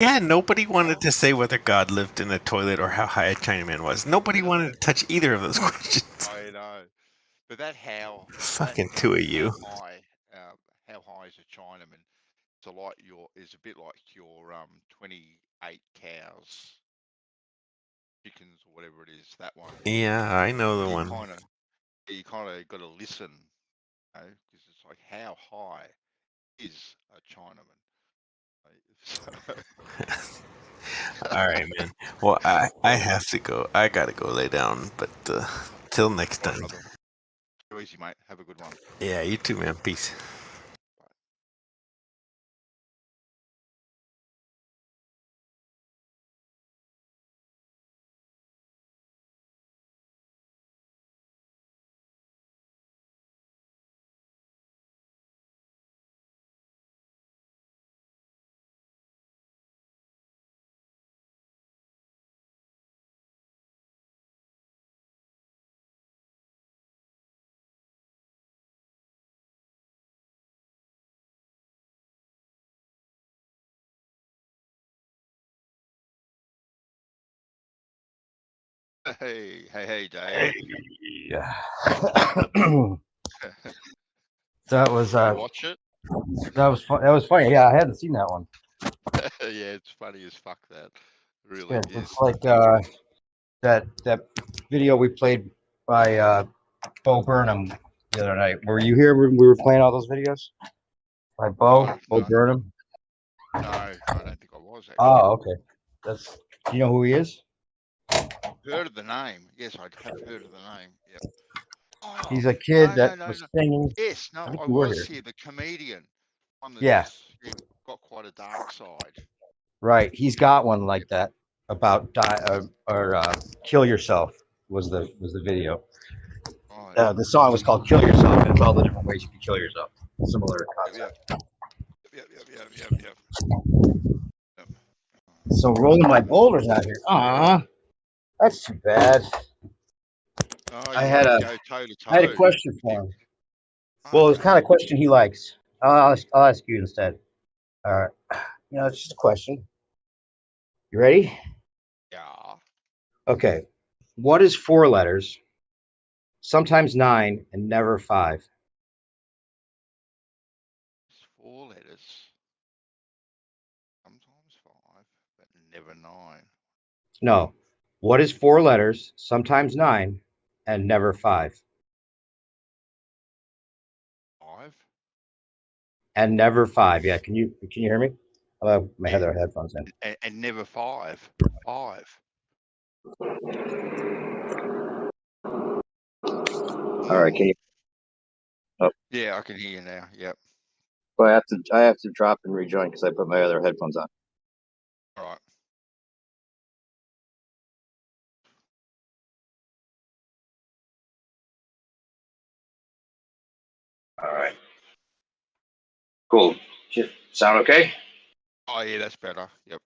Yeah, nobody wanted to say whether God lived in a toilet or how high a Chinaman was. Nobody wanted to touch either of those questions. I know, but that how Fucking two of you. how high is a Chinaman? So like is a bit like your 28 cows, chickens or whatever it is. That one. Yeah, I know the You one. kind of got to listen, you know, because it's like how high is a Chinaman? All right, man. Well, I have to go. I gotta go lay down. But till next time. Too easy, mate. Have a good one. Yeah, you too, man. Peace. Hey, Dave. Hey, yeah. That was Watch it. That was fun. That was funny. Yeah, I hadn't seen that one. Yeah, it's funny as fuck. That really is. It's like that video we played by Bo Burnham the other night. Were you here when we were playing all those videos by Bo No. Burnham? No, I don't think I was. Actually. Oh, okay. Do you know who he is? Heard of the name? Yes, I have heard of the name. Yep. Oh, He's a kid that was singing. Yes, no, I you were was here. here. The comedian. One that's Yeah. got quite a dark side. Right. He's got one like that about kill yourself was the video. Oh, The song was called "Kill Yourself," and it's all the different ways you can kill yourself. Similar concept. Yep. So rolling my boulders out here. Aw, that's too bad. Oh, I had a question for him. Well, it's the kind of question he likes. I'll ask you instead. All right. You know, it's just a question. You ready? Yeah. Okay. What is 4 letters, sometimes 9, and never 5? It's 4 letters. Sometimes 5, but never 9. No. What is 4 letters, sometimes 9, and never 5? 5? And never 5. Yeah. Can you hear me? I have my headphones in. And never 5. 5. All right. Can you? Oh. Yeah, I can hear you now. Yep. Well, I have to drop and rejoin because I put my other headphones on. All right. All right. Cool. Sound okay? Oh, yeah, that's better. Yep.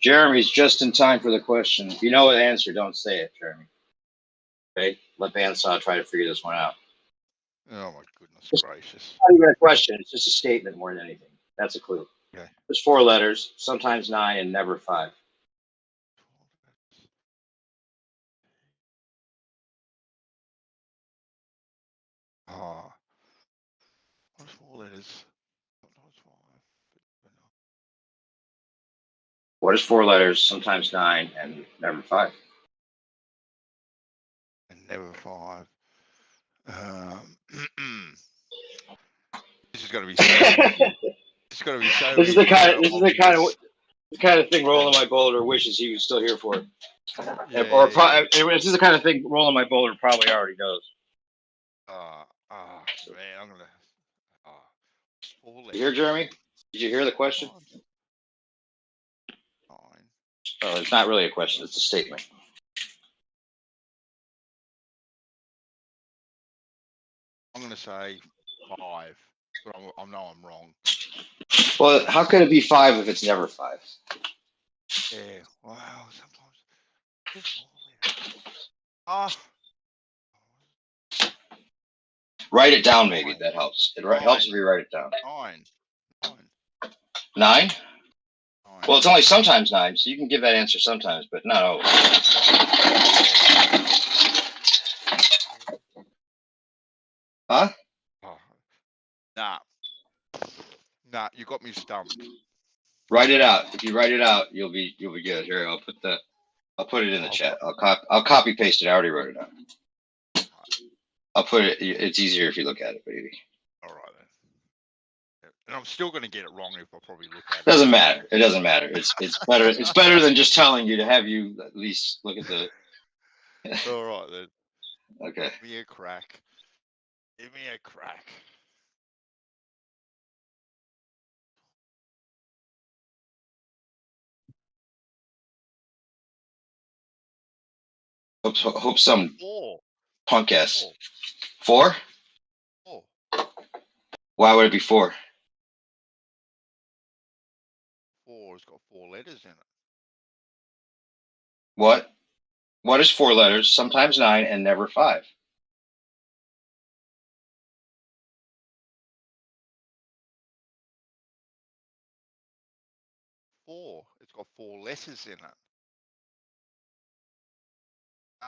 Jeremy's just in time for the question. If you know the answer, don't say it, Jeremy. Okay? Let Bandsaw try to figure this one out. Oh, my goodness gracious. It's not even a question. It's just a statement more than anything. That's a clue. Okay. There's 4 letters, sometimes 9, and never 5. Oh. What's 4 letters? Sometimes 5. What is 4 letters, sometimes 9, and never 5? And never 5. This is going to be so easy. This is going to be so This easy. is the kind of thing Rolling My Boulder wishes he was still here for. This is the kind of thing Rolling My Boulder probably already knows. Man, I'm going to... 4 letters. You hear, Jeremy? Did you hear the question? 9. Oh, it's not really a question. It's a statement. I'm going to say 5, but I know I'm wrong. Well, how could it be 5 if it's never 5? Yeah, wow, sometimes. Write it down, maybe. That helps. It helps if you write it down. 9. 9? Well, it's only sometimes 9, so you can give that answer sometimes, but not always. Huh? Oh, nah. Nah, you got me stumped. Write it out. If you write it out, you'll be good. Here, I'll put it in the chat. I'll copy paste it. I already wrote it out. I'll put it. It's easier if you look at it, baby. All right then. And I'm still going to get it wrong if I probably look at it. Doesn't matter. It doesn't matter. It's better. It's better than just telling you to have you at least look at the. All right then. Okay. Give me a crack. Give me a crack. Hope some punk ass. 4? 4. Why would it be 4? 4 has got 4 letters in it. What? What is 4 letters? Sometimes 9 and never 5. 4. It's got 4 letters in it.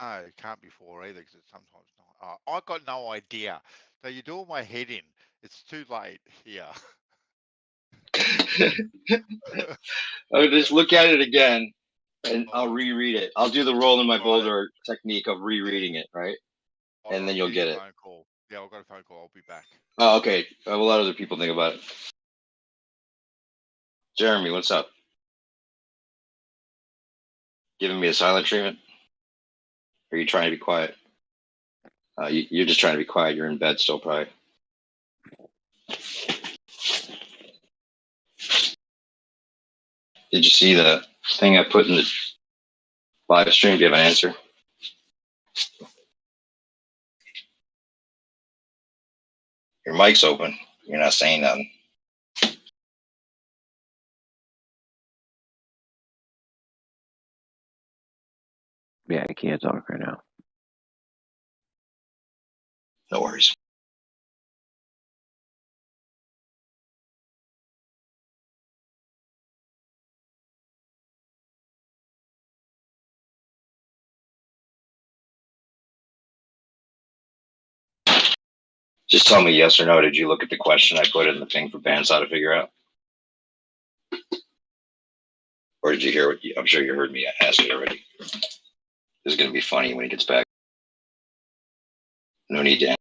No, it can't be 4 either because it's sometimes not. I got no idea. So you're doing my head in. It's too late here. I'll just look at it again and I'll reread it. I'll do the roll in my boulder technique of rereading it, right? And then you'll get it. Phone call. Yeah, I've got a phone call. I'll be back. Oh, okay. We'll let other people think about it. Jeremy, what's up? Giving me a silent treatment? Or are you trying to be quiet? You're just trying to be quiet. You're in bed still, probably. Did you see the thing I put in the live stream? Do you have an answer? Your mic's open. You're not saying nothing. Yeah, I can't talk right now. No worries. Just tell me yes or no. Did you look at the question I put in the thing for bands how to figure out? Or did you hear what I'm sure you heard me ask it already. This is going to be funny when he gets back. No need to.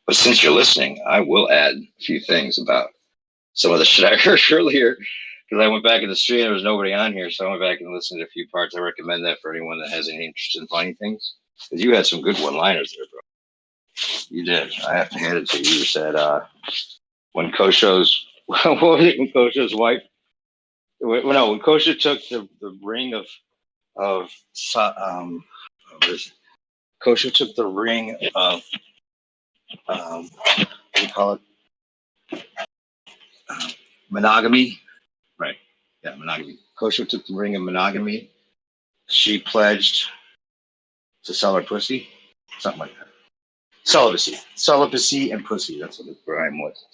But since you're listening, I will add a few things about some of the shit I heard earlier. Because I went back in the stream, there was nobody on here, so I went back and listened to a few parts. I recommend that for anyone that has any interest in funny things. Because you had some good one-liners there, bro. You did. I have to hand it to you. You said when Kosho's what was it? When Kosho's wife? When Kosho took the ring of Kosho took the ring of what do you call it? Monogamy. Right. Yeah, monogamy. Kosho took the ring of monogamy. She pledged to sell her pussy. Something like that. Celibacy and pussy. That's what the rhyme was.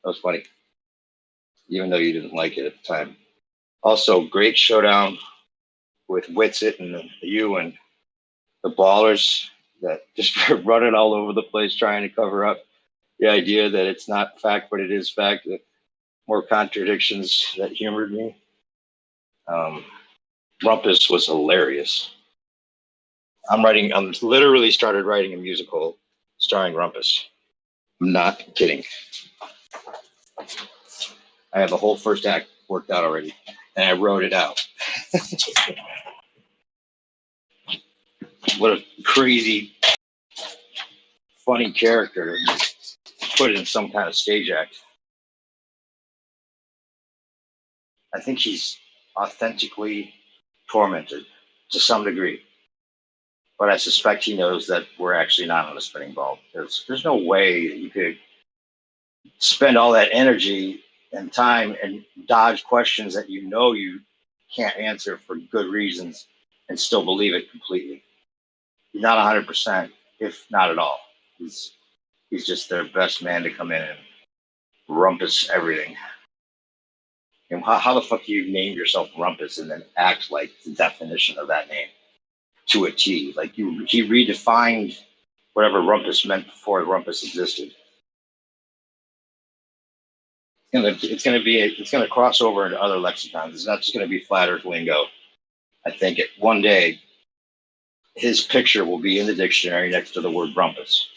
That was funny. Even though you didn't like it at the time. Also, great showdown with Witsit and you and the ballers that just running all over the place trying to cover up the idea that it's not fact, but it is fact. That more contradictions that humored me. Rumpus was hilarious. I'm literally started writing a musical starring Rumpus. I'm not kidding. I have the whole first act worked out already, and I wrote it out. What a crazy, funny character. Put it in some kind of stage act. I think he's authentically tormented to some degree. But I suspect he knows that we're actually not on a spinning ball. There's no way that you could spend all that energy and time and dodge questions that you know you can't answer for good reasons and still believe it completely. He's not 100%, if not at all. He's just their best man to come in and rumpus everything. And how the fuck do you name yourself Rumpus and then act like the definition of that name to a T? Like he redefined whatever Rumpus meant before Rumpus existed. It's going to cross over into other lexicons. It's not just going to be flat earth lingo. I think one day his picture will be in the dictionary next to the word Rumpus.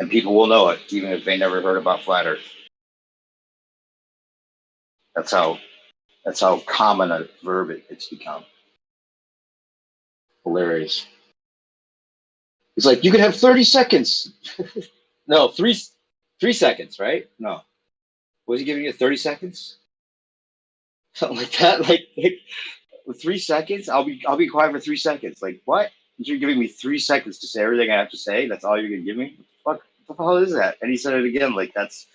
And people will know it, even if they never heard about flat earth. That's how common a verb it's become. Hilarious. He's like, you can have 30 seconds. No, three seconds, right? No. Was he giving you 30 seconds? Something like that. Like 3 seconds? I'll be quiet for 3 seconds. Like, what? You're giving me 3 seconds to say everything I have to say? That's all you're gonna give me? What the hell is that? And he said it again, like that's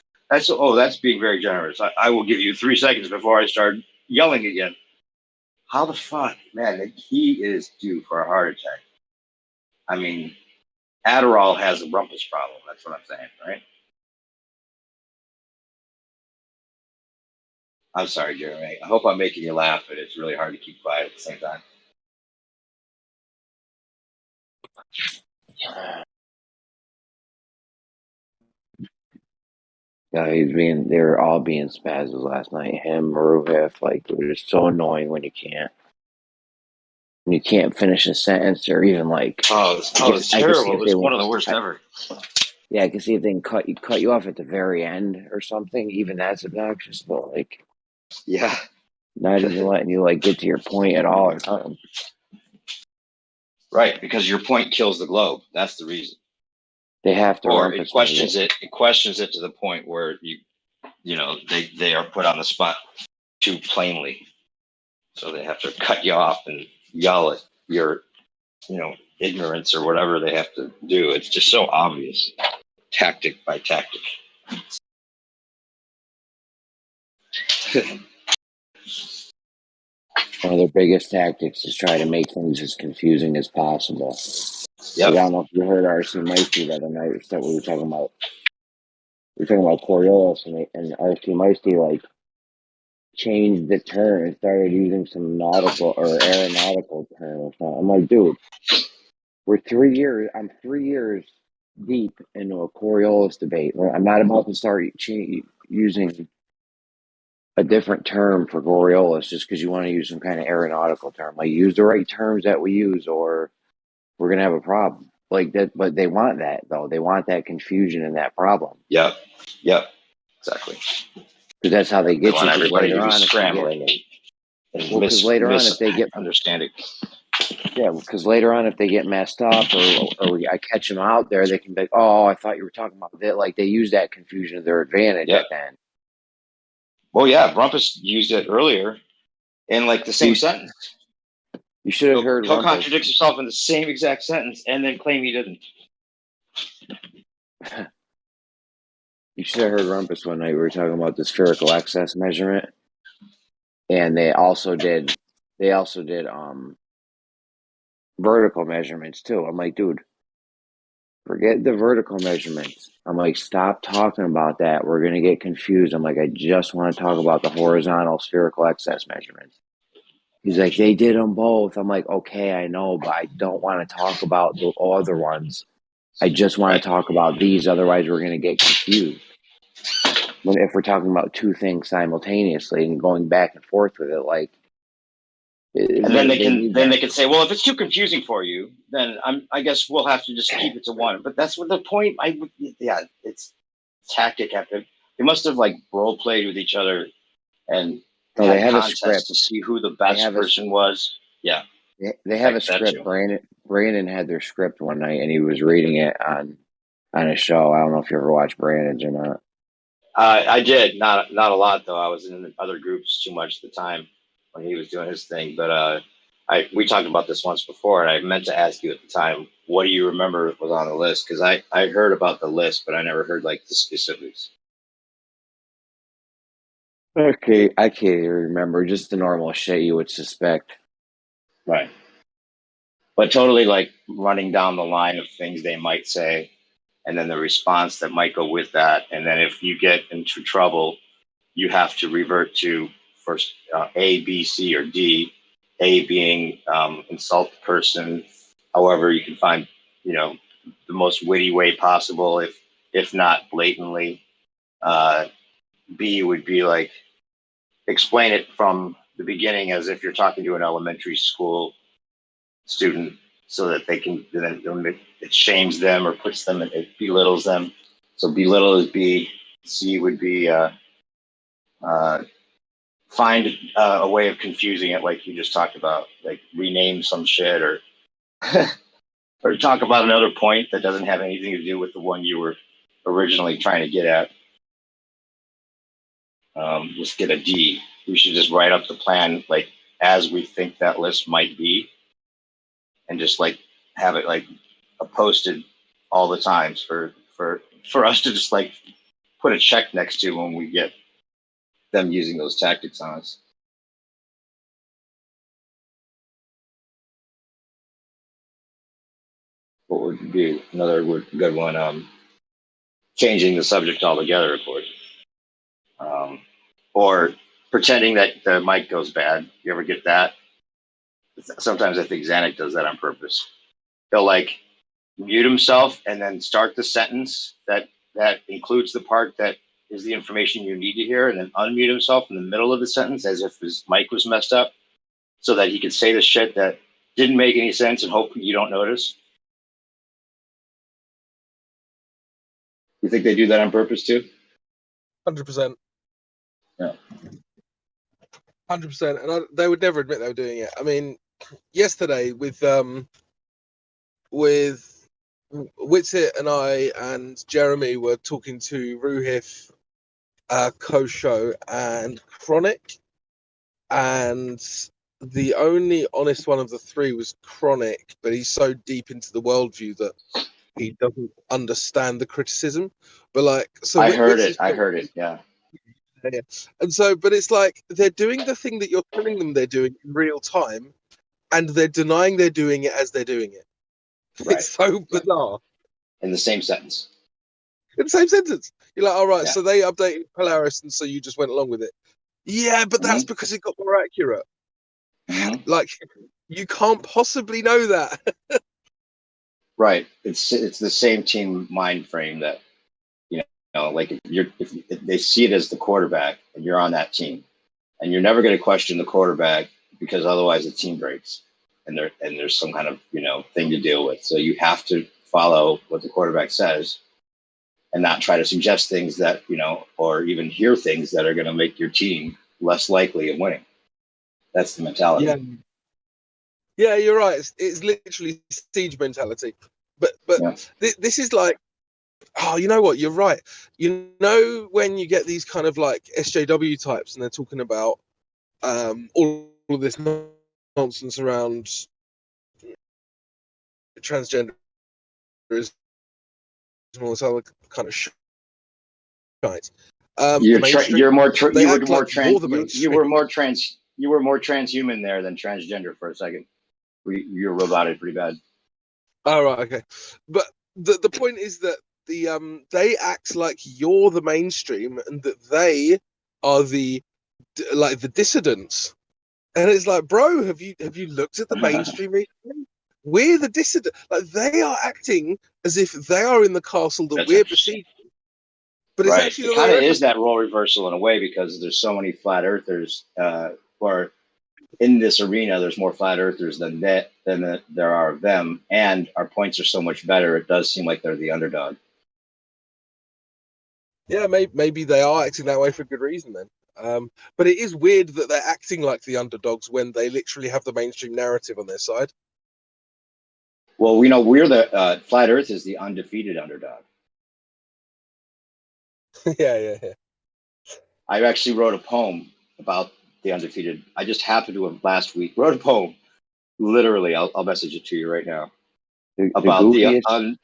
being very generous. I will give you 3 seconds before I start yelling again. How the fuck, man? He is due for a heart attack. I mean, Adderall has a rumpus problem. That's what I'm saying, right? I'm sorry, Jeremy. I hope I'm making you laugh, but it's really hard to keep quiet at the same time. Yeah, they were all being spazzes last night. Him, Maruhif, like it was just so annoying when you can't finish a sentence or even like. It's terrible. It was one of the worst ever. Yeah, I can see if they can cut you off at the very end or something. Even that's obnoxious, but like, yeah, not even letting you like get to your point at all or something. Right, because your point kills the globe. That's the reason. They have to. Or it questions it. It questions it to the point where they are put on the spot too plainly, so they have to cut you off and yell at your ignorance or whatever they have to do. It's just so obvious, tactic by tactic. One of their biggest tactics is try to make things as confusing as possible. Yep. I don't know if you heard RC Meisty the other night. We were talking about Coriolis, and RC Meisty like changed the term and started using some nautical or aeronautical term or something. I'm like, dude, I'm 3 years deep into a Coriolis debate. I'm not about to start using a different term for Coriolis just because you want to use some kind of aeronautical term. Like, use the right terms that we use, or we're gonna have a problem. Like that, but they want that though. They want that confusion and that problem. Yep, exactly. Because that's how they get you. Everybody to be scrambling. Because later on, if they get understanding. Yeah, because later on, if they get messed up or I catch them out there, they can be like, "Oh, I thought you were talking about that." Like they use that confusion to their advantage at the end. Well, yeah, Rumpus used it earlier in like the same sentence. You should have heard. He'll contradict himself in the same exact sentence and then claim he didn't. You should have heard Rumpus one night. We were talking about the spherical excess measurement, and they also did vertical measurements too. I'm like, dude, forget the vertical measurements. I'm like, stop talking about that. We're going to get confused. I'm like, I just want to talk about the horizontal spherical excess measurements. He's like, they did them both. I'm like, okay, I know, but I don't want to talk about the other ones. I just want to talk about these. Otherwise, we're going to get confused. If we're talking about two things simultaneously and going back and forth with it, like. And then they can say, well, if it's too confusing for you, then I guess we'll have to just keep it to one. But that's what the point. It's tactic. They must have like role played with each other and they have a script to see who the best person was. Yeah, they have a script. Brandon had their script one night and he was reading it on a show. I don't know if you ever watched Brandon's or not. I did not a lot though. I was in other groups too much at the time when he was doing his thing, but we talked about this once before, and I meant to ask you at the time, what do you remember was on the list? Because I heard about the list, but I never heard like the specifics. Okay, I can't even remember. Just the normal shit you would suspect. Right. But totally like running down the line of things they might say, and then the response that might go with that. And then if you get into trouble, you have to revert to first A, B, C, or D. A being insult the person, however you can find, the most witty way possible, if not blatantly. B would be like explain it from the beginning as if you're talking to an elementary school student, so that they can then it shames them or puts them, it belittles them. So belittle is B. C would be find a way of confusing it, like you just talked about, like rename some shit or or talk about another point that doesn't have anything to do with the one you were originally trying to get at. Let's get a D. We should just write up the plan like as we think that list might be, and just like have it like posted all the times for us to just like put a check next to when we get them using those tactics on us. What would be another good one? Changing the subject altogether, of course. Or pretending that the mic goes bad. You ever get that? Sometimes I think Zanuck does that on purpose. He'll like mute himself and then start the sentence that includes the part that is the information you need to hear, and then unmute himself in the middle of the sentence as if his mic was messed up, so that he could say the shit that didn't make any sense and hope you don't notice. You think they do that on purpose too? 100%. Yeah. 100%. And they would never admit they were doing it. I mean, yesterday with Witsit and I and Jeremy were talking to Ruhif, Kosho, and Chronic, and the only honest one of the three was Chronic, but he's so deep into the worldview that he doesn't understand the criticism. But like, so I heard it. Yeah. Yeah. And so, but it's like they're doing the thing that you're telling them they're doing in real time, and they're denying they're doing it as they're doing it. Right. It's so bizarre. In the same sentence. In the same sentence. You're like, all right, Yeah. so they updated Polaris, and so you just went along with it. Yeah, but that's because it got more accurate. Like, you can't possibly know that. Right. It's the same team mind frame that, like if they see it as the quarterback and you're on that team, and you're never going to question the quarterback, because otherwise the team breaks and there's some kind of, thing to deal with. So you have to follow what the quarterback says and not try to suggest things that, or even hear things that are going to make your team less likely of winning. That's the mentality. Yeah, you're right. It's literally siege mentality. But yeah. This is like, oh, you know what? You're right. You know, when you get these kind of like SJW types and they're talking about all of this nonsense around transgenderism and all this other kind of shit. You were more transhuman there than transgender for a second. You were roboted pretty bad. Oh, right, okay. But the point is that they act like you're the mainstream and that they are the dissidents. And it's like, bro, have you looked at the mainstream recently? We're the dissident. Like, they are acting as if they are in the castle that we're besieging. But it's actually it kind of is that role reversal in a way, because there's so many flat earthers, or in this arena, there's more flat earthers than there are of them, and our points are so much better. It does seem like they're the underdog. Yeah, maybe they are acting that way for good reason then. But it is weird that they're acting like the underdogs when they literally have the mainstream narrative on their side. Well, we're the flat Earth is the undefeated underdog. Yeah. I actually wrote a poem about the undefeated. I just happened to have last week wrote a poem Literally, I'll message it to you right now. The About goofiest,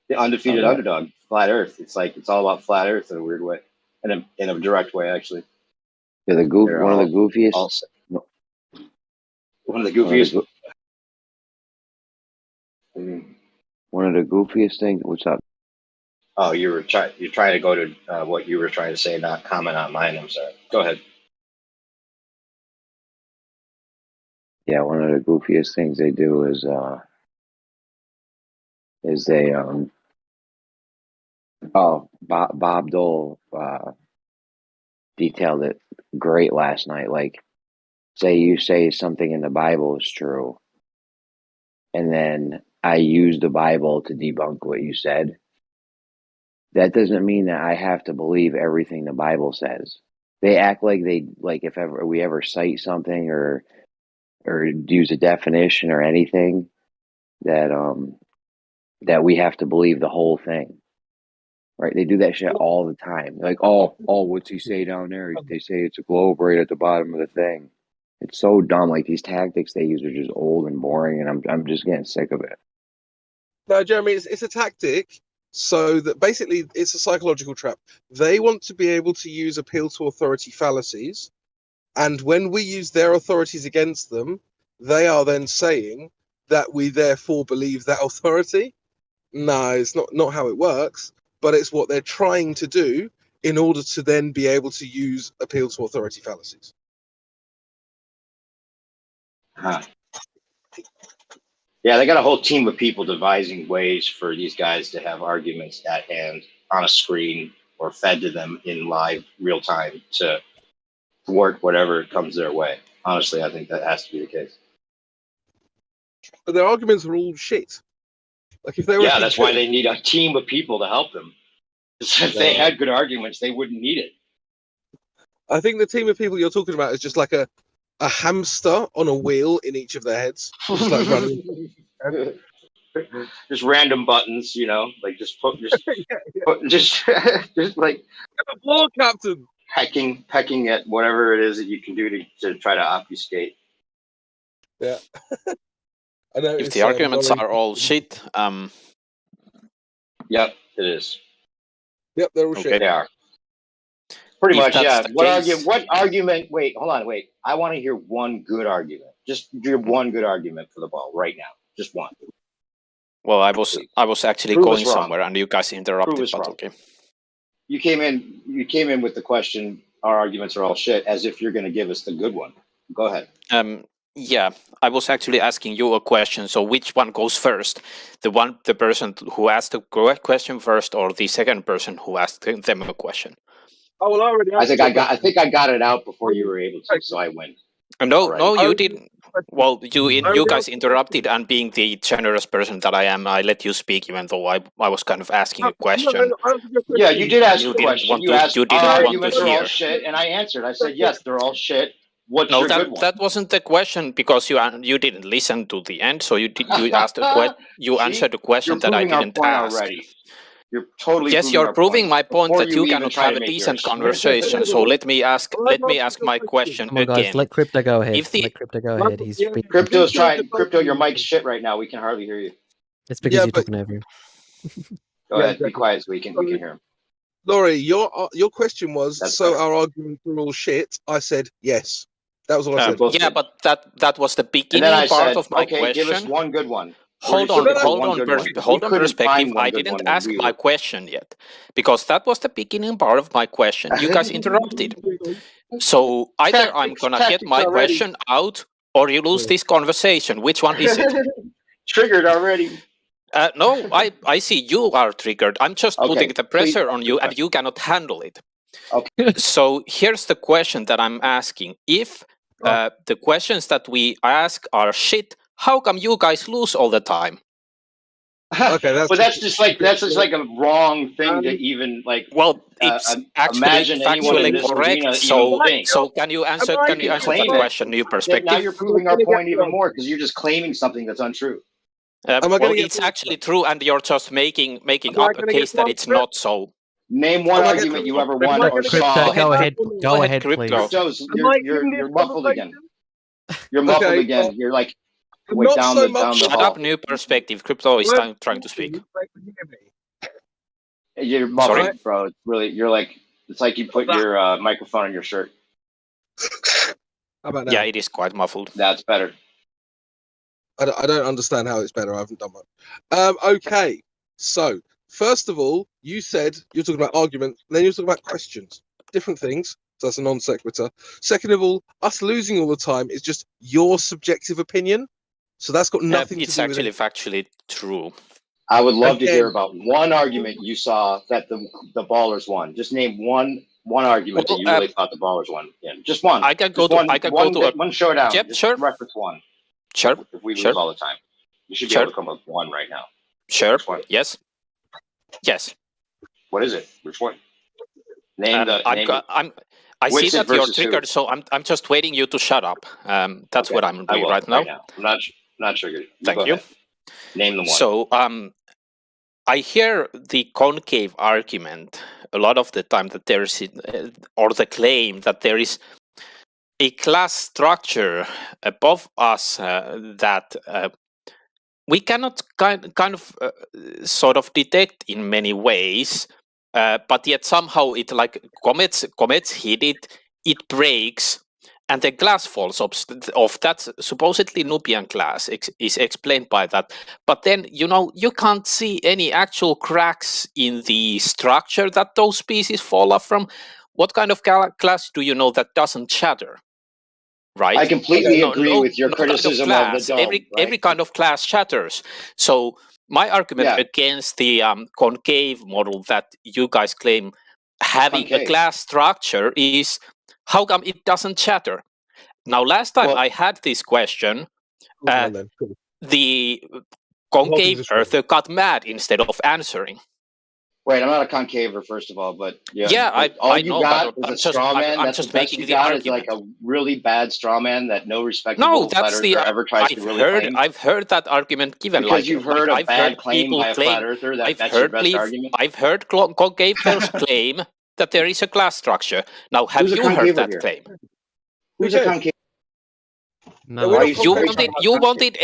the undefeated Okay. underdog, flat Earth. It's all about flat Earth in a weird way, in a direct way, actually. yeah, They're one of the goofiest, all one of the one of the, goofiest. goo- one of the goofiest things. What's up? Oh, you're trying to go to what you were trying to say, not comment on mine. I'm sorry. Go ahead. Yeah, one of the goofiest things they do is they Bob Dole detailed it great last night. Like, say you say something in the Bible is true, and then I use the Bible to debunk what you said. That doesn't mean that I have to believe everything the Bible says. They act like if ever we ever cite something or use a definition or anything that we have to believe the whole thing. Right? They do that shit all the time. Like, oh, what's he say down there? They say it's a globe right at the bottom of the thing. It's so dumb. Like, these tactics they use are just old and boring, and I'm just getting sick of it. No, Jeremy, it's a tactic so that basically it's a psychological trap. They want to be able to use appeal to authority fallacies, and when we use their authorities against them, they are then saying that we therefore believe that authority. No, it's not how it works, but it's what they're trying to do in order to then be able to use appeal to authority fallacies. Huh. Yeah, they got a whole team of people devising ways for these guys to have arguments at hand on a screen or fed to them in live real time to thwart whatever comes their way. Honestly, I think that has to be the case. But their arguments are all shit. Like, if they were that's why they need a team of people to help them. If they had good arguments, they wouldn't need it. I think the team of people you're talking about is just like a hamster on a wheel in each of their heads, just like running. Just random buttons, like just like Lord Captain pecking at whatever it is that you can do to try to obfuscate. Yeah. I know if the arguments are all shit, Yep, it is. Yep, they're all Okay. shit. They are. Pretty If much, that's yeah. the What case- argument? Wait, hold on, wait. I want to hear one good argument. Just do one good argument for the ball right now. Just one. well, I was actually Prove going us wrong. somewhere, and you guys interrupted. Prove us But wrong. okay. You came in with the question, our arguments are all shit, as if you're going to give us the good one. Go ahead. Yeah, I was actually asking you a question. So which one goes first? The person who asked the correct question first, or the second person who asked them a question? Oh, well, I already I think answered I got it out before you were able to, so I win. No, Alright. you didn't. Well, you guys interrupted, and being the generous person that I am, I let you speak, even though I was kind of asking a question. Yeah, you did ask You a didn't question. want You to- asked, you didn't our want to arguments are all hear. shit, and I answered. I said, yes, they're all shit. What's No, your good one? that wasn't the question, because you didn't listen to the end. So you asked you See? answered the question You're that I proving our didn't point ask. already. You're totally Yes, you're our proving my point before that you even cannot try have to a make decent yours. conversation. So let me ask my question Come on, guys, again. let Crypto go ahead. If the- Let Crypto go ahead. He's speaking. Crypto, your mic's shit right now. We can hardly hear you. It's because Yeah, you're but- talking over him. Go Yeah, ahead, exactly. be quiet so we can hear him. Laurie, your question was, That's so better. our arguments are all shit? I said yes. That was what I said. both yeah, did. but that was the And beginning then I part said, of my okay, question. give us one good one. Hold We're on, just looking for hold one on, good one. hold We on, couldn't perspective. find one I good didn't one, and ask we my were- question yet, because that was the beginning part of my question. You guys interrupted. So either I'm gonna get Tactics my already. question out, or you lose this conversation. Which one is it? Triggered already. No, I see you are triggered. I'm just Okay, putting the pressure please. on you, and you cannot handle it. Okay. So here's the question that I'm asking. If the questions that we ask are shit, how come you guys lose all the time? Okay, that's just like a wrong thing to even like. Well, it's actually imagine anyone in factually this correct. arena So, even think. so can you answer? Am I Can you can answer that claim it. question? New Now perspective. you're proving our point even more because you're just claiming something that's untrue. Am I Well, gonna get it's actually true, and you're just making Am I up a gonna get case that one it's for it? not so. Name one Am I argument gonna- you ever am won I or gonna get saw. Crypto, go ahead. Go ahead, Please. Crypto. Crypto's, Am I you're in this muffled again. conversation? You're muffled Okay, again. You're like wait, Not down so the much. down the Shut hall. up, New Perspective. Crypto is trying to speak. You're Sorry? muffled, bro. It's really, you're like, it's like you put your microphone on your shirt. How about now? Yeah, it is quite muffled. That's better. I don't understand how it's better. I haven't done much. Okay, so first of all, you said you're talking about argument, then you're talking about questions, different things. So that's a non sequitur. Second of all, us losing all the time is just your subjective opinion. So that's got nothing to It's do with actually it. factually true. I would love to Again. hear about one argument you saw that the ballers won. Just name one argument Well, that you really thought the ballers won. Yeah, just one. I can Just go one, to one showdown. Yep, just sure. reference one. Sure. If we lose Sure. all the time, you should be Sure. able to come up with one right now. Sure. Which one? Yes. Yes. What is it? Which one? Name the. Name it. I see Which that you're versus who? triggered, so I'm just waiting you to shut up. That's Okay, what I'm I doing will, right now. I'm not triggered. Thank go you. ahead. Name the one. So I hear the concave argument a lot of the time that there is, or the claim that there is a class structure above us that we cannot kind of sort of detect in many ways, but yet somehow it like comets hit it breaks, and the glass falls off that supposedly Nubian glass is explained by that. But then, you can't see any actual cracks in the structure that those pieces fall off from. What kind of glass do you know that doesn't shatter? Right? I completely agree with your criticism of the dome. Every kind of glass shatters. So my argument against the concave model that you guys claim having a glass structure is, how come it doesn't shatter? Now, last time I had this question, the concave earther got mad instead of answering. Wait, I'm not a concaver, first of all, but I you know, got but is a straw man. I'm That's just the best making you the got argument. is like a really bad straw man that no respectable flat earther ever tries to really claim. I've heard that argument given. Because you've heard a bad claim by a flat earther. That's your best argument. I've heard concavers claim that there is a glass structure. Now, have you heard that claim? Who's a concave? No, you wanted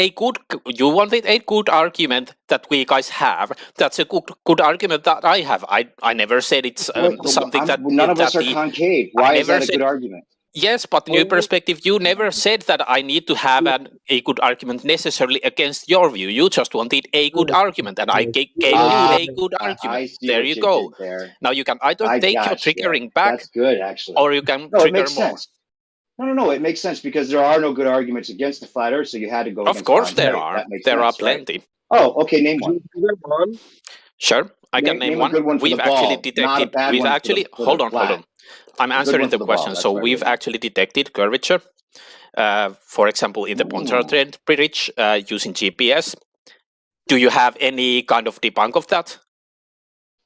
a good argument that we guys have. That's a good argument that I have. I never said it's something that none of us are concave. Why is that a good argument? Yes, but New Perspective, you never said that I need to have a good argument necessarily against your view. You just wanted a good argument, and I gave you a good argument. There you go. Now you can either take your triggering back, that's good, actually, or you can trigger more. No, it makes sense because there are no good arguments against the flat earth, so you had to go. Of course there are. There are plenty. Right? Oh, okay, name one. Sure, I can name one. We've actually detected. We've actually hold on. I'm answering the question. So we've actually detected curvature, for example, in the Pontchartrain Bridge using GPS. Do you have any kind of debunk of that?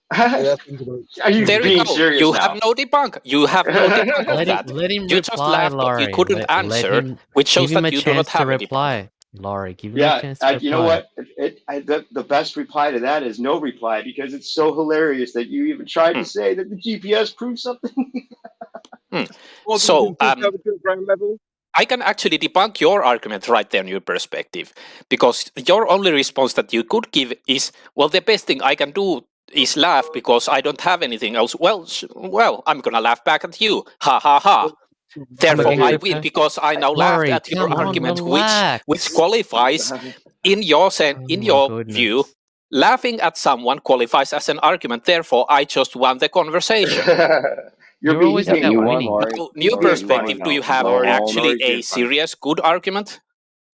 Are you there being you go. serious You now? have no debunk. You have no debunk of that. Let him you reply, just laughed, Laurie. but you couldn't answer, which shows that you do not have a reply. Laurie, give him a chance to reply. You know what? The best reply to that is no reply because it's so hilarious that you even tried to say that the GPS proves something. So, I can actually debunk your argument right there in your perspective, because your only response that you could give is, well, the best thing I can do is laugh because I don't have anything else. Well, I'm gonna laugh back at you. Ha ha ha. Therefore, I win because I now laughed at your argument, which qualifies in your view. Laughing at someone qualifies as an argument. Therefore, I just won the conversation. You're always winning. New perspective. Do you have actually a serious good argument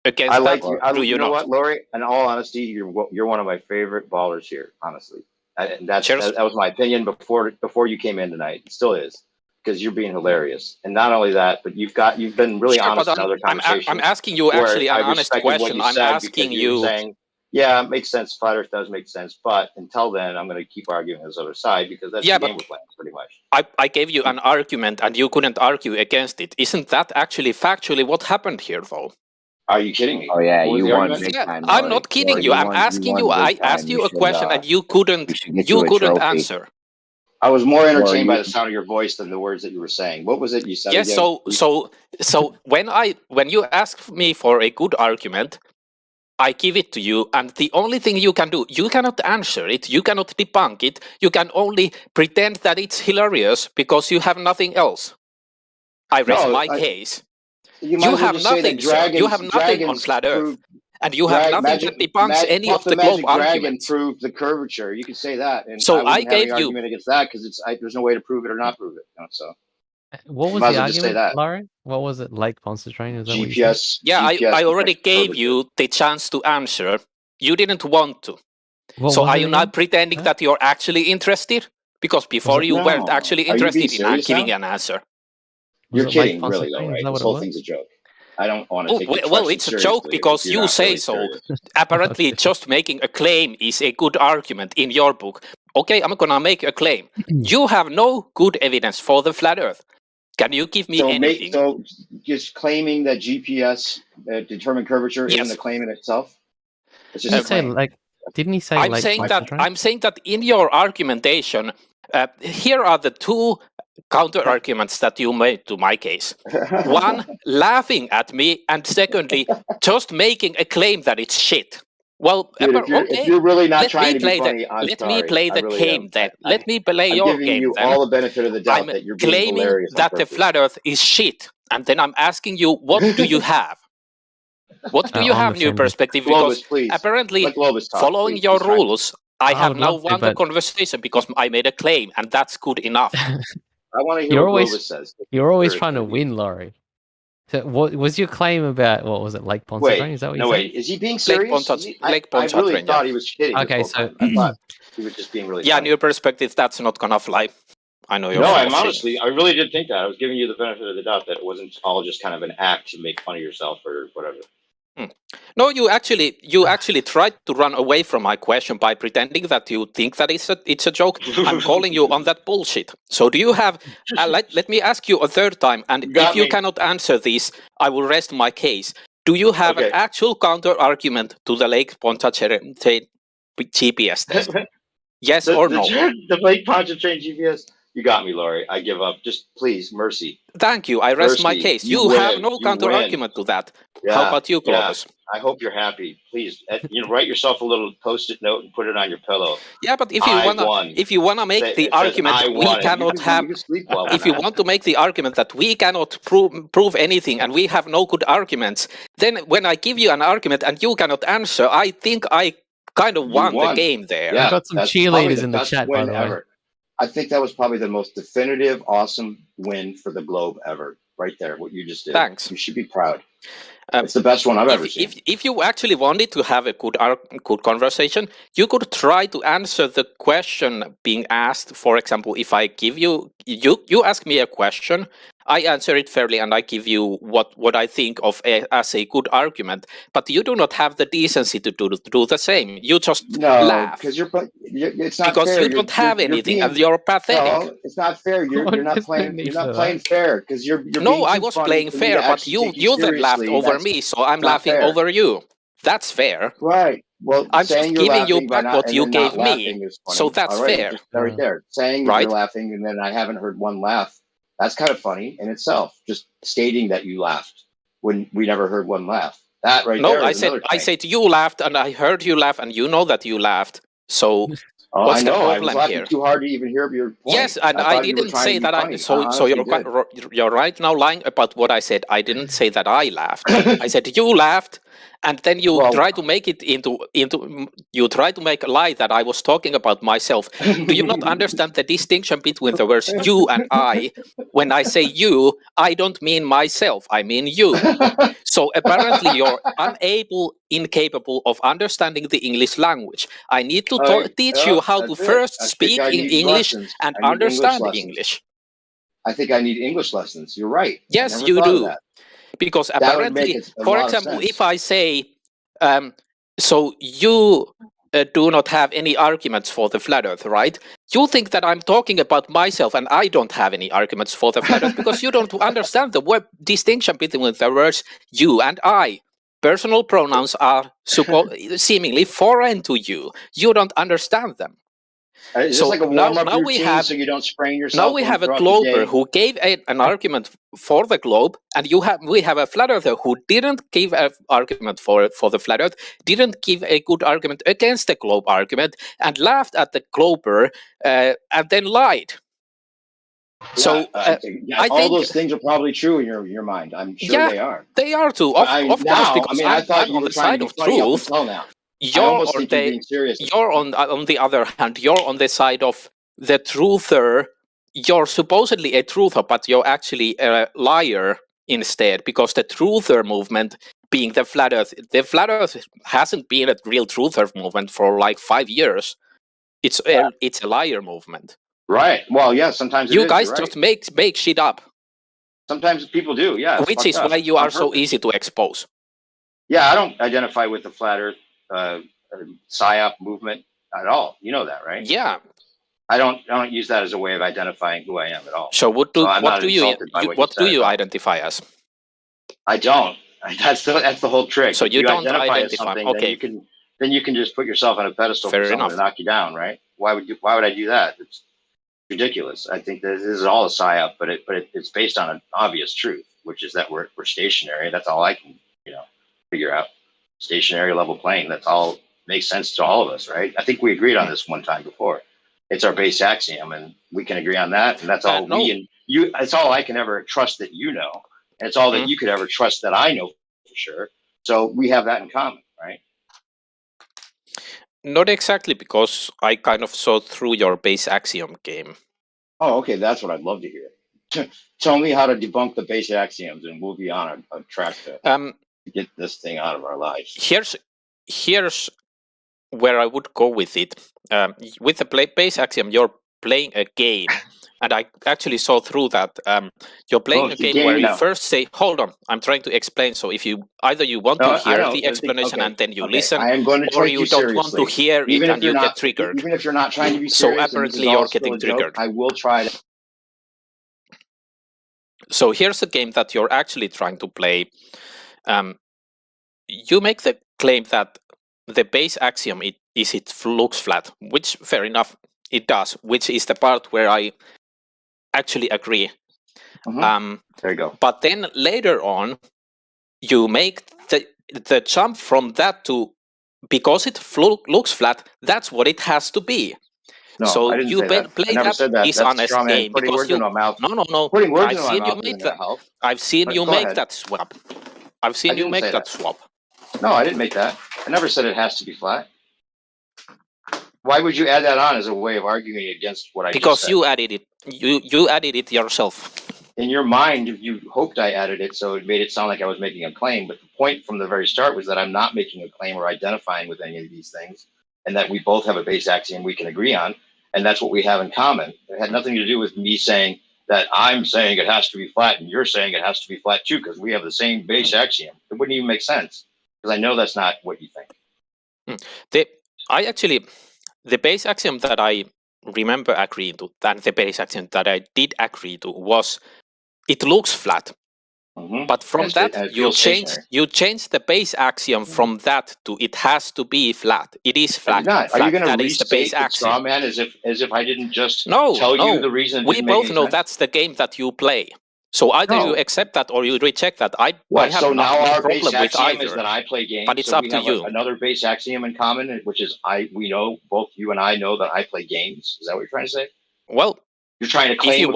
against that? Do you know not? What, Laurie? In all honesty, you're one of my favorite ballers here. Honestly, that was my opinion before you came in tonight. It still is. Because you're being hilarious, and not only that, but you've been really honest in other conversations. I'm asking you actually an honest question. I'm asking you. Saying, yeah, it makes sense. Flat Earth does make sense, but until then, I'm going to keep arguing this other side because that's the game we're playing, pretty much. I gave you an argument, and you couldn't argue against it. Isn't that actually factually what happened here, though? Are you kidding me? Oh yeah, you won big time. I'm not kidding you. I'm asking you. I asked you a question, and you couldn't answer. I was more entertained by the sound of your voice than the words that you were saying. What was it you said? Yes, again? so when you asked me for a good argument, I give it to you, and the only thing you can do, you cannot answer it, you cannot debunk it, you can only pretend that it's hilarious because you have nothing else. I rest my case. You have nothing, sir. You have nothing on flat Earth. And you have nothing that debunks any of the globe arguments. Prove the curvature. You can say that, and So I wouldn't have any gave you argument against that because there's no way to prove it or not prove it. You know, so What was might as the well just say argument, that. Laurie? What was it? Lake Pontchartrain? Is that what you said? GPS. Yeah, GPS I already detects gave curvature. you the chance to answer. You didn't want to. What So was are it you again? not pretending Huh? that you're actually interested? Because before it- you weren't No. actually Are you being interested in serious giving now? an answer. You're Was it Lake kidding, really, though, Pontchartrain? Is right? that This what it whole was? thing's a joke. I don't want to Oh, take your well, question it's a seriously joke if because you're you not say really so. serious. Apparently, Okay. just making a claim is a good argument in your book. Okay, I'm gonna make a claim. You have no good evidence for the flat Earth. Can you give me anything? So just claiming that GPS determined curvature Yes. isn't a claim in itself. It's just Didn't a he say claim. like? Didn't he say I'm Lake saying that Pontchartrain? I'm saying that in your argumentation, here are the two counter arguments that you made to my case. One, laughing at me, and secondly, just making a claim that it's shit. Well, Dude, if you're really not trying to be funny, I'm let sorry. me play I the really game am. then. Let me play I'm your giving game you then. all the benefit of the doubt I'm that you're being claiming hilarious on that the purpose. flat Earth is shit, and then I'm asking you, what do you have? What do you I'm have, New offended. Perspective? Globus, Because please. apparently, Let Globus talk, following please. your He's trying- rules, I I have would now love to, won the but- conversation because I made a claim, and that's good enough. I want to hear You're what always- Globus says. You're always Sure, trying to maybe. win, Laurie. So what was your claim about? What was it, Lake Pontchartrain? Is that what you said? Is he being serious? Lake I really Pontchartrain, thought yeah. he was kidding Okay, this whole so- time. I thought he was just being really Yeah, funny. New Perspective, that's not gonna fly. I know you're No, full I'm of shit. honestly, I really did think that. I was giving you the benefit of the doubt that it wasn't all just kind of an act to make fun of yourself or whatever. No, you actually tried to run away from my question by pretending that you think that it's a joke. I'm calling you on that bullshit. So do you have? Let me ask you a third time, and if you cannot answer this, I will rest my case. Do you have an actual counter argument to the Lake Pontchartrain GPS test? Yes or no? The Lake Pontchartrain GPS. You got me, Laurie. I give up. Just please, mercy. Thank you. I rest my Mercy. case. You You have win. no You counter win. argument to that. Yeah, How about you, Globus? I hope you're happy. Please, write yourself a little post-it note and put it on your pillow. Yeah, but if you wanna make the argument we cannot have, if you want to make the argument that we cannot prove anything and we have no good arguments, then when I give you an argument and you cannot answer, I think I kind of won the game there. Yeah, We've got some that's cheerleaders probably the in the best chat, by win the way. ever. I think that was probably the most definitive, awesome win for the globe ever. Right there, what you just did. Thanks. You should be proud. It's the best one I've ever seen. If you actually wanted to have a good conversation, you could try to answer the question being asked. For example, if I give you ask me a question, I answer it fairly and I give you what I think of as a good argument. But you do not have the decency to do the same. You just laugh. Because it's not because fair. you don't have anything and you're pathetic. No, it's not fair. You're not playing. You're not playing fair because you're. No, I was playing fair, but you then laughed over me, so I'm laughing over you. That's fair. Right. Well, I'm just giving you back what you gave me, so that's fair. Right there, saying you're laughing and then I haven't heard one laugh. That's kind of funny in itself. Just stating that you laughed when we never heard one laugh. That right there. No, I said you laughed and I heard you laugh and you know that you laughed. So what's the problem I was laughing here? too hard to even hear your point. Yes, and I didn't say that so you're right now lying about what I said. I didn't say that I laughed. I said you laughed. And then you try to make it into you try to make a lie that I was talking about myself. Do you not understand the distinction between the words you and I? When I say you, I don't mean myself. I mean you. So apparently you're incapable of understanding the English language. I need to teach you how to first speak in English and understand English. I think I need English lessons. You're right. Yes, you do. Because apparently, for example, if I say, so you do not have any arguments for the flat Earth, right? You think that I'm talking about myself and I don't have any arguments for the flat Earth because you don't understand the distinction between the words you and I. Personal pronouns are seemingly foreign to you. You don't understand them. Is So this like a now warm-up we routine have so you don't sprain yourself? now we going have a throughout the glober day? who gave an argument for the globe, and we have a flat earther who didn't give an argument for the flat earth, didn't give a good argument against the globe argument, and laughed at the glober and then lied. So I all think those things are probably true in your mind. I'm sure yeah, they are. they are too. But Of course, because I thought I'm you on were the trying side to be of funny up truth. until now. I You're almost think you're being serious. You're on the other hand, you're on the side of the truther. You're supposedly a truther, but you're actually a liar instead, because the truther movement, being the flat earth hasn't been a real truther movement for like 5 years. It's a liar movement. Right. Well, yeah. Sometimes You it is. guys You're right. just make shit up. Sometimes people do. Yeah. it's Which fucked is up. why you On are so purpose. easy to expose. Yeah, I don't identify with the flat Earth psyop movement at all. You know that, right? Yeah. I don't use that as a way of identifying who I am at all. So what do you said identify as? I don't. That's the whole trick. So if you don't identify as identify. something, Okay. then you can just put yourself on a pedestal Fair for someone enough. to knock you down, right? Why would I do that? It's ridiculous. I think this is all a psyop, but it's based on an obvious truth, which is that we're stationary. That's all I can figure out. Stationary level plane. That's all makes sense to all of us, right? I think we agreed on this one time before. It's our base axiom, and we can agree on that. And that's all no. It's all I can ever trust that you know, and it's all that you could ever trust that I know for sure. So we have that in common, right? Not exactly, because I kind of saw through your base axiom game. Oh, okay. That's what I'd love to hear. Tell me how to debunk the base axioms, and we'll be on a track to get this thing out of our lives. Here's where I would go with it. With the base axiom, you're playing a game. And I actually saw through that. You're playing a game where you first say, hold on, I'm trying to explain. So if you want to hear the explanation and then you listen, I am going to or take you don't want to hear it and you get triggered. Even if you're not trying to be serious, so apparently you're getting triggered. I will try to. So here's a game that you're actually trying to play. You make the claim that the base axiom it looks flat, which fair enough it does, which is the part where I actually agree. There you go. But then later on, you make the jump from that to, because it looks flat, that's what it has to be. No, so I didn't you say that. play I never said that. dishonest game putting because words in my mouth. No. Putting words I've in my seen mouth you make isn't gonna help. I've seen But you go make ahead. that swap. I've seen you make that swap. No, I didn't make that. I never said it has to be flat. Why would you add that on as a way of arguing against what I just said? Because you added it. You added it yourself. In your mind, you hoped I added it, so it made it sound like I was making a claim. But the point from the very start was that I'm not making a claim or identifying with any of these things, and that we both have a base axiom we can agree on, and that's what we have in common. It had nothing to do with me saying that I'm saying it has to be flat and you're saying it has to be flat too, because we have the same base axiom. It wouldn't even make sense, because I know that's not what you think. The base axiom that I remember agreeing to, that the base axiom that I did agree to was, it looks flat. But from that, you change the base axiom from that to it has to be flat. It is flat. Are you going to restate the straw man as if I didn't just tell you the reason? We both know that's the game that you play. So either you accept that or you reject that. I have so now no our problem base with axiom either. is that I play games, but it's so up we to have you. Another base axiom in common, which is we know, both you and I know, that I play games. Is that what you're trying to say? Well, you're trying to claim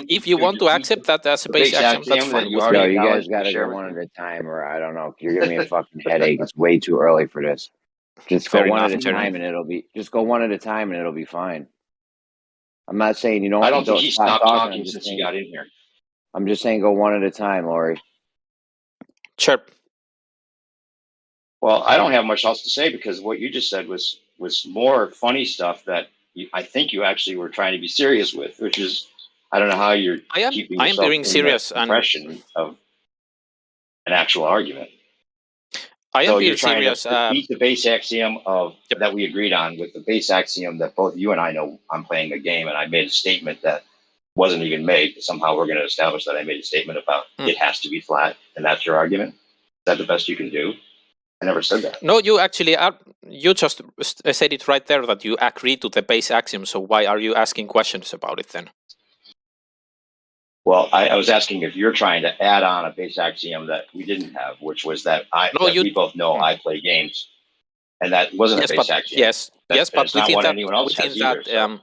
if you want to accept that as a base axiom, that's fine. You guys got to go one at a time, or I don't know. You're giving me a fucking headache. It's way too early for this. Just go one at a time, and it'll be fine. I'm not saying you don't. I don't think he stopped talking since since he got in here. I'm just saying go one at a time, Lori. Sure. Well, I don't have much else to say, because what you just said was more funny stuff that I think you actually were trying to be serious with, which is, I don't know how you're keeping yourself I am being serious the impression of an actual argument. I am being serious. To beat the base axiom that we agreed on with the base axiom that both you and I know I'm playing a game, and I made a statement that wasn't even made. Somehow we're going to establish that I made a statement about it has to be flat, and that's your argument. Is that the best you can do? I never said that. No, you actually are. You just said it right there that you agree to the base axiom. So why are you asking questions about it then? Well, I was asking if you're trying to add on a base axiom that we didn't have, which was that we both know I play games, and that wasn't a base axiom. Yes, but it's not within one that, anyone else has either.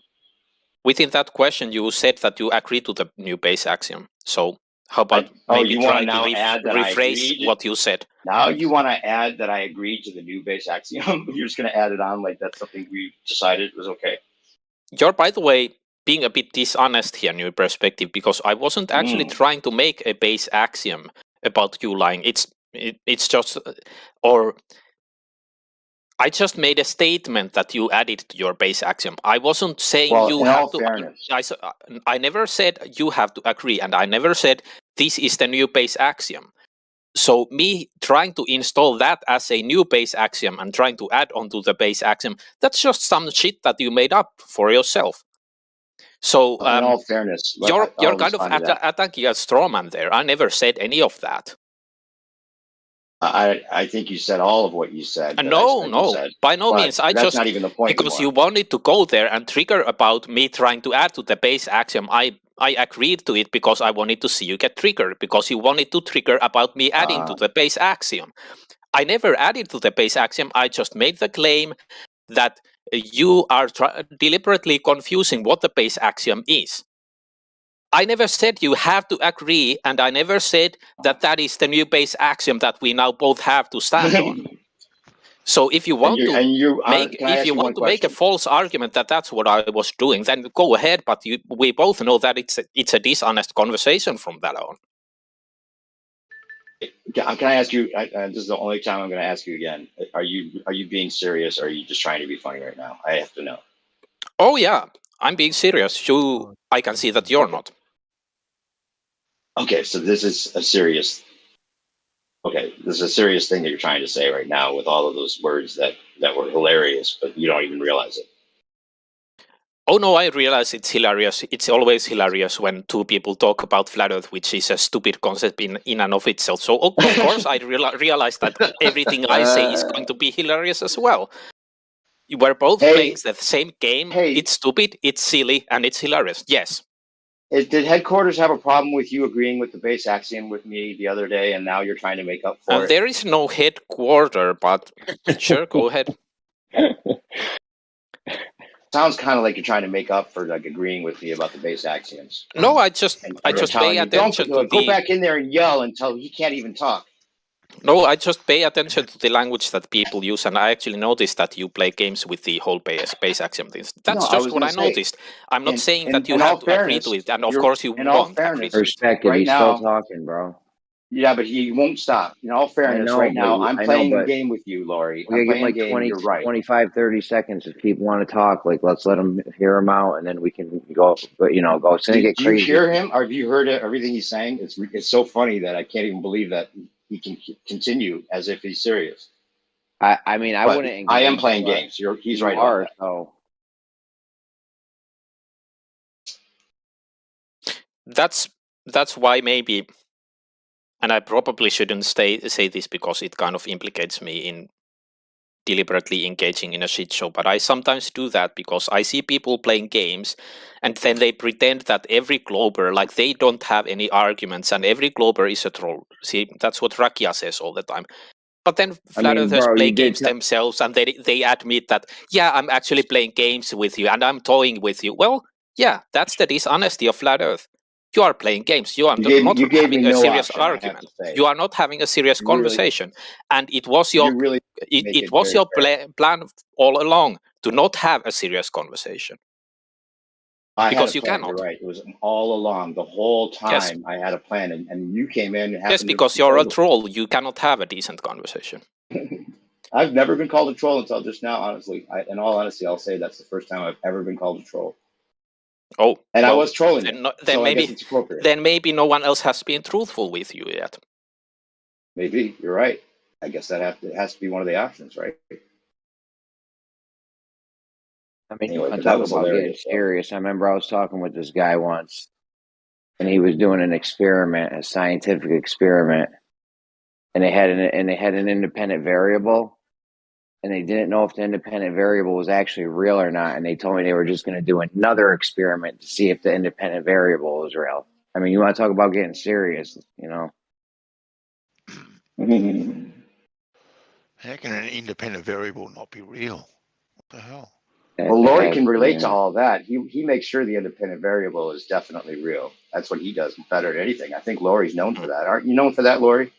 Within that question, you said that you agree to the new base axiom. So how about maybe you try want to now add that I rephrase agreed? what you said? Now you want to add that I agreed to the new base axiom? You're just going to add it on like that's something we decided was okay? You're, by the way, being a bit dishonest here in your perspective, because I wasn't actually trying to make a base axiom about you lying. It's just, or I just made a statement that you added to your base axiom. I wasn't saying you have to. Fairness. I never said you have to agree, and I never said this is the new base axiom. So me trying to install that as a new base axiom and trying to add onto the base axiom, that's just some shit that you made up for yourself. So in all fairness, you're kind of attacking a straw man there. I never said any of that. I think you said all of what you said. No, by no means. That's not even the point. Because anymore. You wanted to go there and trigger about me trying to add to the base axiom. I agreed to it because I wanted to see you get triggered, because you wanted to trigger about me adding to the base axiom. I never added to the base axiom. I just made the claim that you are deliberately confusing what the base axiom is. I never said you have to agree, and I never said that that is the new base axiom that we now both have to stand on. So if you want to make a false argument that that's what I was doing, then go ahead. But we both know that it's a dishonest conversation from that on. Can I ask you? This is the only time I'm going to ask you again. Are you being serious, or are you just trying to be funny right now? I have to know. Oh yeah, I'm being serious. I can see that you're not. Okay, so this is a serious. Okay, this is a serious thing that you're trying to say right now with all of those words that were hilarious, but you don't even realize it. Oh no, I realize it's hilarious. It's always hilarious when two people talk about flat Earth, which is a stupid concept in and of itself. So of course I realize that everything I say is going to be hilarious as well. We're both playing the same game. It's stupid, it's silly, and it's hilarious. Yes. Did headquarters have a problem with you agreeing with the base axiom with me the other day, and now you're trying to make up for it? There is no headquarter, but sure, go ahead. Sounds kind of like you're trying to make up for like agreeing with me about the base axioms. No, I just pay attention to go back in there and yell until he can't even talk. No, I just pay attention to the language that people use, and I actually noticed that you play games with the whole base axiom things. That's just what I noticed. I'm not saying that you have to agree to it, and of course you won't agree to it. Perspective, he's still talking, bro. Yeah, but he won't stop. In all fairness, right now, I'm playing a game with you, Laurie. We gotta give like 20, 25, 30 seconds if people want to talk. Like, let's let them hear him out, and then we can go. But go. So do you hear him? Or have you heard everything he's saying? It's so funny that I can't even believe that he can continue as if he's serious. I mean, I wouldn't. I am playing games. He's right about that. So. That's why maybe. And I probably shouldn't say this because it kind of implicates me in deliberately engaging in a shit show, but I sometimes do that because I see people playing games and then they pretend that every glober, like they don't have any arguments and every glober is a troll. See, that's what Rakia says all the time. But then flat earthers play games themselves and they admit that, yeah, I'm actually playing games with you and I'm toying with you. Well, yeah, that's the dishonesty of flat earth. You are playing games. You are not having a serious argument. You are not having a serious conversation. And it was your it was your plan all along to not have a serious conversation. Because you cannot. You're right. It was all along, the whole time. Yes. I had a plan, and you came in. And yes, because you're a troll. You cannot have a decent conversation. I've never been called a troll until just now. Honestly, in all honesty, I'll say that's the first time I've ever been called a troll. Oh, and I was trolling. Then maybe no one else has been truthful with you yet. Maybe you're right. I guess it has to be one of the options, right? I mean, anyway, that was hilarious. Serious. I remember I was talking with this guy once, and he was doing an experiment, a scientific experiment, and they had an independent variable, and they didn't know if the independent variable was actually real or not, and they told me they were just going to do another experiment to see if the independent variable was real. I mean, you want to talk about getting serious, you know? How can an independent variable not be real? What the hell? Well, Laurie can relate to all that. He makes sure the independent variable is definitely real. That's what he does better than anything. I think Laurie's known for that. Aren't you known for that, Laurie?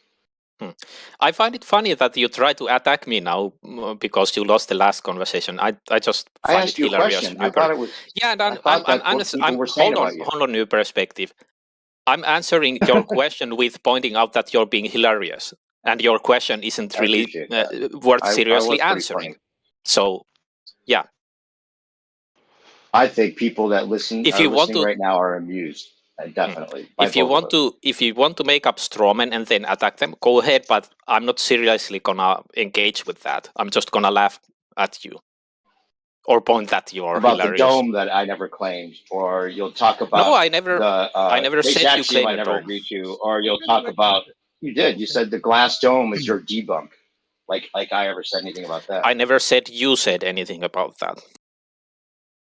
I find it funny that you try to attack me now because you lost the last conversation. I just find asked it you a hilarious. question. I thought it was. Yeah, and I thought that's what people were saying about you. Hold on, new perspective. I'm answering your question with pointing out that you're being hilarious, and your question isn't really worth seriously answering. So, yeah. I think people that listen If you want to, right now are amused. Definitely. If you want to make up strawmen and then attack them, go ahead. But I'm not seriously gonna engage with that. I'm just gonna laugh at you or point that you're about hilarious. The dome that I never claimed, or you'll talk about. No, I never. I never said you claimed I never agreed to, or you'll talk about. You did. You said the glass dome is your debunk. Like I ever said anything about that? I never said you said anything about that.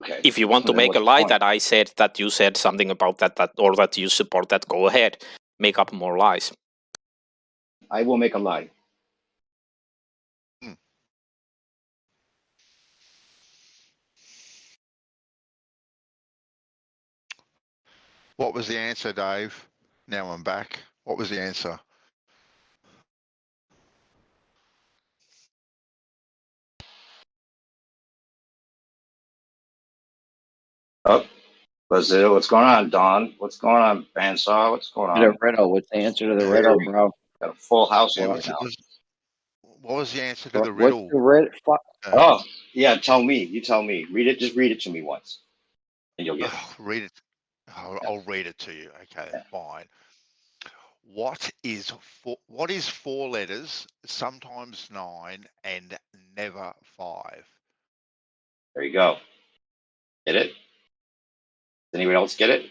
Okay. If you want to make a lie that I said that you said something about that or that you support that, go ahead. Make up more lies. I will make a lie. What was the answer, Dave? Now I'm back. What was the answer? Oh, what's going on, Don? What's going on, Bandsaw? What's going on? The riddle. What's the answer to the riddle, bro? Got a full house Yeah, right now. What was the answer to the riddle? What's the riddle? Oh, yeah. Tell me. You tell me. Read it. Just read it to me once, and you'll get it. Read it. I'll read it to you. Okay, fine. What is 4 letters, sometimes 9, and never 5? There you go. Get it? Does anyone else get it?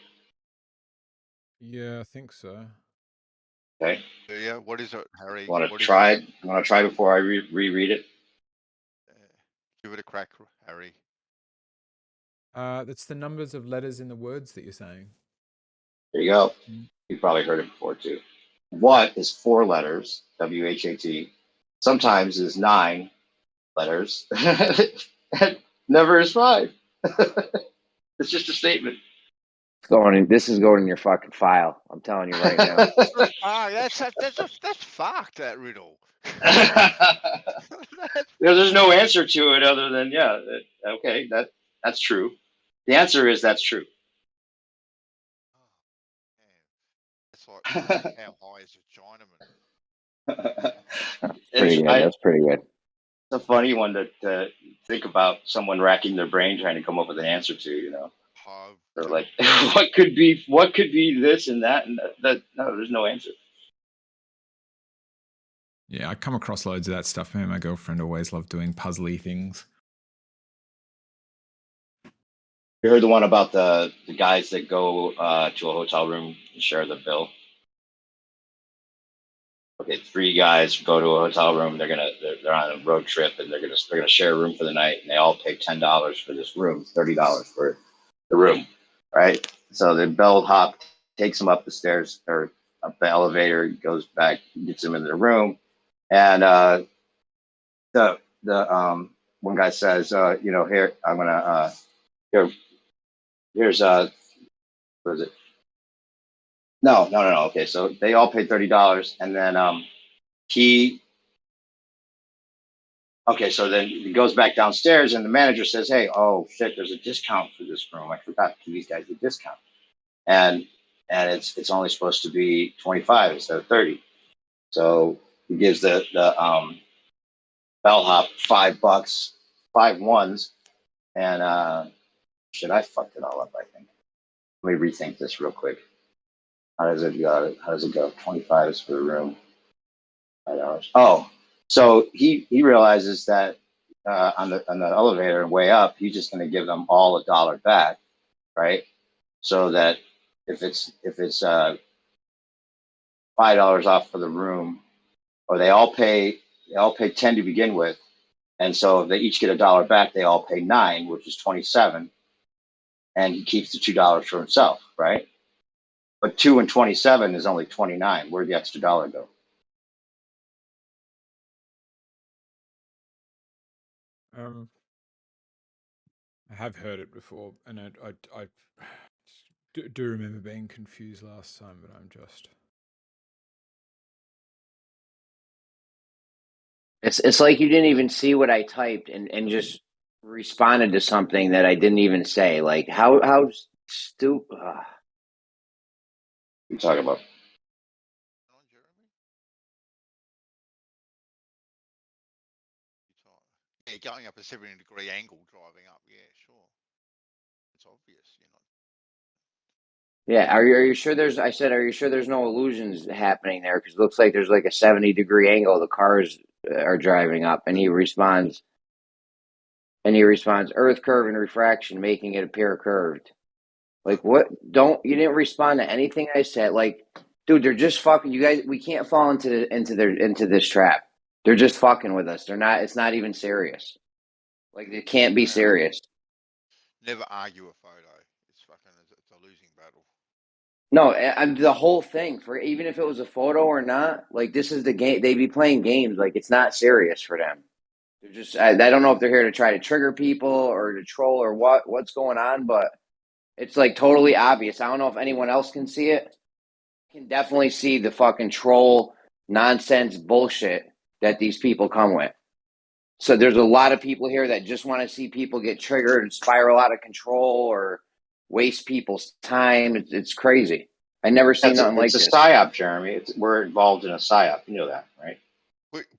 Yeah, I think so. Okay. Yeah. What is it, Harry? Want to try? Want to try before I reread it? Give it a crack, Harry. That's the numbers of letters in the words that you're saying. There you go. You've probably heard it before too. What is 4 letters? WHAT. Sometimes is 9 letters. Never is 5. It's just a statement. This is going in your fucking file. I'm telling you right now. That's fucked, that riddle. There's no answer to it other than okay, that's true. The answer is that's true. It's like how high is a Chinaman? That's pretty good. It's a funny one to think about someone racking their brain trying to come up with an answer to, you know. They're like, what could be this and that and that? No, there's no answer. Yeah, I come across loads of that stuff. Me and my girlfriend always love doing puzzly things. You heard the one about the guys that go to a hotel room and share the bill? Okay, 3 guys go to a hotel room. They're on a road trip and they're gonna share a room for the night, and they all pay $10 for this room, $30 for the room, right? So the bellhop takes them up the stairs or up the elevator, goes back, gets them in their room, and the one guy says, here I'm gonna here's what is it? No. Okay, so they all paid $30, and then so then he goes back downstairs, and the manager says, "Hey, oh shit, there's a discount for this room. I forgot to give these guys a discount, and it's only supposed to be 25 instead of 30." So he gives the bellhop $5, 5 ones, and I fucked it all up. I think. Let me rethink this real quick. How does it go? 25 is for the room. $5. Oh, so he realizes that on the elevator way up, he's just going to give them all $1 back, right? So that if it's $5 off for the room, or they all pay 10 to begin with. And so if they each get $1 back, they all pay 9, which is 27. And he keeps the $2 for himself, right? But 2 and 27 is only 29. Where'd the extra $1 go? I have heard it before, and I do remember being confused last time, but I'm just. It's like you didn't even see what I typed and just responded to something that I didn't even say. Like how stupid. What are you talking about? Yeah, going up a 70-degree angle, driving up. Yeah, sure. It's obvious, you know. Yeah, are you sure there's? I said, are you sure there's no illusions happening there? Because it looks like there's like a 70-degree angle the cars are driving up, and he responds, Earth curve and refraction, making it appear curved. Like what? You didn't respond to anything I said. Like, dude, they're just fucking. You guys, we can't fall into this trap. They're just fucking with us. They're not. It's not even serious. Like it can't be serious. Never argue a photo. It's a losing battle. No, I'm the whole thing for even if it was a photo or not. Like this is the game. They be playing games. Like it's not serious for them. They're just. I don't know if they're here to try to trigger people or to troll or what's going on, but it's like totally obvious. I don't know if anyone else can see it. Can definitely see the fucking troll nonsense bullshit that these people come with. So there's a lot of people here that just want to see people get triggered and spiral out of control or waste people's time. It's crazy. I never seen nothing like this. It's a psyop, Jeremy. We're involved in a psyop. You know that, right?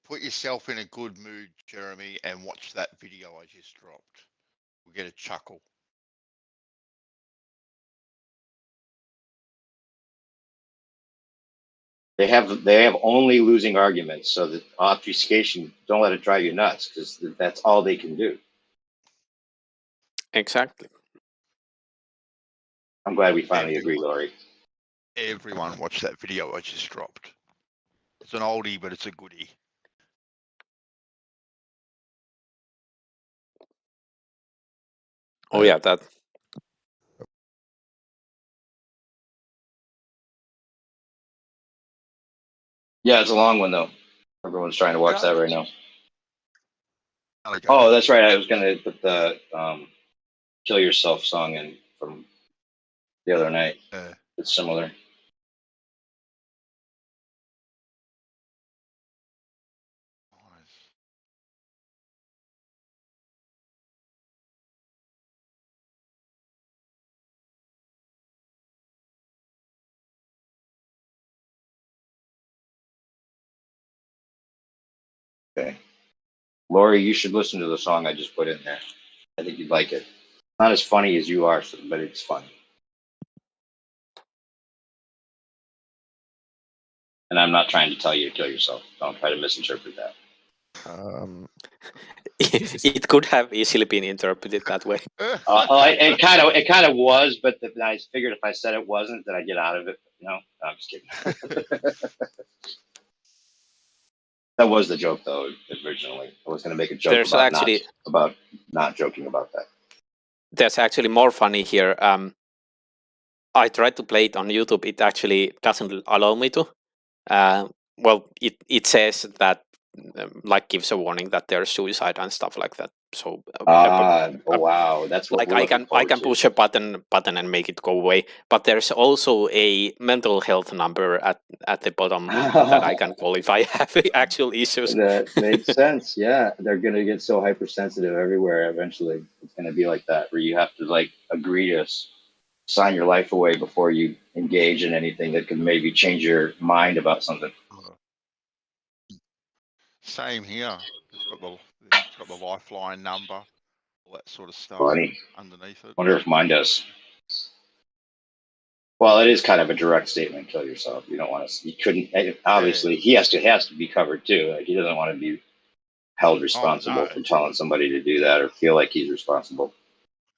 Put yourself in a good mood, Jeremy, and watch that video I just dropped. We'll get a chuckle. They have only losing arguments, so that obfuscation, don't let it drive you nuts, because that's all they can do. Exactly. I'm glad we finally agree, Laurie. Everyone watch that video I just dropped. It's an oldie, but it's a goodie. Oh yeah, that. Yeah, it's a long one though. Everyone's trying to watch that right now. Oh, that's right. I was gonna put the "Kill Yourself" song in from the other night. It's similar. Okay. Laurie, you should listen to the song I just put in there. I think you'd like it. Not as funny as you are, but it's funny. And I'm not trying to tell you to kill yourself. Don't try to misinterpret that. It could have easily been interpreted that way. It kind of was, but I figured if I said it wasn't, then I'd get out of it. No, I'm just kidding. That was the joke, though. Originally, I was going to make a joke about not joking about that. There's actually more funny here. I tried to play it on YouTube. It actually doesn't allow me to. Well, it says that like gives a warning that there's suicide and stuff like that. So wow, that's what like I can push a button and make it go away. But there's also a mental health number at the bottom that I can call if I have actual issues. That makes sense. Yeah, they're gonna get so hypersensitive everywhere. Eventually, it's gonna be like that, where you have to like agree to sign your life away before you engage in anything that could maybe change your mind about something. Same here. It's got the lifeline number, all that sort of stuff underneath it. Wonder if mine does. Well, it is kind of a direct statement. Kill yourself. You don't want to. You couldn't. Obviously, he has to be covered too. Like he doesn't want to be held responsible for telling somebody to do that or feel like he's responsible.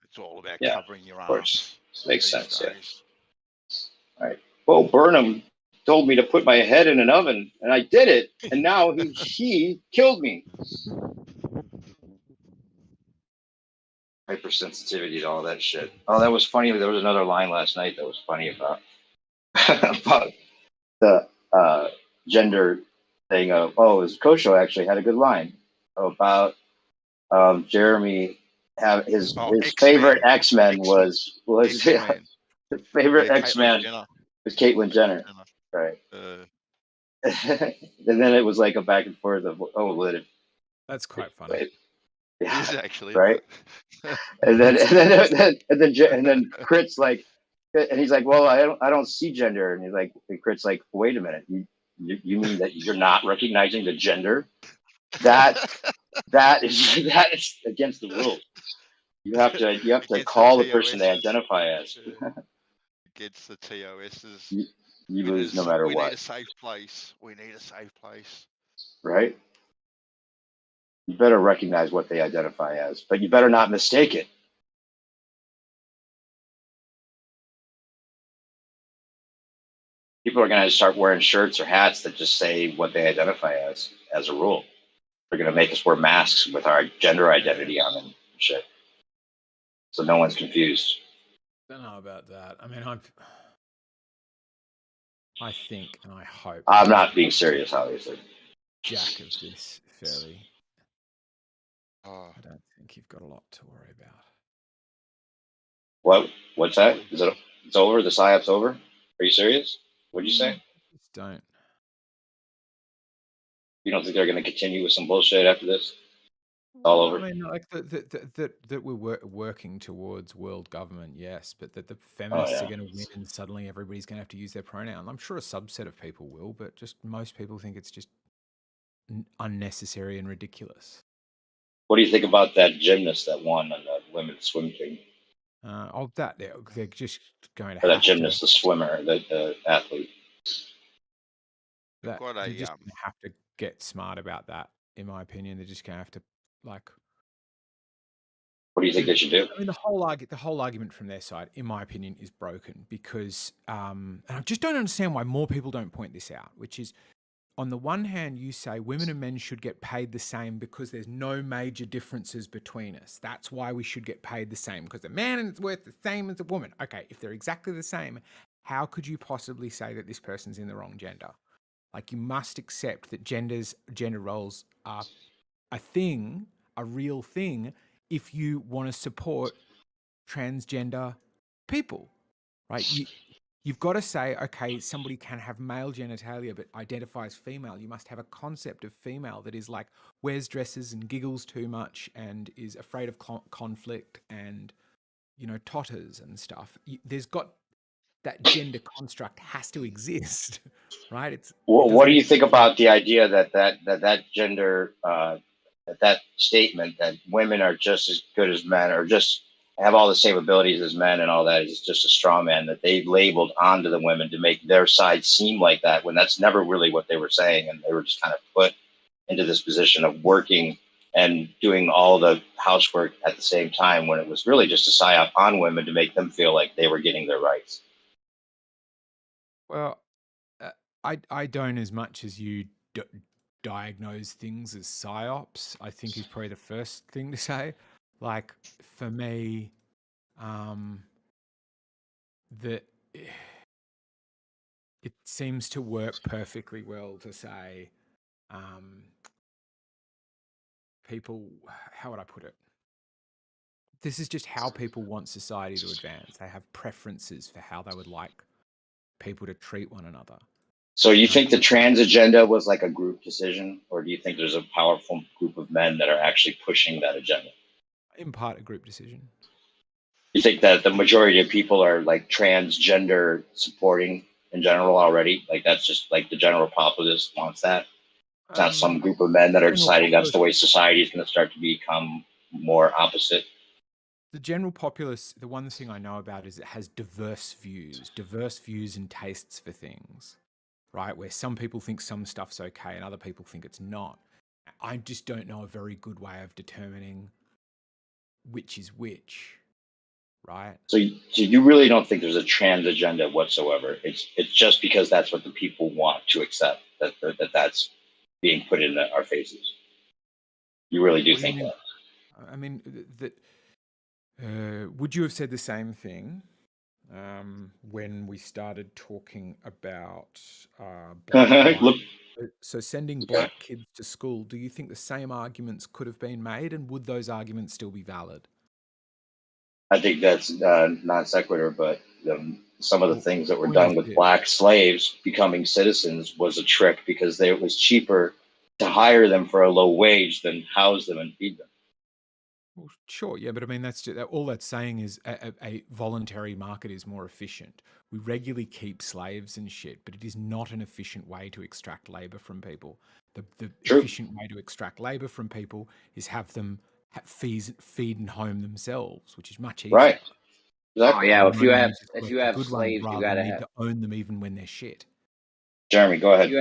It's all about covering your arms. Of course, makes sense. Yeah. All right. Well, Burnham told me to put my head in an oven, and I did it, and now he killed me. Hypersensitivity to all that shit. Oh, that was funny. There was another line last night that was funny about about the gender thing of, Kosho actually had a good line about Jeremy have his X-Men. favorite X-Men was X-Men. the favorite Yeah, X-Men Caitlyn Jenner. was Caitlyn Jenner. Right. And then it was like a back and forth of, That's quite funny. Yeah, It is actually, right. but... and then Crit's like, and he's like, well, I don't see gender, and he's like, and Crit's like, wait a minute, you mean that you're not recognizing the gender? That is against the rules. You have to call the person they identify as. Against the TOSs. You lose no matter what. We need a safe place. We need a safe place. Right? You better recognize what they identify as, but you better not mistake it. People are going to start wearing shirts or hats that just say what they identify as a rule. They're going to make us wear masks with our gender identity on them and shit. So no one's confused. I don't know about that. I mean, I think and I hope. I'm not being serious, obviously. Jack of this fairly. Oh. I don't think you've got a lot to worry about. What's that? It's over? The PSYOP's over? Are you serious? What'd you say? Just don't. You don't think they're going to continue with some bullshit after this? All over? I mean, like that we're working towards world government, yes, but that the feminists are going to win and suddenly everybody's going to have to use their pronoun. I'm sure a subset of people will, but just most people think it's just unnecessary and ridiculous. What do you think about that gymnast that won on the women's swim team? They're just going to or that gymnast, the swimmer, the athlete. They're just going to have to get smart about that, in my opinion. They're just going to have to, like... What do you think they should do? I mean, the whole argument from their side, in my opinion, is broken because... and I just don't understand why more people don't point this out, which is, on the one hand, you say women and men should get paid the same because there's no major differences between us. That's why we should get paid the same, because a man is worth the same as a woman. Okay, if they're exactly the same, how could you possibly say that this person's in the wrong gender? Like, you must accept that gender roles are a thing, a real thing, if you want to support transgender people, right? You've got to say, okay, somebody can have male genitalia but identifies female. You must have a concept of female that is like wears dresses and giggles too much and is afraid of conflict and, you know, totters and stuff. There's got that gender construct has to exist, right? What do you think about the idea that gender, that statement that women are just as good as men, or just have all the same abilities as men and all that is just a straw man that they've labeled onto the women to make their side seem like that, when that's never really what they were saying, and they were just kind of put into this position of working and doing all the housework at the same time, when it was really just a psyop on women to make them feel like they were getting their rights? Well, I don't as much as you diagnose things as psyops, I think is probably the first thing to say. Like, for me, that it seems to work perfectly well to say people, how would I put it? This is just how people want society to advance. They have preferences for how they would like people to treat one another. So you think the trans agenda was like a group decision, or do you think there's a powerful group of men that are actually pushing that agenda? In part, a group decision. You think that the majority of people are like transgender supporting in general already? Like, that's just like the general populace wants that? It's not some group of men that are deciding that's the way society is going to start to become more opposite? The general populace, the one thing I know about is it has diverse views and tastes for things, right? Where some people think some stuff's okay and other people think it's not. I just don't know a very good way of determining which is which, right? So you really don't think there's a trans agenda whatsoever? It's just because that's what the people want to accept, that's being put in our faces. You really do What do you think mean? that? I mean, would you have said the same thing when we started talking about black lives? Look, So sending okay. black kids to school, do you think the same arguments could have been made, and would those arguments still be valid? I think that's non sequitur, but some of the Well, things that were point done is with this. black slaves becoming citizens was a trick because it was cheaper to hire them for a low wage than house them and feed them. Well, sure, yeah, but I mean, that's just, all that's saying is a voluntary market is more efficient. We regularly keep slaves and shit, but it is not an efficient way to extract labor from people. The True. efficient way to extract labor from people is have them feed and home themselves, which is much easier. Right. Oh Exactly. yeah, And if money you have users work the good ones slaves, you rather gotta than need have. to own them even when they're shit. Jeremy, go ahead. If you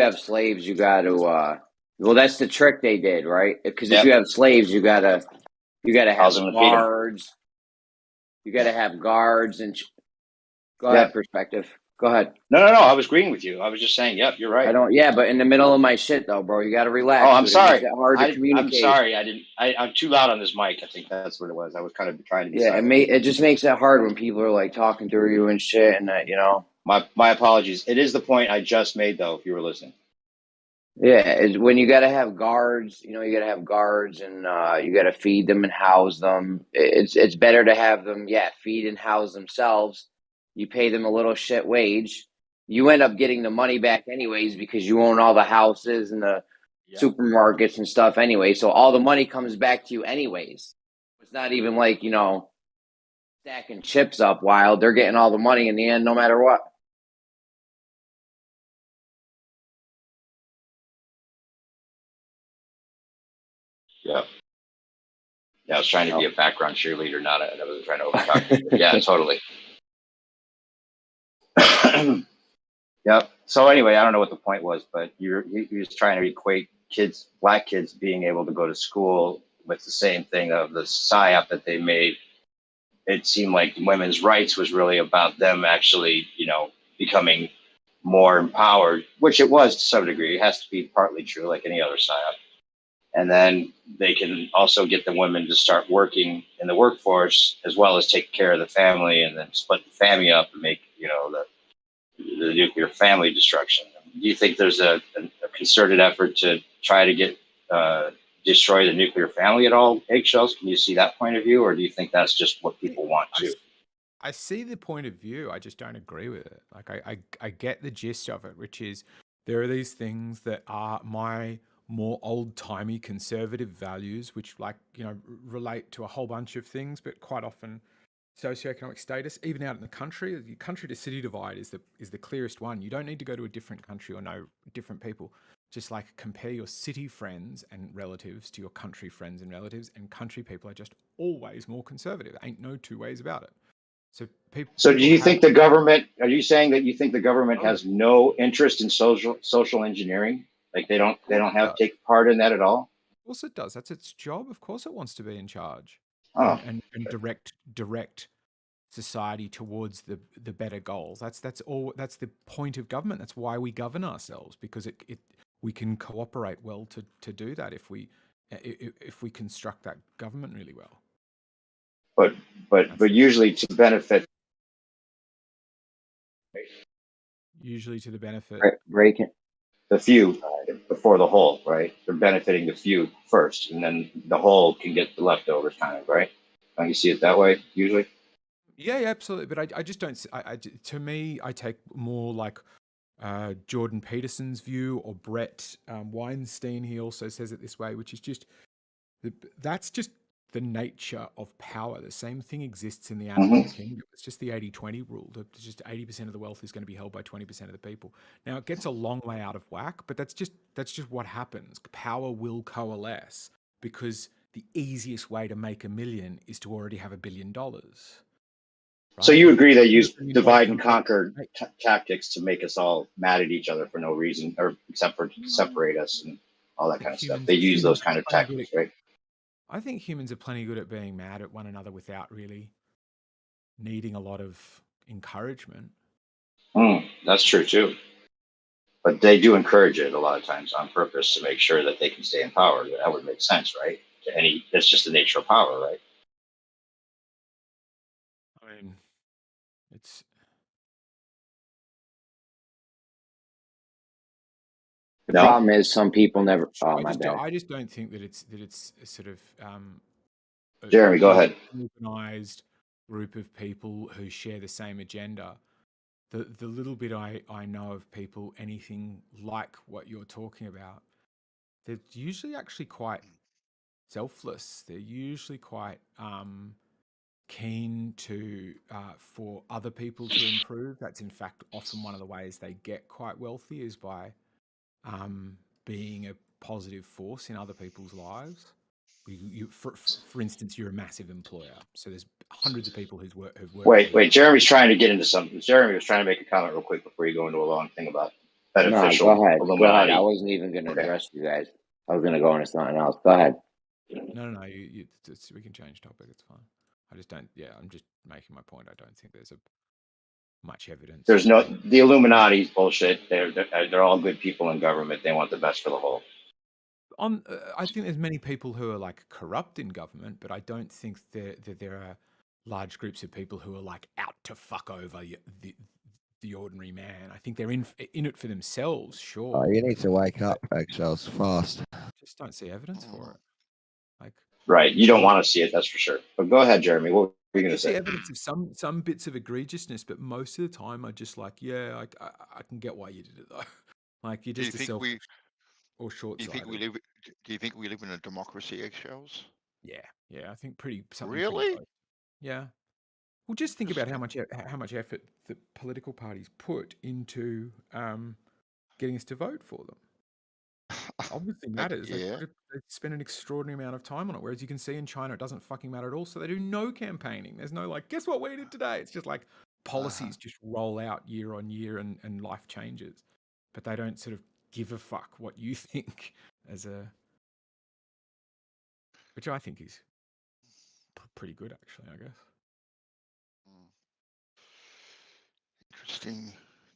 have slaves, you got to. Well, that's the trick they did, right? Because if Yep. you have slaves, you gotta House have them and feed them. guards. You gotta have guards and. Go Yep. ahead, perspective. Go ahead. No. I was agreeing with you. I was just saying, yep, you're right. I don't. Yeah, but in the middle of my shit though, bro, you gotta relax. Oh, I'm It sorry. makes it hard to I'm communicate. sorry. I'm too loud on this mic. I think that's what it was. I was kind of trying to be Yeah, silent. it just makes it hard when people are like talking through you and shit, and that, you know. My apologies. It is the point I just made, though, if you were listening. Yeah, it's when you got to have guards, you know, you got to have guards and you got to feed them and house them. It's better to have them, yeah, feed and house themselves. You pay them a little shit wage. You end up getting the money back anyways because you own all the houses and the supermarkets and stuff anyway. So all the money comes back to you anyways. It's not even like, you know, stacking chips up wild. They're getting all the money in the end no matter what. Yeah. Yeah, I was trying to be a background cheerleader, I wasn't trying to overtalk you. Yeah, totally. Yep. So anyway, I don't know what the point was, but you're just trying to equate black kids being able to go to school with the same thing of the psyop that they made. It seemed like women's rights was really about them actually, becoming more empowered, which it was to some degree. It has to be partly true, like any other psyop. And then they can also get the women to start working in the workforce as well as take care of the family and then split the family up and make, the nuclear family destruction. Do you think there's a concerted effort to try to destroy the nuclear family at all, Eggshells? Can you see that point of view, or do you think that's just what people want to? I see the point of view. I just don't agree with it. Like I get the gist of it, which is there are these things that are my more old-timey conservative values, which relate to a whole bunch of things, but quite often socioeconomic status, even out in the country. The country to city divide is the clearest one. You don't need to go to a different country or know different people. Just like compare your city friends and relatives to your country friends and relatives, and country people are just always more conservative. Ain't no two ways about it. So people. So do you think the government? Are you saying that you think the government has no interest in social engineering? Like they don't take part in that at all? Of course it does. That's its job. Of course it wants to be in charge and direct society towards the better goals. That's all. That's the point of government. That's why we govern ourselves, because we can cooperate well to do that if we construct that government really well. But usually to benefit. Usually to the benefit. Breaking the few before the whole, right? They're benefiting the few first, and then the whole can get the leftovers, kind of, right? Don't you see it that way usually? Yeah, absolutely. But I just don't. To me, I take more like Jordan Peterson's view, or Brett Weinstein. He also says it this way, which is just that's just the nature of power. The same thing exists in the animal kingdom. It's just the 80-20 rule. Just 80% of the wealth is going to be held by 20% of the people. Now it gets a long way out of whack, but that's just what happens. Power will coalesce because the easiest way to make $1 million is to already have $1 billion. Right? So you agree they use divide and conquer tactics to make us all mad at each other for no reason, or except for to separate us and all that kind of stuff. They use those kind of tactics, right? I think humans are plenty good at being mad at one another without really needing a lot of encouragement. That's true too. But they do encourage it a lot of times on purpose to make sure that they can stay in power. That would make sense, right? That's just the nature of power, right? I mean, it's The problem is some people never. Oh, my bad. I just don't think that it's a sort of Jeremy, go ahead. Organized group of people who share the same agenda. The little bit I know of people anything like what you're talking about, they're usually actually quite selfless. They're usually quite keen to for other people to improve. That's in fact often one of the ways they get quite wealthy is by being a positive force in other people's lives. For instance, you're a massive employer, so there's hundreds of people who've worked. Wait. Jeremy's trying to get into something. Jeremy was trying to make a comment real quick before you go into a long thing about beneficial. No, go ahead. Illuminati. Go ahead. I wasn't even going to address you guys. I was going to go into something else. Go ahead. No. We can change topic. It's fine. I just don't. Yeah, I'm just making my point. I don't think there's much evidence. There's no the Illuminati's bullshit. They're all good people in government. They want the best for the whole. I think there's many people who are like corrupt in government, but I don't think that there are large groups of people who are like out to fuck over the ordinary man. I think they're in it for themselves. Sure. Oh, you need to wake up, Eggshells, fast. Just don't see evidence for it. Like, right, you don't want to see it, that's for sure. But go ahead, Jeremy. What were you going to say? See evidence of some bits of egregiousness, but most of the time, I just like, yeah, I can get why you did it though. Like you're just or short-sighted. Do you think we live in a democracy, Eggshells? Yeah. I think pretty. Really? Pretty yeah. Well, just think about how much effort the political parties put into getting us to vote for them. Obviously matters. Yeah. They spend an extraordinary amount of time on it. Whereas you can see in China, it doesn't fucking matter at all. So they do no campaigning. There's no like, guess what we did today? It's just like policies just roll out year on year and life changes. But they don't sort of give a fuck what you think which I think is pretty good actually, I guess. Interesting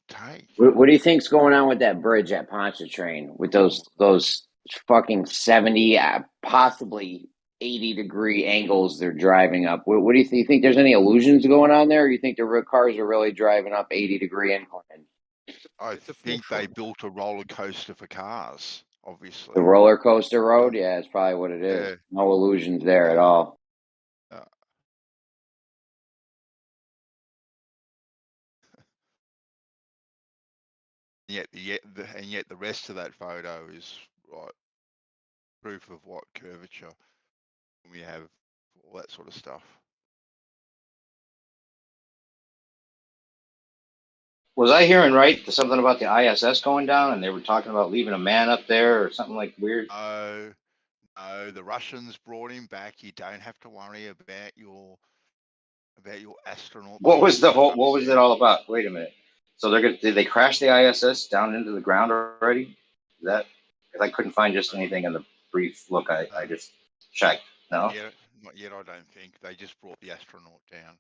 take. What do you think's going on with that bridge at Pontchartrain with those fucking 70, possibly 80-degree angles they're driving up? What do you think? You think there's any illusions going on there, or you think the cars are really driving up 80-degree incline? I think they built a roller coaster for cars, obviously. The roller coaster road? Yeah, it's probably what it is. Yeah. No illusions there at all. Yet the rest of that photo is right proof of what curvature we have, all that sort of stuff. Was I hearing right? Something about the ISS going down, and they were talking about leaving a man up there or something like weird? No, the Russians brought him back. You don't have to worry about your astronaut. What was it all about? Wait a minute. So did they crash the ISS down into the ground already? Because I couldn't find just anything in the brief look I just checked. No? Not yet, I don't think. They just brought the astronaut down.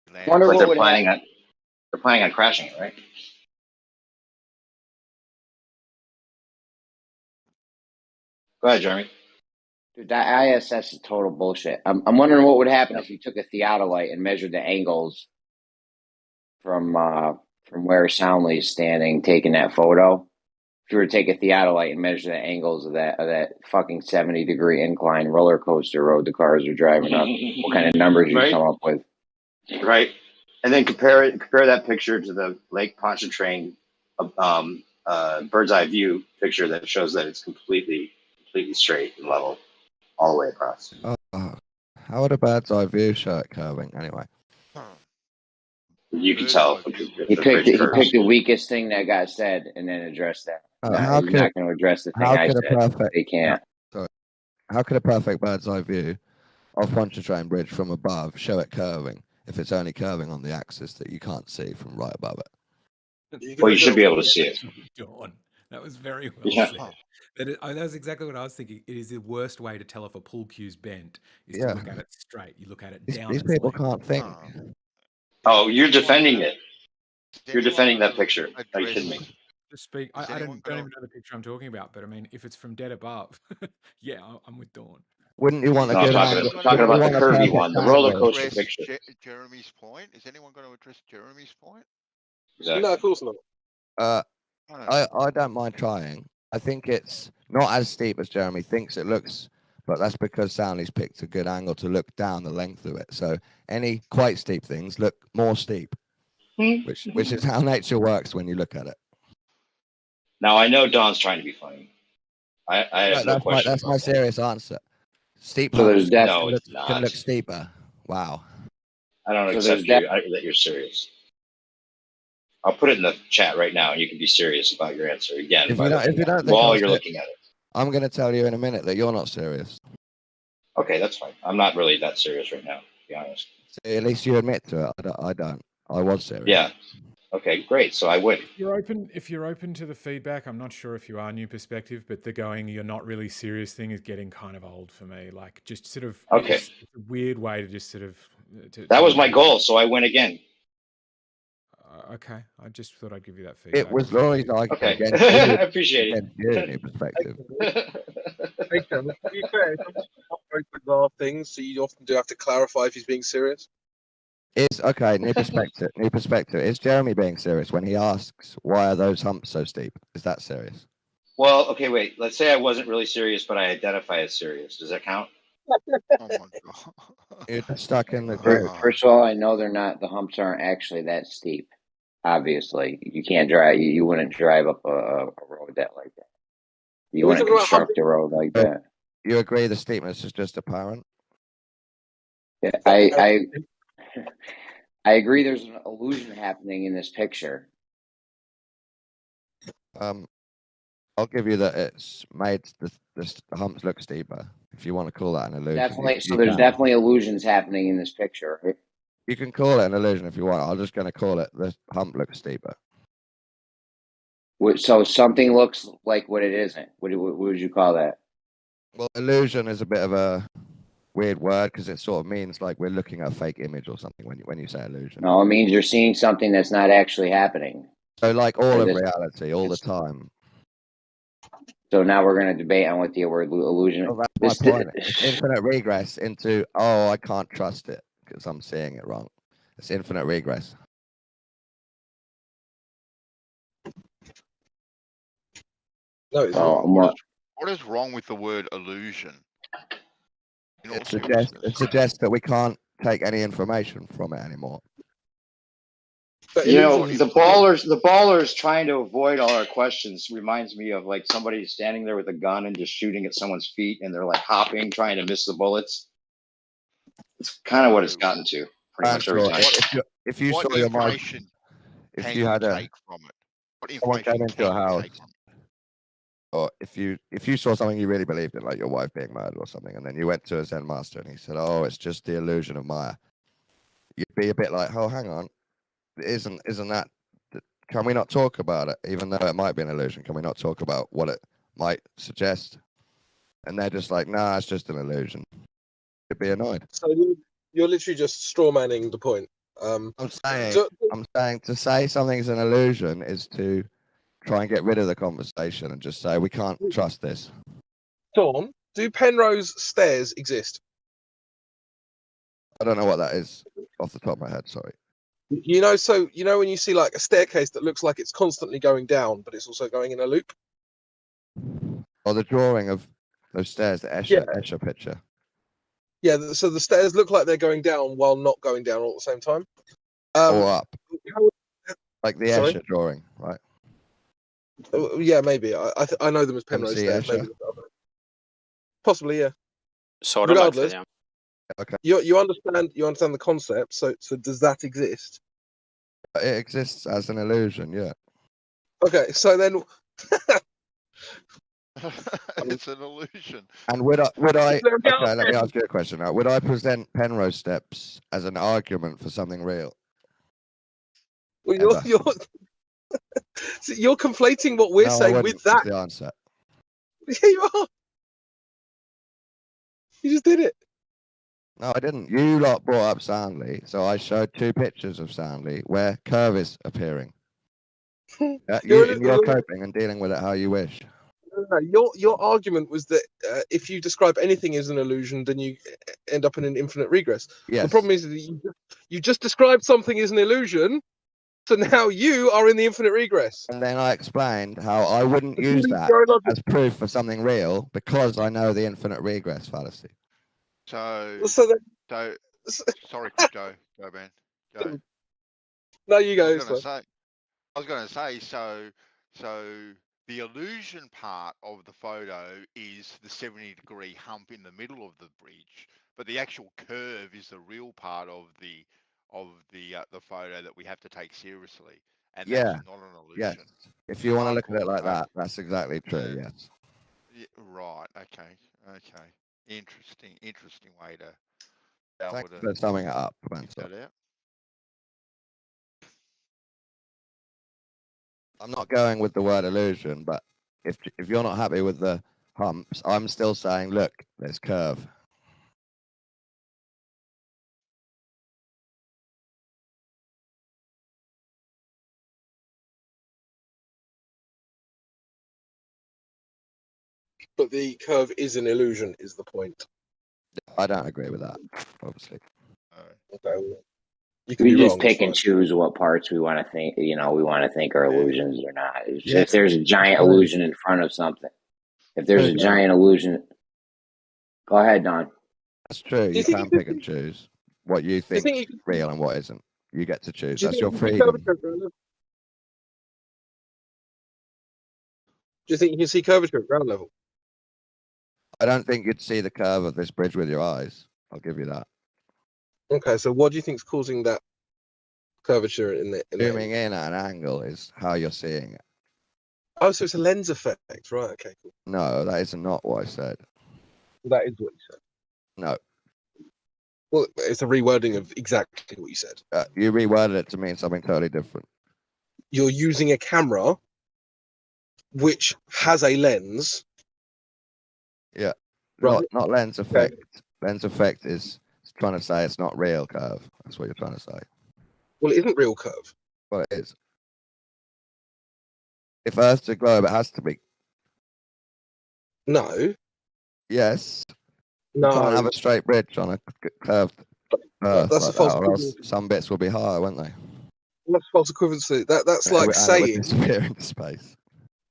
But they're planning on crashing it, right? Go ahead, Jeremy. Dude, that ISS is total bullshit. I'm wondering what would happen if you took a theodolite and measured the angles from where Soundly is standing, taking that photo. If you were to take a theodolite and measure the angles of that fucking 70-degree incline roller coaster road the cars are driving up, what kind of numbers you come up with? Right, and then compare that picture to the Lake Pontchartrain bird's eye view picture that shows that it's completely straight and level all the way across. How would a bird's eye view show it curving anyway? You can tell. He picked the weakest thing that got said and then addressed that. He's not going to address the thing I said. They can't. Sorry. How could a perfect bird's eye view of Pontchartrain Bridge from above show it curving if it's only curving on the axis that you can't see from right above it? Well, you should be able to see it. That was very well said. That was exactly what I was thinking. It is the worst way to tell if a pool cue's bent is to look at it straight. You look at it down. These people can't think. Oh, you're defending it. Is You're defending anyone that picture. gonna Are you kidding me? address- Just speak. Is I anyone don't gonna- even know the picture I'm talking about, but I mean, if it's from dead above, yeah, I'm with Dawn. Wouldn't you want a No, I'm good talking, angle? talking Wouldn't you about the want a curvy perfect one, the roller angle? coaster address picture. Jeremy's point? Is anyone going to address Jeremy's point? Exactly. No, of course not. I don't mind trying. I think it's not as steep as Jeremy thinks it looks, but that's because Soundly's picked a good angle to look down the length of it. So any quite steep things look more steep, which is how nature works when you look at it. Now I know Don's trying to be funny. I have no question. That's my serious answer. Steep So there's humps that. No, it's can not. look steeper. Wow. I don't So accept there's that you're serious. I'll put it in the chat right now, and you can be serious about your answer again. If you don't think while I'm you're ser- looking at it. I'm going to tell you in a minute that you're not serious. Okay, that's fine. I'm not really that serious right now, to be honest. See, at least you admit to it. I don't. I was serious. Yeah. Okay, great. So I win. If you're open to the feedback, I'm not sure if you are New Perspective, but the going "you're not really serious" thing is getting kind of old for me. Like, just sort of Okay. It's a weird way to just sort of. That was my goal, so I win again. Okay, I just thought I'd give you that feedback. It was Laurie's argument Okay. against I appreciate it. New Perspective. Hey, Sam, to be fair, very bizarre things, so you often do have to clarify if he's being serious. Is okay. New perspective. New perspective. Is Jeremy being serious when he asks why are those humps so steep? Is that serious? Well, okay, wait. Let's say I wasn't really serious, but I identify as serious. Does that count? Oh my god. You're just stuck in the groove. First of all, I know they're not. The humps aren't actually that steep. Obviously, you can't drive. You wouldn't drive up a road that like that. You wouldn't construct a road like that. You agree the steepness is just apparent? Yeah, I agree. There's an illusion happening in this picture. I'll give you that it's made the humps look steeper. If you want to call that an illusion, Definitely. So there's definitely illusions happening in this picture. You can call it an illusion if you want. I'm just going to call it the hump looks steeper. So something looks like what it isn't. What would you call that? Well, illusion is a bit of a weird word because it sort of means like we're looking at a fake image or something when you say illusion. No, it means you're seeing something that's not actually happening. So like all of reality, all the time. So now we're going to debate on what the word illusion. Well, that's my point. It's infinite regress into I can't trust it because I'm seeing it wrong. It's infinite regress. No, What is wrong with the word illusion? It suggests that we can't take any information from it anymore. But you know, the ballers trying to avoid all our questions reminds me of like somebody standing there with a gun and just shooting at someone's feet, and they're like hopping, trying to miss the bullets. It's kind of what it's gotten to pretty much every time. If you saw your mic, if you had take from it? What someone came into your house, take from it? or if you saw something you really believed in, like your wife being murdered or something, and then you went to a Zen master and he said, "Oh, it's just the illusion of Maya," you'd be a bit like, "Oh, hang on, isn't that? Can we not talk about it? Even though it might be an illusion, can we not talk about what it might suggest?" And they're just like, "Nah, it's just an illusion." You'd be annoyed. So you're literally just straw manning the point. I'm saying to say something's an illusion is to try and get rid of the conversation and just say we can't trust this. Dawn, do Penrose stairs exist? I don't know what that is off the top of my head. Sorry. You know when you see like a staircase that looks like it's constantly going down, but it's also going in a loop. Or the drawing of those stairs, the Escher picture. Yeah, so the stairs look like they're going down while not going down all at the same time. Or up. Like the Sorry? Escher drawing, right? Yeah, maybe. I know them as Penrose stairs. Maybe. Possibly, yeah. Sort of Regardless, like Okay. You understand the concept. So does that exist? It exists as an illusion, yeah. Okay, so then. It's an illusion. And would I? Okay, let me ask you a question now. Would I present Penrose steps as an argument for something real? Well, you're conflating what we're saying with that. That's the answer. Yeah, you are. You just did it. No, I didn't. You lot brought up Soundly, so I showed 2 pictures of Soundly where curve is appearing. You're coping and dealing with it how you wish. Your argument was that if you describe anything as an illusion, then you end up in an infinite regress. Yes. The problem is that you just described something as an illusion, so now you are in the infinite regress. And then I explained how I wouldn't use that as proof for something real because I know the infinite regress fallacy. So sorry, Crypto. Go, man. Go. No, you go. I was going to say, so the illusion part of the photo is the 70-degree hump in the middle of the bridge, but the actual curve is the real part of the photo that we have to take seriously, and that's not an illusion. Yes. If you want to look at it like that, that's exactly true. Yes. Yeah, right. Okay. Interesting way to. Thanks for summing it up, that out. I'm not going with the word illusion, but if you're not happy with the humps, I'm still saying, look, there's curve. But the curve is an illusion, is the point. I don't agree with that, obviously. Okay. We just pick and choose what parts we want to think. We want to think are illusions or not. If there's a giant illusion in front of something, if there's a giant illusion, go ahead, Don. That's true. You can pick and choose what you think is real and what isn't. You get to choose. That's your freedom. Do you think you can see curvature at ground level? I don't think you'd see the curve of this bridge with your eyes. I'll give you that. Okay, so what do you think is causing that curvature in the? Zooming in at an angle is how you're seeing it. Oh, so it's a lens effect, right? Okay, cool. No, that is not what I said. That is what you said. No. Well, it's a rewording of exactly what you said. You reworded it to mean something totally different. You're using a camera which has a lens. Yeah. Right. Not lens effect. Lens effect is trying to say it's not real curve. That's what you're trying to say. Well, it isn't real curve. Well, it is. If Earth's a globe, it has to be. No. Yes. No. You can't have a straight bridge on a curved Earth. That's a false or else some bits will be higher, won't they? That's false equivalency. That's like saying disappear into space.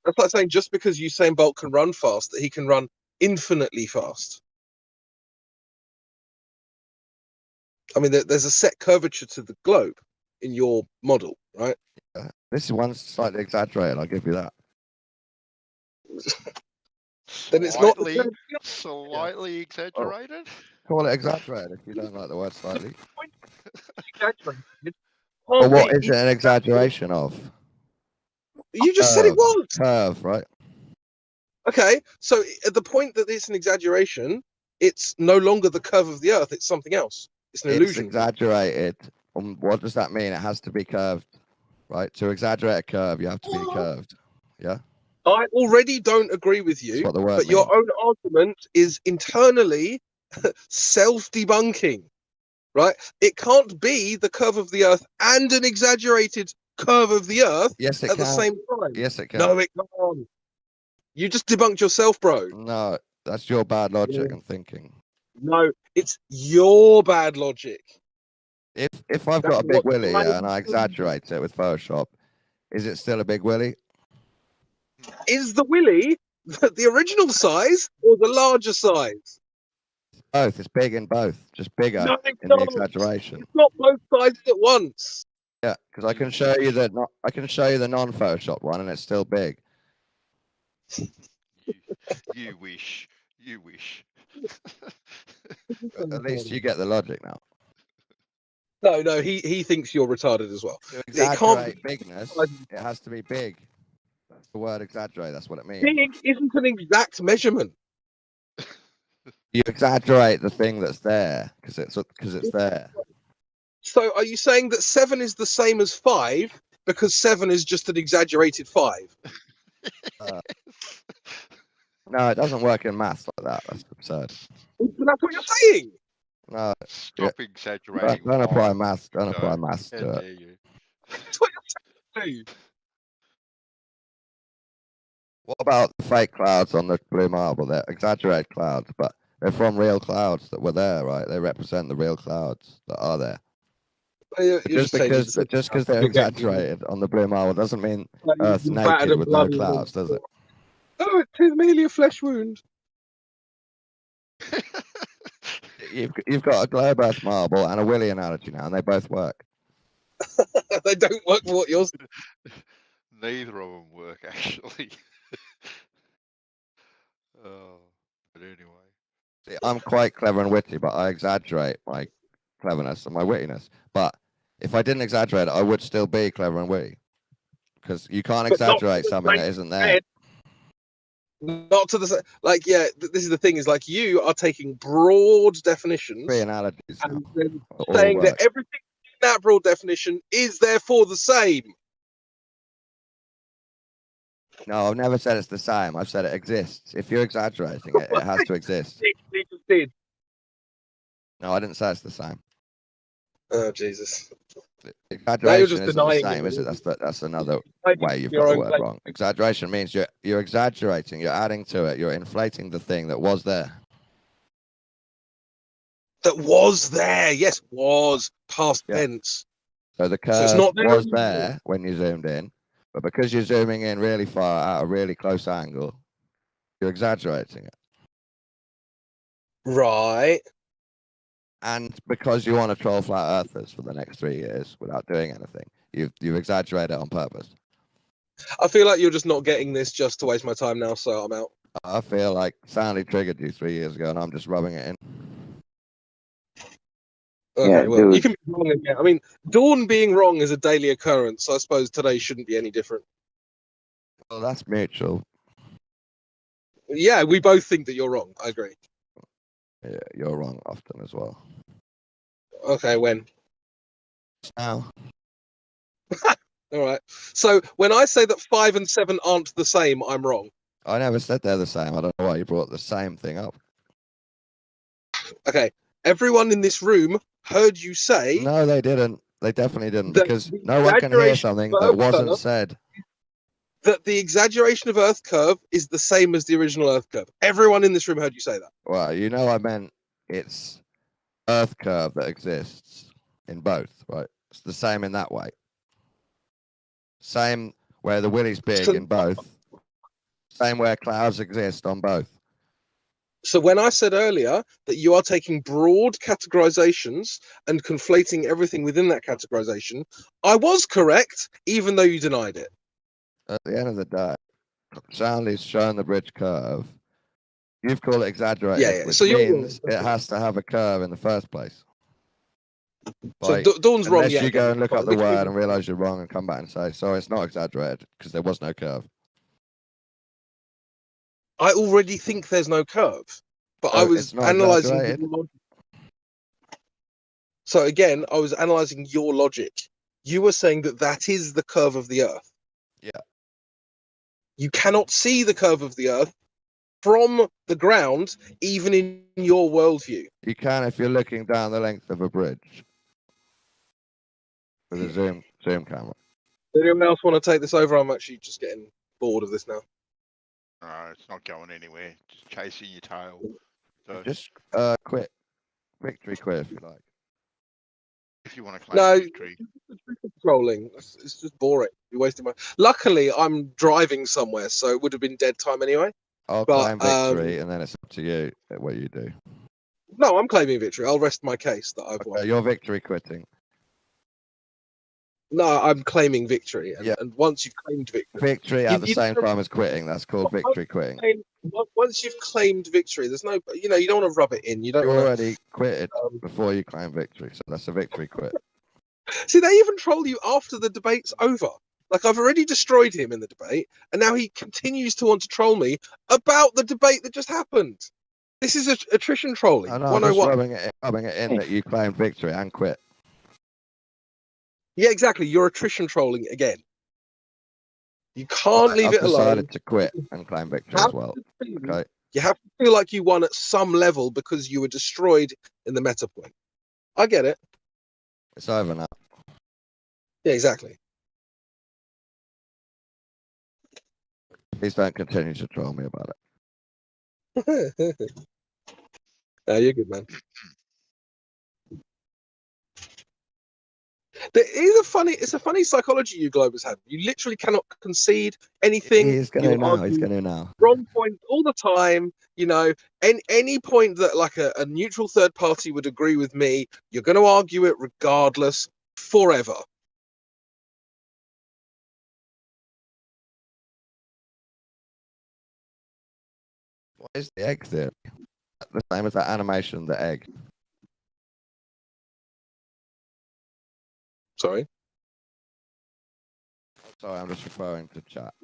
That's like saying just because Usain Bolt can run fast, that he can run infinitely fast. I mean, there's a set curvature to the globe in your model, right? Yeah. This is one slightly exaggerated. I'll give you that. Then it's not slightly exaggerated. Call it exaggerated if you don't like the word slightly. Exaggerated. Or what is it an exaggeration of? You just said it was. Curve, right? Okay, so at the point that it's an exaggeration, it's no longer the curve of the Earth, it's something else. It's an illusion. It's exaggerated. What does that mean? It has to be curved, right? To exaggerate a curve, you have to be curved. Yeah? I already don't agree with you, what the word but means. your own argument is internally self-debunking, right? It can't be the curve of the Earth and an exaggerated curve of the Earth at the same time. Yes, it can. No, it can't. You just debunked yourself, bro. No, that's your bad logic and thinking. No, it's your bad logic. If I've got a big willy and I exaggerate it with Photoshop, is it still a big willy? Is the willy the original size or the larger size? Both. It's big in both. Just bigger in the exaggeration. It's not both sizes at once. Yeah, because I can show you the non-Photoshop one, and it's still big. You wish. At least you get the logic now. No, he thinks you're retarded as well. To exaggerate bigness, it has to be big. That's the word exaggerate. That's what it means. Big isn't an exact measurement. You exaggerate the thing that's there because it's there. So are you saying that 7 is the same as 5 because 7 is just an exaggerated 5? No, it doesn't work in maths like that. That's absurd. But that's what you're saying. No, Stop exaggerating. don't apply live, maths. Don't apply Joe. maths How to it. dare you? That's what you're saying. What about the fake clouds on the blue marble? They're exaggerated clouds, but they're from real clouds that were there, right? They represent the real clouds that are there. You're Just because they're exaggerated on the blue marble doesn't mean Earth's naked with no clouds, does it? Oh, it is merely a flesh wound. You've got a globe Earth marble and a Willy analogy now, and they both work. They don't work for what you're saying. Neither of them work, actually. Oh, but anyway. See, I'm quite clever and witty, but I exaggerate my cleverness and my wittiness. But if I didn't exaggerate it, I would still be clever and witty. Because you can't But not exaggerate to the something that same isn't there. Not to the same. Like, yeah, this is the thing. Is like you are taking broad definitions Three analogies and now. then All saying work. that everything in that broad definition is therefore the same. No, I've never said it's the same. I've said it exists. If you're exaggerating it, it has to exist. Literally just did. No, I didn't say it's the same. Oh Jesus! Exaggeration isn't the denying same, it. is it? That's another I way you've your got the own word claim. wrong. Exaggeration means you're exaggerating, you're adding to it, you're inflating the thing that was there. That was there. Yes, was past Yeah. tense. So the So it's curve not there was anymore. there when you zoomed in, but because you're zooming in really far at a really close angle, you're exaggerating it. Right. And because you want to troll flat earthers for the next 3 years without doing anything, you've exaggerated it on purpose. I feel like you're just not getting this just to waste my time now, so I'm out. I feel like Sandy triggered you 3 years ago, and I'm just rubbing it in. Okay, Yeah, well, you dude. can be wrong again. I mean, Dawn being wrong is a daily occurrence, so I suppose today shouldn't be any different. Well, that's mutual. Yeah, we both think that you're wrong. I agree. Yeah, you're wrong often as well. Okay, when? Now, All right. So when I say that 5 and 7 aren't the same, I'm wrong. I never said they're the same. I don't know why you brought the same thing up. Okay. Everyone in this room heard you say No, they didn't. They definitely didn't, that because the no one can hear exaggeration something of that Earth wasn't curve- said. that the exaggeration of Earth curve is the same as the original Earth curve. Everyone in this room heard you say that. Well, you know I meant it's Earth curve that exists in both, right? It's the same in that way. Same where the Willy's big So- in both. Same where clouds exist on both. So when I said earlier that you are taking broad categorizations and conflating everything within that categorization, I was correct, even though you denied it. At the end of the day, Stanley's shown the bridge curve. You've called it exaggerated, Yeah. which So you're wrong. means it has to have a curve in the first place. So Like, Dawn's wrong. unless Yeah, you go again. and look But up the which word means- and realize you're wrong and come back and say, sorry, it's not exaggerated because there was no curve. I already think there's no curve, but I So was it's not analyzing. exaggerated? So again, I was analyzing your logic. You were saying that that is the curve of the Earth. Yeah. You cannot see the curve of the Earth from the ground, even in your worldview. You can if you're looking down the length of a bridge with a zoom camera. Anyone else want to take this over? I'm actually just getting bored of this now. No, it's not going anywhere. Just chasing your tail. So Just quit. Victory quit if you like. if you want to claim No, victory. trolling. It's just boring. You're wasting my. Luckily, I'm driving somewhere, so it would have been dead time anyway. I'll But, claim victory, and then it's up to you what you do. No, I'm claiming victory. I'll rest my case that I've won. You're victory quitting. No, I'm claiming victory, and, Yeah. and once you've claimed victory, Victory at the you same don't- time as quitting. That's called victory quitting. once you've claimed victory, there's no, you don't want to rub it in. You don't You want already quitted to. before you claim victory, so that's a victory quit. See, they even troll you after the debate's over. Like, I've already destroyed him in the debate, and now he continues to want to troll me about the debate that just happened. This is attrition trolling. I know, I'm just 101. rubbing it in that you claimed victory and quit. Yeah, exactly. You're attrition trolling again. You can't leave I've it alone. decided to quit and claim victory as well. Okay. You have to feel like you won at some level because you were destroyed in the meta point. I get it. It's over now. Yeah, exactly. Please don't continue to troll me about it. You're good, man. It's a funny psychology you Globers have. You literally cannot concede anything. He's going to now. He's going to now. Wrong point all the time. You know, any point that like a neutral third party would agree with me, you're going to argue it regardless forever. What is the egg theory? The same as that animation, the egg. Sorry. Sorry, I'm just referring to chat.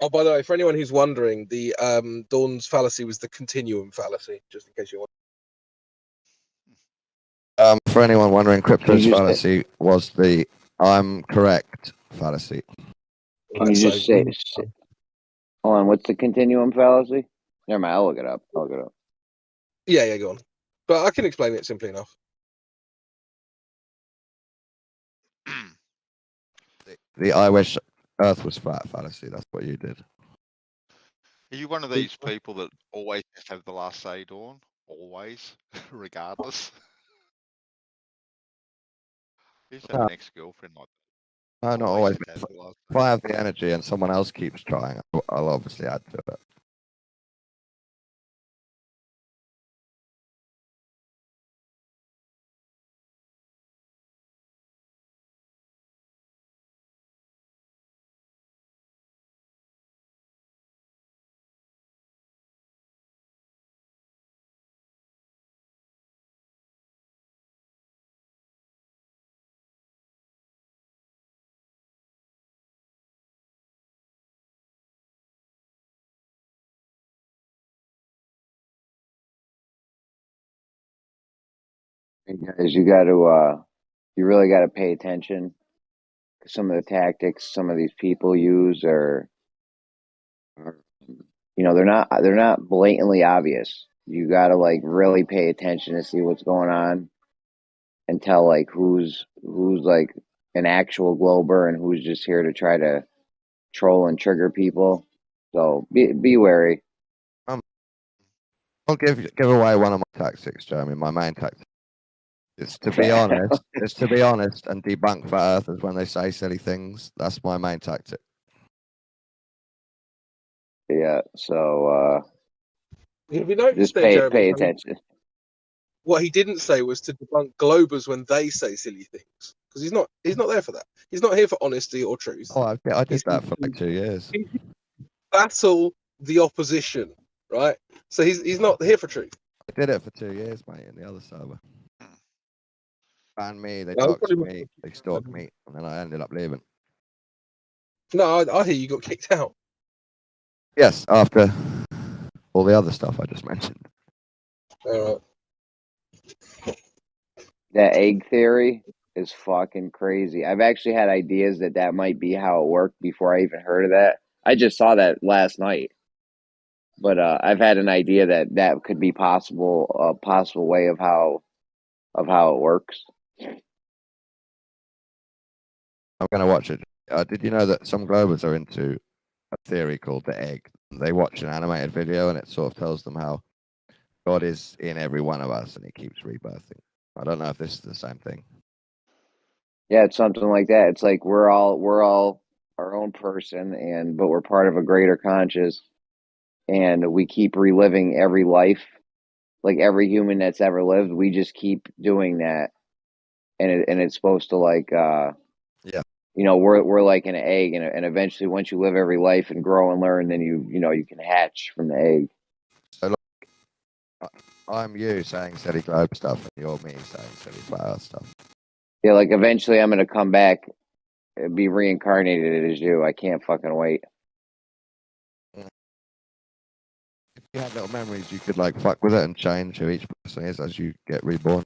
Oh, by the way, for anyone who's wondering, the Dawn's fallacy was the continuum fallacy, just in case you want. For anyone wondering, Crypto's Can you just fallacy was the I'm correct fallacy. Can you just say, hold on, what's the continuum fallacy? Never mind, I'll look it up. Yeah, go on. But I can explain it simply enough. The I wish Earth was flat fallacy. That's what you did. Are you one of these people that always has to have the last say, Dawn? Always, regardless. I used to have an ex-girlfriend like that. No, not always. had to have the last If I have the energy and someone else keeps trying, I'll obviously add to it. Guys, you got to, you really got to pay attention. Some of the tactics some of these people use are, you know, they're not blatantly obvious. You got to like really pay attention to see what's going on and tell like who's like an actual Glober and who's just here to try to troll and trigger people. So be wary. I'll give away one of my tactics, Jeremy. My main tactic is to be honest. Is to be honest and debunk flat earthers when they say silly things. That's my main tactic. Yeah. So Have you noticed just there, Jeremy, pay attention. What he didn't say was to debunk Globers when they say silly things, because he's not there for that. He's not here for honesty or truth. Oh, I did that for like 2 years. Battle the opposition, right? So he's not here for truth. I did it for 2 years, mate, in the other server. Banned me, they No, doxed me, they stalked me, and then I ended up leaving. No, I hear you got kicked out. Yes, after all the other stuff I just mentioned. That egg theory is fucking crazy. I've actually had ideas that might be how it worked before I even heard of that. I just saw that last night, but I've had an idea that could be possible, a possible way of how it works. I'm going to watch it. Did you know that some Globers are into a theory called the egg? They watch an animated video and it sort of tells them how God is in every one of us and he keeps rebirthing. I don't know if this is the same thing. Yeah, it's something like that. It's like we're all our own person, but we're part of a greater conscious, and we keep reliving every life, like every human that's ever lived. We just keep doing that, and it's supposed to like yeah. You know, we're like an egg, and eventually, once you live every life and grow and learn, then you can hatch from the egg. So, like, I'm you saying silly globe stuff, and you're me saying silly flower stuff. Yeah, like eventually, I'm gonna come back, and be reincarnated as you. I can't fucking wait. you had little memories, you could like fuck with it and change who each person is as you get reborn.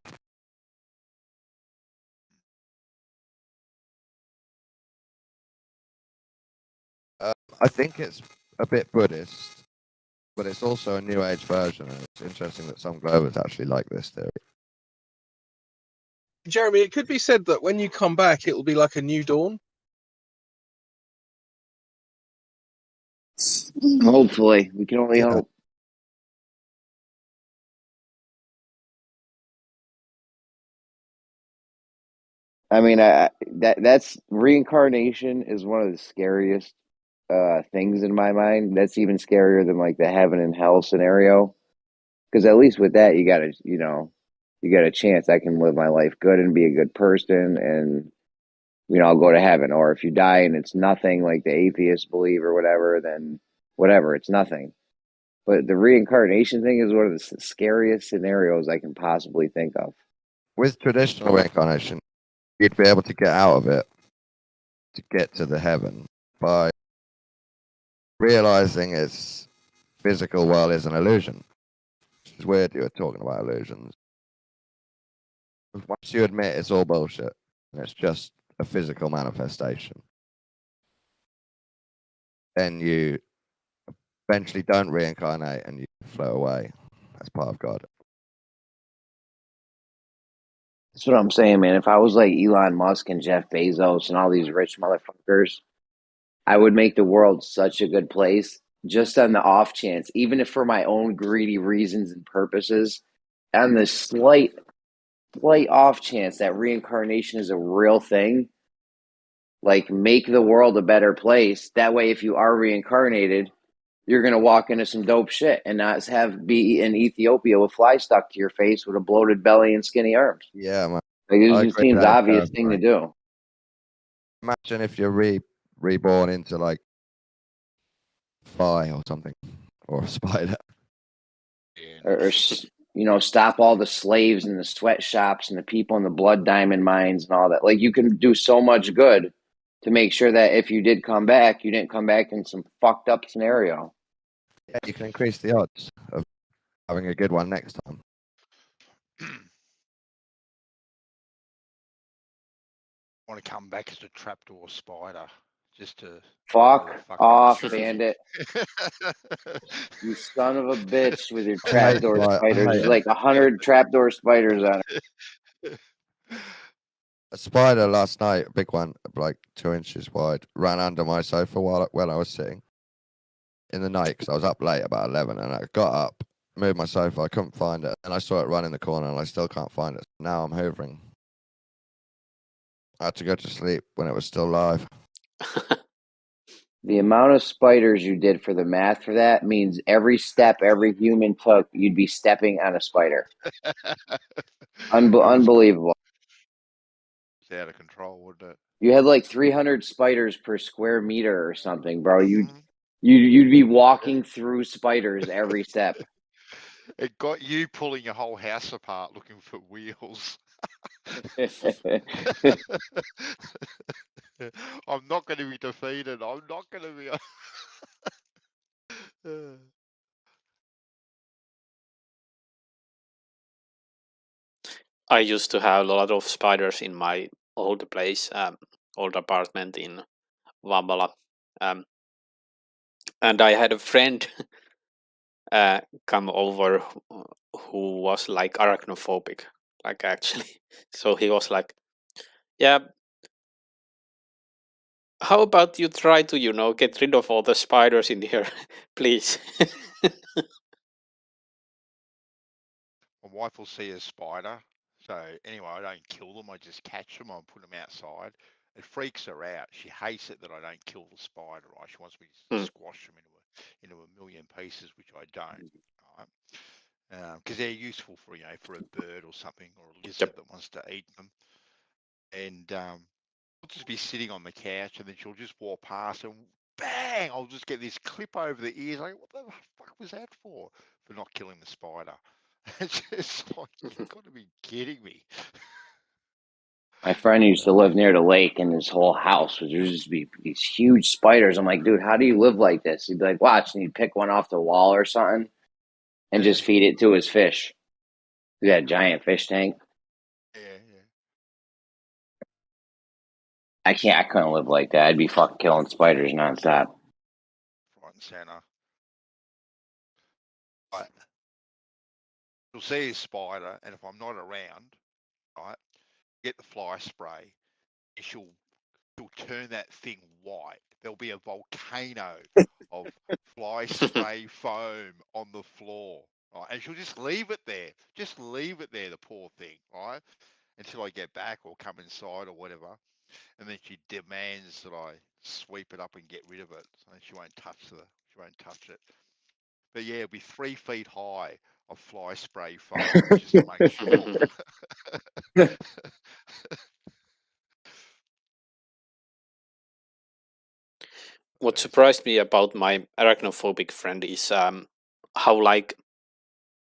I think it's a bit Buddhist, but it's also a New Age version, and it's interesting that some Glovers actually like this theory. Jeremy, it could be said that when you come back, it will be like a new dawn. Hopefully, we can only Yeah. hope. I mean, that's reincarnation is one of the scariest things in my mind. That's even scarier than like the heaven and hell scenario. Because at least with that, you got a chance I can live my life good and be a good person, and I'll go to heaven. Or if you die and it's nothing, like the atheists believe or whatever, then whatever, it's nothing. But the reincarnation thing is one of the scariest scenarios I can possibly think of. With traditional reincarnation, you'd be able to get out of it to get to the heaven by realizing its physical world is an illusion. Which is weird you're talking about illusions. Once you admit it's all bullshit, and it's just a physical manifestation, then you eventually don't reincarnate and you float away as part of God. That's what I'm saying, man. If I was like Elon Musk and Jeff Bezos and all these rich motherfuckers, I would make the world such a good place just on the off chance, even if for my own greedy reasons and purposes, on the slight off chance that reincarnation is a real thing. Like, make the world a better place. That way, if you are reincarnated, you're gonna walk into some dope shit and not be in Ethiopia with flies stuck to your face with a bloated belly and skinny arms. Yeah, man. Like, it I just agree seems that's obvious thing to do. Imagine if you're reborn into like fly or something, or a spider. Or stop all the slaves in the sweatshops and the people in the blood diamond mines and all that. Like, you can do so much good to make sure that if you did come back, you didn't come back in some fucked up scenario. Yeah, you can increase the odds of having a good one next time. Want to come back as a trapdoor spider, just to Fuck off, bandit. You son of a bitch with your trapdoor spiders. There's like 100 trapdoor spiders on it. A spider last night, a big one, like 2 inches wide, ran under my sofa when I was sitting in the night because I was up late, about 11, and I got up, moved my sofa, I couldn't find it, and I saw it run in the corner, and I still can't find it. Now I'm hoovering. I had to go to sleep when it was still live. The amount of spiders you did for the math for that means every step every human took, you'd be stepping on a spider. Unbelievable. It's out of control, wouldn't it? You had like 300 spiders per square meter or something, bro. You'd be walking through spiders every step. It got you pulling your whole house apart looking for wheels. I'm not going to be defeated. I'm not going to be. I used to have a lot of spiders in my old place, old apartment in Vambala. And I had a friend come over who was like arachnophobic, like actually. So he was like, yeah, how about you try to, get rid of all the spiders in here, please? My wife will see a spider. So anyway, I don't kill them. I just catch them. I put them outside. It freaks her out. She hates it that I don't kill the spider. Right? She wants me to squash them into a million pieces, which I don't. Right? Because they're useful for for a bird or something, or a lizard that wants to eat them. And I'll just be sitting on the couch, and then she'll just walk past, and bang! I'll just get this clip over the ears. Like, what the fuck was that for? For not killing the spider. It's just like, you've got to be kidding me. My friend used to live near the lake, and his whole house would just be these huge spiders. I'm like, dude, how do you live like this? He'd be like, watch, and he'd pick one off the wall or something. and just feed it to his fish. He got a giant fish tank. Yeah. I couldn't live like that. I'd be fucking killing spiders nonstop. Front and center. Right. You'll see a spider, and if I'm not around, right, get the fly spray. She'll turn that thing white. There'll be a volcano of fly spray foam on the floor, right? And she'll just leave it there. Just leave it there, the poor thing, right? Until I get back or come inside or whatever. And then she demands that I sweep it up and get rid of it. So she won't touch it. But yeah, it'll be 3 feet high of fly spray foam just to make sure. What surprised me about my arachnophobic friend is how like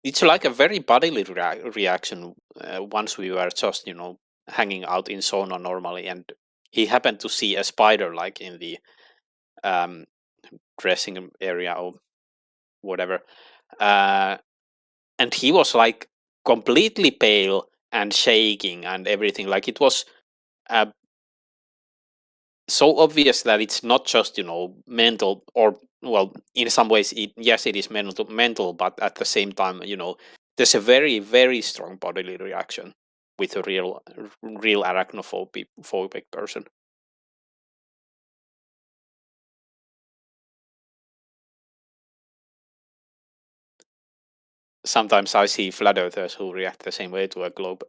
it's like a very bodily reaction. Once we were just hanging out in sauna normally, and he happened to see a spider like in the dressing area or whatever, and he was like completely pale and shaking and everything. Like it was so obvious that it's not just mental, or well, in some ways yes it is mental, but at the same time there's a very, very strong bodily reaction with a real arachnophobic person. Sometimes I see flat earthers who react the same way to a globe.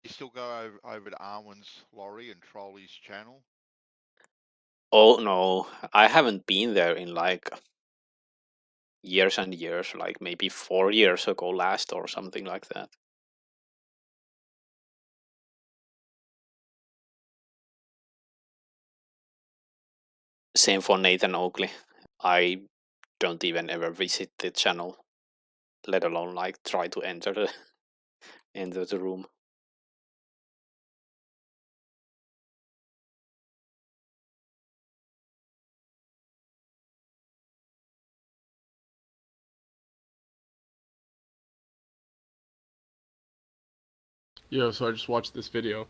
You still go over to Arwen's Lorry and Trolley's channel? Oh no, I haven't been there in like years and years, like maybe 4 years ago last or something like that. Same for Nathan Oakley. I don't even ever visit the channel, let alone like try to enter the room. Yo, so I just watched this video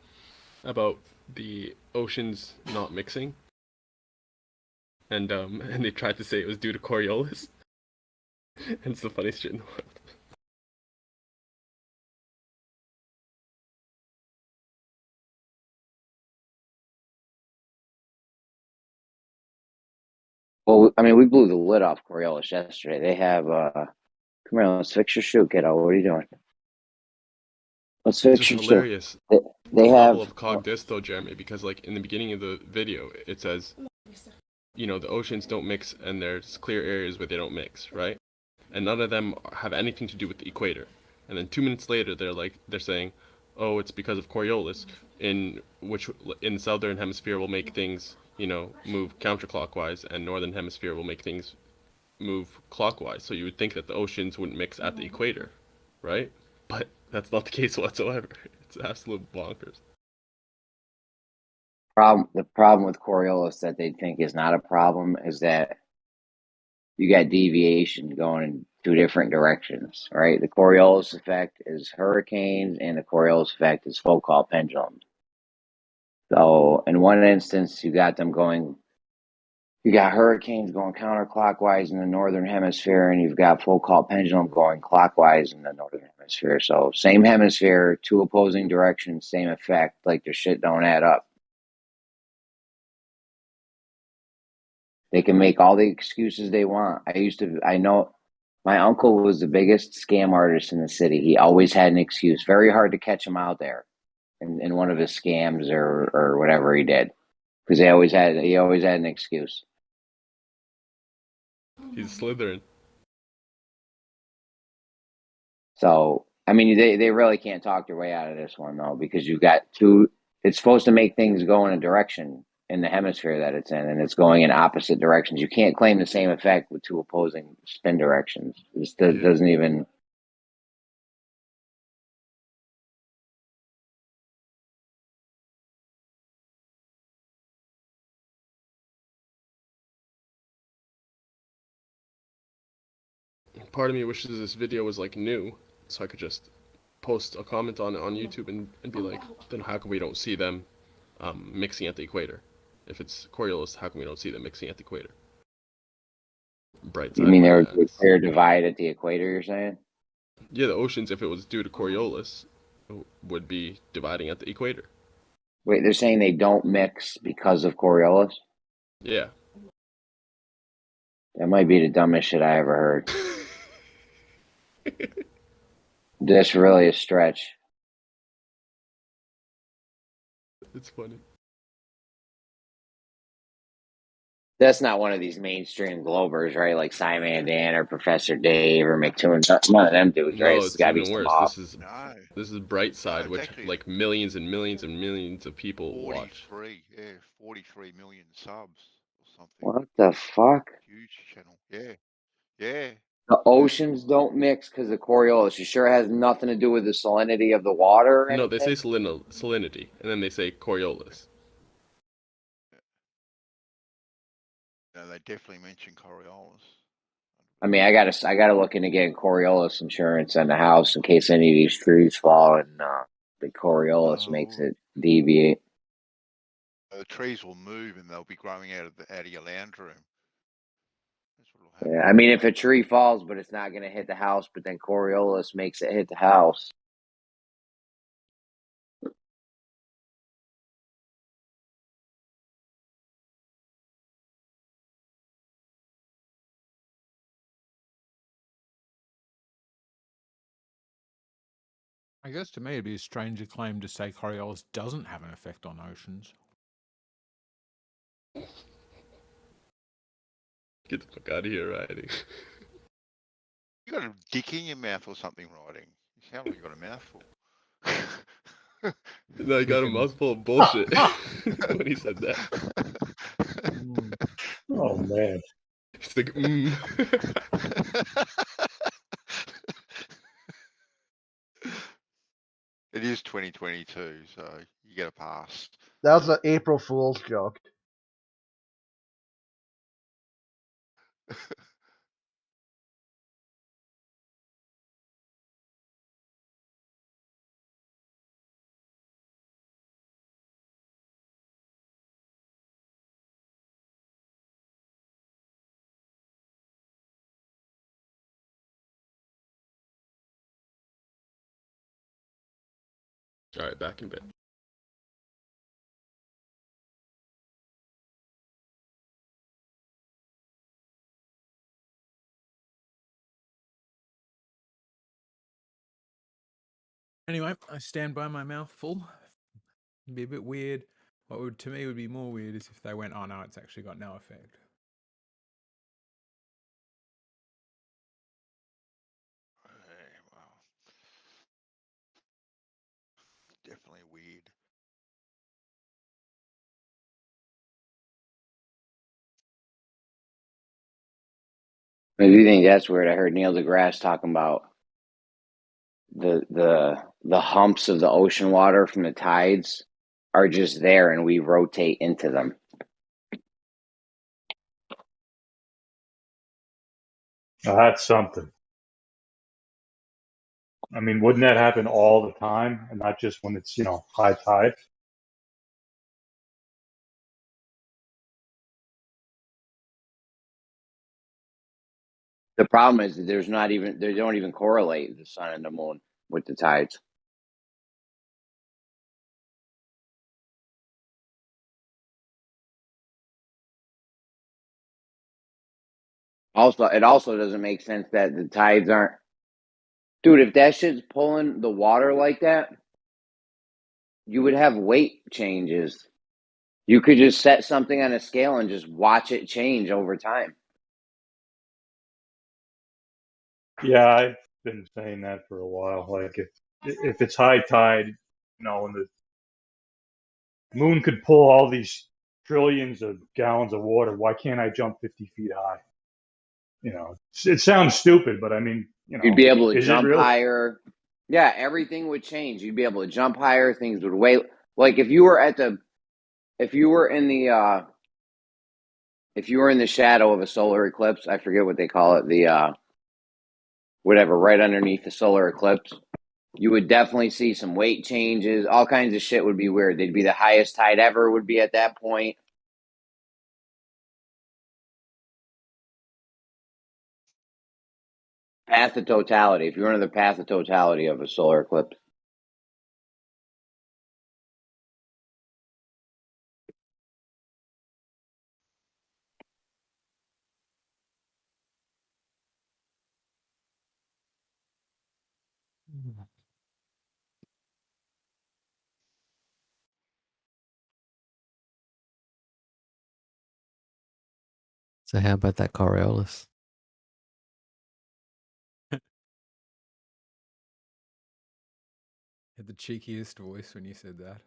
about the oceans not mixing, and they tried to say it was due to Coriolis, and it's the funniest shit in the world. Well, I mean, we blew the lid off Coriolis yesterday. They have, come here, let's fix your shoe, kiddo. What are you doing? Let's It's fix just your shoe. hilarious. They The have level of cog dis though, Jeremy, because like in the beginning of the video it says, the oceans don't mix and there's clear areas where they don't mix, right? And none of them have anything to do with the equator. And then 2 minutes later they're saying, oh, it's because of Coriolis, in the southern hemisphere will make things move counterclockwise, and northern hemisphere will make things move clockwise. So you would think that the oceans wouldn't mix at the equator, right? But that's not the case whatsoever. It's absolute bonkers. the problem with Coriolis that they think is not a problem is that you got deviation going in 2 different directions, right? The Coriolis effect is hurricanes, and the Coriolis effect is Foucault pendulums. So in one instance, you got hurricanes going counterclockwise in the northern hemisphere, and you've got Foucault pendulum going clockwise in the northern hemisphere. So same hemisphere, 2 opposing directions, same effect. Like their shit don't add up. They can make all the excuses they want. I know my uncle was the biggest scam artist in the city. He always had an excuse. Very hard to catch him out there in one of his scams or whatever he did, because he always had an excuse. He's Slytherin. So I mean, they really can't talk their way out of this one though, because you've got 2. It's supposed to make things go in a direction in the hemisphere that it's in, and it's going in opposite directions. You can't claim the same effect with 2 opposing spin directions. This doesn't even. part of me wishes this video was like new, so I could just post a comment on it on YouTube and be like, then how come we don't see them mixing at the equator? If it's Coriolis, how come we don't see them mixing at the equator? Bright side. You mean there would be a clear divide at the equator, you're saying? Yeah, the oceans, if it was due to Coriolis, would be dividing at the equator. Wait, they're saying they don't mix because of Coriolis? Yeah. That might be the dumbest shit I ever heard. That's really a stretch. It's funny. That's not one of these mainstream Globers, right? Like Simon Dan or Professor Dave or McToon. None of them dudes, right? No, it's even worse. This is Bright Side, which like millions and millions and millions of people watch. 43 million subs or something. What the fuck? Huge channel. Yeah. The oceans don't mix because of Coriolis. You sure it has nothing to do with the salinity of the water? No, they say salinity, and then they say Coriolis. No, they definitely mention Coriolis. I mean, I gotta look into getting Coriolis insurance on the house in case any of these trees fall and the Coriolis makes it deviate. The trees will move and they'll be growing out of your lounge room. Yeah, I mean, if a tree falls, but it's not going to hit the house, but then Coriolis makes it hit the house. I guess to me it'd be a stranger claim to say Coriolis doesn't have an effect on oceans. Get the fuck out of here, writing. You got a dick in your mouth or something, writing. You sound like you got a mouthful. No, he got a mouthful of bullshit when he said that. Oh man. It's like, It is 2022, so you get a pass. That was an April Fool's joke. Alright, back in bed. Anyway, I stand by my mouth full. It'd be a bit weird. What would to me would be more weird is if they went, oh no, it's actually got no effect. Definitely weird. I do think that's weird. I heard Neil deGrasse talking about the humps of the ocean water from the tides are just there, and we rotate into them. Now, that's something. I mean, wouldn't that happen all the time, and not just when it's high tide? The problem is that they don't even correlate the sun and the moon with the tides. Also, it also doesn't make sense that the tides aren't. Dude, if that shit's pulling the water like that, you would have weight changes. You could just set something on a scale and just watch it change over time. Yeah, I've been saying that for a while. Like if it's high tide, and the moon could pull all these trillions of gallons of water, why can't I jump 50 feet high? It sounds stupid, but I mean, you'd be able to jump higher. Yeah, everything would change. You'd be able to jump higher. Things would weigh. Like if you were in the shadow of a solar eclipse, I forget what they call it. whatever, right underneath the solar eclipse, you would definitely see some weight changes. All kinds of shit would be weird. They'd be the highest tide ever would be at that point. Path of totality. If you're under the path of totality of a solar eclipse. So how about that Coriolis? Had the cheekiest voice when you said that.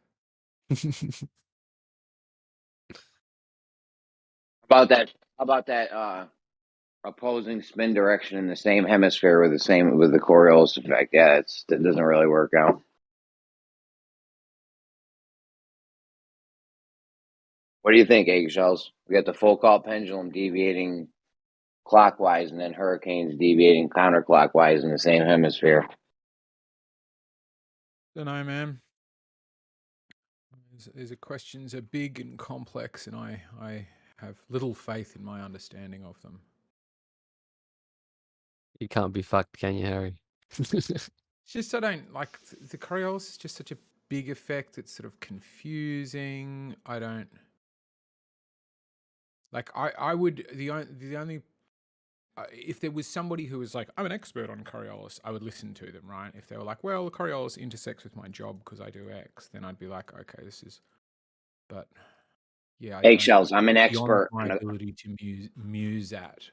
How about that opposing spin direction in the same hemisphere with the Coriolis effect? Yeah, that doesn't really work out. What do you think, eggshells? We got the Foucault pendulum deviating clockwise, and then hurricanes deviating counterclockwise in the same hemisphere. Don't know, man. These questions are big and complex, and I have little faith in my understanding of them. You can't be fucked, can you, Harry? It's just I don't like the Coriolis is just such a big effect. It's sort of confusing. I don't like. I would the only if there was somebody who was like, I'm an expert on Coriolis, I would listen to them, right? If they were like, well, Coriolis intersects with my job because I do X, then I'd be like, okay, this is. But yeah, eggshells. I'm an beyond expert. my ability to muse at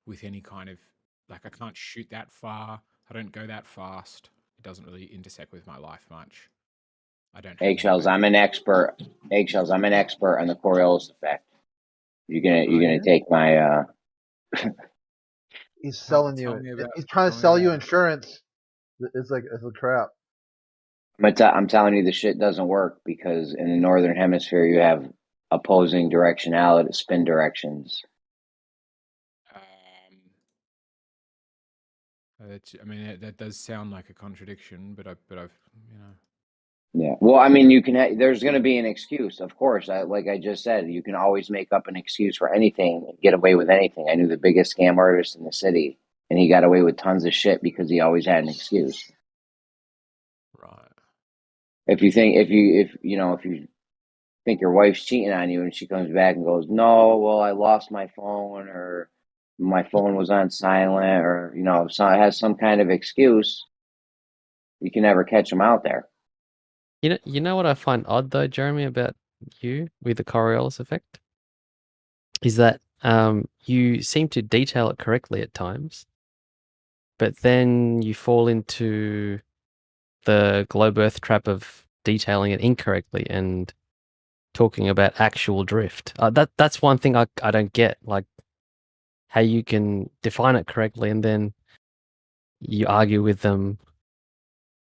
with any kind of like I can't shoot that far. I don't go that fast. It doesn't really intersect with my life much. I don't. Eggshells. I'm an expert. Eggshells. I'm an expert on the Coriolis effect. You're gonna take my. He's selling you. He's trying to sell you insurance. It's a trap. I'm telling you, the shit doesn't work because in the northern hemisphere you have opposing directionality, spin directions. I mean, that does sound like a contradiction, but I've you know. Yeah. Well, I mean, you can. There's going to be an excuse, of course. Like I just said, you can always make up an excuse for anything and get away with anything. I knew the biggest scam artist in the city, and he got away with tons of shit because he always had an excuse. Right. If you think your wife's cheating on you, and she comes back and goes, "No, well, I lost my phone, or my phone was on silent," or so it has some kind of excuse, you can never catch them out there. You know what I find odd though, Jeremy, about you with the Coriolis effect, is that you seem to detail it correctly at times, but then you fall into the globe Earth trap of detailing it incorrectly and talking about actual drift. That's one thing I don't get, like how you can define it correctly and then you argue with them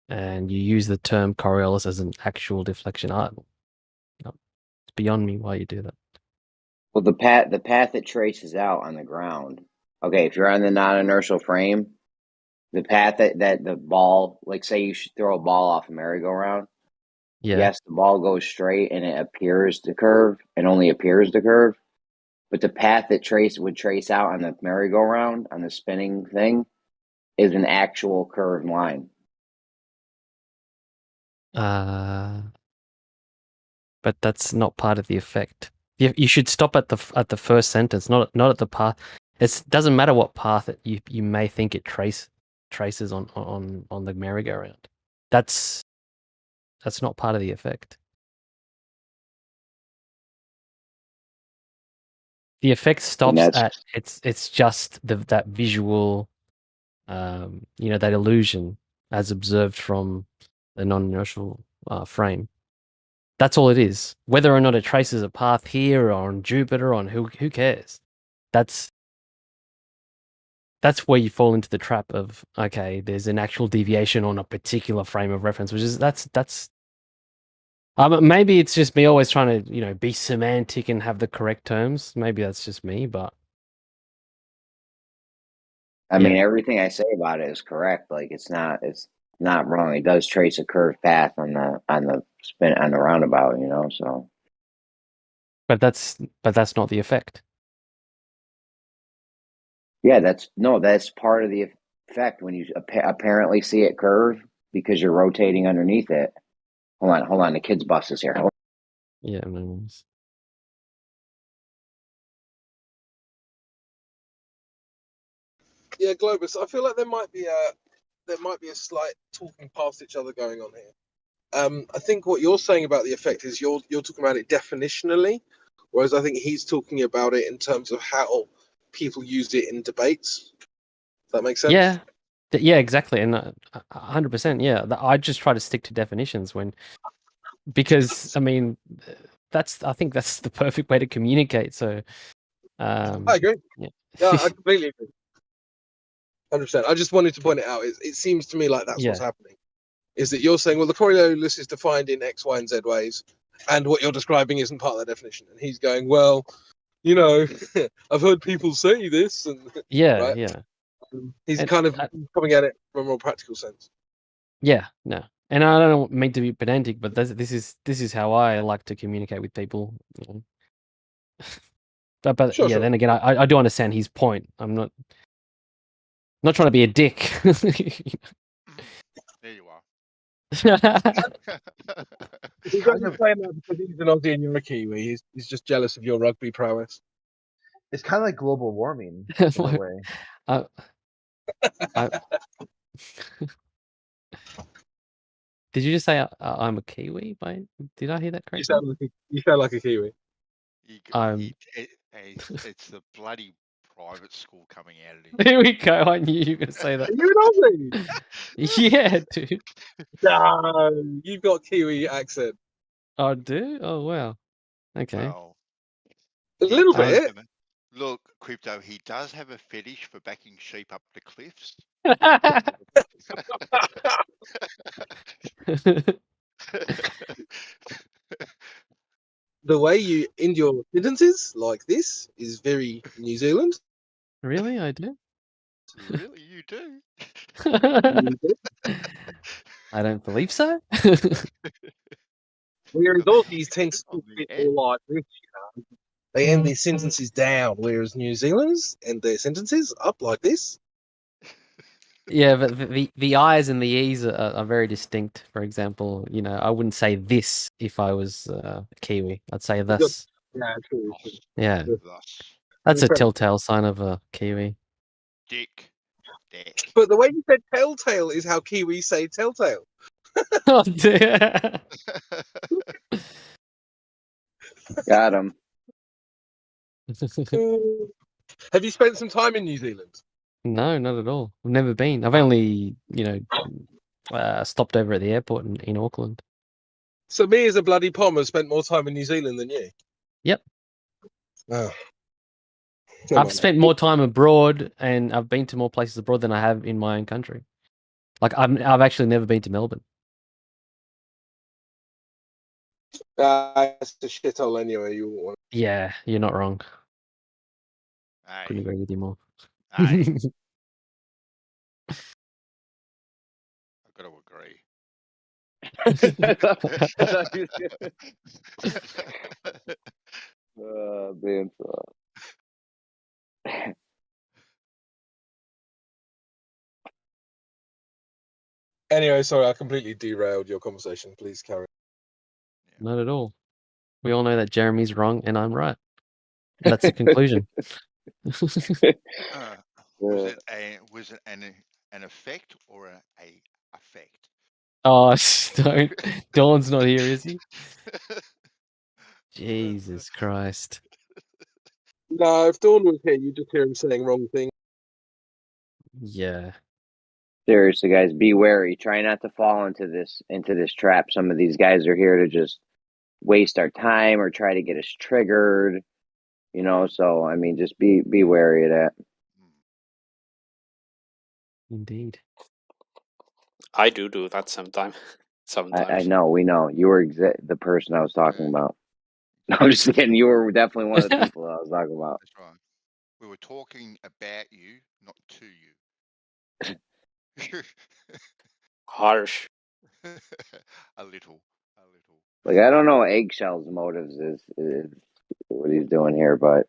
and you use the term Coriolis as an actual deflection. It's beyond me why you do that. Well, the path it traces out on the ground. Okay, if you're on the non-inertial frame, the path that the ball, like say you should throw a ball off a merry-go-round. Yeah. Yes, the ball goes straight and it appears to curve and only appears to curve. But the path that would trace out on the merry-go-round, on the spinning thing, is an actual curved line. But that's not part of the effect. You should stop at the first sentence, not at the path. It doesn't matter what path you may think it traces on the merry-go-round. That's not part of the effect. The effect stops at it's just that visual, that illusion as observed from the non-inertial frame. That's all it is. Whether or not it traces a path here or on Jupiter, on who cares? That's where you fall into the trap of, okay, there's an actual deviation on a particular frame of reference, which is that's maybe it's just me always trying to be semantic and have the correct terms. Maybe that's just me, but I mean, everything I say about it is correct. Like it's not wrong. It does trace a curved path on the spin on the roundabout, you know. So, but that's not the effect. yeah, that's part of the effect when you apparently see it curve because you're rotating underneath it. Hold on. The kid's bus is here. Hold on. Yeah, no worries. Yeah, Globus, I feel like there might be a slight talking past each other going on here. I think what you're saying about the effect is you're talking about it definitionally, whereas I think he's talking about it in terms of how people use it in debates. Does that make sense? Yeah. Yeah, exactly, and 100%. Yeah, I just try to stick to definitions because I mean, I think that's the perfect way to communicate. So, I agree. Yeah, I completely agree. 100%. I just wanted to point it out. It seems to me like that's what's happening. Is that you're saying, well, the Coriolis is defined in X, Y, and Z ways, and what you're describing isn't part of that definition. And he's going, well, you know, I've heard people say this, and yeah, yeah. He's kind of coming at it from a more practical sense. Yeah, no, and I don't mean to be pedantic, but this is how I like to communicate with people. You know? But Sure. Then again, I do understand his point. I'm not trying to be a dick. There you are. He's only playing that because he's an Aussie and you're a Kiwi. He's just jealous of your rugby prowess. It's kind of like global warming in a way. Did you just say I'm a Kiwi? Did I hear that correctly? You sound like a Kiwi. It's the bloody private school coming out of it. Here we go. I knew you were going to say that. Are you an Aussie? Yeah, dude. No, you've got Kiwi accent. I do? Oh, wow. Okay. Well, a little bit. Look, Crypto, he does have a fetish for backing sheep up the cliffs. The way you end your sentences like this is very New Zealand. Really? I do? Really? You do? I don't believe so. Whereas Aussies tend to speak a bit more like this, you know. They end their sentences down, whereas New Zealanders end their sentences up like this. Yeah, but the I's and the E's are very distinct. For example, you know, I wouldn't say this if I was a Kiwi. I'd say thus. Yeah, true. Yeah. That's a telltale sign of a Kiwi. Dick. But the way you said telltale is how Kiwis say telltale. Oh, dear. Got him. Have you spent some time in New Zealand? No, not at all. I've never been. I've only, stopped over at the airport in Auckland. So me as a bloody pom have spent more time in New Zealand than you? Yep. Oh. I've spent more time abroad, and I've been to more places abroad than I have in my own country. Like I've actually never been to Melbourne. It's a shithole anyway. Yeah, you're not wrong. Aye. Couldn't agree with you more. Aye. I've got to agree. Man. Anyway, sorry, I completely derailed your conversation. Please carry on. Not at all. We all know that Jeremy's wrong and I'm right. That's the conclusion. Was it an effect or a effect? Oh, don't. Dawn's not here, is he? Jesus Christ. No, if Dawn was here, you'd just hear him saying wrong things. Yeah. Seriously, guys, be wary. Try not to fall into this trap. Some of these guys are here to just waste our time or try to get us triggered. You know, so I mean, just be wary of that. Indeed. I do that sometimes. I know, we know. You were the person I was talking about. No, I'm just kidding. You were definitely one of the people I was talking about. That's right. We were talking about you, not to you. Harsh. A little. Like, I don't know Eggshell's motives is what he's doing here, but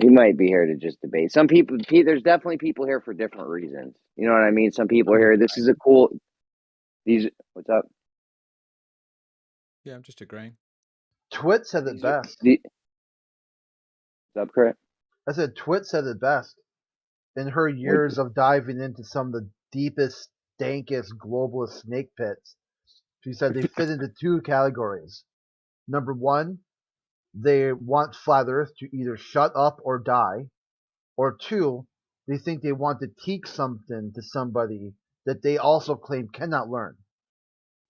he might be here to just debate. Some people, there's definitely people here for different reasons. You know what I mean? Some people are here. This is a cool. What's up? Yeah, I'm just agreeing. Twit said it best. What's up, Crit? I said Twit said it best. In her years of diving into some of the deepest, dankest, globalist snake pits, she said they fit into two categories. Number one, they want Flat Earth to either shut up or die. Or two, they think they want to teach something to somebody that they also claim cannot learn.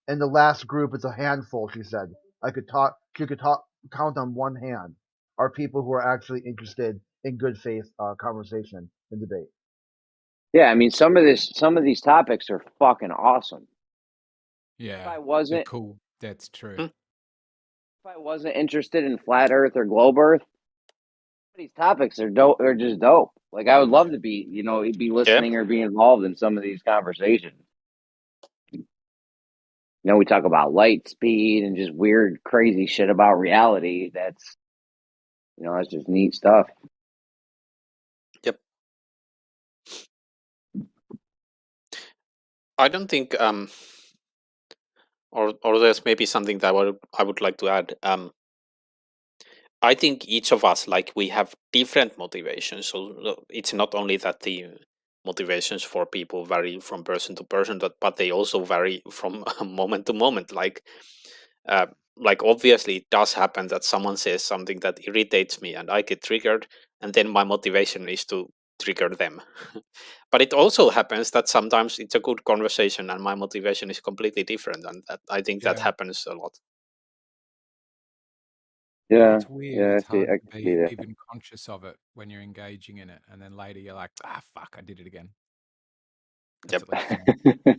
And the last group is a handful, she said. She could count on one hand are people who are actually interested in good faith conversation and debate. Yeah, I mean, some of these topics are fucking awesome. Yeah, if I wasn't cool. That's true. If I wasn't interested in flat Earth or globe Earth, these topics are dope. They're just dope. Like, I would love to be, be listening or be involved in some of these conversations. We talk about light speed and just weird, crazy shit about reality. That's, that's just neat stuff. Yep. I don't think or there's maybe something that I would like to add. I think each of us, like, we have different motivations. So it's not only that the motivations for people vary from person to person, but they also vary from moment to moment. Like obviously it does happen that someone says something that irritates me and I get triggered, and then my motivation is to trigger them. But it also happens that sometimes it's a good conversation and my motivation is completely different, and I think that happens a lot. Yeah, it's weird. It's hard I to can be see that. even conscious of it when you're engaging in it, and then later you're like, fuck, I did it again. That's at least for me.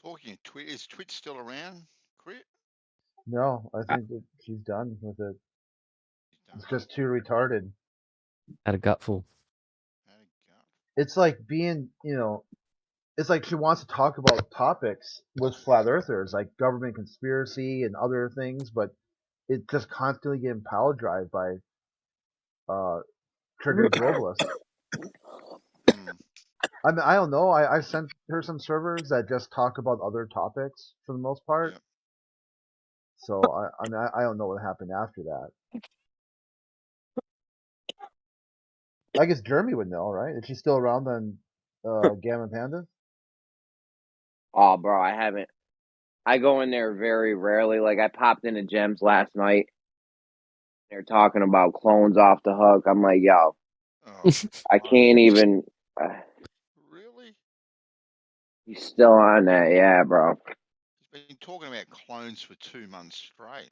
Talking of Twitch, is Twitch still around, Crit? No, I think that she's done with it. It's just too retarded. Had a gutful. It's like being, it's like she wants to talk about topics with flat earthers, like government conspiracy and other things, but it's just constantly getting power drive by triggered globalists. I mean, I don't know. I sent her some servers that just talk about other topics for the most part. Yep. So I don't know what happened after that. I guess Jeremy would know, right? Is she still around on Gamma Panda? Oh, bro, I haven't. I go in there very rarely. Like, I popped into Gems last night. They're talking about clones off the hook. I'm like, yo, I can't even. Really? He's still on that, yeah, bro. He's been talking about clones for 2 months straight.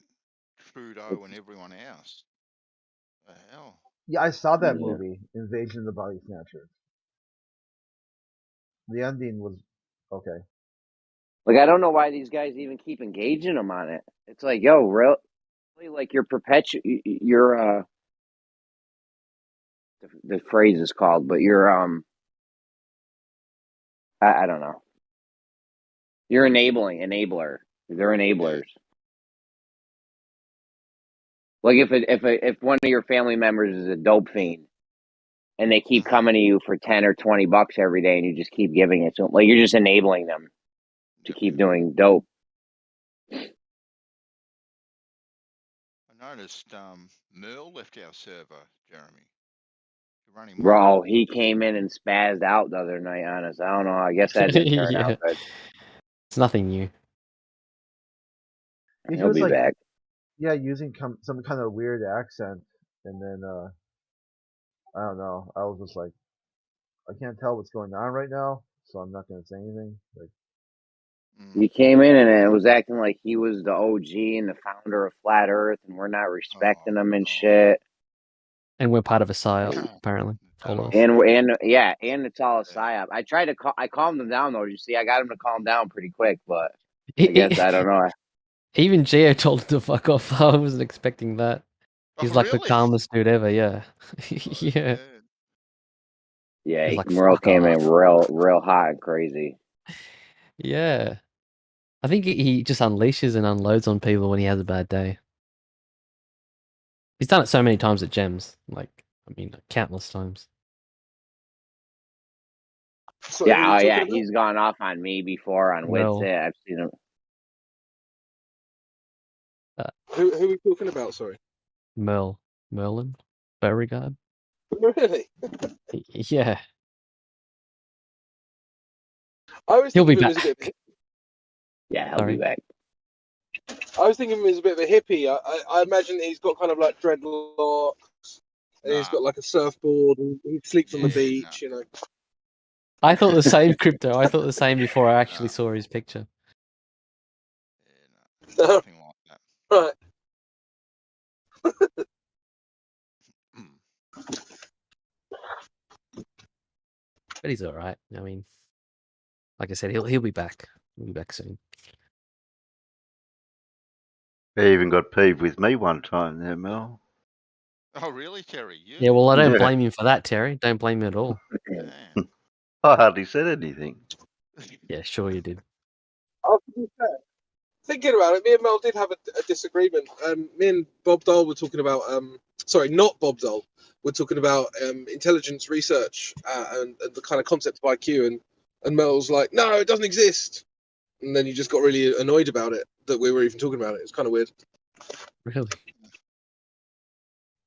Trudeau and everyone else. The hell? Yeah, I saw that movie, Invasion of the Body Snatchers. The ending was okay. Like, I don't know why these guys even keep engaging them on it. It's like, yo, really, like, you're the phrase is called, but you're I don't know. You're enabler. They're enablers. Like, if one of your family members is a dope fiend, and they keep coming to you for $10 or $20 every day, and you just keep giving it to them, like, you're just enabling them to keep doing dope. I noticed Merle left our server, Jeremy. Running Bro, he came in and spazzed out the other night on us. I don't know. I guess that didn't turn out good. It's nothing new. He He'll was be like, back. yeah, using some kind of weird accent, and then I don't know. I was just like, I can't tell what's going on right now, so I'm not going to say anything. Like, He came in and it was acting like he was the OG and the founder of Flat Earth, and we're not respecting him and shit. And we're part of a psyop, apparently. All of us. And it's all a psyop. I tried to I calmed him down though. You see, I got him to calm down pretty quick, but I guess I don't know. Even Geo told him to fuck off. I wasn't expecting that. He's like the really? calmest dude ever. Yeah, yeah. Yeah, He's like, Merle "Fuck came in off." real hot and crazy. Yeah, I think he just unleashes and unloads on people when he has a bad day. He's done it so many times at Gems, like I mean, countless times. Sorry, who are you Yeah, talking yeah, about? he's gone off on me before on Well, Witsit. I've seen him. Who are we talking about? Sorry. Merlin, Beauregard. Really? Yeah, I always he'll think be of him as a back. bit. Yeah, he'll Sorry. be back. I was thinking of him as a bit of a hippie. I imagine he's got kind of like dreadlocks, and he's got like a surfboard, and he sleeps on the beach. You know. I thought the same, Crypto. I thought the same before I actually saw his picture. Nothing like that. Right. But he's all right. I mean, like I said, he'll be back. He'll be back soon. He even got peeved with me one time there, Mel. Oh, really, Terry? You? Yeah, well, I don't Yeah. blame him for that, Terry. Don't blame him at all. I hardly said anything. Yeah, sure you did. Oh, to be fair, thinking about it, me and Mel did have a disagreement. Me and Bob Dole were talking about, sorry, not Bob Dole. We're talking about intelligence research and the kind of concept of IQ, and Mel's like, no, it doesn't exist. And then you just got really annoyed about it, that we were even talking about it. It's kind of weird. Really?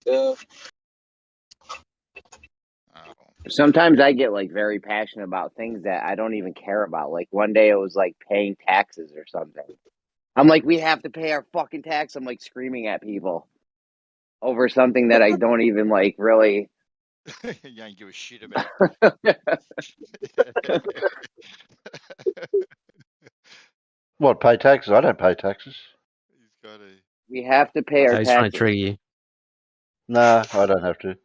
Yeah. Sometimes I get like very passionate about things that I don't even care about. Like one day it was like paying taxes or something. I'm like, we have to pay our fucking tax. I'm like screaming at people over something that I don't even like really. You ain't give a shit about. What, pay taxes? I don't pay taxes. We have to pay our He's trying to taxes. trigger you. No, I don't have to.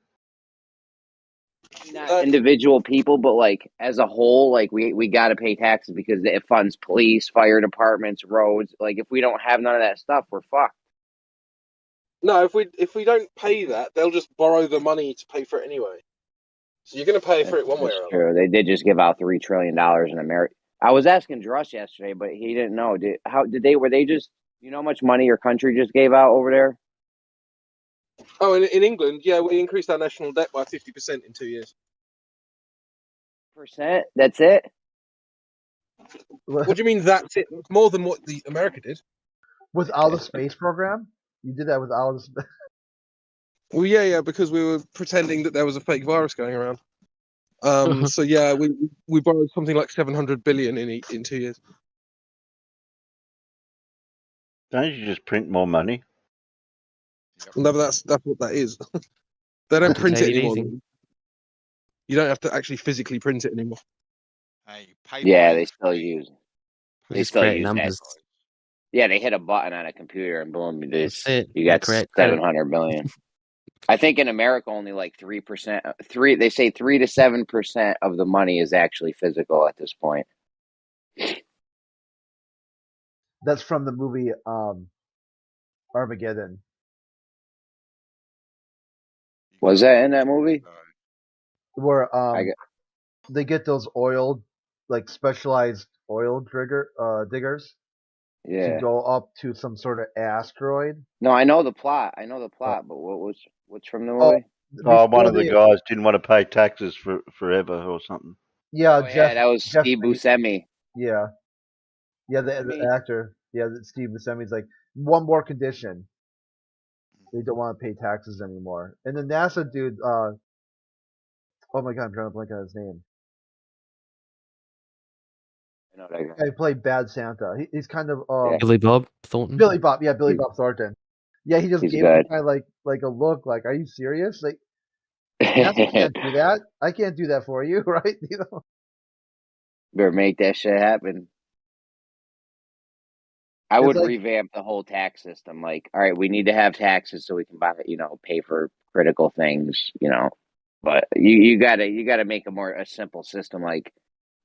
Not individual people, but like as a whole, like we got to pay taxes because it funds police, fire departments, roads. Like if we don't have none of that stuff, we're fucked. No, if we don't pay that, they'll just borrow the money to pay for it anyway. So you're going to pay for it one way or That's another. true. They did just give out $3 trillion in America. I was asking Druss yesterday, but he didn't know. Were they just, you know how much money your country just gave out over there? Oh, in England, yeah, we increased our national debt by 50% in 2 years. Percent? That's it? What do you mean that's it? More than what the America did. Without the space program? You did that without the space. Well, yeah, because we were pretending that there was a fake virus going around. So yeah, we borrowed something like 700 billion in 2 years. Don't you just print more money? No, but that's what that is. They don't print it Take it anymore. easy. You don't have to actually physically print it anymore. Yeah, they still use. They They just still create use numbers. that. Yeah, they hit a button on a computer and boom, That's you it. got They create 700 billion. I think in America only like 3%. They say 3 to 7% of the money is actually physical at this point. That's from the movie Armageddon. Was that in that movie? Where they get those like specialized oil diggers Yeah. to go up to some sort of asteroid. No, I know the plot. But what's from the Oh, movie? Oh, one before of the they- guys didn't want to pay taxes forever or something. Yeah, Oh, yeah, that was Jeff Steve Bezos. Buscemi. Yeah, the actor. Yeah, Steve Buscemi's like one more condition. They don't want to pay taxes anymore. And the NASA dude, oh my god, I'm trying to blank on his name. I know that guy played Bad Santa. He's kind of Billy Bob Thornton. Billy Bob, yeah, Billy Bob Thornton. Yeah, he just He's gave good. me kind of like a look, like, are you serious? Like, NASA can't do that. I can't do that for you, right? You know. Better make that shit happen. I It's would like revamp the whole tax system. Like, all right, we need to have taxes so we can buy, pay for critical things, But you gotta make a simple system. Like,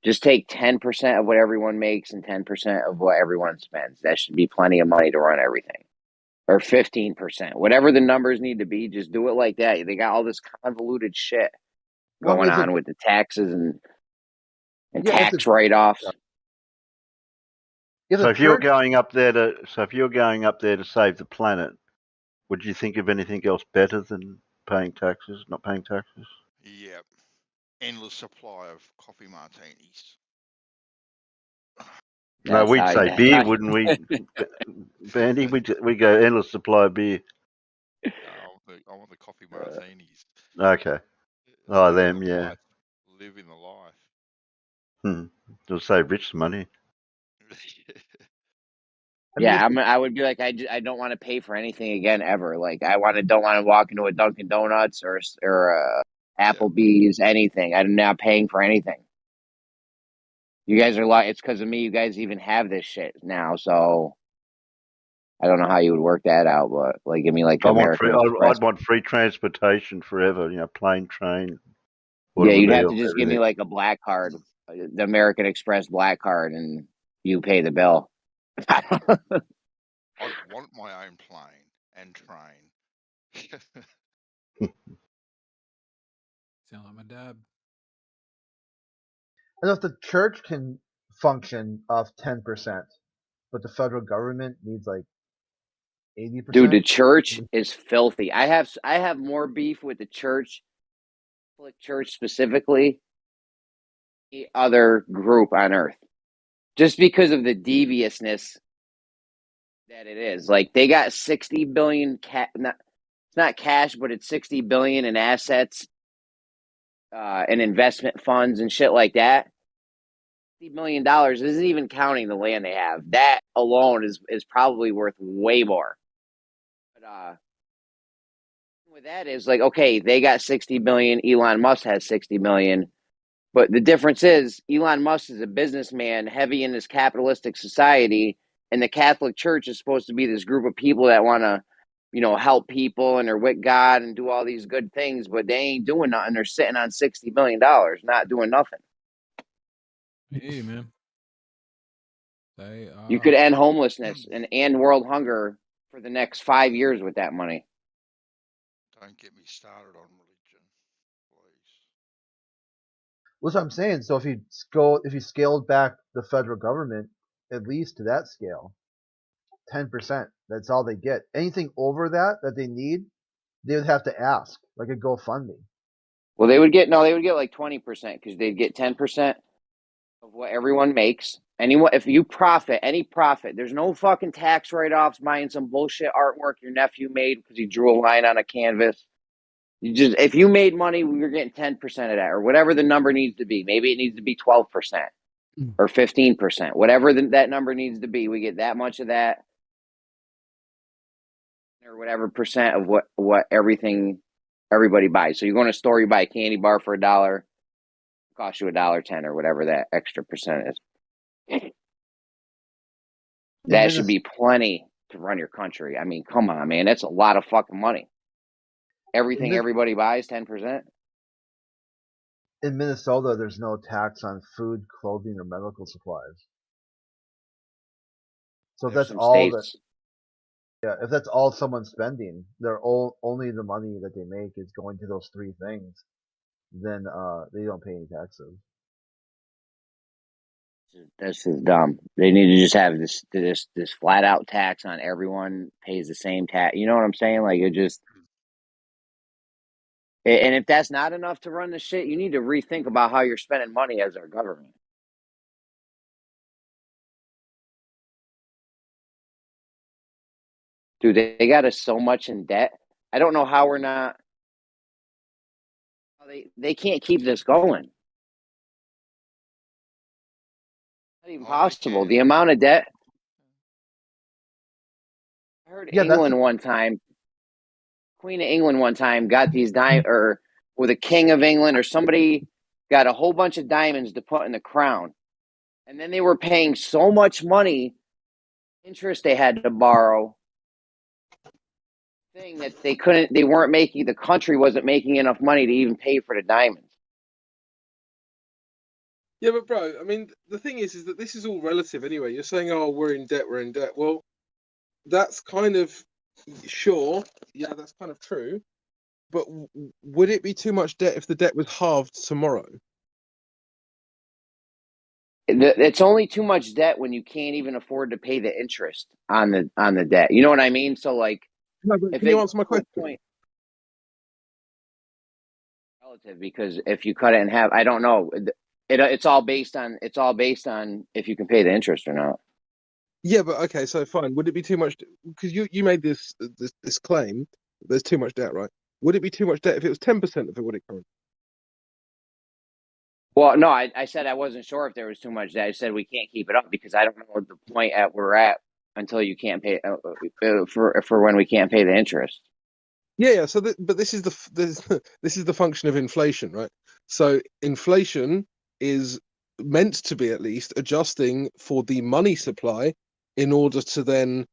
just take 10% of what everyone makes and 10% of what everyone spends. That should be plenty of money to run everything. Or 15%, whatever the numbers need to be. Just do it like that. They got all this convoluted shit going is it? on with the taxes and Yeah, tax write-offs. If So a if you're church, going up there to save the planet, would you think of anything else better than paying taxes, not paying taxes? Yep. Endless supply of coffee martinis. No, That's we'd how. say That's beer, how. wouldn't we, Bandy? We go endless supply of beer. I want the coffee martinis. Okay. Oh, Living them, the yeah. life. Living the life. It'll save Rich some money. Yeah, I would be like, I don't want to pay for anything again ever. Like, don't want to walk into a Dunkin' Donuts or Applebee's, anything. I'm not paying for anything. You guys are like, it's because of me. You guys even have this shit now, so I don't know how you would work that out. But like, give me like American Express. I'd want free transportation forever. Plane, train, Yeah, you'd have automobile, to just give me everything. like a black card, the American Express black card, and you pay the bill. I'd want my own plane and train. Sound like my dad. I know if the church can function off 10%, but the federal government needs like 80%. Dude, the church is filthy. I have more beef with the church, Catholic Church specifically, any other group on earth, just because of the deviousness that it is. Like, they got 60 billion it's not cash, but it's 60 billion in assets, and investment funds and shit like that. $60 million isn't even counting the land they have. That alone is probably worth way more. But with that is like, okay, they got 60 billion. Elon Musk has 60 million. But the difference is Elon Musk is a businessman heavy in this capitalistic society, and the Catholic Church is supposed to be this group of people that want to, help people and are with God and do all these good things, but they ain't doing nothing. They're sitting on $60 million, not doing nothing. Yeah, man. They are. You could end homelessness and world hunger for the next 5 years with that money. Don't get me started on religion, please. What's what I'm saying. So if you scaled back the federal government at least to that scale, 10%, that's all they get. Anything over that they need, they would have to ask, like a GoFundMe. Well, they would get like 20% because they'd get 10% of what everyone makes. If you any profit, there's no fucking tax write-offs buying some bullshit artwork your nephew made because he drew a line on a canvas. If you made money, you're getting 10% of that, or whatever the number needs to be. Maybe it needs to be 12% or 15%, whatever that number needs to be. We get that much of that, or whatever percent of what everybody buys. So you go in a store, you buy a candy bar for $1, it costs you $1.10 or whatever that extra percent is. That should be plenty to run your country. I mean, come on, man. That's a lot of fucking money. Everything everybody buys, 10%. In Minnesota, there's no tax on food, clothing, or medical supplies. So if that's all if that's all someone's spending, only the money that they make is going to those three things, then they don't pay any taxes. This is dumb. They need to just have this flat out tax on everyone, pays the same tax. You know what I'm saying? Like, it just. And if that's not enough to run the shit, you need to rethink about how you're spending money as our government. Dude, they got us so much in debt. I don't know how we're not. They can't keep this going. Not even possible. The amount of debt. I heard England one time. Queen of England one time got these or the King of England or somebody got a whole bunch of diamonds to put in the crown, and then they were paying so much money interest they had to borrow. Thing that they weren't making, the country wasn't making enough money to even pay for the diamonds. Yeah, but bro, I mean, the thing is that this is all relative anyway. You're saying, oh, we're in debt. Well, that's kind of, sure, yeah, that's kind of true. But would it be too much debt if the debt was halved tomorrow? It's only too much debt when you can't even afford to pay the interest on the debt. You know what I mean? So like, No, but if can you it answer my question? point relative, because if you cut it in half, I don't know. It's all based on if you can pay the interest or not. Yeah, but okay, so fine. Would it be too much? Because you made this claim. There's too much debt, right? Would it be too much debt if it was 10% of what it currently? Well, no, I said I wasn't sure if there was too much debt. I said we can't keep it up because I don't know what the point at we're at until you can't pay for when we can't pay the interest. Yeah. So, but this is this is the function of inflation, right? So inflation is meant to be at least adjusting for the money supply in order to then,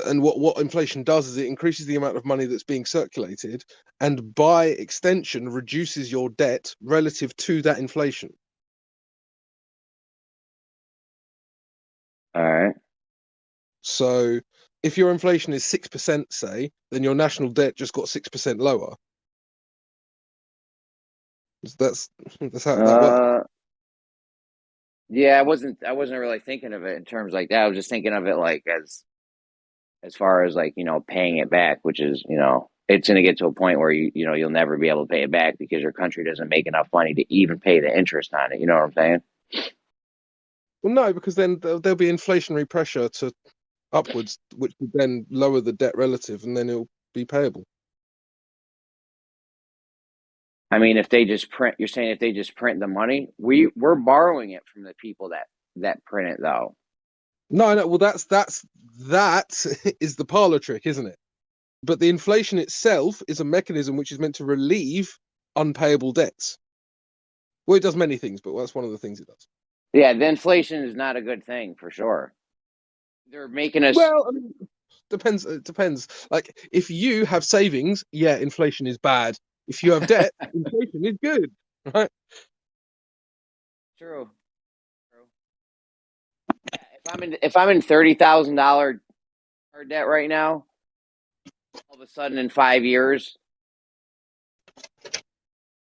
and what inflation does is it increases the amount of money that's being circulated, and by extension reduces your debt relative to that inflation. All right. So if your inflation is 6%, say, then your national debt just got 6% lower. That's how that works. Yeah, I wasn't really thinking of it in terms like that. I was just thinking of it like as far as like, paying it back, which is, it's going to get to a point where you'll never be able to pay it back because your country doesn't make enough money to even pay the interest on it. You know what I'm saying? Well, no, because then there'll be inflationary pressure to upwards, which would then lower the debt relative, and then it'll be payable. I mean, you're saying if they just print the money, we're borrowing it from the people that print it though. No, well, that is the parlor trick, isn't it? But the inflation itself is a mechanism which is meant to relieve unpayable debts. Well, it does many things, but that's one of the things it does. Yeah, the inflation is not a good thing for sure. They're making us. Well, I mean, it depends. Like, if you have savings, yeah, inflation is bad. If you have debt, inflation is good, right? True. Yeah, if I'm in $30,000 debt right now, all of a sudden in 5 years,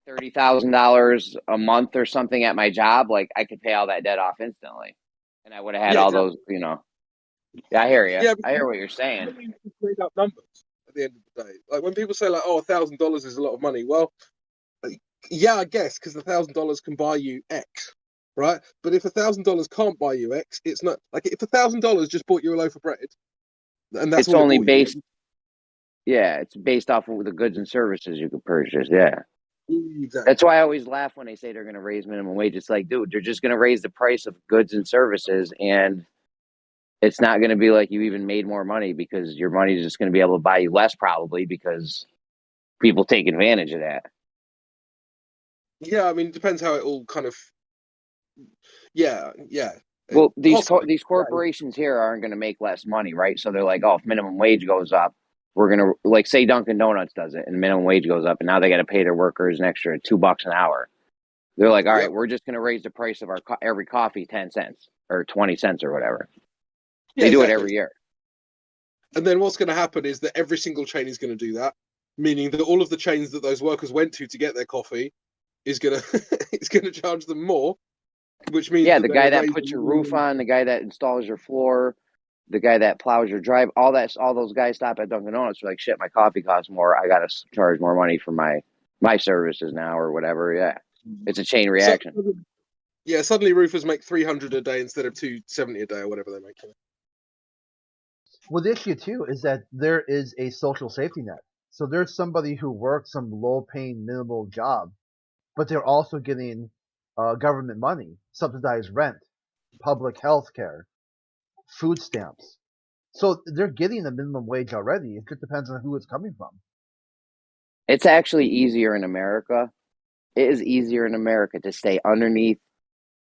$30,000 a month or something at my job, like I could pay all that debt off instantly, and I would have had all exactly. those. Yeah, I hear you. Yeah, I hear what you're saying. Made up numbers at the end of the day. Like when people say, like, "Oh, $1,000 is a lot of money." Well, yeah, I guess because the $1,000 can buy you X, right? But if $1,000 can't buy you X, it's not like if $1,000 just bought you a loaf of bread, and that's It's all only it bought based. you. Yeah, it's based off of the goods and services you could purchase. Yeah. Exactly. That's why I always laugh when they say they're going to raise minimum wage. It's like, dude, they're just going to raise the price of goods and services, and it's not going to be like you even made more money because your money is just going to be able to buy you less, probably because people take advantage of that. Yeah, I mean, it depends how it all kind of. Yeah. Well, these corporations here aren't going to make less money, right? So they're like, oh, if minimum wage goes up, we're going to, like, say Dunkin' Donuts does it, and minimum wage goes up, and now they got to pay their workers an extra $2 an hour. They're like, all right, we're just going to raise the price of every coffee 10 cents or 20 cents or whatever. They do it every year. And then what's going to happen is that every single chain is going to do that, meaning that all of the chains that those workers went to get their coffee is going to charge them more, which means the guy that puts your roof on, the guy that installs your floor, the guy that plows your drive, all those guys stop at Dunkin' Donuts. They're like, shit, my coffee costs more. I got to charge more money for my services now or whatever. Yeah, it's a chain reaction. So, suddenly roofers make $300 a day instead of $270 a day or whatever they make. Well, the issue too is that there is a social safety net. So there's somebody who works some low-paying minimal job, but they're also getting government money, subsidized rent, public health care, food stamps. So they're getting a minimum wage already. It just depends on who it's coming from. It's actually easier in America. It is easier in America to stay underneath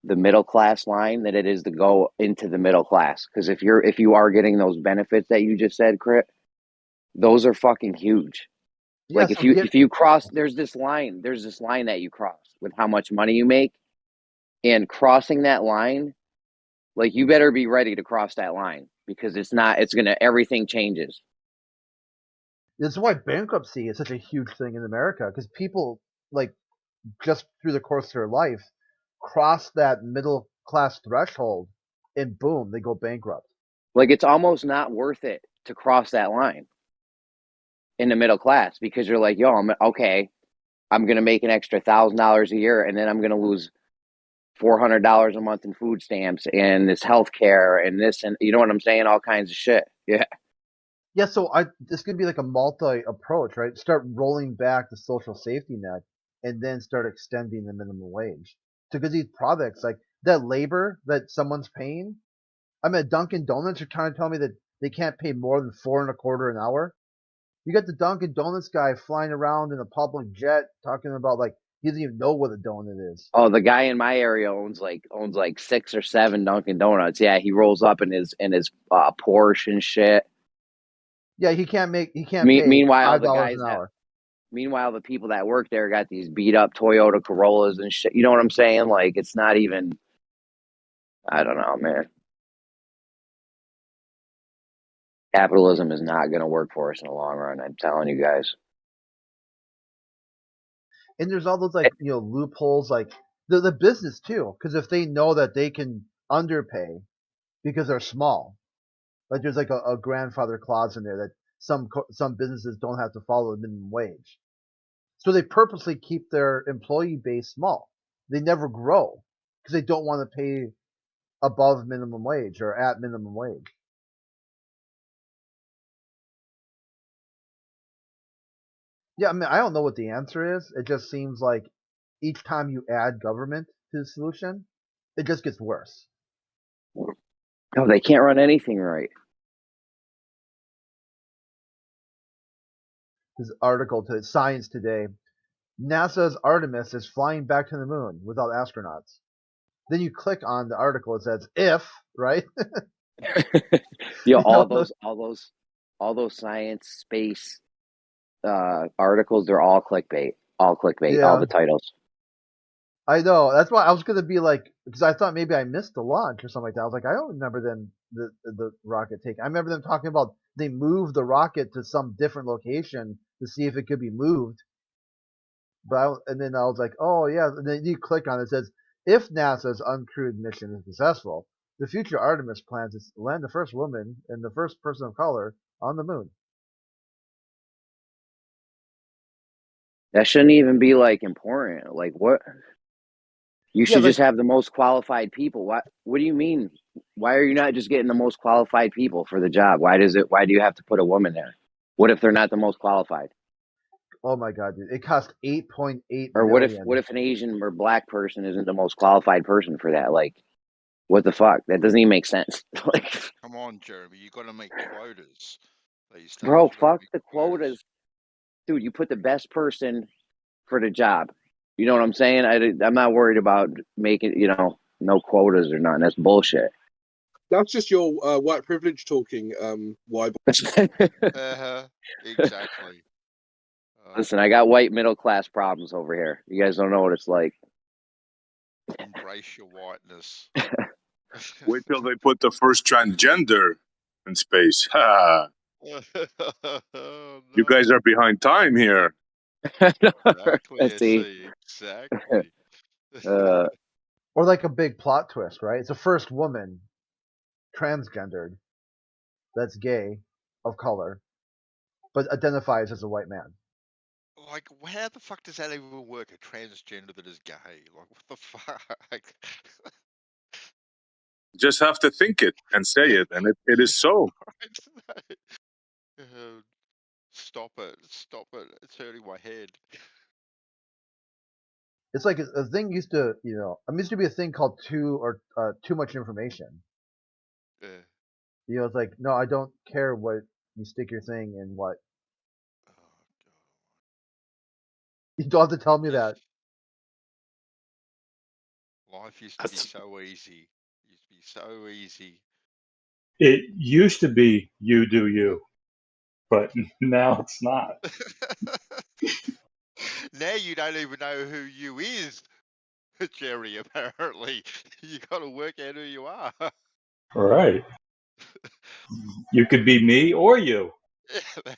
the middle class line than it is to go into the middle class. Because if you are getting those benefits that you just said, Crit, those are fucking huge. Yeah, Like so if you cross, there's this line that you cross with how much money you make, and crossing that line, like you better be ready to cross that line because everything changes. this is why bankruptcy is such a huge thing in America, because people, like, just through the course of their life, cross that middle class threshold, and boom, they go bankrupt. Like it's almost not worth it to cross that line in the middle class because you're like, yo, I'm gonna make an extra $1,000 a year, and then I'm gonna lose $400 a month in food stamps and this healthcare and this, and you know what I'm saying, all kinds of shit. Yeah. Yeah, so this could be like a multi approach, right? Start rolling back the social safety net, and then start extending the minimum wage. Because these products, like that labor that someone's paying, I'm at Dunkin' Donuts. You're trying to tell me that they can't pay more than $4.25 an hour? You got the Dunkin' Donuts guy flying around in a public jet talking about, like, he doesn't even know what a donut is. Oh, the guy in my area owns like 6 or 7 Dunkin' Donuts. Yeah, he rolls up in his Porsche and shit. Yeah, he can't pay Meanwhile, $5 an hour. Meanwhile, the people that work there got these beat up Toyota Corollas and shit. You know what I'm saying? Like, it's not even. I don't know, man. Capitalism is not going to work for us in the long run. I'm telling you guys. And there's all those, like, loopholes, like the business too, because if they know that they can underpay because they're small, like there's like a grandfather clause in there that some businesses don't have to follow the minimum wage, so they purposely keep their employee base small. They never grow because they don't want to pay above minimum wage or at minimum wage. Yeah, I mean, I don't know what the answer is. It just seems like each time you add government to the solution, it just gets worse. No, they can't run anything right. This article to Science Today: NASA's Artemis is flying back to the moon without astronauts. Then you click on the article. It says if, right? All those science space articles, they're all clickbait. All clickbait. All Yeah. the titles. I know. That's why I was gonna be like, because I thought maybe I missed the launch or something like that. I was like, I don't remember them the rocket taking. I remember them talking about they moved the rocket to some different location to see if it could be moved. And then I was like, oh yeah. And then you click on it, it says if NASA's uncrewed mission is successful, the future Artemis plans to land the first woman and the first person of color on the moon. That shouldn't even be like important. Like what? You should just have the most qualified people. What do you mean? Why are you not just getting the most qualified people for the job? Why do you have to put a woman there? What if they're not the most qualified? Oh my god, dude! It cost $8.8 million. Or what if an Asian or black person isn't the most qualified person for that? Like, what the fuck? That doesn't even make sense. Like, come on, Jeremy, you got to make quotas. These days. bro, fuck the quotas, dude. You put the best person for the job. You know what I'm saying? I'm not worried about making no quotas or nothing. That's bullshit. That's just your white privilege talking. Why? Exactly. Listen, I got white middle class problems over here. You guys don't know what it's like. Embrace your whiteness. Wait till they put the first transgender in space. Ha! No. You guys are behind time here. Exactly. Exactly. Or like a big plot twist, right? It's the first woman transgendered that's gay, of color, but identifies as a white man. Like, how the fuck does that even work? A transgender that is gay? Like, what the fuck? Just have to think it and say it, and it is so. Stop it. Stop it. It's hurting my head. It's like a thing used to, used to be a thing called too much information. Yeah. It's like, no, I don't care what you stick your thing in what. Oh, God. You don't have to tell me that. Life used to be That's so easy. Used to be so easy. It used to be you do you, but now it's not. Now you don't even know who you is, Jerry. Apparently, you got to work out who you are. All right. You could be me or you,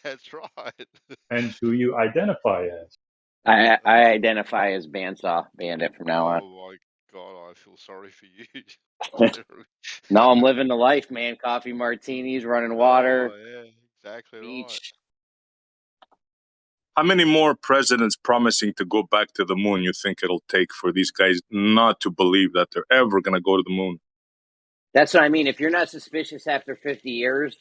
That's right. and who you identify as. I identify as Bandsaw Bandit from now on. Oh my God, I feel sorry for you, Jerry. Now I'm living the life, man. Coffee martinis, running water, Oh yeah, exactly right. beach. How many more presidents promising to go back to the moon you think it'll take for these guys not to believe that they're ever going to go to the moon? That's what I mean. If you're not suspicious after 50 years,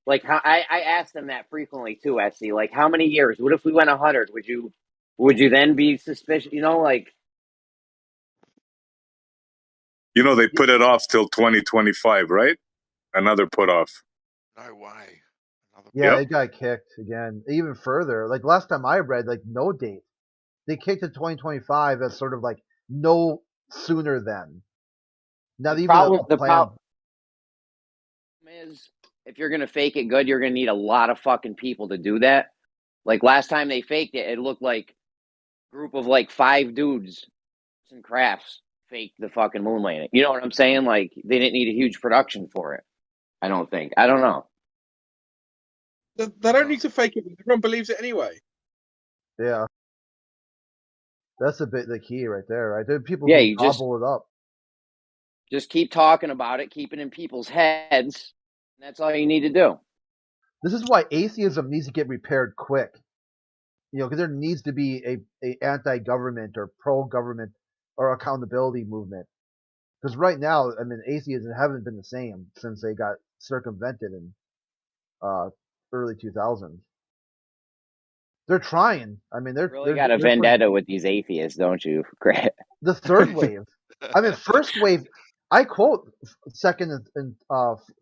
like how I ask them that frequently too, Essie. Like, how many years? What if we went 100? Would you then be suspicious? You know, like, You know, they put it off till 2025, right? Another put off. No way. Yeah, Yep. it got kicked again, even further. Like last time I read, like no date. They kicked it 2025 as sort of like no sooner than. Not the even problem a plan. is, if you're gonna fake it good, you're gonna need a lot of fucking people to do that. Like last time they faked it, it looked like a group of like 5 dudes and crafts faked the fucking moon landing. You know what I'm saying? Like they didn't need a huge production for it. I don't think. I don't know. They don't need to fake it. Everyone believes it anyway. Yeah. That's the key right there, right? There are people Yeah, who you gobble it up. just keep talking about it, keep it in people's heads. And that's all you need to do. This is why atheism needs to get repaired quick. You know, because there needs to be a anti-government or pro-government or accountability movement. Because right now, I mean, atheists haven't been the same since they got circumvented in early 2000s. They're trying. I mean, You really got a vendetta with these atheists, don't you? The third wave. I mean, first wave. I quote second and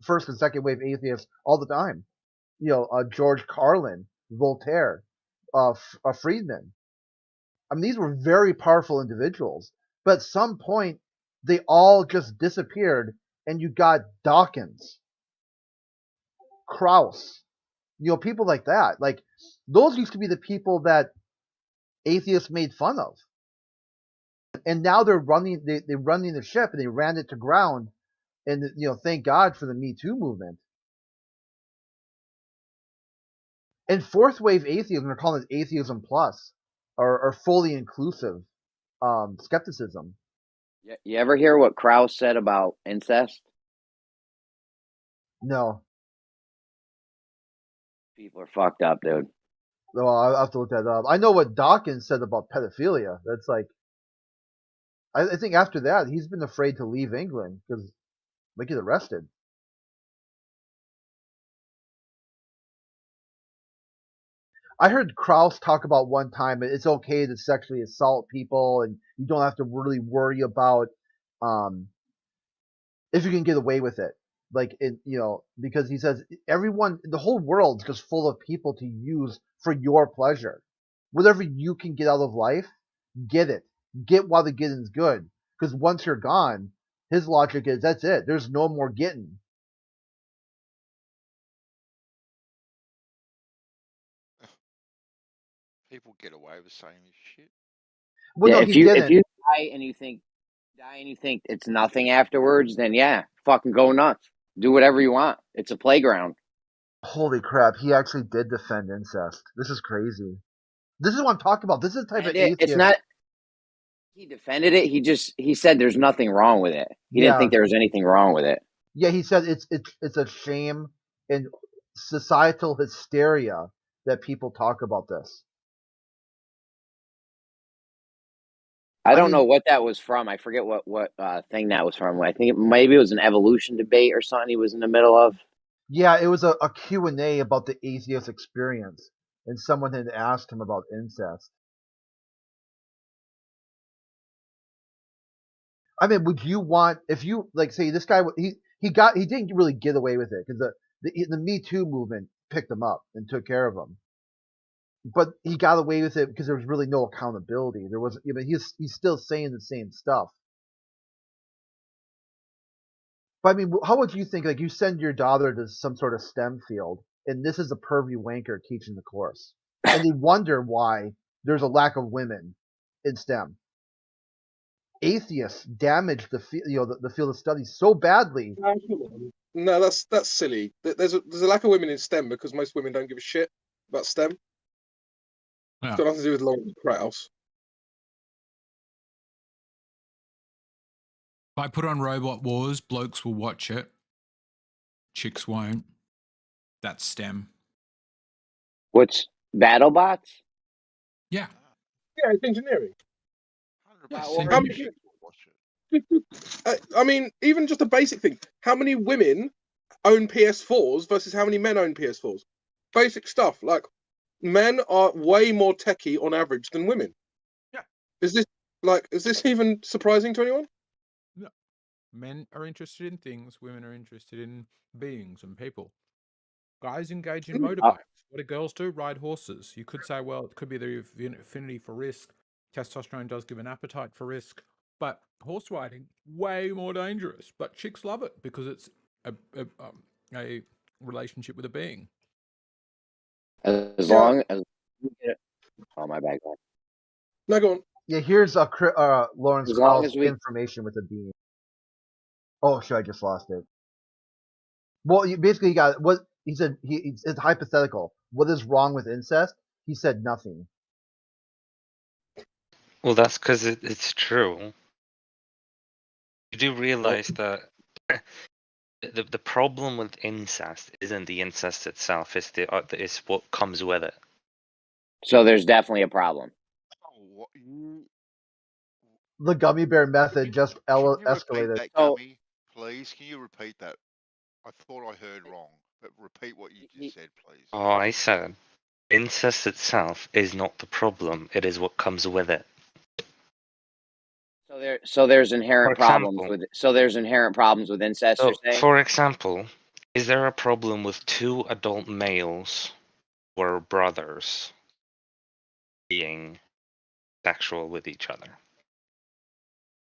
first and second wave atheists all the time. You know, George Carlin, Voltaire, Friedman. I mean, these were very powerful individuals, but at some point they all just disappeared, and you got Dawkins, Krauss, you know, people like that. Like those used to be the people that atheists made fun of, and now they're running. They're running the ship, and they ran it to ground. And you know, thank God for the Me Too movement. And fourth wave atheism, they're calling it atheism plus, or fully inclusive skepticism. You ever hear what Krauss said about incest? No. People are fucked up, dude. Well, I'll have to look that up. I know what Dawkins said about pedophilia. That's like, I think after that, he's been afraid to leave England because might get arrested. I heard Krauss talk about one time it's okay to sexually assault people, and you don't have to really worry about if you can get away with it. Like it, you know, because he says the whole world's just full of people to use for your pleasure. Whatever you can get out of life, get it. Get while the getting's good. Because once you're gone, his logic is that's it. There's no more getting. People get away with saying this shit. Well, yeah, no, if he you didn't. die and you think it's nothing afterwards, then yeah, fucking go nuts. Do whatever you want. It's a playground. Holy crap, he actually did defend incest. This is crazy. This is what I'm talking about. This is the type of atheist. It's not. He defended it. He said there's nothing wrong with it. He didn't think there was anything wrong with it. Yeah, he said it's a shame and societal hysteria that people talk about this. I don't know what that was from. I forget what thing that was from. I think maybe it was an evolution debate or something he was in the middle of. Yeah, it was a Q&A about the atheist experience, and someone had asked him about incest. I mean, would you want, if you like, say this guy he didn't really get away with it because the Me Too movement picked him up and took care of him, but he got away with it because there was really no accountability. There was, I mean, he's still saying the same stuff. But I mean, how would you think? Like, you send your daughter to some sort of STEM field, and this is a pervy wanker teaching the course, and they wonder why there's a lack of women in STEM. Atheists damage the the field of study so badly. No, that's silly. There's a lack of women in STEM because most women don't give a shit about STEM. Yeah. It's got nothing to do with Lawrence Krauss. If I put on Robot Wars, blokes will watch it. Chicks won't. That's STEM. What's BattleBots? Yeah. Yeah, it's engineering. Yes, How many- I mean, even just a basic thing. How many women own PS4s versus how many men own PS4s? Basic stuff. Like, men are way more techie on average than women. Yeah. Is this even surprising to anyone? No. Men are interested in things. Women are interested in beings and people. Guys engage in motorbikes. What do girls do? Ride horses. You could say, well, it could be the affinity for risk. Testosterone does give an appetite for risk. But horse riding, way more dangerous. But chicks love it because it's a relationship with a being. As long as oh my bad. No, go on. Yeah, here's Lawrence As long Krauss as we- information with a being. Oh, shit, I just lost it. Well, basically, he got what he said. It's hypothetical. What is wrong with incest? He said nothing. Well, that's because it's true. You do realize that the problem with incest isn't the incest itself; it's what comes with it. So there's definitely a problem. The gummy bear method just escalated. That gummy, please. Can you repeat that? I thought I heard wrong, but repeat what you just said, please. Oh, I said incest itself is not the problem; it is what comes with it. So there's inherent For example- problems with it. So there's inherent problems with incest. So, You're saying? for example, is there a problem with two adult males who are brothers being sexual with each other?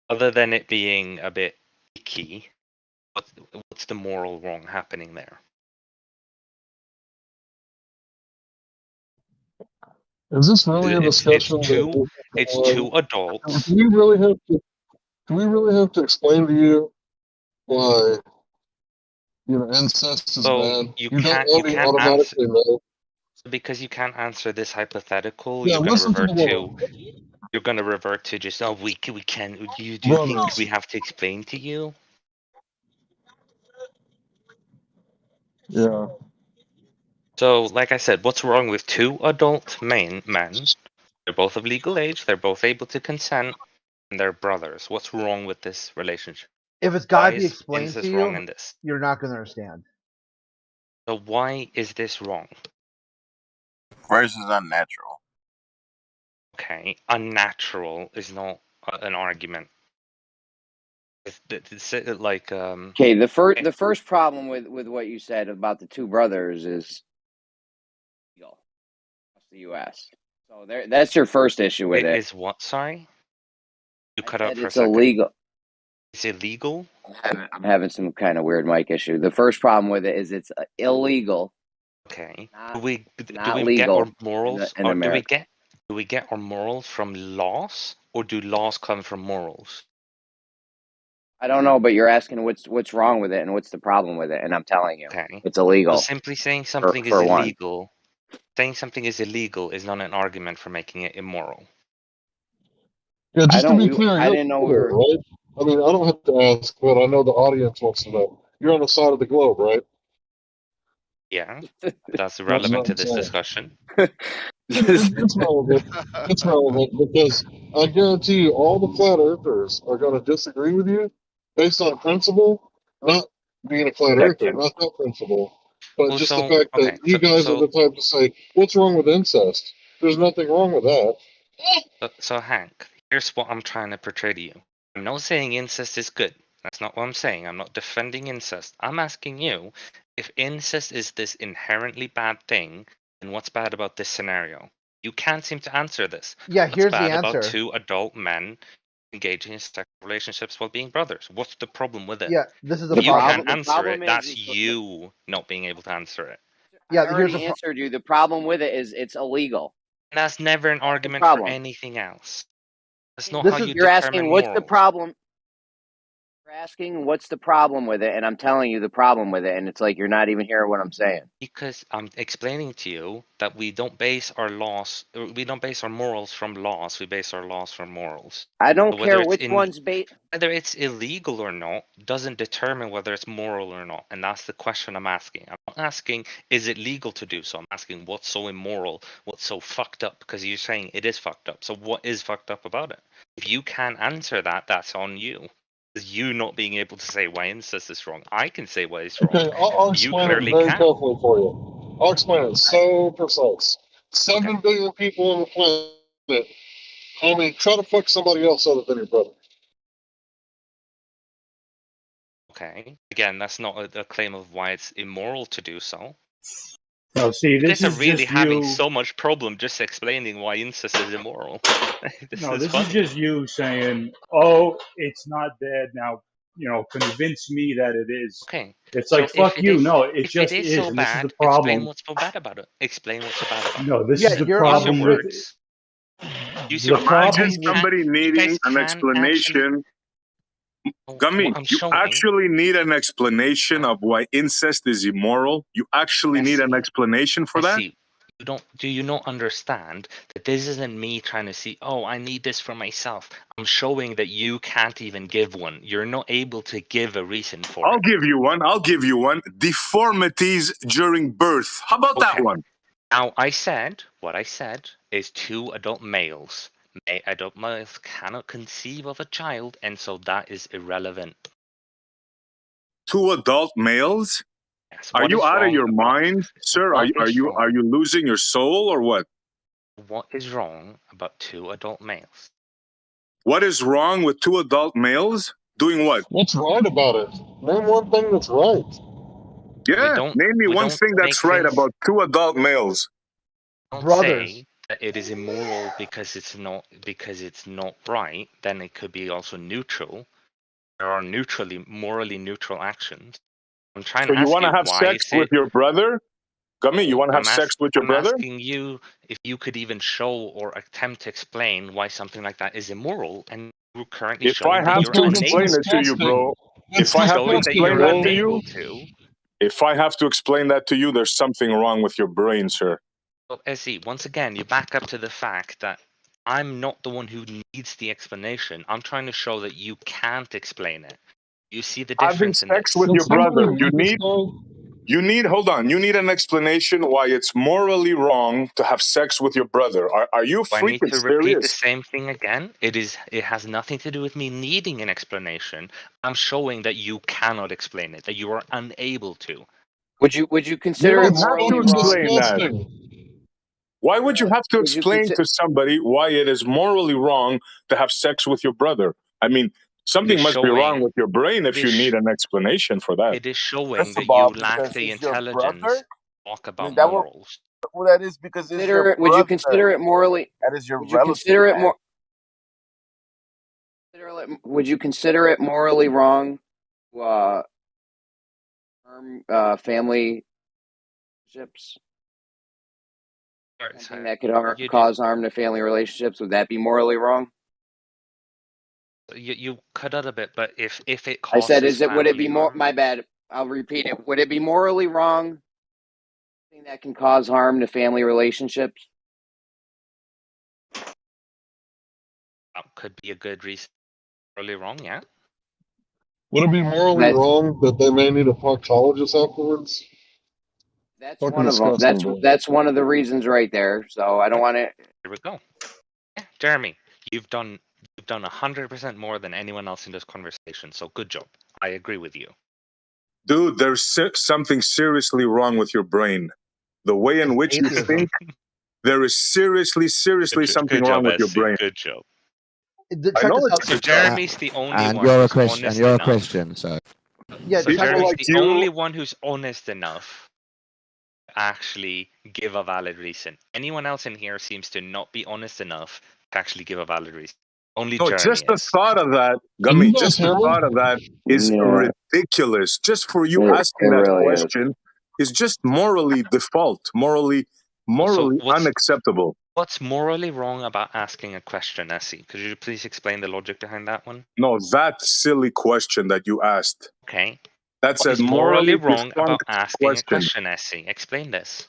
Other than it being a bit icky, what's the moral wrong happening there? Is this really a discussion? It's two adults. Do we really have to explain to you why incest is bad? You don't can't automatically know. Because you can't answer this hypothetical. Yeah, you're gonna listen to revert the to. woman. You're gonna revert to just we can. Do you Brothers. think we have to explain to you? Yeah. So, like I said, what's wrong with two adult men? They're both of legal age. They're both able to consent, and they're brothers. What's wrong with this relationship? If it's got to Why be is explained incest to wrong you, in this? you're not going to understand. So why is this wrong? Versus unnatural. Okay, unnatural is not an argument. It's like Okay, the first problem with what you said about the two brothers is legal across the U.S. So that's your first issue with it. Is what? Sorry, you cut out for a It's second. illegal. It's illegal. I'm having some kind of weird mic issue. The first problem with it is it's illegal. Okay. Not, do we not get legal our morals? in America. Do we get our morals from laws, or do laws come from morals? I don't know, but you're asking what's wrong with it and what's the problem with it, and I'm telling you, Okay. it's illegal. So simply saying something is for one. illegal, saying something is illegal is not an argument for making it immoral. Yeah, just to be clear, I didn't know we were right. I mean, I don't have to ask, but I know the audience wants to know. You're on the side of the globe, right? Yeah, that's relevant to this discussion. It's relevant. It's relevant because I guarantee you, all the flat earthers are going to disagree with you based on principle, not being a flat earther, not that principle, but just the fact that you guys are the type to say, "What's wrong with incest?" There's nothing wrong with that. So Hank, here's what I'm trying to portray to you. I'm not saying incest is good. That's not what I'm saying. I'm not defending incest. I'm asking you, if incest is this inherently bad thing, then what's bad about this scenario? You can't seem to answer this. Yeah, What's here's bad the about answer. two adult men engaging in sexual relationships while being brothers. What's the problem with it? Yeah, this is the If you problem. can't answer it, that's you not being able to answer it. Yeah, I already answered you. The problem with it is it's illegal. And that's never an argument for problem. anything else. That's not This how is you you're determine asking what's the morals. problem. You're asking what's the problem with it, and I'm telling you the problem with it, and it's like you're not even hearing what I'm saying. Because I'm explaining to you that we don't base our laws, we don't base our morals from laws. We base our laws from morals. I don't So care which one's whether it's illegal or not doesn't determine whether it's moral or not, and that's the question I'm asking. I'm not asking is it legal to do so. I'm asking what's so immoral, what's so fucked up, because you're saying it is fucked up. So what is fucked up about it? If you can't answer that, that's on you. It's you not being able to say why incest is wrong. I can say why it's wrong. Okay, I'll You explain it clearly very can't. carefully for you. I'll explain it so precise. 7 billion people on the planet. Homie, try to fuck somebody else other than your brother. Okay. Again, that's not a claim of why it's immoral to do so. No, see, You this guys are is really just having you. so much problem just explaining why incest is immoral. This No, is this funny. is just you saying, "Oh, it's not bad now." Convince me that it is. Okay. It's So like fuck you. No, it if just it is is, so and this is the bad, explain problem. what's so bad about it. Explain what's so bad about it. No, this Yeah, is the you're Use your problem with words. Use the your words. problem. Imagine somebody You needing guys an can actually. explanation. What Gummy, I'm you showing. actually need an explanation of why incest is immoral. You actually need an explanation for that. See, do you not understand that this isn't me trying to see, oh, I need this for myself. I'm showing that you can't even give one. You're not able to give a reason for I'll it. give you one. I'll give you one. Deformities during birth. How about that one? Now, what I said is 2 adult males. Adult males cannot conceive of a child, and so that is irrelevant. 2 adult males? Yes, Are what you is out of wrong your about mind, sir? what is wrong? Are you losing your soul or what? What is wrong about 2 adult males? What is wrong with 2 adult males? Doing what? What's right about it? Name one thing that's right. Yeah, name me one thing that's right about 2 adult males. Don't Brothers. say that it is immoral because it's not right. Then it could be also neutral. There are morally neutral actions. I'm trying So to you ask want to you have why sex is with it. your brother? Gummy, you want to have sex with your I'm brother? asking you if you could even show or attempt to explain why something like that is immoral, and you're currently If showing I that have you're to unable explain it to you, bro, if I have to showing that explain you're that to you, unable to. if I have to explain that to you, there's something wrong with your brain, sir. Well, SE, once again, you back up to the fact that I'm not the one who needs the explanation. I'm trying to show that you can't explain it. You see the Having difference in sex this. with your brother, you need an explanation why it's morally wrong to have sex with your brother. Are you Do I need freaking to repeat the serious? same thing again? It has nothing to do with me needing an explanation. I'm showing that you cannot explain it, that you are unable to. Would you consider it morally explain wrong? that. Why would you have to Would you explain to somebody why it is morally wrong to have sex with your brother? I mean, something must be wrong with your brain if you need an explanation for that. It is showing First that of you all, lack because the he's your intelligence brother. to talk I about mean, that morals. well, that is because it's your Would you brother. consider it morally? That is your Would you relative. consider it Man. more? Would you consider it morally wrong to harm family relationships? Something that could cause harm to family relationships. Would that be morally wrong? You cut out a bit, but if it I said, causes would it be family more? harm, My bad. I'll repeat it. Would it be morally wrong? Something that can cause harm to family relationships. that could be a good reason. Morally wrong, yeah. Would it be morally wrong that they may need a proctologist afterwards? That's Fucking one of them. disgusting, bro. That's one of the reasons right there. So I don't want to. Here we go. Yeah, Jeremy, you've done 100% more than anyone else in this conversation. So good job. I agree with you. Dude, there's something seriously wrong with your brain. The way in which you think, there is seriously something wrong with your brain. Good job. I know So Jeremy's the only and one you're a who's Christian. honest And you're a enough. Christian, so Yeah, So Jeremy's like the you- only one who's honest enough to actually give a valid reason. Anyone else in here seems to not be honest enough to actually give a valid reason. Only No, Jeremy just the is. thought of that, Can you Gummy, guys just the hear me? thought of that is Yeah, ridiculous. Just for you it asking that really is. question is just morally default, morally So unacceptable. what's morally wrong about asking a question, Essie? Could you please explain the logic behind that one? No, that silly question that you asked. Okay. That's What a is morally morally wrong about defunct asking a question. question, Essie? Explain this.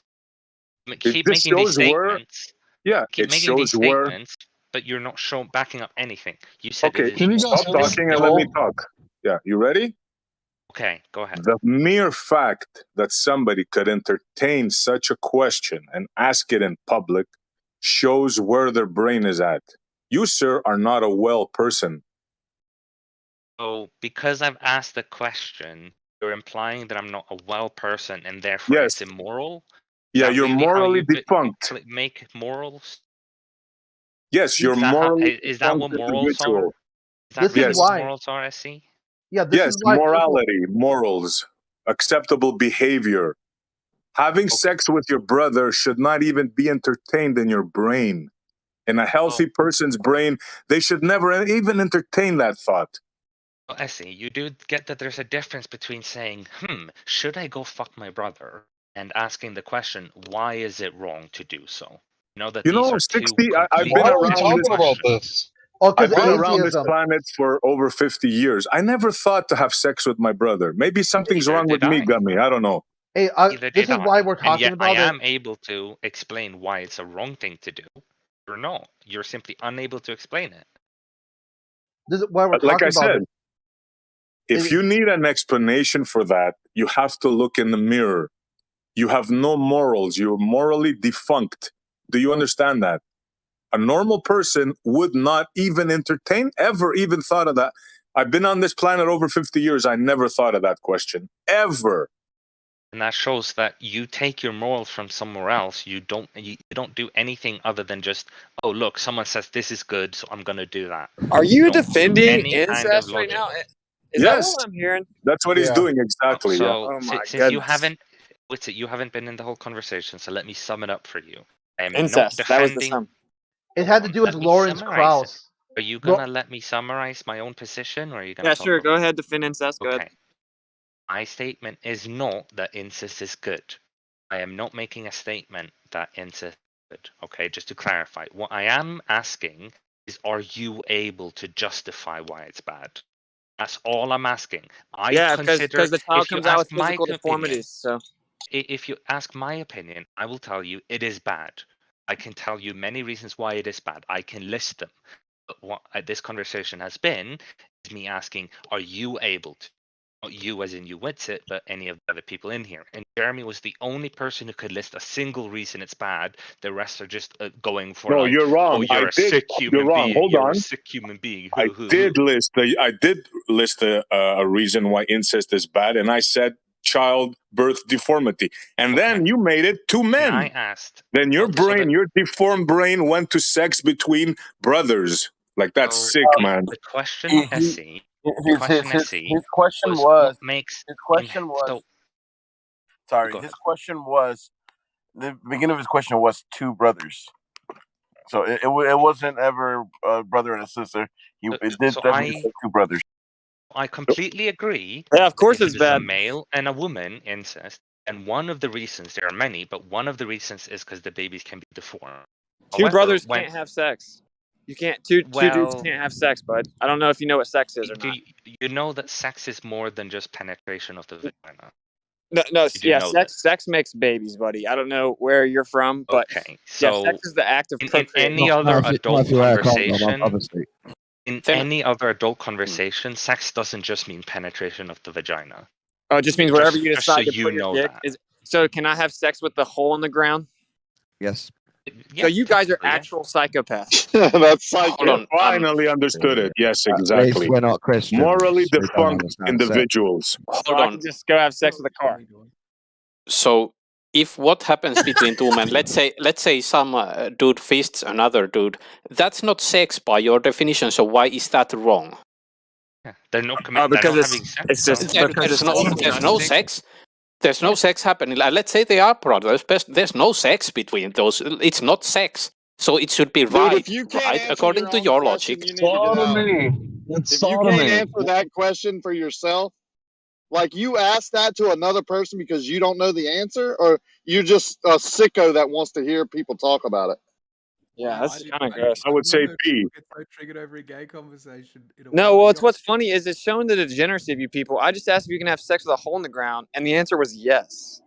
It Keep just making these shows where, statements. yeah, Keep it making shows these where. statements, but you're not backing up anything. You said Okay, it is. Can you guys stop hear me? talking and let me talk. Yeah, you ready? Okay, go ahead. The mere fact that somebody could entertain such a question and ask it in public shows where their brain is at. You, sir, are not a well person. So because I've asked the question, you're implying that I'm not a well person and therefore Yes. it's immoral? Yeah, you're morally defunct. Make morals? Yes, you're morally Is that what defunct morals are? individual. Is that really Yes. what morals are, SC? Yeah, this Yes, is why morality, morals, acceptable behavior. Having sex with your brother should not even be entertained in your brain. In a healthy person's brain, they should never even entertain that thought. Well, Essie, you do get that there's a difference between saying, should I go fuck my brother? And asking the question, why is it wrong to do so? You know that You these know, are 60, I've completely been Why are we around talking about this. this? Oh, I've because been around this atheism. planet for over 50 years. I never thought to have sex with my brother. Maybe something's Neither wrong with did me, I. Gummy. I don't know. Hey, Neither this did is why I. we're And talking yet I about it. am able to explain why it's a wrong thing to do. You're not. You're simply unable to explain it. This is why we're Like talking I about said, it. if you need an explanation for that, you have to look in the mirror. You have no morals. You're morally defunct. Do you understand that? A normal person would not even entertain, ever even thought of that. I've been on this planet over 50 years. I never thought of that question. Ever. And that shows that you take your morals from somewhere else. You don't do anything other than just, oh look, someone says this is good, so I'm gonna do that. Are you don't do defending any kind of incest right logic. now? Is Yes. that what I'm hearing? That's what he's Yeah. doing exactly. Yeah. So Oh my since you goodness. haven't, you haven't been in the whole conversation, so let me sum it up for you. I am Incest. not That was the defending. sum. It had to do with Let me Lawrence summarize Krauss. it. Are you gonna let me summarize my own position, or are you gonna Yeah, talk sure. over Go me? ahead. Defend incest. Go ahead. Okay. My statement is not that incest is good. I am not making a statement that incest is good. Okay, just to clarify. What I am asking is, are you able to justify why it's bad? That's all I'm asking. Yeah, because the child if you comes out ask with my physical opinion, deformities. So if you ask my opinion, I will tell you it is bad. I can tell you many reasons why it is bad. I can list them. But what this conversation has been is me asking, are you able to? Not you as in you Witsit, but any of the other people in here. And Jeremy was the only person who could list a single reason it's bad. The rest are just going for No, like, you're wrong. oh, you're a sick You're human wrong. being. Hold You're on. a sick human being. I did list a reason why incest is bad, and I said childbirth deformity. And then you made it two men. I asked. Then your brain, your deformed brain, went to sex between brothers. Like that's sick, man. The question, Essie. His question was. Sorry, his question was. The beginning of his question was two brothers. So it wasn't ever a brother and a sister. It did definitely say two brothers. I completely agree. Yeah, of course if it's it is a bad. male and a woman incest, and one of the reasons, there are many, but one of the reasons is because the babies can be deformed. Two However, brothers can't have sex. You can't. Two dudes can't have sex, bud. I don't know if you know what sex is or not. You know that sex is more than just penetration of the vagina. No, You do yeah, know sex makes babies, buddy. I don't know where you're from, but Okay, yeah, so sex is the act of in procreation. any other adult conversation, sex doesn't just mean penetration of the vagina. Oh, it just means wherever you Just so decide to you put your know dick. that. So can I have sex with the hole in the ground? Yes. So you guys are actual psychopaths. That's psycho. Hold on. Finally understood it. Yes, At exactly. least we're not Christians. Morally We don't defunct understand individuals. So I can just go have sex with a car. So if what happens between two men, let's say some dude fists another dude, that's not sex by your definition. So why is that wrong? Yeah, they're not because having sex. it's just There's no sex. There's no sex happening. Let's say they are brothers, but there's no sex between those. It's not sex. So it should be Dude, right, if you can't right? answer According your to own your question, logic. you need to get out. Sodomy. It's If you can't sodomy. answer that question for yourself, like you ask that to another person because you don't know the answer, or you're just a sicko that wants to hear people talk about it. Yeah, Wow, that's kind of gross. I would say love B. people get so triggered over a gay conversation. In a No, way. well, it's what's funny is it's showing the degeneracy of you people. I just asked if you can have sex with a hole in the ground, and the answer was yes.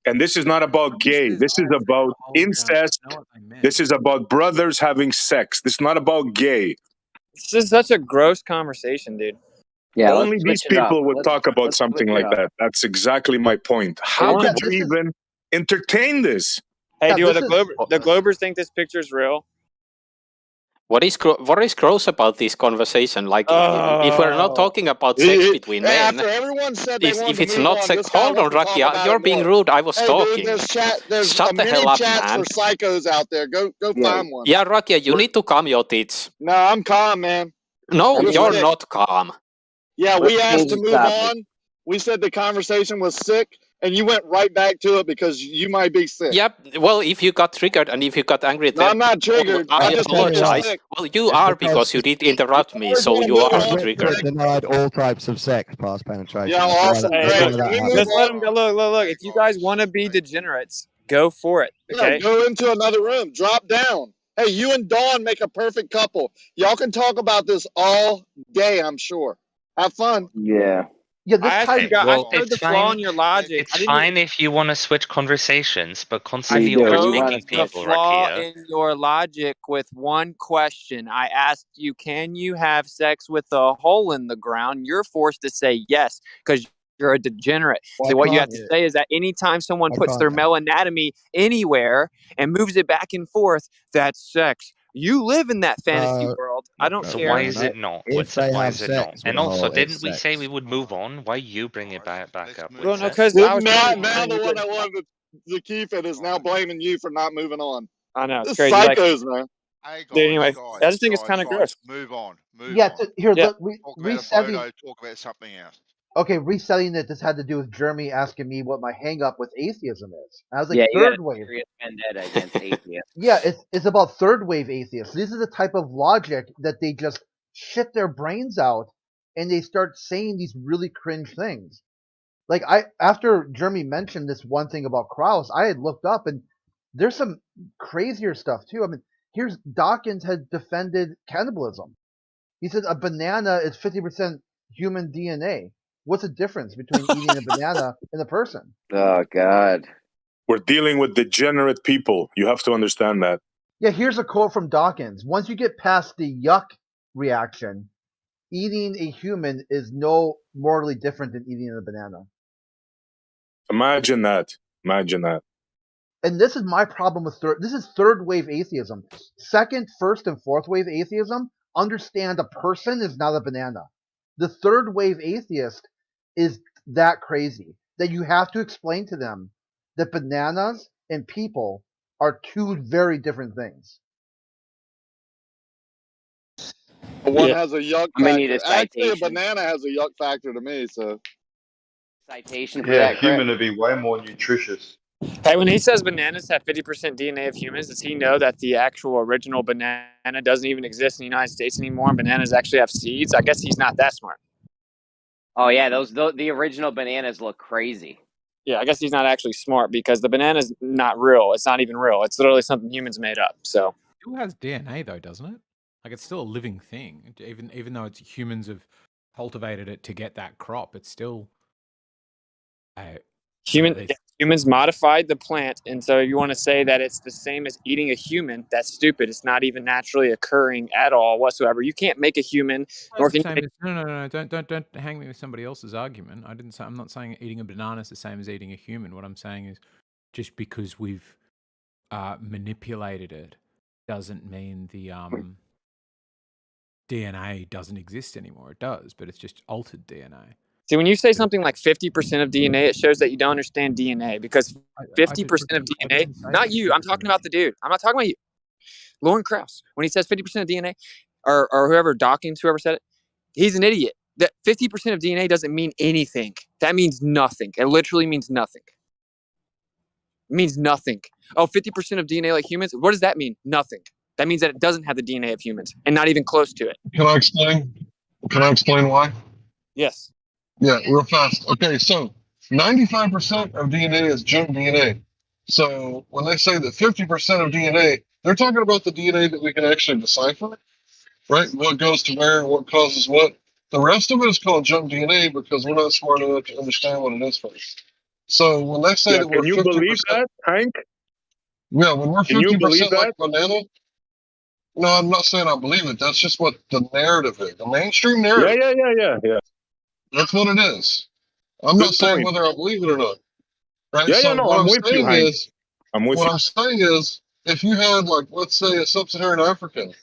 And this is not about gay. This is about incest. This is about brothers having sex. This is not about gay. This is such a gross conversation, dude. Yeah, Only let's these switch it up. people would talk about Let's something switch it like up. that. That's exactly my point. How Yeah, could you even entertain this? Hey, Yeah, do this the Globers think this picture's real? What is gross about this conversation? Like, if we're not talking about sex between men, After everyone said they wanted if to it's move not on, sex, this guy hold on, wants to talk Rocky, about you're it being more. rude. I was Hey, talking. dude, there's Shut a the many hell up, chats man. for psychos out there. Go find one. Yeah, Rocky, you need to calm your tits. No, I'm calm, man. No, You're you're sick. not calm. Yeah, Let's we asked change to the move topic. on. We said the conversation was sick, and you went right back to it because you might be sick. Yep. Well, if you got triggered and if you got angry, No, I'm not triggered. I I just think you're apologize. sick. Well, you are because you did interrupt me, so you are triggered. Denied all types of sex past penetration. Yeah, That's why awesome, that- Hey, that's great. why look, that Can we happened. move just let on? them go. Look. If you guys want to be degenerates, go for it. Yeah, Okay. go into another room. Drop down. Hey, you and Dawn make a perfect couple. Y'all can talk about this all day, I'm sure. Have fun. Yeah. Yeah, I asked you guys. Well, I showed the flaw in your logic. It's fine if you want to switch conversations, but I constantly do. always We showed wanna making the people, flaw Rakia. in your logic with one question. I asked you, can you have sex with a hole in the ground? You're forced to say yes because you're a degenerate. Why So what you have can't to you? say is that anytime someone Why puts can't their you? male anatomy anywhere and moves it back and forth, that's sex. You live in that fantasy world. I don't So care. why is it not? If they Why have is it not? sex with And a also, hole, didn't it's we sex. say we would move on? Why you bring it back up with Well, no, sex? because I was Now trying the to one that wanted to keep it is now blaming you for not moving on. I know, it's This crazy. Like, psychos, man. Hey dude, anyway, I just think it's guys, kind of gross. move on. Yeah, here, Yeah. look, Talk about a resetting. photo, talk about something else. Okay, resetting it. This had to do with Jeremy asking me what my hang up with atheism is. I was like, Yeah, you got third a wave. serious vendetta against atheists. Yeah, it's about third wave atheists. This is the type of logic that they just shit their brains out and they start saying these really cringe things. Like after Jeremy mentioned this one thing about Krauss, I had looked up and there's some crazier stuff too. I mean, here's Dawkins had defended cannibalism. He said a banana is 50% human DNA. What's the difference between eating a banana and a person? Oh God. We're dealing with degenerate people. You have to understand that. Yeah, here's a quote from Dawkins. Once you get past the yuck reaction, eating a human is no morally different than eating a banana. Imagine that. Imagine that. And this is my problem with this is third wave atheism. Second, first, and fourth wave atheism understand a person is not a banana. The third wave atheist is that crazy that you have to explain to them that bananas and people are two very different things. One has a yuck I'm gonna need factor. a Actually, a citation. banana has a yuck factor to me. So Citation for Yeah, that, human would be way more nutritious. Hey, when he says bananas have 50% DNA of humans, does he know that the actual original banana doesn't even exist in the United States anymore and bananas actually have seeds? I guess he's not that smart. Oh yeah, the original bananas look crazy. Yeah, I guess he's not actually smart because the banana's not real. It's not even real. It's literally something humans made up. So It still has DNA though, doesn't it? Like it's still a living thing. Even though it's humans have cultivated it to get that crop, it's still humans modified the plant, and so you want to say that it's the same as eating a human? That's stupid. It's not even naturally occurring at all whatsoever. You can't make a human. Nor can you make, No. Don't hang me with somebody else's argument. I'm not saying eating a banana is the same as eating a human. What I'm saying is, just because we've manipulated it, doesn't mean the DNA doesn't exist anymore. It does, but it's just altered DNA. See, when you say something like 50% of DNA, it shows that you don't understand DNA because 50% of DNA, not you, I'm talking about the dude. I'm not talking about you. Lauren Krauss, when he says 50% of DNA, or whoever, Dawkins, whoever said it, he's an idiot. That 50% of DNA doesn't mean anything. That means nothing. It literally means nothing. It means nothing. Oh, 50% of DNA like humans? What does that mean? Nothing. That means that it doesn't have the DNA of humans and not even close to it. Can I explain? Can I explain why? Yes. Yeah, real fast. Okay, so 95% of DNA is junk DNA. So when they say that 50% of DNA, they're talking about the DNA that we can actually decipher, right? What goes to where, what causes what. The rest of it is called junk DNA because we're not smart enough to understand what it is first. So when they say Yeah, that we're can you 50%, believe that, Hank? yeah, when we're Can you 50% believe like that? banana, no, I'm not saying I believe it. That's just what the narrative is. The mainstream Yeah, narrative. yeah. That's what it is. I'm not Good saying point. whether I believe it or not. Right. Yeah, So no, what I'm I'm with you, saying Hank. is, I'm with what you. I'm saying is, if you had like, let's say, a sub-Saharan African,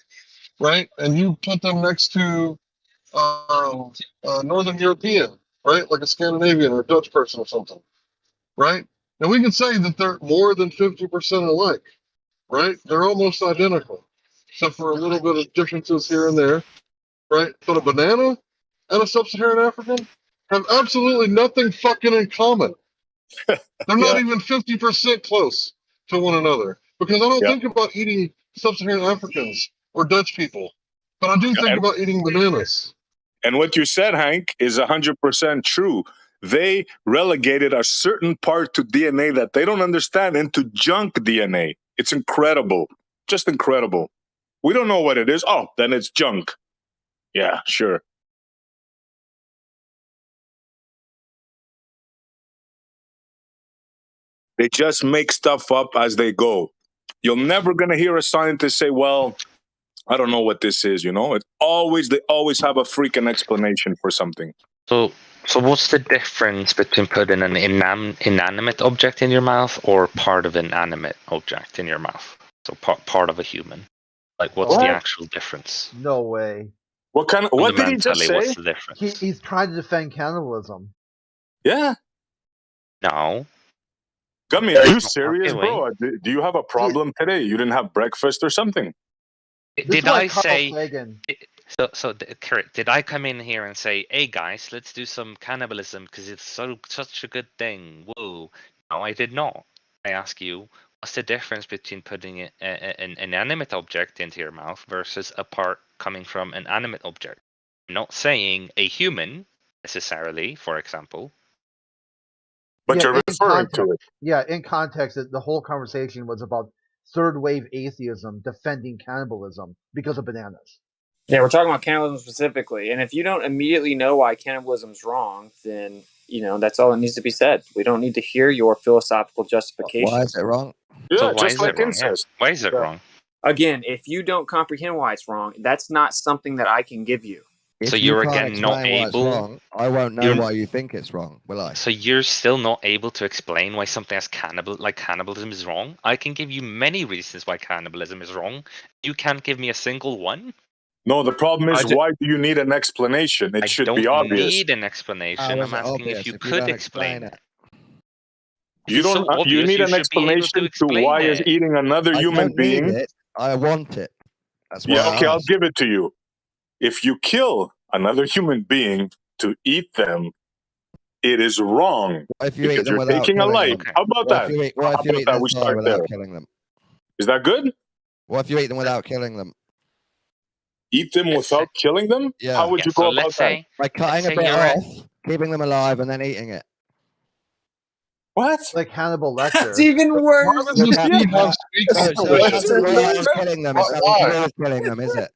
right, and you put them next to Northern European, right, like a Scandinavian or a Dutch person or something, right? Now we can say that they're more than 50% alike, right? They're almost identical, except for a little bit of differences here and there, right? But a banana and a sub-Saharan African have absolutely nothing fucking in common. They're not Yeah, even 50% close to one another because I don't yeah, think about eating sub-Saharan Africans or Dutch people, but I do yeah. think about eating bananas. And what you said, Hank, is 100% true. They relegated a certain part to DNA that they don't understand into junk DNA. It's incredible. Just incredible. We don't know what it is. Oh, then it's junk. Yeah, sure. They just make stuff up as they go. You're never going to hear a scientist say, well, I don't know what this is, you know? They always have a freaking explanation for something. So what's the difference between putting an inanimate object in your mouth or part of an animate object in your mouth? So part of a human. Like, what's the actual difference? No way. What did he just Fundamentally, say? what's the difference? He's trying to defend cannibalism. Yeah. No. Gummy, are you That's not what serious, I'm bro? Do you have a problem today? You didn't have breakfast or something? Did I say? Sagan. Correct. Did I come in here and say, "Hey guys, let's do some cannibalism because it's such a good thing"? Whoa! No, I did not. I ask you, what's the difference between putting an inanimate object into your mouth versus a part coming from an animate object? I'm not saying a human necessarily, for example. But Yeah, you're in referring context, to it. yeah, in context, the whole conversation was about third wave atheism defending cannibalism because of bananas. Yeah, we're talking about cannibalism specifically. And if you don't immediately know why cannibalism is wrong, then, that's all that needs to be said. We don't need to hear your philosophical justification. Why is it wrong? Yeah, So why just is like it wrong? incest. Yeah. Why is it wrong? Again, if you don't comprehend why it's wrong, that's not something that I can give you. So If you you're can't again not explain why it's able. wrong, I won't know why you think it's wrong, will I? So you're still not able to explain why something as cannibalism is wrong? I can give you many reasons why cannibalism is wrong. You can't give me a single one? No, the problem is, why do you need an explanation? It should be don't obvious. need an explanation. I'm asking if you could explain it. You don't. So You obvious, need you an should be able explanation to to explain why is it. eating another I human don't need being. it. I want it. That's why Yeah, I okay, I'll asked. give it to you. If you kill another human being to eat them, it is wrong. What if you eat Because them you're without taking a killing life. them? How about What that? if you eat, How what if you about eat that? their We thigh start without there. killing them? Is that good? What if you eat them without killing them? Eat them without killing them? Yeah. How would you go about that? By cutting a bit off, keeping them alive, and then eating it. What? Like Hannibal That's Lecter. even worse. Why does the Steve have speak So situation? it's nothing to do with killing them. It's nothing to do with killing them, is it?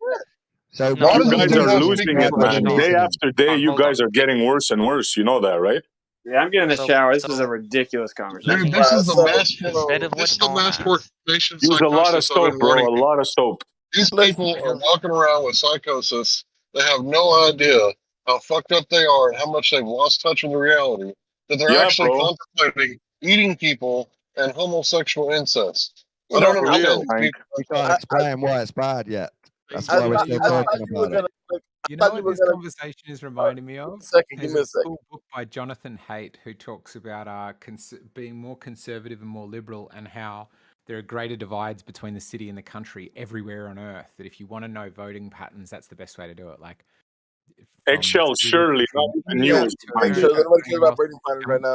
So No, Why You does the guys Steve are have losing speak it, man. situation? Day after day, you hold guys on. are getting worse and worse. You know that, right? Yeah, I'm getting in the So- shower. This is so- a ridiculous conversation. Dude, this is the mass Instead of this what is the Don mass asked. formation Use a lot of psychosis I've soap, been bro. warning A people. lot of soap. These people are walking around with psychosis. They have no idea how fucked up they are and how much they've lost touch with reality. That they're Yeah, actually bro. contemplating eating people and homosexual incest. I Yeah, don't for understand real, these Hank. people. You can't explain why it's bad yet. That's why we're still I talking about it. You know what this conversation is reminding me of? Second, There's give me a a second. cool book by Jonathan Haidt who talks about being more conservative and more liberal, and how there are greater divides between the city and the country everywhere on Earth. That if you want to know voting patterns, that's the best way to do it. Like Eggshells, surely, not even you. Yeah, eggshells. Nobody cares about braiding planners right now.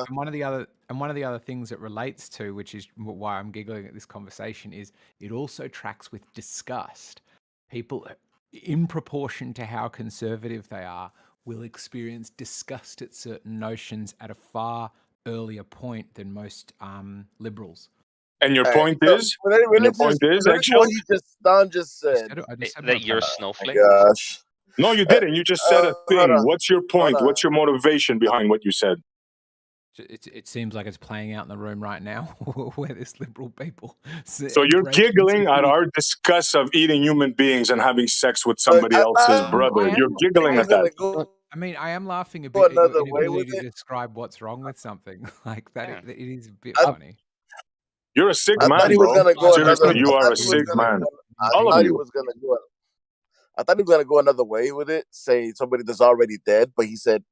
And one of the other things it relates to, which is why I'm giggling at this conversation, is it also tracks with disgust. People, in proportion to how conservative they are, will experience disgust at certain notions at a far earlier point than most liberals. And your point is? Your point is, what he Don just said. That you're a snowflake. Oh my gosh. No, you didn't. You just said a hold thing. on. What's your point? Hold on. What's your motivation behind what you said? It seems like it's playing out in the room right now, where there's liberal people. So you're giggling at our disgust of eating human beings and having sex with somebody else's brother. You're giggling at that. I mean, I am laughing a bit at another your way inability with to describe what's wrong with something like that. It is a bit I- funny. You're a sick I man, thought he was bro. gonna go Seriously, another. you I are thought a he was sick gonna man. go- All I of thought he you. was gonna go. I thought he was gonna go another way with it. Say somebody that's already dead, but he said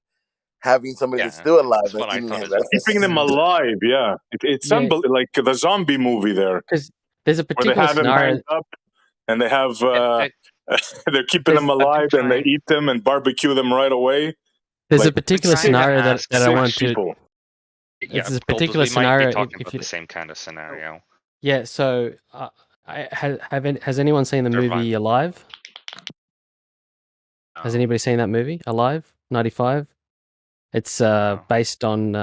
having somebody that's still alive and what I eating thought him. as well. Keeping them alive, yeah. It's Yeah. like the zombie movie there. Because there's a Where they particular have them scenario. hanged up and they have they're keeping There's- them alive and they eat them and barbecue them right away. There's a Like, particular sick- scenario that I sick want to. people. Yeah, It's a Goldblum, particular we might scenario. be talking if about you, the same kind of scenario. yeah. So, has anyone seen the movie Alive? Has anybody seen that movie Alive '95? It's based on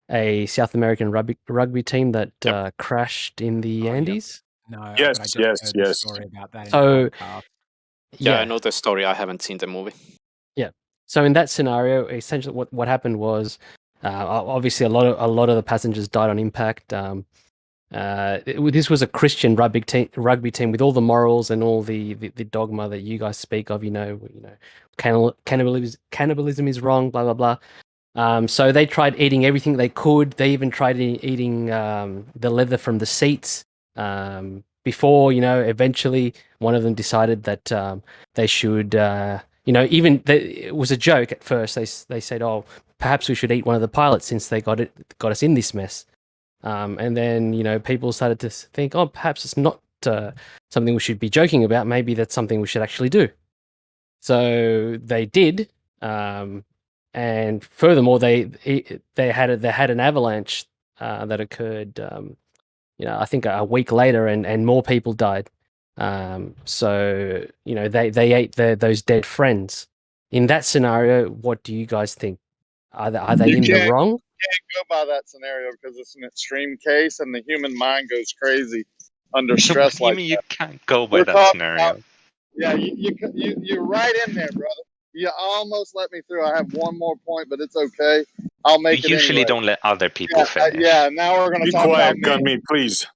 a South American rugby team that crashed in the Andes. No, Yes, but I just yes, heard yes. the story about that in So, a podcast. Yeah, I know the story. I haven't seen the movie. Yeah. So in that scenario, essentially, what happened was, obviously, a lot of the passengers died on impact. This was a Christian rugby team with all the morals and all the dogma that you guys speak of. Cannibalism is wrong. Blah blah blah. So they tried eating everything they could. They even tried eating the leather from the seats. Before, eventually one of them decided that they should, it was a joke at first. They said, "Oh, perhaps we should eat one of the pilots since they got us in this mess." And then, people started to think, "Oh, perhaps it's not something we should be joking about. Maybe that's something we should actually do." So they did, and furthermore, they had an avalanche that occurred. I think a week later, and more people died. So they ate those dead friends. In that scenario, what do you guys think? Are they in the wrong? You can't go by that scenario because it's an extreme case, and the human mind goes crazy under stress You like mean that. you can't go by We're that talking scenario? about- yeah, you're right in there, brother. You almost let me through. I have one more point, but it's okay. I'll make You it usually anyway. don't let other people finish. Yeah. Now we're going to Be talk quiet, about me. Gunmeat, please.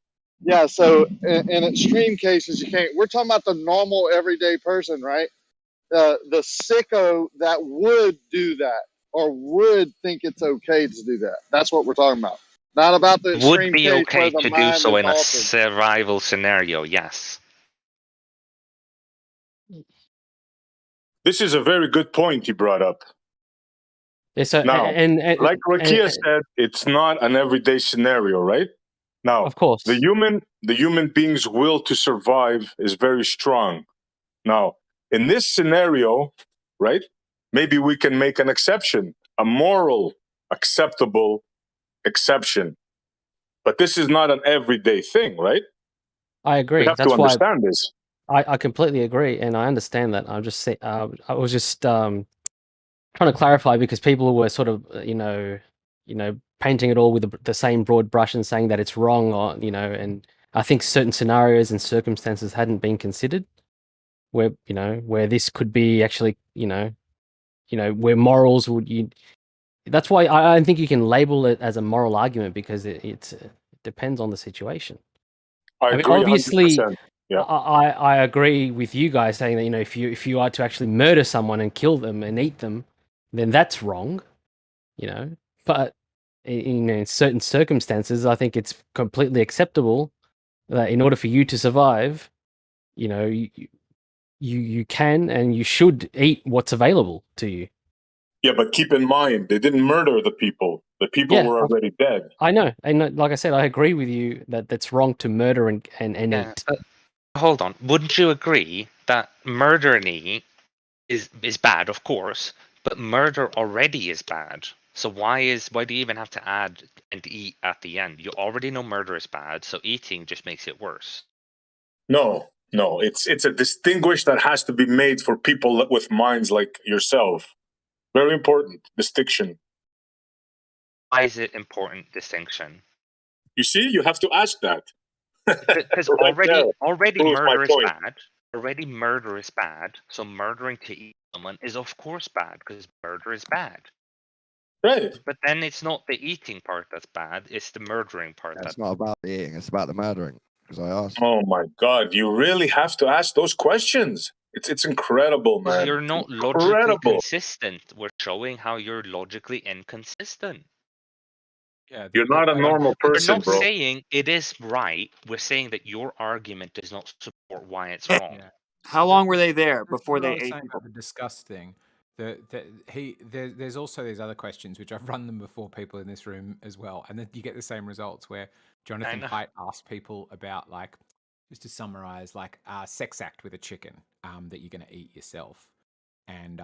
Yeah. So in extreme cases, you can't. We're talking about the normal everyday person, right? The sicko that would do that or would think it's okay to do that. That's what we're talking about. Not about the Would extreme be case okay where the to do mind so is in a altered. survival scenario, yes. This is a very good point he brought up. Yeah, so, Now, like Rakia and- said, it's not an everyday scenario, right? Now, of course, the human being's will to survive is very strong. Now, in this scenario, right, maybe we can make an exception, a moral, acceptable exception. But this is not an everyday thing, right? I agree. We have That's to understand this. I completely agree, and I understand that. I'm just I was just trying to clarify because people were sort of painting it all with the same broad brush and saying that it's wrong, or and I think certain scenarios and circumstances hadn't been considered, where this could be actually where morals would That's why I think you can label it as a moral argument because it depends on the situation. I mean, agree, obviously, 100%. Yeah. I agree with you guys saying that if you are to actually murder someone and kill them and eat them, then that's wrong, But in certain circumstances, I think it's completely acceptable that in order for you to survive, you can and you should eat what's available to you. Yeah, but keep in mind, they didn't murder the people. The people were already dead. I know, and like I said, I agree with you that that's wrong to murder and eat. Hold on. Wouldn't you agree that murder and eat is bad, of course, but murder already is bad. So why do you even have to add and eat at the end? You already know murder is bad, so eating just makes it worse. No, it's a distinguish that has to be made for people with minds like yourself. Very important distinction. Why is it important distinction? You see, you have to ask that. Because already murder is bad. Already murder is bad. So murdering to eat someone is of course bad because murder is bad. Right. But then it's not the eating part that's bad, it's the murdering part It's not about the eating, it's about the murdering. Because I asked. Oh my God, you really have to ask those questions. It's incredible, man. You're not It's logically incredible. consistent. We're showing how you're logically inconsistent. Yeah, You're not a normal person, We're not bro. saying it is right. We're saying that your argument does not support why it's wrong. Yeah. How long were they there That's before what I they was ate saying people? about the disgust thing. There's also these other questions which I've run them before people in this room as well, and then you get the same results where Jonathan Haidt asked people about, like, just to summarize, like a sex act with a chicken that you're going to eat yourself, and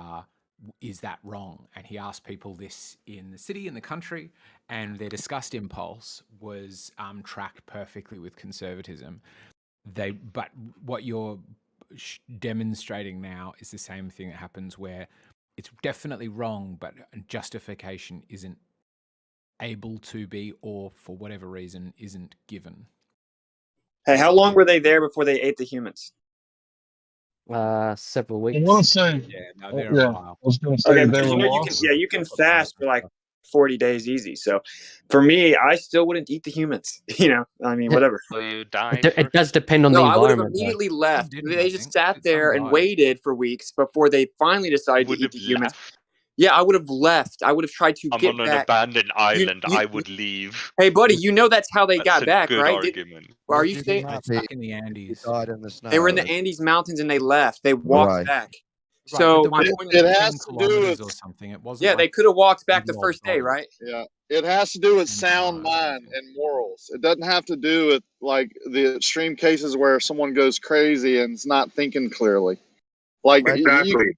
is that wrong? And he asked people this in the city, in the country, and their disgust impulse was tracked perfectly with conservatism. But what you're demonstrating now is the same thing that happens where it's definitely wrong, but justification isn't able to be, or for whatever reason isn't given. Hey, how long were they there before they ate the humans? Several I weeks. want to say, Yeah, I was going to say Okay, they because were lost. you can fast for like 40 days easy. So for me, I still wouldn't eat the humans. I mean, whatever. So you die. It does depend on the I would have environment. though. immediately left. Didn't, They I just think. sat there and died. waited for weeks before they finally decided to eat the humans. Yeah, I would have left. I would have tried to I'm get on an back. abandoned island. I would leave. Hey, buddy, that's how they That's got a back, good right? argument. Are you saying They're stuck in the Andes? Died in the snow. They were in the Andes Mountains and they left. They walked Right. back. Right, So but my the point it is, has to do with or something. It wasn't. yeah, like they could have walked back the big first day, old right? Yeah, it has to do with sound mind and morals. It doesn't have to do with like the extreme cases where someone goes crazy and is not thinking clearly. Like Exactly.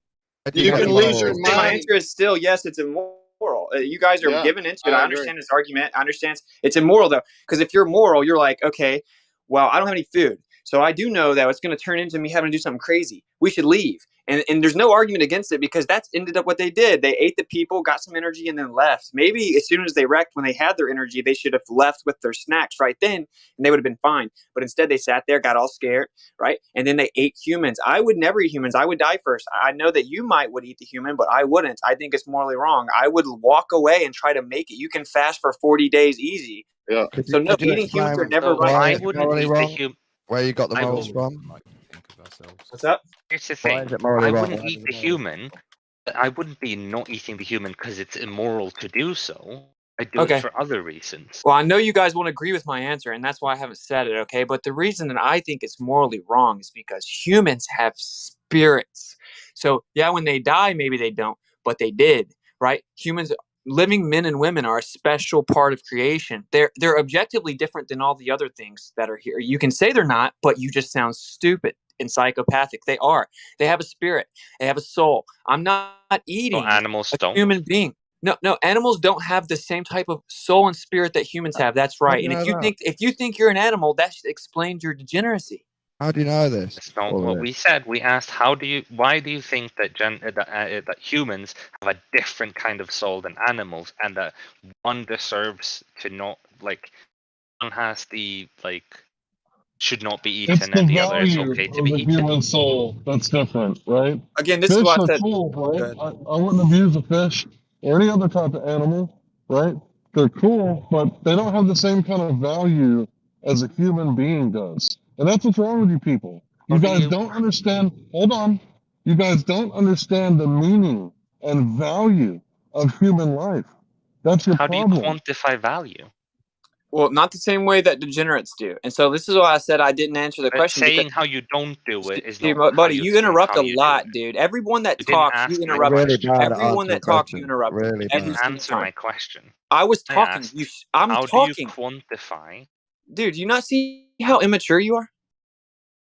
you can lose your My mind. answer is still yes, it's immoral. You guys are Yeah, giving into it. I I agree. understand his argument. I understand it's immoral though, because if you're moral, you're like, okay, well, I don't have any food, so I do know that it's going to turn into me having to do something crazy. We should leave. And there's no argument against it because that's ended up what they did. They ate the people, got some energy, and then left. Maybe as soon as they wrecked, when they had their energy, they should have left with their snacks right then, and they would have been fine. But instead, they sat there, got all scared, right? And then they ate humans. I would never eat humans. I would die first. I know that you would eat the human, but I wouldn't. I think it's morally wrong. I would walk away and try to make it. You can fast for 40 days easy. Yeah. So no, eating humans are never right. I wouldn't eat the human. Where you got the morals from? What's up? Here's the Why thing. is it morally I wrong? wouldn't Why eat is the it morally human. But I wouldn't be not eating the human because it's immoral to do so. I do it for other reasons. Well, I know you guys won't agree with my answer, and that's why I haven't said it, okay? But the reason that I think it's morally wrong is because humans have spirits. So, yeah, when they die, maybe they don't, but they did, right? Humans, living men and women, are a special part of creation. They're objectively different than all the other things that are here. You can say they're not, but you just sound stupid and psychopathic. They are. They have a spirit. They have a soul. I'm not eating animals a don't. human being. No, animals don't have the same type of soul and spirit that humans have. That's right. And if you think you're an animal, that explains your degeneracy. How do you know this? That's not what we said. We asked, why do you think that that humans have a different kind of soul than animals, and that one deserves to not, like, one has the, like, should not be eaten, It's the and the other is value okay to of be the eaten. human soul that's different, right? Again, this is Fish what I are said. cool, right? I wouldn't abuse a fish or any other type of animal, right? They're cool, but they don't have the same kind of value as a human being does. And that's what's wrong with you people. You guys don't understand, hold on. You guys don't understand the meaning and value of human life. That's your How do problem. you quantify value? Well, not the same way that degenerates do. And so this is why I said I didn't answer the question. Saying how you don't do it is Dude, not buddy, how you interrupt how a you lot, do it. dude. Everyone that You didn't talks, ask you my interrupt. Really question. bad at Everyone answering that talks, you questions. interrupt. Really You bad. didn't answer my question. I was I talking. asked, I'm how talking. do you quantify? Dude, do you not see how immature you are?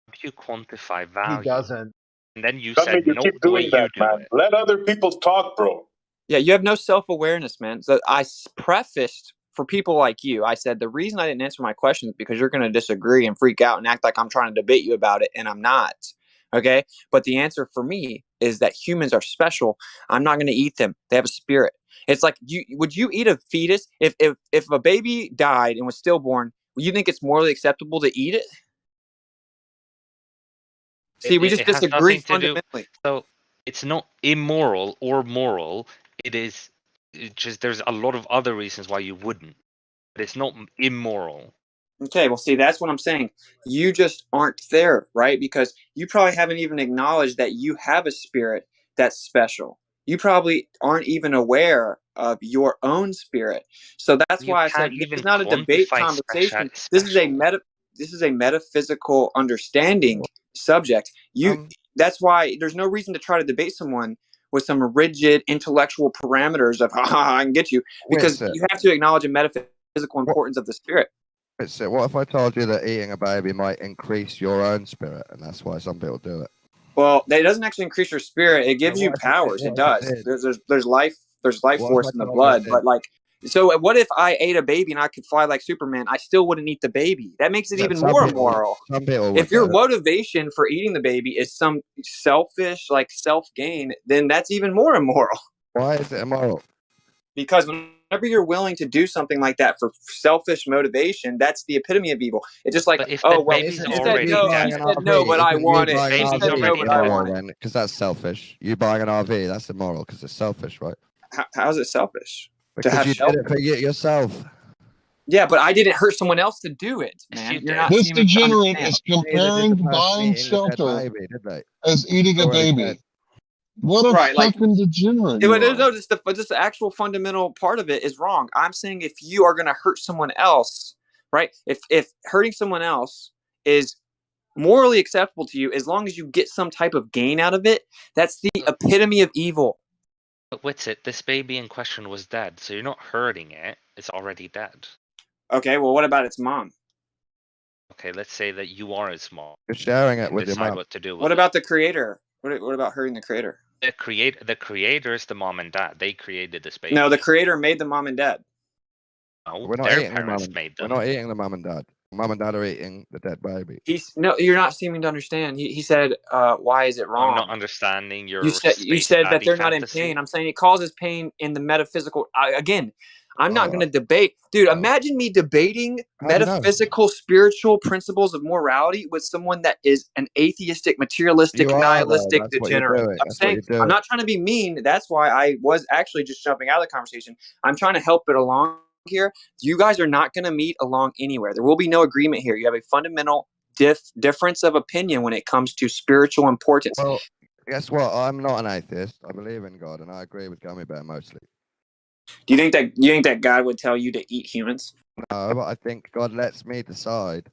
How do you quantify He value? doesn't. And then you Dummy, said, you no, keep the way doing that, you do man. it. Let other people talk, bro. Yeah, you have no self-awareness, man. So I prefaced for people like you, I said the reason I didn't answer my question is because you're going to disagree and freak out and act like I'm trying to debate you about it, and I'm not. Okay? But the answer for me is that humans are special. I'm not going to eat them. They have a spirit. It's like, would you eat a fetus? If a baby died and was stillborn, would you think it's morally acceptable to eat it? See, we just It has disagree nothing to do. fundamentally. So it's not immoral or moral. It is just there's a lot of other reasons why you wouldn't. But it's not immoral. Okay, well, see, that's what I'm saying. You just aren't there, right? Because you probably haven't even acknowledged that you have a spirit that's special. You probably aren't even aware of your own spirit. So that's You why I can't said this even is not a debate quantify conversation. special. This is a metaphysical understanding subject. That's why there's no reason to try to debate someone with some rigid intellectual parameters of I can get you, because you have to acknowledge a metaphysical importance of the spirit. So what if I told you that eating a baby might increase your own spirit, and that's why some people do it? Well, it doesn't actually increase your spirit. It gives you powers. It does. There's life force in the blood. But like, so what if I ate a baby and I could fly like Superman? I still wouldn't eat the baby. That makes it even more immoral. Some people If your motivation for eating the baby is some selfish, like self gain, then that's even more immoral. Why is it immoral? Because whenever you're willing to do something like that for selfish motivation, that's the epitome of evil. It's just like, oh well, you said no, but I want it. You said no, but I want it. Because that's selfish. You buying an RV, that's immoral because it's selfish, right? How is it selfish? Because you did it for yourself. Yeah, but I didn't hurt someone else to do it, man. You're not this degenerate is comparing buying shelter as eating a baby. What a fucking degenerate! No, just the actual fundamental part of it is wrong. I'm saying if you are going to hurt someone else, right? If hurting someone else is morally acceptable to you, as long as you get some type of gain out of it, that's the epitome of evil. But Witsit, this baby in question was dead, so you're not hurting it. It's already dead. Okay, well, what about its mom? Okay, let's say that you are its mom. You're sharing it with your decide mom. what to do with What it. about the creator? What about hurting the creator? The creator is the mom and dad. They created this baby. No, the creator made the mom and dad. No, We're not their eating the mom. parents made them. We're not eating the mom and dad. Mom and dad are eating the dead baby. You're not seeming to understand. He said, why is it wrong? I'm not understanding your. You said that they're not in fantasy. pain. I'm saying it causes pain in the metaphysical. Again, I'm not going to debate, dude. Imagine me debating metaphysical, spiritual principles of morality with someone that is an atheistic, materialistic, nihilistic degenerate. I'm not trying to be mean. That's why I was actually just jumping out of the conversation. I'm trying to help it along here. You guys are not going to meet along anywhere. There will be no agreement here. You have a fundamental difference of opinion when it comes to spiritual importance. Well, guess what? I'm not an atheist. I believe in God, and I agree with Gummy Bear mostly. Do you think that God would tell you to eat humans? No, but I think God lets me decide.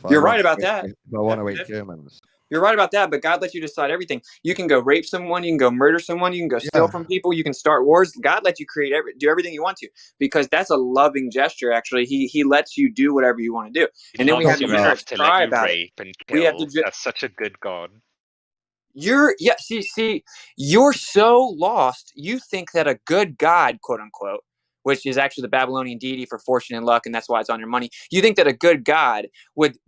You're right about that. If I want to eat humans. You're right about that, but God lets you decide everything. You can go rape someone, you can go murder someone, you can go steal from people, you can start wars. God lets you do everything you want to, because that's a loving gesture. Actually, He lets you do whatever you want to do, and then we have to cry about it. And kill. That's such a good God. You're so lost. You think that a good God, quote unquote, which is actually the Babylonian deity for fortune and luck, and that's why it's on your money. You think that a good God would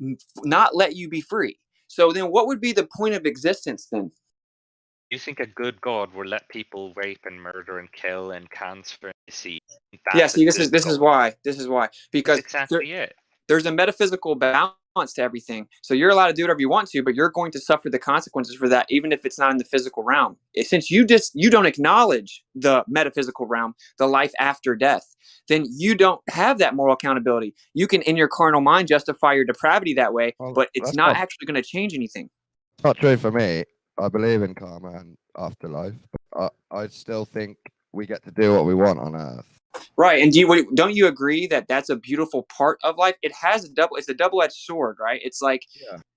not let you be free. So then what would be the point of existence then? You think a good God will let people rape and murder and kill and cancer and disease? Yeah, see, this is why. Because that's exactly it. There's a metaphysical balance to everything. So you're allowed to do whatever you want to, but you're going to suffer the consequences for that, even if it's not in the physical realm. Since you don't acknowledge the metaphysical realm, the life after death, then you don't have that moral accountability. You can, in your carnal mind, justify your depravity that way, but it's not actually going to change anything. It's not true for me. I believe in karma and afterlife, but I still think we get to do what we want on Earth. Right, and don't you agree that that's a beautiful part of life? It has it's a double-edged sword, right? It's like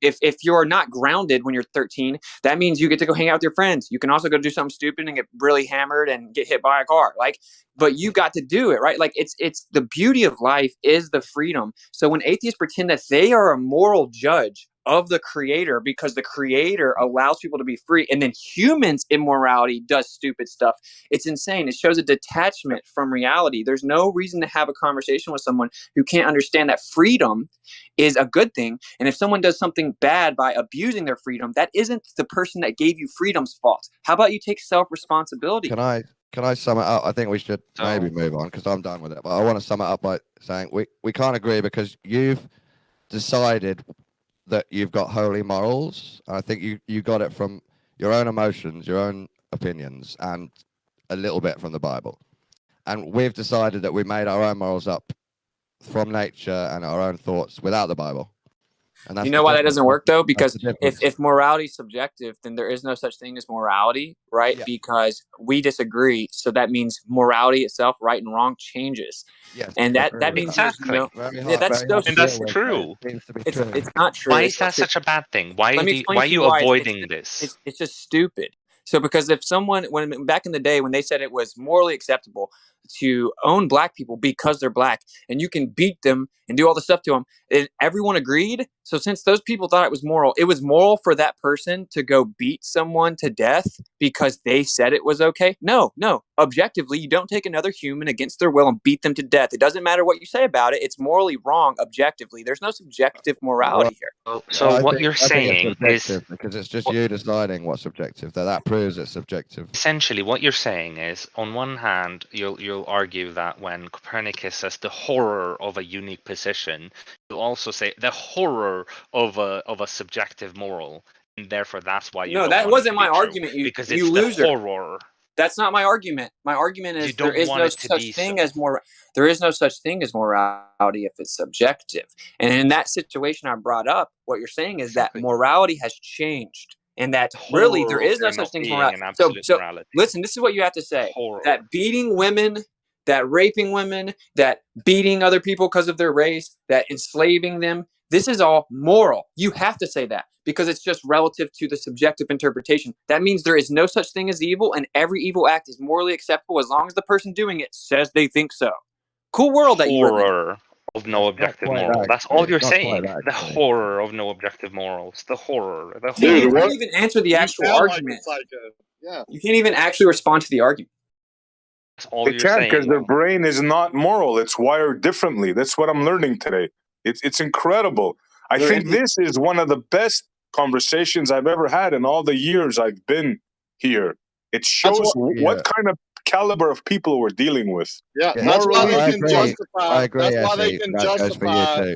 if you're not grounded when you're 13, that means you get to go hang out with your friends. You can also go do something stupid and get really hammered and get hit by a car. But you got to do it, right? Like it's the beauty of life is the freedom. So when atheists pretend that they are a moral judge of the creator, because the creator allows people to be free, and then humans' immorality does stupid stuff. It's insane. It shows a detachment from reality. There's no reason to have a conversation with someone who can't understand that freedom is a good thing. And if someone does something bad by abusing their freedom, that isn't the person that gave you freedom's fault. How about you take self-responsibility? Can I sum it up? I think we should maybe move on because I'm done with it. But I want to sum it up by saying we can't agree because you've decided that you've got holy morals. I think you got it from your own emotions, your own opinions, and a little bit from the Bible. And we've decided that we made our own morals up from nature and our own thoughts without the Bible. And that's you know why that doesn't work though? Because if morality is subjective, then there is no such thing as morality, right? Yeah. Because we disagree. So that means morality itself, right and wrong, changes. Yes, and that means exactly. That's so and that's true. It's not true. Why is that such a bad thing? Why are you avoiding this? It's just stupid. So because if someone, when back in the day when they said it was morally acceptable to own black people because they're black and you can beat them and do all the stuff to them, and everyone agreed. So since those people thought it was moral for that person to go beat someone to death because they said it was okay. No. Objectively, you don't take another human against their will and beat them to death. It doesn't matter what you say about it. It's morally wrong objectively. There's no subjective morality here. So what you're saying is because it's just you deciding what's subjective. That proves it's subjective. Essentially, what you're saying is, on one hand, you'll argue that when Copernicus says the horror of a unique position, you'll also say the horror of a subjective moral, and therefore that's why you. No, that wasn't my argument. Because you it's the horror. That's not my argument. My argument is there is no such thing as morality if it's subjective. And in that situation I brought up, what you're saying is that morality has changed. And that really there is no such thing as morality. So listen, this is what you have to say. That beating women, that raping women, that beating other people because of their race, that enslaving them, this is all moral. You have to say that because it's just relative to the subjective interpretation. That means there is no such thing as evil, and every evil act is morally acceptable as long as the person doing it says they think so. Cool world that you live in. Horror of no objective moral. That's all you're saying. The horror of no objective morals. The horror. Dude, you can't even answer the actual argument. You can't even actually respond to the argument. That's all you're saying. Because their brain is not moral. It's wired differently. That's what I'm learning today. It's incredible. I think this is one of the best conversations I've ever had in all the years I've been here. It shows what kind of caliber of people we're dealing with. Yeah, that's why they can justify. That's why they can justify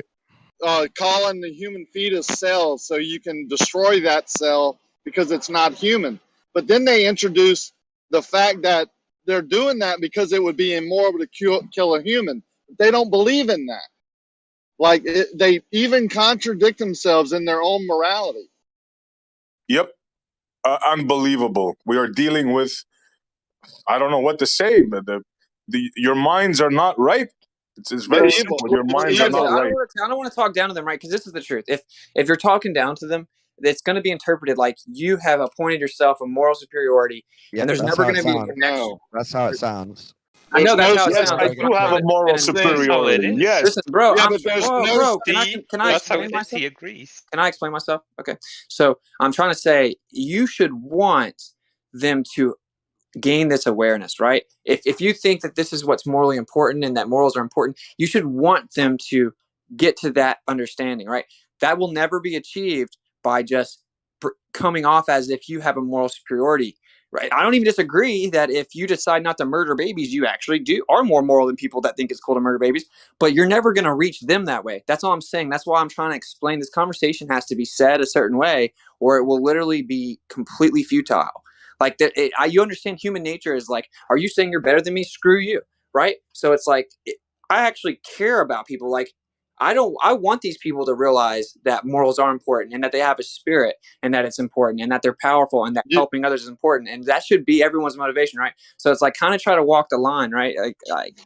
calling the human fetus cell, so you can destroy that cell because it's not human. But then they introduce the fact that they're doing that because it would be immoral to kill a human. They don't believe in that. Like they even contradict themselves in their own morality. Yep, unbelievable. We are dealing with, I don't know what to say, but your minds are not right. It's very simple. Your minds are not right. I don't want to talk down to them, right? Because this is the truth. If you're talking down to them, it's going to be interpreted like you have appointed yourself a moral superiority, and there's never going to be a connection. No, that's how it sounds. I know that's how it sounds. I do have a moral superiority. Yes. Listen, bro. Yeah, but there's bro, can I explain myself? He agrees. Can I explain myself? Okay. So I'm trying to say you should want them to gain this awareness, right? If you think that this is what's morally important and that morals are important, you should want them to get to that understanding, right? That will never be achieved by just coming off as if you have a moral superiority. Right. I don't even disagree that if you decide not to murder babies, you actually are more moral than people that think it's cool to murder babies. But you're never going to reach them that way. That's all I'm saying. That's why I'm trying to explain this conversation has to be said a certain way or it will literally be completely futile. Like that. You understand human nature is like, are you saying you're better than me? Screw you. Right. So it's like I actually care about people. Like I want these people to realize that morals are important and that they have a spirit and that it's important and that they're powerful and that helping others is important. And that should be everyone's motivation, right? So it's like kind of try to walk the line, right? Like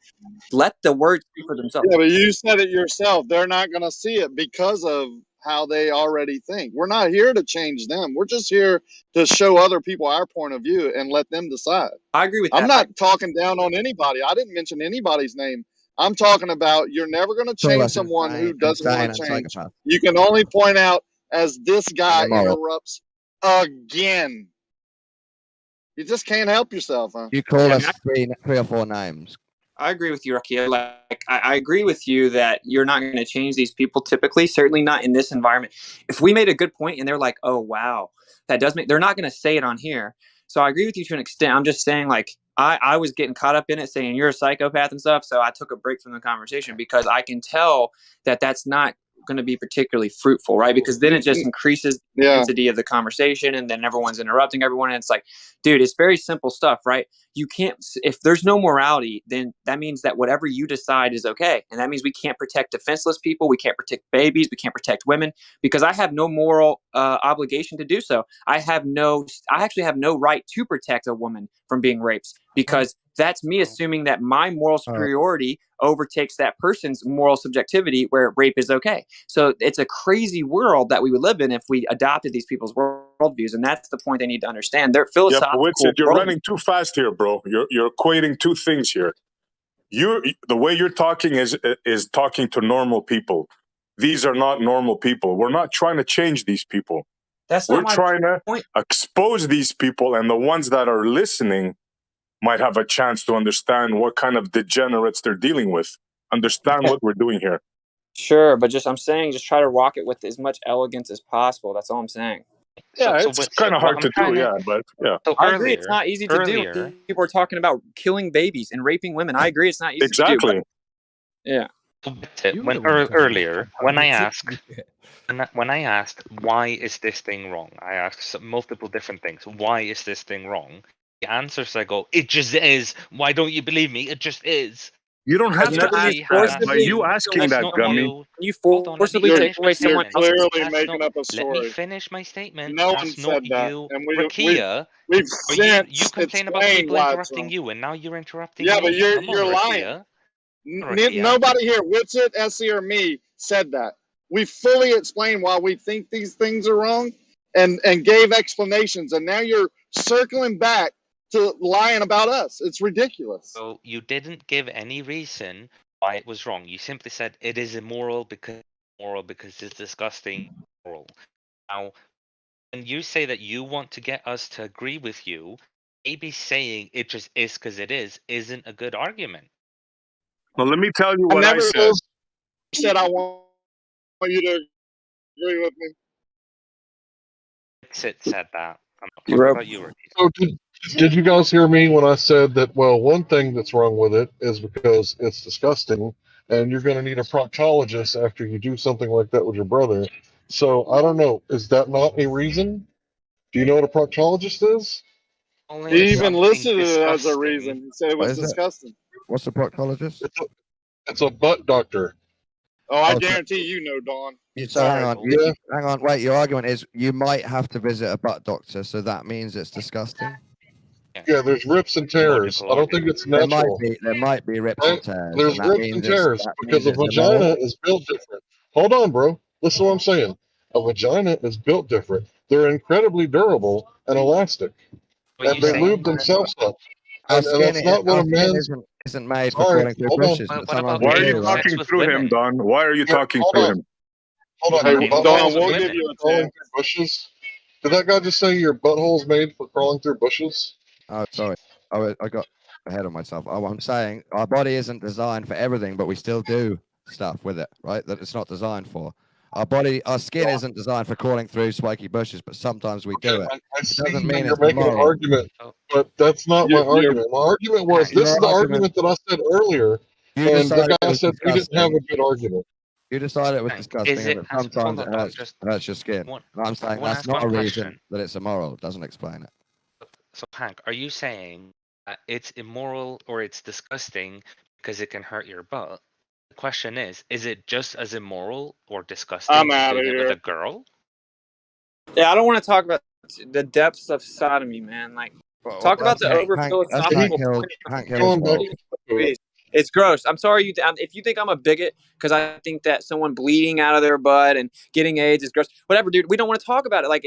let the words speak for themselves. Yeah, but you said it yourself. They're not going to see it because of how they already think. We're not here to change them. We're just here to show other people our point of view and let them decide. I agree with that. I'm not talking down on anybody. I didn't mention anybody's name. I'm talking about you're never going to change someone who doesn't want to change. You can only point out as this guy Immoral. interrupts again. You just can't help yourself, huh? You call us three or four names. I agree with you, Rakia. Like, I agree with you that you're not going to change these people typically, certainly not in this environment. If we made a good point and they're like, oh, wow, that does make, they're not going to say it on here. So I agree with you to an extent. I'm just saying, like, I was getting caught up in it saying you're a psychopath and stuff. So I took a break from the conversation because I can tell that that's not going to be particularly fruitful, right? Because then it just increases the intensity of the conversation and then everyone's interrupting everyone. And it's like, dude, it's very simple stuff, right? You can't, if there's no morality, then that means that whatever you decide is okay. And that means we can't protect defenseless people. We can't protect babies. We can't protect women because I have no moral obligation to do so. I actually have no right to protect a woman from being raped because that's me assuming that my moral superiority overtakes that person's moral subjectivity where rape is okay. So it's a crazy world that we would live in if we adopted these people's worldviews. And that's the point they need to understand. They're philosophical. Yeah, but you're running too fast here, bro. You're equating two things here. The way you're talking is talking to normal people. These are not normal people. We're not trying to change these people. We're trying to expose these people, and the ones that are listening might have a chance to understand what kind of degenerates they're dealing with. Understand what we're doing here. Sure, but I'm saying just try to rock it with as much elegance as possible. That's all I'm saying. Yeah, it's kind of hard to do, but yeah. So I agree it's not easy to do. People are talking about killing babies and raping women. I agree it's not easy to do. But, yeah. Earlier, when I asked why is this thing wrong, I asked multiple different things. Why is this thing wrong? The answers I go, it just is. Why don't you believe me? It just is. You don't have to ask that. By you asking that, Gummy. You forcibly take away someone You're else's. clearly making up a story. Let me finish my statement. No one That's said not that. you, And Rakia. we've You complain about explained people why it's interrupting wrong. you, and now you're interrupting Yeah, me. but you're Come on, lying. Rakia. Nobody here, Witsit, Essie, or me, said that. We fully explained why we think these things are wrong and gave explanations. And now you're circling back to lying about us. It's ridiculous. So you didn't give any reason why it was wrong. You simply said it is immoral because it's disgusting. Immoral. Now, when you say that you want to get us to agree with you, maybe saying it just is because it is isn't a good argument. Well, let me tell you what I said. I want you to agree with me. Sid said that. I'm not talking about you, Rakia. So did you guys hear me when I said that, well, one thing that's wrong with it is because it's disgusting and you're going to need a proctologist after you do something like that with your brother. So I don't know. Is that not a reason? Do you know what a proctologist is? He even listed it as a reason. He said it was disgusting. What's the proctologist? It's a butt doctor. Oh, I guarantee you know, Dawn. So hang on, wait. Your argument is you might have to visit a butt doctor, so that means it's disgusting. Yeah, there's rips and tears. I don't think it's natural. There might be rips and tears. There's rips and tears because a vagina is built different. Hold on, bro. Listen to what I'm saying. A vagina is built different. They're incredibly durable and elastic, and they lube themselves up. And that's not what a man's isn't made for crawling through bushes. Why are you talking through him, Don? Why are you talking through him? Hold on, hey, Don, we'll give you a crawling through bushes. Did that guy just say your butthole's made for crawling through bushes? Oh, sorry. I got ahead of myself. I'm saying our body isn't designed for everything, but we still do stuff with it, right? That it's not designed for. Our skin isn't designed for crawling through spiky bushes, but sometimes we do it. It doesn't mean you're making an argument, but that's not my argument. My argument was this is the argument that I said earlier, and the guy said we didn't have a good argument. You decided it was disgusting, and sometimes it hurts your skin. I'm saying that's not a reason that it's immoral. It doesn't explain it. So, Hank, are you saying that it's immoral or it's disgusting because it can hurt your butt? The question is it just as immoral or disgusting I'm as out of doing it here. with a girl? Yeah, I don't want to talk about the depths of sodomy, man. Like, talk about the over philosophical. It's gross. I'm sorry if you think I'm a bigot because I think that someone bleeding out of their butt and getting AIDS is gross. Whatever, dude. We don't want to talk about it. Like,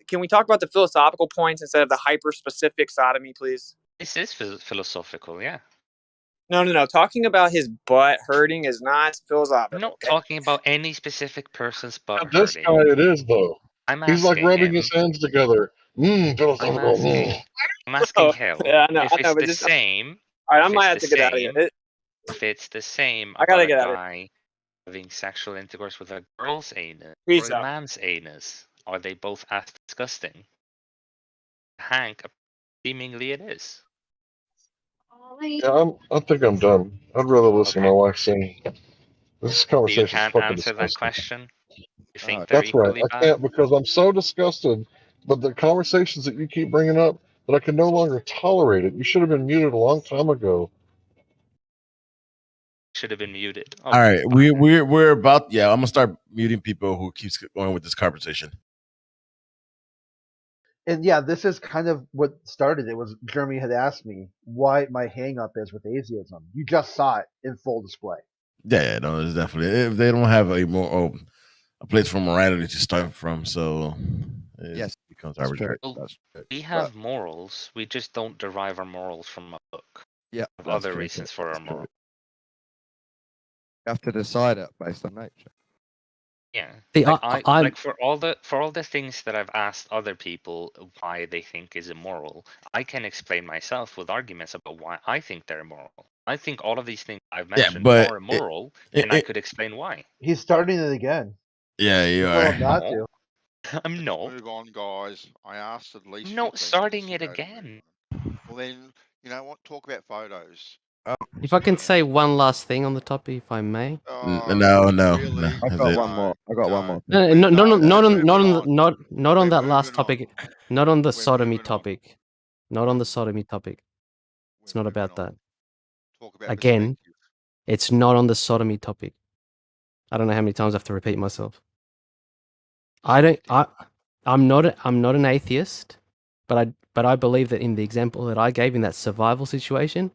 can we talk about the philosophical points instead of the hyper-specific sodomy, please? This is philosophical, yeah. No. Talking about his butt hurting is not I'm philosophical. not Okay? talking about any specific person's butt And this hurting. guy, it is though. I'm He's like asking rubbing him. his hands together. Philosophical. I'm asking Hill Yeah, I know, if it's but the just same. all right. I If might it's have the to get out of here. same. If it's the same I gotta about a get out of here. guy having sexual intercourse with a girl's anus Peace or a out. man's anus, are they both as disgusting? Hank, seemingly it is. Yeah, I think I'm done. I'd rather listen to my wife sing. This So you conversation's can't fucking answer that disgusting. question? You think they're That's right. equally I bad? can't because I'm so disgusted. But the conversations that you keep bringing up, that I can no longer tolerate it. You should have been muted a long time ago. Should have been muted. All right, we're about I'm gonna start muting people who keeps going with this conversation. And yeah, this is kind of what started it. Was Jeremy had asked me why my hang up is with atheism. You just saw it in full display. Yeah, no, it's definitely if they don't have a place for morality to start from, so it becomes arbitrary. Well, we have morals. We just don't derive our morals from a book. Yeah, We have other reasons for our morals. You have to decide it based on nature. Yeah. See, Like I'm- like for all the things that I've asked other people why they think is immoral, I can explain myself with arguments about why I think they're immoral. I think all of these things I've mentioned but are immoral, and I could explain why. He's starting it again. Yeah, you Tell are. him not to. I'm not. Move on, guys. I asked at least. I'm not 15 starting minutes it ago to again. Well, then, you know what? Talk about photos. If I can say one last thing on the topic, if I may. No. I've got one more. I got one more. Not on that last topic. Not on the sodomy topic. Not on the sodomy topic. It's not about that. Again, it's not on the sodomy topic. I don't know how many times I have to repeat myself. I'm not an atheist, but I believe that in the example that I gave in that survival situation,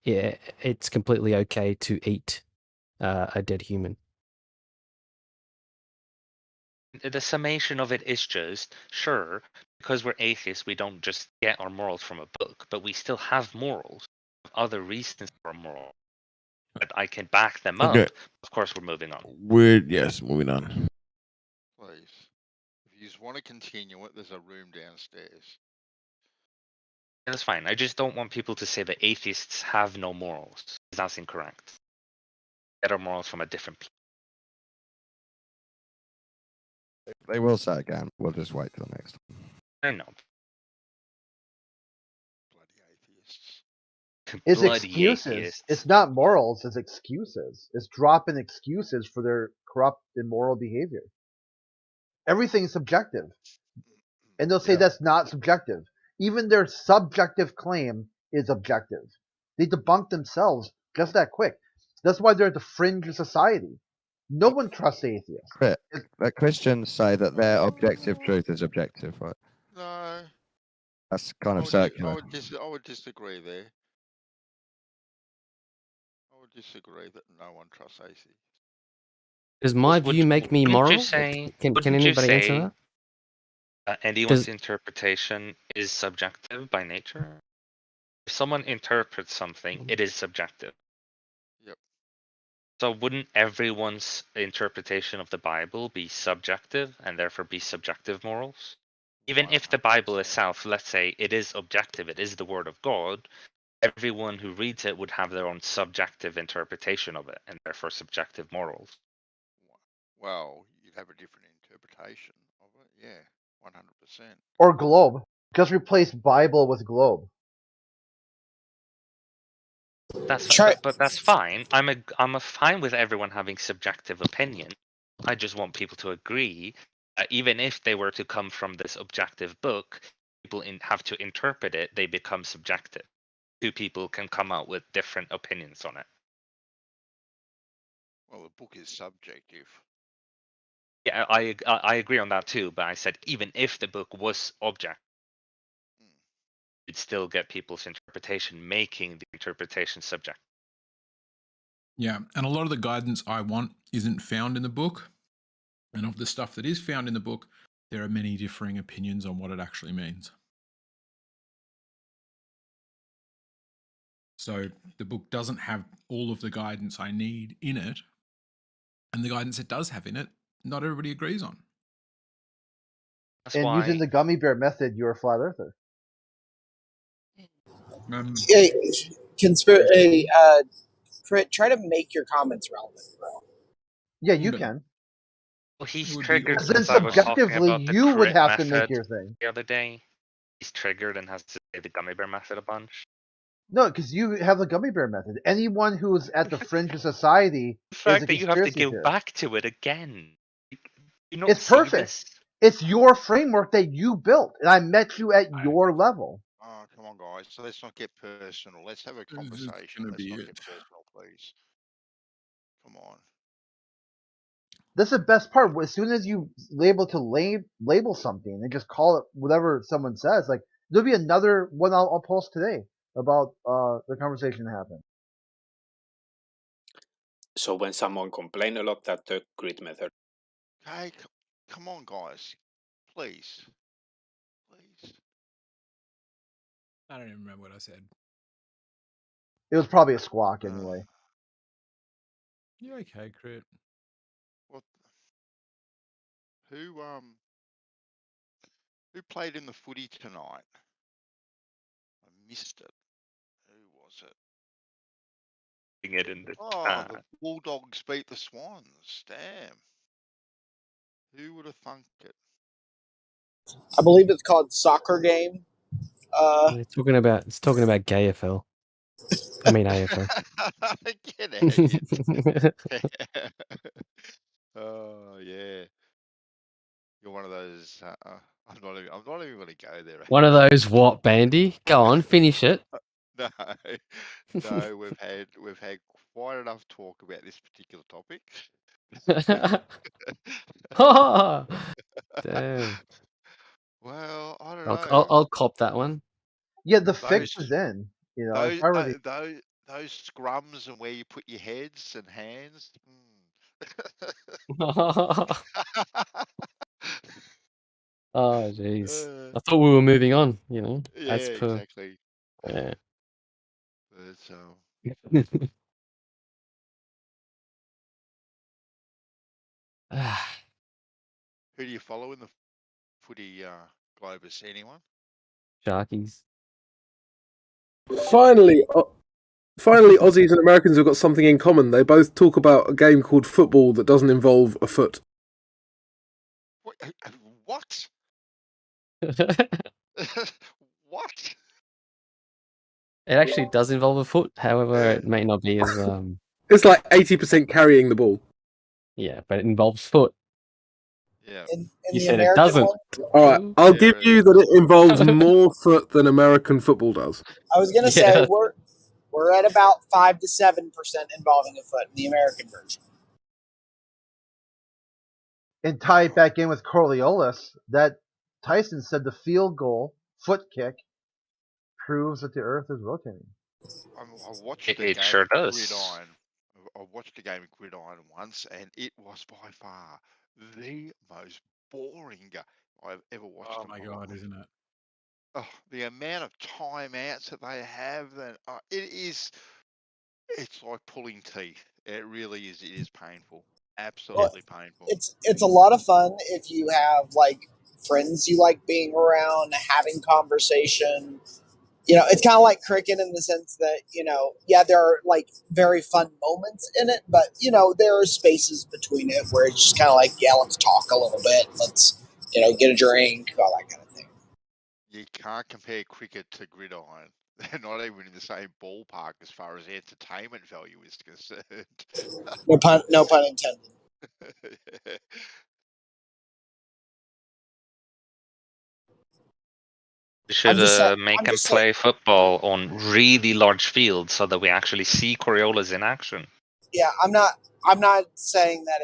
yeah, it's completely okay to eat a dead human. The summation of it is just, sure, because we're atheists, we don't just get our morals from a book, but we still have morals, other reasons for a moral. But I can back them up. Okay. Of course, we're moving on. Moving on. Please. If you just want to continue it, there's a room downstairs. Yeah, that's fine. I just don't want people to say that atheists have no morals. That's incorrect. Get our morals from a different place. They will say again. We'll just wait till next time. I know. It's Bloody excuses. atheists. It's not morals. It's excuses. It's dropping excuses for their corrupt, immoral behavior. Everything's subjective, and they'll say that's not subjective. Even their subjective claim is objective. They debunk themselves just that quick. That's why they're at the fringe of society. No one trusts atheists. But Christians say that their objective truth is objective, right? No. That's kind of circular. I would disagree there. I would disagree that no one trusts atheists. Does my view make me Wouldn't moral? you say, Can wouldn't you anybody answer say that? anyone's interpretation is subjective by nature? If someone interprets something, it is subjective. Yep. So wouldn't everyone's interpretation of the Bible be subjective and therefore be subjective morals? Even if the Bible itself, let's say, it is objective, it is the Word of God, everyone who reads it would have their own subjective interpretation of it and therefore subjective morals. Well, you'd have a different interpretation of it. Yeah, 100%. Or globe. Just replace Bible with globe. But that's fine. I'm fine with everyone having subjective opinion. I just want people to agree that even if they were to come from this objective book, people have to interpret it. They become subjective. Two people can come out with different opinions on it. Well, the book is subjective. Yeah, I agree on that too. But I said even if the book was objective, you'd still get people's interpretation, making the interpretation subjective. Yeah, and a lot of the guidance I want isn't found in the book. And of the stuff that is found in the book, there are many differing opinions on what it actually means. So the book doesn't have all of the guidance I need in it, and the guidance it does have in it, not everybody agrees on. That's And using why. the gummy bear method, you're a flat earther. Hey, hey, Crit, try to make your comments relevant, bro. Yeah, you can. Well, he's would be triggered Because then since I was talking subjectively, about the you would crit have to make method your thing. the other day. He's triggered and has to say the gummy bear method a bunch. No, because you have the gummy bear method. Anyone who's at the fringe of society The is fact a that you have to conspiracy go theorist. back to it again. You not It's see perfect. this? It's your framework that you built, and I met you at your level. Oh, come on, guys. So let's not get personal. Let's have a This is conversation. gonna Let's be not it. get personal, please. Come on. That's the best part. As soon as you label something and just call it whatever someone says, like there'll be another one I'll post today about the conversation that happened. So when someone complain a lot that the grid method. Okay, come on, guys. Please. Please. I don't even remember what I said. It was probably a squawk anyway. Yeah, okay, Crit. What? Who played in the footy tonight? I missed it. Who was it? It in the The Bulldogs beat the Swans. Damn. Who would have thunk it? I believe it's called Soccer Game. It's talking about GayFL. I mean AFL. Get out of here. Oh yeah. You're one of those. I'm not even going to go there. One of those what, Bandy? Go on, finish it. No, no. We've had quite enough talk about this particular topic. Damn. Well, I don't I'll, know. I'll cop that one. Yeah, the fix is in. You know, it's already. Those scrums and where you put your heads and hands. Oh jeez. I thought we were moving on, you know. Yeah, as per... exactly. Yeah. But, who do you follow in the footy Globus? Anyone? Sharkies. Finally, Aussies and Americans have got something in common. They both talk about a game called football that doesn't involve a foot. What? What? It actually does involve a foot, however, it may not be as It's like 80% carrying the ball. Yeah, but it involves foot. Yeah. You said it doesn't. All right, I'll give you that it involves more foot than American football does. I was gonna say we're at about 5 to 7% involving a foot in the American version. And tie it back in with Coriolis, that Tyson said the field goal, foot kick, proves that the Earth is rotating. I watched a It game sure of does. Gridiron. I watched a game of Gridiron once, and it was by far the most boring game I've ever watched. Oh my god, isn't it? Oh, the amount of timeouts that they have, and it's like pulling teeth. It really is. It is painful. Absolutely painful. It's a lot of fun if you have like friends you like being around, having conversation. You know, it's kind of like cricket in the sense that, you know, yeah, there are like very fun moments in it, but, you know, there are spaces between it where it's just kind of like, yeah, let's talk a little bit. Let's, you know, get a drink, all that kind of thing. You can't compare cricket to Gridiron. They're not even in the same ballpark as far as entertainment value is concerned. No pun intended. We should make I'm them just play football on really large fields so that we actually see Coriolis in action. Yeah, I'm not saying that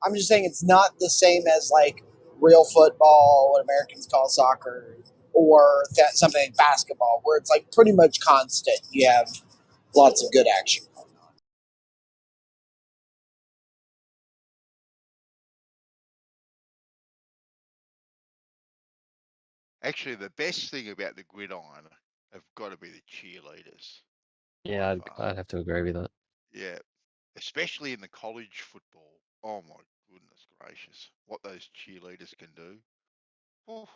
I'm just saying it's not the same as like real football, what Americans call soccer, or something like basketball, where it's like pretty much constant. You have lots of good action. Actually, the best thing about the Gridiron have got to be the cheerleaders. Yeah, I'd have to agree with that. Yeah, especially in the college football. Oh my goodness gracious, what those cheerleaders can do. Oof.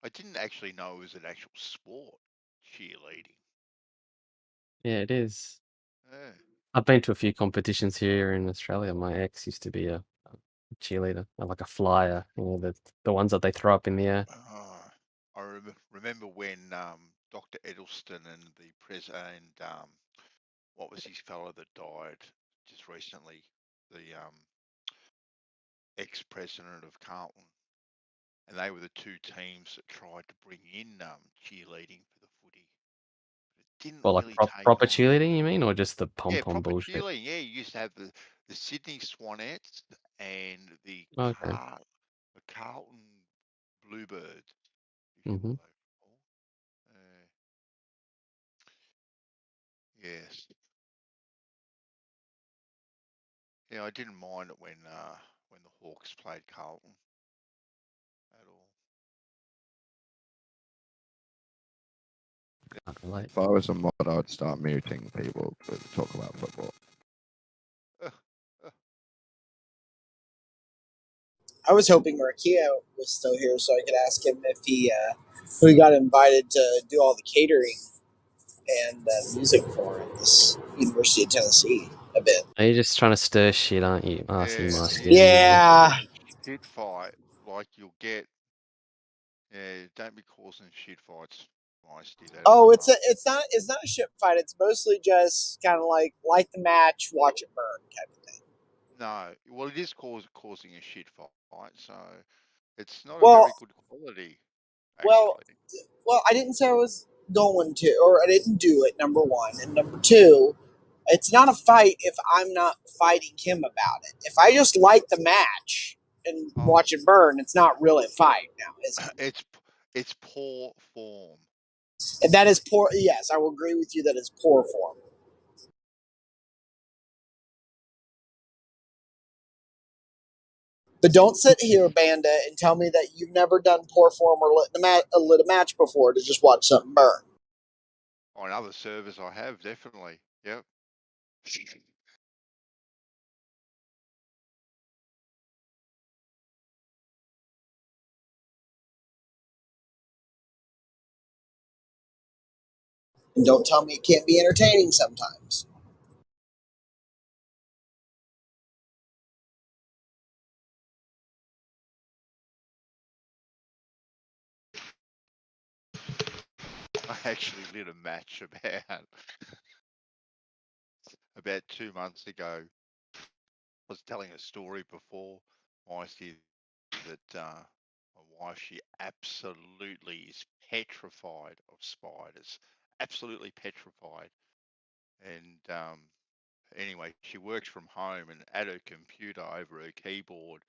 I didn't actually know it was an actual sport, cheerleading. Yeah, it is. Yeah. I've been to a few competitions here in Australia. My ex used to be a cheerleader, like a flyer. You know, the ones that they throw up in the air. I remember when Dr. Edelstein and the president, what was his fellow that died just recently, the ex-president of Carlton, and they were the two teams that tried to bring in cheerleading for the footy. But it didn't Well, like really take proper off. cheerleading, you mean, or just the pom Yeah, pom proper bullshit? cheerleading. Yeah, you used to have the Sydney Swanettes and the Okay. Carlton Bluebirds. Mm-hmm. Yes. Yeah, I didn't mind it when the Hawks played Carlton at all. If I was a mod, I'd start muting people that talk about football. I was hoping Marquia was still here so I could ask him if he got invited to do all the catering and music for at this University of Tennessee a bit. Are you just trying to stir shit, aren't you? Asking Yeah, Master. Yeah. Shit fight, like you'll get. Yeah, don't be causing shit fights, Feisty. Oh, it's not a shit fight. It's mostly just kind of like the match, watch it burn type of thing. No, well, it is causing a shit fight, so it's not a Well, very good quality. Actually, well, I didn't say I was going to, or I didn't do it. Number one, and number two, it's not a fight if I'm not fighting him about it. If I just like the match and watch it burn, it's not really a fight now, is it? It's poor form. And that is poor. Yes, I will agree with you that it's poor form. But don't sit here, Bandit, and tell me that you've never done poor form or lit a match before to just watch something burn. On other servers, I have definitely. Yep. And don't tell me it can't be entertaining sometimes. I actually lit a match about 2 months ago. I was telling a story before, Feisty, that my wife, she absolutely is petrified of spiders. Absolutely petrified. And anyway, she works from home, and at her computer over her keyboard,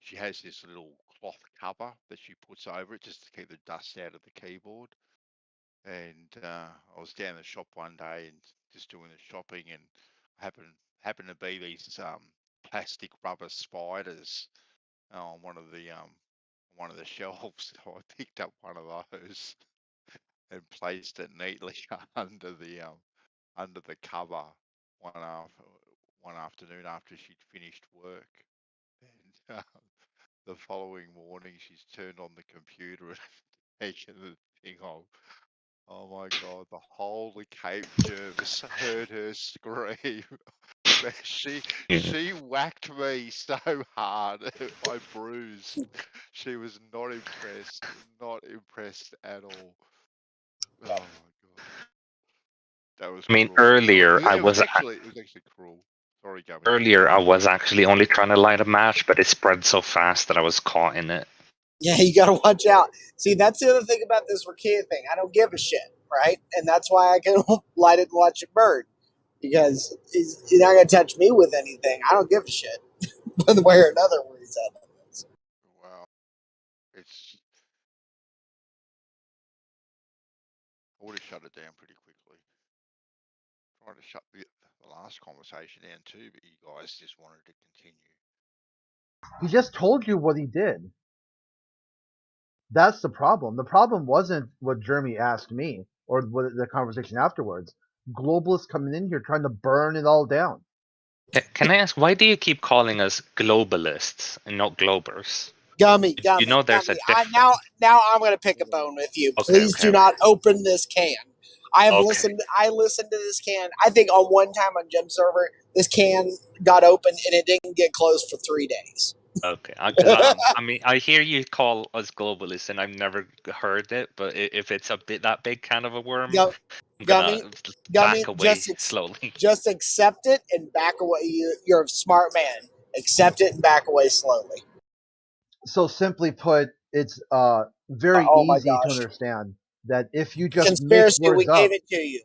she has this little cloth cover that she puts over it just to keep the dust out of the keyboard. And I was down the shop one day and just doing the shopping, and happened to be these plastic rubber spiders on one of the shelves. So I picked up one of those and placed it neatly under the cover one afternoon after she'd finished work. And the following morning, she's turned on the computer and taken the thing off. Oh my God, the whole Cape Jervis heard her scream. But she whacked me so hard, I bruised. She was not impressed at all. Oh my God, that was I mean, cruel. earlier It was actually cruel. Sorry, Gummy. earlier I was actually only trying to light a match, but it spread so fast that I was caught in it. Yeah, you got to watch out. See, that's the other thing about this Rakia thing. I don't give a shit, right? And that's why I can light it and watch it burn. Because he's not going to touch me with anything. I don't give a shit. One way or another, where he's at. Wow. I would have shut it down pretty quickly. Tried to shut the last conversation down too, but you guys just wanted to continue. He just told you what he did. That's the problem. The problem wasn't what Jeremy asked me or what the conversation afterwards. Globalists coming in here trying to burn it all down. Can I ask, why do you keep calling us globalists and not globers? Gummy, You know there's a difference. now I'm going to pick a bone with you. Okay, Please do not open this can. I listened to this can. I think on one time on Gem server, this can got open and it didn't get closed for 3 days. Okay, I mean, I hear you call us globalists, and I've never heard it. But if it's that big can of a worm, I'm gonna back away slowly. Just accept it and back away. You're a smart man. Accept it and back away slowly. So simply put, it's very Oh easy to understand that if you just Conspiracy, mix words we up, gave it to you.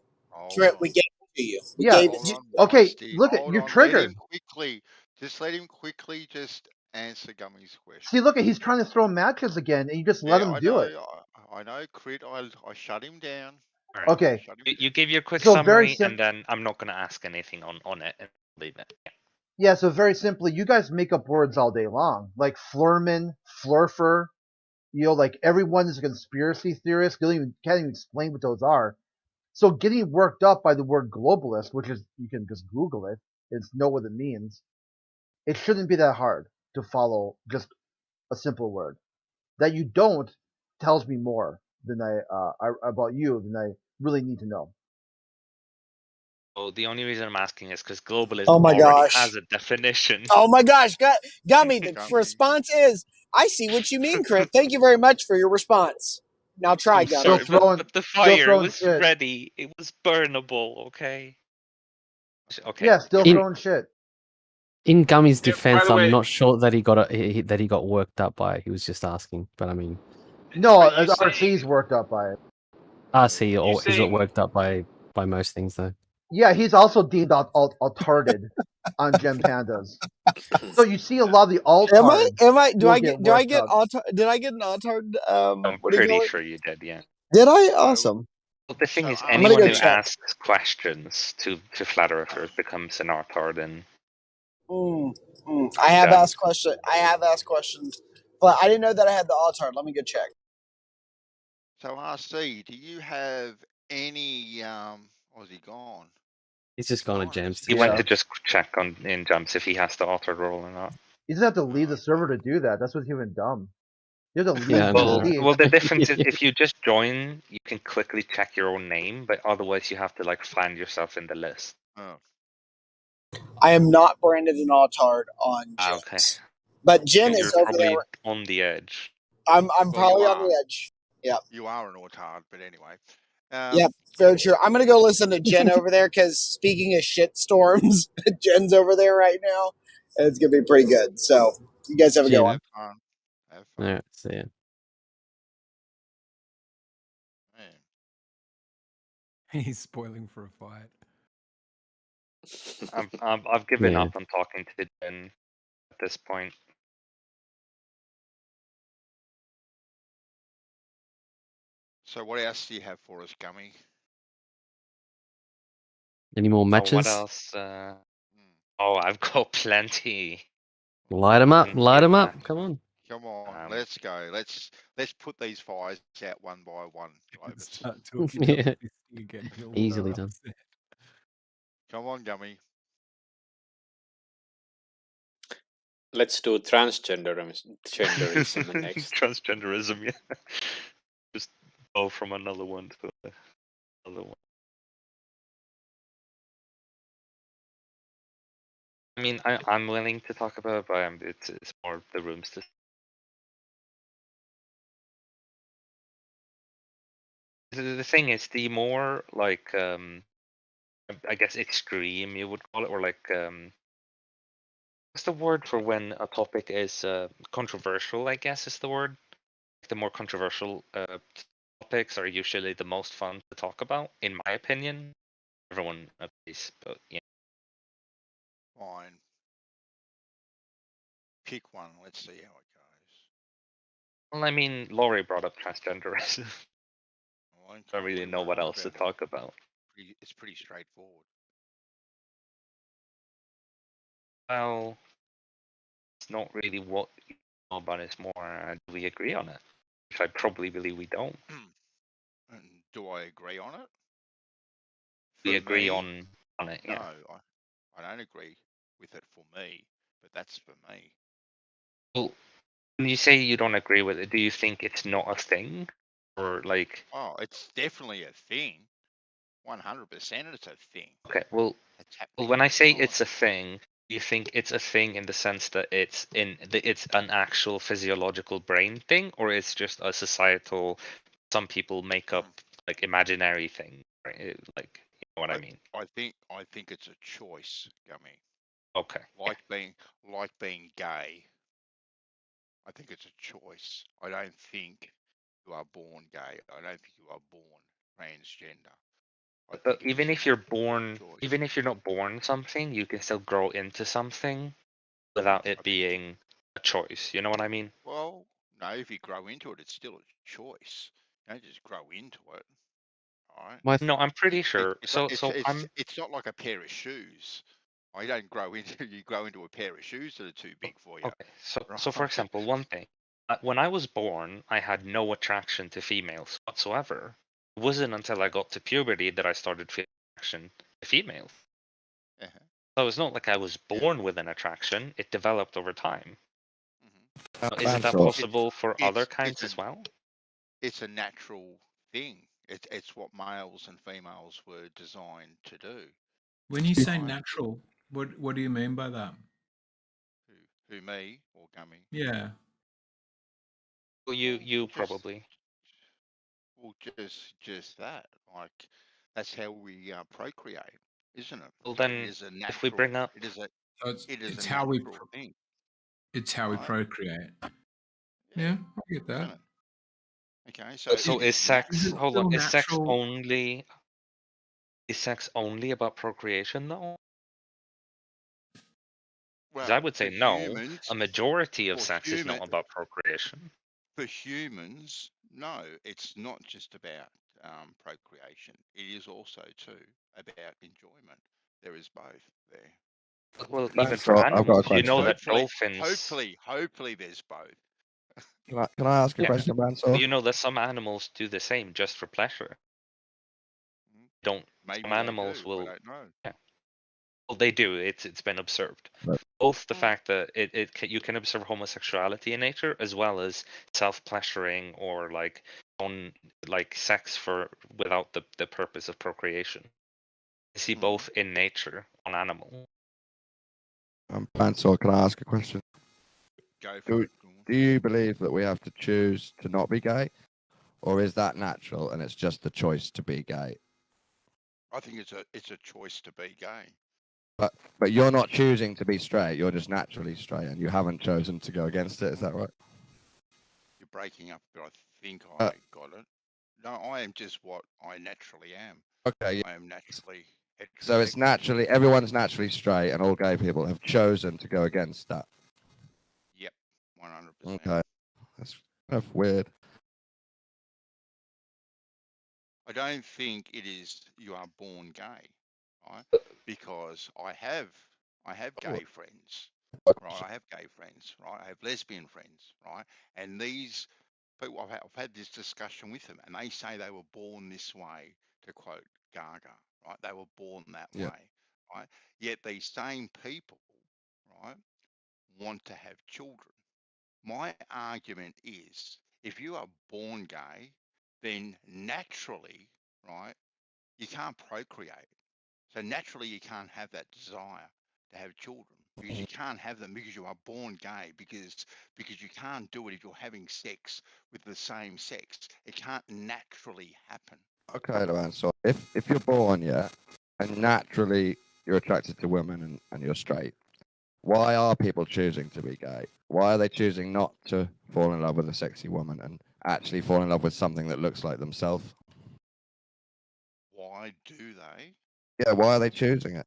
Trip, we gave it to you. We yeah. gave it to you. Okay, Steve, look at hold you're on. triggered. Let him quickly. Just let him quickly just answer Gummy's question. See, look at he's trying to throw matches again, and you just let him do it. I know, Crit. I shut him down. Right. Okay. You give your quick So summary, and then I'm not gonna ask anything on it and leave it. Yeah, so very simply, you guys make up words all day long, like Flurman, Flurfer. You know, like everyone is a conspiracy theorist. Can't even explain what those are. So getting worked up by the word globalist, which is you can just Google it and know what it means. It shouldn't be that hard to follow just a simple word. That you don't tells me more than about you than I really need to know. Oh, the only reason I'm asking is because globalism Oh my already gosh. has a definition. Oh my gosh, Gummy, the response is, I see what you mean, Crit. Thank you very much for your response. Now try, I'm Gummy. sorry, but the fire was ready. It was burnable, okay? Okay. Yeah, still throwing shit. In Gummy's defense, the way- I'm not sure that he got worked up by it. He was just asking, but I mean, No, RC's worked up by it. RC isn't worked up by most things though. Yeah, he's also deemed altarded on Gem Pandas. So you see a lot of the altards. Am I? Did I get an altard? I'm What do you pretty call it? sure you did, yeah. Did I? Awesome. Well, the thing is, I'm gonna anyone go who check. asks questions to Flat Earthers becomes an Artard, and I have asked questions, but I didn't know that I had the altard. Let me go check. So RC, do you have any? Was he gone? He's just gone to Gems. he went to just check in Jumps if he has the Artard role or not. You just have to leave the server to do that. That's what's even dumb. You have to leave. Yeah, well, the difference is if you just join, you can quickly check your own name, but otherwise you have to like find yourself in the list. Oh. I am not branded an altard on Gems. Okay. But Jen You're is over probably there. on the edge. I'm Well, probably you on the are. edge. Yep. You are an Autard, but anyway. Yep, very true. I'm gonna go listen to Jen over there because speaking of shit storms, Jen's over there right now, and it's gonna be pretty good. So you guys have a good one. Have fun. All right, see ya. He's spoiling for a fight. I've given Yeah. up on talking to Jen at this point. So what else do you have for us, Gummy? Any more matches? What else? Oh, I've got plenty. Light him up! Light him up! Come on. Come on, let's go. Let's put these fires out one by one. Start talking Yeah. about this again. He'll Easily get done. upset. Come on, Gummy. Let's do transgenderism next. Transgenderism, yeah. Just go from another one to another one. I mean, I'm willing to talk about it, but it's more the rooms to. The thing is, the more like I guess extreme you would call it, or like what's the word for when a topic is controversial? I guess is the word. The more controversial topics are usually the most fun to talk about, in my opinion. Everyone agrees, but yeah. Fine. Pick one. Let's see how it goes. Well, I mean, Laurie brought up transgenderism. Well, I don't really know what else to talk about. It's pretty straightforward. Well, it's not really what you know about. It's more, do we agree on it? which I probably believe we don't. And do I agree on it? We For agree me, on it, no, yeah. I don't agree with it for me, but that's for me. Well, when you say you don't agree with it, do you think it's not a thing? Or like... Oh, it's definitely a thing. 100% it's a thing. Okay, well, It's happening when I all the say time. it's a thing, do you think it's a thing in the sense that it's an actual physiological brain thing, or it's just a societal, some people make up like imaginary thing, right? Like, you know what I mean? I think it's a choice, Gummy. Okay. Like being gay. I think it's a choice. I don't think you are born gay. I don't think you are born transgender. I But think it even is if you're a born, choice. even if you're not born something, you can still grow into something without it being a choice. You know what I mean? Well, no, if you grow into it, it's still a choice. You don't just grow into it. All right. No, I'm pretty sure. It's not like a pair of shoes. You don't grow into you grow into a pair of shoes that are too big for you. Okay, so right? for example, one thing, when I was born, I had no attraction to females whatsoever. It wasn't until I got to puberty that I started feeling attraction to females. Uh-huh. So it's not like I was born with an attraction; it developed over time. Isn't that Vansor. possible for other kinds as well? It's a natural thing. It's what males and females were designed to do. When you say natural, what do you mean by that? Who, me or Gummy? Yeah. Well, you probably. Well, just that. Like that's how we procreate, isn't it? Well, So then, it is a natural. if we bring up, it is a It's a how we natural thing. It's how we Right. procreate. Yeah, I get that. Isn't it? Okay, so is sex? Hold on, is sex natural? only? Is sex only about procreation, though? Because I Well, would say for no. humans, A majority of for sex is not about procreation. For humans, no, it's not just about procreation. It is also too about enjoyment. There is both there. Well, Vansor, even for I've got a animals, you know question. that dolphins. Hopefully, there's both. Can I ask a question, Vansor? You know that some animals do the same just for pleasure. Don't Maybe some they animals do. will? I don't know. Yeah. Well, they do. It's been observed. Both the fact that you can observe homosexuality in nature, as well as self-pleasuring or like sex for without the purpose of procreation. You see both in nature on animals. Vansor, can I ask a question? Go for it. Do you believe that we have to choose to not be gay, or is that natural and it's just the choice to be gay? I think it's a choice to be gay. But you're not choosing to be straight. You're just naturally straight, and you haven't chosen to go against it. Is that right? You're breaking up, but I think I got it. No, I am just what I naturally am. Okay. Yeah. I am naturally heterosexual. So it's naturally everyone's naturally straight, and all gay people have chosen to go against that. Yep, 100%. Okay, that's kind of weird. I don't think it is you are born gay, right? Because I have gay friends, right? I have gay friends, right? I have lesbian friends, right? And these people, I've had this discussion with them, and they say they were born this way, to quote Gaga, right? They were born that way, right? Yet these same people, right, want to have children. My argument is, if you are born gay, then naturally, right, you can't procreate. So naturally, you can't have that desire to have children because you can't have them because you are born gay. Because you can't do it if you're having sex with the same sex. It can't naturally happen. Okay, Luan. So if you're born, and naturally you're attracted to women and you're straight, why are people choosing to be gay? Why are they choosing not to fall in love with a sexy woman and actually fall in love with something that looks like themselves? Why do they? Yeah, why are they choosing it?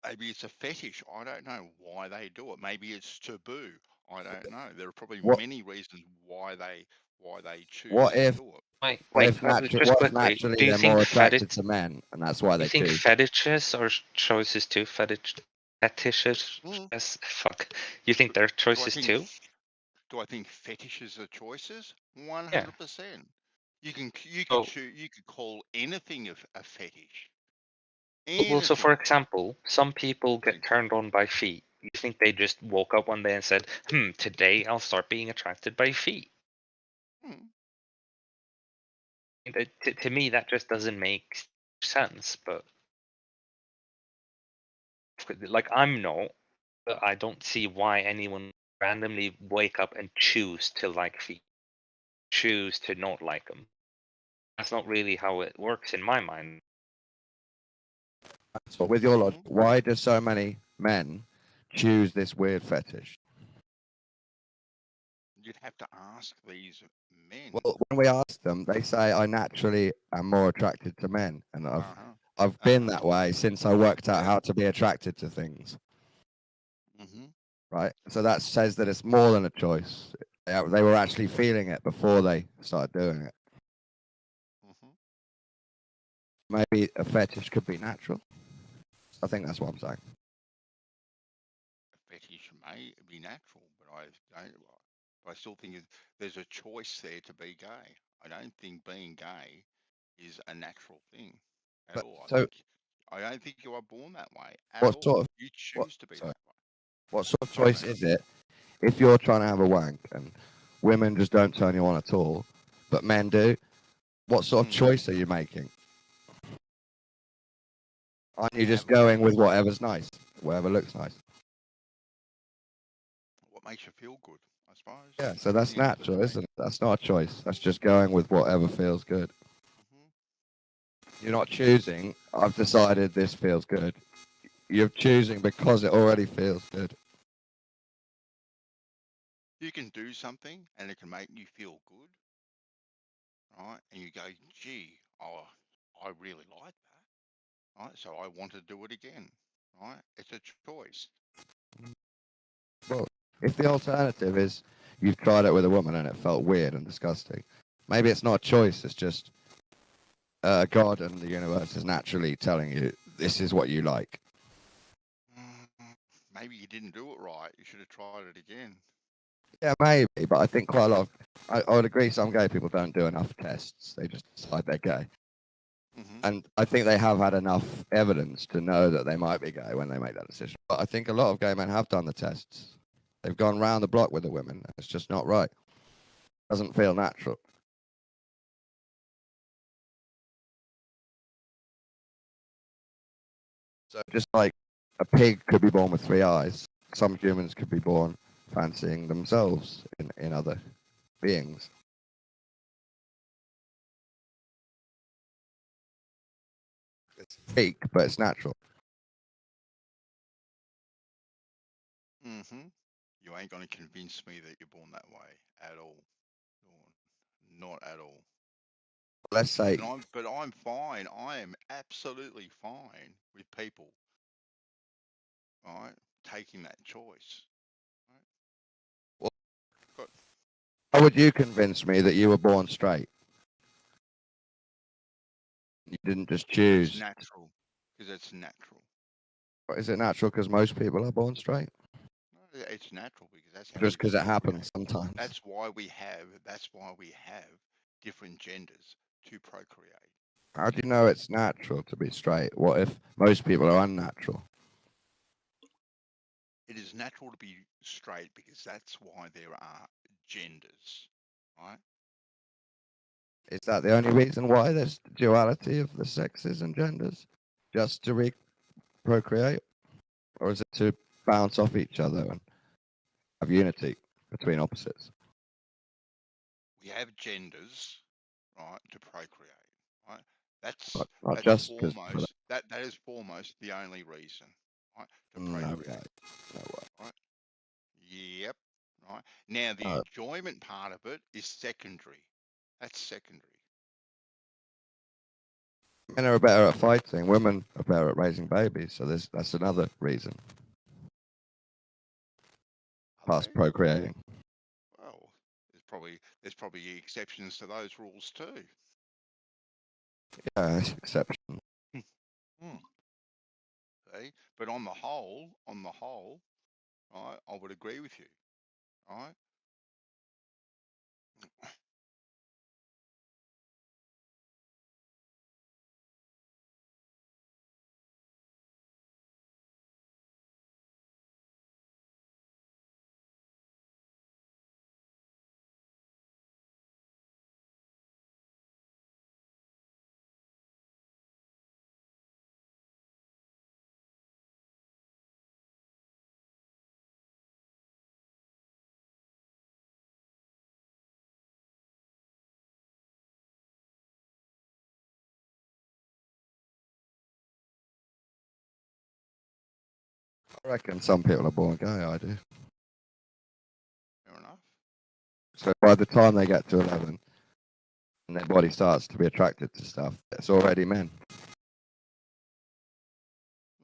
Maybe it's a fetish. I don't know why they do it. Maybe it's taboo. I don't know. There are probably many reasons why they choose What to if do it. Wait, just quickly, naturally do you they're think more attracted to men and that's why do they you think choose? fetishes are choices too? Fetishes? Fuck. You think they're choices too? Do I think fetishes are choices? Yeah. 100%. You could call anything a fetish. Well, so for Anything. example, some people get turned on by feet. You think they just woke up one day and said, today I'll start being attracted by feet. To me, that just doesn't make sense, but like I'm not, but I don't see why anyone randomly wake up and choose to like feet, choose to not like them. That's not really how it works in my mind. So with your logic, why do so many men choose this weird fetish? You'd have to ask these men. Well, when we ask them, they say I naturally am more attracted to men, and I've been that way since I worked out how to be attracted to things. Right, so that says that it's more than a choice. They were actually feeling it before they started doing it. Maybe a fetish could be natural. I think that's what I'm saying. A fetish may be natural, but I still think there's a choice there to be gay. I don't think being gay is a natural thing at all. I don't think you are born that way at What all. sort of You choose to be that way. What sort of choice is it if you're trying to have a wank and women just don't turn you on at all, but men do? What sort of choice are you making? Aren't you just going with whatever's nice, whatever looks nice? What makes you feel good, I suppose. Yeah, so that's natural, isn't it? That's not a choice. That's just going with whatever feels good. You're not choosing, I've decided this feels good. You're choosing because it already feels good. You can do something and it can make you feel good, right? And you go, gee, I really like that, right? So I want to do it again, right? It's a choice. Well, if the alternative is you've tried it with a woman and it felt weird and disgusting, maybe it's not a choice, it's just God and the universe is naturally telling you this is what you like. Maybe you didn't do it right. You should have tried it again. Yeah, maybe, but I think quite a lot of, I would agree some gay people don't do enough tests. They just decide they're gay. And I think they have had enough evidence to know that they might be gay when they make that decision. But I think a lot of gay men have done the tests. They've gone round the block with the women. It's just not right. Doesn't feel natural. So just like a pig could be born with 3 eyes, some humans could be born fancying themselves in other beings. It's fake, but it's natural. You ain't going to convince me that you're born that way at all. Not at all. Let's say. But I'm fine. I am absolutely fine with people, right, taking that choice. Well, how would you convince me that you were born straight? You didn't just choose. It's natural. Because it's natural. Is it natural because most people are born straight? No, it's natural because that's how Just because it happens sometimes. That's why we have different genders to procreate. How do you know it's natural to be straight? What if most people are unnatural? It is natural to be straight because that's why there are genders, right? Is that the only reason why there's duality of the sexes and genders? Just to procreate? Or is it to bounce off each other and have unity between opposites? We have genders, right, to procreate, right? That's Not just because that is foremost the only reason, right? To no procreate. way. No way. Right? Yep. Right. Now the enjoyment part of it is secondary. That's secondary. Men are better at fighting. Women are better at raising babies. So that's another reason. Past procreating. Well, there's probably exceptions to those rules too. Yeah, that's exception. See? But on the whole, right, I would agree with you. Right? I reckon some people are born gay. I do. Fair enough. So by the time they get to 11, and their body starts to be attracted to stuff, it's already men.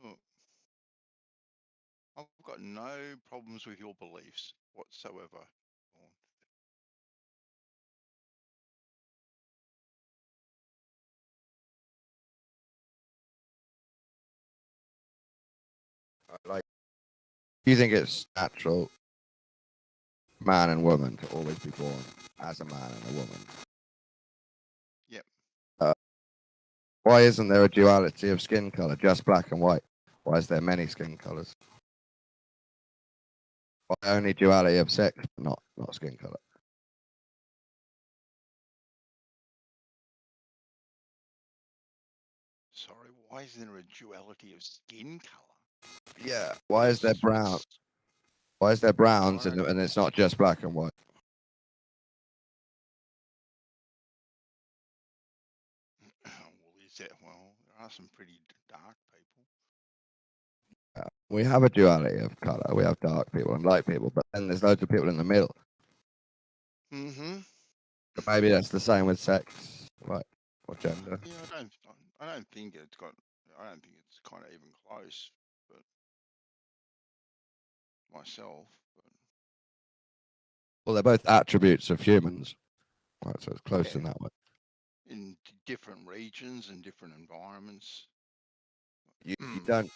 Look, I've got no problems with your beliefs whatsoever. Like, do you think it's natural, man and woman, to always be born as a man and a woman? Yep. Why isn't there a duality of skin color, just black and white? Why is there many skin colors? Why only duality of sex, not skin color? Sorry, why isn't there a duality of skin color? Yeah. Why is there brown? Why is there browns and it's not just black and white? Well, there are some pretty dark people. Yeah. We have a duality of color. We have dark people and light people, but then there's loads of people in the middle. Mm-hmm. So maybe that's the same with sex, right? Or gender. Yeah, I don't think it's kind of even close, but myself. Well, they're both attributes of humans, right? So it's close in that way. In different regions and different environments. You don't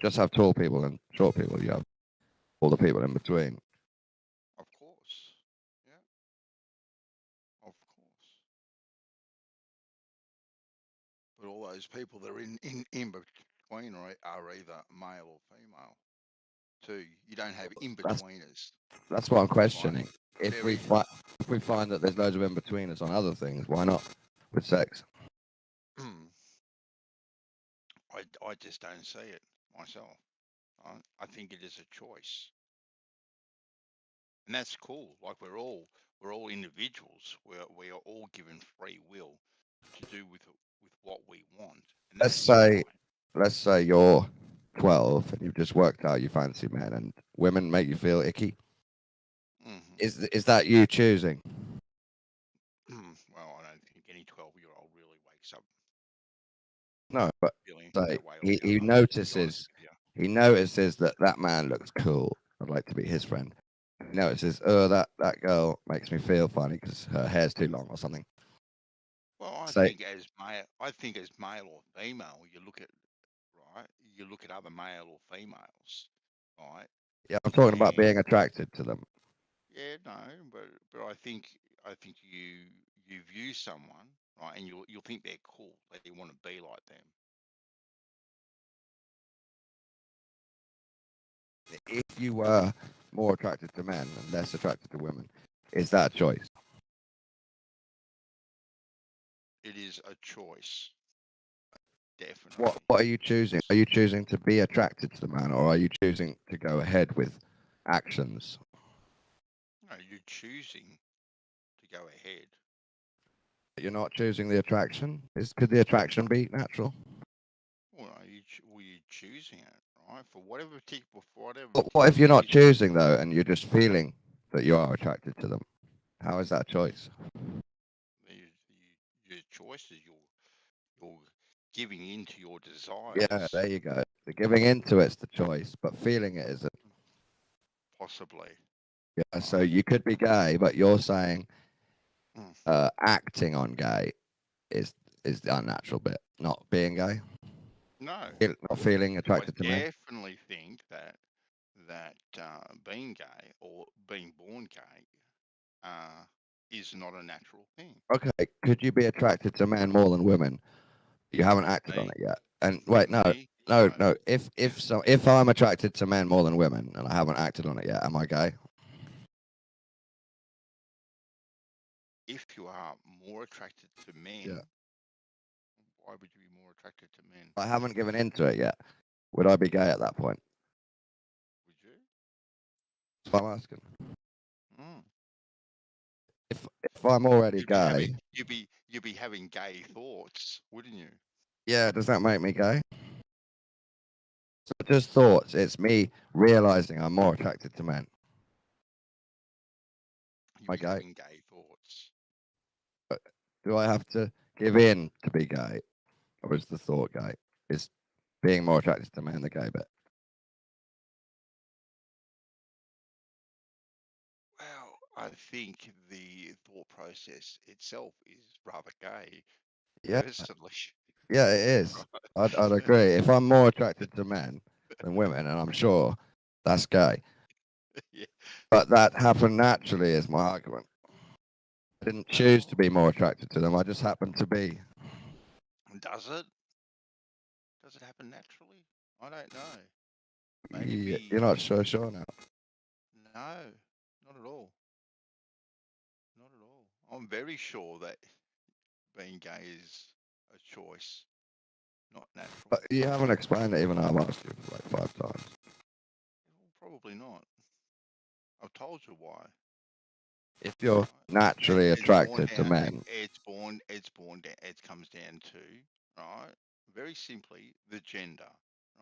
just have tall people and short people. You have all the people in between. Of course. Yeah. Of course. But all those people that are in between are either male or female. Too. You don't have in-betweeners. That's what I'm questioning. Like, If we find that there's loads of in-betweeners on other things, why not with sex? I just don't see it myself. I think it is a choice, and that's cool. Like we're all individuals. We are all given free will to do with what we want. And Let's say you're 12 and you've just worked out you fancy men, and women make you feel icky. Is that you choosing? Well, I don't think any 12-year-old really wakes up. No, but say he He notices that man looks cool. I'd like to be his friend. He notices, oh, that girl makes me feel funny because her hair's too long or something. Well, I think as male or female, you look at other male or females, right? Yeah, I'm talking about being attracted to them. Yeah, no, but I think you view someone, right, and you'll think they're cool, that you want to be like them. If you were more attracted to men and less attracted to women, is that a choice? It is a choice. Definitely. What are you choosing? Are you choosing to be attracted to the man, or are you choosing to go ahead with actions? No, you're choosing to go ahead. You're not choosing the attraction? Could the attraction be natural? Well, you're choosing it, right? For whatever. But what if you're not choosing though, and you're just feeling that you are attracted to them? How is that a choice? Your choice is you're giving into your desires. Yeah, there you go. The giving into it's the choice, but feeling it isn't. Possibly. Yeah, so you could be gay, but you're saying acting on gay is the unnatural bit, not being gay. No. Not feeling attracted to men. I definitely think that being gay or being born is not a natural thing. Okay, could you be attracted to men more than women? You haven't acted on Me? it yet. And wait, no, Me? no, No. no. If I'm attracted to men more than women and I haven't acted on it yet, am I gay? If you are more attracted to men, Yeah. why would you be more attracted to men? I haven't given into it yet. Would I be gay at that point? Would you? That's what I'm asking. Mm. If I'm already You'd be gay, having you'd be having gay thoughts, wouldn't you? yeah, does that make me gay? So just thoughts. It's me realizing I'm more attracted to men. You'd Am I be gay? having gay thoughts. Do I have to give in to be gay, or is the thought gay? Is being more attracted to men the gay bit? Well, I think the thought process itself is rather gay, Yeah, personally. yeah, it is. I'd agree. If I'm more attracted to men than women, and I'm sure that's gay, Yeah. but that happened naturally, is my argument. I didn't choose to be more attracted to them. I just happened to be. Does it? Does it happen naturally? I don't know. Yeah, Maybe. you're not so sure now. No, not at all. Not at all. I'm very sure that being gay is a choice, not natural. But you haven't explained it, even though I've asked you like 5 times. Probably not. I've told you why. If you're naturally It's born attracted to down. men, It's born down. It comes down to right. Very simply, the gender,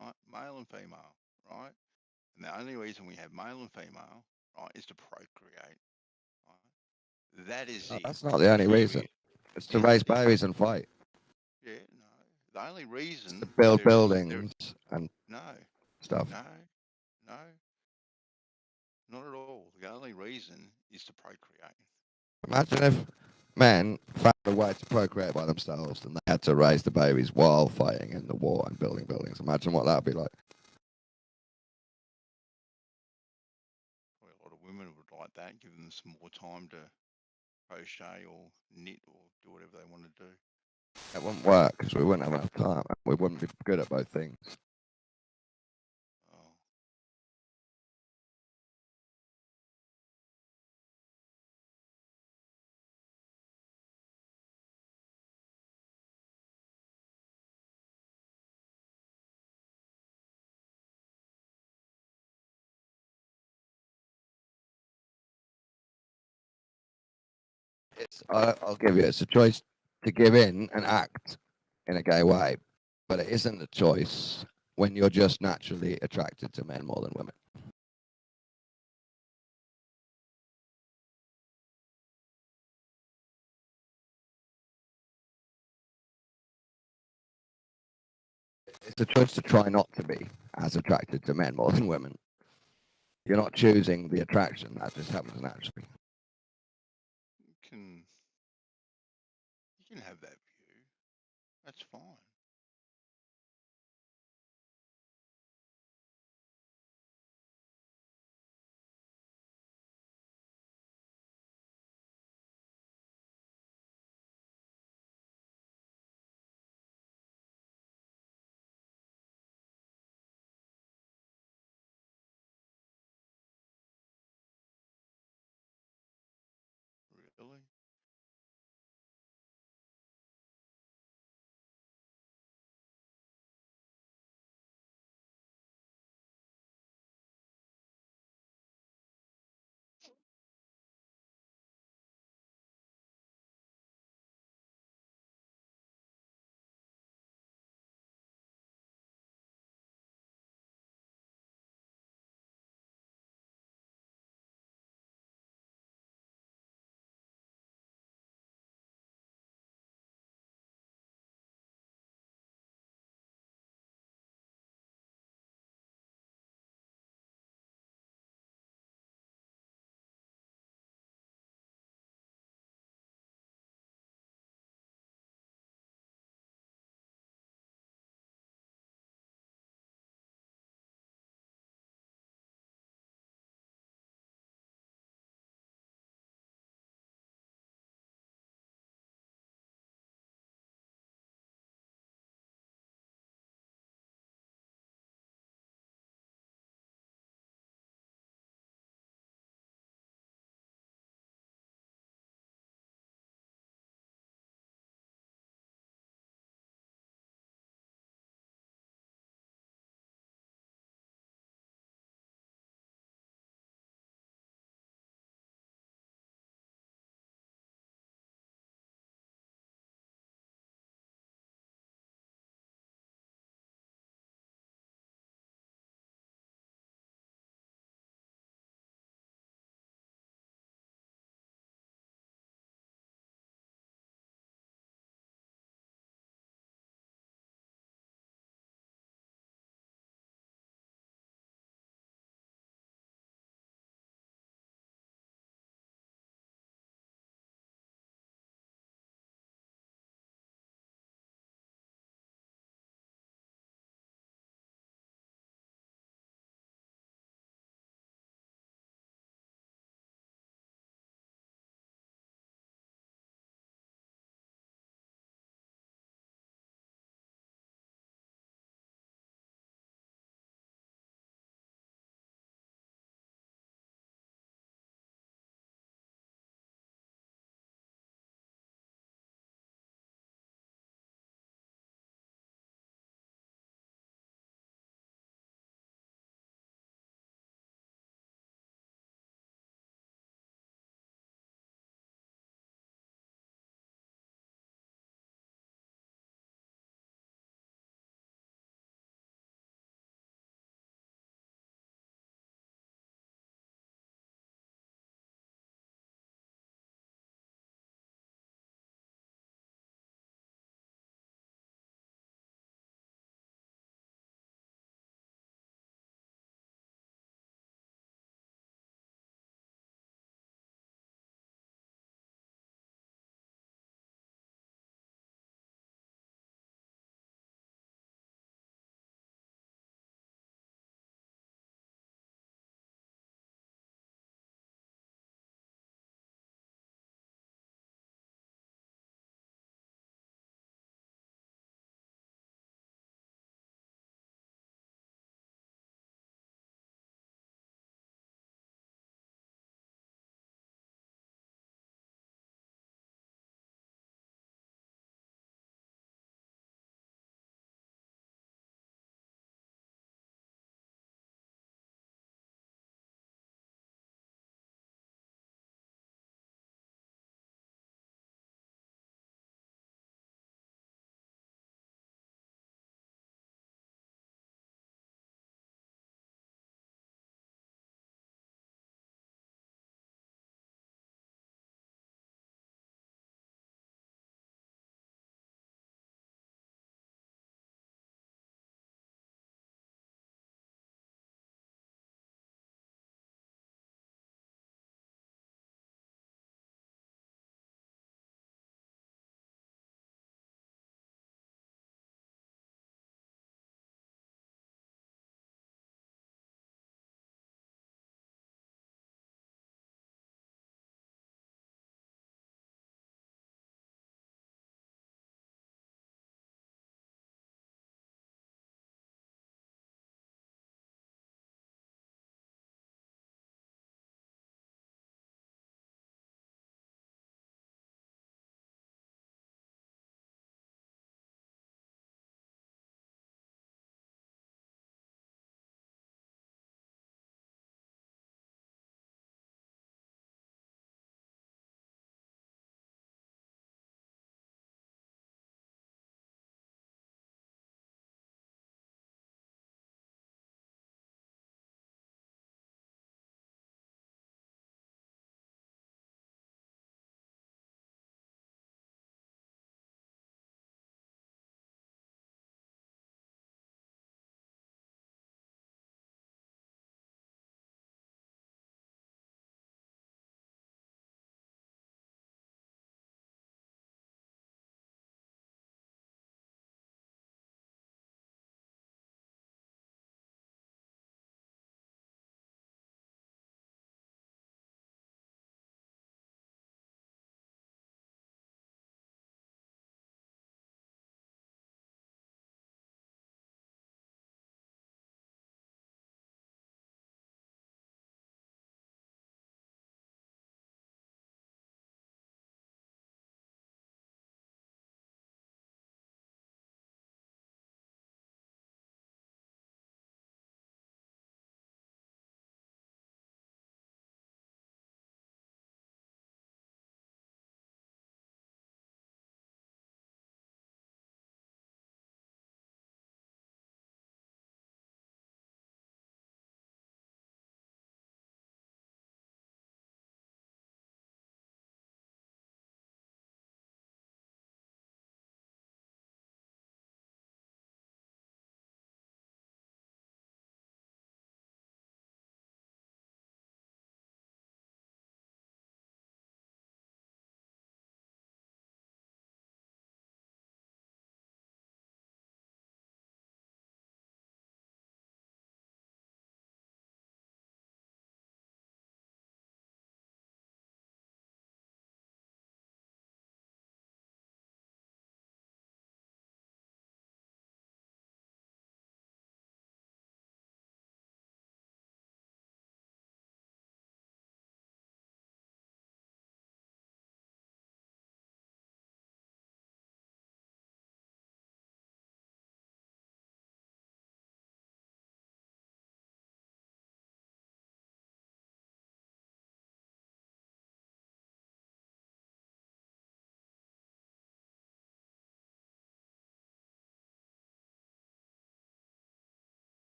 right? Male and female, right? And the only reason we have male and female, right, is to procreate. Right? That is it. that's not the only reason. Period. It's to raise It is. babies and fight. Yeah, no. The only reason To build there is buildings and no, stuff. no, not at all. The only reason is to procreate. Imagine if men found a way to procreate by themselves and they had to raise the babies while fighting in the war and building buildings. Imagine what that would be like. Probably a lot of women would like that, give them some more time to crochet or knit or do whatever they want to do. It wouldn't work because we wouldn't have enough time. We wouldn't be good at both things. I'll give you. It's a choice to give in and act in a gay way, but it isn't a choice when you're just naturally attracted to men more than women. It's a choice to try not to be as attracted to men more than women. You're not choosing the attraction, that just happens naturally. You can have that view. That's fine. Really?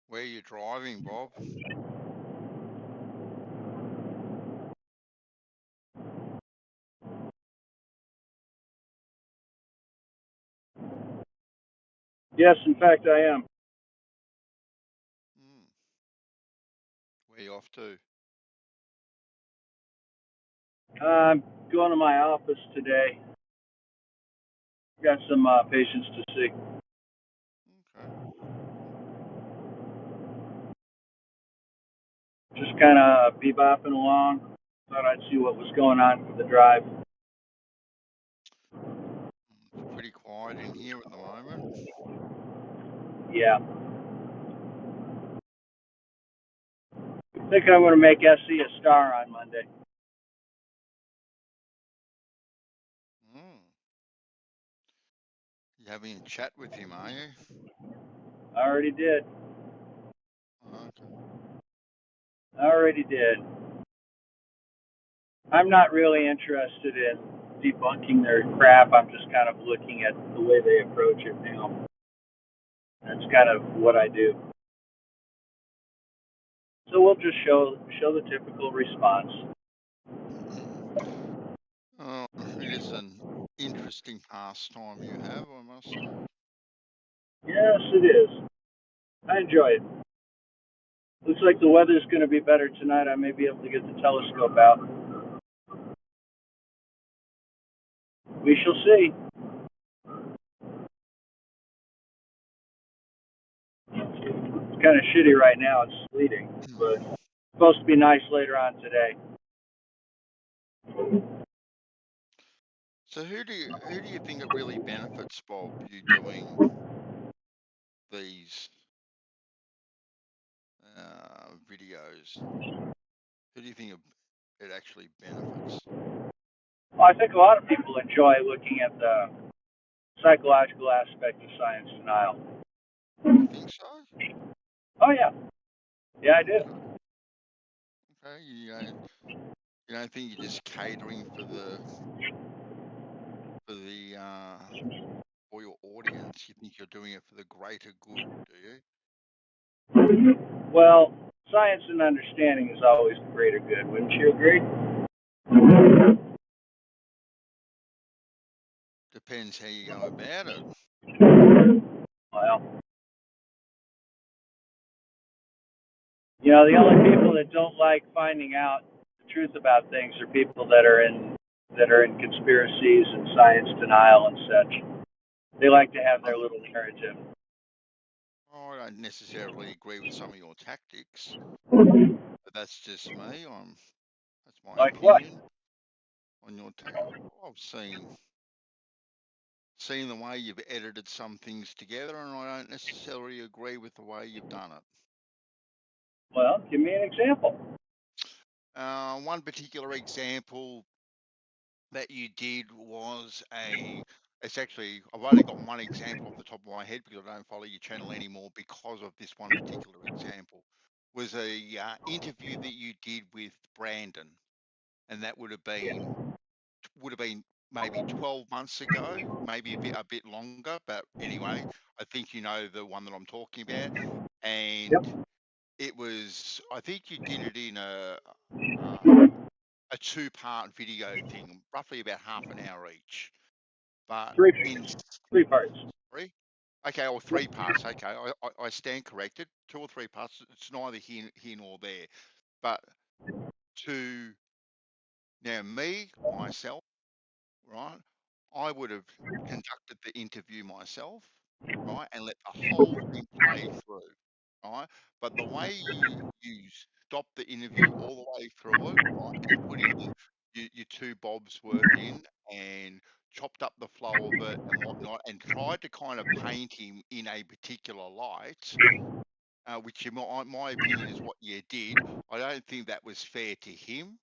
Where are you driving, Bob? Yes, in fact, I am. Where are you off to? I'm going to my office today. Got some patients to see. Okay. Just kind of bebopping along. Thought I'd see what was going on for the drive. It's pretty quiet in here at the moment. Yeah. I think I'm going to make SC a star on Monday. You having a chat with him, are you? I already did. Okay. I already did. I'm not really interested in debunking their crap. I'm just kind of looking at the way they approach it now. That's kind of what I do. So we'll just show the typical response. Oh, it is an interesting pastime you have, I must say. Yes, it is. I enjoy it. Looks like the weather's going to be better tonight. I may be able to get the telescope out. We shall see. It's kind of shitty right now. It's sleeting, but it's supposed to be nice later on today. So who do you think it really benefits, Bob, you doing these videos? Who do you think it actually benefits? Well, I think a lot of people enjoy looking at the psychological aspect of science denial. You think so? Oh yeah, yeah, I do. Okay, you don't think you're just catering for for your audience? You think you're doing it for the greater good, do you? Well, science and understanding is always the greater good. Wouldn't you agree? Depends how you go about it. Well, you know, the only people that don't like finding out the truth about things are people that are in conspiracies and science denial and such. They like to have their little narrative. Oh, I don't necessarily agree with some of your tactics, but that's just me. That's my Like opinion on your tactics. I've seen the way you've edited some things together, and I don't necessarily agree with the way you've done it. Well, give me an example. One particular example that you did was it's actually, I've only got one example off the top of my head because I don't follow your channel anymore because of this one particular example, was a interview that you did with Brandon, and that would have been maybe 12 months ago, maybe a bit longer, but anyway, I think you know the one that I'm talking about. And it was, I think you did it in a 2-part video thing, roughly about half an hour each. But three parts. Three? Okay, or 3 parts. Okay, I stand corrected. 2 or 3 parts. It's neither here nor there. But myself, right, I would have conducted the interview myself, right, and let the whole thing play through, right? But the way you stopped the interview all the way through it, right, and put in your 2 bobs worth in and chopped up the flow of it and whatnot, and tried to kind of paint him in a particular light, which in my opinion is what you did. I don't think that was fair to him.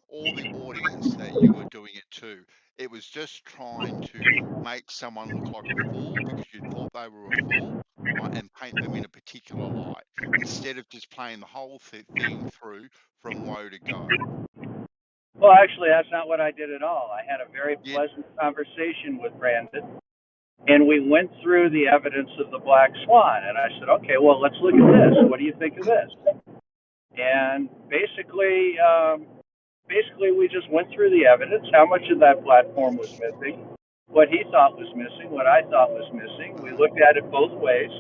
Or the audience that you were doing it to. It was just trying to make someone look like a fool because you thought they were a fool, right, and paint them in a particular light instead of just playing the whole thing through from woe to go. Well, actually, that's not what I did at all. I had a very pleasant conversation with Brandon, And we went through the evidence of the black swan, and I said, okay, well, let's look at this. What do you think of this? And basically, we just went through the evidence, how much of that platform was missing, what he thought was missing, what I thought was missing. We looked at it both ways.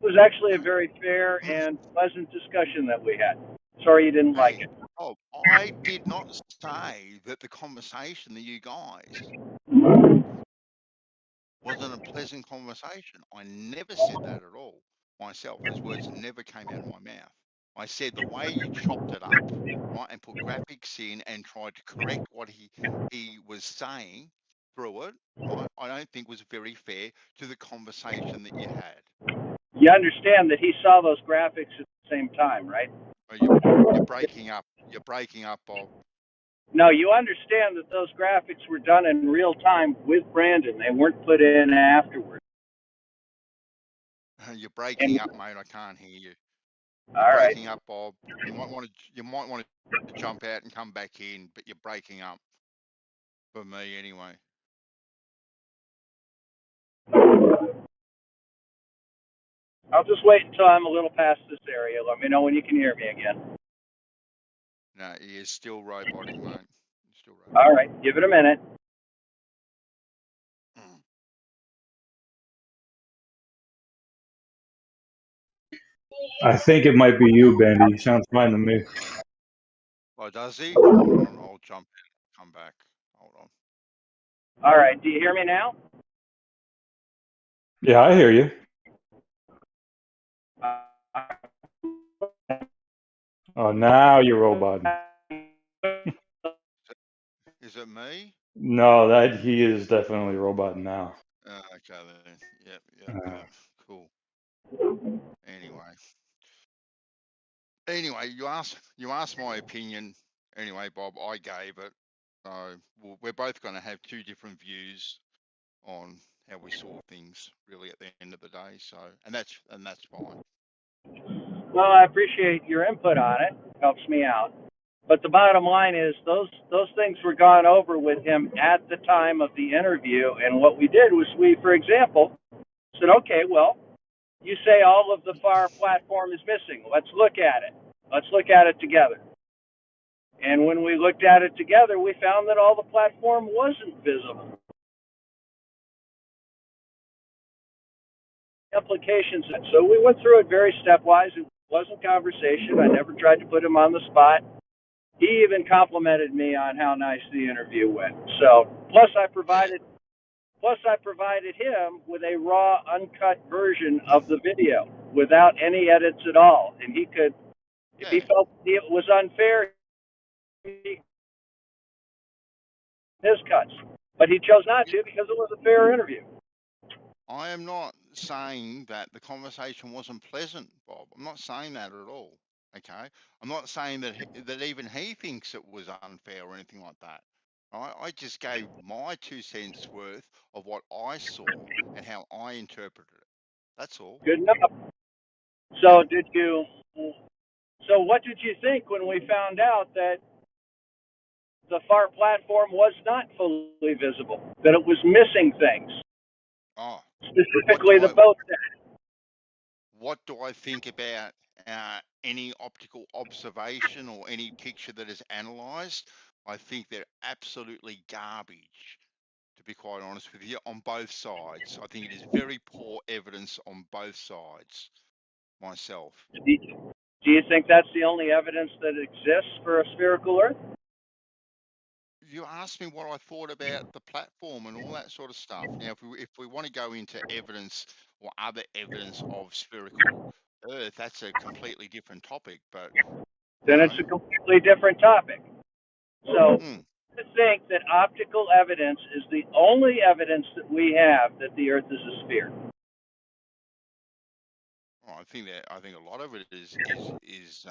It was actually a very fair and pleasant discussion that we had. Sorry you didn't like it. Oh, I did not say that the conversation that you guys wasn't a pleasant conversation. I never said that at all myself. Those words never came out of my mouth. I said the way you chopped it up, right, and put graphics in and tried to correct what he was saying through it, right, I don't think was very fair to the conversation that you had. You understand that he saw those graphics at the same time, right? You're breaking up. You're breaking up, Bob. No, you understand that those graphics were done in real time with Brandon. They weren't put in afterwards. You're breaking up, mate. I can't hear you. All You're right. breaking up, Bob. You might want to jump out and come back in, but you're breaking up. For me, anyway. I'll just wait until I'm a little past this area. Let me know when you can hear me again. No, he is still robotic, mate. Still robotic. All right, give it a minute. I think it might be you, Bendy. Sounds fine to me. Oh, does he? Hold on, I'll jump in. Come back. Hold on. All right, do you hear me now? Yeah, I hear you. Oh, now you're roboting. Is it me? No, that he is definitely roboting now. Okay then. Yep. Cool. Anyway, you asked my opinion. Anyway, Bob, I gave it. So we're both going to have two different views on how we saw things, really, at the end of the day. So, and that's fine. Well, I appreciate your input on it. Helps me out. But the bottom line is those things were gone over with him at the time of the interview. And what we did was we, for example, said, okay, well, you say all of the FAR platform is missing. Let's look at it. Let's look at it together. And when we looked at it together, we found that all the platform wasn't visible. Implications. So we went through it very stepwise. It wasn't conversation. I never tried to put him on the spot. He even complimented me on how nice the interview went. So, plus I provided him with a raw, uncut version of the video without any edits at all. And he could, if he felt it was unfair, his cuts. But he chose not to because it was a fair interview. I am not saying that the conversation wasn't pleasant, Bob. I'm not saying that at all. Okay, I'm not saying that even he thinks it was unfair or anything like that. I just gave my 2 cents worth of what I saw and how I interpreted it. That's all. Good enough. So So what did you think when we found out that the FAR platform was not fully visible, that it was missing things? Oh, specifically the boat. What do I think about any optical observation or any picture that is analysed? I think they're absolutely garbage, to be quite honest with you, on both sides. I think it is very poor evidence on both sides, myself. Do you think that's the only evidence that exists for a spherical Earth? You asked me what I thought about the platform and all that sort of stuff. Now, if we want to go into evidence or other evidence of spherical Earth, that's a completely different topic. But then it's a completely different topic. So I think that optical evidence is the only evidence that we have that the Earth is a sphere. Oh, I think a lot of it is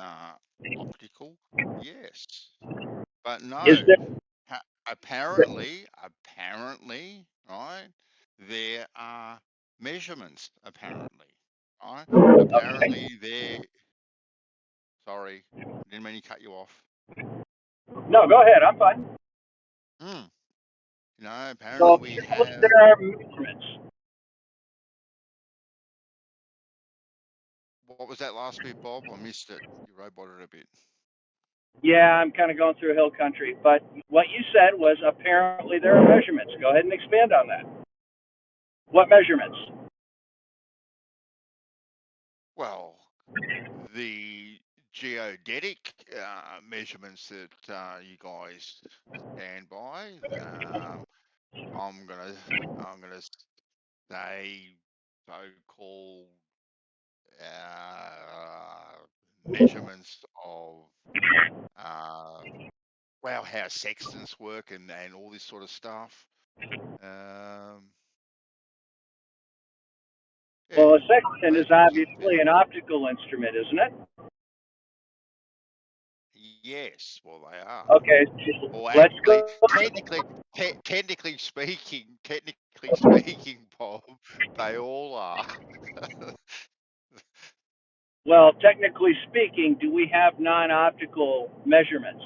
optical, yes, but no. Apparently, right? There are measurements. Apparently, right? Apparently, there. Sorry, didn't mean to cut you off. No, go ahead. I'm fine. No, apparently we have. There are measurements. What was that last bit, Bob? I missed it. You roboted a bit. Yeah, I'm kind of going through hill country, but what you said was apparently there are measurements. Go ahead and expand on that. What measurements? Well, the geodetic measurements that you guys stand by. I'm gonna say so-called measurements of well, how sextants work and all this sort of stuff. Well, Yeah, a sextant is obviously an optical instrument, isn't it? yes, well they are. Okay, Or let's actually, go. technically speaking, Bob, they all are. Well, technically speaking, do we have non-optical measurements?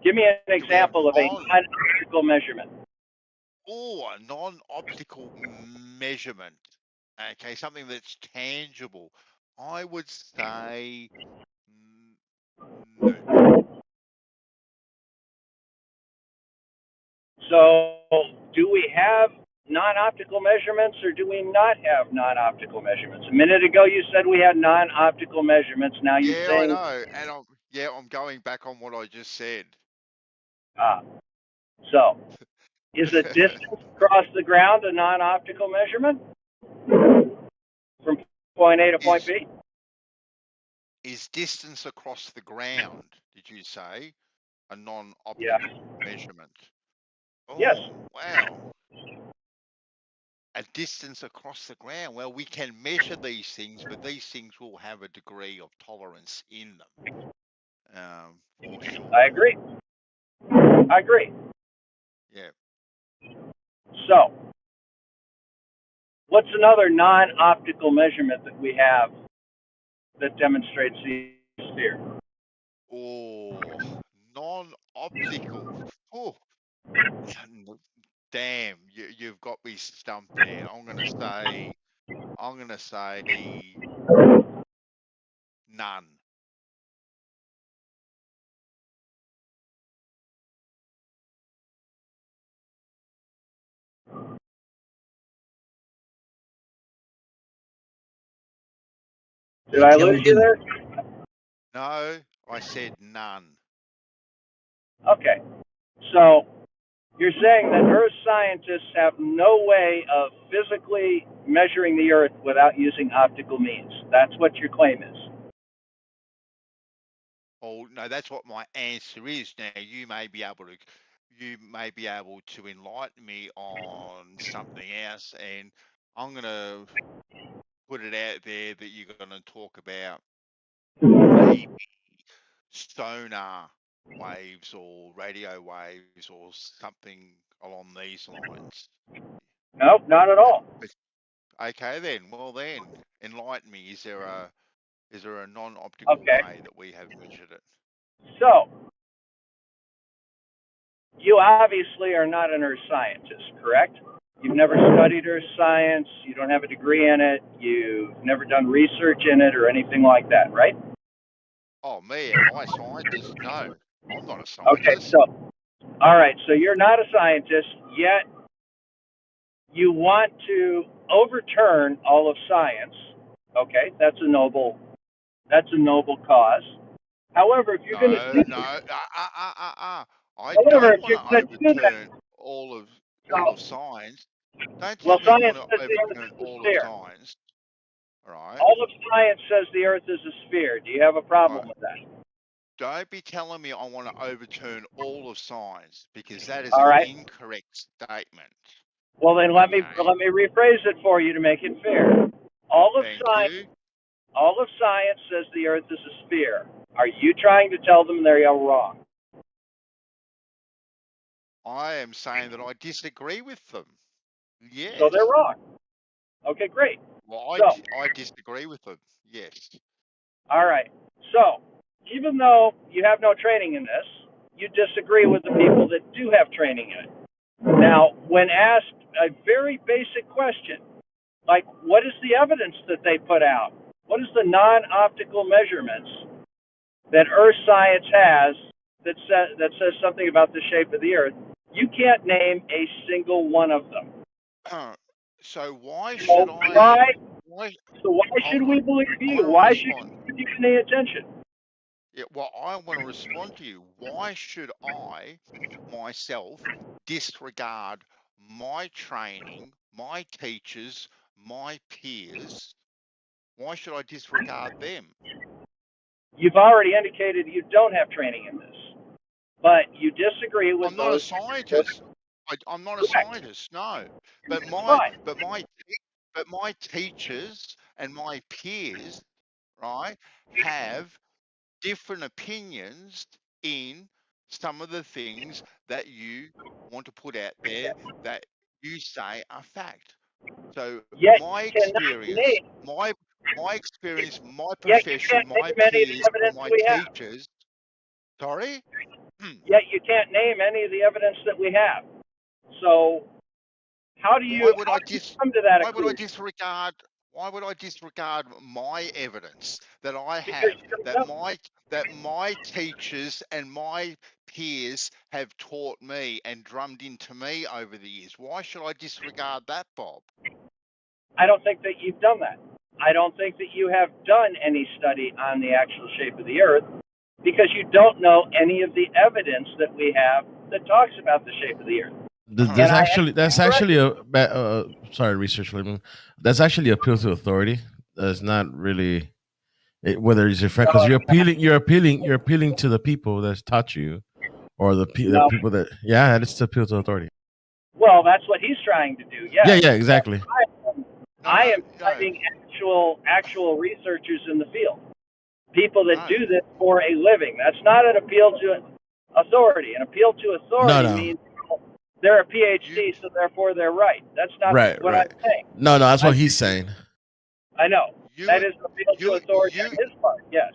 Give me an Do we have example of a non-optical measurement. a non-optical measurement? Okay, something that's tangible. I would say no. So, do we have non-optical measurements or do we not have non-optical measurements? A minute ago you said we had non-optical measurements. Now you're Yeah, I saying, know, and I'm going back on what I just said. So, is a distance across the ground a non-optical measurement from point A to point B? Is distance across the ground, did you say, a non-optical measurement? Oh, yes. wow. A distance across the ground. Well, we can measure these things, but these things will have a degree of tolerance in them, for sure. I agree. Yeah. So, what's another non-optical measurement that we have that demonstrates the sphere? Oh, non-optical. Oh, damn! You've got me stumped there. I'm gonna say none. Did I lose you there? No, I said none. Okay. So, you're saying that Earth scientists have no way of physically measuring the Earth without using optical means. That's what your claim is. Oh no, that's what my answer is. Now you may be able to enlighten me on something else, and I'm gonna put it out there that you're gonna talk about maybe sonar waves or radio waves or something along these lines. Nope, not at all. Okay then. Well then, enlighten me. Is there a non-optical way that we have measured it? So, you obviously are not an Earth scientist, correct? You've never studied Earth science, you don't have a degree in it, you've never done research in it or anything like that, right? Oh, me? Am I a scientist? No, I'm not a Okay, scientist. so, all right, so you're not a scientist, yet you want to overturn all of science. Okay, that's a noble cause. However, if you're going to do I however, don't if want you're to going to do that, overturn all of science. Don't well, tell me I science want to says the Earth overturn is a all of sphere. science. All right. All of science says the Earth is a sphere. Do you have a problem with that? Don't be telling me I want to overturn all of science, because that is All an right. incorrect statement. Well, then let me rephrase it for you to make it fair. All of science says the Earth is a sphere. Are you trying to tell them they are wrong? I am saying that I disagree with them. Yes. So they're wrong. Okay, great. Well, I disagree with them. Yes. All right. So, even though you have no training in this, you disagree with the people that do have training in it. Now, when asked a very basic question, like what is the evidence that they put out? What is the non-optical measurements that Earth science has that says something about the shape of the Earth? You can't name a single one of them. So why So should I? Why should we believe you? I wanna Why should respond. you give any attention? Yeah, well, I want to respond to you. Why should I, myself, disregard my training, my teachers, my peers? Why should I disregard them? You've already indicated you don't have training in this, but you disagree with I'm not a those. scientist. I'm not a Correct. scientist. No, but Fine. my teachers and my peers, right, have different opinions in some of the things that you want to put out there that you say are fact. So Yet my you cannot experience, name. my experience, my Yet you profession, can't my name any of the peers, and evidence my we have. teachers. Sorry. Yet you can't name any of the evidence that we have. So how do you come to that Why would I conclusion? disregard? Why would I disregard my evidence that I Because have, you don't know. that my teachers and my peers have taught me and drummed into me over the years? Why should I disregard that, Bob? I don't think that you've done that. I don't think that you have done any study on the actual shape of the Earth because you don't know any of the evidence that we have that talks about the shape of the Earth. That's actually a sorry, research layman. That's actually appeal to authority. That's not really whether it's your friend because you're appealing to the people that's taught you, or the people that it's appeal to authority. Well, that's what he's trying to do. Yes. Yeah, exactly. I am citing actual researchers in the field, people that do this for a living. That's not an appeal to authority. An appeal to authority means they're a PhD, so therefore they're right. That's not what I'm saying. No, that's what he's saying. I know. That is an appeal to authority on his part, yes.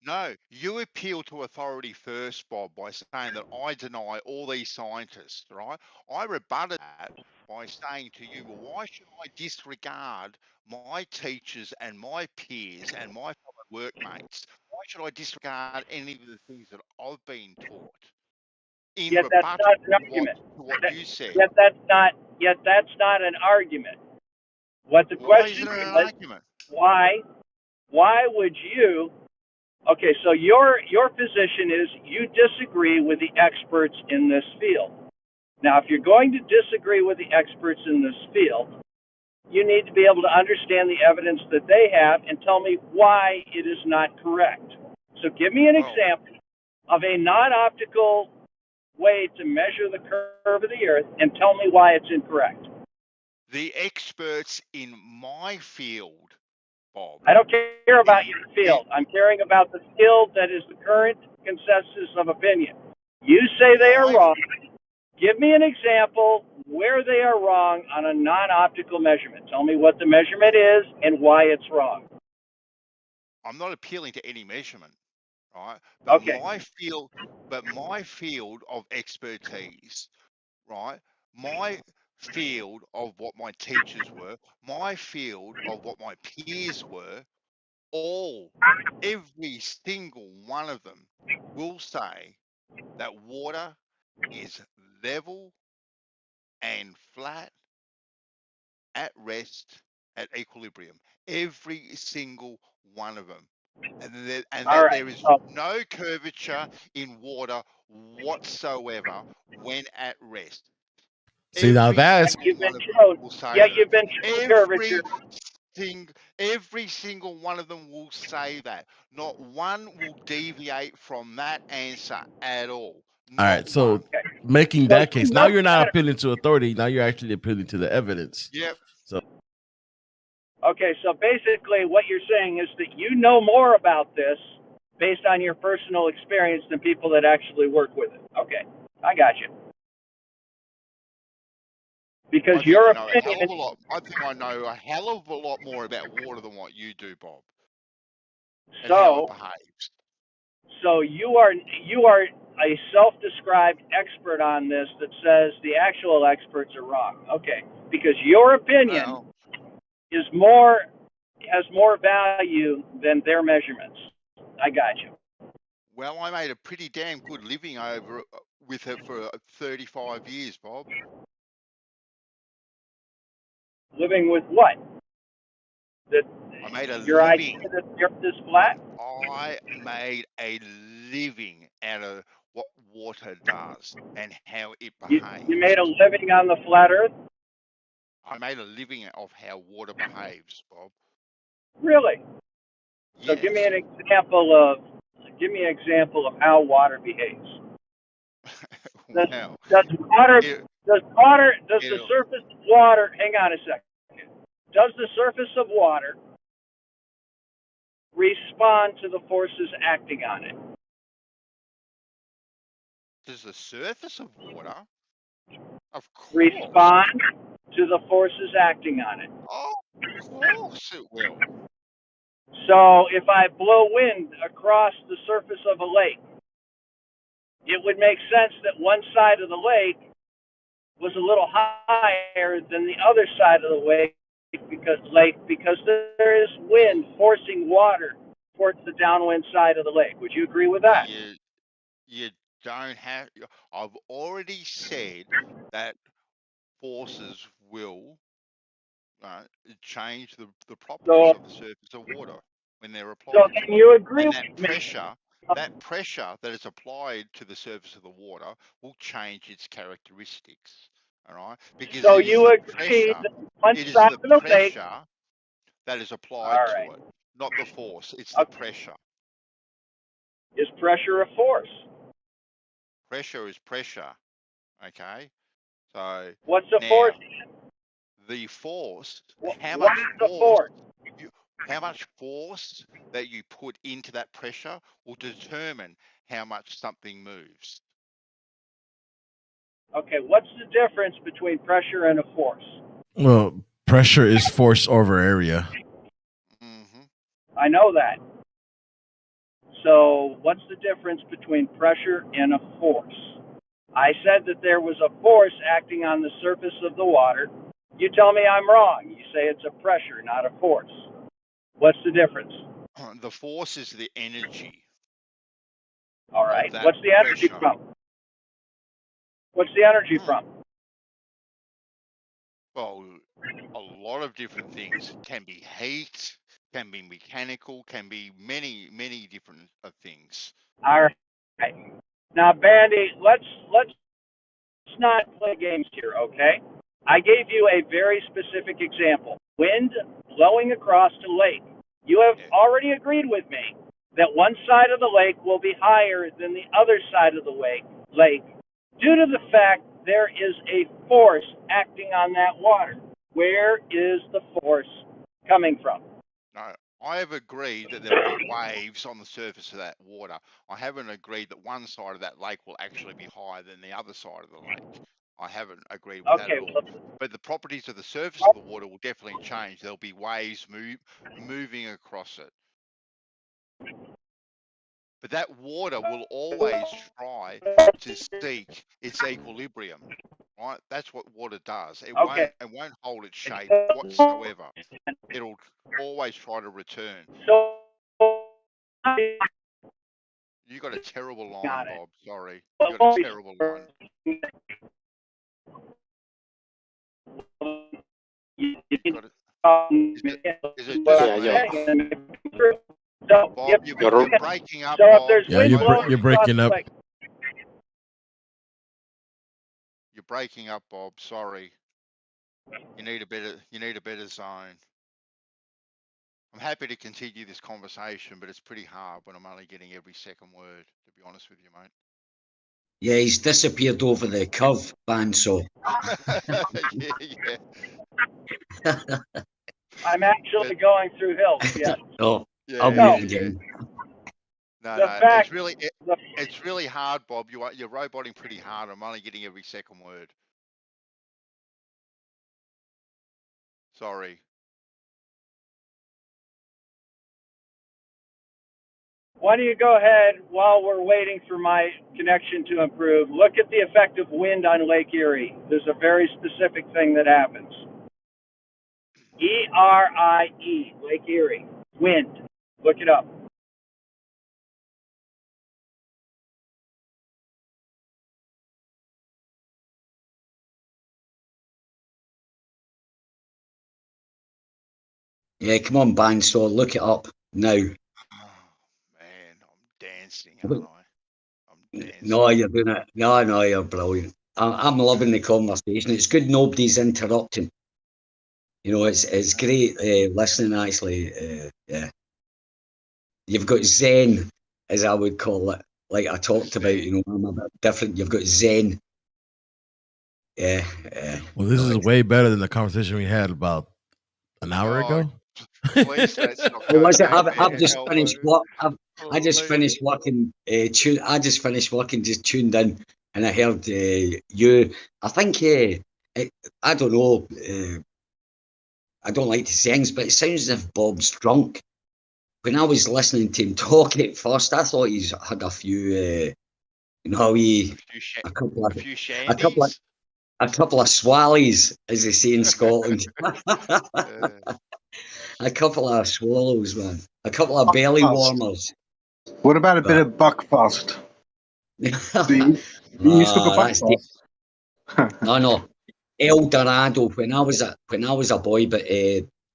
No, you appeal to authority first, Bob, by saying that I deny all these scientists, right? I rebutted that by saying to you, well, why should I disregard my teachers and my peers and my fellow workmates? Why should I disregard any of the things that I've been taught? Yet that's not an argument. What you said. Yet that's not an argument. What the question is, why would you? Okay, so your position is you disagree with the experts in this field. Now, if you're going to disagree with the experts in this field, you need to be able to understand the evidence that they have and tell me why it is not correct. So give me an example of a non-optical way to measure the curve of the Earth and tell me why it's incorrect. The experts in my field, Bob. I don't care about your field. I'm caring about the field that is the current consensus of opinion. You say they are wrong. Give me an example where they are wrong on a non-optical measurement. Tell me what the measurement is and why it's wrong. I'm not appealing to any measurement, right? But okay. my field of expertise, right? My field of what my teachers were, my field of what my peers were, every single one of them will say that water is level and flat at rest at equilibrium. Every single one of them. And that there is no curvature in water whatsoever when at rest. See, now that's you've been shown curvature. Every single one of them will say that. Not one will deviate from that answer at all. All right, so making that case, now you're not appealing to authority. Now you're actually appealing to the evidence. Yep. So. Okay, so basically what you're saying is that you know more about this based on your personal experience than people that actually work with it. Okay, I got you. Because your opinion... I think I know a hell of a lot more about water than what you do, Bob. And so, how it behaves. So you are a self-described expert on this that says the actual experts are wrong. Okay, because your opinion is more has more value than their measurements. I got you. Well, I made a pretty damn good living over with it for 35 years, Bob. Living with what? That I made a your living. idea that the earth is flat? I made a living out of what water does and how it behaves. You made a living on the flat earth? I made a living of how water behaves, Bob. Really? So Yes. give me an example of how water behaves. Does the surface of water, hang on a second. Does the surface of water respond to the forces acting on it? Does the surface of water? Of course. Respond to the forces acting on it. Oh, of course it will. So if I blow wind across the surface of a lake, it would make sense that one side of the lake was a little higher than the other side of the lake because there is wind forcing water towards the downwind side of the lake. Would you agree with that? You don't have. I've already said that forces will change the properties of the surface of water when they're applied. So can you agree and with that me? pressure that is applied to the surface of the water will change its characteristics. All right, because so it is you the agree pressure. that one It is side the of the lake. pressure that is applied to it, not the force. It's the pressure. Is pressure a force? Pressure is pressure. Okay, so what's the now, force? The force. How much force that you put into that pressure will determine how much something moves. Okay, what's the difference between pressure and a force? Well, pressure is force over area. I know that. So what's the difference between pressure and a force? I said that there was a force acting on the surface of the water. You tell me I'm wrong. You say it's a pressure, not a force. What's the difference? The force is the energy. All right. What's the energy from? What's the energy from? Well, a lot of different things. Can be heat, can be mechanical, can be many, many different things. All right. Now, Bandy, let's not play games here, okay? I gave you a very specific example. Wind blowing across a lake. You have already agreed with me that one side of the lake will be higher than the other side of the lake due to the fact there is a force acting on that water. Where is the force coming from? No, I have agreed that there will be waves on the surface of that water. I haven't agreed that one side of that lake will actually be higher than the other side of the lake. I haven't agreed with that at all. But the properties of the surface of the water will definitely change. There'll be waves moving across it. But that water will always try to seek its equilibrium, right? That's what water does. It won't hold its shape whatsoever. It'll always try to return. You got a terrible line, Bob. Sorry, you got a terrible line. Is it Bob, you're breaking up, Bob. Yeah, you're breaking up. You're breaking up, Bob. Sorry. You need a better zone. I'm happy to continue this conversation, but it's pretty hard when I'm only getting every second word, to be honest with you, mate. Yeah, he's disappeared over the curve, Bandsaw. Yeah. I'm actually going through hills, yes. Oh, yeah, I'll mute again. No, it's really hard, Bob. You're roboting pretty hard. I'm only getting every second word. Sorry. Why don't you go ahead while we're waiting for my connection to improve? Look at the effect of wind on Lake Erie. There's a very specific thing that happens. E-R-I-E, Lake Erie. Wind. Look it up. Yeah, come on, Bandsaw, look it up now. Man, I'm dancing, aren't I? I'm dancing. No, you're doing it. No, you're brilliant. I'm loving the conversation. It's good nobody's interrupting. You know, it's great listening, actually. Yeah. You've got Zen, as I would call it. Like I talked about, you know, I'm a bit different. You've got Zen. Yeah. Well, this is way better than the conversation we had about an hour ago. Please, let's not Well, go listen, there, I've man. just finished work. I just Please. finished working. I just finished working. Just tuned in, and I heard you. I think I don't know. I don't like to sing, but it sounds as if Bob's drunk. When I was listening to him talk at first, I thought he's had a few, you know, a couple of shandies. a couple of swallies, as they say in Scotland. A couple of swallows, man. A couple of belly warmers. What about a bit of buckfast? You used to go buckfast? No. El Dorado. When I was a boy, but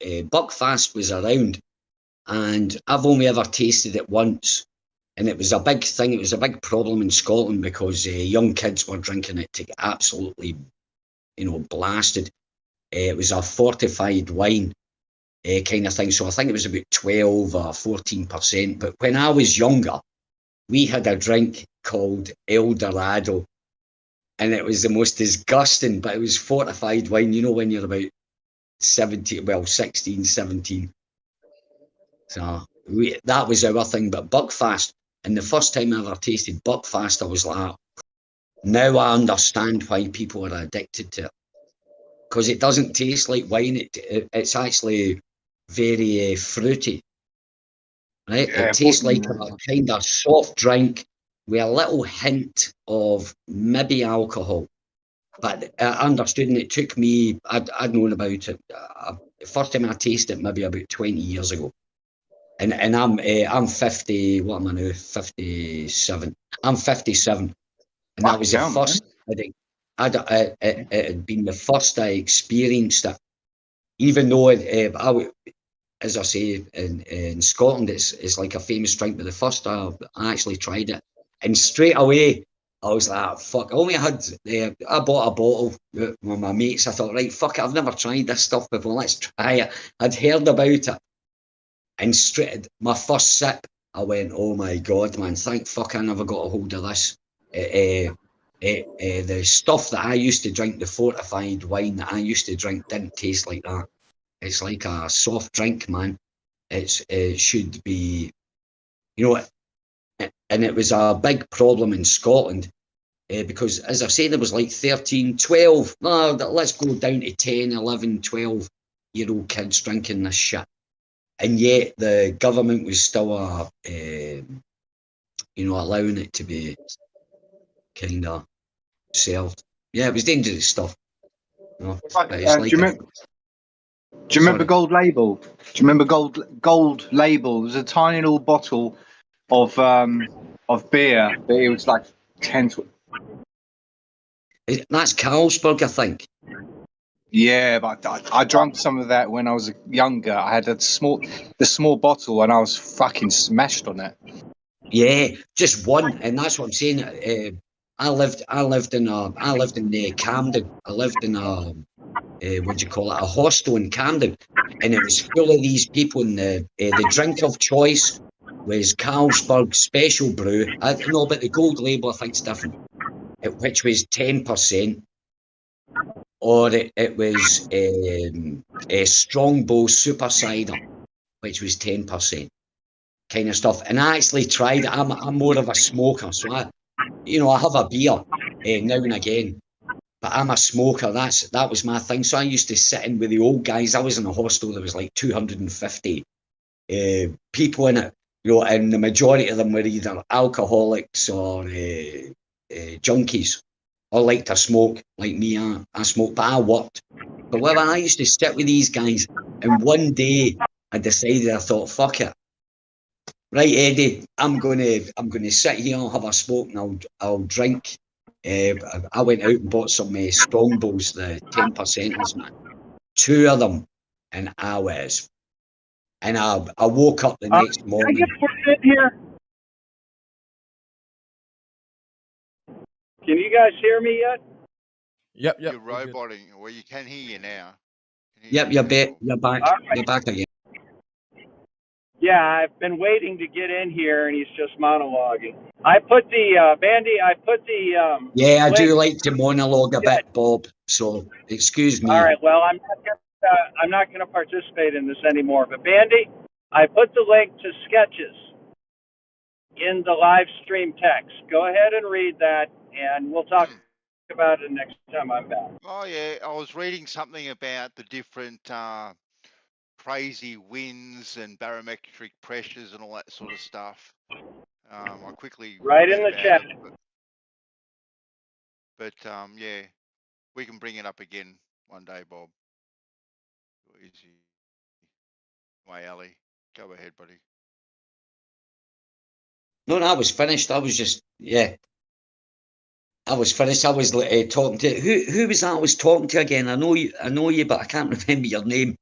Buckfast was around, and I've only ever tasted it once, and it was a big thing. It was a big problem in Scotland because young kids were drinking it to get absolutely, you know, blasted. It was a fortified wine. Kind of thing. So I think it was about 12 or 14%. But when I was younger, we had a drink called El Dorado, and it was the most disgusting, but it was fortified wine, you know, when you're about 16, 17. So that was our thing. But Buckfast, and the first time I ever tasted Buckfast, I was like, now I understand why people are addicted to it. Because it doesn't taste like wine, it's actually very fruity, right? Yeah, it tastes like a kind of soft drink with a little hint of maybe alcohol. But I understood, and it took me, I'd known about it. The first time I tasted it, maybe about 20 years ago. And I'm 50, what am I now? 57. I'm 57. And that was the first, it had been the first I experienced it. Even though as I say, in Scotland, it's like a famous drink, but the first I actually tried it, and straight away I was like, fuck. I only had I bought a bottle with my mates. I thought, right, fuck it, I've never tried this stuff before. Let's try it. I'd heard about it, and straight my first sip, I went, oh my god, man! Thank fuck I never got a hold of this. The stuff that I used to drink, the fortified wine that I used to drink, didn't taste like that. It's like a soft drink, man. It should be, you know, and it was a big problem in Scotland because, as I say, there was like 13, 12, let's go down to 10, 11, 12-year-old kids drinking this shit. And yet the government was still, you know, allowing it to be kind of served. Yeah, it was dangerous stuff. You know, Do you remember Gold Label? Do you remember Gold Label? It was a tiny little bottle of beer, but it was like 10. That's Carlsberg, I think. Yeah, but I drank some of that when I was younger. I had the small bottle, and I was fucking smashed on it. Yeah, just one, and that's what I'm saying. I lived in Camden. I lived in a what do you call it? A hostel in Camden, and it was full of these people. And the drink of choice was Carlsberg Special Brew. No, but the Gold Label I think's different, which was 10%, or it was a Strongbow Super Cider, which was 10%. Kind of stuff. And I actually tried it. I'm more of a smoker, so I have a beer now and again, but I'm a smoker. That was my thing. So I used to sit in with the old guys. I was in a hostel. There was like 250 people in it, you know, and the majority of them were either alcoholics or junkies. or like to smoke, like me, I smoke, but I worked. But when I used to sit with these guys, and one day I decided, I thought, fuck it. Right, Eddie, I'm gonna sit here, I'll have a smoke, and I'll drink. I went out and bought some Strongbows, the 10%ers, man. 2 of them, and I woke up the next Can I morning. get a bit here? Can you guys hear me yet? Yep. You're roboting. Well, you can hear you now. Yep, you're back. All right. You're back again. Yeah, I've been waiting to get in here, and he's just monologuing. I put the Bandy. I put the Yeah, I do link. like to monologue a bit, Bob. So excuse me. All right. Well, I'm not gonna participate in this anymore. But Bandy, I put the link to sketches in the live stream text. Go ahead and read that, and we'll talk about it next time I'm back. Oh yeah, I was reading something about the different crazy winds and barometric pressures and all that sort of stuff. I quickly Right read in the about chat. it, but yeah, we can bring it up again one day, Bob. Easy. My alley. Go ahead, buddy. No, I was finished. I was just, yeah. I was finished. I was talking to who was that I was talking to again? I know you, but I can't remember your name.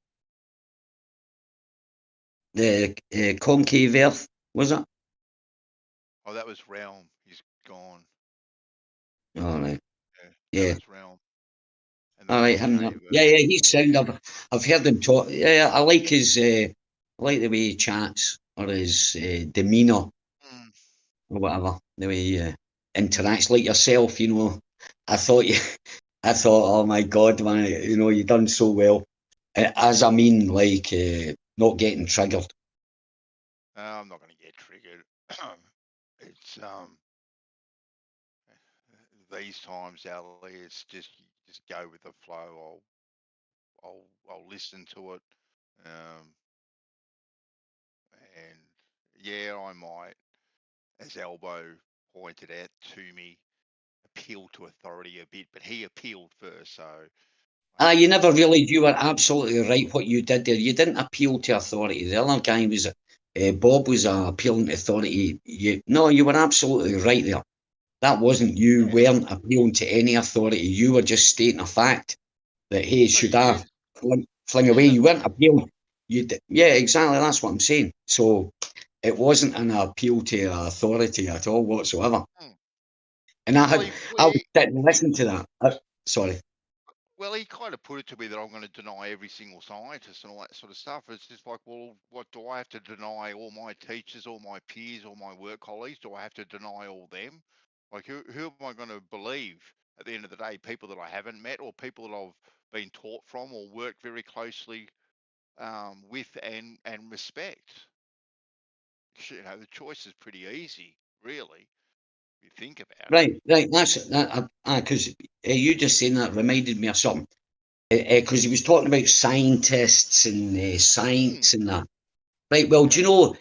The concave Earth, was it? Oh, that was Realm. He's gone. All right. Yeah. Yeah. That was Realm. And All right, him. Yeah, he's sound. I've heard him talk. Yeah, I like his. I like the way he chats or his demeanour or whatever. The way he interacts, like yourself. You know, I thought, oh my God, man, you know, you done so well. As I mean, like not getting triggered. I'm not going to get triggered. It's these times, Ali. It's just go with the flow. I'll listen to it. And yeah, I might, as Elbow pointed out to me, appeal to authority a bit, but he appealed first, so. You never really. You were absolutely right. What you did there, you didn't appeal to authority. The other guy was, Bob was appealing to authority. You were absolutely right there. That wasn't you. Weren't appealing to any authority. You were just stating a fact that hey, should I fling away? You weren't appealing. Yeah, exactly. That's what I'm saying. So it wasn't an appeal to authority at all whatsoever. And I was sitting and listening to that. Sorry. Well, he kind of put it to me that I'm going to deny every single scientist and all that sort of stuff. It's just like, well, what do I have to deny? All my teachers, all my peers, all my work colleagues? Do I have to deny all them? Like, who am I going to believe at the end of the day? People that I haven't met, or people that I've been taught from or worked very closely with and respect? You know, the choice is pretty easy, really, if you think about it. Right. That's that. Because you just saying that reminded me of something. Because he was talking about scientists and science and that. Right. Well, do you know?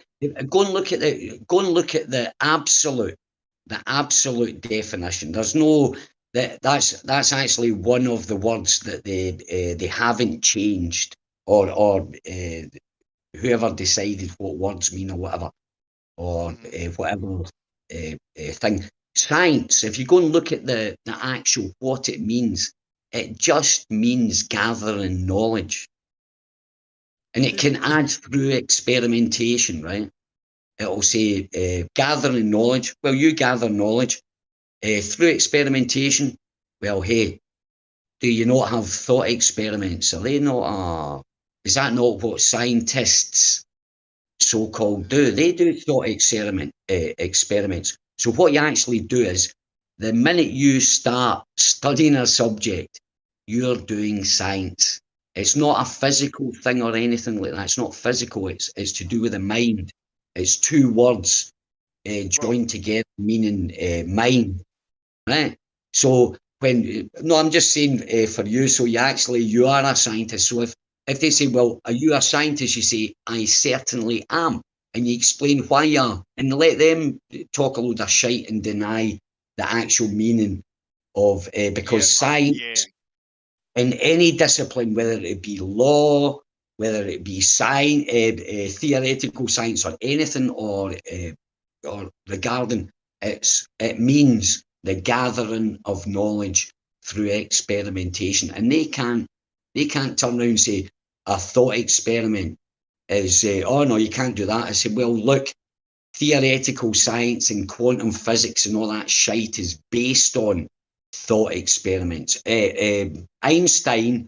Go and look at the absolute definition. There's no that's actually one of the words that they haven't changed or whoever decided what words mean or whatever or whatever thing. Science. If you go and look at the actual what it means, it just means gathering knowledge. And it can add through experimentation, right? It'll say gathering knowledge. Well, you gather knowledge through experimentation. Well, hey, do you not have thought experiments? Are they not? Is that not what scientists, so-called, do? They do thought experiments. So what you actually do is, the minute you start studying a subject, you're doing science. It's not a physical thing or anything like that. It's not physical. It's to do with the mind. It's two words joined together, meaning mind. Right. So I'm just saying for you. So you are a scientist. So if they say, well, are you a scientist? You say, I certainly am. And you explain why you are, and let them talk a load of shite and deny the actual meaning of because science in any discipline, whether it be law, whether it be science, theoretical science, or anything, or regarding it means the gathering of knowledge through experimentation, and they can't turn around and say a thought experiment is oh no, you can't do that. I said, well, look, theoretical science and quantum physics and all that shite is based on thought experiments. Einstein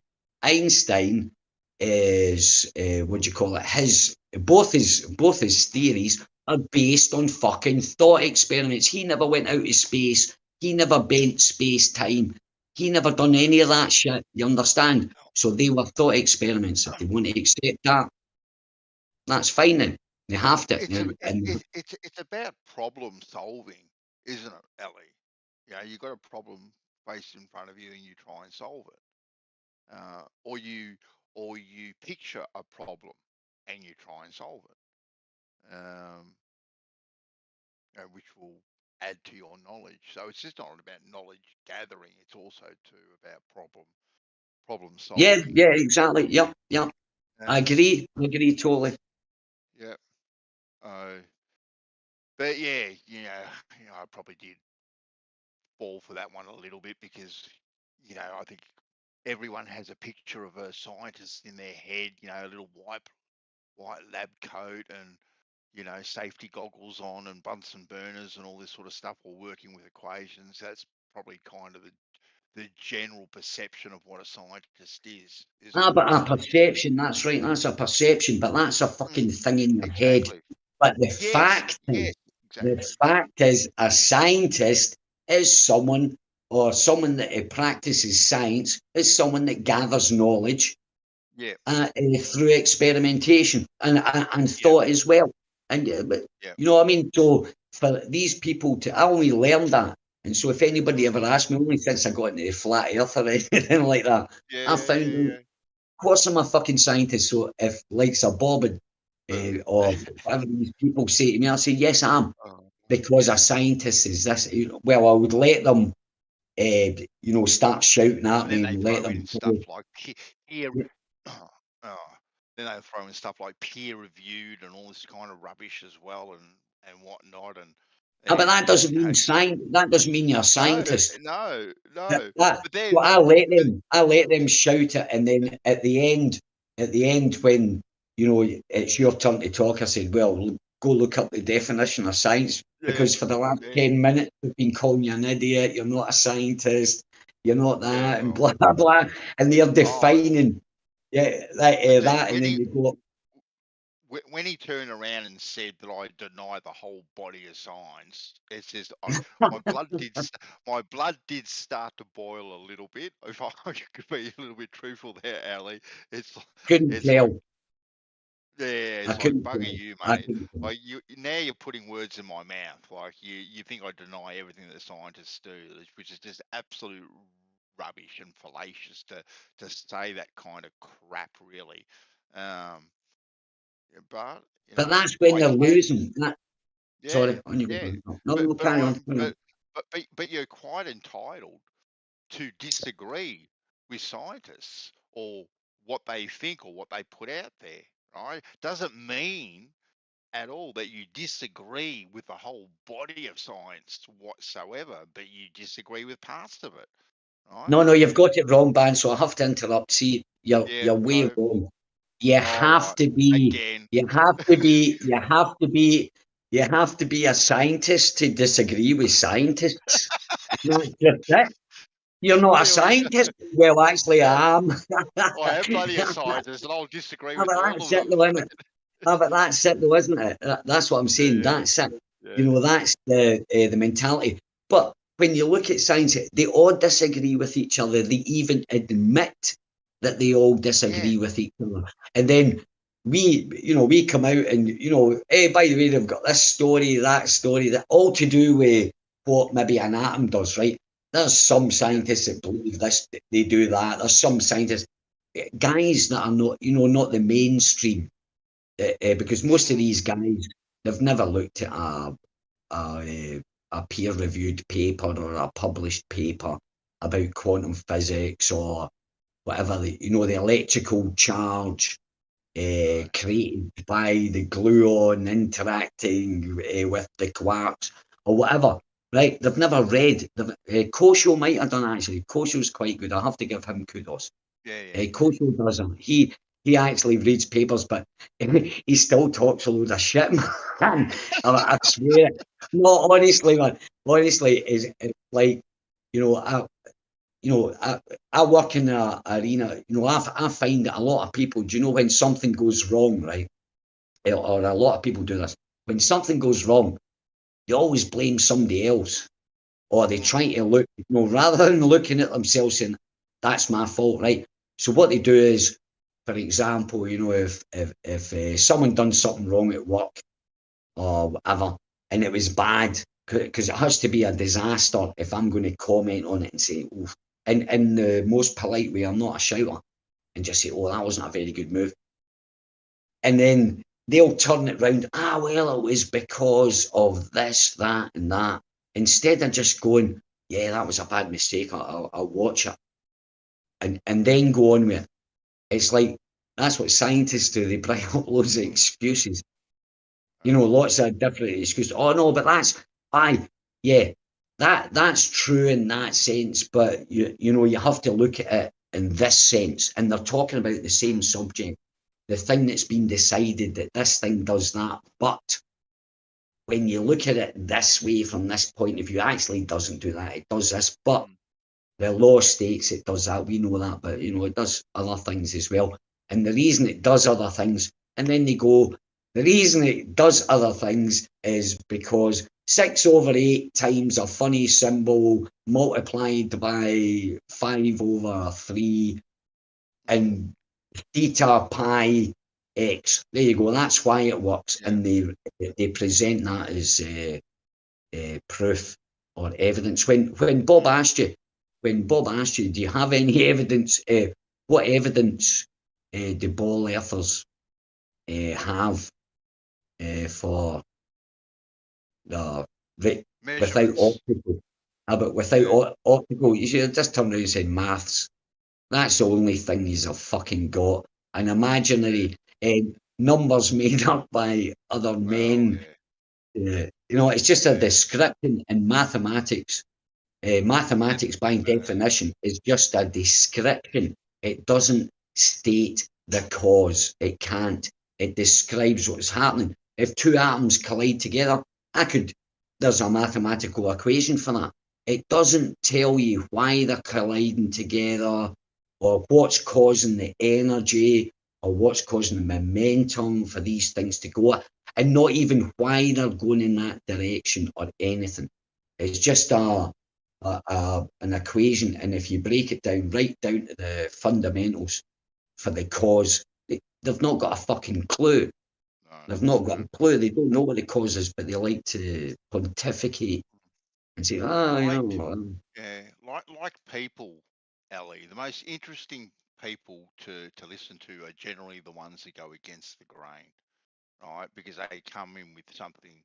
is what do you call it? Both his theories are based on fucking thought experiments. He never went out of space. He never bent space time. He never done any of that shit. You understand? So they were thought experiments. If they want to accept that, that's fine then. They have to. It's about problem solving, isn't it, Ellie? You know, you've got a problem faced in front of you and you try and solve it. Or you picture a problem and you try and solve it. You know, which will add to your knowledge. So it's just not about knowledge gathering, it's also too about problem solving. Yeah, exactly. Yep. I agree totally. Yeah. But yeah, you know, I probably did fall for that one a little bit because, you know, I think everyone has a picture of a scientist in their head, you know, a little white lab coat and, you know, safety goggles on and Bunsen burners and all this sort of stuff, or working with equations. That's probably kind of the general perception of what a scientist is. But a perception, that's right, that's a perception, but that's a fucking thing in your head. But the fact is a scientist is someone that practices science, is someone that gathers knowledge through experimentation and thought as well. And you know what I mean? So for these people I only learned that. And so if anybody ever asked me, only since I got into the flat earth or anything like that, I found out, of course I'm a fucking scientist. So if likes a Bob or whatever these people say to me, I say, yes, I am. Because a scientist is this. Well, I would let them, you know, start shouting at me and let them. Stuff like peer, then they throw in stuff like peer reviewed and all this kind of rubbish as well and whatnot. But that doesn't mean science. That doesn't mean you're a scientist. No. But then so I let them shout it, and then at the end, when you know it's your turn to talk, I said, "Well, go look up the definition of science, because for the last 10 minutes we've been calling you an idiot. You're not a scientist. You're not that, and blah blah blah." And they're defining, that, and then you go. When he turned around and said that I deny the whole body of science, it's just my blood did start to boil a little bit. If I could be a little bit truthful there, Ali, it's couldn't tell. It's like bugger you, mate. Like now you're putting words in my mouth. Like you think I deny everything that scientists do, which is just absolute rubbish and fallacious to say that kind of crap, really. But that's when they're losing. Sorry, carry on. But you're quite entitled to disagree with scientists or what they think or what they put out there, right? Doesn't mean at all that you disagree with the whole body of science whatsoever, but you disagree with parts of it, right? No, you've got it wrong, Ban. So I have to interrupt. See, you're way wrong. You have to be a scientist to disagree with scientists. You're not a scientist. Well, actually, I am. I am bloody a scientist, and I'll disagree with all of them. But that's it, though, isn't it? That's what I'm saying. That's it. You know, that's the mentality. But when you look at science, they all disagree with each other. They even admit that they all disagree with each other. And then we come out and, hey, by the way, they've got this story, that all to do with what maybe an atom does, right? There's some scientists that believe this, they do that. There's some scientists, guys that are not, not the mainstream, because most of these guys, they've never looked at a peer-reviewed paper or a published paper. about quantum physics or whatever, you know, the electrical charge created by the gluon interacting with the quarks or whatever, right? They've never read. Kosho might have done, actually. Kosho's quite good. I have to give him kudos. Kosho doesn't. He actually reads papers, but he still talks a load of shit, man. I swear. No, honestly, man. Honestly, it's like, you know, I work in an arena. You know, I find that a lot of people, do you know, when something goes wrong, right? Or a lot of people do this. When something goes wrong, they always blame somebody else, or they try to look, you know, rather than looking at themselves and that's my fault, right? So what they do is, for example, you know, if someone done something wrong at work or whatever, and it was bad, because it has to be a disaster if I'm going to comment on it and say, oof. And in the most polite way, I'm not a shouter, and just say, oh, that wasn't a very good move. And then they'll turn it round, well, it was because of this, that, and that. Instead of just going, yeah, that was a bad mistake, I'll watch it. And then go on with it. It's like, that's what scientists do. They bring up loads of excuses. You know, lots of different excuses. Oh, no, but that's, yeah, that's true in that sense, but you know, you have to look at it in this sense. And they're talking about the same subject. The thing that's been decided that this thing does that, but when you look at it this way from this point of view, actually doesn't do that. It does this, but the law states it does that. We know that, but you know, it does other things as well. And the reason it does other things, and then they go, the reason it does other things is because 6/8 times a funny symbol multiplied by 5/3 and theta pi x. There you go. That's why it works, and they present that as proof or evidence. When Bob asked you, do you have any evidence? What evidence do ball earthers have for the without optical? But without optical, you should just turn around and say maths. That's the only thing he's a fucking got. An imaginary numbers made up by other men. You know, it's just a description in mathematics. Mathematics, by definition, is just a description. It doesn't state the cause. It can't. It describes what's happening. If two atoms collide together, there's a mathematical equation for that. It doesn't tell you why they're colliding together or what's causing the energy or what's causing the momentum for these things to go, and not even why they're going in that direction or anything. It's just an equation, and if you break it down right down to the fundamentals for the cause, they've not got a fucking clue. They've not got a clue. They don't know what the cause is, but they like to pontificate and say, like people, Ellie, the most interesting people to listen to are generally the ones that go against the grain, right? Because they come in with something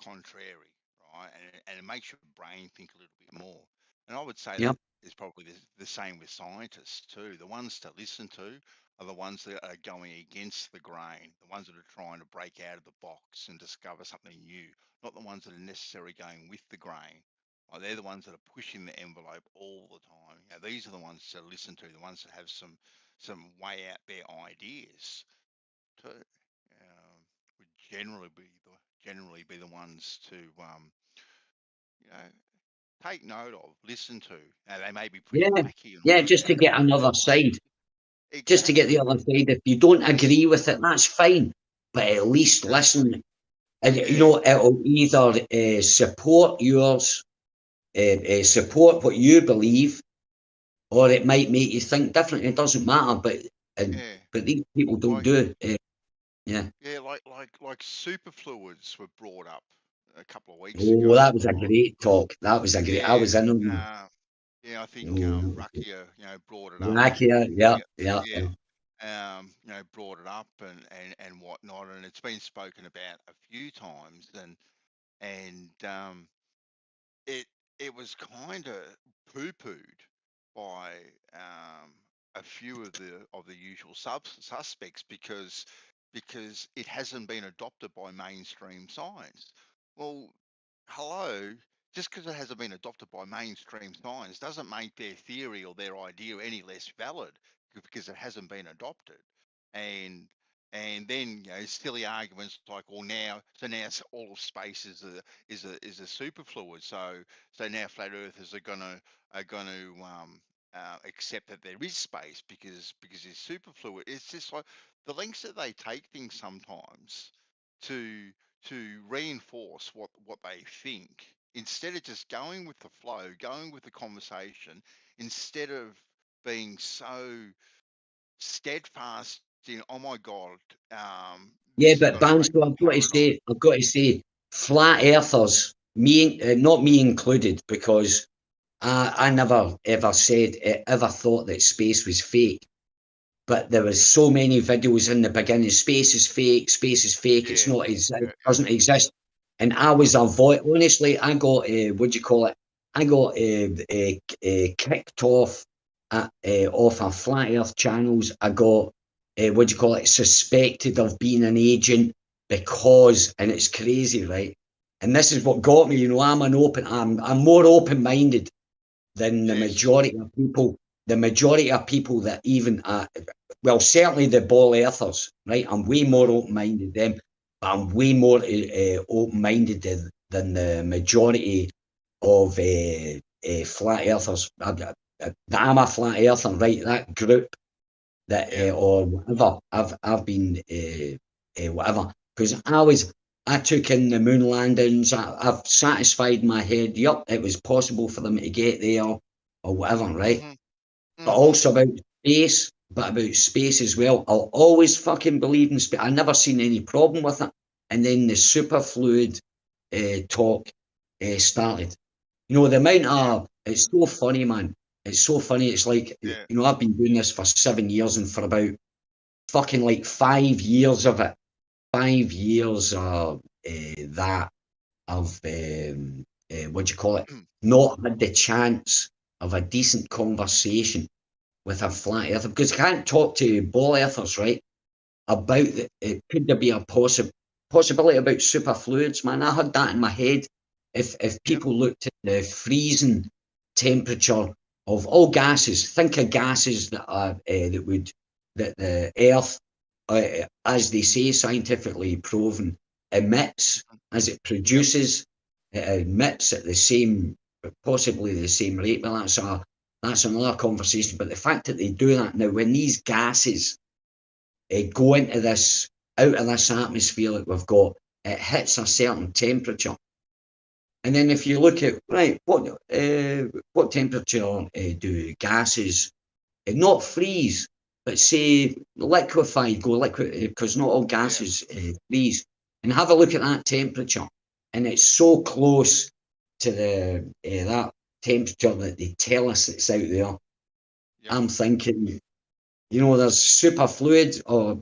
contrary, right? And it makes your brain think a little bit more. And I would say that it's probably the same with scientists too. The ones to listen to are the ones that are going against the grain, the ones that are trying to break out of the box and discover something new, not the ones that are necessarily going with the grain. Like they're the ones that are pushing the envelope all the time. You know, these are the ones to listen to, the ones that have some way out there ideas too. Would generally be the ones to you know, take note of, listen to. Now they may be pretty wacky and all that, just to get another side. Just to get the other side. If you don't agree with it, that's fine, but at least listen. And you know, it'll either support yours, support what you believe, or it might make you think different. It doesn't matter, but these people don't do it. Yeah, like superfluids were brought up a couple of weeks oh, ago. that was a great talk. That was a great. I was in on that. Yeah, I think Oh, Rakia, brought it up. Rakia, yeah. Brought it up and whatnot, and it's been spoken about a few times, and it was kind of poo-pooed by a few of the usual suspects because it hasn't been adopted by mainstream science. Well, hello, just because it hasn't been adopted by mainstream science doesn't make their theory or their idea any less valid because it hasn't been adopted. And then silly arguments like, well, now all of space is a superfluid, so now flat earthers are gonna accept that there is space because it's superfluid. It's just like the lengths that they take things sometimes to reinforce what they think, instead of just going with the flow, going with the conversation, instead of being so steadfast in, oh my god, Yeah, this is but going to break Bansko, the paradigm. I've got to say, flat earthers, not me included, because I never ever thought that space was fake. But there was so many videos in the beginning. Space is fake. Space is fake. It's not. It doesn't exist. And I was honestly, I got what do you call it? I got kicked off off of flat Earth channels. I got what do you call it? Suspected of being an agent because, and it's crazy, right? And this is what got me. I'm more open-minded than the majority of people. The majority of people that even, well, certainly the ball earthers, right? I'm way more open-minded than them, but I'm way more open-minded than the majority of flat earthers. I'm a flat earther, right? That group that or whatever. I've been whatever, because I took in the moon landings. I've satisfied my head. Yup, it was possible for them to get there or whatever, right? But also about space, as well. I'll always fucking believe in space. I never seen any problem with it. And then the superfluid talk started. You know, the amount of, it's so funny, man. It's so funny. It's like, you know, I've been doing this for 7 years, and for about fucking like 5 years of it, 5 years of that, of what do you call it? Not had the chance of a decent conversation with a flat earther, because I can't talk to ball earthers, right? About could there be a possibility about superfluids, man? I had that in my head. If people looked at the freezing temperature of all gases, think of gases that are that the Earth, as they say, scientifically proven, emits as it produces. It emits at the same, possibly the same rate. Well, that's another conversation. But the fact that they do that now, when these gases go into this, out of this atmosphere that we've got, it hits a certain temperature. And then if you look at, right, what temperature do gases not freeze, but say liquefy, go liquid, because not all gases freeze. And have a look at that temperature, and it's so close to the that temperature that they tell us it's out there. I'm thinking, you know, there's superfluid or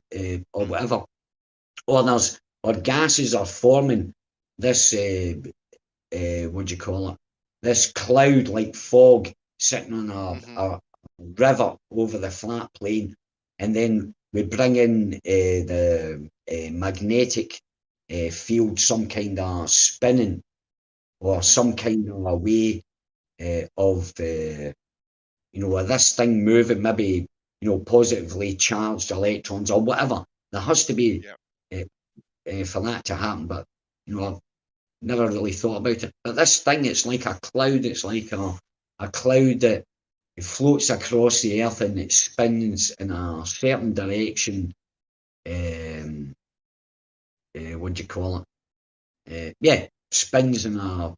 whatever, or gases are forming this what do you call it? This cloud like fog sitting on a river over the flat plane, and then we bring in the magnetic field, some kind of spinning or some kind of a way of you know, this thing moving, maybe, you know, positively charged electrons or whatever. There has to be for that to happen, but you know, I've never really thought about it. But this thing, it's like a cloud. It's like a cloud that floats across the earth, and it spins in a certain direction. What do you call it? Spins in a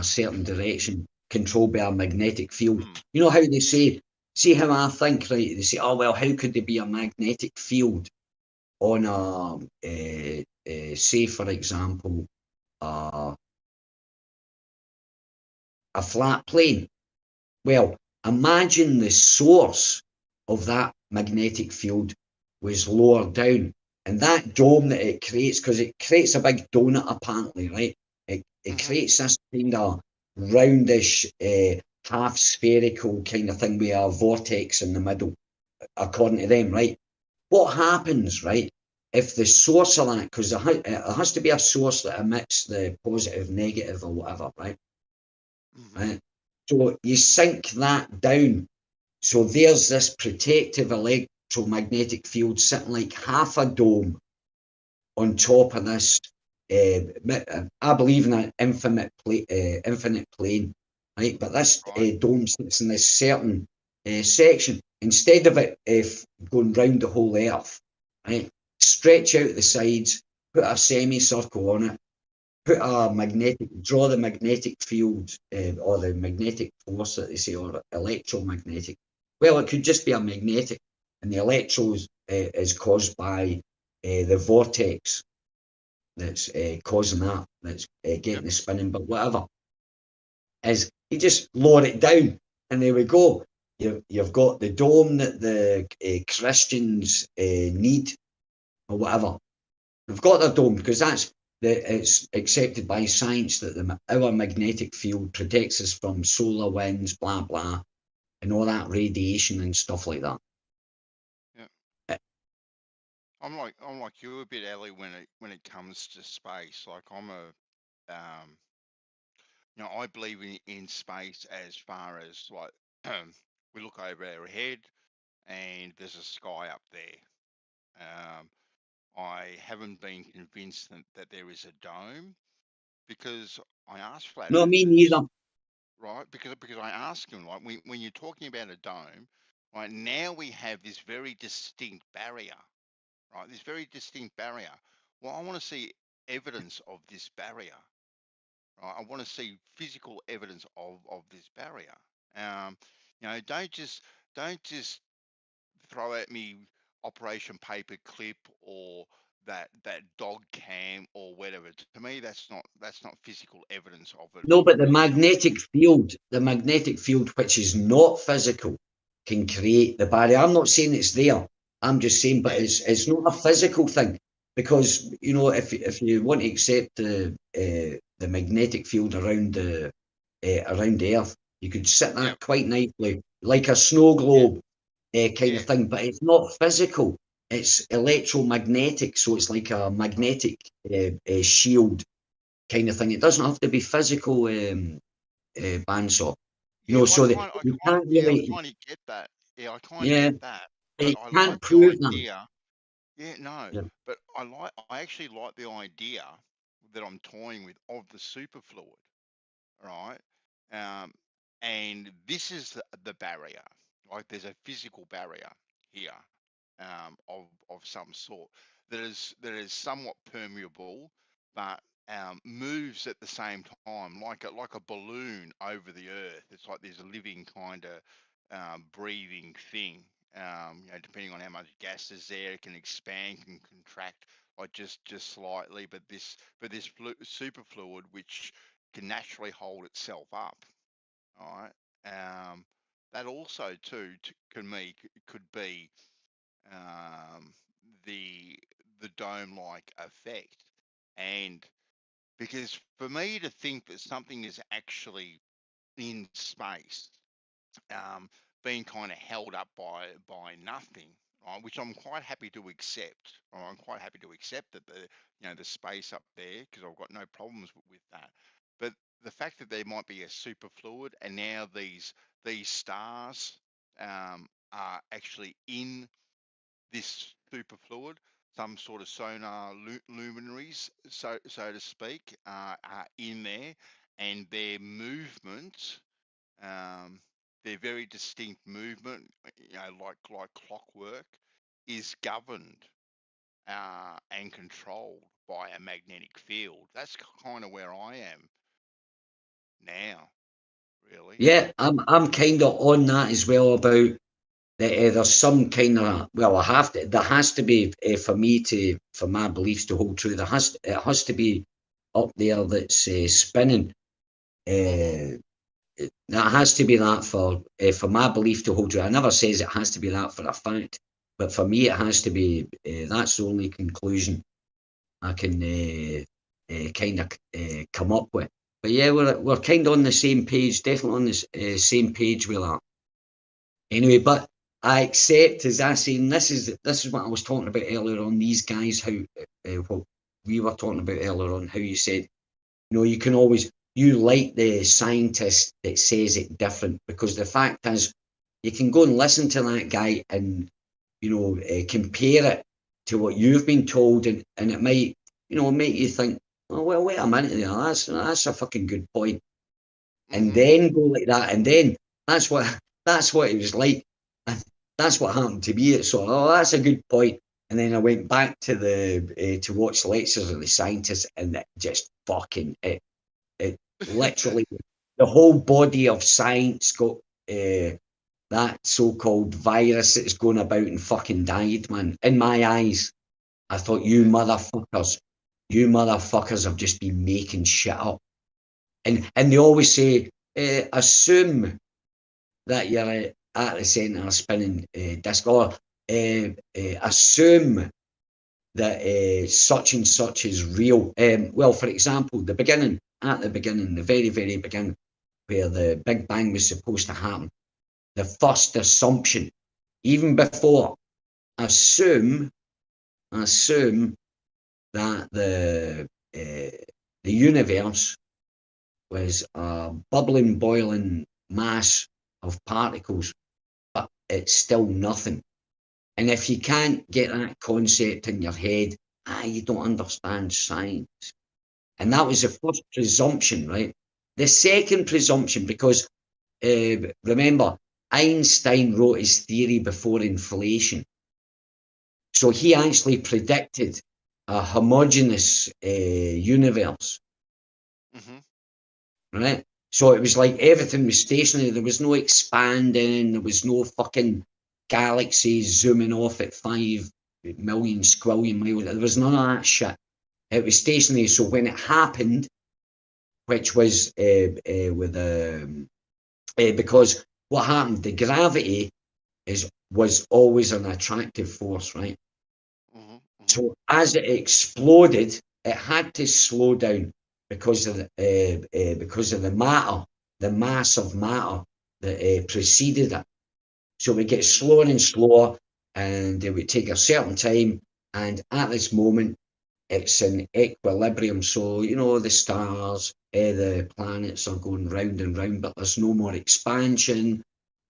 certain direction, controlled by a magnetic field. You know how they say, see how I think, right? They say, oh, well, how could there be a magnetic field on say, for example, a flat plane? Well, imagine the source of that magnetic field was lower down, and that dome that it creates, because it creates a big donut apparently, right? It creates this kind of roundish, half spherical kind of thing with a vortex in the middle, according to them, right? What happens, right, if the source of that, because there has to be a source that emits the positive, negative, or whatever, right? Right? So you sink that down. So there's this protective electromagnetic field sitting like half a dome on top of this. I believe in an infinite plane, right? But this dome sits in this certain section. Instead of it going round the whole Earth, right? Stretch out the sides, put a semicircle on it, draw the magnetic field or the magnetic force that they say, or electromagnetic. Well, it could just be a magnetic, and the electros is caused by the vortex that's causing that, that's getting the spinning, but whatever. Is you just lower it down, and there we go. You've got the dome that the Christians need, or whatever. We've got the dome because it's accepted by science that our magnetic field protects us from solar winds, blah blah, and all that radiation and stuff like that. I'm like you a bit, Ellie, when it comes to space. Like I'm a you know, I believe in space as far as like we look over our head and there's a sky up there. I haven't been convinced that there is a dome, because I asked flat No, me earthers, neither. right? Because I asked them, like, when you're talking about a dome, right, now we have this very distinct barrier, right? This very distinct barrier. Well, I want to see evidence of this barrier, right? I want to see physical evidence of this barrier. You know, don't just throw at me Operation Paperclip or that dog cam or whatever. To me, that's not physical evidence of it. No, but the magnetic field, which is not physical, can create the barrier. I'm not saying it's there. I'm just saying, but it's not a physical thing, because you know, if you want to accept the magnetic field around the Earth, you could sit that quite nicely, like a snow globe kind of thing. But it's not physical. It's electromagnetic, so it's like a magnetic shield kind of thing. It doesn't have to be physical, bandsaw. You know, so that you can't really. I kind of get that. Yeah, I kind of Yeah, get that. but But you I can't like the prove them. idea. Yeah, no. Yeah. But I actually like the idea that I'm toying with of the superfluid, right? And this is the barrier. Like there's a physical barrier here, of some sort that is somewhat permeable, but moves at the same time like a balloon over the earth. It's like there's a living kind of breathing thing. You know, depending on how much gas is there, it can expand, can contract, like just slightly. But this superfluid, which can naturally hold itself up, all right. That also too, could be the dome-like effect. And because for me to think that something is actually in space, being kind of held up by nothing, right, which I'm quite happy to accept. Or I'm quite happy to accept that the space up there, because I've got no problems with that. But the fact that there might be a superfluid, and now these stars are actually in this superfluid, some sort of sonar luminaries, so to speak, are in there, and their movement, their very distinct movement, you know, like clockwork, is governed and controlled by a magnetic field. That's kind of where I am now, really. Yeah, I'm kind of on that as well about that. There's some kind of, well, there has to be for my beliefs to hold true. It has to be up there that's spinning. That has to be that for my belief to hold true. I never says it has to be that for a fact, but for me it has to be. That's the only conclusion I can kind of come up with. But yeah, we're kind of on the same page, definitely on the same page with that. Anyway, but I accept, as I say, and this is what I was talking about earlier on. These guys, how what we were talking about earlier on, how you said, you know, you can always, you like the scientist that says it different, because the fact is, you can go and listen to that guy and, you know, compare it to what you've been told, and it might, you know, make you think, oh well, wait a minute there, that's a fucking good point, and then go like that, and then that's what it was like. That's what happened to me. So, oh, that's a good point. And then I went back to the to watch lectures of the scientists, and it just fucking it literally the whole body of science got that so-called virus that's going about and fucking died, man. In my eyes, I thought, you motherfuckers have just been making shit up. And they always say, assume that you're at the centre of spinning disc, or assume that such and such is real. Well, for example, the very, very beginning, where the Big Bang was supposed to happen, the first assumption, even before, assume that the universe was a bubbling, boiling mass of particles, but it's still nothing. And if you can't get that concept in your head, you don't understand science. And that was the first presumption, right? The second presumption, because remember, Einstein wrote his theory before inflation. So he actually predicted a homogeneous universe. Right? So it was like everything was stationary. There was no expanding. There was no fucking galaxies zooming off at 5 million squillion miles. There was none of that shit. It was stationary. So when it happened, which was because what happened, the gravity was always an attractive force, right? So as it exploded, it had to slow down because of the matter, the mass of matter that preceded it. So we get slower and slower, and it would take a certain time. And at this moment, it's in equilibrium. So, you know, the stars, the planets are going round and round, but there's no more expansion.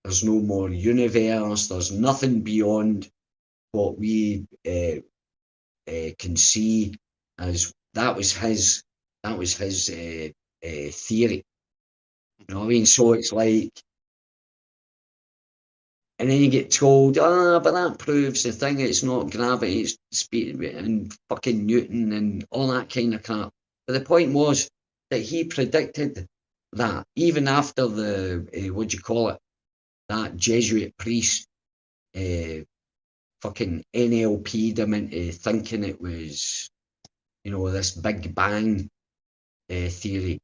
There's no more universe. There's nothing beyond what we can see. As that was his theory. You know what I mean? So it's like, and then you get told, but that proves the thing. It's not gravity, it's speed and fucking Newton and all that kind of crap. But the point was that he predicted that even after the what do you call it? That Jesuit priest fucking NLP'd him into thinking it was, you know, this Big Bang theory,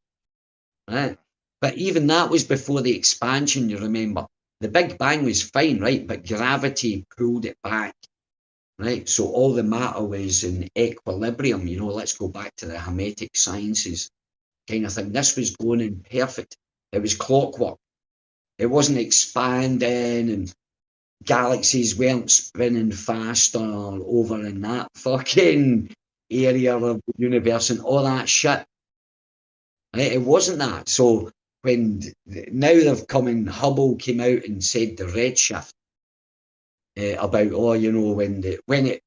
right? But even that was before the expansion, you remember. The Big Bang was fine, right? But gravity pulled it back, right? So all the matter was in equilibrium, you know, let's go back to the Hermetic sciences kind of thing. This was going in perfect. It was clockwork. It wasn't expanding and galaxies weren't spinning faster over in that fucking area of the universe and all that shit. Right? It wasn't that. So when now they've come in, Hubble came out and said the redshift about, you know, when it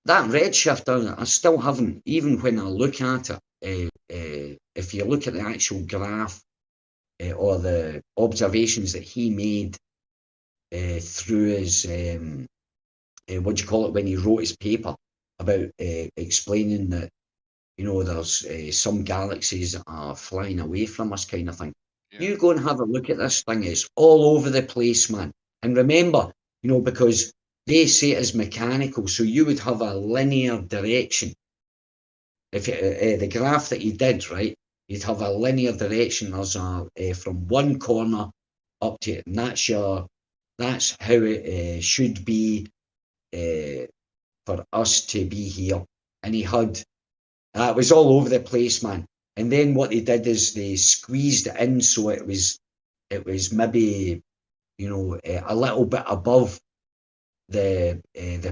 that redshift, I still haven't, even when I look at it, if you look at the actual graph or the observations that he made through his what do you call it, when he wrote his paper about explaining that, you know, there's some galaxies that are flying away from us kind of thing. You go and have a look at this thing. It's all over the place, man. And remember, you know, because they say it is mechanical, so you would have a linear direction. If the graph that he did, right, you'd have a linear direction. There's from one corner up to it, and that's how it should be for us to be here. And he had, it was all over the place, man. And then what they did is they squeezed it in so it was maybe, you know, a little bit above the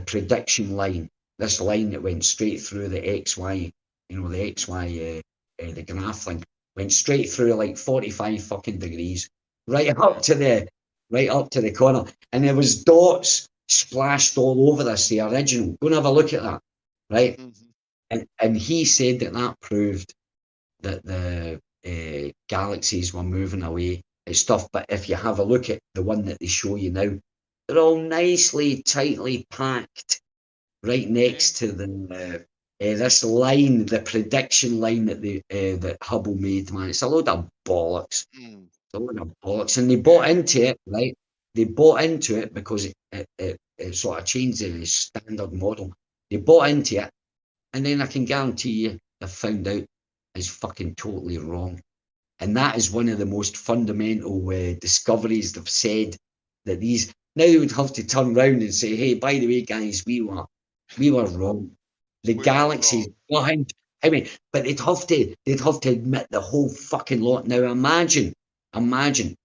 prediction line. This line that went straight through the XY, you know, the XY, the graph thing went straight through like 45 fucking degrees, right up to the corner, and there was dots splashed all over this. The original. Go and have a look at that, right? And he said that proved that the galaxies were moving away and stuff. But if you have a look at the one that they show you now, they're all nicely, tightly packed right next to the this line, the prediction line that that Hubble made. Man, it's a load of bollocks. It's a load of bollocks, and they bought into it, right? They bought into it because it sort of changed the standard model. They bought into it, and then I can guarantee you, they found out it's fucking totally wrong. And that is one of the most fundamental discoveries they've said, that these, now they would have to turn around and say, hey, by the way, guys, we were wrong. The galaxies behind, I mean, but they'd have to admit the whole fucking lot. Now imagine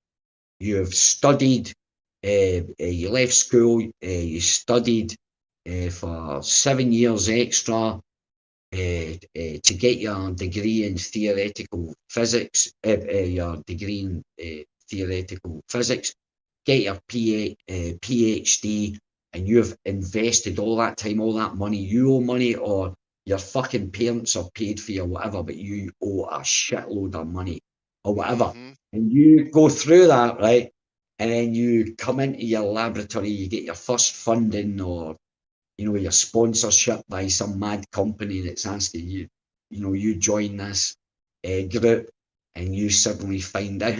you've studied, you left school, you studied for 7 years extra, to get your degree in theoretical physics, your degree in theoretical physics, get your PhD, and you've invested all that time, all that money. You owe money, or your fucking parents are paid for you or whatever, but you owe a shitload of money or whatever. And you go through that, right? And then you come into your laboratory, you get your first funding, or you know, your sponsorship by some mad company that's asking you, you know, you join this group, and you suddenly find out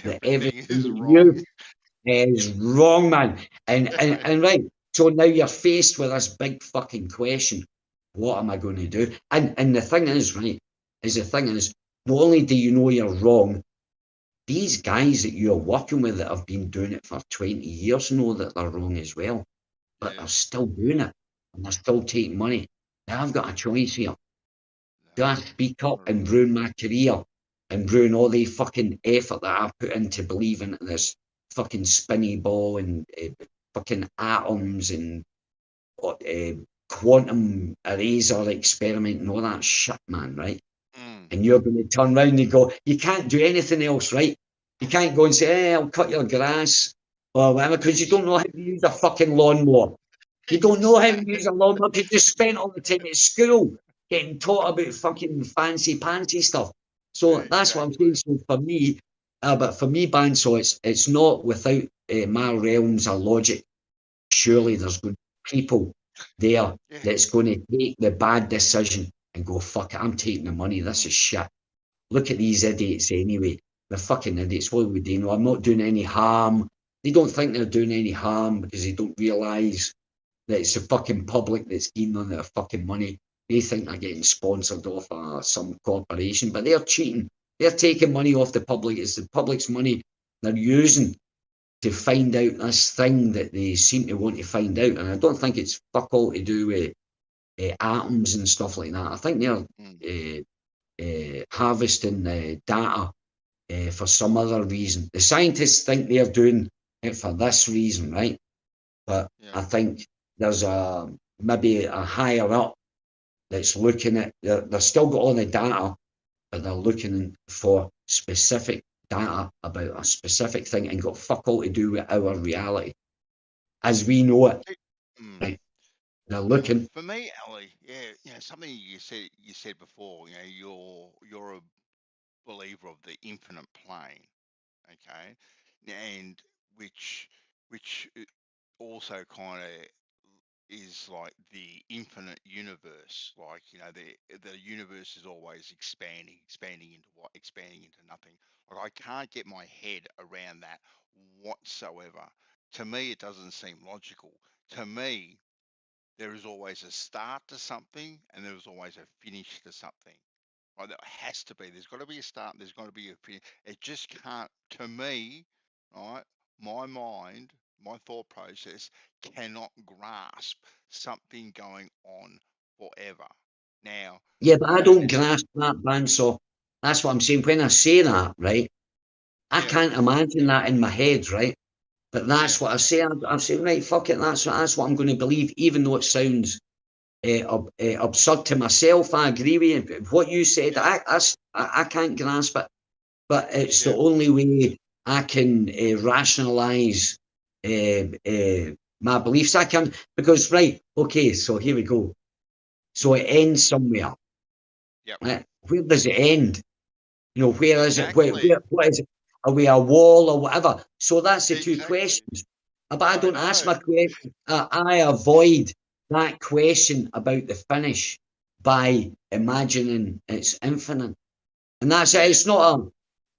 that everything you is wrong, man. And right, so now you're faced with this big fucking question: what am I going to do? And the thing is, right, not only do you know you're wrong, these guys that you're working with that have been doing it for 20 years know that they're wrong as well. But they're still doing it, and they're still taking money. Now I've got a choice here. Do I speak up and ruin my career and ruin all the fucking effort that I put into believing in this fucking spinny ball and fucking atoms and quantum eraser experiment and all that shit, man, right? And you're going to turn around and go, you can't do anything else, right? You can't go and say, hey, I'll cut your grass or whatever, because you don't know how to use a fucking lawnmower. You don't know how to use a lawnmower because you spent all the time at school getting taught about fucking fancy pantsy stuff. So that's what I'm saying. So for me, Banso, it's not without my realms of logic. Surely there's going to be people there that's going to take the bad decision and go, fuck it, I'm taking the money. This is shit. Look at these idiots anyway. They're fucking idiots. What would they know? I'm not doing any harm. They don't think they're doing any harm because they don't realise that it's the fucking public that's keen on their fucking money. They think they're getting sponsored off some corporation, but they're cheating. They're taking money off the public. It's the public's money they're using to find out this thing that they seem to want to find out. And I don't think it's fuck all to do with atoms and stuff like that. I think they're harvesting data for some other reason. The scientists think they're doing it for this reason, right? But I think there's maybe a higher up that's looking at, they've still got all the data, but they're looking for specific data about a specific thing and got fuck all to do with our reality as we know it. Right? They're looking. For me, Ali, something you said before. You're a believer of the infinite plane, okay, and which also kind of is like the infinite universe. Like, the universe is always expanding into nothing. Like, I can't get my head around that whatsoever. To me, it doesn't seem logical. To me, there is always a start to something and there is always a finish to something. Right? There has to be. There's got to be a start and there's got to be a finish. It just can't, to me, right, my mind, my thought process cannot grasp something going on forever. now. Yeah, but I don't grasp that, Bandsaw. That's what I'm saying. When I say that, right, I can't imagine that in my head, right? But that's what I say. I'm saying, right, fuck it, that's what I'm going to believe, even though it sounds absurd to myself. I agree with you. What you said, I can't grasp it, but it's the only way I can rationalise my beliefs. I can, because, right, okay, so here we go. So it ends somewhere. Right? Where does it end? You know, where is it? What is it? Are we a wall or whatever? So that's the two questions. But I don't ask my question. I avoid that question about the finish by imagining it's infinite. And that's it. It's not a.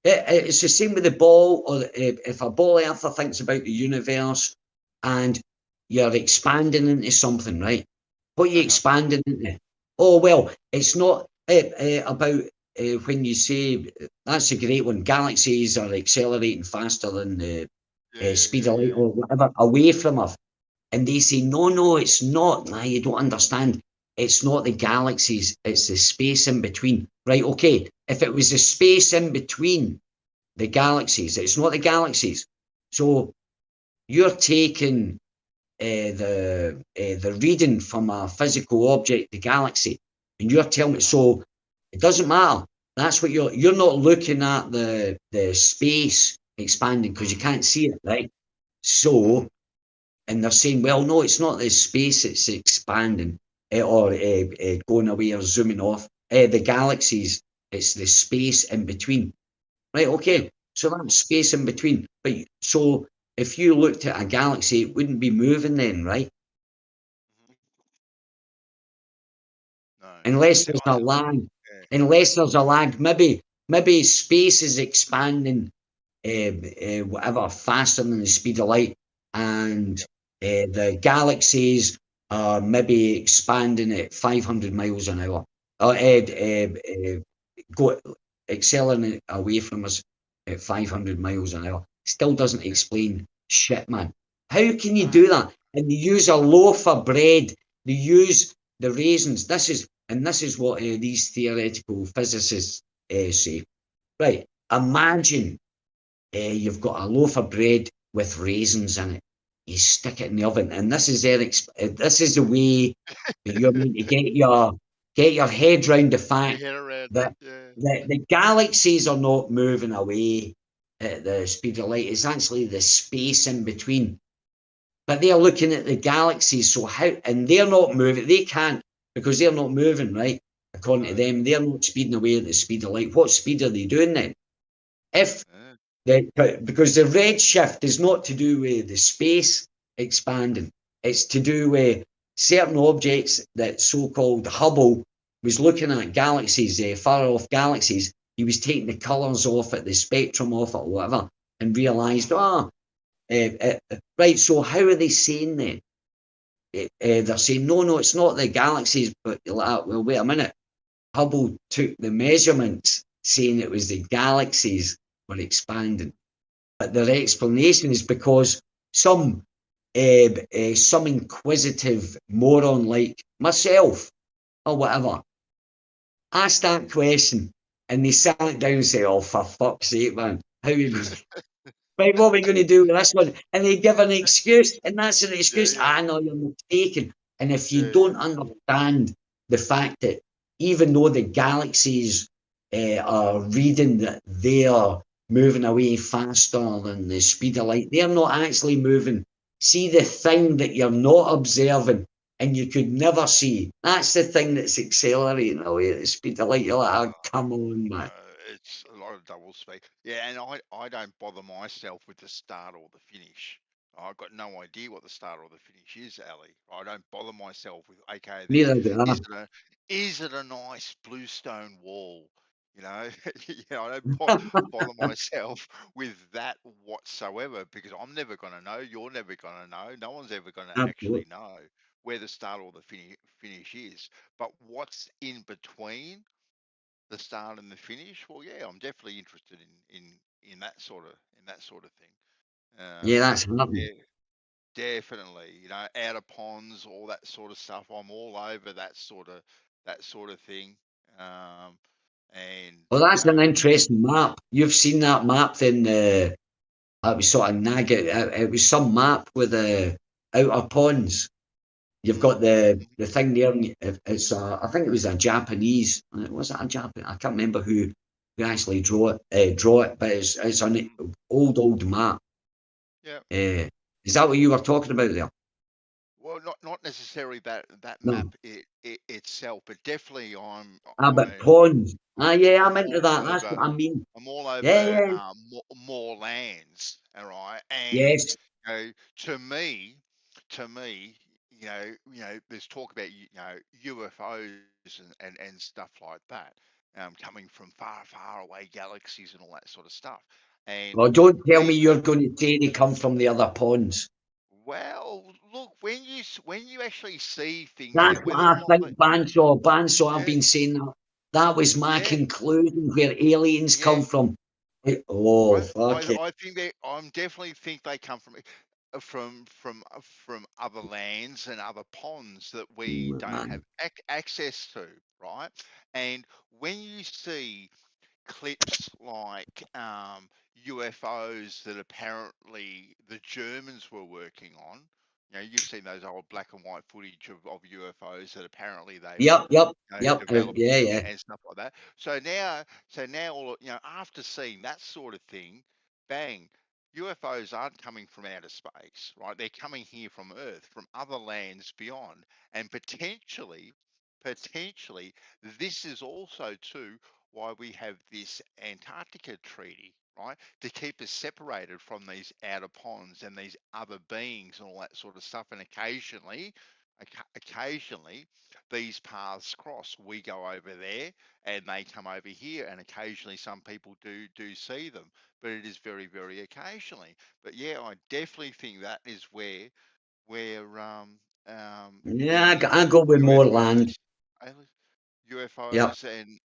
It's the same with the ball, or if a ball earther thinks about the universe and you're expanding into something, right? What are you expanding into? Oh, well, it's not about when you say, that's a great one, galaxies are accelerating faster than the speed of light or whatever, away from Earth. And they say, no, it's not. Nah, you don't understand. It's not the galaxies, it's the space in between. Right, okay. If it was the space in between the galaxies, it's not the galaxies. So you're taking the reading from a physical object, the galaxy, and you're telling me, so it doesn't matter. That's what you're not looking at the space expanding because you can't see it, right? So, and they're saying, well, no, it's not the space, it's expanding or going away or zooming off. The galaxies, it's the space in between. Right, okay. So that's space in between. But so if you looked at a galaxy, it wouldn't be moving then, right? Unless there's a lag. Unless there's a lag. Maybe space is expanding whatever faster than the speed of light, and the galaxies are maybe expanding at 500 miles an hour. Go accelerating away from us at 500 miles an hour. Still doesn't explain shit, man. How can you do that? And they use a loaf of bread. They use the raisins. This is what these theoretical physicists say. Right. Imagine you've got a loaf of bread with raisins in it. You stick it in the oven, and this is the way that you're meant to get your head round the fact that the galaxies are not moving away at the speed of light. It's actually the space in between. But they're looking at the galaxies, so how? And they're not moving. They can't because they're not moving, right? According to them, they're not speeding away at the speed of light. What speed are they doing then? Because the redshift is not to do with the space expanding. It's to do with certain objects that so-called Hubble was looking at galaxies, far off galaxies. He was taking the colours off it, the spectrum off it, whatever, and realised, right, so how are they saying then? They're saying, no, it's not the galaxies, but you're like, well, wait a minute. Hubble took the measurements saying it was the galaxies were expanding. But their explanation is because some inquisitive moron like myself or whatever asked that question, and they sat down and said, "Oh, for fuck's sake, man, how are you going? Right, what are we going to do with this one?" And they give an excuse, and that's an excuse. I know you're mistaken, and if you don't understand the fact that even though the galaxies are reading that they are moving away faster than the speed of light, they're not actually moving. See the thing that you're not observing and you could never see. That's the thing that's accelerating away at the speed of light. You're like, oh, come on, man. It's a lot of double speak. Yeah, and I don't bother myself with the start or the finish. I've got no idea what the start or the finish is, Ali. I don't bother myself with, okay, Neither do I. is it a nice bluestone wall? You know, I don't bother myself with that whatsoever because I'm never going to know. You're never going to know. No one's ever going to actually know where the start or the finish is. But what's in between the start and the finish? Well, yeah, I'm definitely interested in that sort of thing. Yeah, that's happening. Yeah, definitely. Outer ponds, all that sort of stuff. I'm all over that sort of that sort of thing. And Well, that's an interesting map. You've seen that map in the. It was sort of it was some map with the outer ponds. You've got the thing there. And it's I think it was a Japanese. Was it a Japanese? I can't remember who actually draw it, but it's an old map. Yeah. Is that what you were talking about there? Well, not necessarily that No. map itself, but definitely But ponds. Yeah, I'm into all that. That's over. what I mean. I'm all over Yeah. more lands, all right. And Yes. you know, to me, you know, there's talk about UFOs and stuff like that, coming from far away galaxies and all that sort of stuff. And Well, don't tell me you're going to say they come from the other ponds. well, look, when you actually see things, That's what I think, Banso. I've yeah, been saying that. That was my yeah, conclusion where aliens yeah. come from. Oh, fuck it. I think I'm definitely think they come from other lands and other ponds that we don't have access to, right? And when you see clips like UFOs that apparently the Germans were working on. You know, you've seen those old black and white footage of UFOs that apparently they were developing Yeah. and stuff like that. So now, all after seeing that sort of thing, bang, UFOs aren't coming from outer space, right? They're coming here from Earth, from other lands beyond, and potentially, this is also too why we have this Antarctica treaty, right? To keep us separated from these outer ponds and these other beings and all that sort of stuff. And occasionally these paths cross. We go over there and they come over here, and occasionally some people do see them, but it is very occasionally. But yeah, I definitely think that is where Yeah, the I go with more land. Yep. UFOs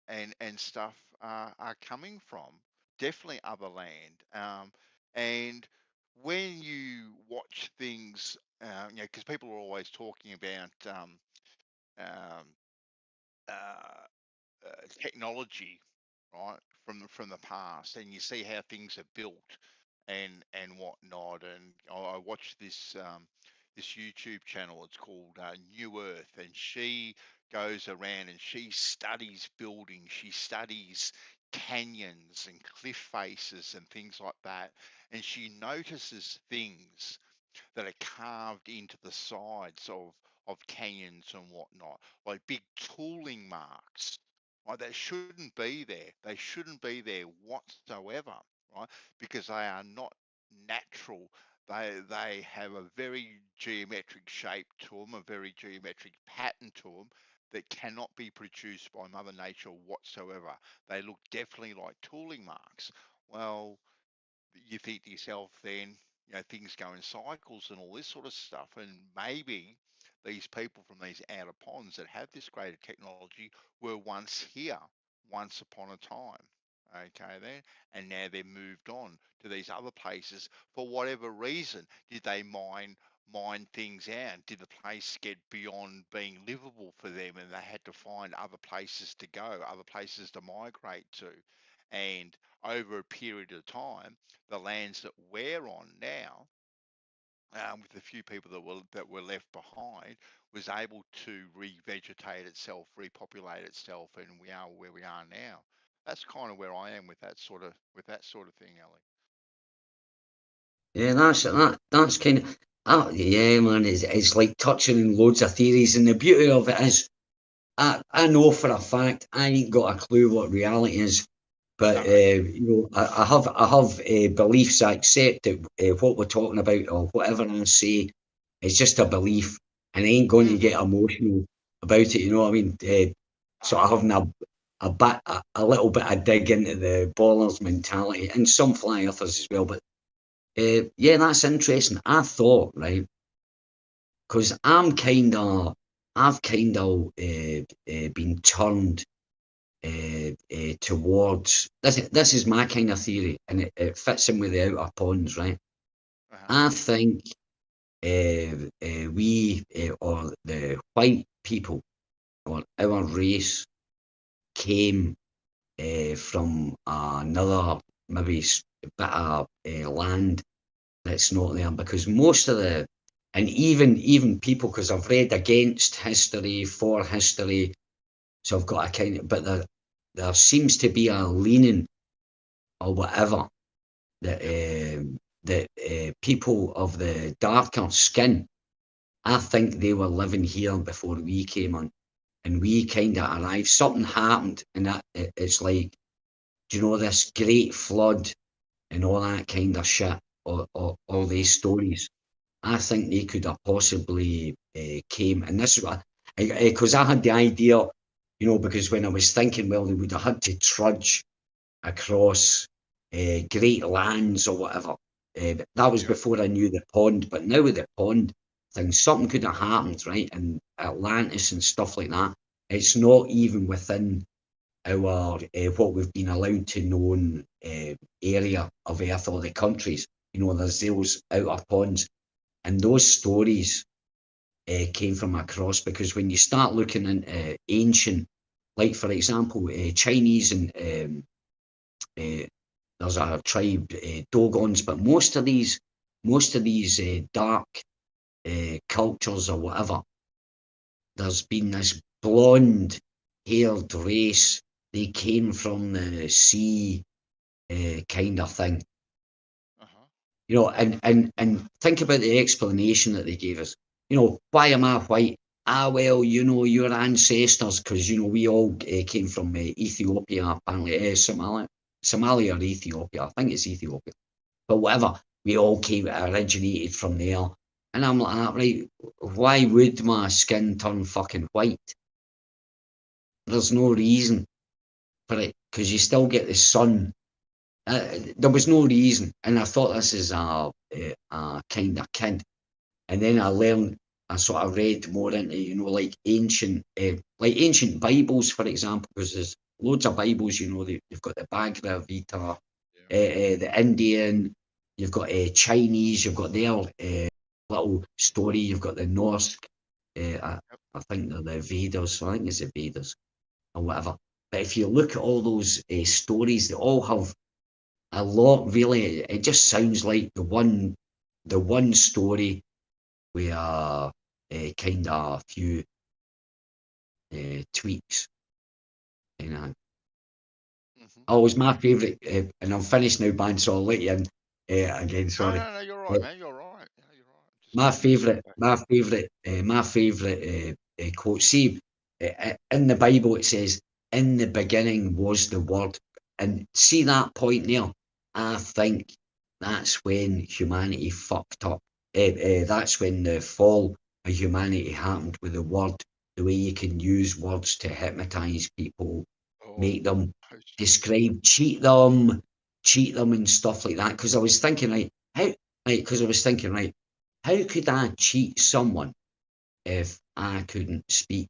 and stuff are coming from. Definitely other land. And when you watch things, because people are always talking about um, technology, right, from the past, and you see how things are built and whatnot. And I watched this YouTube channel. It's called New Earth, and she goes around and she studies buildings. She studies canyons and cliff faces and things like that, and she notices things that are carved into the sides of canyons and whatnot, like big tooling marks. Right, that shouldn't be there. They shouldn't be there whatsoever, right? Because they are not natural. They have a very geometric shape to them, a very geometric pattern to them that cannot be produced by Mother Nature whatsoever. They look definitely like tooling marks. Well, you think to yourself then, things go in cycles and all this sort of stuff. And maybe these people from these outer ponds that have this greater technology were once here, once upon a time. Okay, then, and now they've moved on to these other places for whatever reason. Did they mine things out? Did the place get beyond being livable for them, and they had to find other places to go, other places to migrate to? And over a period of time, the lands that we're on now, with the few people that were left behind, was able to revegetate itself, repopulate itself, and we are where we are now. That's kind of where I am with that sort of thing, Ellie. Yeah, that's kind of. Oh, yeah, man, it's like touching on loads of theories, and the beauty of it is, I know for a fact I ain't got a clue what reality is, but I have beliefs. I accept that what we're talking about or whatever I say is just a belief, and I ain't going to get emotional about it. You know what I mean? So I having a little bit of dig into the ballers mentality and some fly earthers as well, but. Yeah, that's interesting. I thought, right, because I've kind of been turned towards this. This is my kind of theory, and it fits in with the outer ponds, right? I think we or the white people or our race came from another maybe bit of land that's not there, because most of the, and even people, because I've read against history, for history, so I've got a kind of, but there seems to be a leaning or whatever that people of the darker skin, I think they were living here before we came on, and we kind of arrived. Something happened, and that it's like, do you know, this great flood and all that kind of shit, all these stories. I think they could have possibly came, and this is what, because I had the idea, you know, because when I was thinking, well, they would have had to trudge across great lands or whatever. That was before I knew the pond, but now with the pond thing, something could have happened, right? And Atlantis and stuff like that, it's not even within our what we've been allowed to know area of Earth or the countries. You know, there's those outer ponds, and those stories came from across, because when you start looking into ancient, like for example, Chinese and there's a tribe, Dogons, but most of these dark cultures or whatever, there's been this blonde-haired race. They came from the sea, kind of thing. You know, and think about the explanation that they gave us. You know, why am I white? Well, you know, your ancestors, because, you know, we all came from Ethiopia, apparently, Somalia or Ethiopia. I think it's Ethiopia. But whatever, we all originated from there. And I'm like, right, why would my skin turn fucking white? There's no reason for it, because you still get the sun. There was no reason, and I thought this is a kind of kid. And then I sort of read more into, you know, like ancient Bibles, for example, because there's loads of Bibles, you know, you've got the Bhagavad Gita, the Indian, you've got Chinese, you've got their little story, you've got the Norse, I think they're the Vedas, I think it's the Vedas, or whatever. But if you look at all those stories, they all have a lot, really. It just sounds like the one story with kind of a few tweaks. You know. Always my favourite, and I'm finished now, Ben, so I'll let you in again. Sorry. No, you're right, man. You're right. My favourite quote. See, in the Bible it says, "In the beginning was the Word," and see that point there. I think that's when humanity fucked up. That's when the fall of humanity happened with the word. The way you can use words to hypnotise people, make them describe, cheat them and stuff like that. Because I was thinking, how could I cheat someone if I couldn't speak?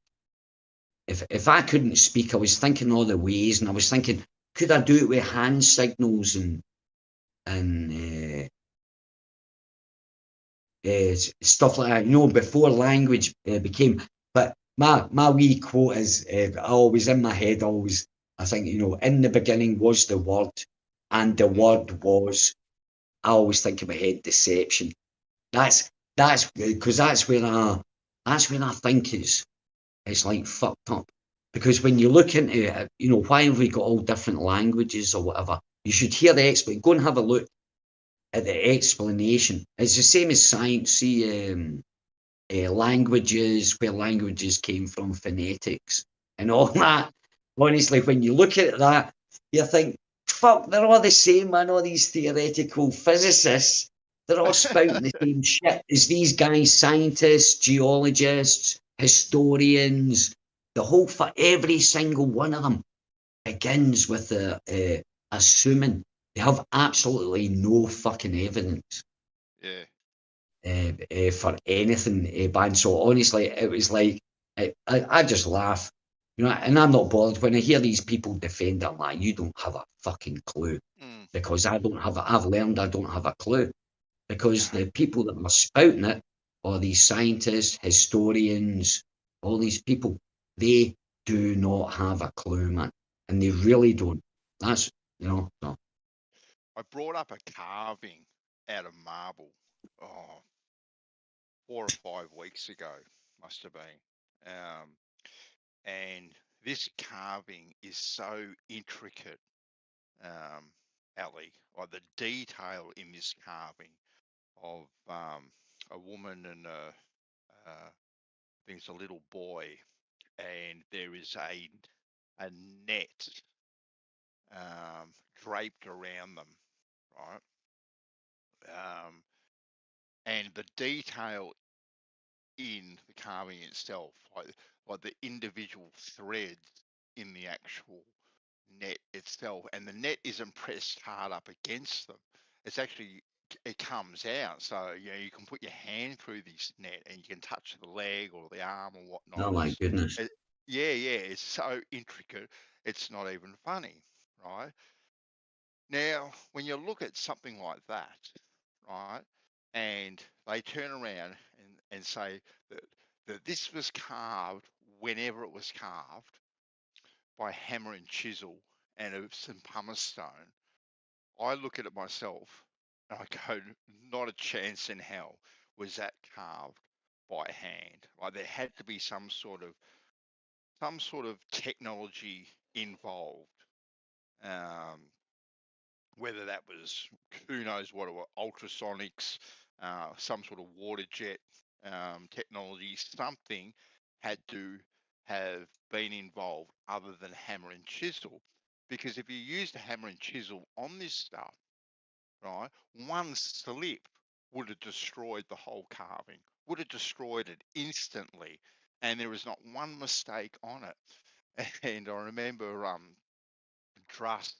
If I couldn't speak, I was thinking all the ways, and I was thinking, could I do it with hand signals and stuff like that, you know, before language became. But my wee quote is always in my head. Always, I think, you know, in the beginning was the Word, and the Word was. I always think in my head, deception. That's because that's where I think it's like fucked up. Because when you look into it, you know, why have we got all different languages or whatever? You should hear the explanation. Go and have a look at the explanation. It's the same as science. See, languages, where languages came from, phonetics, and all that. Honestly, when you look at that, you think, fuck, they're all the same, man. All these theoretical physicists, they're all spouting the same shit as these guys, scientists, geologists, historians. The whole, for every single one of them begins with assuming. They have absolutely no fucking evidence. For anything, man. So honestly, it was like I just laugh, you know. And I'm not bothered when I hear these people defend it. I'm like, you don't have a fucking clue, because I don't have. I've learned I don't have a clue, because the people that are spouting it, or these scientists, historians, all these people, They do not have a clue, man, and they really don't. That's no. I brought up a carving out of marble, 4 or 5 weeks ago, must have been. And this carving is so intricate, Ali, like the detail in this carving of a woman and I think it's a little boy, and there is a net draped around them, right? And the detail in the carving itself, like the individual threads in the actual net itself, and the net isn't pressed hard up against them. It's actually, it comes out, so you can put your hand through this net and you can touch the leg or the arm or whatnot. Oh my goodness! Yeah, it's so intricate, it's not even funny, right? Now, when you look at something like that, right, and they turn around and say that this was carved whenever it was carved by hammer and chisel and some pumice stone, I look at it myself and I go, not a chance in hell was that carved by hand. Like there had to be some sort of technology involved. Whether that was, who knows what it was, ultrasonics, some sort of water jet technology, something had to have been involved other than hammer and chisel. Because if you used a hammer and chisel on this stuff, right, one slip would have destroyed the whole carving, would have destroyed it instantly. And there was not one mistake on it. And I remember Trust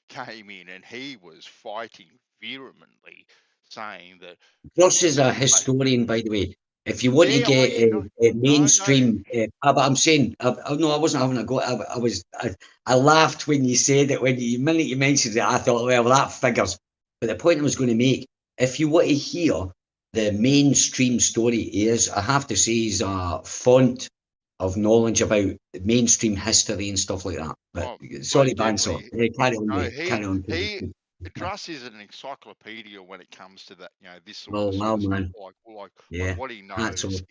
came in and he was fighting vehemently, saying that Josh is a historian, by the way. If you want to yeah, get yeah, a mainstream, but I'm saying, no, I wasn't having a go. I laughed when you said it. When the minute you mentioned it, I thought, well, that figures. But the point I was going to make, if you want to hear the mainstream story, is, I have to say, he's a font of knowledge about mainstream history and stuff like that. But sorry, most Bansor, definitely. carry on. No, Carry on. Druss is an encyclopedia when it comes to that, this sort Well, of wow, stuff. man. Like Yeah, what he that's knows all.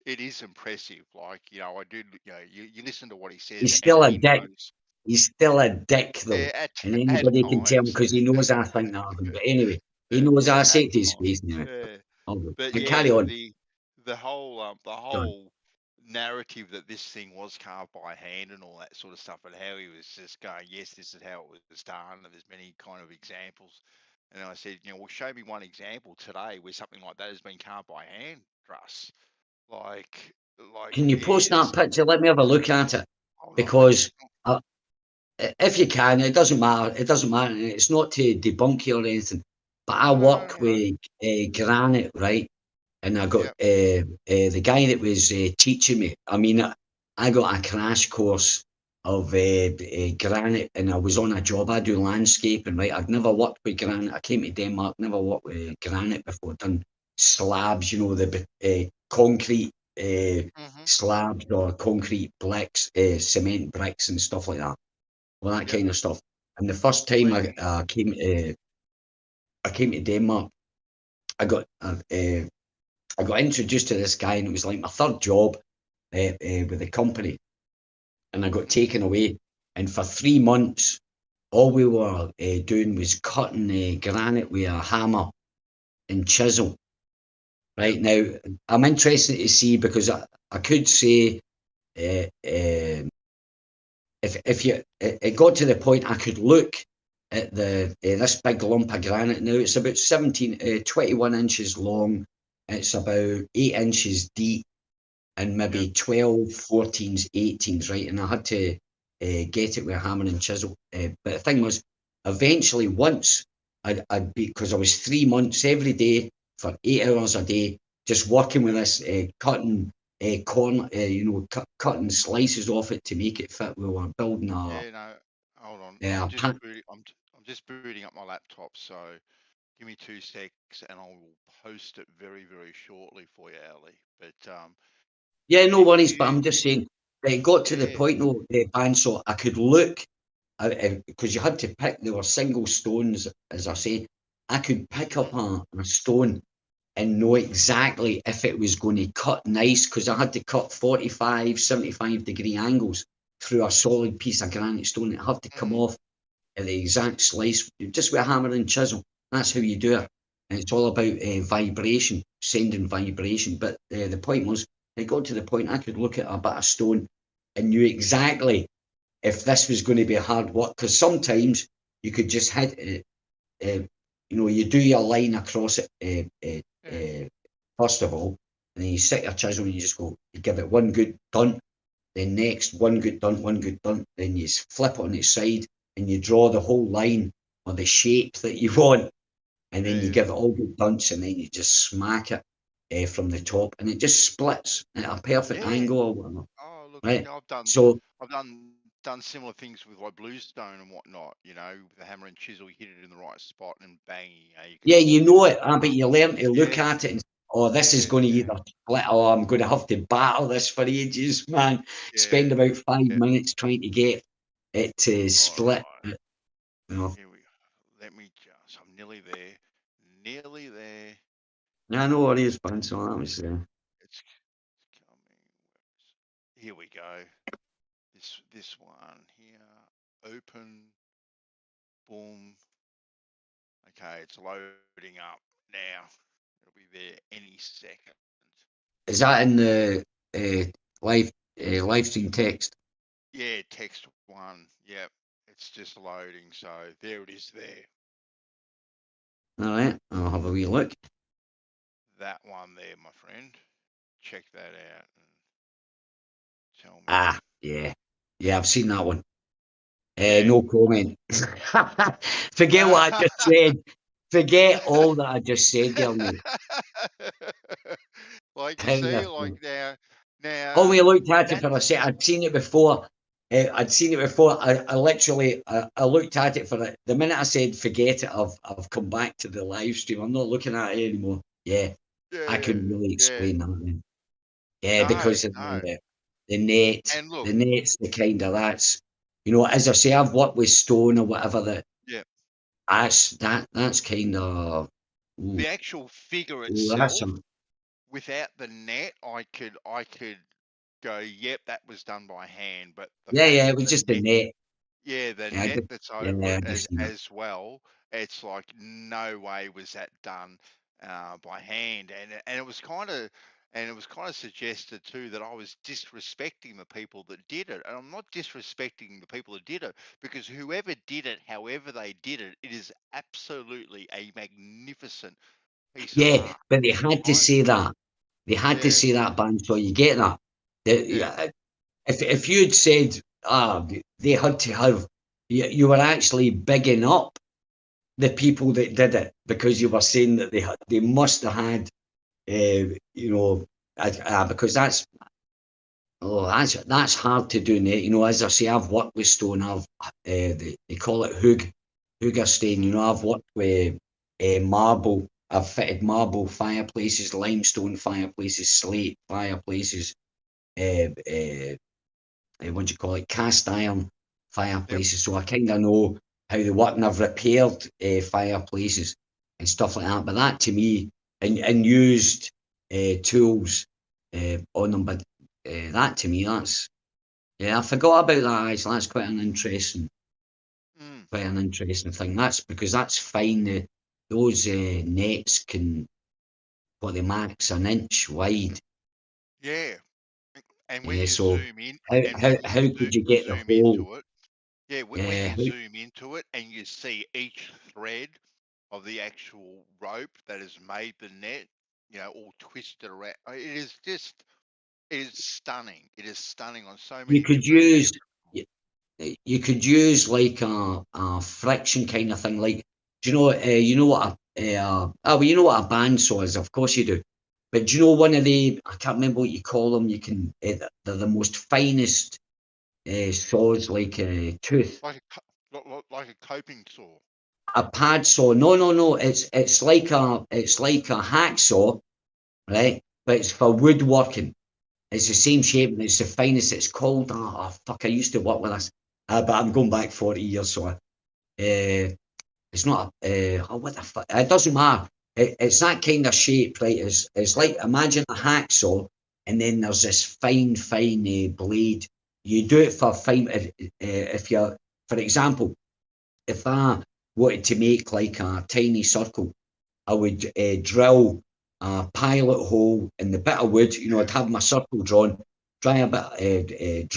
it is impressive. Like, I do, you listen to what he says He's and still a he dick. knows. He's still a dick, though. Yeah, And at anybody can tell times. because he knows I think that of him. But anyway, he knows I say At it to his times. face now. Yeah. But But carry on. the whole Go on. narrative that this thing was carved by hand and all that sort of stuff, and how he was just going, yes, this is how it was done, and there's many kind of examples. And I said, well, show me one example today where something like that has been carved by hand, Russ. Like Can you post it's, that picture? Let me have a look at it. hold on, Because if you can, it doesn't matter. It doesn't matter. It's not to debunk you or anything. But I work with granite, right? And I got the guy that was teaching me. I mean, I got a crash course of granite, and I was on a job. I do landscaping, right? I've never worked with granite. I came to Denmark, never worked with granite before. Done slabs, the concrete slabs or concrete bricks, cement bricks and stuff like that. All that kind of stuff. And the first time I came to Denmark, I got introduced to this guy, and it was like my third job with the company. And I got taken away, and for 3 months, all we were doing was cutting granite with a hammer and chisel. Right now, I'm interested to see, because I could say, if it got to the point I could look at this big lump of granite. Now it's about 21 inches long. It's about 8 inches deep, and maybe 12, 14s, 18s, right? And I had to get it with a hammer and chisel. But the thing was, eventually, once I'd be, because I was 3 months every day for 8 hours a day, just working with this, cutting corn, cutting slices off it to make it fit. We were building a. Yeah, no, hold on. Yeah, I'm just booting up my laptop, so give me 2 secs and I will post it very, very shortly for you, Ali. But yeah, no worries. But I'm just saying, it got to the point though, bandsaw, I could look, because you had to pick, there were single stones, as I say, I could pick up a stone and know exactly if it was going to cut nice, because I had to cut 45, 75 degree angles through a solid piece of granite stone. It had to come off at the exact slice, just with a hammer and chisel. That's how you do it. And it's all about vibration, sending vibration. But the point was, it got to the point I could look at a bit of stone and knew exactly if this was going to be hard work. Because sometimes you could just hit it, you know, you do your line across it first of all, and then you set your chisel and you just go, you give it one good done, then next one good done, then you flip it on its side and you draw the whole line or the shape that you want, and then you give it all good dunce, and then you just smack it from the top, and it just splits at a perfect angle or whatever. Oh, look, Right? I've done similar things with like bluestone and whatnot. You know, with the hammer and chisel, you hit it in the right spot, and bang, you can you know it, but you learn to look at it and, oh, this is going to either split, or I'm going to have to battle this for ages, man. Spend about 5 minutes trying to get it to split. You know. Here we go. Let me just. I'm nearly there. Nearly there. I know what it is, man. So that was It's coming. Here we go. This one here. Open. Boom. Okay, it's loading up now. It'll be there any second. Is that in the live stream text? Yeah, text one. Yep, it's just loading. So there it is. There. All right, I'll have a wee look. That one there, my friend. Check that out and tell me. Ah, yeah, I've seen that one. No comment. Forget what I just said. Forget all that I just said there, mate. Like you see, like now. Oh, we looked at it for a second. I'd seen it before. I literally I looked at it for it. The minute I said forget it, I've come back to the live stream. I'm not looking at it anymore. Yeah, I couldn't really explain that then. Yeah, because of the net. And look, the net's the kind of, that's, you know, as I say, I've worked with stone or whatever, that that's kind of the actual figure itself. Without the net, I could go, yep, that was done by hand. But it was just the net. Yeah, the net that's over as well. It's like no way was that done by hand, and it was kind of suggested too that I was disrespecting the people that did it, and I'm not disrespecting the people that did it, because whoever did it, however they did it, it is absolutely a magnificent piece of art. But they had to say that. They had to say that, band. So you get that. If you'd said, they had to have, you were actually bigging up the people that did it, because you were saying that they must have had, you know, because that's hard to do, Nate. You know, as I say, I've worked with stone. They call it Hooger stain. You know, I've worked with marble. I've fitted marble fireplaces, limestone fireplaces, slate fireplaces, what do you call it, cast iron fireplaces. So I kind of know how they work, and I've repaired fireplaces and stuff like that. But that to me, and used tools on them. But that to me, that's, I forgot about that. Actually, that's quite an interesting thing. That's because that's fine. Those nets can, what, the max an inch wide. Yeah, and when you so zoom in, how could you get the whole? When you zoom into it and you see each thread of the actual rope that has made the net, you know, all twisted around. It is stunning. It is stunning on so many. You could use like a friction kind of thing. Like, do you know what you know what a bandsaw is? Of course you do. But do you know one of the, I can't remember what you call them. You can, they're the most finest saws, like a tooth. Like a coping saw. A pad saw. No. It's like a hacksaw, right? But it's for woodworking. It's the same shape and it's the finest. It's called. Oh fuck! I used to work with this, but I'm going back 40 years, so it's not. Oh, what the fuck? It doesn't matter. It's that kind of shape, right? It's like, imagine a hacksaw, and then there's this fine blade. You do it for fine. If you're, for example, if I wanted to make like a tiny circle, I would drill a pilot hole in the bit of wood. You know, I'd have my circle drawn, drill a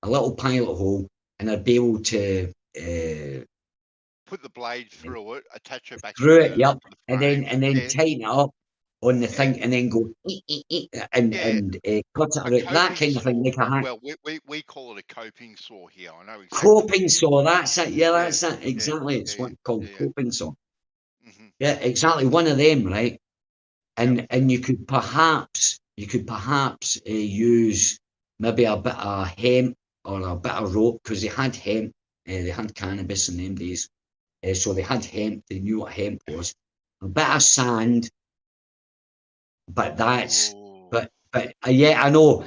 little pilot hole, and I'd be able to put the blade through it, attach it back through to it, yep, the and frame. then tighten it up on the thing, and then go and cut it A around, that coping kind of thing, saw. like a hack. Well, we call it a coping saw here. I know exactly. Coping saw, that's it. Yeah, that's it. Exactly. It's what called coping saw. Yeah, exactly. One of them, right? And you could perhaps use maybe a bit of hemp or a bit of rope, because they had hemp, they had cannabis in them days, so they had hemp. They knew what hemp was. A bit of sand, but yeah, I know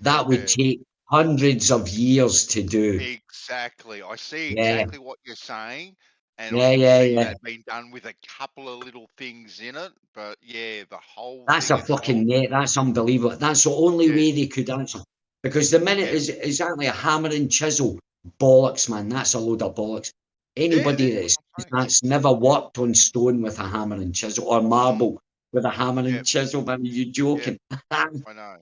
that would take hundreds of years to do. Exactly. I see Yeah. exactly what you're saying, and Yeah, I can yeah, see yeah. that being done with a couple of little things in it. But yeah, the whole That's thing a fucking net. That's unbelievable. That's the only way they could answer. Because the minute is exactly a hammer and chisel, bollocks, man. That's a load of bollocks. Anybody that's never worked on stone with a hammer and chisel, or marble with a hammer and chisel, man, are you joking? I know.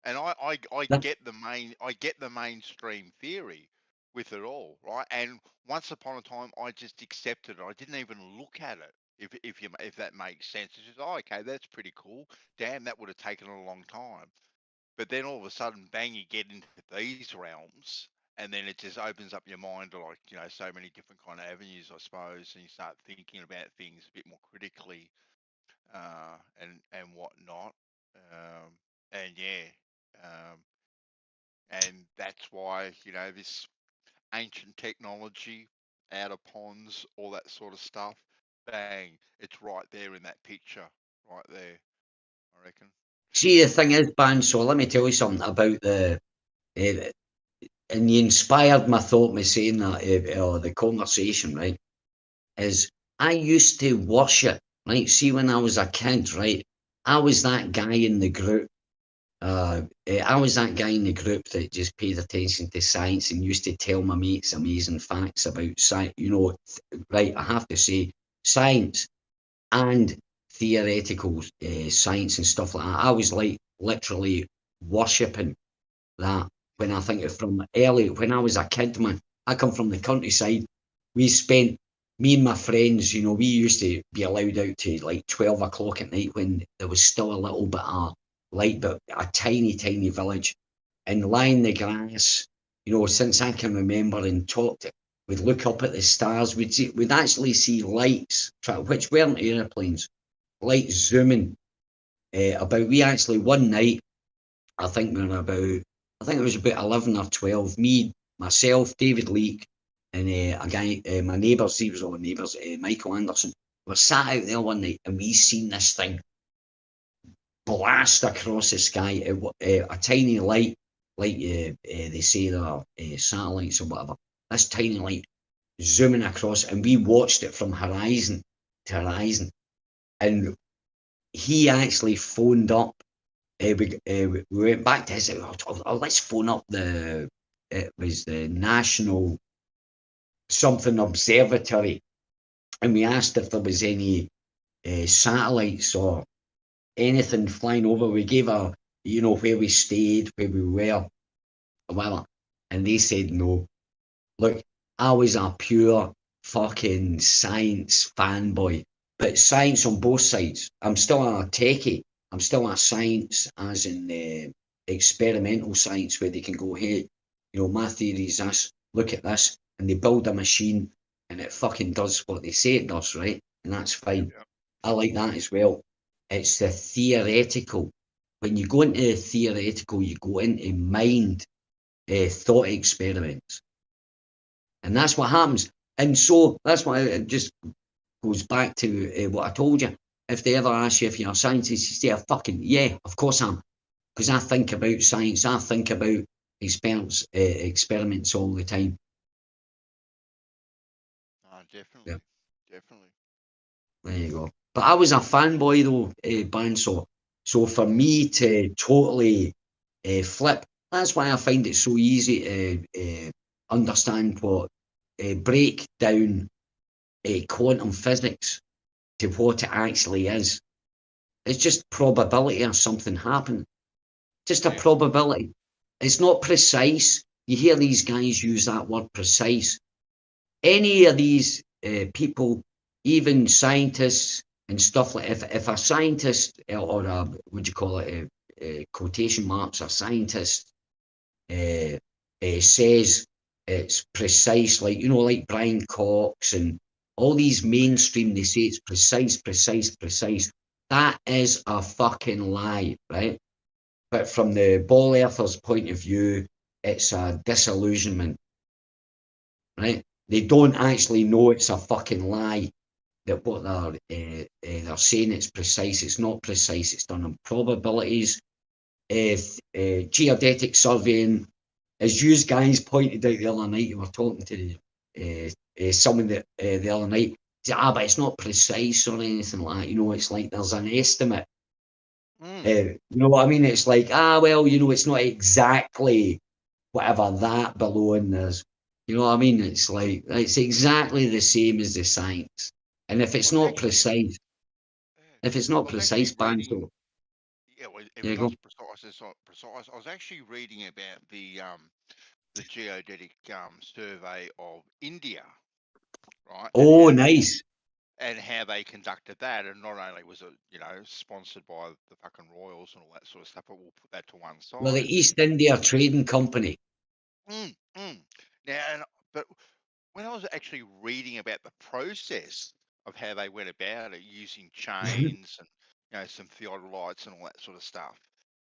And I get the mainstream theory with it all, right? And once upon a time, I just accepted it. I didn't even look at it. If that makes sense, it's just, oh, okay, that's pretty cool. Damn, that would have taken a long time. But then all of a sudden, bang, you get into these realms, and then it just opens up your mind to, like, you know, so many different kind of avenues, I suppose, and you start thinking about things a bit more critically, and whatnot. And that's why, you know, this ancient technology, out of ponds, all that sort of stuff, bang, it's right there in that picture, right there, I reckon. See, the thing is, Ban, so let me tell you something about and you inspired my thought by saying that, or the conversation, right, is I used to worship, right? See, when I was a kid, right, I was that guy in the group. I was that guy in the group that just paid attention to science and used to tell my mates amazing facts about science. You know, right, I have to say, science and theoretical science and stuff like that. I was like literally worshipping that. When I think of from early, when I was a kid, man, I come from the countryside. We spent, me and my friends, you know, we used to be allowed out to like 12 o'clock at night when there was still a little bit of light, but a tiny village, and lie in the grass, you know, since I can remember, and talked. We'd look up at the stars. We'd actually see lights, which weren't airplanes, lights zooming about. We actually, one night, I think it was about 11 or 12, me, myself, David Leake, and a guy, my neighbours, he was all neighbours, Michael Anderson, we sat out there one night and we seen this thing blast across the sky, a tiny light, like they say there are satellites or whatever, this tiny light zooming across, and we watched it from horizon to horizon. And he actually phoned up, we went back to his, let's phone up it was the National something Observatory, and we asked if there was any satellites or anything flying over. We gave her, you know, where we stayed, where we were, or whatever, and they said no. Look, I was a pure fucking science fanboy, but science on both sides. I'm still a techie. I'm still a science, as in experimental science, where they can go, hey, you know, my theory is this, look at this, and they build a machine and it fucking does what they say it does, right? And that's fine. I like that as well. It's the theoretical. When you go into the theoretical, you go into mind thought experiments. And that's what happens. And so that's why it just goes back to what I told you. If they ever ask you if you're a scientist, you say, fucking, yeah, of course I am. because I think about science. I think about experiments all the time. Oh, definitely, definitely. There you go. But I was a fanboy though, Bandsaw. So for me to totally flip, that's why I find it so easy to understand what break down quantum physics to what it actually is. It's just probability of something happening. Just a probability. It's not precise. You hear these guys use that word precise. Any of these people, even scientists and stuff like, if a scientist or a, what do you call it, quotation marks, a scientist says it's precise, like, you know, like Brian Cox and all these mainstream, they say it's precise, precise, precise. That is a fucking lie, right? But from the ball earther's point of view, it's a disillusionment, right? They don't actually know it's a fucking lie. That what they're saying it's precise. It's not precise. It's done on probabilities. Geodetic surveying, as you guys pointed out the other night, you were talking to someone that the other night. Said, but it's not precise or anything like that. You know, it's like there's an estimate. You know what I mean? It's like, well, you know, it's not exactly whatever that below and there's, you know what I mean? It's like, it's exactly the same as the science. And if it's not precise, Banjo. Yeah, well, if Yeah, it's go. not precise, it's not precise. I was actually reading about the geodetic survey of India, right? Oh, nice. And how they conducted that, and not only was it, you know, sponsored by the fucking royals and all that sort of stuff, but we'll put that to one side. Well, the East India Trading Company. Now, but when I was actually reading about the process of how they went about it, using chains and, you know, some theodolites and all that sort of stuff,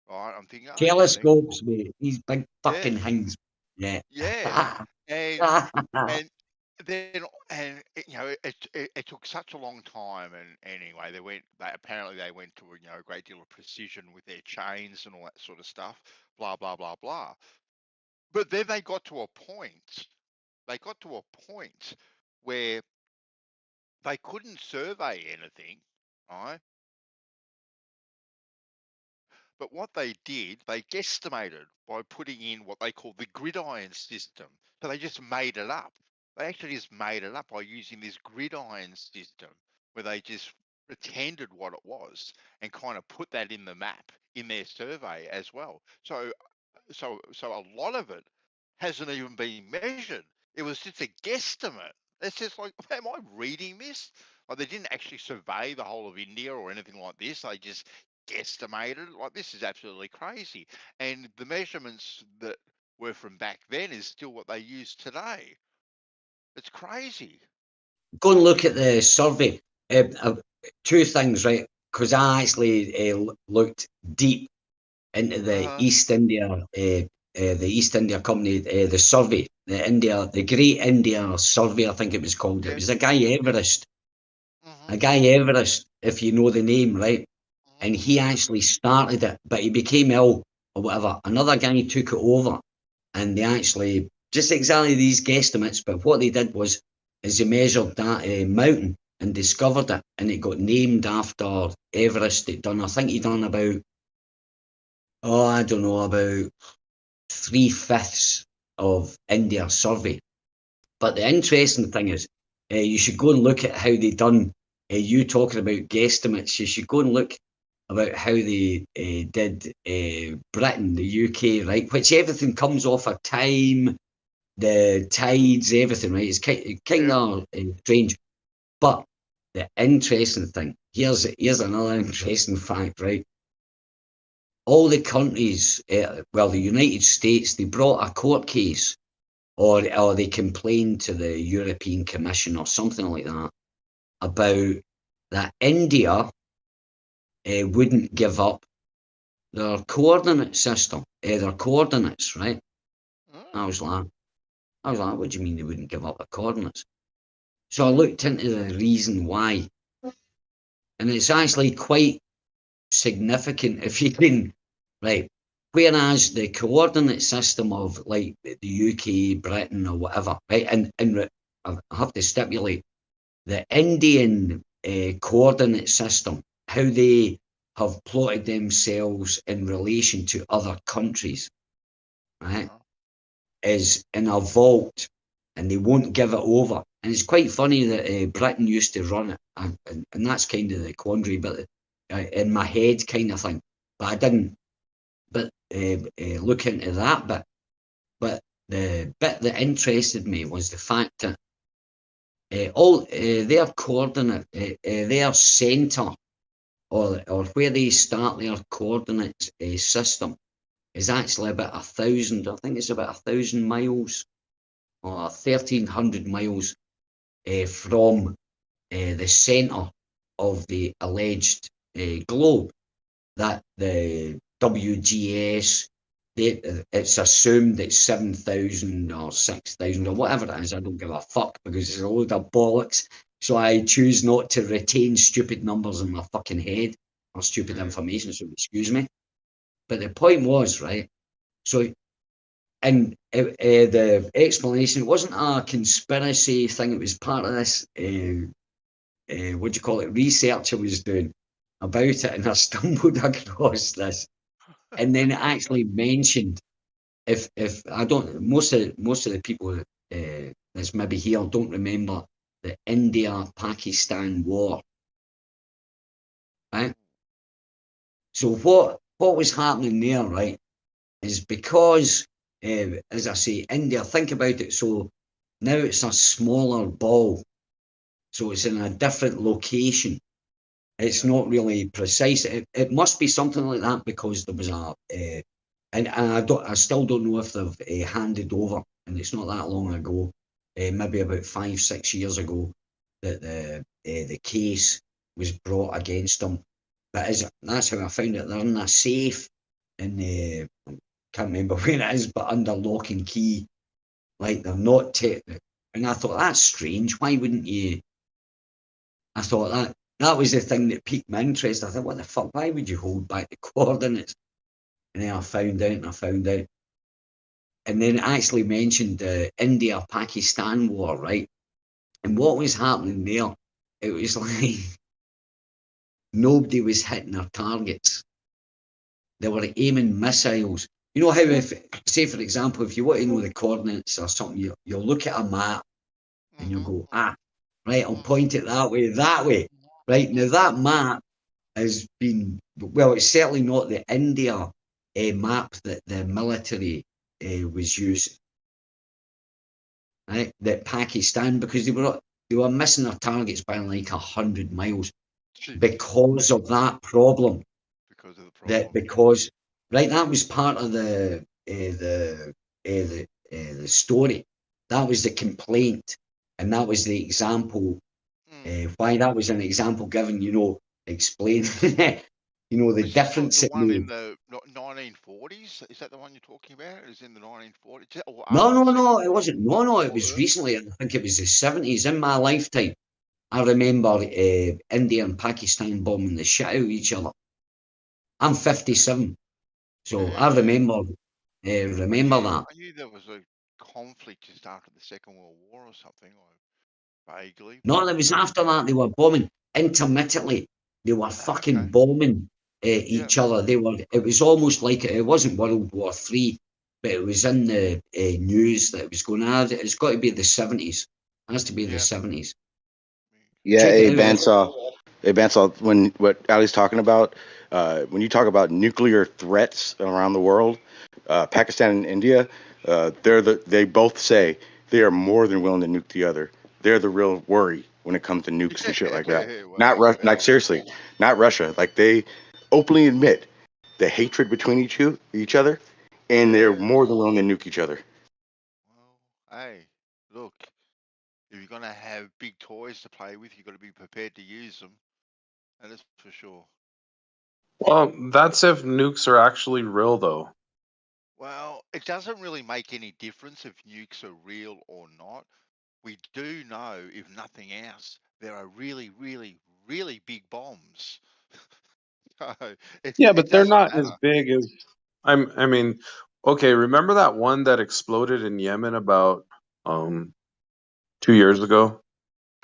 right? I'm thinking, Telescopes, mate. These big fucking things. Yeah. Yeah, and then you know it took such a long time, and anyway apparently they went to a great deal of precision with their chains and all that sort of stuff, blah blah blah blah. But then they got to a point. They got to a point where they couldn't survey anything, right? But what they did, they guesstimated by putting in what they call the gridiron system. So they just made it up. They actually just made it up by using this gridiron system where they just pretended what it was and kind of put that in the map in their survey as well. So a lot of it hasn't even been measured. It was just a guesstimate. It's just like, am I reading this? Like, they didn't actually survey the whole of India or anything like this. They just guesstimated. Like, this is absolutely crazy. And the measurements that were from back then is still what they use today. It's crazy. Go and look at the survey. Two things, right? Because I actually looked deep into the East India, the East India Company, the survey, the Great India Survey, I think it was called. It was a guy Everest, if you know the name, right? And he actually started it, but he became ill or whatever. Another guy took it over, and they actually just exactly these guesstimates. But what they did was, is they measured that mountain and discovered it, and it got named after Everest. I think he done about, I don't know, about 3/5 of India survey. But the interesting thing is, you should go and look at how they done. You talking about guesstimates, you should go and look about how they did Britain, the UK, right? Which everything comes off of time, the tides, everything, right? It's kind of strange. But the interesting thing, here's another interesting fact, right? All the countries, well, the United States, they brought a court case, or they complained to the European Commission or something like that, about that India wouldn't give up their coordinate system, their coordinates, right? I was like, what do you mean they wouldn't give up the coordinates? So I looked into the reason why, and it's actually quite significant if you can, right? Whereas the coordinate system of like the UK, Britain, or whatever, right? And I have to stipulate the Indian coordinate system, how they have plotted themselves in relation to other countries, right? Is in a vault, and they won't give it over. And it's quite funny that Britain used to run it, and that's kind of the quandary, but in my head kind of thing. But I didn't. But look into that bit. But the bit that interested me was the fact that all their coordinate, their centre, or where they start their coordinate system, is actually about 1,000. I think it's about 1,000 miles or 1,300 miles from the centre of the alleged globe. That the WGS, it's assumed it's 7,000 or 6,000 or whatever it is. I don't give a fuck because it's a load of bollocks. So I choose not to retain stupid numbers in my fucking head or stupid information, so excuse me. But the point was, right, so, and the explanation, it wasn't a conspiracy thing, it was part of this, what do you call it, research I was doing about it, and I stumbled across this, and then it actually mentioned, if I don't, most of the people that's maybe here don't remember the India-Pakistan war, right? So what was happening there, right, is because, as I say, India, think about it, so now it's a smaller ball, so it's in a different location. It's not really precise. It must be something like that because there was a, and I still don't know if they've handed over, and it's not that long ago, maybe about 5-6 years ago, that the case was brought against them. But that's how I found it. They're in a safe, and can't remember where it is, but under lock and key. Like they're not. And I thought that's strange. Why wouldn't you? I thought that was the thing that piqued my interest. I thought, what the fuck? Why would you hold back the coordinates? And then I found out. And then it actually mentioned the India-Pakistan war, right? And what was happening there? It was like nobody was hitting their targets. They were aiming missiles. You know how, if, say for example, if you want to know the coordinates or something, you'll look at a map and you'll go, right, I'll point it that way. Right, now that map has been, well, it's certainly not the India map that the military was using. Right, that Pakistan, because they were missing their targets by like 100 miles because of that problem. Because right, that was part of the story. That was the complaint, and that was the example. Why that was an example given, explain, the difference. The one in the 1940s, is that the one you're talking about? Is in the 1940s? No, it wasn't. No, it was recently. I think it was the 70s. In my lifetime, I remember India and Pakistan bombing the shit out of each other. I'm 57, so I remember that. I knew there was a conflict just after the Second World War or something, or vaguely. No, it was after that. They were bombing intermittently. They were fucking bombing each other. It was almost like it wasn't World War III, but it was in the news that it was going on. It's got to be the 70s. It has to be the 70s. Yeah, Bansal, when what Ali's talking about, when you talk about nuclear threats around the world, Pakistan and India, they both say they are more than willing to nuke the other. They're the real worry when it comes to nukes and shit like that. Not Russia, like seriously, not Russia. Like they openly admit the hatred between each other, and they're more than willing to nuke each other. Hey, look, if you're going to have big toys to play with, you've got to be prepared to use them. And that's for sure. Well, that's if nukes are actually real, though. Well, it doesn't really make any difference if nukes are real or not. We do know, if nothing else, there are really, really, really big bombs. Yeah, but they're not as big as I mean, okay. Remember that one that exploded in Yemen about 2 years ago?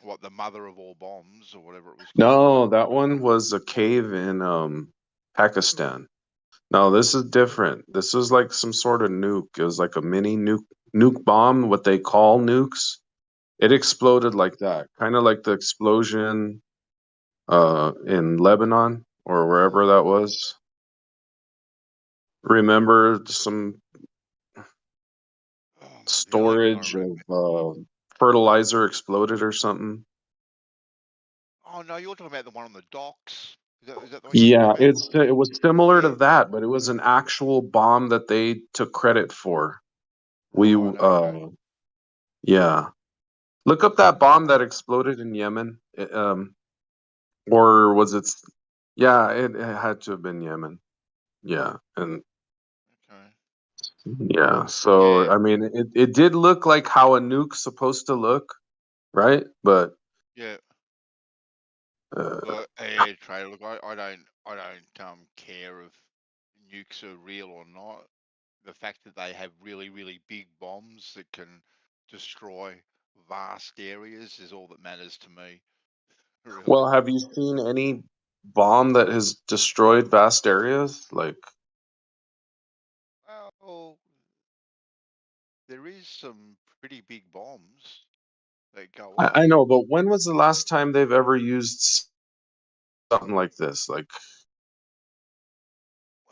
What, the mother of all bombs or whatever it was called? No, that one was a cave in Pakistan. No, this is different. This was like some sort of nuke. It was like a mini nuke bomb, what they call nukes. It exploded like that, kind of like the explosion in Lebanon or wherever that was. Remember some storage of fertilizer exploded or something? Oh no, you're talking about the one on the docks. Is that the one you're Yeah, talking about? it was similar to that, but it was an actual bomb that they took credit for. We yeah. Look up that bomb that exploded in Yemen. Or was it yeah, it had to have been Yemen. Yeah. And yeah, so I mean it did look like how a nuke's supposed to look, right? But Yeah. uh, Look, yeah, Trader. Look, I don't care if nukes are real or not. The fact that they have really, really big bombs that can destroy vast areas is all that matters to me. Really. well, have you seen any bomb that has destroyed vast areas? Like Well, there is some pretty big bombs that go off. I know, but when was the last time they've ever used something like this? Like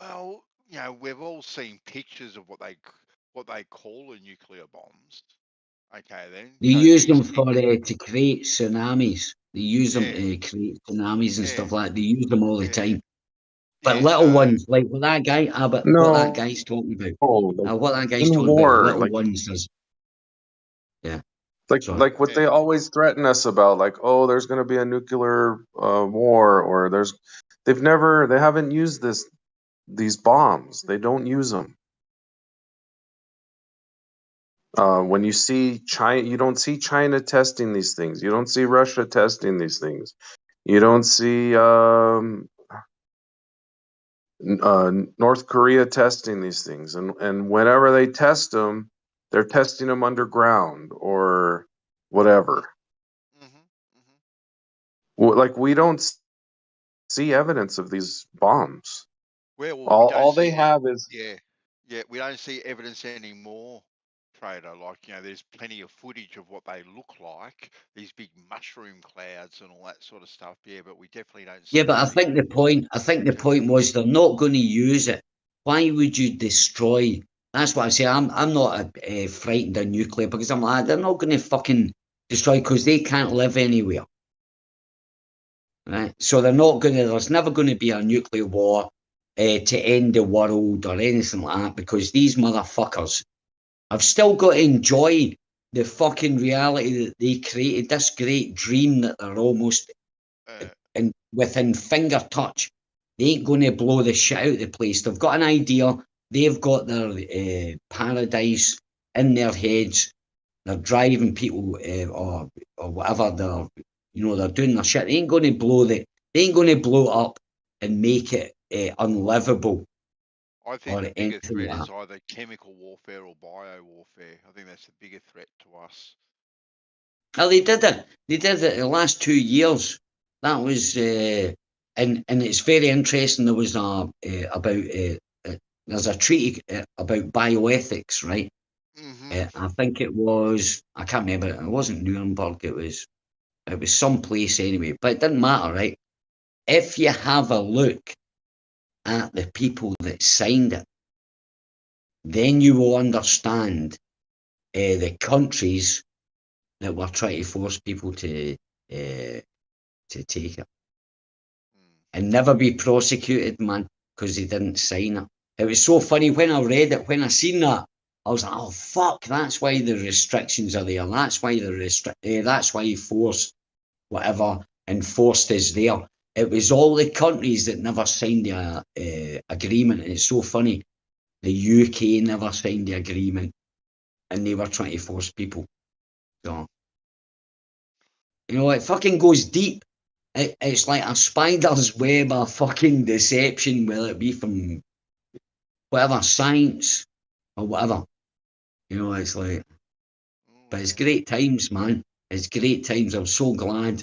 Well, you know, we've all seen pictures of what they call a nuclear bombs. Okay, then. They So use these them for to create tsunamis. They use them to create tsunamis and stuff like that. They use them all the time. But little ones, like what that guy, but what that guy's talking about. What that guy's in talking about, war, little like ones does. Yeah. like what they always threaten us about, like, oh, there's going to be a nuclear war, or they haven't used these bombs. They don't use them. When you see China, you don't see China testing these things. You don't see Russia testing these things. You don't see North Korea testing these things. And whenever they test them, they're testing them underground or whatever. Like we don't see evidence of these bombs. Well, All they have is yeah, we don't see evidence anymore, Trader. Like, you know, there's plenty of footage of what they look like, these big mushroom clouds and all that sort of stuff. Yeah, but we definitely don't see. Yeah, but I think the point was they're not going to use it. Why would you destroy? That's what I say. I'm not frightened of nuclear because I'm like, they're not going to fucking destroy because they can't live anywhere. Right? So they're not going to. There's never going to be a nuclear war to end the world or anything like that because these motherfuckers have still got to enjoy the fucking reality that they created. This great dream that they're almost within finger touch. They ain't going to blow the shit out of the place. They've got an idea. They've got their paradise in their heads. They're driving people or whatever. They're doing their shit. They ain't going to blow up and make it unlivable. I think the bigger threat is either chemical warfare or bio warfare. I think that's the bigger threat to us. Oh, they did it. They did it the last 2 years. That was, and it's very interesting. There was there's a treaty about bioethics, right? I think it was, I can't remember. It wasn't Nuremberg. It was some place anyway. But it didn't matter, right? If you have a look at the people that signed it, then you will understand the countries that were trying to force people to take it and never be prosecuted, man, because they didn't sign it. It was so funny when I read it, when I seen that, I was like, oh fuck, that's why the restrictions are there. That's why that's why force whatever enforced is there. It was all the countries that never signed the agreement, and it's so funny. The UK never signed the agreement, and they were trying to force people. So, it fucking goes deep. It's like a spider's web of fucking deception, whether it be from whatever, science or whatever. You know, it's like, but it's great times, man. It's great times. I'm so glad.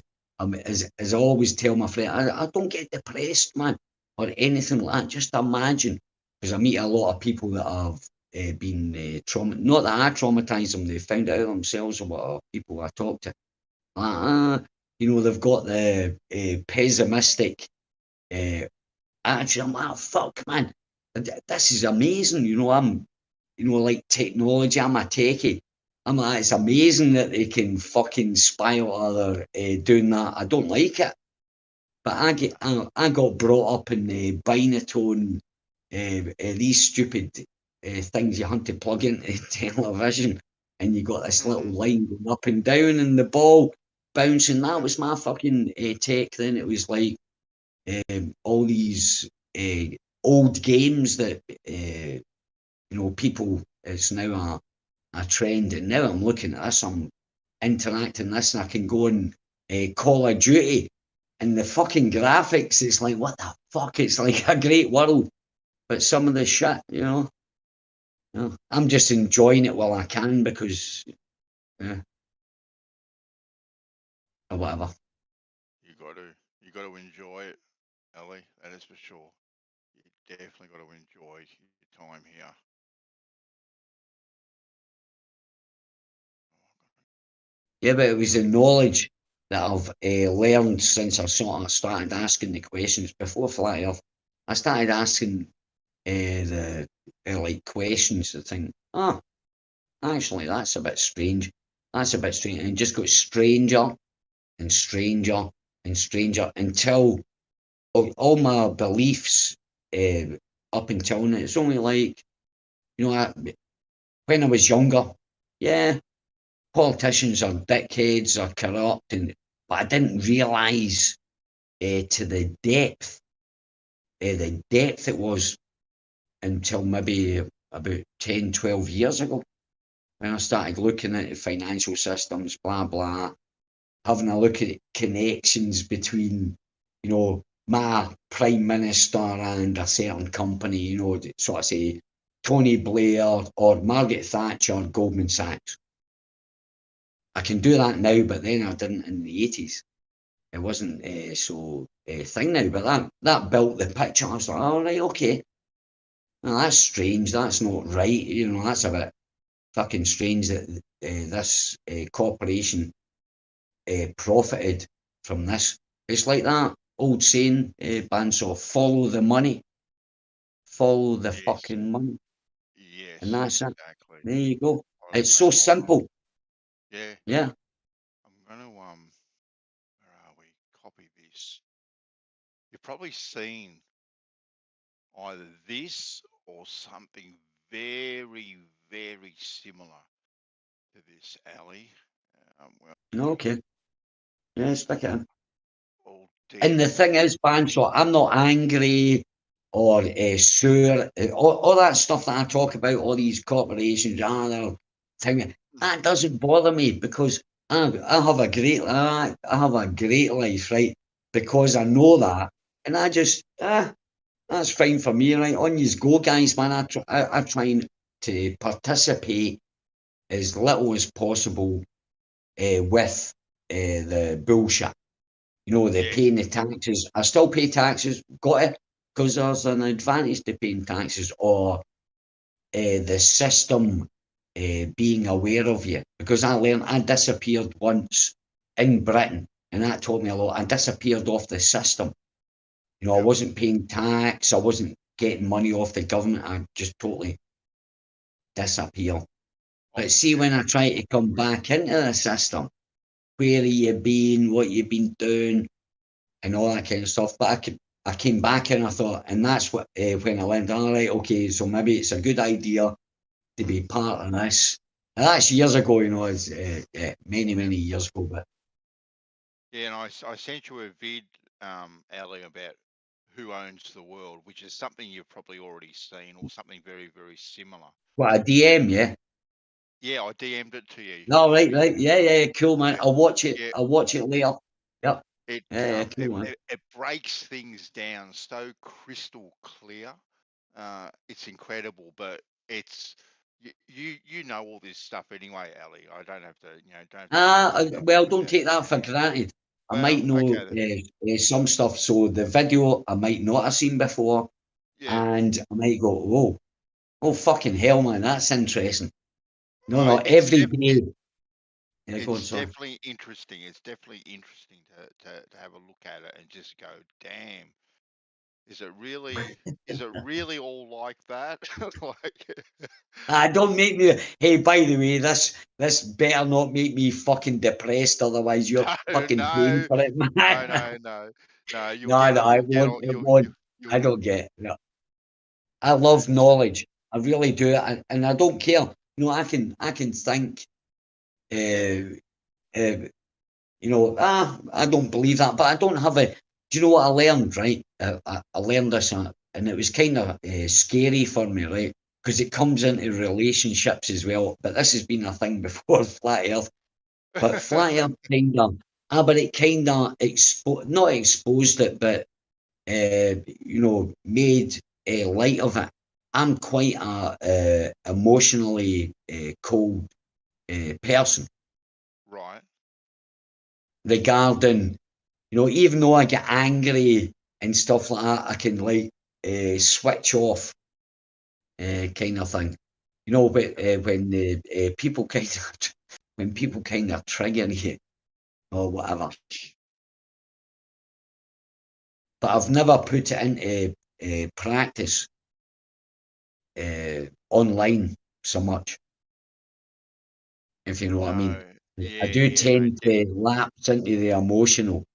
As I always tell my friend, I don't get depressed, man, or anything like that. Just imagine, because I meet a lot of people that have been not that I traumatized them, they found it out themselves, or what people I talk to. You know, they've got the pessimistic attitude. I'm like, fuck, man, this is amazing. You know, like technology, I'm a techie. I'm like, it's amazing that they can fucking spy on other doing that. I don't like it. But I got brought up in Binatone, these stupid things you had to plug into television, and you got this little line going up and down, and the ball bouncing. That was my fucking tech then. It was like all these old games that you know, people, it's now a trend, and now I'm looking at this, I'm interacting this, and I can go on Call of Duty, and the fucking graphics, it's like, what the fuck? It's like a great world, but some of the shit, you know, I'm just enjoying it while I can, because or whatever. You got to enjoy it, Ellie. That is for sure. You definitely got to enjoy your time here. Yeah, but it was the knowledge that I've learned since I sort of started asking the questions before Flat Earth. I started asking the like questions to think, actually, that's a bit strange. That's a bit strange, and it just got stranger and stranger and stranger until all my beliefs up until now. It's only like, you know, when I was younger, yeah, politicians are dickheads, are corrupt, but I didn't realise to the depth it was until maybe about 10, 12 years ago, when I started looking at the financial systems, blah, blah, having a look at connections between, you know, my prime minister and a certain company, you know, sort of say Tony Blair or Margaret Thatcher, Goldman Sachs. I can do that now, but then I didn't in the 80s. It wasn't so thing now, but that built the picture. I was like, all right, okay. Well, that's strange. That's not right. You know, that's a bit fucking strange that this corporation profited from this. It's like that old saying, Bandsaw, follow the money. Follow the fucking money. Yes, And that's it. exactly. There you go. It's so simple. Yeah. Yeah. I'm gonna where are we? Copy this. You've probably seen either this or something very, very similar to this, Ali. Okay. Yeah, stick it in. All And the dead. thing is, Banshot, I'm not angry or sure. All that stuff that I talk about, all these corporations, they're thing, that doesn't bother me, because I have a great life, right? Because I know that, and I just that's fine for me, right? On you go, guys, man. I try to participate as little as possible with the bullshit. You know, they're paying the taxes. I still pay taxes, got it, because there's an advantage to paying taxes, or the system being aware of you. Because I disappeared once in Britain, and that taught me a lot. I disappeared off the system. You know, I wasn't paying tax, I wasn't getting money off the government, I just totally disappear. But see, when I try to come back into the system, where are you been, what you been doing, and all that kind of stuff. But I came back and I thought, and that's what when I learned, all right, okay, so maybe it's a good idea to be part of this. And that's years ago, you know, it's many, many years ago. But Yeah, and I sent you a vid, Ali, about who owns the world, which is something you've probably already seen, or something very, very similar. what, a DM, yeah? Yeah, I DM'd it to you. No, right, yeah, cool, man. I'll watch it. Yeah. I'll watch it later. Yep. It Yeah, cool, man. it breaks things down so crystal clear. it's incredible. But it's you know all this stuff anyway, Ali. I don't have to, don't have to. Well, don't take that for granted. I might Well, know okay then. some stuff. So the video I might not have seen before, Yeah. and I might go, oh, fucking hell, man, that's interesting. No, It's every day. Yeah, go on, It's sorry. definitely interesting. It's definitely interesting to have a look at it and just go, damn, is it really all like that? Like, Don't make me. Hey, by the way, this better not make me fucking depressed. Otherwise, you're fucking paying no, for it, man. no. You'll No, get it you'll get won't. all It won't. I don't get it. No. I love knowledge. I really do, and I don't care. I can think. I don't believe that, but I don't have a. Do you know what I learned? Right, I learned this, and it was kind of scary for me, right? Because it comes into relationships as well. But this has been a thing before, flat Earth. But flat Earth kind of, but it kind of not exposed it, but made light of it. I'm quite a emotionally cold person. right. Regarding, even though I get angry and stuff like that, I can switch off, kind of thing. But when people kind of trigger you or whatever. But I've never put it into practice online so much, if you know what I mean. I do tend to lapse into the emotional,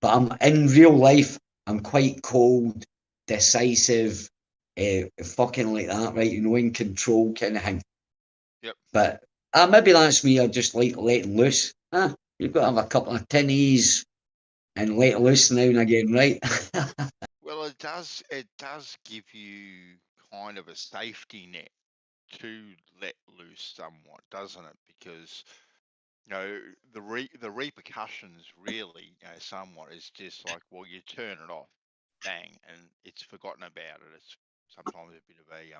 but I'm in real life. I'm quite cold, decisive, fucking like that, right? In control kind of thing. Yep. But maybe that's me. I just like letting loose. You've got to have a couple of tinnies and let loose now and again, right? Well, it does give you kind of a safety net to let loose somewhat, doesn't it? Because the repercussions really, somewhat is just like, well, you turn it off, bang, and it's forgotten about it. It's sometimes a bit of a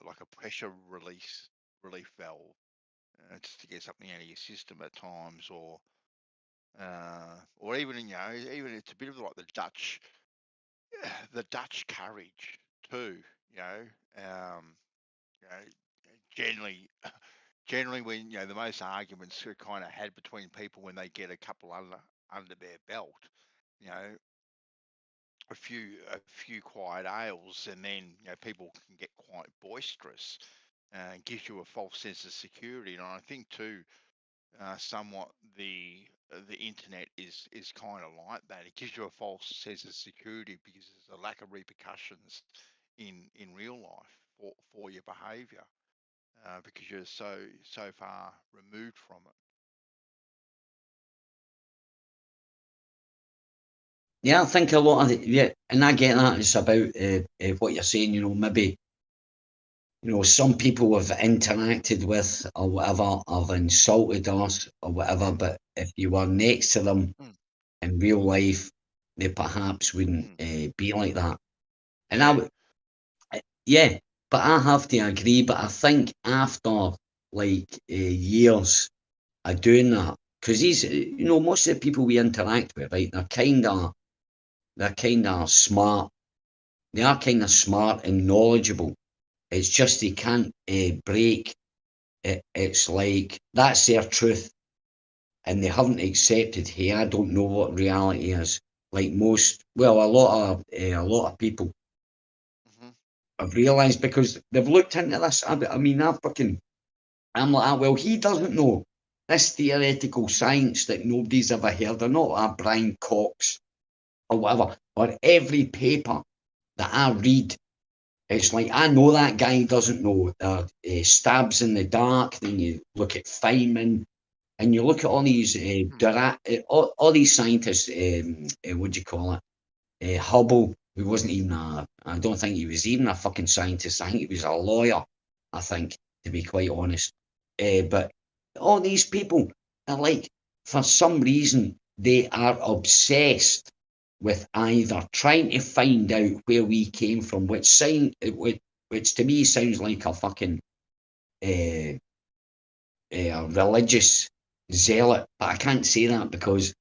like a pressure relief valve, just to get something out of your system at times, or even even it's a bit of like the Dutch courage too. Generally when the most arguments are kind of had between people when they get a couple under their belt, a few quiet ales, and then people can get quite boisterous, and gives you a false sense of security. And I think too, somewhat the internet is kind of like that. It gives you a false sense of security because there's a lack of repercussions in real life for your behaviour, because you're so far removed from it. Yeah, I think a lot of and I get that. It's about what you're saying. Maybe some people have interacted with or whatever, have insulted us or whatever. But if you were next to them in real life, they perhaps wouldn't be like that. And I would, yeah. But I have to agree. But I think after years of doing that, because these, most of the people we interact with, right, they're kind of smart. They are kind of smart and knowledgeable. It's just they can't break it. It's like that's their truth, and they haven't accepted. Hey, I don't know what reality is. Like a lot of people have realised because they've looked into this. I'm like, well, he doesn't know this theoretical science that nobody's ever heard of, not Brian Cox or whatever, or every paper that I read. It's like, I know that guy doesn't know. Stabs in the dark. Then you look at Feynman, and you look at all these all these scientists. What do you call it? Hubble, who wasn't even I don't think he was even a fucking scientist. I think he was a lawyer. I think, to be quite honest. But all these people are like, for some reason, they are obsessed with either trying to find out where we came from, which to me sounds like a fucking religious zealot, but I can't say that because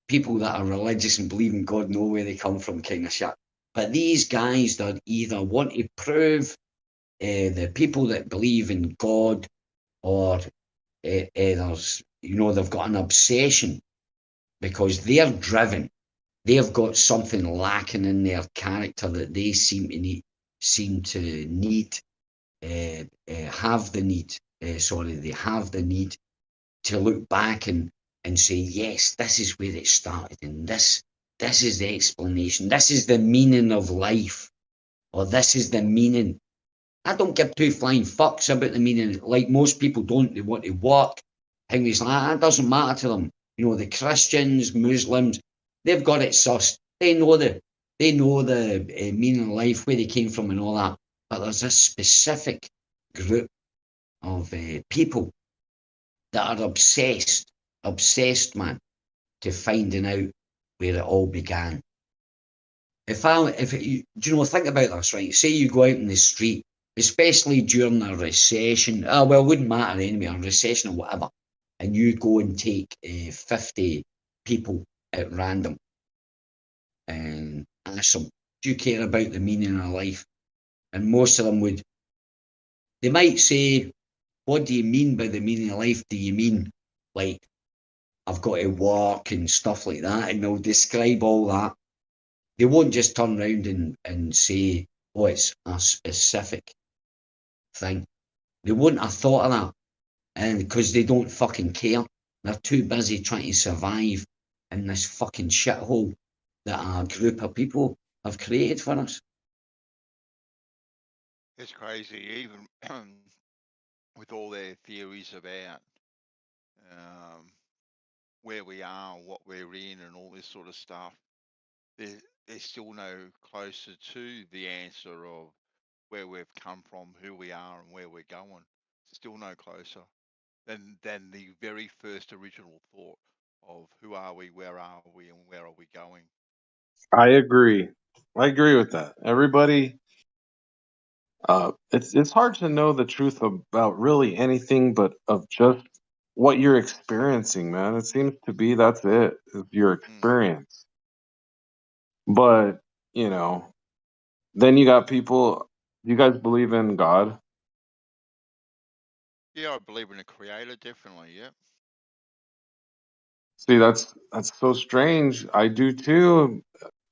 people that are religious and believe in God know where they come from, kind of shit. But these guys that either want to prove the people that believe in God, or there's, they've got an obsession because they're driven. They've got something lacking in their character that they seem to need, have the need. They have the need to look back and say, yes, this is where it started, and this is the explanation. This is the meaning of life, or this is the meaning. I don't give two flying fucks about the meaning. Like most people don't. They want to work. Things like that. It doesn't matter to them. The Christians, Muslims, they've got it sussed. They know the meaning of life, where they came from, and all that. But there's a specific group of people that are obsessed, man, to finding out where it all began. Think about this, right? Say you go out in the street, especially during a recession. It wouldn't matter anyway, a recession or whatever, and you go and take 50 people at random and ask them, do you care about the meaning of life? And most of them they might say, what do you mean by the meaning of life? Do you mean, like, I've got to work and stuff like that? And they'll describe all that. They won't just turn around and say, oh, it's a specific thing. They wouldn't have thought of that, and because they don't fucking care. They're too busy trying to survive in this fucking shithole that a group of people have created for us. It's crazy, even with all their theories about where we are, what we're in, and all this sort of stuff. They're still no closer to the answer of where we've come from, who we are, and where we're going. Still no closer than the very first original thought of who are we, and where are we going. I agree with that. Everybody, it's hard to know the truth about really anything, but of just what you're experiencing, man. It seems to be that's it, is your experience. But then you got people. You guys believe in God? Yeah, I believe in a creator, definitely. Yeah. See, that's so strange. I do too,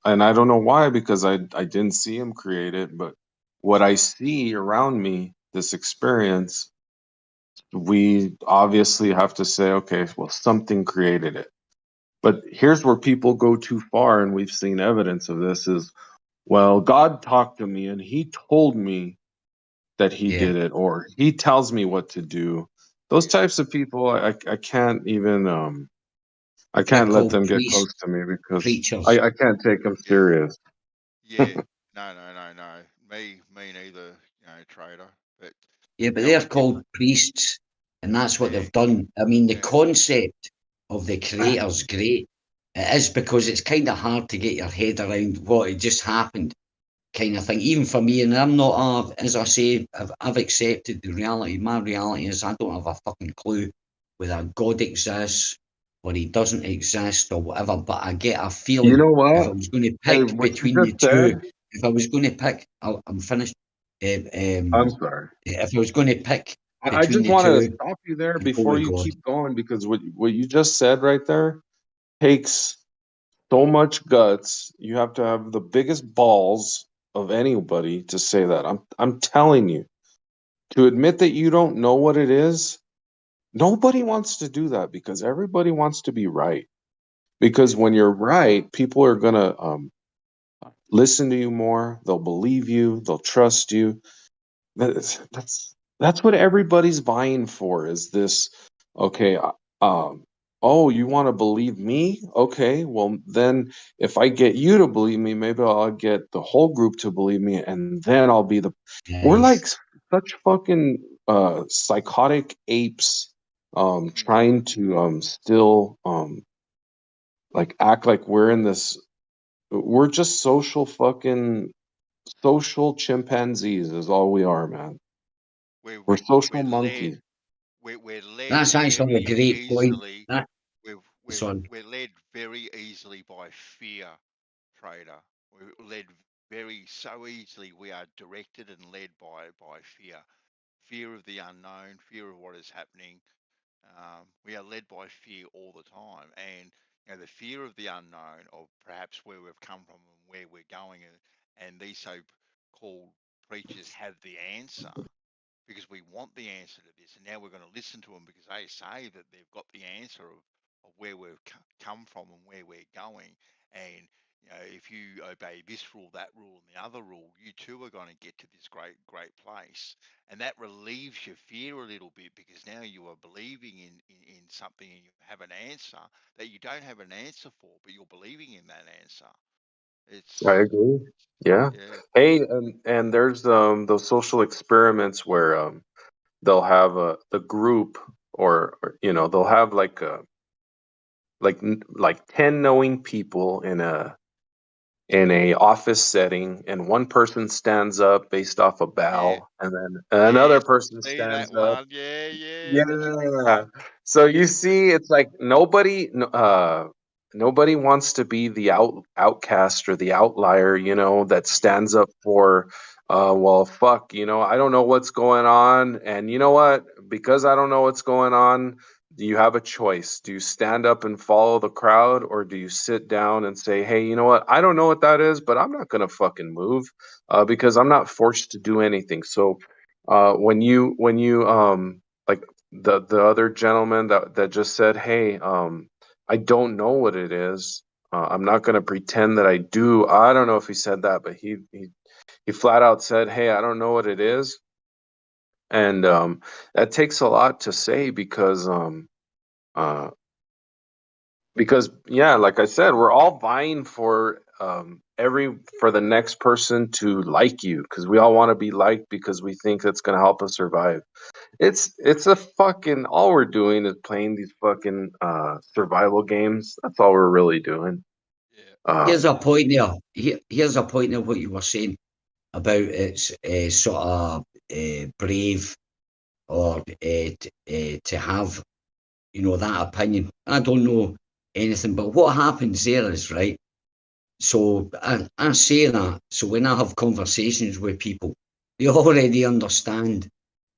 and I don't know why, because I didn't see him create it, but what I see around me, this experience, we obviously have to say, okay, well, something created it. But here's where people go too far, and we've seen evidence of this, is, well, God talked to me and he told me that he did it, or he tells me what to do. Those types of people, I can't even I can't let them get close to me, because I can't take them serious. Yeah. No. Me neither, trader. But yeah, but they're called priests, and that's what they've done. I mean, the concept of the creator's great. It is, because it's kind of hard to get your head around what had just happened, kind of thing. Even for me, and I'm not, as I say, I've accepted the reality. My reality is I don't have a fucking clue whether God exists or he doesn't exist or whatever, but I get a feeling. You know what? If I was going to pick between the two, if I was going to pick, I'm finished. I'm sorry. If I was going to pick I between just the want to two, stop you there I'd go before with you God. keep going, because what you just said right there takes so much guts. You have to have the biggest balls of anybody to say that. I'm telling you, to admit that you don't know what it is. Nobody wants to do that, because everybody wants to be right. Because when you're right, people are gonna listen to you more. They'll believe you. They'll trust you. That's what everybody's vying for. Is this okay? Oh, you want to believe me? Okay, well then, if I get you to believe me, maybe I'll get the whole group to believe me, and then I'll be the. We're like such fucking psychotic apes, trying to still like act like we're in this We're just social chimpanzees is all we are, man. We're social monkeys. We're led That's actually a very great point. easily. Sorry. We're led very easily by fear, Trader. We're led so easily. We are directed and led by fear. Fear of the unknown, fear of what is happening. We are led by fear all the time, and the fear of the unknown, of perhaps where we've come from and where we're going, and these so-called preachers have the answer because we want the answer to this, and now we're going to listen to them because they say that they've got the answer of where we've come from and where we're going, and if you obey this rule, that rule, and the other rule, you too are going to get to this great place. And that relieves your fear a little bit because now you are believing in something and you have an answer that you don't have an answer for, but you're believing in that answer. I agree. Yeah. Yeah. Hey, and there's those social experiments where they'll have the group or they'll have like 10 knowing people in a office setting, and one person stands up based off a bow, and then another person See that stands up. one? Yeah. Yeah. So you see, it's like nobody wants to be the outcast or the outlier, that stands up for, well, fuck, I don't know what's going on, and you know what? Because I don't know what's going on, you have a choice. Do you stand up and follow the crowd, or do you sit down and say, hey, you know what? I don't know what that is, but I'm not gonna fucking move, because I'm not forced to do anything. So, when you like the other gentleman that just said, hey, I don't know what it is. I'm not gonna pretend that I do. I don't know if he said that, but he flat out said, hey, I don't know what it is. And that takes a lot to say uh, because yeah, like I said, we're all vying for for the next person to like you, because we all want to be liked because we think that's going to help us survive. It's a fucking, all we're doing is playing these fucking survival games. That's all we're really doing. Here's a point there. Here's a point there. What you were saying about it's sort of brave or to have that opinion. I don't know anything, but what happens there is, right. So I say that. So when I have conversations with people, they already understand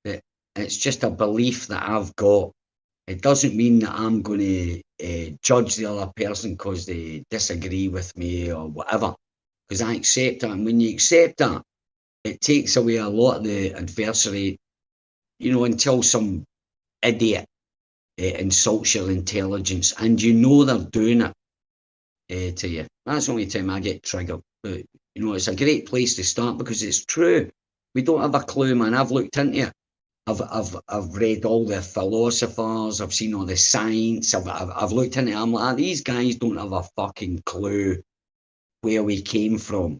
that it's just a belief that I've got. It doesn't mean that I'm going to judge the other person because they disagree with me or whatever, because I accept that. And when you accept that, it takes away a lot of the adversary, until some idiot insults your intelligence and they're doing it to you. That's the only time I get triggered. But, it's a great place to start because it's true. We don't have a clue, man. I've looked into it. I've read all the philosophers. I've seen all the science. I've looked into it. I'm like, these guys don't have a fucking clue where we came from.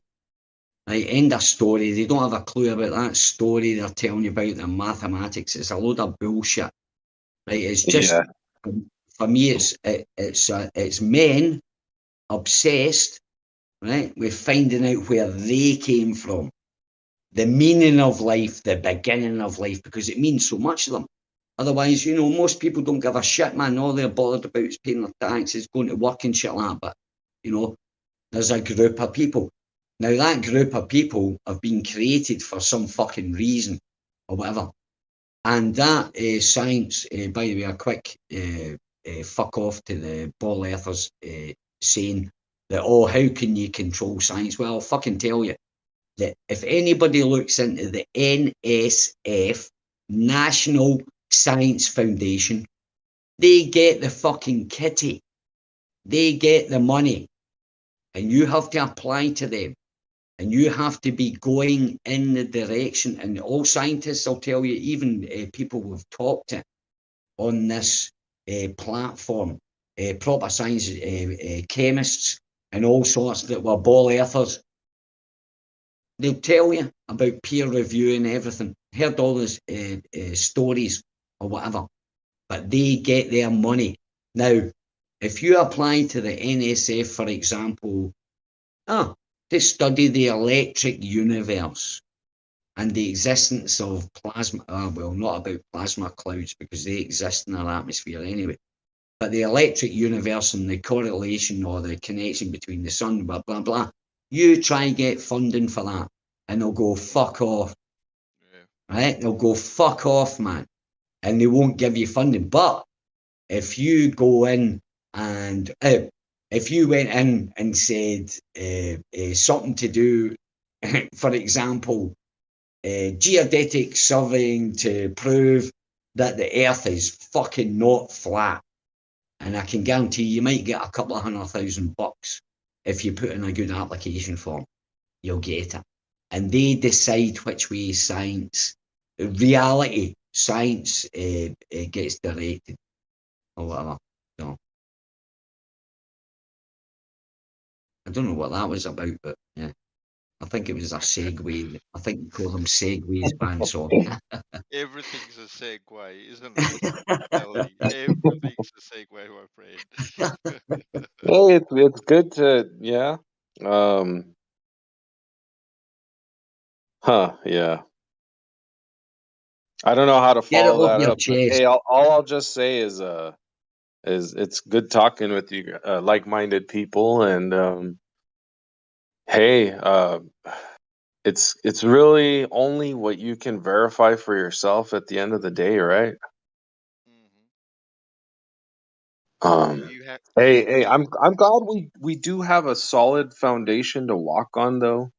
Right, end of story. They don't have a clue about that story they're telling you about the mathematics. It's a load of bullshit. Right, it's just for me. It's men obsessed, right, with finding out where they came from, the meaning of life, the beginning of life, because it means so much to them. Otherwise, most people don't give a shit, man. All they're bothered about is paying their taxes, going to work and shit like that. But, there's a group of people. Now, that group of people have been created for some fucking reason or whatever. And that science, by the way, a quick fuck off to the ball earthers saying that, how can you control science? Well, I'll fucking tell you that if anybody looks into the NSF, National Science Foundation, they get the fucking kitty. They get the money. And you have to apply to them. And you have to be going in the direction. And all scientists will tell you, even people who've talked to on this platform, proper science chemists and all sorts that were ball earthers, they'll tell you about peer review and everything. Heard all these stories or whatever, but they get their money. Now, if you apply to the NSF, for example, To study the electric universe and the existence of plasma. Well, not about plasma clouds because they exist in our atmosphere anyway. But the electric universe and the correlation or the connection between the sun, blah, blah, blah. You try and get funding for that, and they'll go, fuck off. Right? They'll go, fuck off, man. And they won't give you funding. But if you go in and if you went in and said something to do, for example, geodetic surveying to prove that the earth is fucking not flat, and I can guarantee you might get a couple of $100,000 if you put in a good application form. You'll get it. And they decide which way science, reality, science gets directed or whatever. So I don't know what that was about, but yeah. I think it was a segue. I think we call them segues, Bandsaw. Everything's a segue, isn't it, Ellie? Everything's a segue, my friend. Hey, it's good to yeah. Yeah. I don't know how to Get it follow off that your up, but chest. hey, all I'll just say is it's good talking with you, like-minded people, and hey, it's really only what you can verify for yourself at the end of the day, right? Hey, I'm glad we do have a solid foundation to walk on, though.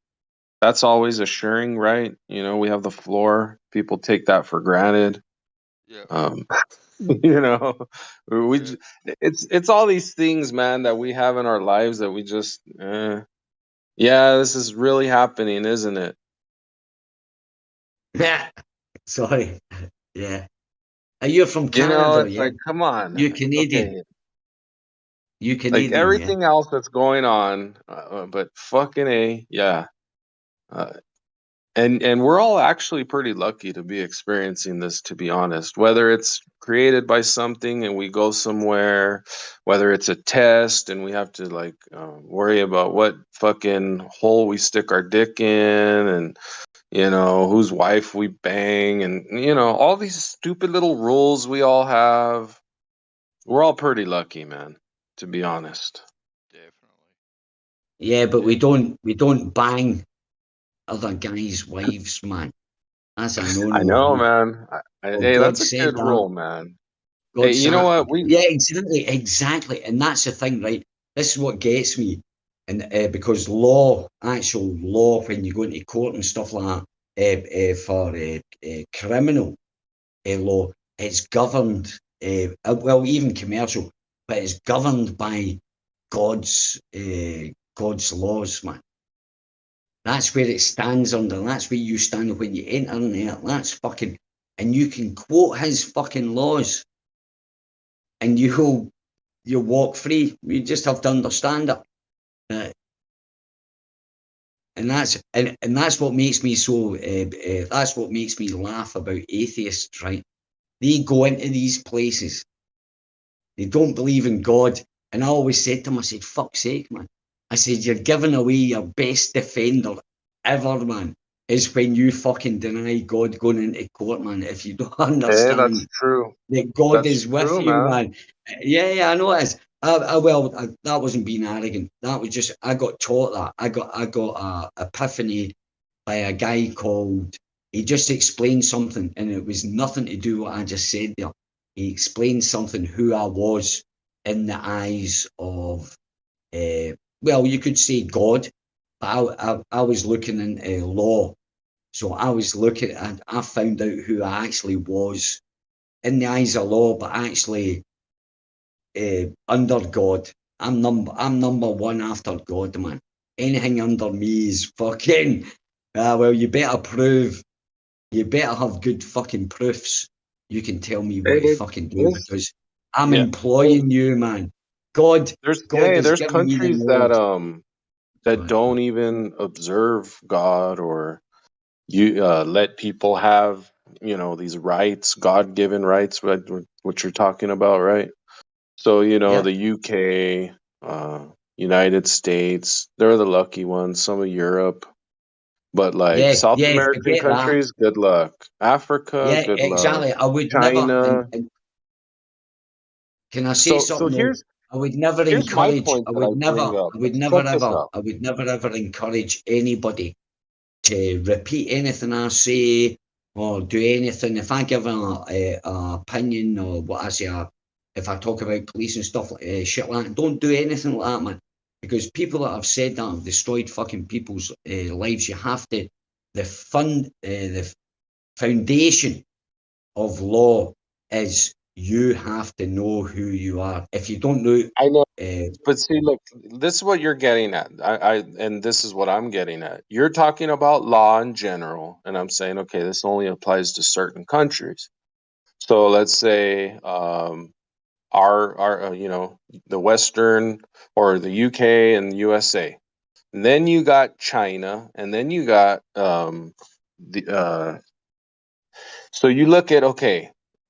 That's always assuring, right? You know, we have the floor. People take that for granted. Yeah. You know, it's all these things, man, that we have in our lives that we just, yeah, this is really happening, isn't it? Sorry. Yeah. You're from You know, Canada, it's yeah? like, come on. You're Canadian. Okay. You Like Canadian, everything else that's going on, but fucking A, yeah. And we're all actually pretty lucky to be experiencing this, to be honest. Whether it's created by something and we go somewhere, whether it's a test and we have to like worry about what fucking hole we stick our dick in, and you know whose wife we bang, and you know all these stupid little rules we all have. We're all pretty lucky, man, to be honest. Yeah, but we don't bang other guys' wives, man. That's a no-no. I know, man. Hey, God that's a said good that. rule, man. God Hey, you know said, what? yeah, exactly, and that's the thing, right? This is what gets me, and because actual law, when you go into court and stuff like that, for criminal law, it's governed, well, even commercial, but it's governed by God's laws, man. That's where it stands under. That's where you stand when you enter in there. That's fucking, and you can quote his fucking laws, and you'll walk free. You just have to understand it. And that's what makes me so. That's what makes me laugh about atheists, right? They go into these places. They don't believe in God, and I always said to them, I said, "Fuck's sake, man!" I said, "You're giving away your best defender ever, man. Is when you fucking deny God going into court, man. If you don't Hey, that's understand true. that God That's is with true, you, man. man." Yeah, I know it is. That wasn't being arrogant. That was just I got taught that. I got a epiphany by a guy called. He just explained something, and it was nothing to do with what I just said there. He explained something who I was in the eyes of. Well, you could say God, but I was looking into law. So I was looking and I found out who I actually was in the eyes of law, but actually under God. I'm number one after God, man. Anything under me is fucking. Well, you better have good fucking proofs. You can tell me what to Hey, fucking do because I'm yeah. employing you, man. God has There's given me the countries that knowledge. that don't even observe God, or you let people have, you know, these rights, God-given rights, what you're talking about, right? So, you know, Yeah. the UK, United States, they're the lucky ones. Some of Europe, but like South American forget that. countries, good luck. Africa, Yeah, good luck. exactly. I would China. never. Can I say So something? here's I would never my encourage. point that I bring up. I would Let's never check this ever. out. I would never ever encourage anybody to repeat anything I say or do anything. If I give a opinion or what I say, if I talk about police and stuff like shit like that, don't do anything like that, man. Because people that have said that have destroyed fucking people's lives. You have to the foundation of law is you have to know who you are. If you don't know, I know, but see, look, this is what you're getting at. And this is what I'm getting at. You're talking about law in general, and I'm saying, okay, this only applies to certain countries. So let's say our you know, the Western or the UK and USA. And then you got China, and then you got the so you look at, okay,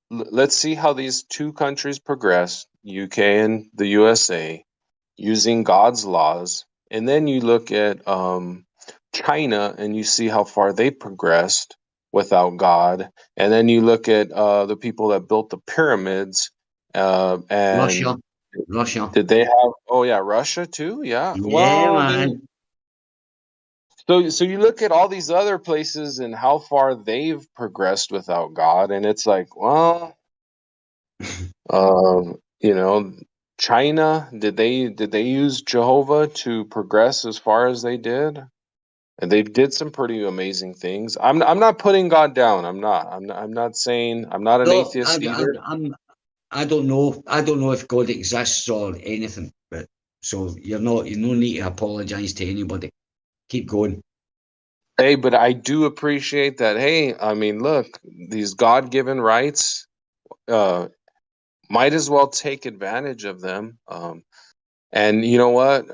let's see how these two countries progress, UK and the USA, using God's laws. And then you look at China and you see how far they progressed without God. And then you look at the people that built the pyramids. And Russia. Did they have, oh yeah, Russia too? Yeah. Yeah, Well, man. so you look at all these other places and how far they've progressed without God, and it's like, well, you know, China, did they use Jehovah to progress as far as they did? And they did some pretty amazing things. I'm not putting God down. I'm not saying I'm not an No, atheist either. I don't know. I don't know if God exists or anything. But so you no need to apologize to anybody. Keep going. Hey, but I do appreciate that. Hey, I mean, look, these God-given rights, might as well take advantage of them. And you know what?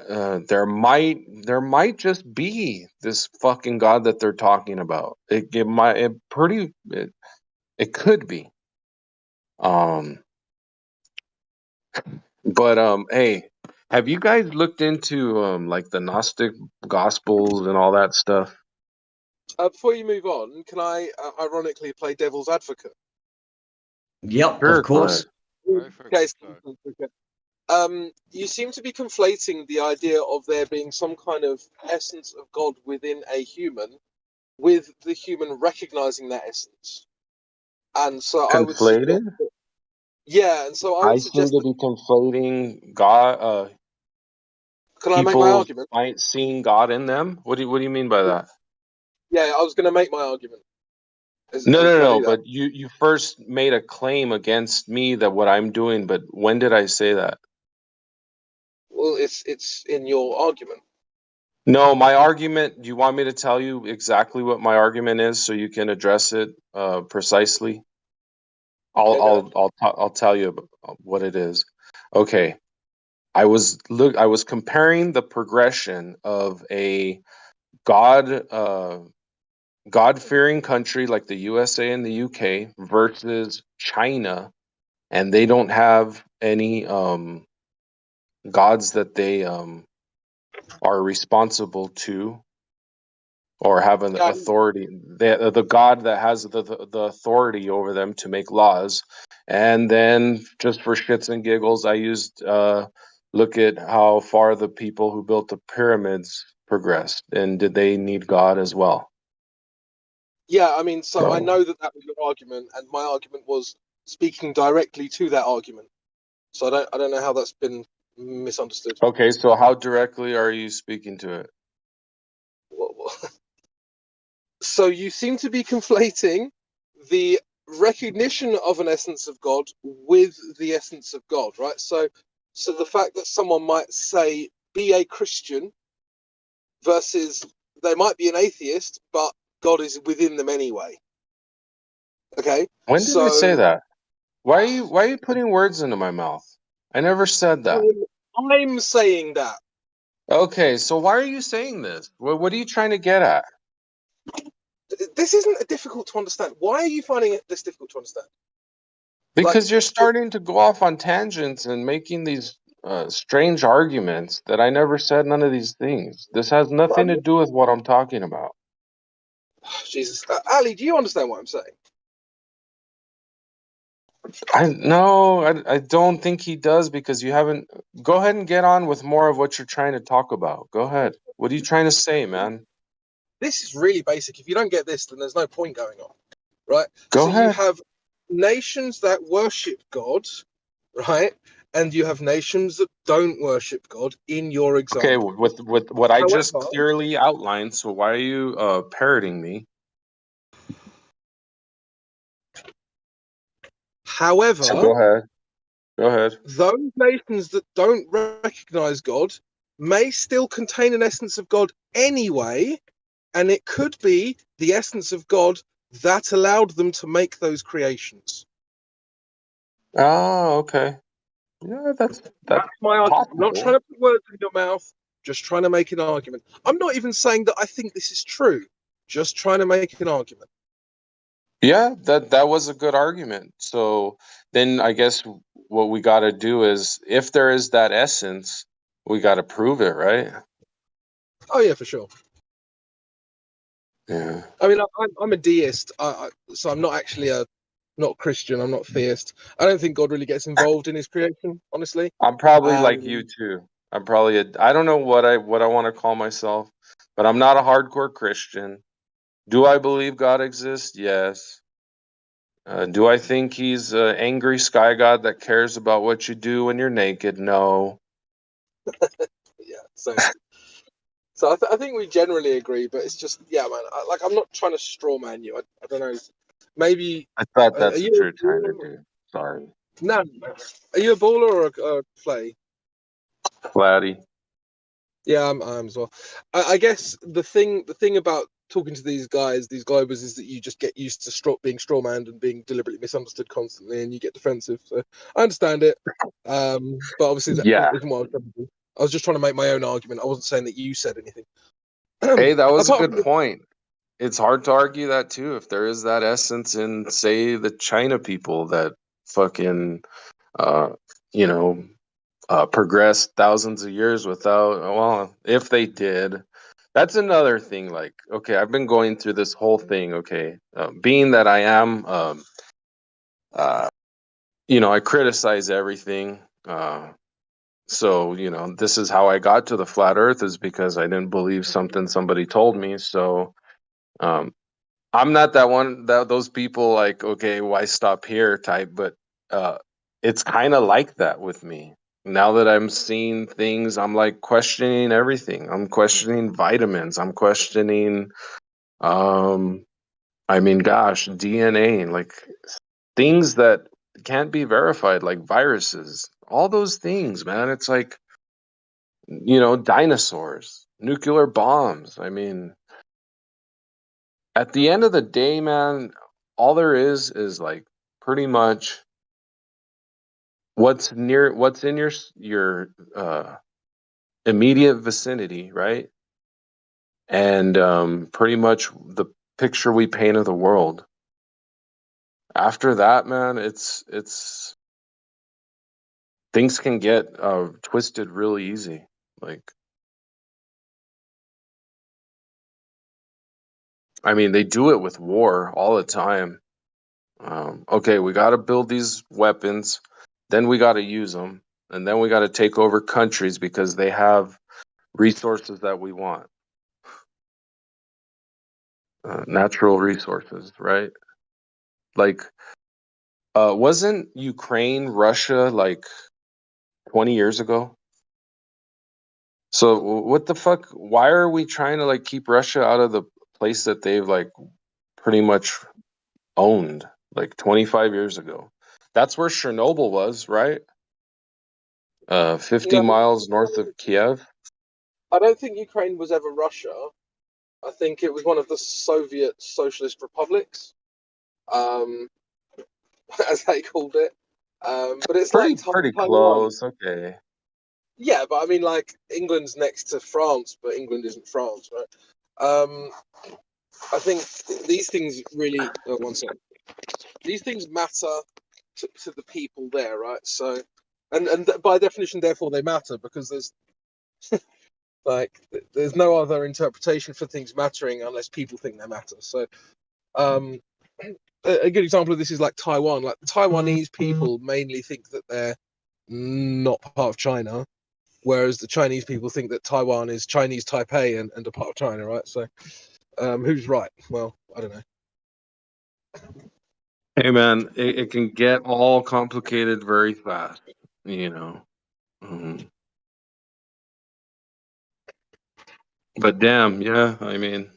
There might just be this fucking God that they're talking about. It could be. But hey, have you guys looked into like the Gnostic Gospels and all that stuff? Before you move on, can I ironically play devil's advocate? Yep, Sure, of course. Okay, you seem to be conflating the idea of there being some kind of essence of God within a human with the human recognizing that essence. And so I would suggest Conflated? yeah, and so I I would seem suggest to be conflating God. Can I make my People argument? might seeing God in them. What do you mean by that? Yeah, I was going to make my argument. No. But you first made a claim against me that what I'm doing. But when did I say that? Well, it's in your argument. No, my argument. Do you want me to tell you exactly what my argument is so you can address it precisely? I'll tell you what it is. Okay. I was comparing the progression of a God-fearing country like the USA and the UK versus China, and they don't have any gods that they are responsible to or have an authority. The God that has the authority over them to make laws. And then just for shits and giggles, I used look at how far the people who built the pyramids progressed, and did they need God as well? Yeah, I mean, so I know that was your argument, and my argument was speaking directly to that argument. So I don't know how that's been misunderstood. Okay, so how directly are you speaking to it? So you seem to be conflating the recognition of an essence of God with the essence of God, right? So the fact that someone might say be a Christian versus they might be an atheist, but God is within them anyway. Okay. When did I say that? Why are you putting words into my mouth? I never said that. I'm saying that. Okay, so why are you saying this? What are you trying to get at? This isn't difficult to understand. Why are you finding it this difficult to understand? Because you're starting to go off on tangents and making these strange arguments that I never said none of these things. This has nothing to do with what I'm talking about. Jesus, Ali, do you understand what I'm saying? I don't think he does, because you haven't. Go ahead and get on with more of what you're trying to talk about. Go ahead. What are you trying to say, man? This is really basic. If you don't get this, then there's no point going on, right? Go So ahead. you have nations that worship God, right? And you have nations that don't worship God in your Okay, example. with what I just However- clearly outlined, so why are you parroting me? However, So go ahead. Go ahead. those nations that don't recognize God may still contain an essence of God anyway, and it could be the essence of God that allowed them to make those creations. Oh, okay. Yeah, that's my argument. I'm not possible. trying to put words in your mouth, just trying to make an argument. I'm not even saying that I think this is true, just trying to make an argument. Yeah, that was a good argument. So then I guess what we got to do is, if there is that essence, we got to prove it, right? Oh yeah, for sure. Yeah. I mean, I'm a deist, so I'm not actually not Christian. I'm not theist. I don't think God really gets involved in His creation, honestly. I'm probably like you too. I'm probably I don't know what I want to call myself, but I'm not a hardcore Christian. Do I believe God exists? Yes. Do I think he's an angry sky god that cares about what you do when you're naked? No. Yeah, so I think we generally agree, but it's just, yeah, man. I'm not trying to straw man you. I don't know. Maybe I thought are that's you what you're trying to do. Sorry. No. Are you a baller or a play? Flatty. Yeah, I'm as well. I guess the thing about talking to these guys, these globers, is that you just get used to being strawmanned and being deliberately misunderstood constantly, and you get defensive. So I understand it, but obviously that Yeah. isn't what I was trying to do. I was just trying to make my own argument. I wasn't saying that you said anything. Hey, that was a Apart good from point. It's hard to argue that too. If there is that essence in, say, the China people that fucking, uh, you know, progressed thousands of years without, well, if they did, that's another thing. Like, okay, I've been going through this whole thing. Okay, being that I am, I criticize everything. So, this is how I got to the flat earth, is because I didn't believe something somebody told me. So, I'm not those people like, okay, why stop here type, but it's kind of like that with me. Now that I'm seeing things, I'm like questioning everything. I'm questioning vitamins. I'm questioning, gosh, DNA, like things that can't be verified, like viruses, all those things, man. It's like, dinosaurs, nuclear bombs. At the end of the day, man, all there is like pretty much what's in your immediate vicinity, right? And pretty much the picture we paint of the world. After that, man, it's things can get twisted really easy. Like, they do it with war all the time. Okay, we got to build these weapons, then we got to use them, and then we got to take over countries because they have resources that we want. Natural resources, right? Like, wasn't Ukraine Russia like 20 years ago? So what the fuck? Why are we trying to like keep Russia out of the place that they've like pretty much owned like 25 years ago? That's where Chernobyl was, right? 50 miles north of Kiev. I don't think Ukraine was ever Russia. I think it was one of the Soviet Socialist Republics, as they called it. But it's Pretty Taiwan. close. Okay. Yeah, but like England's next to France, but England isn't France, right? I think these things really. One second. These things matter to the people there, right? So and by definition, therefore, they matter because there's like there's no other interpretation for things mattering unless people think they matter. So, a good example of this is like Taiwan. Like the Taiwanese people mainly think that they're not part of China, whereas the Chinese people think that Taiwan is Chinese Taipei and a part of China, right? So, who's right? Well, I don't know. Hey man, it can get all complicated very fast, you know. But damn, yeah, I mean,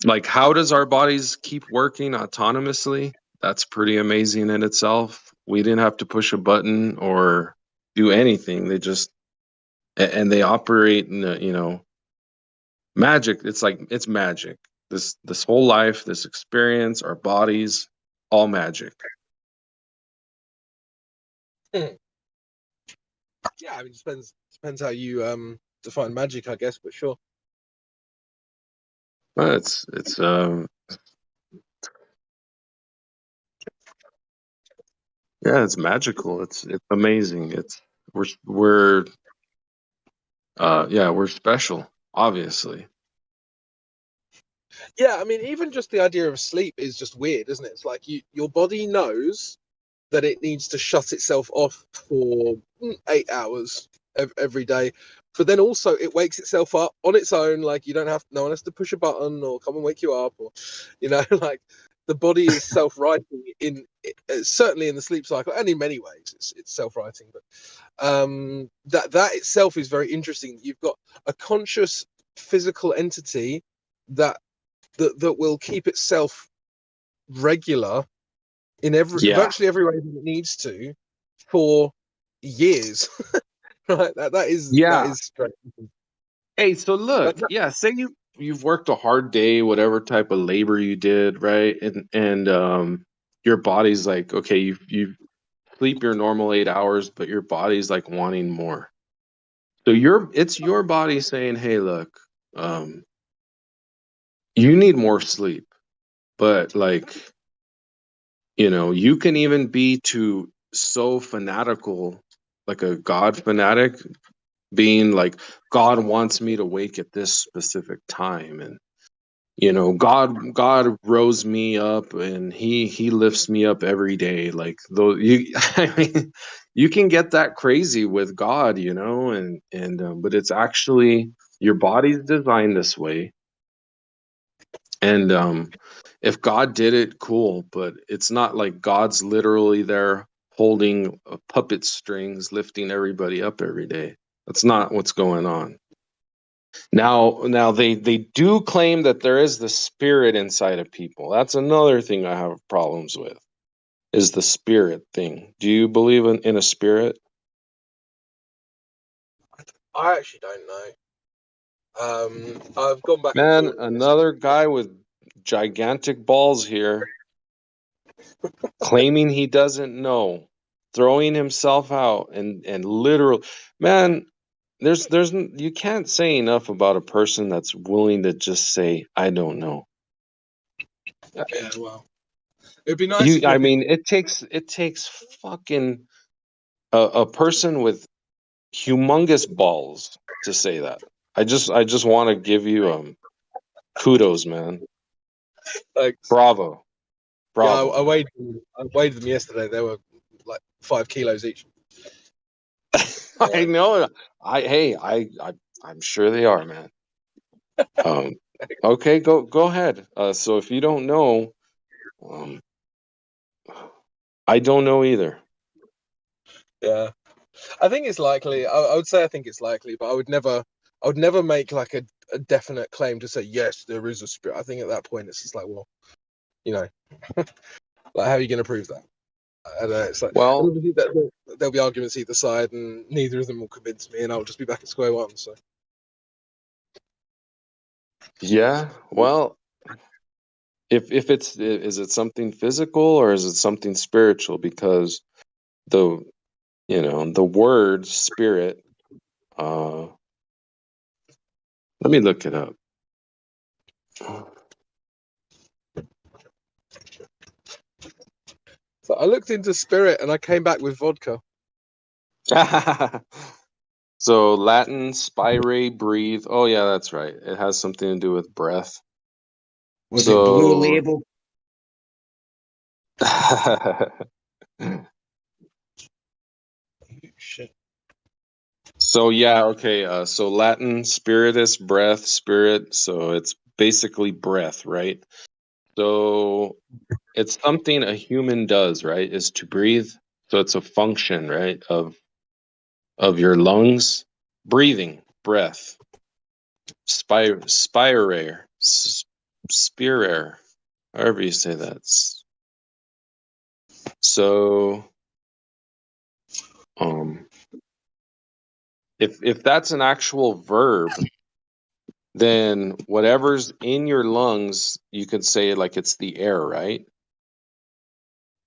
like, how does our bodies keep working autonomously? That's pretty amazing in itself. We didn't have to push a button or do anything. They just and they operate in a, you know, magic. It's like it's magic. This whole life, this experience, our bodies, all magic. Yeah, I mean, it depends how you define magic, I guess, but sure. It's yeah, it's magical. It's amazing. It's we're yeah, we're special, obviously. Yeah, I mean, even just the idea of sleep is just weird, isn't it? It's like your body knows that it needs to shut itself off for 8 hours every day, but then also it wakes itself up on its own. Like no one has to push a button or come and wake you up, or like the body is self-righting certainly in the sleep cycle, and in many ways it's self-righting. But that itself is very interesting. You've got a conscious physical entity that will keep itself regular in virtually every way that it needs to for years. Right? That is strange. Hey, so look, yeah, say you've worked a hard day, whatever type of labor you did, right? And your body's like, okay, you sleep your normal 8 hours, but your body's like wanting more. So it's your body saying, hey, look, you need more sleep. But like, you can even be so fanatical, like a God fanatic, being like, God wants me to wake at this specific time, and God rose me up, and he lifts me up every day. Like though I mean, you can get that crazy with God, and but it's actually your body's designed this way. And if God did it, cool, but it's not like God's literally there holding puppet strings, lifting everybody up every day. That's not what's going on. Now they do claim that there is the spirit inside of people. That's another thing I have problems with, is the spirit thing. Do you believe in a spirit? I actually don't know. I've gone back and Man, forth. another guy with gigantic balls here claiming he doesn't know, throwing himself out and literal. Man, there's you can't say enough about a person that's willing to just say I don't know. Yeah, well, it'd be nice. I mean, it takes fucking a person with humongous balls to say that. I just want to give you kudos, man. Thanks. Bravo. Yeah, I weighed them yesterday. They were like 5 kilos each. I know. I'm sure they are, man. Okay, go ahead. So if you don't know, I don't know either. Yeah, I think it's likely. I would say I think it's likely, but I would never make like a definite claim to say yes, there is a spirit. I think at that point it's just like, well, like how are you going to prove that? And it's like, well, there'll be arguments either side, and neither of them will convince me, and I'll just be back at square one. So yeah, well, if is it something physical or is it something spiritual? Because the word spirit, let me look it up. So I looked into spirit and I came back with vodka. So Latin, spire, breathe. Oh yeah, that's right. It has something to do with breath. Was it Blue So Label? So yeah, okay. So Latin, spiritus, breath, spirit. So it's basically breath, right? So it's something a human does, right? Is to breathe. So it's a function, right, of your lungs, breathing, breath, spire, spire, however you say that. So, if that's an actual verb, then whatever's in your lungs, you could say like it's the air, right?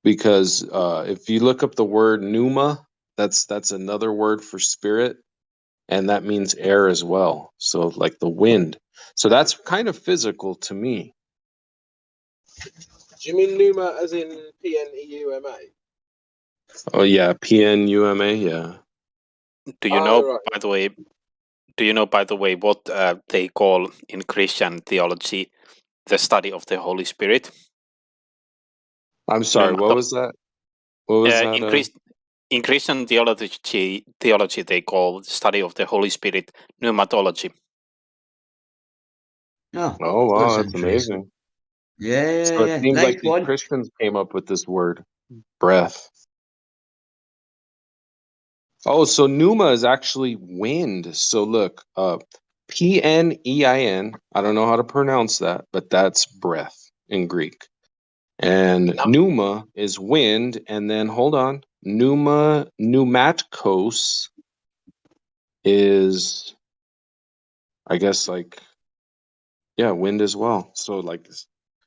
Because if you look up the word pneuma, that's another word for spirit, and that means air as well. So like the wind. So that's kind of physical to me. Do you mean pneuma as in PNEUMA? Oh yeah, PNUMA, yeah. Do you know, by the way? Do you know, by the way, what they call in Christian theology the study of the Holy Spirit? I'm sorry, what was that? What was that? In Christian theology, they call the study of the Holy Spirit pneumatology. Oh wow, that's amazing. Yeah, So it yeah. seems Nice like the one. Christians came up with this word, breath. Oh, so pneuma is actually wind. So look, PNEIN. I don't know how to pronounce that, but that's breath in Greek. And pneuma is wind, and then hold on, pneumatikos is, I guess, like, yeah, wind as well. So like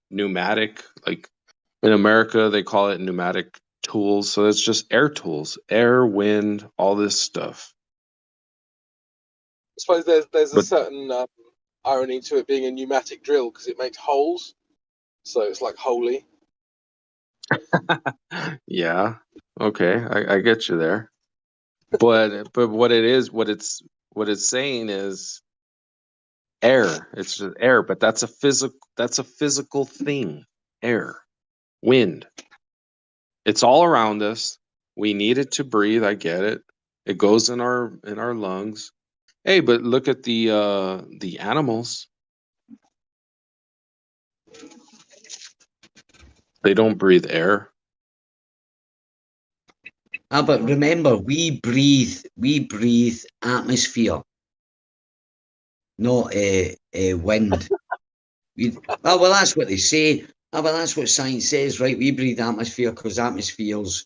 pneumatic, like in America they call it pneumatic tools. So it's just air tools, air, wind, all this stuff. I suppose there's a But certain irony to it being a pneumatic drill because it makes holes, so it's like holy. yeah, okay, I get you there. But what it's saying is air. It's just air, but that's a physical thing. Air, wind. It's all around us. We need it to breathe. I get it. It goes in our lungs. Hey, but look at the animals. They don't breathe air. But remember, we breathe atmosphere, not wind. Well, that's what they say. But that's what science says, right? We breathe atmosphere because atmosphere's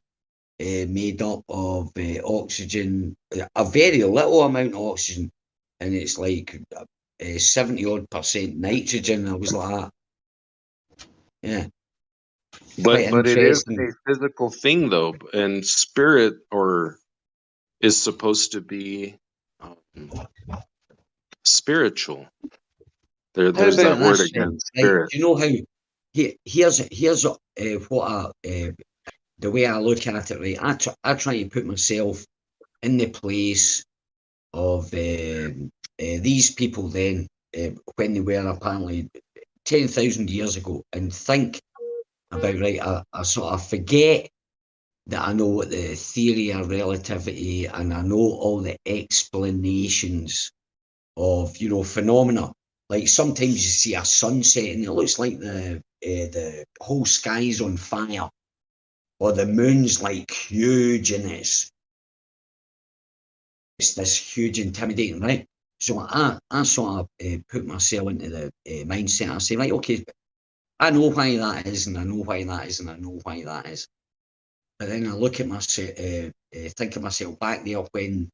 made up of oxygen, a very little amount of oxygen, and it's like 70% nitrogen. I was like, yeah. But it is a physical thing though, and spirit is supposed to be spiritual. There's that word again, spirit. Do you know how? Here's what the way I look at it. Right, I try to put myself in the place of these people then when they were apparently 10,000 years ago, and think about I sort of forget that I know what the theory of relativity and I know all the explanations of phenomena. Like sometimes you see a sunset and it looks like the whole sky's on fire, or the moon's like huge and it's this huge intimidating, right? So I sort of put myself into the mindset. I say, right, okay, I know why that is, and I know why that is, and I know why that is. But then I look at myself, think of myself back there when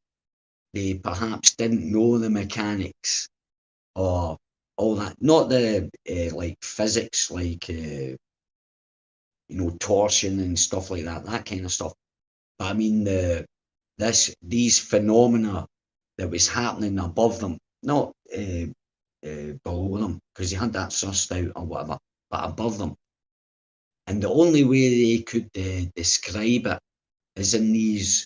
they perhaps didn't know the mechanics or all that, not the like physics, like torsion and stuff like that kind of stuff. But I mean these phenomena that was happening above them, not below them, because they had that sussed out or whatever, but above them. And the only way they could describe it is in these,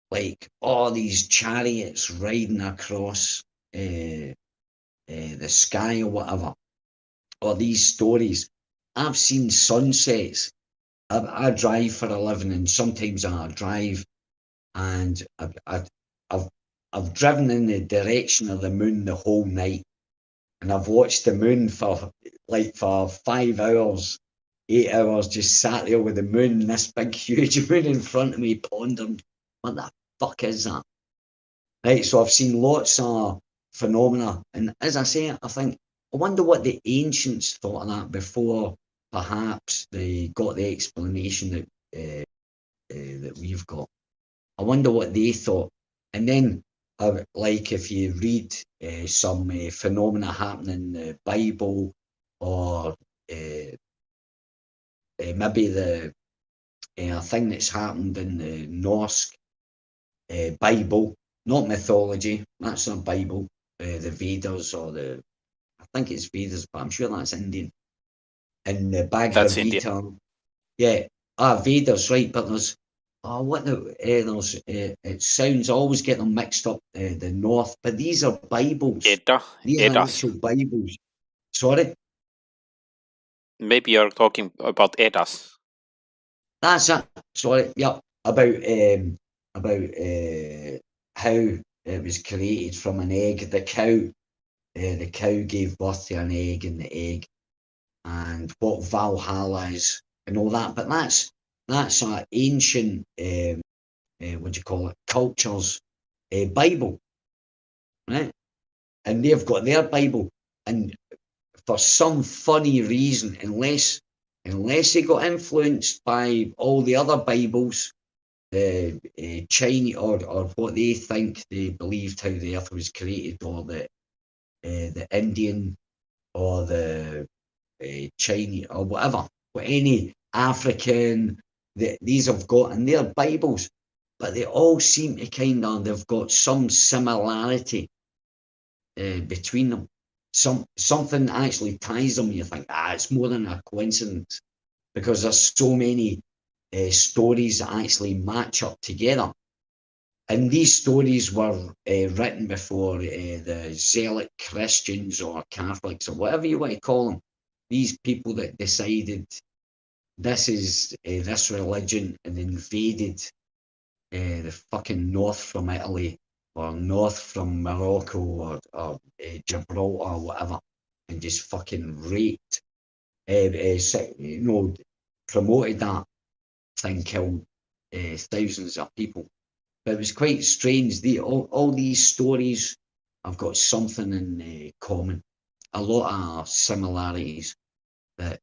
like, all these chariots riding across the sky or whatever, or these stories. I've seen sunsets. I drive for a living, and sometimes I drive, and I've driven in the direction of the moon the whole night, and I've watched the moon for 5 hours, 8 hours, just sat there with the moon, this big huge moon in front of me, pondering, what the fuck is that? Right, so I've seen lots of phenomena, and as I say, I think, I wonder what the ancients thought of that before perhaps they got the explanation that we've got. I wonder what they thought. And then, like, if you read some phenomena happening in the Bible, or maybe the thing that's happened in the Norse Bible, not mythology, that's not Bible, the Vedas, or I think it's Vedas, but I'm sure that's Indian. And the Bhagavad Gita, yeah, Vedas, right? But there's it sounds, I always get them mixed up, the North, but these are Bibles. These are actual Bibles. Sorry? Maybe you're talking about Eddas. That's it. Sorry, yeah, about how it was created from an egg. The cow gave birth to an egg, and the egg, and what Valhalla is, and all that. But that's an ancient, what do you call it, culture's Bible, right? And they've got their Bible, and for some funny reason, unless they got influenced by all the other Bibles, Chinese, or what they think they believed how the earth was created, or the Indian, or the Chinese, or whatever, or any African, these have got in their Bibles, but they all seem to they've got some similarity between them. Something actually ties them. You think, it's more than a coincidence, because there's so many stories that actually match up together. And these stories were written before the zealot Christians or Catholics, or whatever you want to call them. These people that decided this is this religion, and invaded the fucking north from Italy, or north from Morocco, or Gibraltar, or whatever, and just fucking raped, promoted that thing, killed thousands of people. But it was quite strange. All these stories have got something in common, a lot of similarities that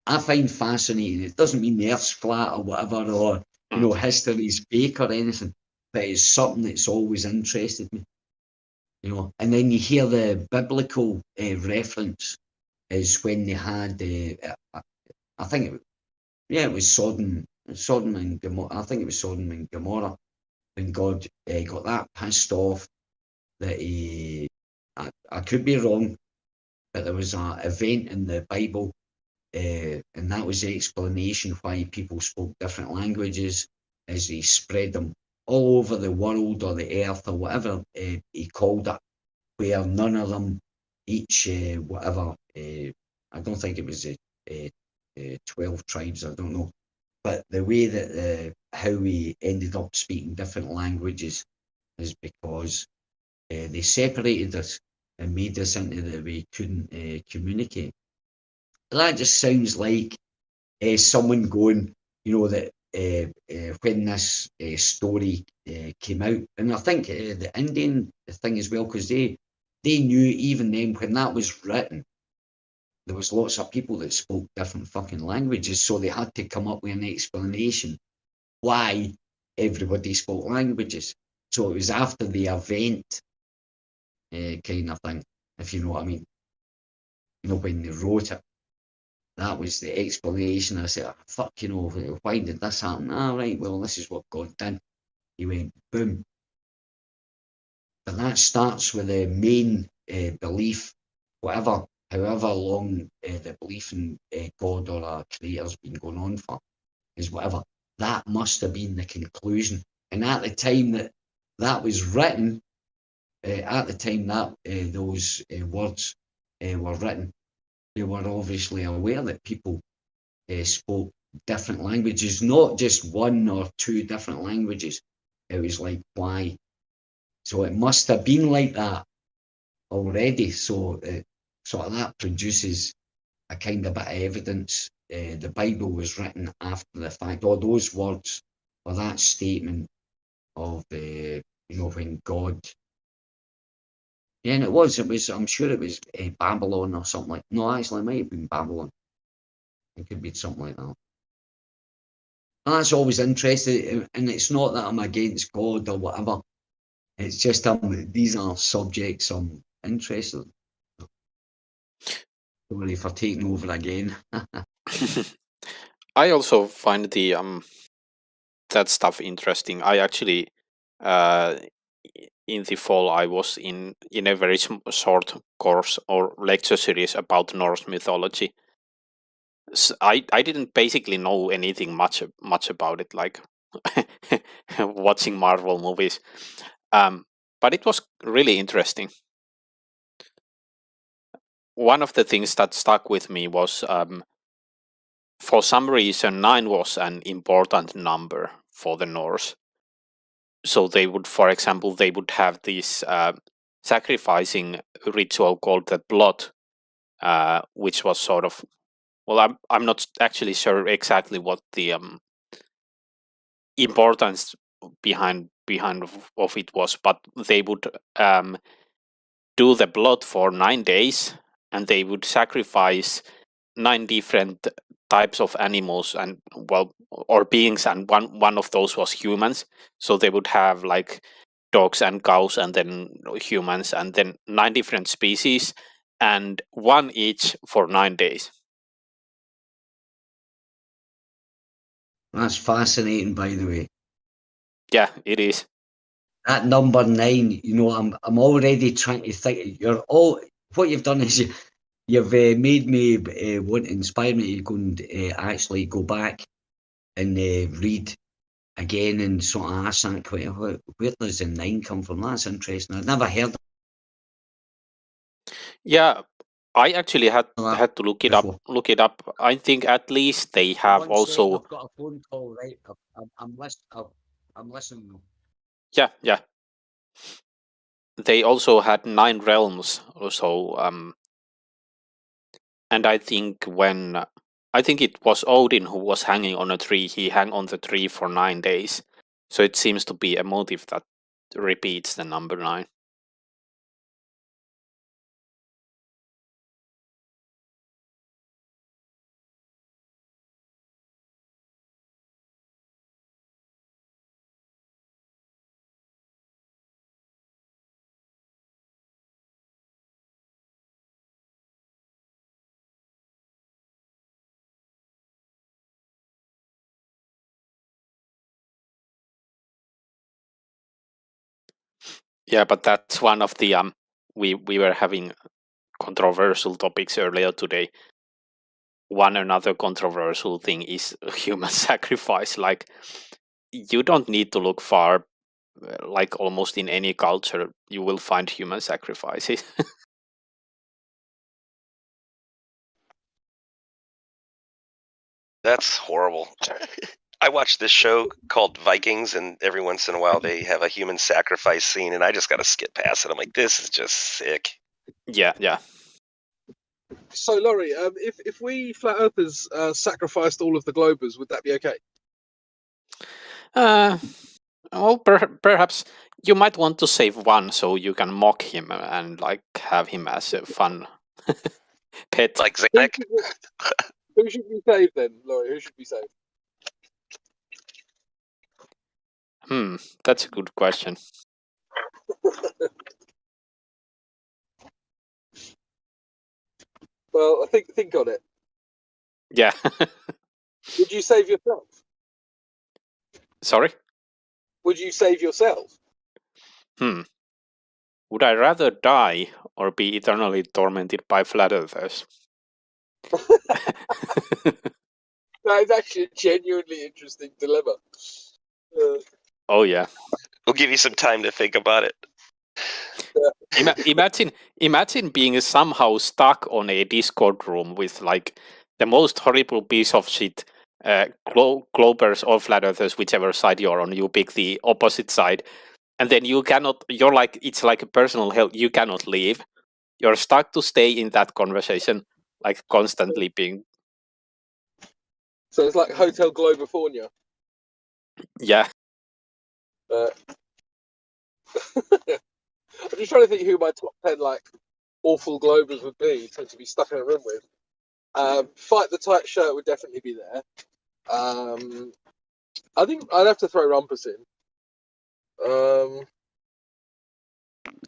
I find fascinating. It doesn't mean the Earth's flat or whatever, or history's fake or anything, but it's something that's always interested me. And then you hear the biblical reference is when they had, I think it was Sodom and Gomorrah. I think it was Sodom and Gomorrah, when God got that pissed off that I could be wrong, but there was an event in the Bible, and that was the explanation why people spoke different languages, as he spread them all over the world, or the earth, or whatever he called it, where none of them, each whatever, I don't think it was 12 tribes, I don't know, but the way that how we ended up speaking different languages is because they separated us and made us into that we couldn't communicate. That just sounds like someone going, that when this story came out, and I think the Indian thing as well, because they knew even then when that was written, there was lots of people that spoke different fucking languages, so they had to come up with an explanation why everybody spoke languages. So it was after the event kind of thing, if you know what I mean. When they wrote it, that was the explanation. I said, fuck, why did this happen? Right, well, this is what God did. He went, boom. But that starts with the main belief, whatever however long the belief in God or a creator's been going on for, is whatever. That must have been the conclusion. And at the time that was written, at the time that those words were written, they were obviously aware that people spoke different languages, not just one or two different languages. It was like, why? So it must have been like that already. So sort of that produces a kind of bit of evidence. The Bible was written after the fact. All those words or that statement of when God. Yeah, and it was. I'm sure it was Babylon or something like. No, actually, it might have been Babylon. It could be something like that. And that's always interesting, and it's not that I'm against God or whatever. It's just these are subjects I'm interested in. Sorry for taking over again. I also find the that stuff interesting. I actually in the fall I was in a very short course or lecture series about Norse mythology. I didn't basically know anything much about it, like watching Marvel movies, but it was really interesting. One of the things that stuck with me was for some reason 9 was an important number for the Norse. So they would, for example, they would have this sacrificing ritual called the blood, which was sort of, well, I'm not actually sure exactly what the importance behind of it was, but they would do the blood for 9 days, and they would sacrifice 9 different types of animals and or beings, and one of those was humans. So they would have like dogs and cows and then humans and then 9 different species and one each for 9 days. That's fascinating, by the way. Yeah, it is. That number 9, I'm already trying to think. What you've done is you've made me want to inspire me to go and actually go back and read again and sort of ask that question. Where does the 9 come from? That's interesting. I've never heard. Yeah, I actually had to look it up. I think at least they have also. I've got a phone call, right? I'm listening. Yeah. They also had 9 realms or so, and I think it was Odin who was hanging on a tree. He hung on the tree for 9 days, so it seems to be a motif that repeats the number 9. Yeah, but that's one of the we were having controversial topics earlier today. Another controversial thing is human sacrifice. Like, you don't need to look far. Like almost in any culture, you will find human sacrifices. That's horrible. I watch this show called Vikings, and every once in a while they have a human sacrifice scene, and I just got to skip past it. I'm like, this is just sick. Yeah. So, Laurie, if we flat earthers sacrificed all of the Globers, would that be okay? Well, perhaps you might want to save one so you can mock him and like have him as a fun pet. Like Zach. Who should we save then, Laurie? Who should we save? That's a good question. Well, I think on it. Yeah. Would you save yourself? Sorry? Would you save yourself? would I rather die or be eternally tormented by flat earthers? That is actually a genuinely interesting dilemma. Oh yeah. We'll give you some time to think about it. Imagine being somehow stuck on a Discord room with like the most horrible piece of shit globers or flat earthers, whichever side you're on. You pick the opposite side, and then you're like, it's like a personal hell. You cannot leave. You're stuck to stay in that conversation, like constantly being. So it's like Hotel Globifornia. Yeah. I'm just trying to think who my top 10 like awful Globers would be to be stuck in a room with. Fight the Tight Shirt would definitely be there. I think I'd have to throw Rumpus in.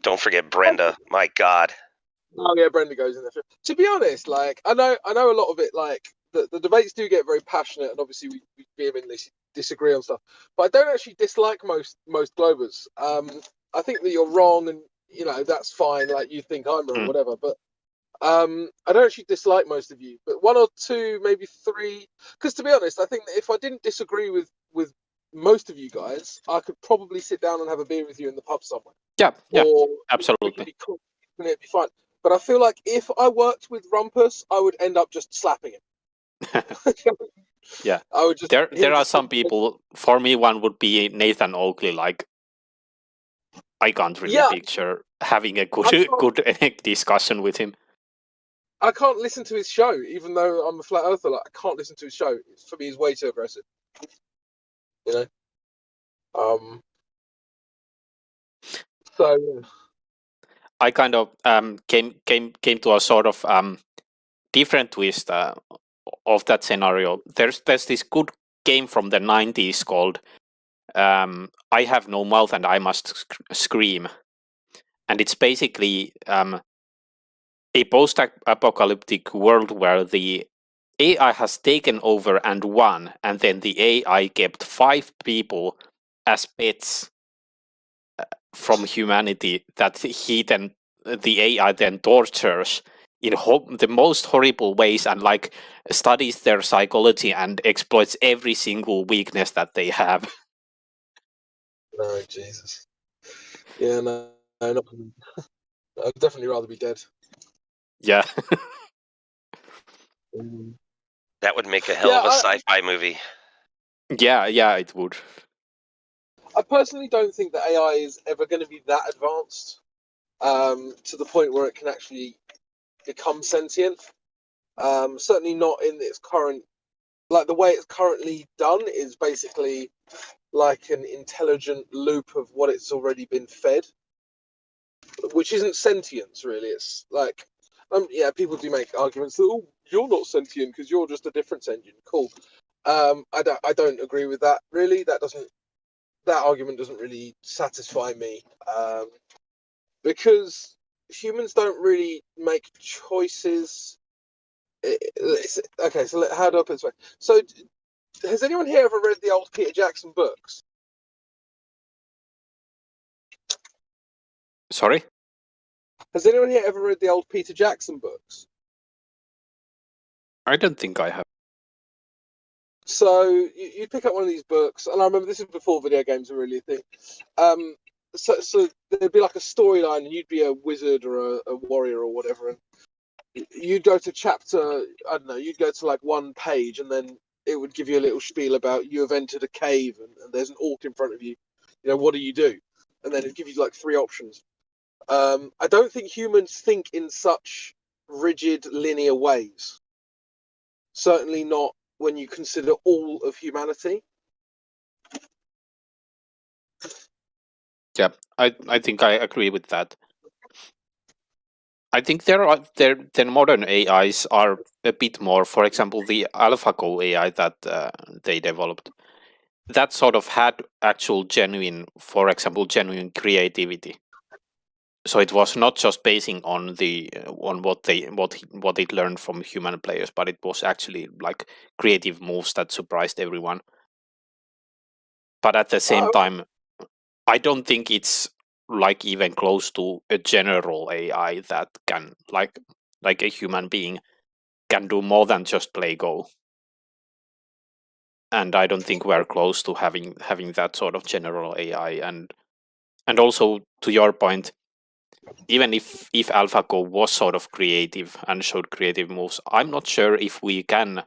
Don't forget Brenda. My God. Oh yeah, Brenda goes in there. To be honest, like I know a lot of it. Like the debates do get very passionate, and obviously we vehemently disagree on stuff. But I don't actually dislike most Globers. I think that you're wrong, and you know that's fine. Like you think I'm wrong, whatever. But I don't actually dislike most of you. But one or two, maybe three. Because to be honest, I think that if I didn't disagree with most of you guys, I could probably sit down and have a beer with you in the pub somewhere. Yeah, or absolutely. It'd be cool. It'd be fun. But I feel like if I worked with Rumpus, I would end up just slapping him. Yeah, I would just. There are some people. For me, one would be Nathan Oakley. Like, I can't really picture having a good discussion with him. I can't listen to his show, even though I'm a flat earther. Like, I can't listen to his show. For me, he's way too aggressive. You know. So. I kind of came to a sort of different twist of that scenario. There's this good game from the 90s called I Have No Mouth and I Must Scream. And it's basically a post-apocalyptic world where the AI has taken over and won, and then the AI kept 5 people as pets from humanity that the AI then tortures in the most horrible ways, and like studies their psychology and exploits every single weakness that they have. Oh Jesus! Yeah, no, not. I'd definitely rather be dead. Yeah. That would make a hell of a sci-fi movie. Yeah, it would. I personally don't think that AI is ever going to be that advanced to the point where it can actually become sentient. Certainly not in its current, like the way it's currently done is basically like an intelligent loop of what it's already been fed, which isn't sentience really. It's like, yeah, people do make arguments that, oh, you're not sentient because you're just a difference engine. Cool. I don't agree with that really. That argument doesn't really satisfy me, because humans don't really make choices. Okay, so how do I put it this way? So, has anyone here ever read the old Peter Jackson books? Sorry? Has anyone here ever read the old Peter Jackson books? I don't think I have. So you pick up one of these books, and I remember this is before video games were really a thing. So there'd be like a storyline, and you'd be a wizard or a warrior or whatever, and you'd go to chapter, I don't know, you'd go to like one page, and then it would give you a little spiel about you have entered a cave, and there's an orc in front of you. You know, what do you do? And then it'd give you like 3 options. I don't think humans think in such rigid, linear ways. Certainly not when you consider all of humanity. Yeah, I think I agree with that. I think the modern AIs are a bit more, for example, the AlphaGo AI that they developed. That sort of had actual genuine creativity. So it was not just basing on what it learned from human players, but it was actually like creative moves that surprised everyone. But at the same time, I don't think it's like even close to a general AI that can like a human being can do more than just play Go. And I don't think we're close to having that sort of general AI. And also to your point, even if AlphaGo was sort of creative and showed creative moves, I'm not sure if we can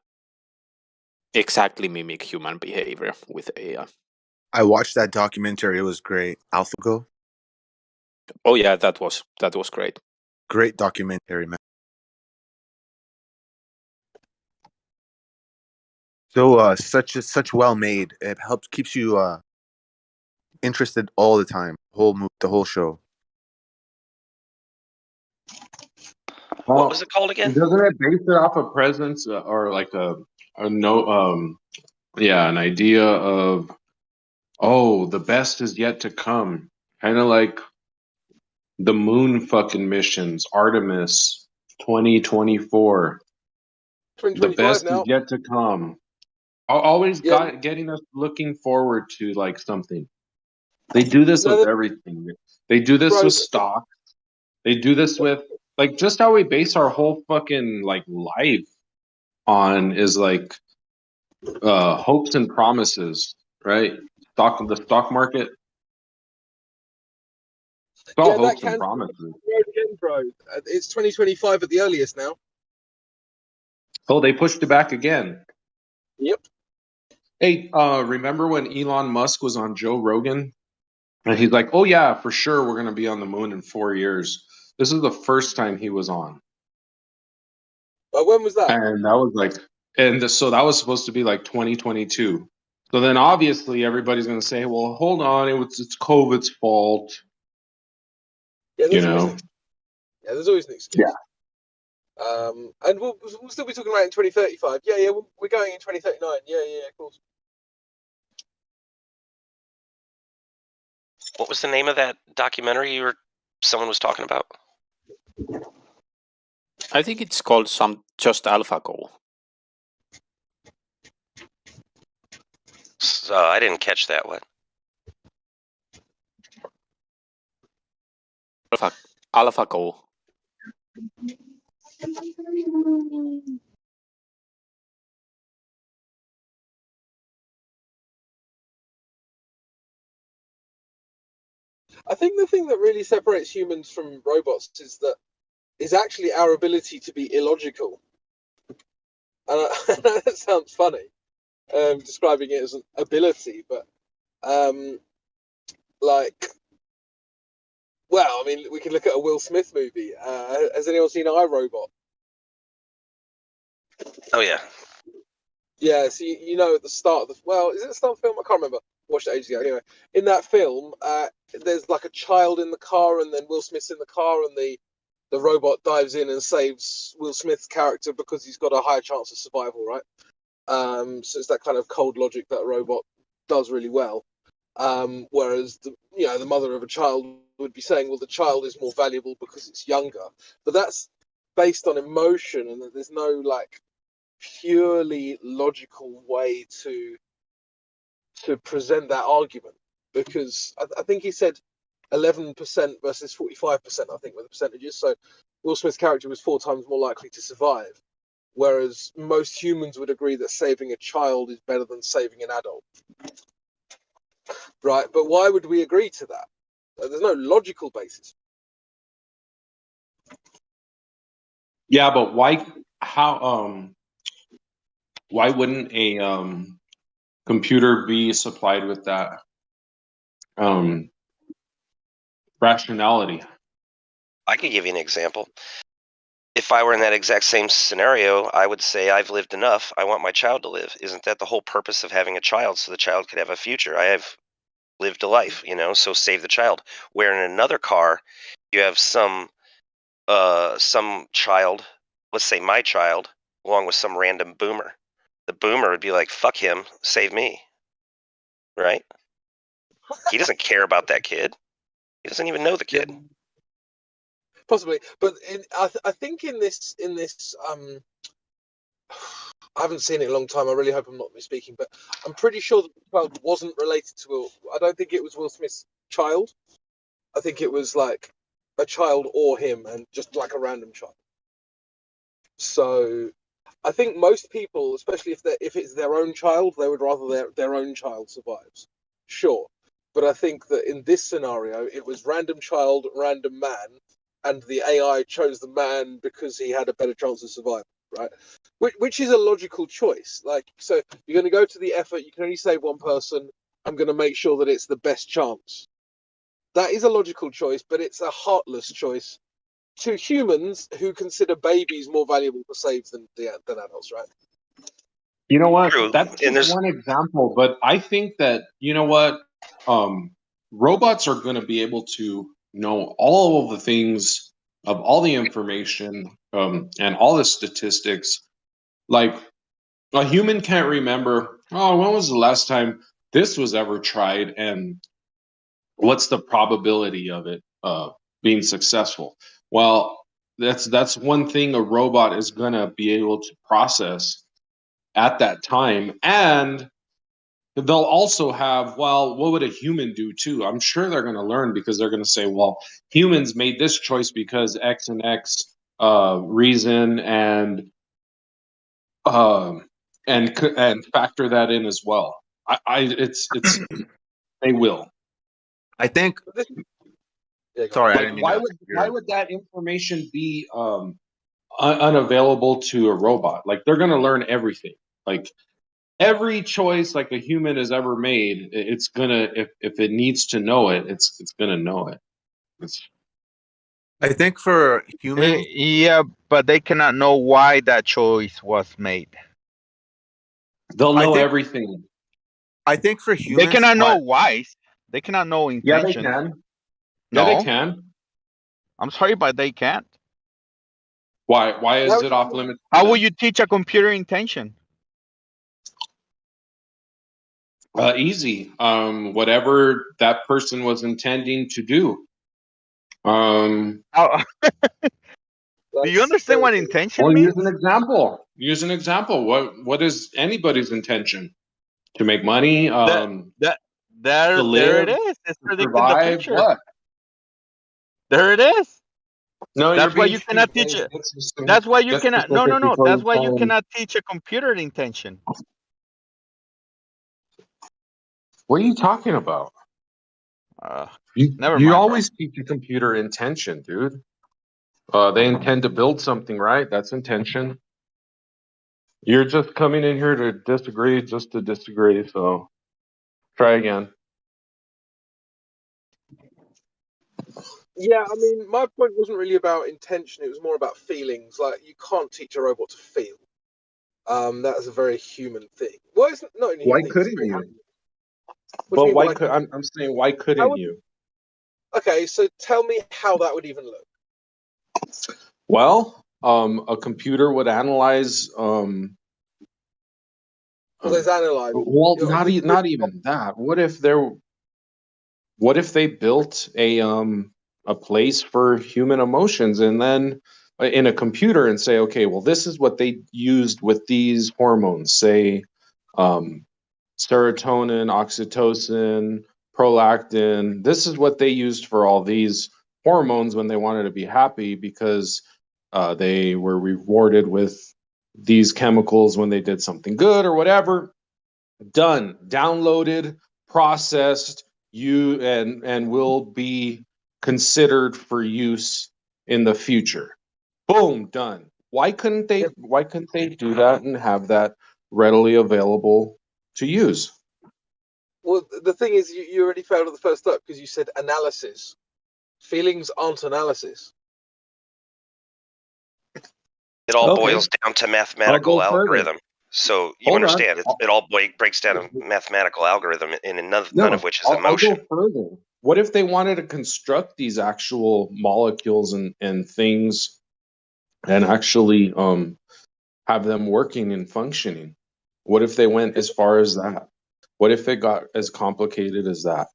exactly mimic human behavior with AI. I watched that documentary. It was great. AlphaGo. Oh yeah, that was great. Great documentary, man. So such well made. It keeps you interested all the time. The whole show. What was it called again? Doesn't it base it off of presence or like an idea of, oh, the best is yet to come, kind of like the moon fucking missions, Artemis 2024. The best now. is yet to come. Always Yeah. getting us looking forward to like something. They do this with everything. They do this with stock. They do this with like just how we base our whole fucking like life on is like hopes and promises, right? The stock market. It's all hopes and promises. Again, bro. It's 2025 at the earliest now. Oh, they pushed it back again. Yep. Hey, remember when Elon Musk was on Joe Rogan? And he's like, oh yeah, for sure we're gonna be on the moon in 4 years. This is the first time he was on. But when was that? And that was like, so that was supposed to be like 2022. So then obviously everybody's gonna say, well, hold on, it's COVID's fault. Yeah, You know. there's always an excuse. Yeah. And we'll still be talking about it in 2035. Yeah, we're going in 2039. Yeah, of course. What was the name of that documentary someone was talking about? I think it's called just AlphaGo. So I didn't catch that one. AlphaGo. I think the thing that really separates humans from robots is actually our ability to be illogical. And that sounds funny, describing it as an ability, but well, I mean, we can look at a Will Smith movie. Has anyone seen iRobot? Oh yeah. Yeah, so you know at the start of the is it the start of the film? I can't remember. Watched it ages ago. Anyway, in that film, there's like a child in the car, and then Will Smith's in the car, and the robot dives in and saves Will Smith's character because he's got a higher chance of survival, right? So it's that kind of cold logic that a robot does really well. Whereas the mother of a child would be saying, well, the child is more valuable because it's younger. But that's based on emotion, and there's no like purely logical way to present that argument, because I think he said 11% versus 45%, I think, were the percentages. So Will Smith's character was 4 times more likely to survive, whereas most humans would agree that saving a child is better than saving an adult. Right? But why would we agree to that? There's no logical basis. Yeah, but why wouldn't a computer be supplied with that rationality? I could give you an example. If I were in that exact same scenario, I would say I've lived enough. I want my child to live. Isn't that the whole purpose of having a child? So the child could have a future. I have lived a life, so save the child. Where in another car, you have some child, let's say my child, along with some random boomer. The boomer would be like, fuck him, save me. Right? He doesn't care about that kid. He doesn't even know the kid. Possibly, but I think in this I haven't seen it in a long time. I really hope I'm not misspeaking, but I'm pretty sure the child wasn't related to Will. I don't think it was Will Smith's child. I think it was like a child or him, and just like a random child. So I think most people, especially if it's their own child, they would rather their own child survives. Sure. But I think that in this scenario, it was random child, random man, and the AI chose the man because he had a better chance of survival, right? Which is a logical choice. Like, so you're going to go to the effort, you can only save one person, I'm going to make sure that it's the best chance. That is a logical choice, but it's a heartless choice to humans who consider babies more valuable to save than adults, right? You know what? True. That's And just there's one example, but I think that, you know what? Robots are going to be able to know all of the things, of all the information, and all the statistics. Like, a human can't remember, oh, when was the last time this was ever tried, and what's the probability of it being successful? Well, that's one thing a robot is going to be able to process at that time. And they'll also have, well, what would a human do too? I'm sure they're going to learn, because they're going to say, well, humans made this choice because X and X reason, and factor that in as well. It's they will. I think. Yeah, Sorry, I Like, didn't mean to. why would that information be unavailable to a robot? Like, they're going to learn everything. Like, every choice like a human has ever made, it's gonna, if it needs to know it, it's gonna know it. I think for humans, Yeah, but they cannot know why that choice was made. They'll I know think everything. I think for They humans, cannot know what why. They cannot know Yeah, they intentions. can. Yeah, they No, can. I'm sorry, but they can't. Why is it off limits? How will you teach a computer intention? Easy. Whatever that person was intending to do. Do you understand what intention Well, means? use an example. Use an example. What is anybody's intention? To make money? To There live? it is. It's To predicting the survive? future. What? There it is. No, That's you're why being you cannot too teach it. Get specific, That's why you get cannot. No, specific no, no. before That's you why you tell them. cannot teach a computer intention. What are you talking about? Never You mind, always teach a computer intention, dude. They intend to build something, right? That's intention. You're just coming in here to disagree, just to disagree. So try again. Yeah, I mean, my point wasn't really about intention. It was more about feelings. Like, you can't teach a robot to feel. That is a very human thing. Well, it's not only Why human thing. couldn't you? What do you But mean, why why could couldn't I'm saying why couldn't you? Okay, so tell me how that would even look. Well, a computer would analyze. Because there's analyze. Well, not even that. What if they built a place for human emotions, and then in a computer, and say, okay, well, this is what they used with these hormones, say serotonin, oxytocin, prolactin. This is what they used for all these hormones when they wanted to be happy, because they were rewarded with these chemicals when they did something good or whatever. Done, downloaded, processed, and will be considered for use in the future. Boom, done. Why couldn't they do that and have that readily available to use? Well, the thing is, you already failed at the first step because you said analysis. Feelings aren't analysis. It all Okay. boils down to mathematical I'll go further. algorithm. So you Hold on. understand, it all breaks down a mathematical algorithm, and none of which is I'll emotion. go further. What if they wanted to construct these actual molecules and things, and actually have them working and functioning? What if they went as far as that? What if it got as complicated as that?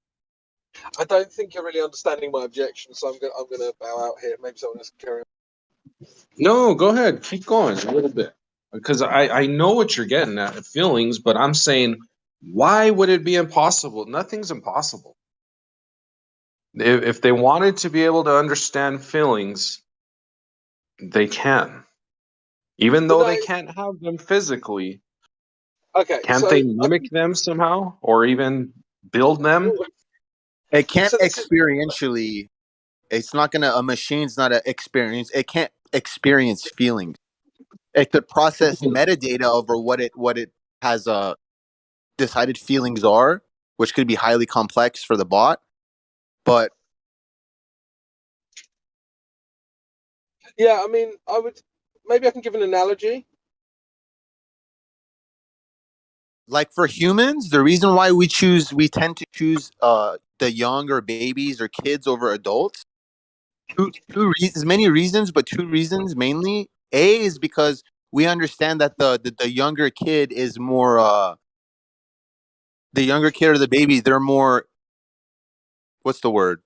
I don't think you're really understanding my objection, so I'm gonna bow out here. Maybe someone else can carry on. No, go ahead. Keep going a little bit. Because I know what you're getting at, feelings, but I'm saying, why would it be impossible? Nothing's impossible. If they wanted to be able to understand feelings, they can. Even though they can't have them physically, Okay, can't so they mimic them somehow or even build them? It can't So this is- experientially. It's not gonna. A machine's not an experience. It can't experience feelings. It could process metadata over what it has decided feelings are, which could be highly complex for the bot. But yeah, I mean, maybe I can give an analogy. like for humans, the reason why we tend to choose the younger babies or kids over adults. Two reasons, many reasons, but two reasons mainly. A is because we understand that the younger kid is more the younger kid or the baby, they're more, what's the word?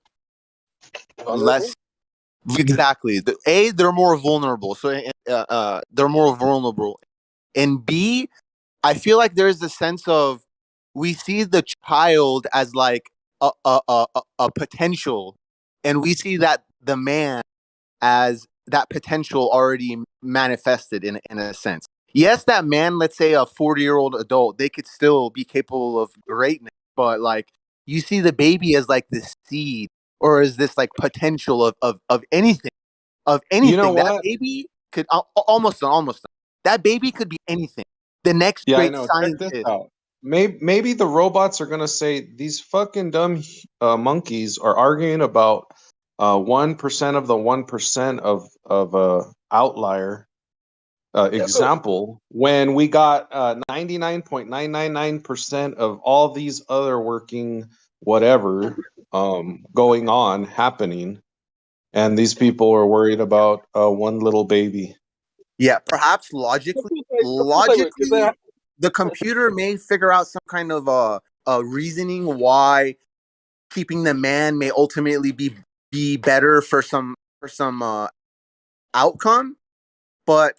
Less exactly. They're more vulnerable. So they're more vulnerable. And B, I feel like there's a sense of we see the child as like a potential, and we see that the man as that potential already manifested in a sense. Yes, that man, let's say a 40-year-old adult, they could still be capable of greatness, but like you see the baby as like this seed or as this like potential of anything, of anything. You know That what? baby could almost that baby could be anything. The next Yeah, I great know. Check this scientist. out. Maybe the robots are gonna say these fucking dumb monkeys are arguing about 1% of the 1% of outlier example when we got 99.999% of all these other working whatever going on happening, and these people are worried about one little baby. Yeah, perhaps logically, the computer may figure out some kind of reasoning why keeping the man may ultimately be better for some outcome, but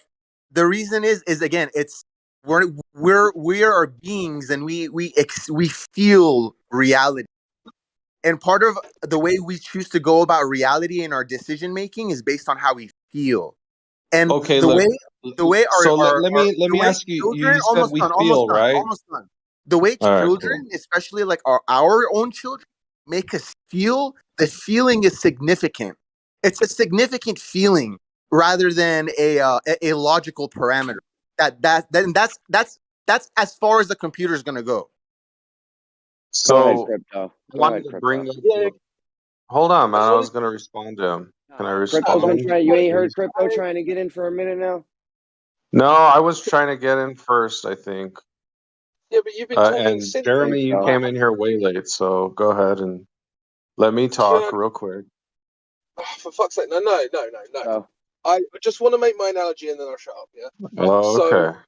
the reason is again, it's we are beings, and we feel reality, and part of the way we choose to go about reality in our decision making is based on how we feel. And Okay, the look. way So let the me way ask you. children You said we feel, right? almost done. The way All right, children, cool. especially like our own children, make us feel, the feeling is significant. It's a significant feeling rather than a logical parameter. That's as far as the computer is gonna go. Go ahead, So Crypto. I Go wanted ahead, to Crypto. bring up. Hold on, man. I was gonna respond to him. Can I Crypto's been respond? trying. You ain't heard Crypto trying to get in for a minute now. No, I was trying to get in first, I think. Yeah, but you've been talking And since. Jeremy, you So. came in here way late, so go ahead and let me talk real quick. Oh, for fuck's sake, no. So. I just want to make my analogy and then I'll shut up. Yeah. Oh, So, okay.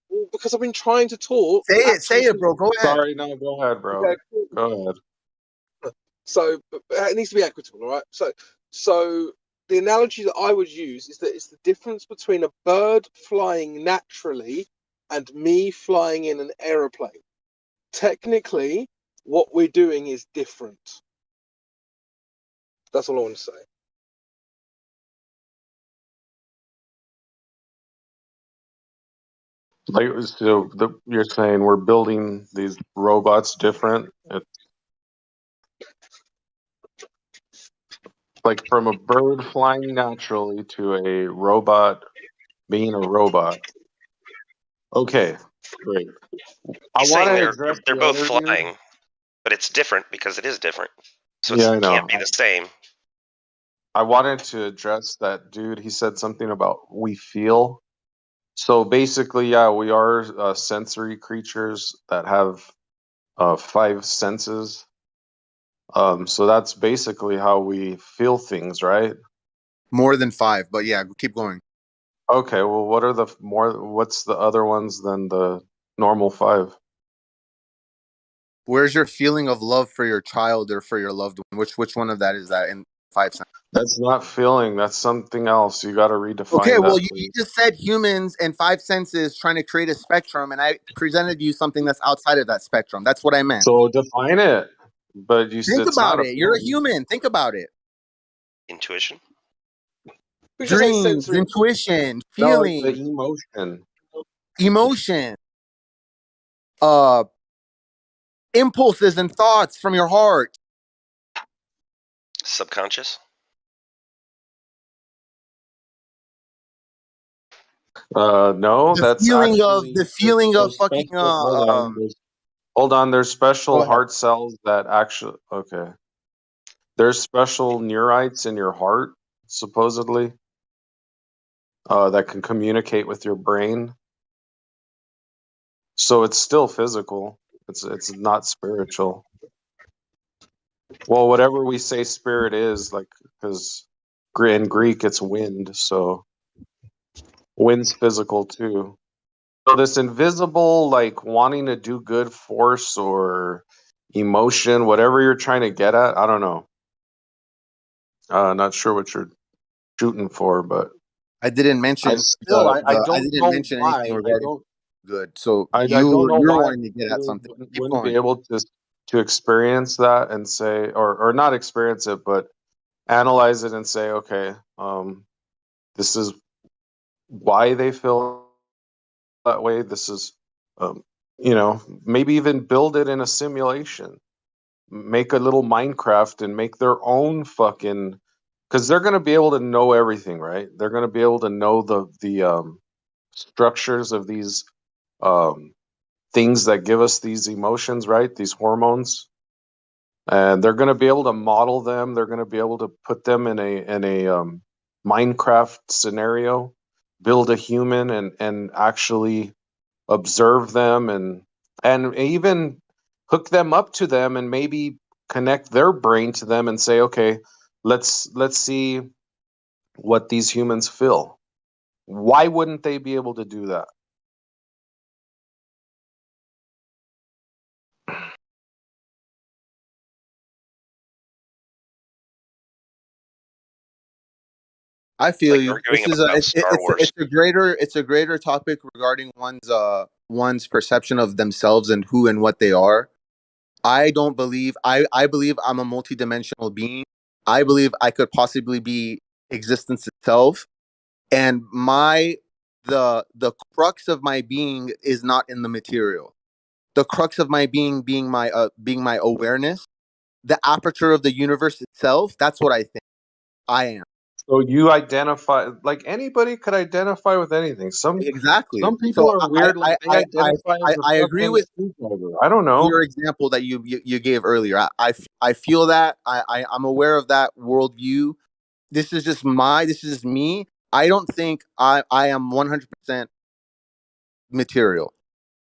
well, because I've been trying to talk. Say it, bro. Go ahead. Sorry, no, go ahead, bro. Okay, cool. Go ahead. So but it needs to be equitable, all right? So the analogy that I would use is that it's the difference between a bird flying naturally and me flying in an aeroplane. Technically, what we're doing is different. That's all I want to say. Like, so you're saying we're building these robots different? Like from a bird flying naturally to a robot being a robot. Okay, great. I He's want saying to address they're the both other dude. flying, but it's different because it is different. So Yeah, I it can't know. be the same. I wanted to address that dude. He said something about we feel. So basically, yeah, we are sensory creatures that have 5 senses. So that's basically how we feel things, right? More than 5, but yeah, keep going. Okay, well, what's the other ones than the normal 5? Where's your feeling of love for your child or for your loved one? Which one of that is that in 5 senses? That's not feeling. That's something else. You got to redefine Okay, well, that, you please. just said humans and 5 senses trying to create a spectrum, and I presented you something that's outside of that spectrum. That's what I meant. So define it. But you Think it's not about a it. You're a feeling. human. Think about it. Intuition. We should say Dreams, sensory. intuition, No, it's the feeling, emotion. emotion, uh, impulses and thoughts from your heart. Subconscious. No, The that's feeling of actually the feeling of there's fucking special. Hold on. There's Go special ahead. heart cells that actually. Okay. There's special neurites in your heart, supposedly, that can communicate with your brain. So it's still physical. It's not spiritual. Well, whatever we say spirit is, like, because in Greek it's wind, so wind's physical too. So this invisible, like, wanting to do good force or emotion, whatever you're trying to get at, I don't know. Not sure what you're shooting for, but I didn't mention I I don't didn't know mention anything why. regarding good. So I don't know you're why wanting to get at people something. Keep wouldn't be going. able to experience that and say, or not experience it, but analyze it and say, okay, this is why they feel that way. This is, maybe even build it in a simulation, make a little Minecraft and make their own fucking, because they're going to be able to know everything, right? They're going to be able to know the structures of these things that give us these emotions, right? These hormones, and they're going to be able to model them. They're going to be able to put them in a Minecraft scenario, build a human, and actually observe them, and even hook them up to them, and maybe connect their brain to them and say, okay, let's see what these humans feel. Why wouldn't they be able to do that? I feel Like you. arguing This is about Star Wars. it's a greater topic regarding one's perception of themselves and who and what they are. I don't believe I believe I'm a multidimensional being. I believe I could possibly be existence itself, and the crux of my being is not in the material. The crux of my being my awareness, the aperture of the universe itself. That's what I think I am. So you identify, like, anybody could identify with anything. Some Exactly. people So are weird, like they identify as a I agree fucking with screwdriver. I don't know. your example that you gave earlier. I feel that I'm aware of that worldview. This is just me. I don't think I am 100% material.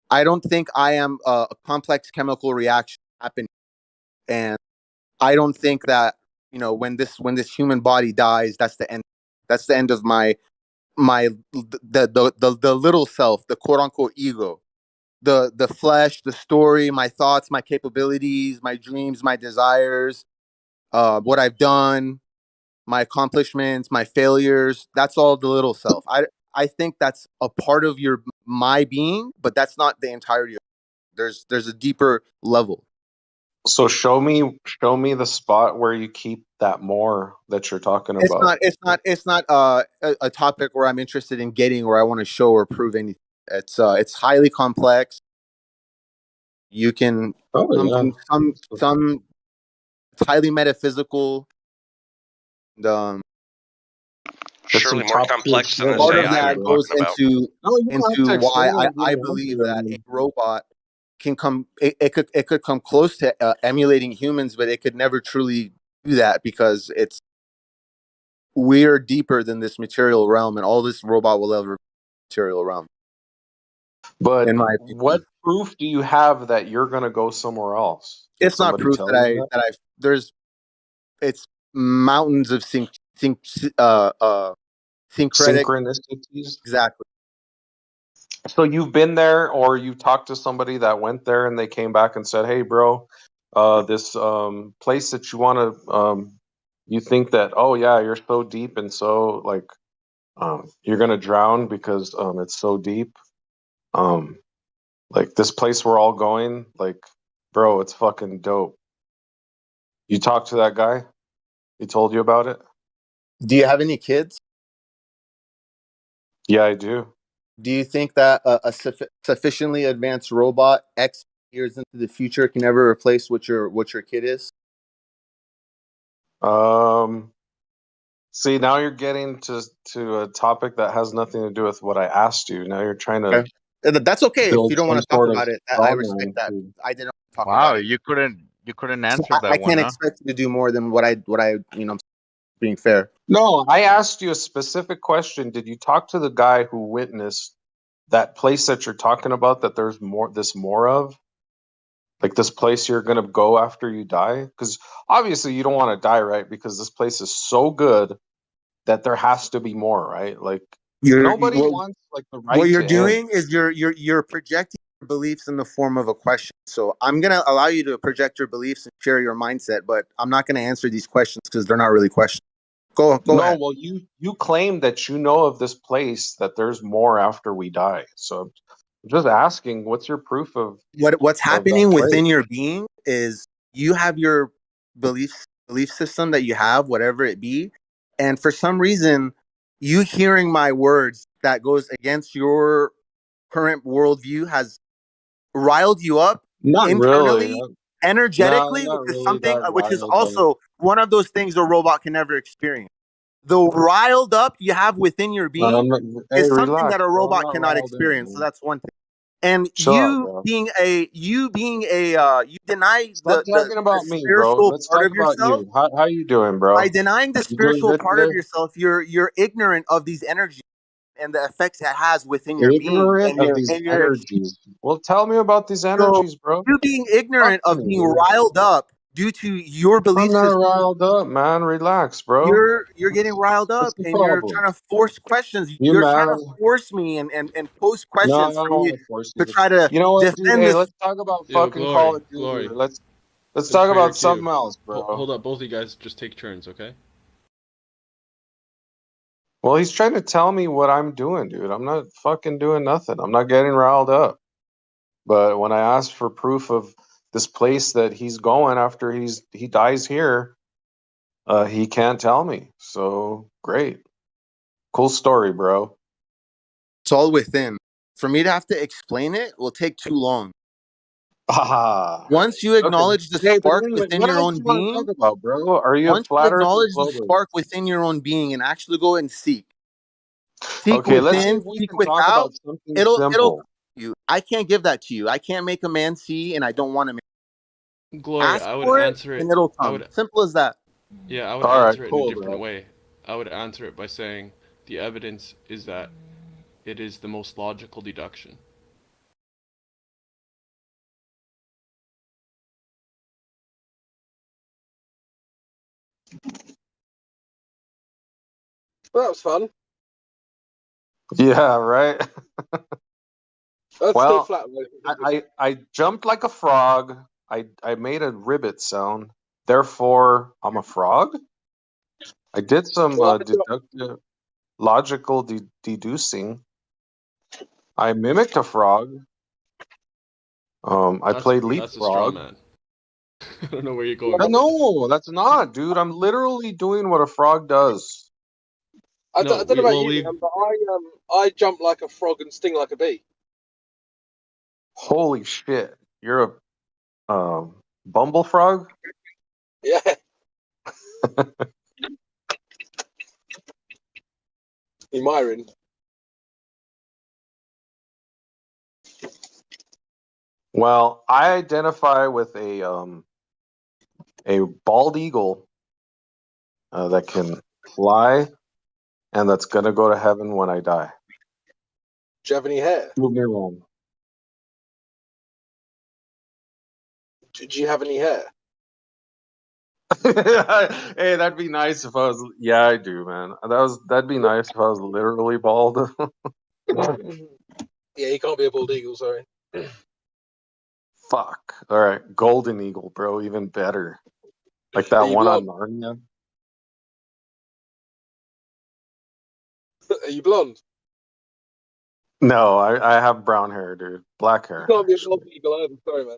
I don't think I am a complex chemical reaction happening, and I don't think that when this human body dies, that's the end. That's the end of the little self, the quote unquote ego, the flesh, the story, my thoughts, my capabilities, my dreams, my desires, what I've done, my accomplishments, my failures. That's all the little self. I think that's a part of my being, but that's not the entirety. There's a deeper level. So show me the spot where you keep that more that you're talking It's about. not. It's not a topic where I'm interested in getting, or I want to show or prove anything. It's highly complex. You can some. It's highly metaphysical. The Surely more complex than this part of AI we're that goes talking about. into why I believe that a robot can come. It could come close to emulating humans, but it could never truly do that because we're deeper than this material realm, and all this robot will ever material realm. But in my what proof do you have that you're going to go somewhere else? Did It's not somebody proof tell that you there's it's mountains of syncretic. synchronicities? Exactly. So you've been there, or you talked to somebody that went there and they came back and said, hey bro, this place that you want to you think that, oh yeah, you're so deep and so, like, you're gonna drown because it's so deep, like this place we're all going, like, bro, it's fucking dope. You talked to that guy? He told you about it? Do you have any kids? Yeah, I do. Do you think that a sufficiently advanced robot X years into the future can ever replace what your kid is? See, now you're getting to a topic that has nothing to do with what I asked you. Now you're trying to Okay. That's okay if build you don't want some to talk sort of about it. I straw respect man that. to. I didn't want to talk Wow, about it. you couldn't answer I that one, can't huh? expect you to do more than what I being fair. No, I asked you a specific question. Did you talk to the guy who witnessed that place that you're talking about that there's more of? Like this place you're gonna go after you die? Because obviously you don't want to die, right? Because this place is so good that there has to be more, right? Like nobody wants like the What right you're to end. doing is you're projecting your beliefs in the form of a question. So I'm gonna allow you to project your beliefs and share your mindset, but I'm not gonna answer these questions because they're not really questions. Go No, ahead. well, you claim that you know of this place that there's more after we die. So I'm just asking, what's your proof of What's that happening place? within your being is you have your belief system that you have, whatever it be, and for some reason, you hearing my words that goes against your current worldview has riled you up Not really. internally, No, energetically, which not is really something that which is wild, but also one of those things a robot can never experience. The riled up you have within your being hey, is something relax, that a bro. I'm robot not cannot riled up, experience. So man. that's one thing. And Shut up, bro. you deny Stop the talking about me, bro. spiritual Let's part talk of about yourself. you. How you doing, By bro? denying the You doing spiritual good part of today? yourself, you're ignorant of these energies and the effects it has within your being Ignorant and of your these experience. energies. Well, tell me about these So energies, bro. you being Talk ignorant to of me, being dude. riled up due to your I'm belief not system, riled up, man. Relax, bro. you're getting riled What's up the and you're problem? trying to force questions. You You're trying mad? to force me and pose No, questions I for don't me want to force to you. try to You know what, dude? defend Hey, this. let's talk about Yo, fucking Call Glory, of Duty. Glory. Or let's talk Trader about Q. something else, bro. Hold up, both of you guys just take turns, okay? Well, he's trying to tell me what I'm doing, dude. I'm not fucking doing nothing. I'm not getting riled up. But when I asked for proof of this place that he's going after he dies here, he can't tell me. So great, cool story, bro. It's all within. For me to have to explain it will take too long. Ah, Once you okay. acknowledge the Hey, but spark anyway, within what your else own you want to being, talk about, bro? Are you a once you flat Earth or acknowledge the globe Earth? spark within your own being and actually go and seek Okay, let's see within, if we seek can talk without, about something it'll come simple. to you. I can't give that to you. I can't make a man see, and I don't want to make. Glory, Ask I would for it, answer it. and it'll I come. would, Simple as that. yeah, I would All right, answer it in a cool, different bro. way. I would answer it by saying the evidence is that it is the most logical deduction. Well, that was fun. Yeah, right. Let's stay Well, flat. I jumped like a frog. I made a ribbit sound. Therefore, I'm a frog. I did some deductive, logical deducing. I mimicked a frog. I played That's a straw leapfrog. man. I don't know where you're going with this. No, that's not, dude. I'm literally doing what a frog does. I don't know about you, man, but I jump like a frog and sting like a bee. Holy shit! You're a bumble frog. Yeah. Myron. Well, I identify with a bald eagle that can fly and that's gonna go to heaven when I die. Do you have any hair? Prove me wrong. Do you have any hair? Hey, that'd be nice if I was. Yeah, I do, man. That'd be nice if I was literally bald. Yeah, you can't be a bald eagle, sorry. Fuck. All right, golden eagle, bro. Even better. Like that Are you one on blonde? Narnia. Are you blonde? No, I have brown hair, dude. Black You hair. can't be a bald eagle either, sorry, man.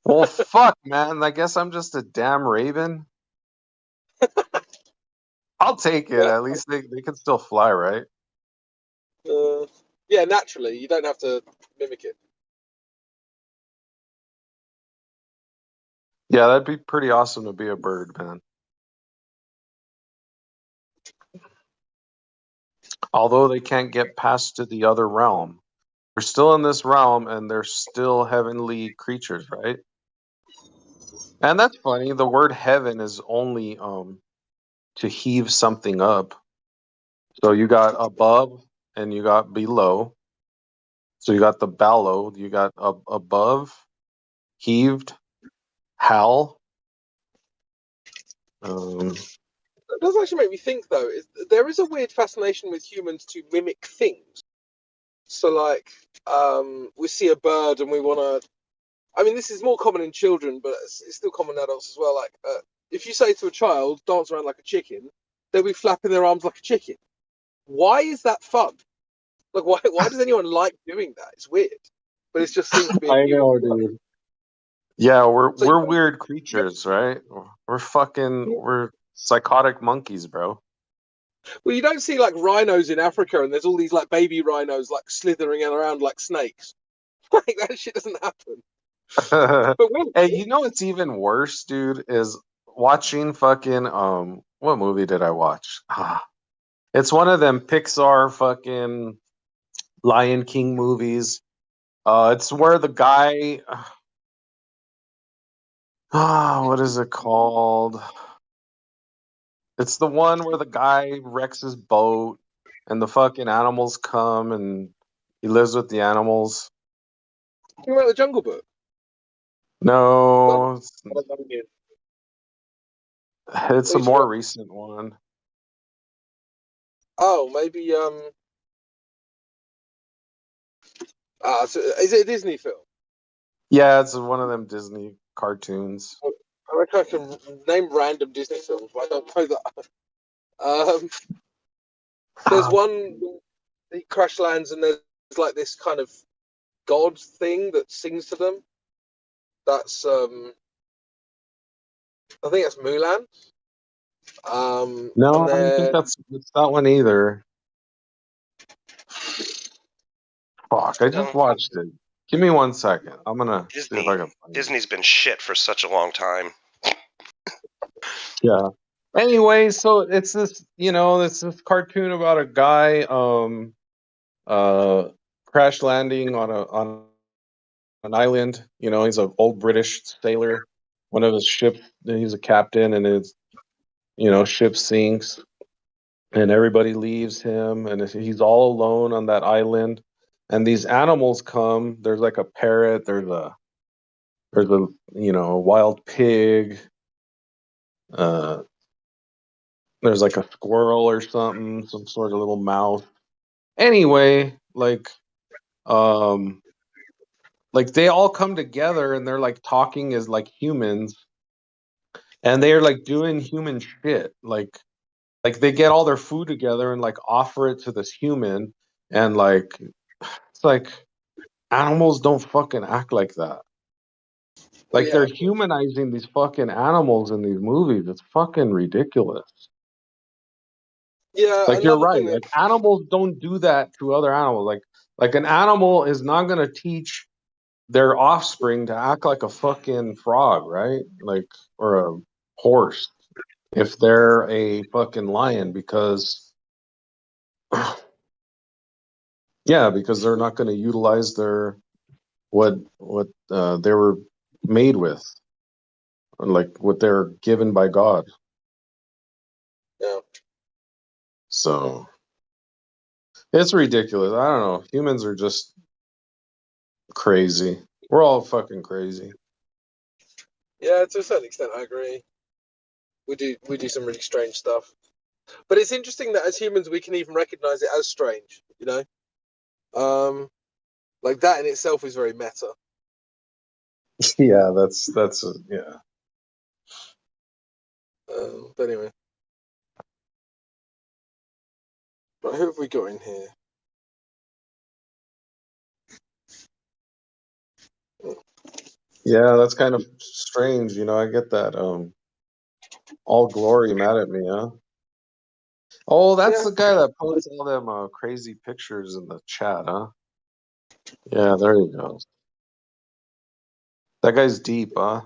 Well, fuck, man. I guess I'm just a damn raven. I'll take it. At least they can still fly, right? Yeah, naturally. You don't have to mimic it. Yeah, that'd be pretty awesome to be a bird, man. Although they can't get past to the other realm. They're still in this realm and they're still heavenly creatures, right? And that's funny. The word heaven is only to heave something up. So you got above and you got below. So you got the bellow, you got above, heaved, howl. It does actually make me think, though. There is a weird fascination with humans to mimic things. So, like, we see a bird and we want to. I mean, this is more common in children, but it's still common in adults as well. Like, if you say to a child, dance around like a chicken, they'll be flapping their arms like a chicken. Why is that fun? Like, why does anyone like doing that? It's weird. But it just seems to be a I human know, thing. dude. Yeah, So we're weird creatures, right? We're psychotic monkeys, bro. Well, you don't see like rhinos in Africa, and there's all these like baby rhinos like slithering around like snakes. Like that shit doesn't happen. Hey, you know what's even worse, dude, is watching fucking what movie did I watch? It's one of them Pixar fucking Lion King movies. It's where the guy what is it called? It's the one where the guy wrecks his boat and the fucking animals come and he lives with the animals. Think about the Jungle Book. No, it's a Please more what? recent one. Oh, maybe so is it a Disney film? Yeah, it's one of them Disney cartoons. I reckon I can name random Disney films, but I don't know that. There's one he crash lands and there's like this kind of god thing that sings to them. That's I think that's Mulan. No, And I don't think then it's that one either. Fuck, I just No. watched it. Give me 1 second. I'm gonna see if I can find it. Disney's been shit for such a long time. Yeah. Anyway, so it's this, it's this cartoon about a guy crash landing on an island. He's an old British sailor. One of his ships, he's a captain, and his ship sinks, and everybody leaves him, and he's all alone on that island. And these animals come. There's like a parrot. There's a wild pig. There's like a squirrel or something, some sort of little mouse. Anyway, like they all come together and they're like talking as like humans, and they're like doing human shit. Like they get all their food together and like offer it to this human, and like it's like animals don't fucking act like that. well, Like yeah, they're of course. humanizing these fucking animals in these movies. It's fucking ridiculous. Yeah, Like you're another right. thing that Like animals don't do that to other animals. Like an animal is not gonna teach their offspring to act like a fucking frog, right? Like or a horse if they're a fucking lion, because yeah, because they're not gonna utilize their what they were made with, like what they're given by God. yeah. So it's ridiculous. I don't know. Humans are just crazy. We're all fucking crazy. Yeah, to a certain extent, I agree. We do some really strange stuff, but it's interesting that as humans we can even recognize it as strange. Like that in itself is very meta. Yeah, that's yeah. But anyway, right, who have we got in here? Yeah, that's kind of strange. You know, I get that. All Glory mad at me, huh? Oh, that's the guy that posts all them crazy pictures in the chat, huh? Yeah, there you go. That guy's deep, huh?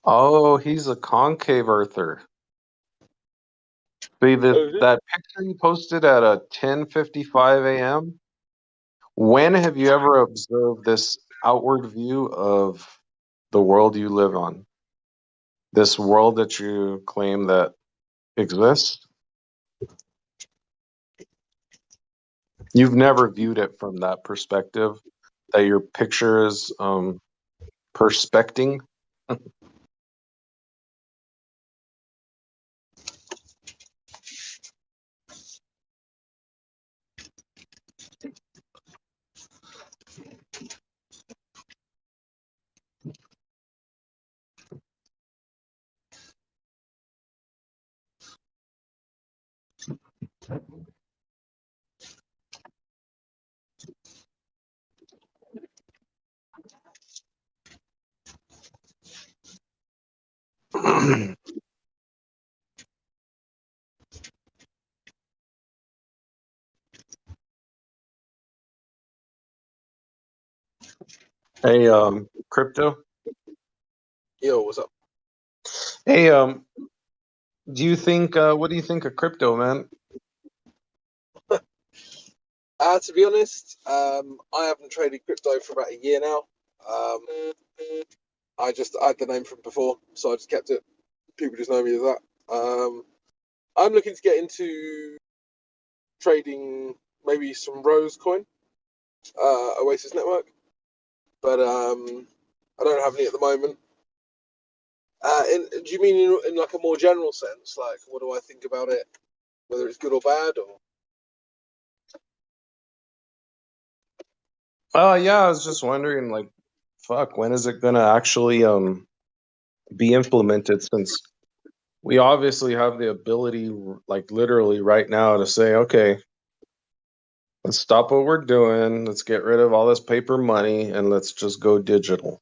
Oh, he's a concave earther. See that picture you posted at 10:55 a.m. When have you ever observed this outward view of the world you live on? This world that you claim that exists? You've never viewed it from that perspective, that your picture is perspecting? Hey, crypto. Yo, what's up? Hey, do you think? What do you think of crypto, man? To be honest, I haven't traded crypto for about a year now. I had the name from before, so I just kept it. People just know me as that. I'm looking to get into trading maybe some Rose coin, Oasis Network, but I don't have any at the moment. Do you mean in like a more general sense? Like, what do I think about it? Whether it's good or bad, or? Yeah, I was just wondering, like, fuck, when is it gonna actually be implemented? Since we obviously have the ability, like, literally right now, to say, okay, let's stop what we're doing, let's get rid of all this paper money, and let's just go digital.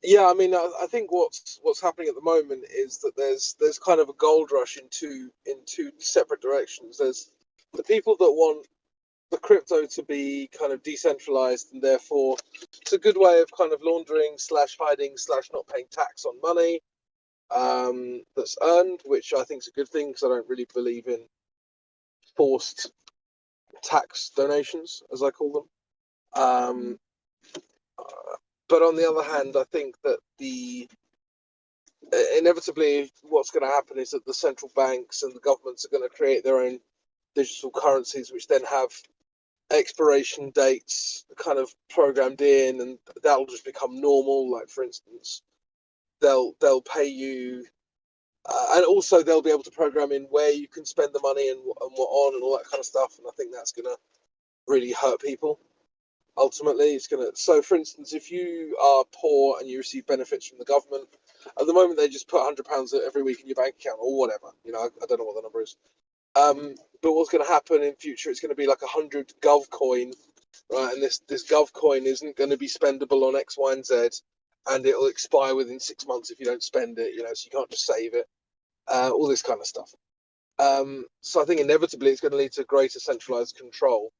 Yeah, I mean, I think what's happening at the moment is that there's kind of a gold rush in two separate directions. There's the people that want the crypto to be kind of decentralized, and therefore it's a good way of kind of laundering / hiding / not paying tax on money that's earned, which I think is a good thing because I don't really believe in forced tax donations, as I call them. But on the other hand, I think that inevitably what's going to happen is that the central banks and the governments are going to create their own digital currencies, which then have expiration dates kind of programmed in, and that'll just become normal. Like, for instance, they'll pay you, and also they'll be able to program in where you can spend the money and what on and all that kind of stuff. And I think that's going to really hurt people. Ultimately, it's going to. So, for instance, if you are poor and you receive benefits from the government, at the moment they just put £100 every week in your bank account or whatever. You know, I don't know what the number is. But what's going to happen in future? It's going to be like 100 Gov coin, right? And this Gov coin isn't going to be spendable on X, Y, and Z, and it'll expire within 6 months if you don't spend it. You know, so you can't just save it. All this kind of stuff. So I think inevitably it's going to lead to greater centralized control,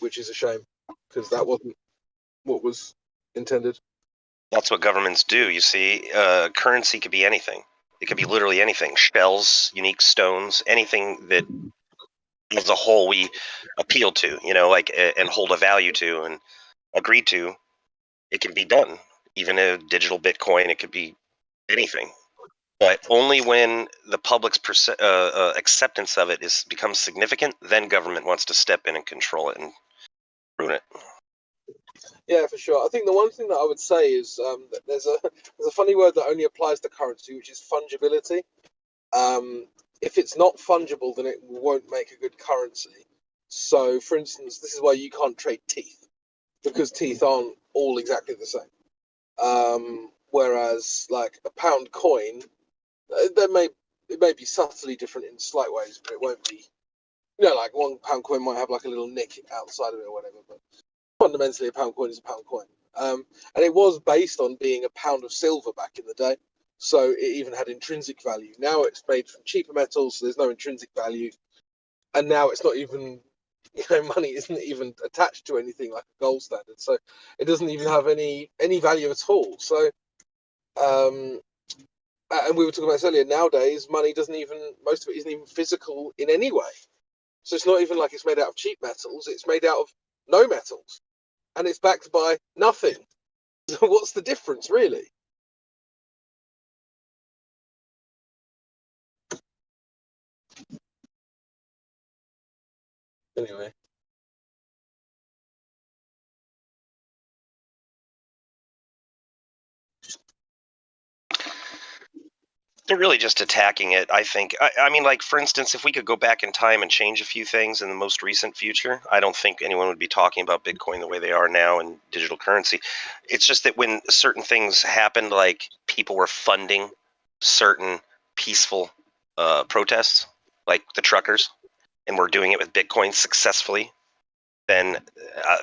which is a shame because that wasn't what was intended. That's what governments do. You see, currency could be anything. It could be literally anything: shells, unique stones, anything that, as a whole, we appeal to. You know, like and hold a value to and agree to. It can be done. Even a digital Bitcoin, it could be anything. But only when the public's acceptance of it becomes significant, then government wants to step in and control it and ruin it. Yeah, for sure. I think the one thing that I would say is that there's a funny word that only applies to currency, which is fungibility. if it's not fungible, then it won't make a good currency. So, for instance, this is why you can't trade teeth, because teeth aren't all exactly the same. Whereas, like a pound coin, it may be subtly different in slight ways, but it won't be. You know, like £1 coin might have like a little nick outside of it or whatever, but fundamentally a pound coin is a pound coin. And it was based on being a pound of silver back in the day, so it even had intrinsic value. Now it's made from cheaper metals, so there's no intrinsic value, and now it's not even, money isn't even attached to anything like a gold standard, so it doesn't even have any value at all. So, and we were talking about this earlier. Nowadays, money most of it isn't even physical in any way. So it's not even like it's made out of cheap metals. It's made out of no metals, and it's backed by nothing. So what's the difference, really? Anyway. They're really just attacking it, I think. I mean, like, for instance, if we could go back in time and change a few things in the most recent future, I don't think anyone would be talking about Bitcoin the way they are now and digital currency. It's just that when certain things happened, like people were funding certain peaceful protests, like the truckers, and were doing it with Bitcoin successfully, then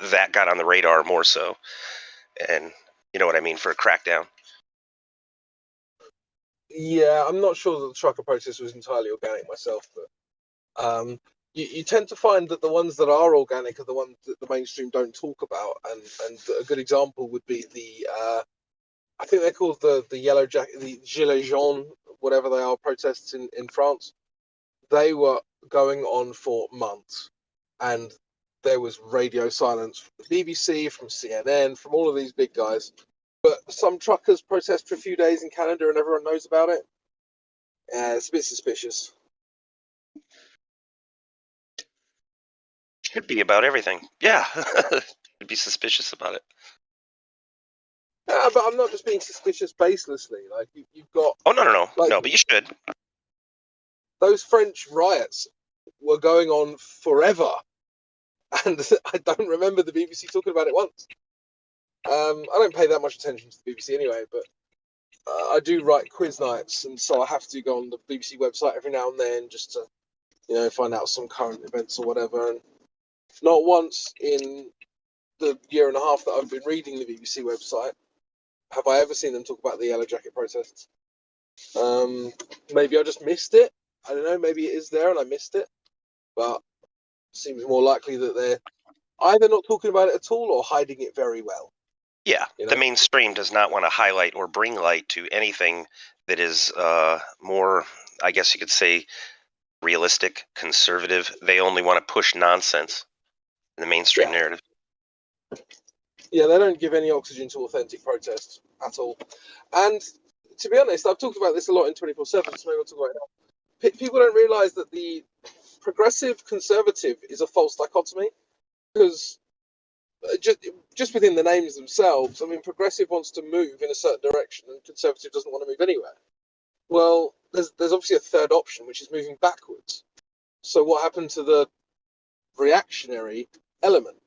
that got on the radar more so. And you know what I mean, for a crackdown. Yeah, I'm not sure that the trucker protest was entirely organic myself, but you tend to find that the ones that are organic are the ones that the mainstream don't talk about, and a good example would be the I think they're called the yellow jacket, the gilets jaunes, whatever they are, protests in France. They were going on for months, and there was radio silence from the BBC, from CNN, from all of these big guys. But some truckers protest for a few days in Canada and everyone knows about it. It's a bit suspicious. Should be about everything. Yeah. Should be suspicious about it. Yeah, but I'm not just being suspicious baselessly. Like, you've got... Oh, no. Like, no, but you should. Those French riots were going on forever. And I don't remember the BBC talking about it once. I don't pay that much attention to the BBC anyway, but I do write quiz nights, and so I have to go on the BBC website every now and then just to, find out some current events or whatever. And not once in the year and a half that I've been reading the BBC website have I ever seen them talk about the Yellow Jacket protests. Maybe I just missed it. I don't know. Maybe it is there and I missed it. But it seems more likely that they're either not talking about it at all or hiding it very well. Yeah, the mainstream does not want to highlight or bring light to anything that is more, I guess you could say, realistic, conservative. They only want to push nonsense in the mainstream narrative. Yeah, they don't give any oxygen to authentic protests at all. And to be honest, I've talked about this a lot in 24/7, so maybe I'll talk about it now. People don't realise that the progressive conservative is a false dichotomy, because just within the names themselves, I mean, progressive wants to move in a certain direction and conservative doesn't want to move anywhere. Well, there's obviously a third option, which is moving backwards. So what happened to the reactionary element?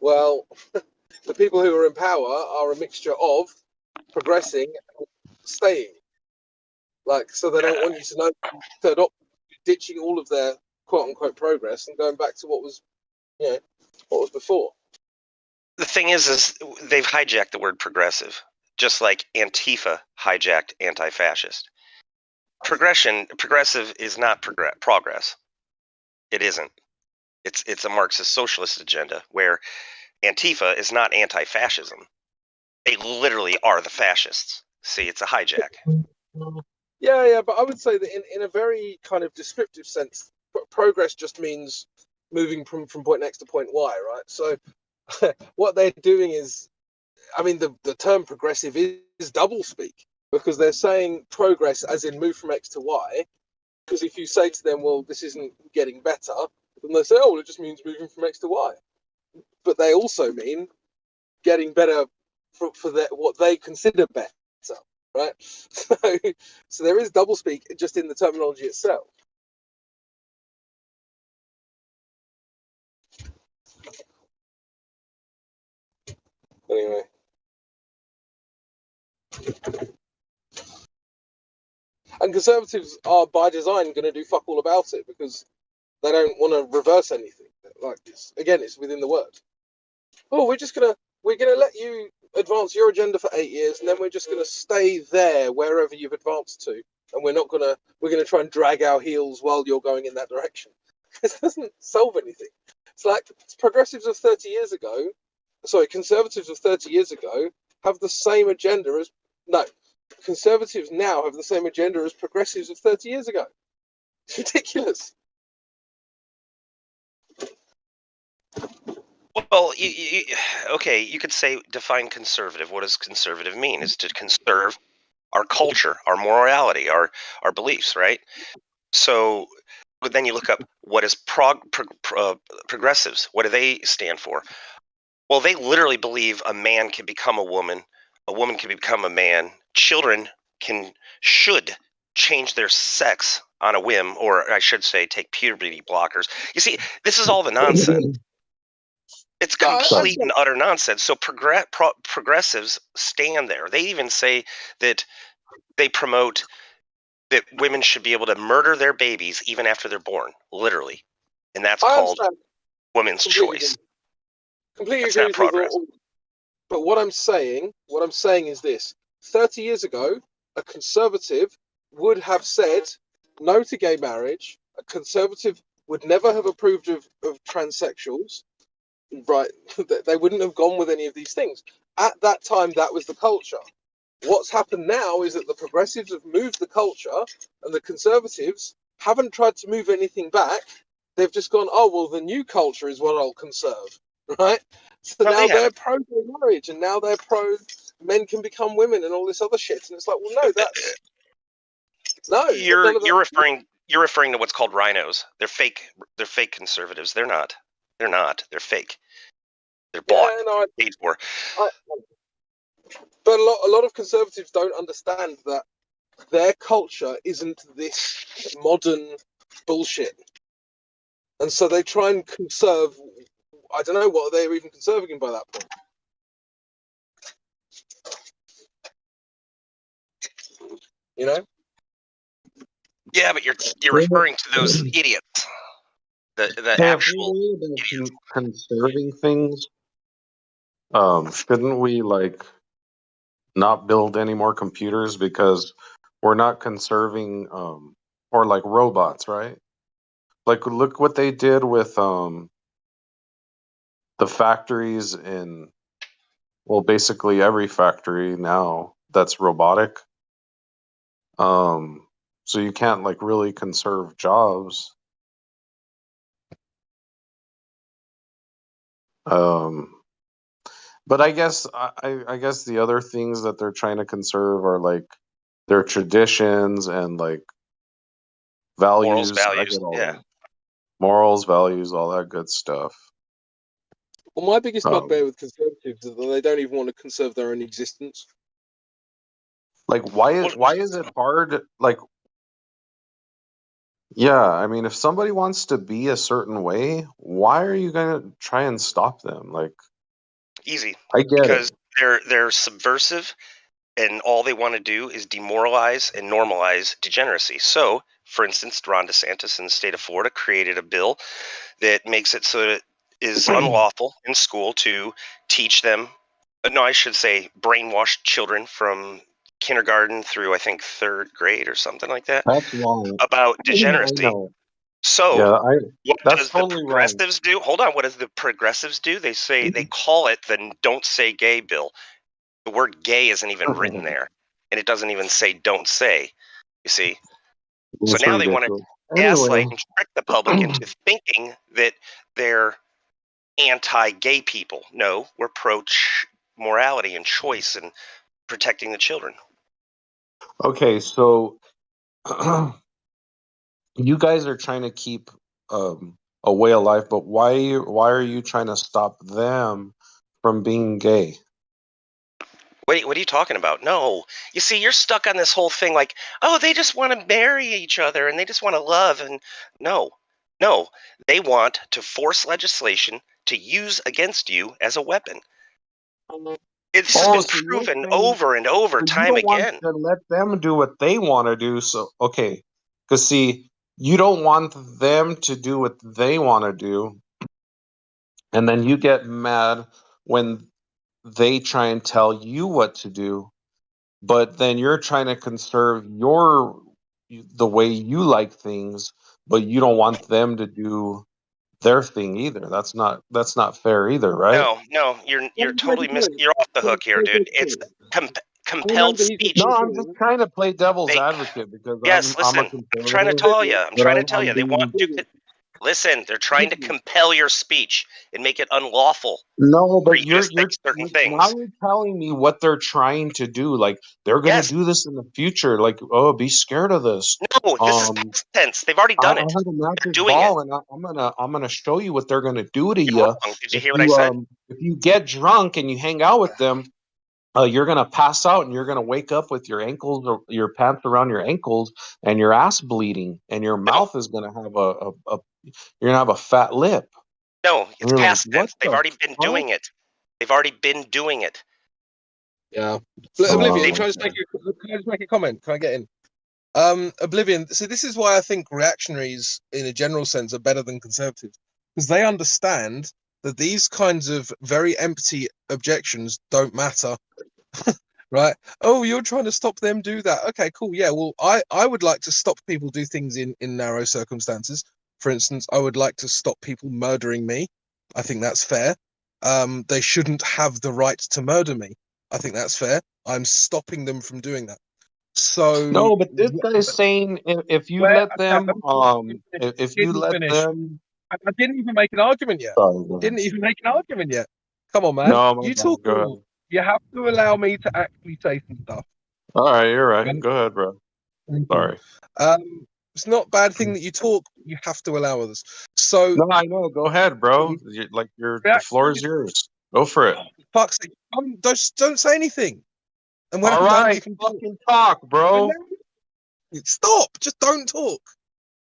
Well, the people who are in power are a mixture of progressing and staying. Like, so they don't want you to know third option, ditching all of their quote unquote progress and going back to what was before. The thing is they've hijacked the word progressive, just like Antifa hijacked anti-fascist. Progressive is not progress. It isn't. It's a Marxist socialist agenda where Antifa is not anti-fascism. They literally are the fascists. See, it's a hijack. Yeah, but I would say that in a very kind of descriptive sense, progress just means moving from point X to point Y, right? So what they're doing is, I mean, the term progressive is doublespeak, because they're saying progress as in move from X to Y, because if you say to them, well, this isn't getting better, then they say, oh, well, it just means moving from X to Y. But they also mean getting better for what they consider better, right? So there is doublespeak just in the terminology itself. Anyway. And conservatives are by design going to do fuck all about it because they don't want to reverse anything. Like it's within the word. Oh, we're gonna let you advance your agenda for 8 years, and then we're just gonna stay there wherever you've advanced to, and we're gonna try and drag our heels while you're going in that direction. This doesn't solve anything. It's like conservatives of 30 years ago have the same agenda as conservatives now have the same agenda as progressives of 30 years ago. It's ridiculous. Well, okay, you could say define conservative. What does conservative mean? Is to conserve our culture, our morality, our beliefs, right? So, but then you look up what is progressives. What do they stand for? Well, they literally believe a man can become a woman can become a man, children should change their sex on a whim, or I should say, take puberty blockers. You see, this is all the nonsense. It's complete and utter nonsense. So progressives stand there. They even say that they promote that women should be able to murder their babies even after they're born, literally, and that's called women's choice. Completely agree with you. But what I'm saying is this: 30 years ago, a conservative would have said no to gay marriage. A conservative would never have approved of transsexuals. Right, they wouldn't have gone with any of these things. At that time, that was the culture. What's happened now is that the progressives have moved the culture, and the conservatives haven't tried to move anything back. They've just gone, oh, well, the new culture is what I'll conserve, right? So now they're pro marriage, and now they're pro men can become women and all this other shit. And it's like, well, no, that's no. You're referring to what's called rhinos. They're fake. They're fake conservatives. They're not. They're not. They're fake. They're bought, paid for. But a lot of conservatives don't understand that their culture isn't this modern bullshit, and so they try and conserve. I don't know what they're even conserving by that point. You know? Yeah, but you're referring to those idiots. The actual conserving things. Shouldn't we not build any more computers because we're not conserving or like robots, right? Like look what they did with the factories in basically every factory now that's robotic. So you can't really conserve jobs. But I guess the other things that they're trying to conserve are their traditions and values. Morals, I values, get all yeah. that. Morals, values, all that good stuff. Well, my biggest bugbear with conservatives is that they don't even want to conserve their own existence. Why is it hard? Yeah, I mean, if somebody wants to be a certain way, why are you gonna try and stop them? Easy. I get because they're subversive, and all they want to do is demoralize and normalize degeneracy. So, for instance, Ron DeSantis in the state of Florida created a bill that makes it so that it is unlawful in school to teach them, no, I should say brainwash children from kindergarten through, I think, 3rd grade or something like that, That's wrong. about I degeneracy. know. So, Yeah, what that's does the totally wrong. progressives do? Hold on, what does the progressives do? They say, they call it the Don't Say Gay bill. The word gay isn't even written there, and it doesn't even say don't say, you see? So It's now they want to ridiculous. gaslight Anyway. and trick the public into thinking that they're anti-gay people. No, we're pro-morality and choice and protecting the children. Okay, so you guys are trying to keep a way alive, but why are you trying to stop them from being gay? Wait, what are you talking about? No. You see, you're stuck on this whole thing like, oh, they just want to marry each other and they just want to love. And no, they want to force legislation to use against you as a weapon. It's Oh, been so you're proven saying over and over, so you time don't want again. to let them do what they want to do. So okay, because see, you don't want them to do what they want to do, and then you get mad when they try and tell you what to do, but then you're trying to conserve the way you like things, but you don't want them to do their thing either. That's not fair either, right? No, you're totally you're off the hook here, dude. It's compelled speech. No, I'm just trying to play devil's They advocate because yes, I'm a listen. I'm trying to conservative, tell you. I'm but trying to tell I'm you. They want being to listen. They're trying to compel your speech and make it unlawful no, for but you to think certain now things. you're telling me what they're trying to do. Like they're gonna Yes. do this in the future. Like, oh, be scared of this. No, this is past tense. They've already I done have it. a They're magic doing it. ball, and I'm gonna show you what they're gonna do to You're you wrong. Did you hear what I said? if you get drunk and you hang out with them. You're gonna pass out and you're gonna wake up with your ankles or your pants around your ankles and your ass bleeding and your mouth is gonna have you're gonna have a fat lip. No, And it's you're like, past what tense. They've the already been fuck? doing it. They've already been doing it. Yeah. Oh, Oblivion, can I okay. just make a comment? Can I get in? Oblivion. So this is why I think reactionaries, in a general sense, are better than conservatives, because they understand that these kinds of very empty objections don't matter. Right? Oh, you're trying to stop them do that. Okay, cool. Yeah, well, I would like to stop people do things in narrow circumstances. For instance, I would like to stop people murdering me. I think that's fair. They shouldn't have the right to murder me. I think that's fair. I'm stopping them from doing that. So No, but this guy is saying if you where let them if you let them I didn't even make an argument yet. sorry, go ahead. Didn't even make an argument yet. Come on, man. No, my You bad. talk. Go ahead. You have to allow me to actually say some stuff. All right, you're right. And- Go ahead, bro. Thank you. Sorry. It's not a bad thing that you talk. You have to allow others. So No, I know. Go ahead, bro. The floor is yours. Go for it. fuck's sake, don't say anything. And when All I'm done, right, you can fucking talk, bro. stop. Just don't talk.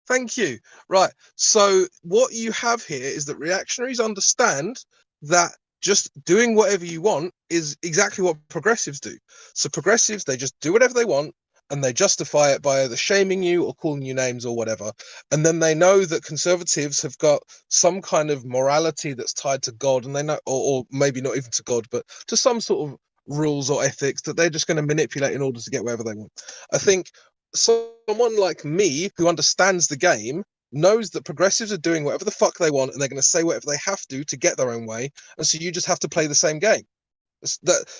Thank you. Right. So what you have here is that reactionaries understand that just doing whatever you want is exactly what progressives do. So progressives, they just do whatever they want and they justify it by either shaming you or calling you names or whatever. And then they know that conservatives have got some kind of morality that's tied to God, and they know, or maybe not even to God, but to some sort of rules or ethics that they're just going to manipulate in order to get wherever they want. I think someone like me who understands the game knows that progressives are doing whatever the fuck they want and they're going to say whatever they have to get their own way, and so you just have to play the same game.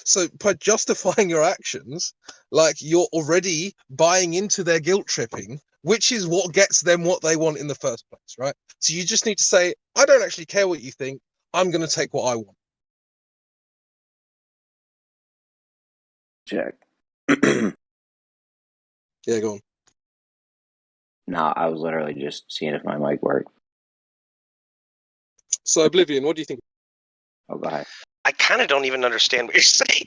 So by justifying your actions, like, you're already buying into their guilt tripping, which is what gets them what they want in the first place, right? So you just need to say, I don't actually care what you think, I'm going to take what I want. Check. Yeah, go on. No, I was literally just seeing if my mic worked. So Oblivion, what do you think? Oh, go ahead. I kind of don't even understand what you're saying.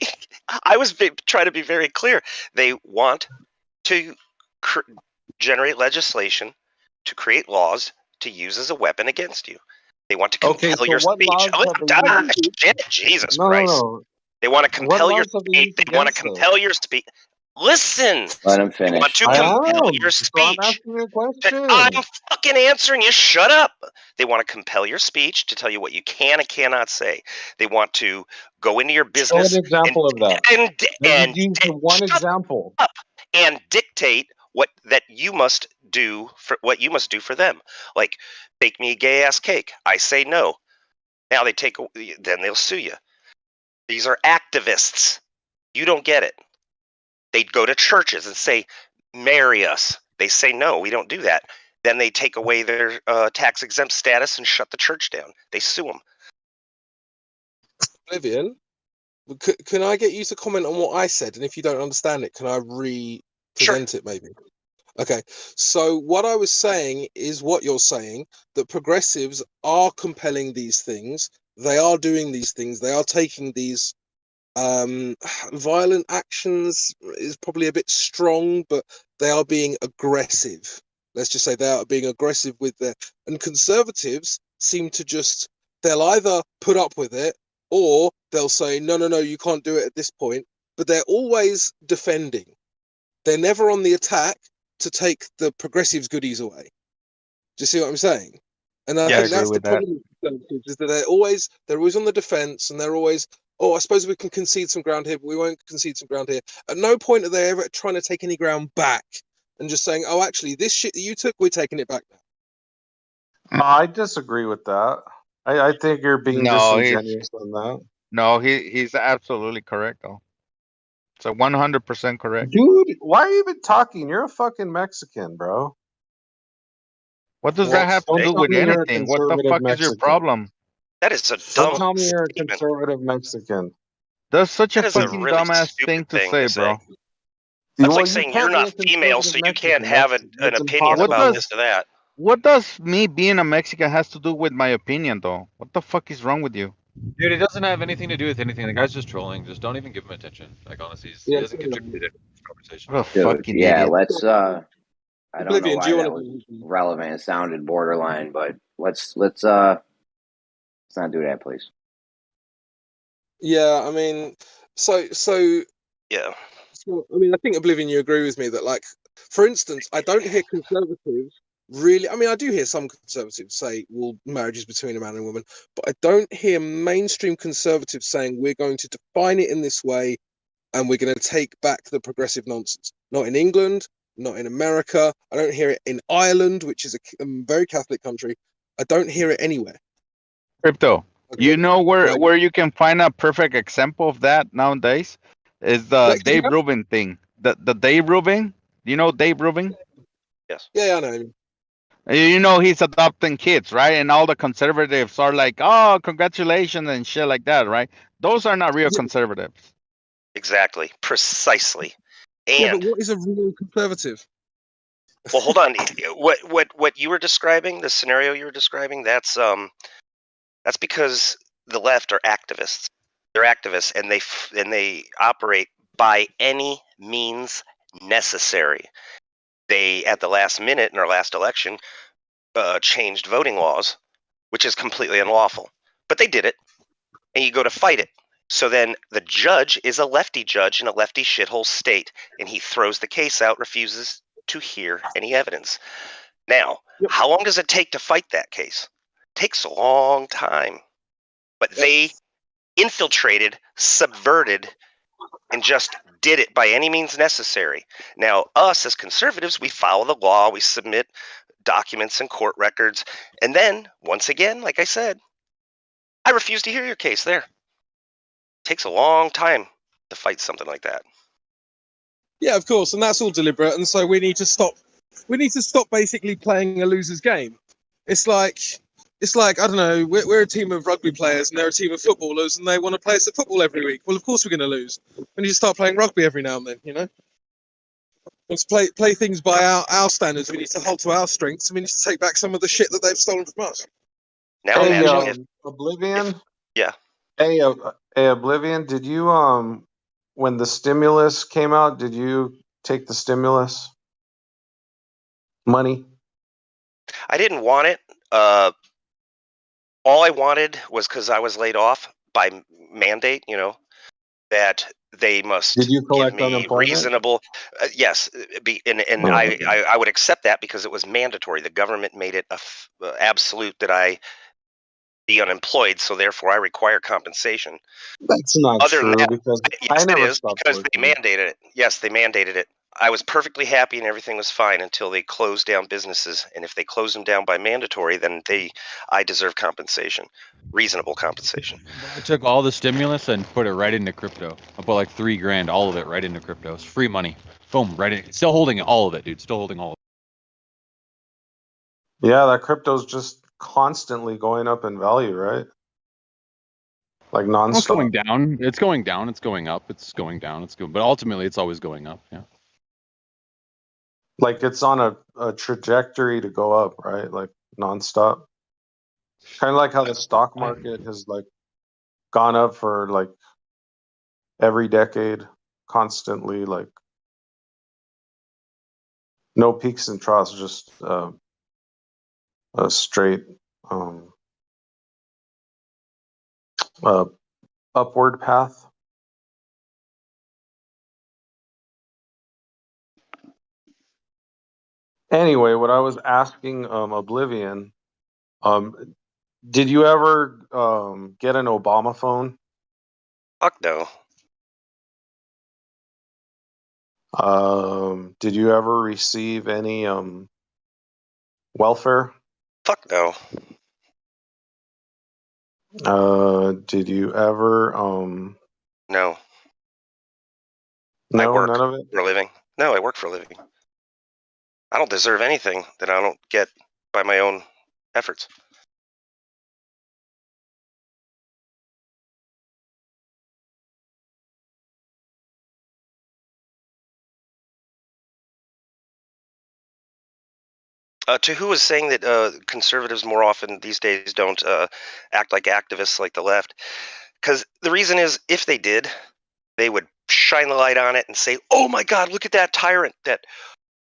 I was trying to be very clear. They want to generate legislation to create laws to use as a weapon against you. They want to compel your speech. Shit, Jesus Christ. No. They want to compel your laws have they speech. used They want to against us? compel your speech. Listen. Let him They want finish. to compel your speech. So I'm asking you a question. I'm fucking answering you. Shut up. They want to compel your speech to tell you what you can and cannot say. They want to go into your business Show an example of that. and use the one example. up and dictate that you must do for them. Like, bake me a gay ass cake. I say no. Now then they'll sue you. These are activists. You don't get it. They'd go to churches and say, marry us. They say, no, we don't do that. Then they take away their tax-exempt status and shut the church down. They sue them. Oblivion, can I get you to comment on what I said? And if you don't understand it, can I re-present it maybe? Okay, so what I was saying is what you're saying, that progressives are compelling these things. They are doing these things. They are taking these violent actions is probably a bit strong, but they are being aggressive. Let's just say they are being aggressive with and conservatives seem to they'll either put up with it or they'll say, no, you can't do it at this point. But they're always defending. They're never on the attack to take the progressives' goodies away. Do you see what I'm saying? And I think that's the problem with conservatives, is that they're always on the defense, and they're always, oh, I suppose we can concede some ground here, but we won't concede some ground here. At no point are they ever trying to take any ground back and just saying, oh, actually, this shit that you took, we're taking it back now. No, I disagree with that. I think you're being disingenuous on that. No, he's absolutely correct though. So 100% correct. Dude, why are you even talking? You're a fucking Mexican, bro. What does that have to Don't do tell with me you're a anything? What the conservative fuck is your Mexican. problem? That is a Don't dumb tell me you're a statement. conservative Mexican. That's such a That is a fucking really dumbass stupid thing to thing say, to say. bro. That's Well, like you saying can't you're be a not female, so conservative you can't Mexican. have an That's opinion impossible. about this or that. What does me being a Mexican has to do with my opinion, though? What the fuck is wrong with you? Dude, it doesn't have anything to do with anything. The guy's just trolling. Just don't even give him attention. Like honestly, he hasn't contributed to this conversation. What a Dude, fucking yeah, idiot. let's I don't know Oblivion, do why you that want was to? relevant. It sounded borderline, but let's not do that, please. Yeah, I mean, so Yeah. So, I mean, I think Oblivion, you agree with me that, like, for instance, I don't hear conservatives really. I mean, I do hear some conservatives say, well, marriage is between a man and a woman, but I don't hear mainstream conservatives saying we're going to define it in this way and we're going to take back the progressive nonsense. Not in England, not in America. I don't hear it in Ireland, which is a very Catholic country. I don't hear it anywhere. Crypto. Okay? You know Like, where you can find a perfect example of that nowadays is the Mexico? Dave Rubin thing. The Dave Rubin. You know Dave Rubin? Yes. Yeah, I know him. You know he's adopting kids, right? And all the conservatives are like, "Oh, congratulations" and shit like that, right? Those are not real conservatives. Exactly. Precisely. Yeah, but And what is a real conservative? well, hold on. What you were describing, the scenario you were describing, that's because the left are activists. They're activists, and they operate by any means necessary. They, at the last minute in our last election, changed voting laws, which is completely unlawful. But they did it, and you go to fight it. So then the judge is a lefty judge in a lefty shithole state, and he throws the case out, refuses to hear any evidence. Now, how long does it take to fight that case? It takes a long time. But they infiltrated, subverted, and just did it by any means necessary. Now, us as conservatives, we follow the law, we submit documents and court records, and then, once again, like I said, I refuse to hear your case there. It takes a long time to fight something like that. Yeah, of course, and that's all deliberate, and so we need to stop. We need to stop basically playing a loser's game. It's like I don't know. We're a team of rugby players, and they're a team of footballers, and they want to play us at football every week. Well, of course we're going to lose. We need to start playing rugby every now and then. You know, let's play things by our standards. We need to hold to our strengths, and we need to take back some of the shit that they've stolen from us. Now Hey, imagine if Oblivion. yeah. Hey, Oblivion. Did you when the stimulus came out, did you take the stimulus money? I didn't want it. All I wanted was, because I was laid off by mandate, that they must Did you give collect me unemployment? reasonable. Yes, and Oh, okay. I would accept that because it was mandatory. The government made it absolute that I be unemployed, so therefore I require compensation. That's not Other true than that, because yes, I never it is stopped because they working. mandated it. Yes, they mandated it. I was perfectly happy and everything was fine until they closed down businesses. And if they close them down by mandatory, then I deserve compensation, reasonable compensation. I took all the stimulus and put it right into crypto. I put like $3,000, all of it right into crypto. It's free money. Boom, right in. Still holding all of it, dude. Still holding all of Yeah, that crypto's just constantly going up in value, right? Like it. It's going nonstop. down. It's going down. It's going up. It's going down. It's going. But ultimately, it's always going up. Yeah. Like it's on a trajectory to go up, right? Like nonstop. Kind of like how the stock market has like gone up for like every decade, constantly, like no peaks and troughs, just a straight upward path. Anyway, what I was asking Oblivion, did you ever get an Obama phone? Fuck no. Did you ever receive any welfare? Fuck no. Did you ever No. no, I work none of it? for a living. No, I work for a living. I don't deserve anything that I don't get by my own efforts. To who was saying that conservatives more often these days don't act like activists like the left? Because the reason is, if they did, they would shine the light on it and say, "Oh my God, look at that tyrant!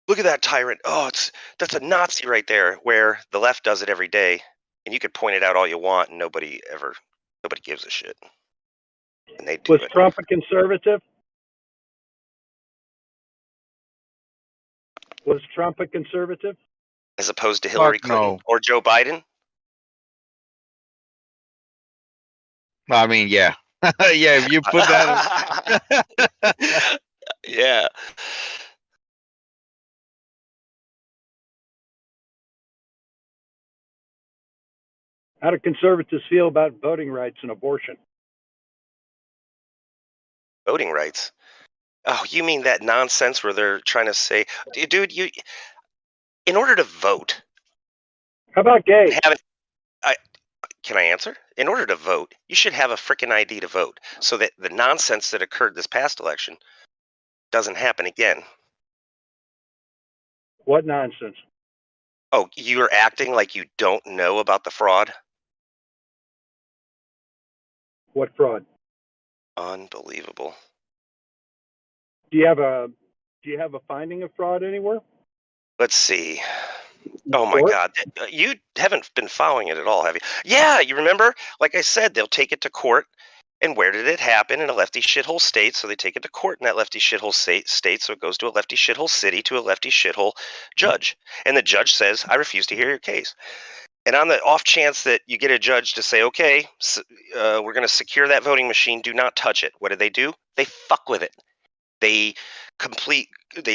Look at that tyrant! Oh, that's a Nazi right there." Where the left does it every day, and you could point it out all you want, and nobody gives a shit. And they do Was it. Trump a conservative? Was Trump a conservative? As opposed to Hillary Clinton no. or Joe Biden. I mean, yeah. Yeah, if you put that Yeah. How do conservatives feel about voting rights and abortion? Voting rights. Oh, you mean that nonsense where they're trying to say, dude, in order to vote. How about gays? Can I answer? In order to vote, you should have a frickin' ID to vote, so that the nonsense that occurred this past election doesn't happen again. What nonsense? Oh, you're acting like you don't know about the fraud? What fraud? Unbelievable. Do you have a finding of fraud anywhere? Let's see. Oh my God. You haven't been following it at all, have you? Yeah, you remember? Like I said, they'll take it to court. And where did it happen? In a lefty shithole state. So they take it to court in that lefty shithole state. So it goes to a lefty shithole city, to a lefty shithole judge. And the judge says, "I refuse to hear your case." And on the off chance that you get a judge to say, "Okay, we're going to secure that voting machine. Do not touch it." What do? They fuck with it. They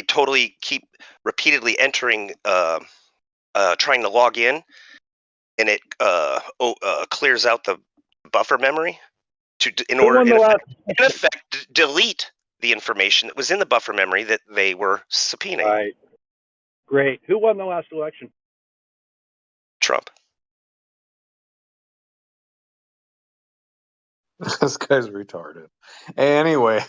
totally keep repeatedly entering, trying to log in, and it clears out the buffer memory in effect, delete the information that was in the buffer memory that they were subpoenaing. Right. Great. Who won the last election? Trump. This guy's retarded. Anyway.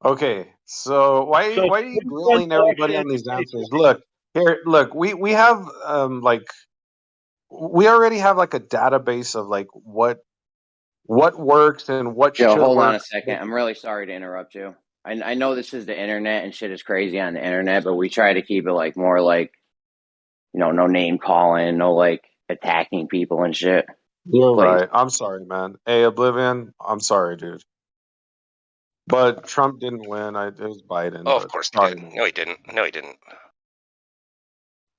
Okay, so why are you grilling everybody on these answers? Look, we have we already have like a database of like what works and what Joe, should hold work. on a second. I'm really sorry to interrupt you. I know this is the internet and shit is crazy on the internet, but we try to keep it like more like, no name calling, no like attacking people and shit. You're Please. right. I'm sorry, man. Hey, Oblivion, I'm sorry, dude. But Trump didn't win. It was Biden. Oh, of course he didn't. No, he didn't.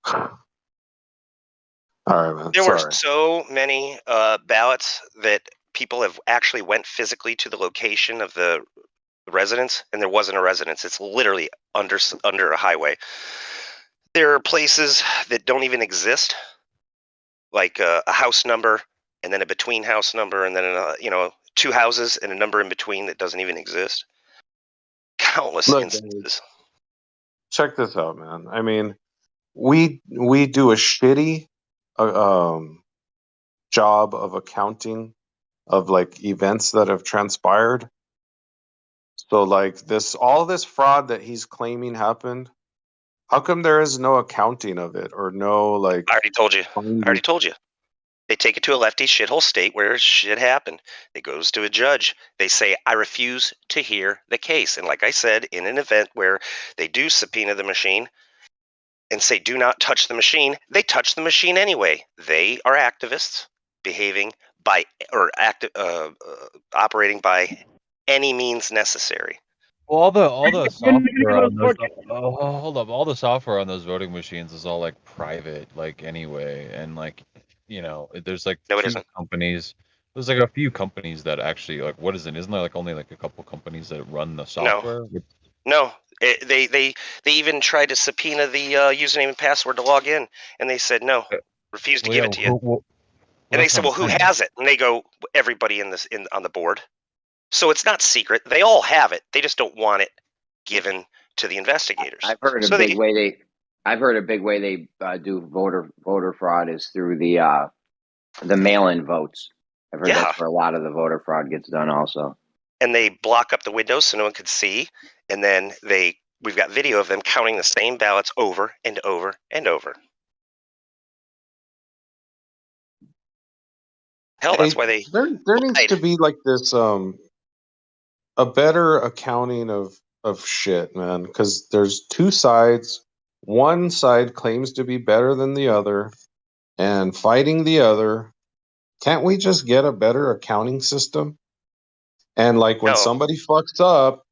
All right, man. There were Sorry. so many ballots that people have actually went physically to the location of the residence, and there wasn't a residence. It's literally under a highway. There are places that don't even exist, like a house number, and then a between house number, and then two houses and a number in between that doesn't even exist. Countless instances. Check this out, man. I mean, we do a shitty job of accounting of like events that have transpired. So like all this fraud that he's claiming happened, how come there is no accounting of it or no like? I already told you. They take it to a lefty shithole state where shit happened. It goes to a judge. They say, "I refuse to hear the case." And like I said, in an event where they do subpoena the machine and say, "Do not touch the machine," they touch the machine anyway. They are activists behaving by or operating by any means necessary. Well, all the software on those hold up, all the software on those voting machines is all like private, like anyway, and like there's like No, it two isn't. companies. There's like a few companies that actually like what is it? Isn't there like only like a couple companies that run the software? No. They even tried to subpoena the username and password to log in, and they said no, refused to give it to you. And they said, well, who has it? And they go, everybody on the board. So it's not secret. They all have it. They just don't want it given to the investigators. I've heard a big way they do voter fraud is through the mail-in votes. I've heard that's where a lot of the voter fraud gets done also. And they block up the windows so no one could see. And then we've got video of them counting the same ballots over and over and over. Hell, that's why there needs to be like this a better accounting of shit, man, because there's two sides. One side claims to be better than the other and fighting the other. Can't we just get a better accounting system? And like when somebody fucks up,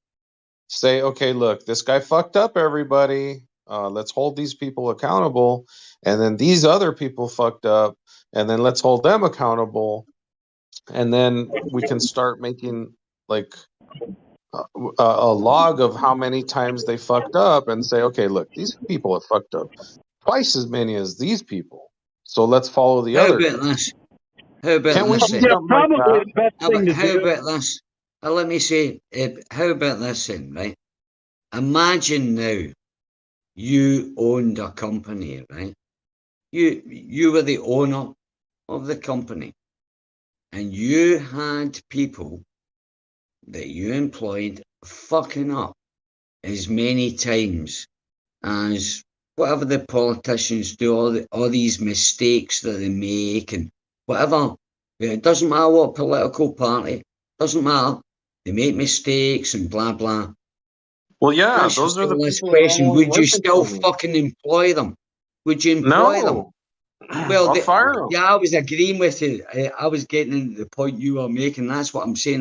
say, okay, look, this guy fucked up, everybody. Let's hold these people accountable. And then these other people fucked up, and then let's hold them accountable. And then we can start making like a log of how many times they fucked up and say, okay, look, these people have fucked up twice as many as these people. So let's follow the other. How about Can't we this? do something like that? How about this? Let me say, how about this then, right? Imagine now you owned a company, right? You were the owner of the company, and you had people that you employed fucking up as many times as whatever the politicians do, all these mistakes that they make and whatever. It doesn't matter what political party, doesn't matter. They make mistakes and blah blah. Well, yeah, That's those are the this people that question. only Would you listen still to me. fucking employ them? Would you employ them? No. Well, I'll fire them. yeah, I was agreeing with you. I was getting into the point you were making. That's what I'm saying.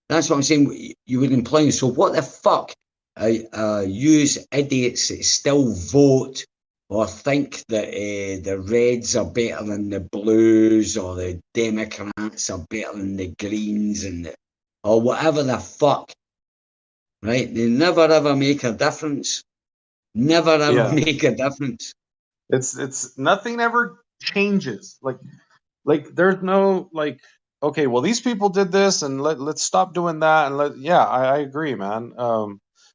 That's what I'm saying. You would employ them. So what the fuck? Use idiots that still vote or think that the Reds are better than the Blues or the Democrats are better than the Greens or whatever the fuck. Right? They never ever make a difference. Never ever make a difference. It's nothing ever changes. Like there's no like, okay, well these people did this and let's stop doing that and I agree, man.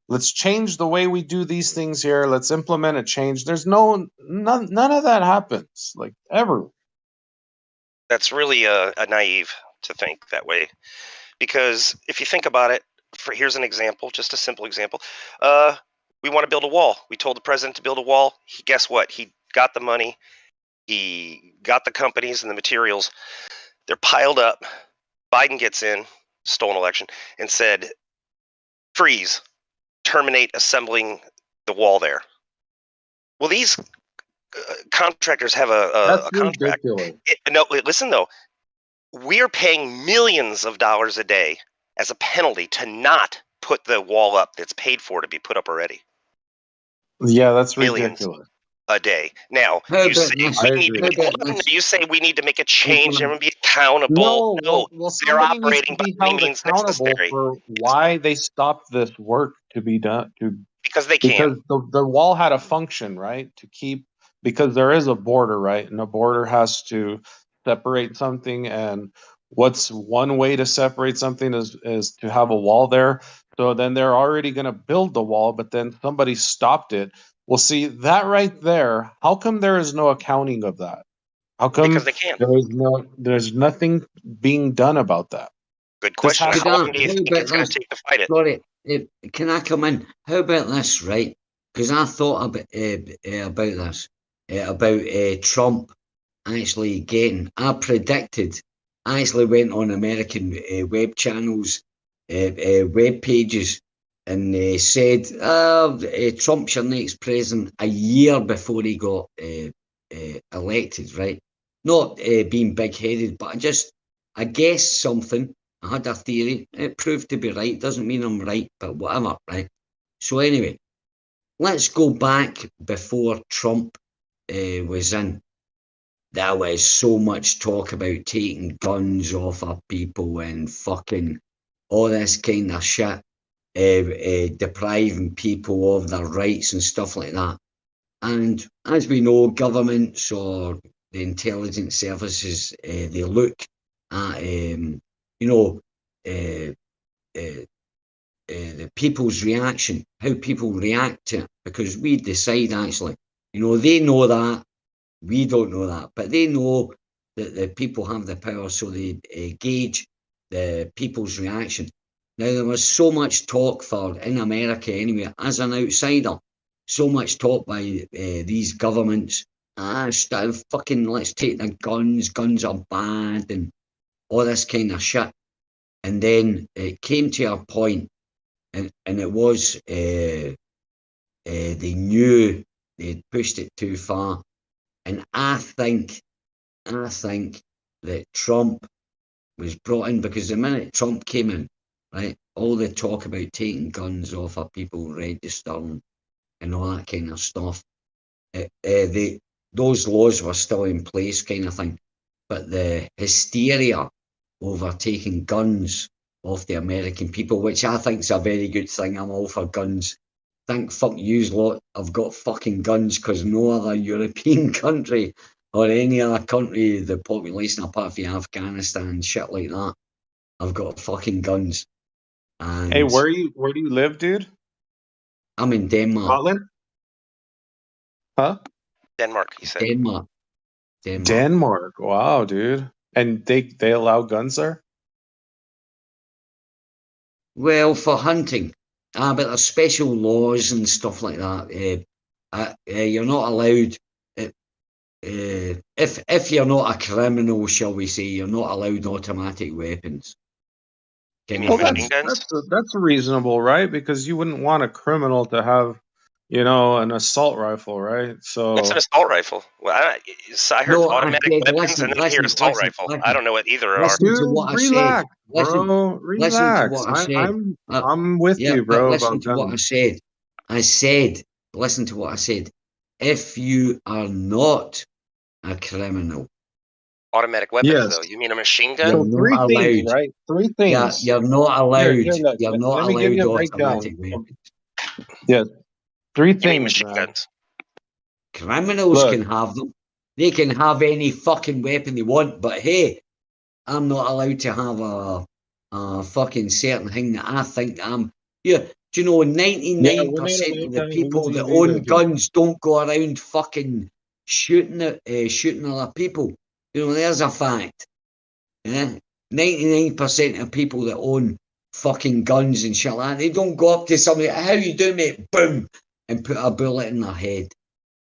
Let's change the way we do these things here. Let's implement a change. There's none of that happens, like ever. That's really a naive to think that way, because if you think about it, here's an example, just a simple example. We want to build a wall. We told the president to build a wall. Guess what? He got the money. He got the companies and the materials. They're piled up. Biden gets in, stolen election, and said, freeze, terminate assembling the wall there. Well, these contractors have a contract. No, listen though. We're paying millions of dollars a day as a penalty to not put the wall up that's paid for to be put up already. Yeah, that's Millions ridiculous. A day. Now, you say we need to make a change and be accountable. No, they're operating by any means necessary. For why they stopped this work to be done. Because they can. Because the wall had a function, right? To keep, because there is a border, right? And a border has to separate something. And what's one way to separate something is to have a wall there. So then they're already going to build the wall, but then somebody stopped it. Well, see, that right there, how come there is no accounting of that? How come because they can't. There's nothing being done about that? Good question. How long do you think it's going to take to fight it? Sorry, can I come in? How about this, right? Because I thought about this, about Trump actually getting, I predicted, I actually went on American web channels, web pages, and they said, Trump's your next president a year before he got elected, right? not being big-headed, but I guessed something. I had a theory. It proved to be right. Doesn't mean I'm right, but whatever, right? So anyway, let's go back before Trump was in. There was so much talk about taking guns off of people and fucking all this kind of shit, depriving people of their rights and stuff like that. And as we know, governments or the intelligence services, they look at, the people's reaction, how people react to it, because we decide actually. They know that, we don't know that, but they know that the people have the power, so they gauge the people's reaction. Now, there was so much talk in America anyway, as an outsider, so much talk by these governments, fucking let's take the guns are bad, and all this kind of shit. And then it came to a point, and it was, they knew they'd pushed it too far. And I think that Trump was brought in because the minute Trump came in, right, all the talk about taking guns off of people registering and all that kind of stuff, those laws were still in place, kind of thing. But the hysteria over taking guns off the American people, which I think is a very good thing. I'm all for guns. Think fuck yous lot have got fucking guns because no other European country or any other country, the population apart from Afghanistan, shit like that, have got fucking guns. And Hey, where do you live, dude? I'm in Denmark. Scotland? Huh? Denmark, he said. Denmark. Denmark. Wow, dude. And they allow guns there? Well, for hunting. But there's special laws and stuff like that. You're not allowed. If you're not a criminal, shall we say, you're not allowed automatic weapons. Well, that's reasonable, right? Because you wouldn't want a criminal to have, an assault rifle, right? So What's an assault rifle? Well, I heard automatic weapons, and then I hear assault rifle. I don't know what either are. Listen to what I said. Bro, Listen to what I said. I'm with you, bro. Listen to what I said. Listen to what I said. If you are not a criminal, automatic weapons, Yes. though. You mean a machine gun? So three things, right? Three things. Yeah, you're not allowed. Look, You're not let me give allowed you a breakdown. automatic weapons. Yeah, three You mean things. machine man. guns? Criminals Look. can have them. They can have any fucking weapon they want, but hey, I'm not allowed to have a fucking certain thing that I think I'm. Yeah, do you know 99% of the people that own guns don't go around fucking shooting other people. There's a fact. Yeah, 99% of people that own fucking guns and shit like that, they don't go up to somebody, how you doing, mate? Boom, and put a bullet in their head.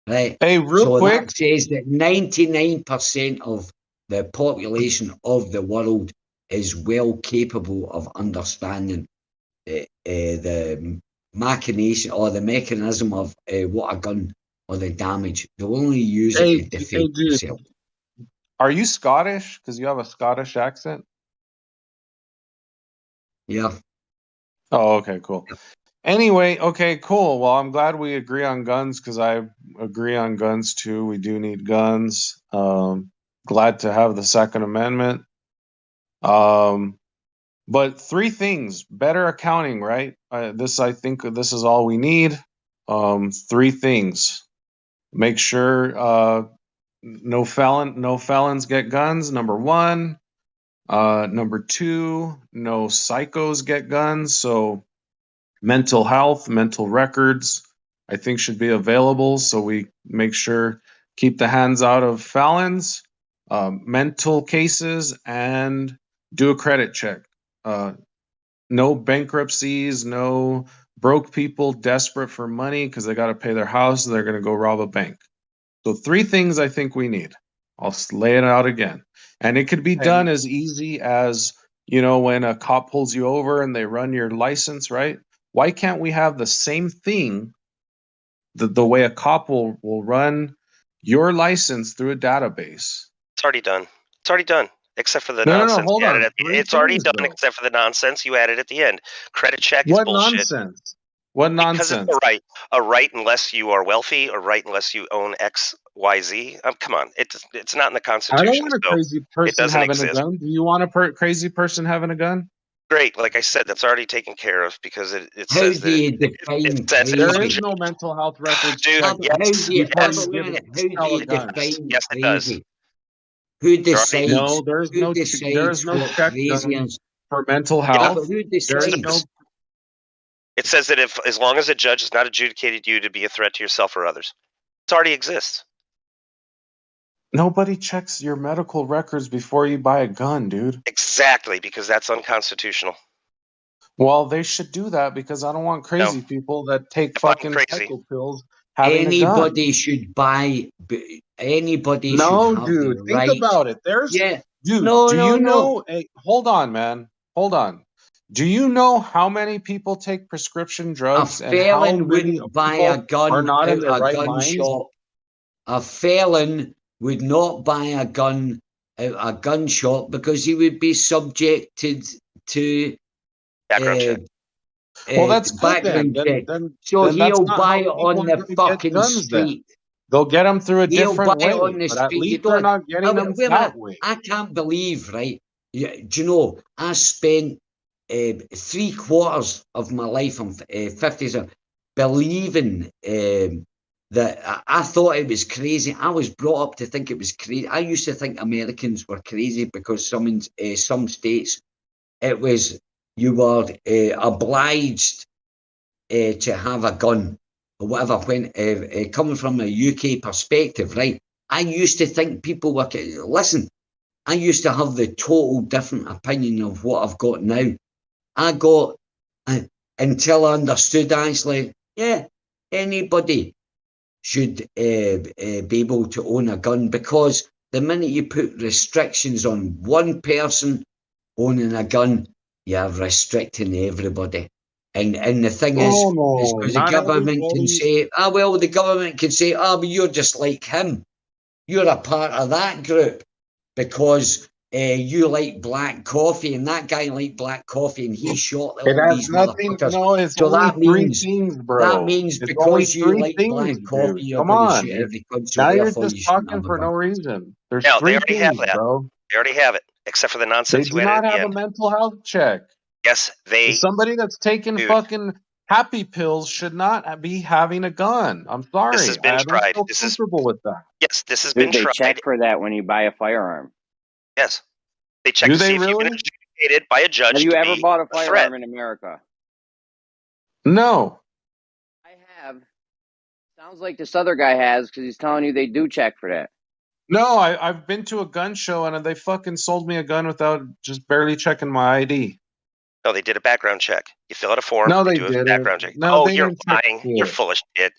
Right. Hey, real quick. That says that 99% of the population of the world is well capable of understanding the machination or the mechanism of what a gun or the damage. They'll only use it to defend dude. themselves. Are you Scottish? Because you have a Scottish accent. Yeah. Oh, okay, cool. Anyway, okay, cool. Well, I'm glad we agree on guns because I agree on guns too. We do need guns. Glad to have the Second Amendment. But three things: better accounting, right? I think this is all we need. Three things: make sure no felons get guns. Number one. Number two, no psychos get guns. So mental health, mental records, I think should be available. So we make sure keep the hands out of felons, mental cases, and do a credit check. No bankruptcies, no broke people desperate for money because they got to pay their house. They're going to go rob a bank. So three things I think we need. I'll lay it out again. And it could be done as easy as, when a cop pulls you over and they run your license, right? Why can't we have the same thing, the way a cop will run your license through a database? It's already done. It's already done. Except for the No, nonsense hold you on. added at the Three It's already things, done though. except for the nonsense you added at the end. Credit check is What bullshit. nonsense? What Because it's nonsense? a right unless you are wealthy, or right unless you own X, Y, Z. Come on, it's not in the I don't Constitution, want a so crazy it person doesn't having a exist. gun. Do you want a crazy person having a gun? Great, like I said, that's already taken care of because it How says do that you define says it There crazy? is no mental health records Dude, check How do yes, you, before yes, you wait a give minute, how a do you a gun. define yes, it does. crazy? Who There already, decides? No, there is Who no decides what check crazy done is? for mental Yeah, health. but who There is decides? no. it says that if as long as a judge has not adjudicated you to be a threat to yourself or others, it already exists. Nobody checks your medical records before you buy a gun, dude. Exactly, because that's unconstitutional. Well, they should do that because I don't want crazy people that take If I'm fucking crazy, psycho pills having a gun. Anybody should buy. Anybody should No, have dude, the think right. about it. Yeah. Dude, No, do no, you no. know? Hey, hold on, man. Hold on. Do you know how many people take prescription A drugs and how felon many wouldn't buy a people gun are not in out their a right gun minds? shop. A felon would not buy a gun out a gun shop because he would be subjected to background check. Well, that's good background then. check. Then So that's he'll not buy how it people on are the going to get fucking guns. Then street. they'll get them through a He'll different buy it way, on the but at street. You least they're don't. not getting them Wait a that minute. way. I can't believe, right? Do you know? I spent 3/4 of my life, I'm 50s, believing that I thought it was crazy. I was brought up to think it was crazy. I used to think Americans were crazy because some states it was you were obliged to have a gun or whatever. When coming from a UK perspective, right? I used to think people were. Listen, I used to have the total different opinion of what I've got now. I got until I understood actually, yeah, anybody should be able to own a gun, because the minute you put restrictions on one person owning a gun, you're restricting everybody. And the thing is no, because the not government can everybody. say, well, the government can say, but you're just like him. You're a part of that group because you like black coffee and that guy liked black coffee and he shot It all has these nothing. motherfuckers. No, it's So only that three means things, bro. It's only because you three like things, black coffee, dude. you're Come going to on. shoot every cunt. So Now you're therefore, just you shouldn't talking have a for no gun. reason. There's No, they three already have things, that. bro. They already have it, except for the They nonsense do you added not at the have a end. mental health check. Yes, they. Somebody that's taking Dude, fucking happy pills should not be having a gun. I'm this has sorry. been I don't tried. feel This is comfortable with that. yes, this has Dude, been they tried. check for that when you buy a firearm. Yes, they check Do to they see if you've been really? adjudicated by a judge Have you to ever be bought a a threat. firearm in America? No. I have. Sounds like this other guy has because he's telling you they do check for that. No, I've been to a gun show and they fucking sold me a gun without just barely checking my ID. No, they did a background check. You fill out a form. No, they they do a didn't. background check. No, Oh, they you're didn't check lying. You're shit. full of shit.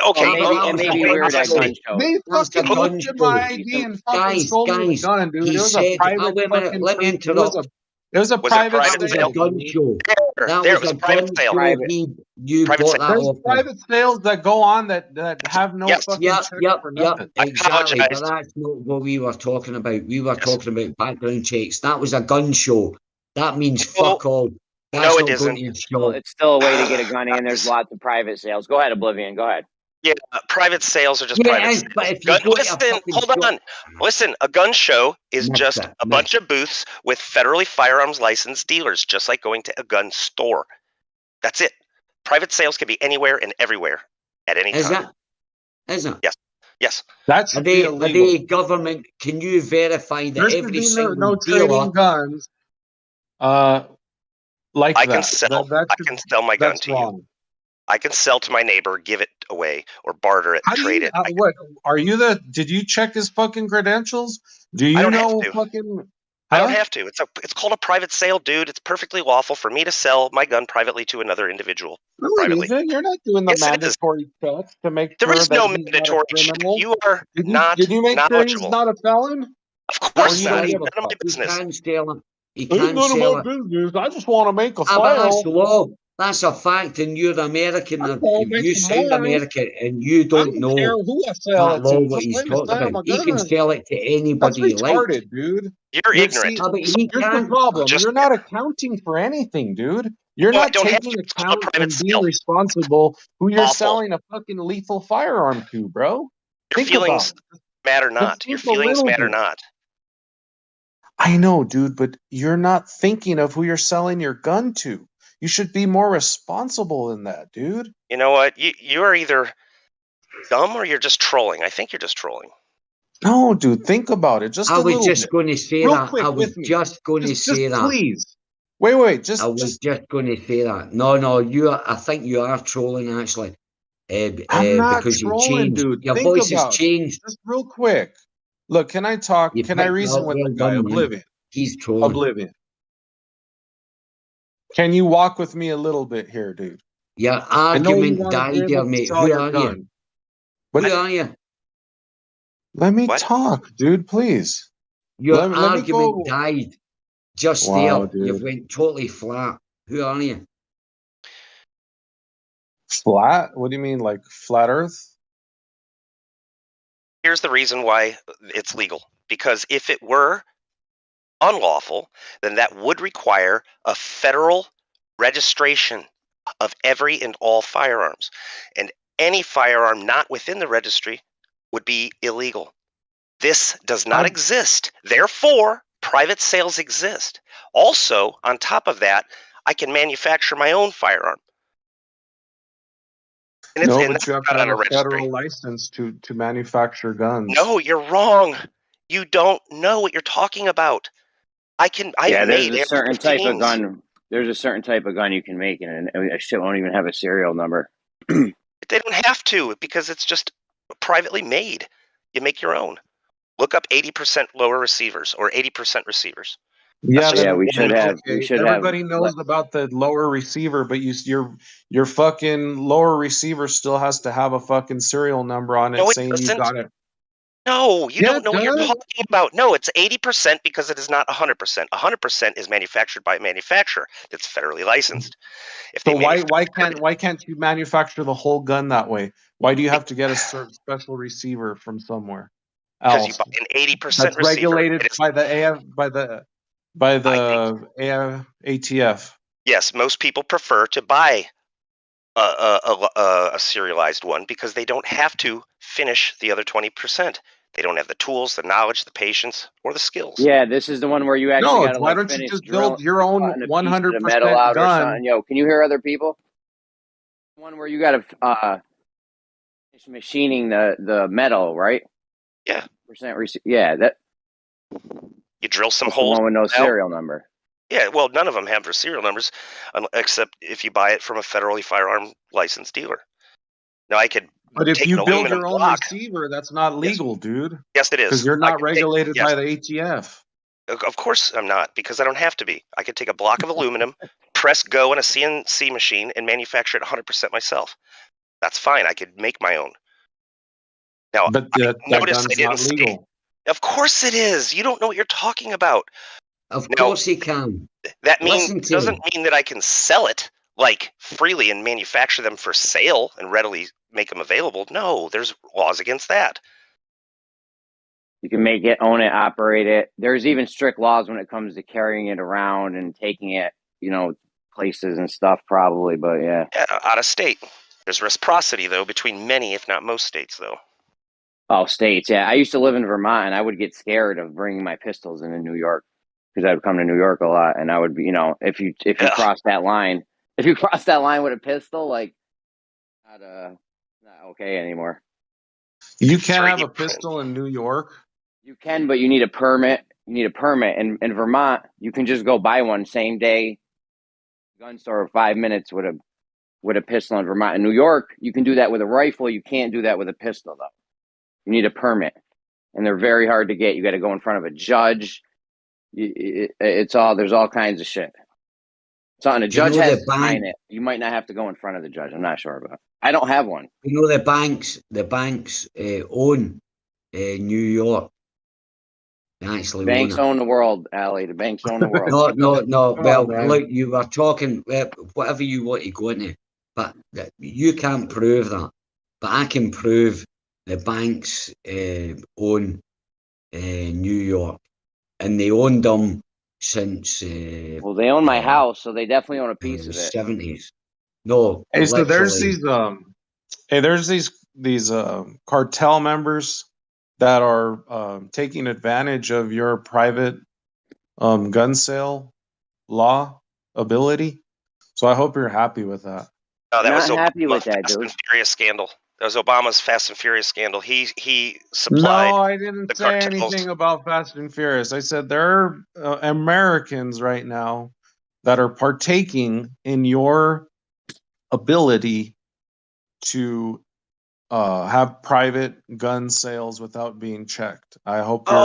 Okay, maybe we were at gun shows. They That's a fucking gun looked at my show. ID and fucking Guys, sold me the gun, dude. he It was a said, private wait a minute, fucking. let me It was interrupt. a Was it a private private That was a sale? gun show. That There, was it was a a private gun sale. show. You Private bought sale. that There's off of. private sales that go on that have no Yes. fucking Yep, check yep, for yep, nothing. exactly. But apologize. that's not what we were talking about. We were talking about background checks. That was a gun show. That means fuck all. That's no, it not isn't. going to a shop. It's still a way to get a gun in. There's lots of private sales. Go ahead, Oblivion. Go ahead. Yeah, private sales are just Yeah, private it is, sales. but if you go to a Listen, fucking hold shop- on. Listen, a gun show is Missed just it, a bunch of booths with federally firearms licensed dealers, just like going to a gun store. That's it. Private sales can be anywhere and everywhere at any Is time. it? Is it? Yes. Yes. That Are should they, be are illegal. they government? Can you verify that There should every be single no dealer? trading guns. Like I that. can sell. I can sell my gun that's to wrong. you. I can sell to my neighbor, give it away, or barter it, How do trade you? it. What are you? Did you check his fucking credentials? Do I you don't know have to. fucking? I don't Huh? have to. It's called a private sale, dude. It's perfectly lawful for me to sell my gun privately to another individual. No, it privately. isn't. You're not doing the Yes, it is. mandatory checks to make There sure is that no he's not a mandatory check. criminal. You are not Did you make sure he's knowledgeable. not a felon? Of course you not. don't None give a of my fuck. You business. can't sell it. You It's can't none of sell my it. business. I just want to make a But that's sale. law. That's a fact, and you're American. I And don't you make sound mine. American, and you I don't don't know care who I sell at it to. all what Just he's let me talking sell about. my He can gun. sell it to That's anybody he likes. retarded, dude. You're ignorant. See, But so he here's the can. problem. Just You're not accounting for anything, dude. You're no, I not don't have to. taking It's called a account private and being sale. responsible who you're Awful. selling a fucking lethal firearm to, bro. Your Think about feelings it. matter Just not. Your think a feelings little matter bit. not. I know, dude, but you're not thinking of who you're selling your gun to. You should be more responsible than that, dude. You know what? You are either dumb or you're just trolling. I think you're just trolling. No, dude, think about it just I a was little just bit. going to say Real that. quick I was with me. just going to Just say that. please. Wait, I was just just going to say that. No, you. I think you are trolling actually, I'm not because you trolling, changed. dude. Your Think voice has about it. changed. Just real quick. Look, can I talk? You Can I picked reason up. with Well the guy? done, man. Oblivion. He's trolling. Oblivion. Can you walk with me a little bit here, dude? Your I know you argument want to died be there, able to mate. sell Who your are you? gun. But Who are you? let me What? talk, dude, please. Your Let me argument go. died just Wow, there. You dude. went totally flat. Who are you? Flat? What do you mean, like flat Earth? Here's the reason why it's legal. Because if it were unlawful, then that would require a federal registration of every and all firearms. And any firearm not within the registry would be illegal. This does not exist. Therefore, private sales exist. Also, on top of that, I can manufacture my own firearm. And No, but that's you have to not have on a a registry. federal license to manufacture guns. No, you're wrong. You don't know what you're talking about. I've Yeah, there's made a certain type of AR-15s. gun. There's a certain type of gun you can make, and a shit won't even have a serial number. They don't have to because it's just privately made. You make your own. Look up 80% lower receivers or 80% receivers. Yeah, Yeah, then we should have. okay. We should have. Everybody knows about the lower receiver, but your fucking lower receiver still has to have a fucking serial number on it No, it saying you doesn't. got it. No, you Yeah, don't it know what you're does. talking about. No, it's 80% because it is not 100%. 100% is manufactured by a manufacturer that's federally licensed. If they So why manufacture why can't you manufacture the whole gun that way? Why do you have to get a special receiver from somewhere because you else buy an 80% that's receiver, regulated it is by the AF by the ATF? yes, most people prefer to buy a serialized one because they don't have to finish the other 20%. They don't have the tools, the knowledge, the patience, or the skills. Yeah, this is the one where you actually No, got to why like don't you finish just drilling, build your own cutting a piece of the metal 100% out or gun? something. Yo, can you hear other people? One where you got to finish machining the metal, right? Yeah. Yeah, that. You drill some That's the holes one with no out. serial number. Yeah, well, none of them have their serial numbers, except if you buy it from a federally firearm licensed dealer. Now, I could But if take you an build aluminum your own block. receiver, that's not legal, dude. Yes, it Because is. you're I not could take, regulated yes, by the ATF. of course I'm not, because I don't have to be. I could take a block of aluminum, press go on a CNC machine, and manufacture it 100% myself. That's fine. I could make my own. Now, But I that notice I gun's didn't not say. legal. Of course it is. You don't know what you're talking about. Of Now, course he can. that Listen to doesn't him. mean that I can sell it like freely and manufacture them for sale and readily make them available. No, there's laws against that. You can make it, own it, operate it. There's even strict laws when it comes to carrying it around and taking it, places and stuff probably, but yeah. Yeah, out of state. There's reciprocity though between many, if not most states though. Oh, states, yeah. I used to live in Vermont and I would get scared of bringing my pistols into New York because I would come to New York a lot and I would be, if you cross that line, with a pistol, like not okay anymore. You can't have a pistol in New York. You can, but you need a permit. In Vermont, you can just go buy one same day. Gun store 5 minutes with a pistol in Vermont. In New York, you can do that with a rifle. You can't do that with a pistol though. You need a permit, and they're very hard to get. You got to go in front of a judge. There's all kinds of shit. So, and a judge has to sign it. You might not have to go in front of the judge. I'm not sure about it. I don't have one. The banks own New York. They actually Banks own it. own the world, Allie. The banks own the world. No. Come Well, on, man. look, you were talking whatever you want to go into, but you can't prove that. But I can prove the banks own New York, and they owned them since Well, they own my house, so they definitely own a piece the of it. 70s. No, Hey, so there's literally. these cartel members that are taking advantage of your private gun sale law ability. So I hope you're happy with that. No, that was Not happy with Obama's that, Fast dude. and Furious scandal. That was Obama's Fast and Furious scandal. He supplied No, I didn't the say cartels. anything about Fast and Furious. I said there are Americans right now that are partaking in your ability to have private gun sales without being checked. I hope you're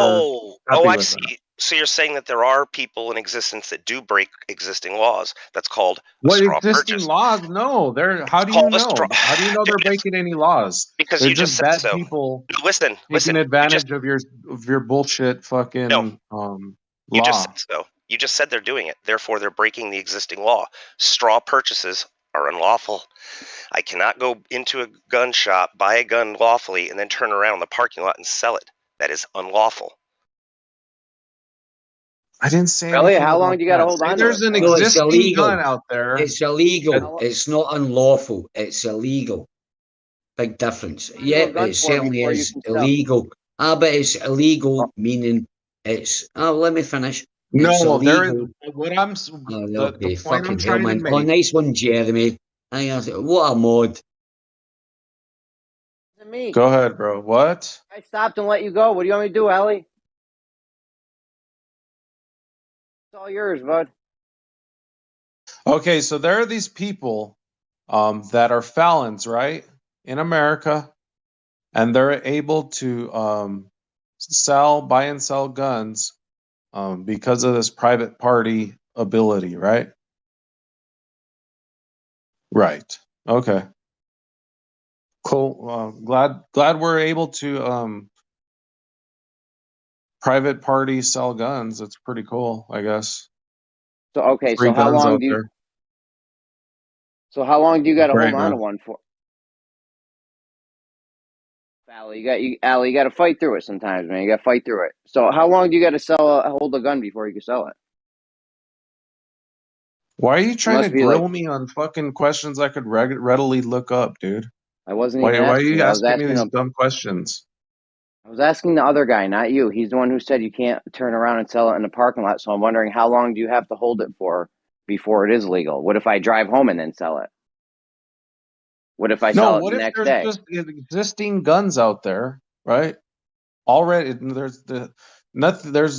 happy I with see. that. So you're saying that there are people in existence that do break existing laws. That's called a What straw existing purchase. laws? No, they're. How do you Called a know? straw. How do you know they're breaking any laws? Because They're you just just said bad so. people No, listen. taking You advantage of your bullshit fucking You just law. said so. You just said they're doing it. Therefore, they're breaking the existing law. Straw purchases are unlawful. I cannot go into a gun shop, buy a gun lawfully, and then turn around in the parking lot and sell it. That is unlawful. I didn't say Really? anything How long about do you got to that. hold Say on to it there's an for? No, it's existing illegal. gun out there. It's illegal. that- It's not unlawful. It's illegal. Big difference. Yeah, gun it for certainly before you is can sell. illegal. But it's illegal, meaning it's. Oh, let me finish. It's No, there is. illegal. What I'm Oh, the okay, point I'm fucking hell, trying to man. Oh, make. nice one, Jeremy. What a mod. Me. Go ahead, bro. What? I stopped and let you go. What do you want me to do, Allie? It's all yours, bud. Okay, so there are these people that are felons, right, in America, and they're able to buy and sell guns because of this private party ability, right? Right. Okay. Cool. Glad we're able to private party sell guns. It's pretty cool, I guess. So okay, Free so how guns long out do you? there. So how long do you got to hold Great, on man. to one for? Allie, you got to fight through it sometimes, man. You got to fight through it. So how long do you got to hold a gun before you can sell it? Why are you trying to must be grill like me on fucking questions I could readily look up, dude? I wasn't Why even are asking you you. I was asking me asking these him. dumb questions? I was asking the other guy, not you. He's the one who said you can't turn around and sell it in the parking lot. So I'm wondering how long do you have to hold it for before it is legal? What if I drive home and then sell it? What if I No, sell it what the if next there's day? just existing guns out there, right? Already there's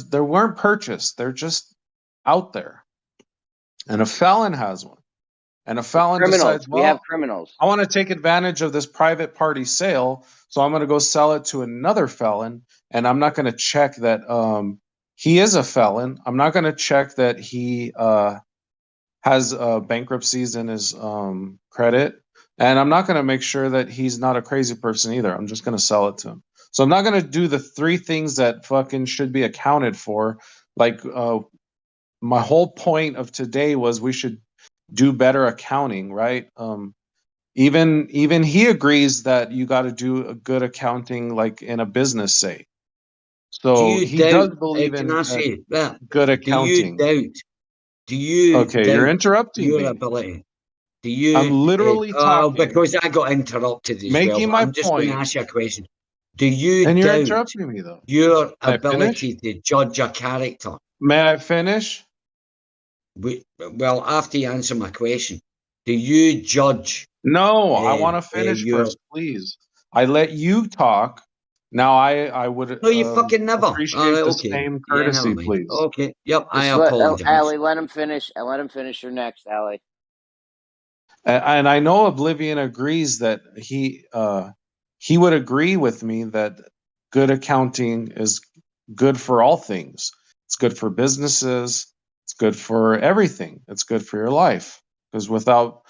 there weren't purchased. They're just out there. And a felon has one. And a felon Criminals. decides, We have well, criminals. I want to take advantage of this private party sale, so I'm going to go sell it to another felon, and I'm not going to check that he is a felon. I'm not going to check that he has bankruptcies in his credit, and I'm not going to make sure that he's not a crazy person either. I'm just going to sell it to him. So I'm not going to do the three things that fucking should be accounted for. Like my whole point of today was we should do better accounting, right? Even he agrees that you got to do a good accounting, like in a business, say. Do So you he does doubt? believe Can in I say that? good Do you accounting. doubt? Do you Okay, you're doubt interrupting your me. ability? Do I'm you? literally talking, Because I got interrupted as well. making But my I'm just going to point, ask you a question. Do you and you're doubt interrupting me though. your May I finish? ability to judge a character? May I finish? Well, after you answer my question, do you judge? No, I want to finish your. first, please. I let you talk. Now I would No, you fucking never. appreciate the Okay. same Yeah, never courtesy, mind. please. Okay. Yep, I Just let apologize. Allie, let him finish. Let him finish. You're next, Allie. And I know Oblivion agrees that he would agree with me that good accounting is good for all things. It's good for businesses. It's good for everything. It's good for your life. Because without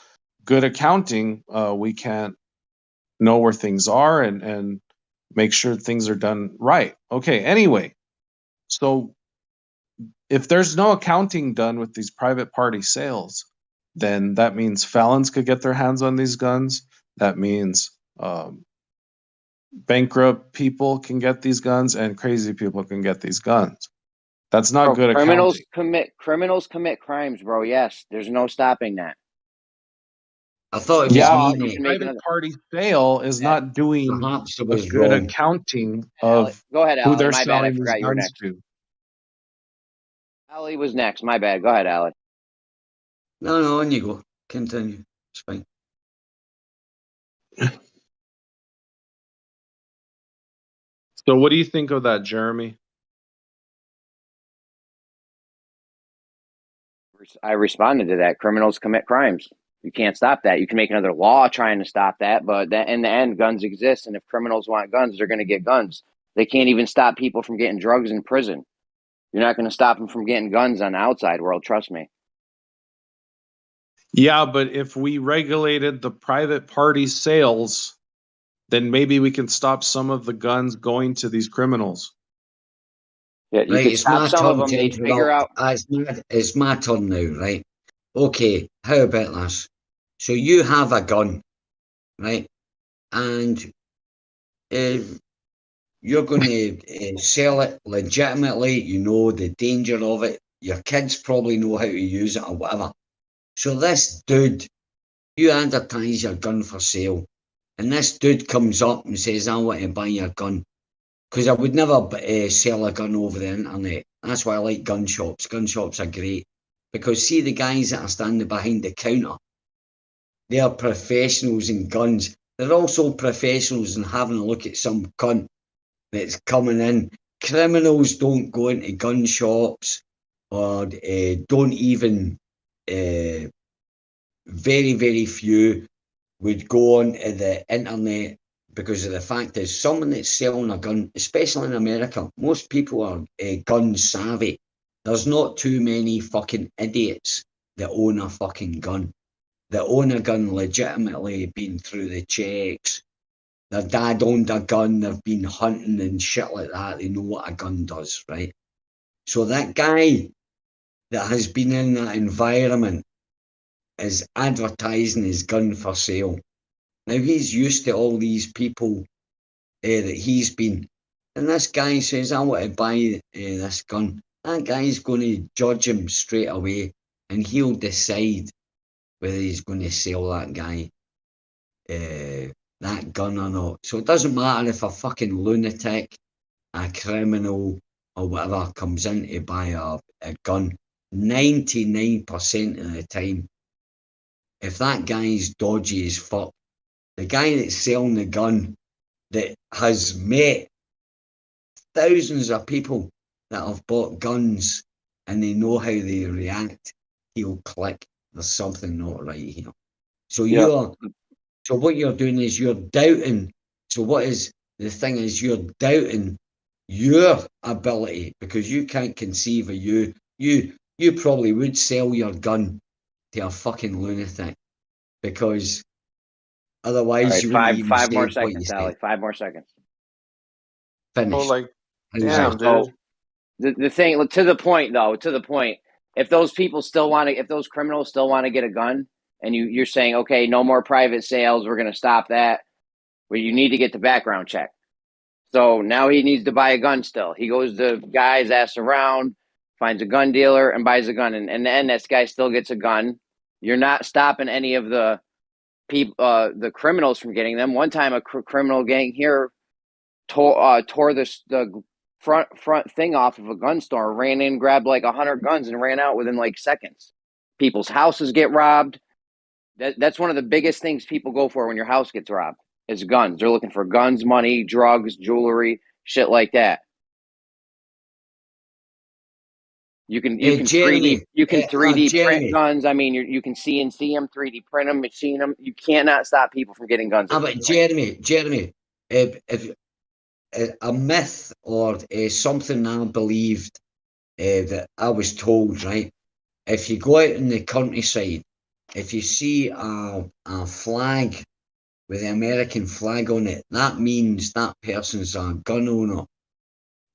good accounting, we can't know where things are and make sure things are done right. Okay, anyway. So if there's no accounting done with these private party sales, then that means felons could get their hands on these guns. That means bankrupt people can get these guns, and crazy people can get these guns. That's not Bro, good criminals accounting. commit crimes, bro. Yes, there's no stopping that. I thought it was Yeah, me, a mate. private party sale is not doing Perhaps it a was good wrong. accounting Allie. of Go ahead, who Allie. they're My bad. I selling these forgot you were guns next. to. Allie was next. My bad. Go ahead, Allie. No, on you go. Continue. It's fine. So what do you think of that, Jeremy? I responded to that. Criminals commit crimes. You can't stop that. You can make another law trying to stop that, but in the end, guns exist, and if criminals want guns, they're going to get guns. They can't even stop people from getting drugs in prison. You're not going to stop them from getting guns on the outside world. Trust me. Yeah, but if we regulated the private party sales, then maybe we can stop some of the guns going to these criminals. Yeah, you Right, could it's stop my some of turn them. to They'd figure out. interrupt. It's my turn now, right? Okay, how about this? So you have a gun, right? And you're going to sell it legitimately. You know the danger of it. Your kids probably know how to use it or whatever. So this dude, you advertise your gun for sale, and this dude comes up and says, I want to buy your gun. Because I would never sell a gun over the internet. That's why I like gun shops. Gun shops are great. Because see the guys that are standing behind the counter, they are professionals in guns. They're also professionals in having a look at some cunt that's coming in. Criminals don't go into gun shops or don't even, very, very few would go on to the internet, because of the fact is someone that's selling a gun, especially in America, most people are gun savvy. There's not too many fucking idiots that own a fucking gun. That own a gun legitimately, been through the checks. Their dad owned a gun, they've been hunting and shit like that. They know what a gun does, right? So that guy that has been in that environment is advertising his gun for sale. Now he's used to all these people that he's been, and this guy says, I want to buy this gun. That guy's going to judge him straight away, and he'll decide whether he's going to sell that guy that gun or not. So it doesn't matter if a fucking lunatic, a criminal, or whatever comes in to buy a gun. 99% of the time, if that guy's dodgy as fuck, the guy that's selling the gun, that has met thousands of people that have bought guns and they know how they react, he'll click, there's something not right here. So so what you're doing is you're doubting. So what is the thing is you're doubting your ability, because you can't conceive of you probably would sell your gun to a fucking lunatic, because otherwise All right, you wouldn't even five say more what you seconds, said. Allie. 5 more seconds. Finish. Oh, like, How's damn, that? So the thing, to the point though, if those people still want to, if those criminals still want to get a gun, and you're saying, okay, no more private sales, we're going to stop that. Well, you need to get the background check. So now he needs to buy a gun still. He goes to guys, asks around, finds a gun dealer, and buys a gun. And in the end, this guy still gets a gun. You're not stopping any of the people, the criminals from getting them. One time, a criminal gang here tore the front thing off of a gun store, ran in, grabbed like 100 guns, and ran out within like seconds. People's houses get robbed. That's one of the biggest things people go for when your house gets robbed is guns. They're looking for guns, money, drugs, jewelry, shit like that. You can Jeremy, 3D Jeremy. print guns. I mean, you can CNC them, 3D print them, machine them. You cannot stop people from getting guns. But Jeremy, if a myth or something I believed that I was told, right? If you go out in the countryside, if you see a flag with the American flag on it, that means that person's a gun owner.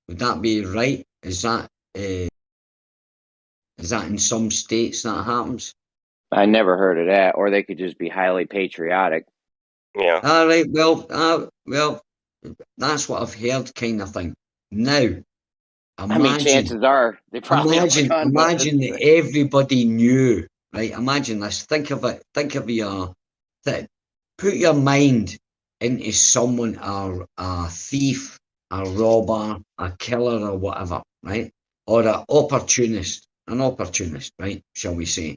Would that be right? Is that in some states that happens? I never heard of that. Or they could just be highly patriotic. Yeah. All right. Well, that's what I've heard, kind of thing. Now, I mean, chances are they probably have a gun, but imagine that everybody knew, right? Imagine this. Think of it. Think of put your mind into someone, a thief, a robber, a killer, or whatever, right? Or an opportunist, right? Shall we say,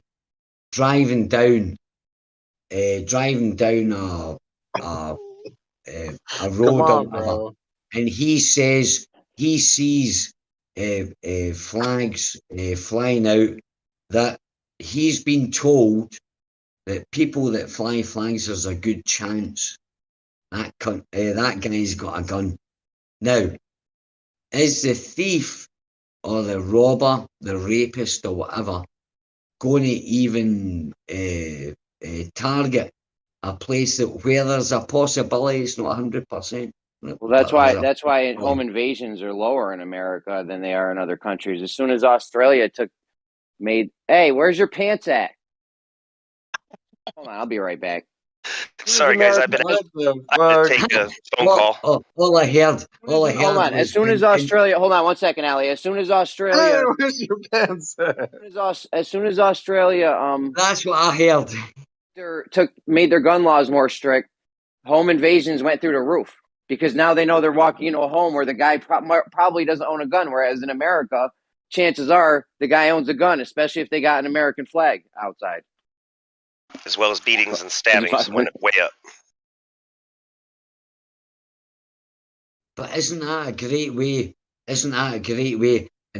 driving down a road or whatever, and he sees flags flying out, that he's been told that people that fly flags, there's a good chance that guy's got a gun. Now, is the thief or the robber, the rapist or whatever, going to even target a place where there's a possibility? It's not 100%. Well, that's why home invasions are lower in America than they are in other countries. As soon as Australia hey, where's your pants at? Hold on, I'll be right back. Sorry, guys. I had to take a phone call. All I heard. Hold on. As soon as Australia, hold on one second, Ali. As soon as Australia, Hey, where's your pants at? as soon as Australia, that's what I heard. Made their gun laws more strict. Home invasions went through the roof because now they know they're walking into a home where the guy probably doesn't own a gun. Whereas in America, chances are the guy owns a gun, especially if they got an American flag outside. As well as beatings and stabbings went way up. But isn't that a great way? And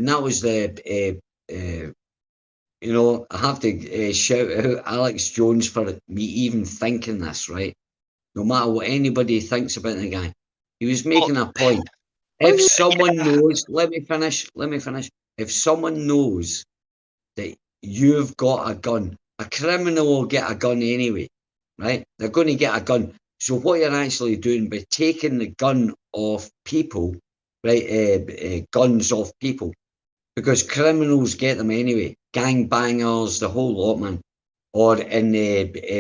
that was I have to shout out Alex Jones for me even thinking this, right? No matter what anybody thinks about the guy, he was making a point. If someone knows, let me finish. If someone knows that you've got a gun, a criminal will get a gun anyway, right? They're going to get a gun. So what you're actually doing by taking the gun off people, right? Guns off people, because criminals get them anyway. Gangbangers, the whole lot, man. Or in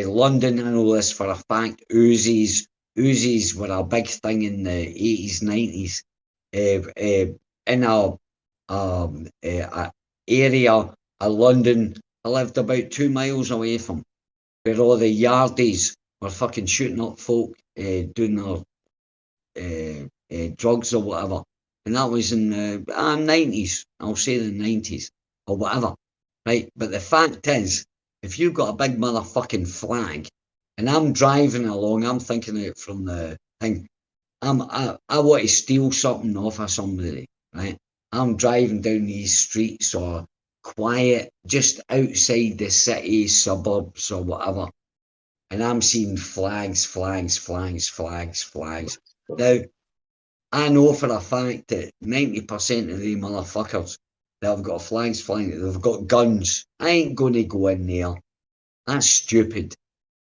London, I know this for a fact, Uzis were a big thing in the 80s, 90s. In a area of London, I lived about 2 miles away from, where all the yardies were fucking shooting up folk, doing their drugs or whatever. And that was in the 90s, I'll say the 90s, or whatever, right? But the fact is, if you've got a big motherfucking flag, and I'm driving along, I'm thinking it from the thing, I want to steal something off of somebody, right? I'm driving down these streets or quiet, just outside the city, suburbs or whatever, and I'm seeing flags. Now, I know for a fact that 90% of the motherfuckers that have got flags flying, they've got guns. I ain't going to go in there. That's stupid.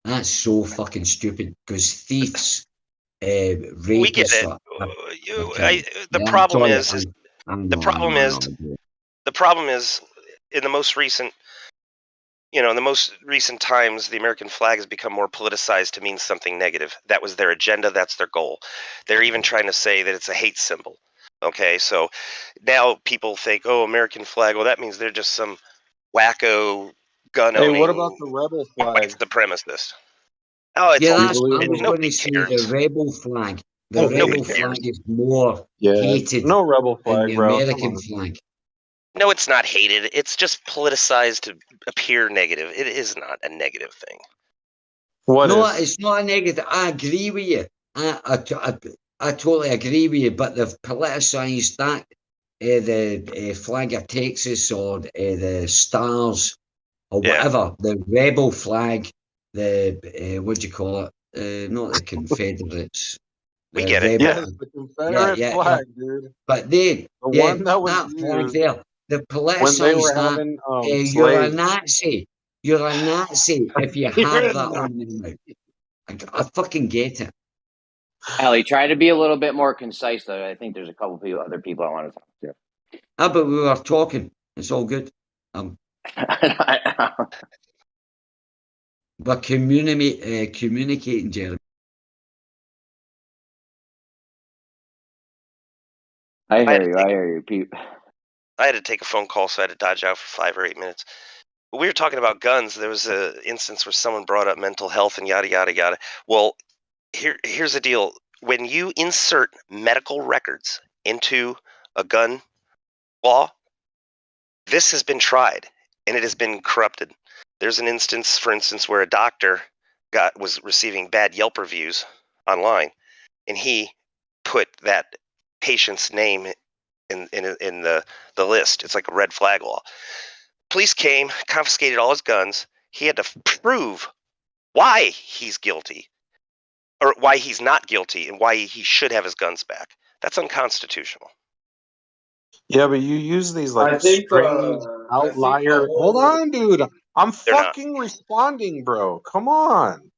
That's so fucking stupid, because thieves, rapists. We get it. The problem is, in the most recent, times, the American flag has become more politicized to mean something negative. That was their agenda. That's their goal. They're even trying to say that it's a hate symbol. Okay, so now people think, oh, American flag, well, that means they're just some wacko gun-owning Hey, what about the rebel flag? Supremacist. Oh, it's yeah, all, I was going nobody to say cares. the rebel flag. The rebel flag is more hated no rebel flag, than the bro. American flag. No, it's not hated. It's just politicized to appear negative. It is not a negative thing. It's not a negative. I agree with you. I totally agree with you. But they've politicised that. The flag of Texas or the stars or whatever. The rebel flag. The what do you call it? Not the Confederates. We get it. Yes, the Confederate flag, dude. But the one that was that flag used there. The when they were politicised that. having You're a slaves. Nazi. You're a Nazi if you have that on you. I fucking get it. Ali, try to be a little bit more concise, though. I think there's a couple other people I want to talk to. Ah, but we were talking. It's all good. But communicating, Jeremy. I hear you, Pete. I had to take a phone call, so I had to dodge out for 5 or 8 minutes. But we were talking about guns. There was an instance where someone brought up mental health and yada, yada, yada. Well, here's the deal. When you insert medical records into a gun law, this has been tried, and it has been corrupted. There's an instance, for instance, where a doctor was receiving bad Yelp reviews online, and he put that patient's name in the list. It's like a red flag law. Police came, confiscated all his guns. He had to prove why he's guilty, or why he's not guilty, and why he should have his guns back. That's unconstitutional. Yeah, but you use these like I think strange the outlier. Hold whole on, dude. I'm They're not. fucking responding, bro. Come on.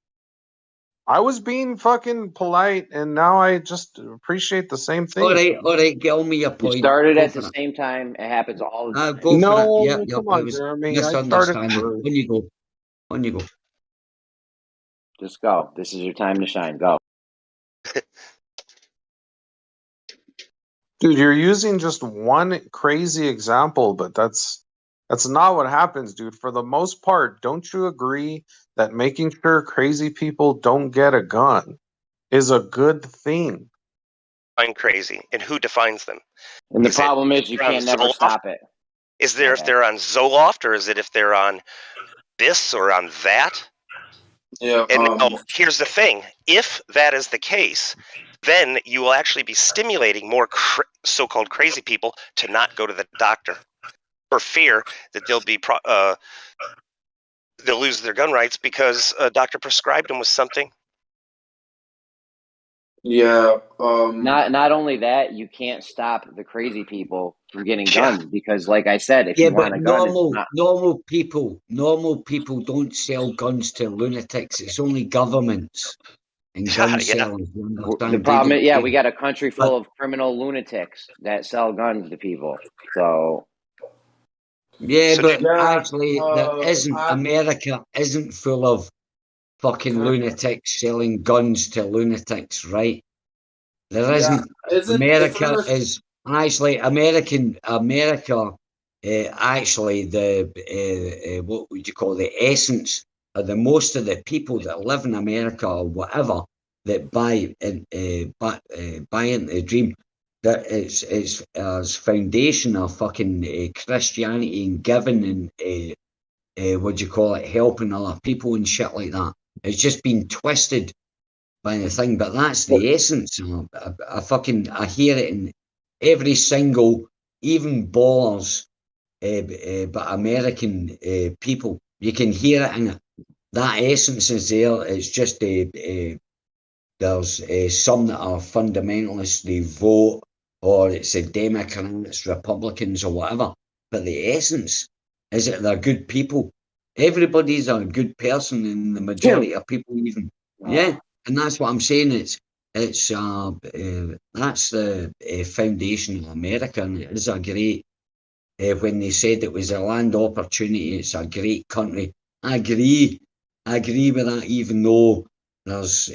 I was being fucking polite, and now I just appreciate the same thing. All right, get on me your You point. started Go at the for it. same time. It happens all the time. Go for it. No, Yep, come I on, was Jeremy. I started misunderstanding. first. On you go. On you go. Just go. This is your time to shine. Go. Dude, you're using just one crazy example, but that's not what happens, dude. For the most part, don't you agree that making sure crazy people don't get a gun is a good thing? Define crazy, and who defines them? And the problem is you can't never stop it. Is there if they're on Zoloft, or is it if they're on this or on that? Yeah. And here's the thing: if that is the case, then you will actually be stimulating more so-called crazy people to not go to the doctor for fear that they'll lose their gun rights because a doctor prescribed them with something. Yeah. Not only that, you can't stop the crazy people from getting guns because, like I said, if you want a gun, it's not. normal people don't sell guns to lunatics. It's only governments and gun sellers. You understand? The problem is, we got a country full of criminal lunatics that sell guns to people. So. But actually, there isn't. America isn't full of fucking lunatics selling guns to lunatics, right? There isn't. America is actually America. Actually, the what would you call the essence of the most of the people that live in America or whatever that buy into the dream. That it's as foundation of fucking Christianity and giving and what do you call it, helping other people and shit like that. It's just been twisted by the thing, but that's the essence. I hear it in every single, even ballers, but American people. You can hear it in it. That essence is there. It's just there's some that are fundamentalists. They vote, or it's the Democrats, Republicans, or whatever. But the essence is that they're good people. Everybody's a good person, and the majority of people even. Yeah, and that's what I'm saying. It's that's the foundation of America, and it is a great. When they said it was a land opportunity, it's a great country. I agree with that, even though there's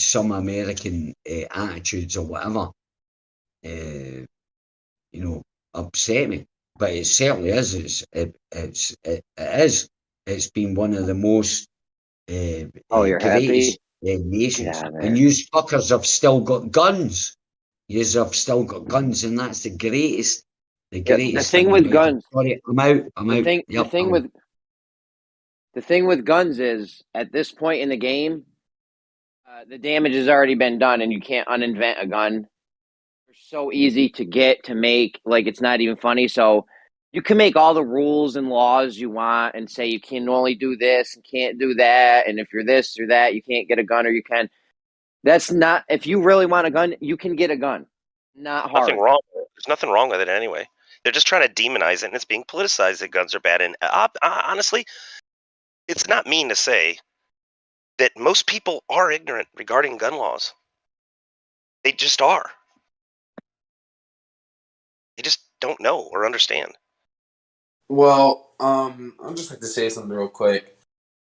some American attitudes or whatever, upset me. But it certainly is. It's been one of the most you're greatest happy? nations. Yeah, And you fuckers have still got guns. Yous have still got guns, and that's the greatest. The greatest thing with about it. guns. Sorry, I'm out. The thing with guns is, at this point in the game, the damage has already been done, and you can't uninvent a gun. They're so easy to get, to make, like it's not even funny. So you can make all the rules and laws you want and say you can only do this and can't do that, and if you're this or that, you can't get a gun, or you can. That's not. If you really want a gun, you can get a gun. Not hard. Nothing wrong. There's nothing wrong with it anyway. They're just trying to demonize it, and it's being politicized that guns are bad. And honestly, it's not mean to say that most people are ignorant regarding gun laws. They just are. don't know or understand. Well, I'd just like to say something real quick.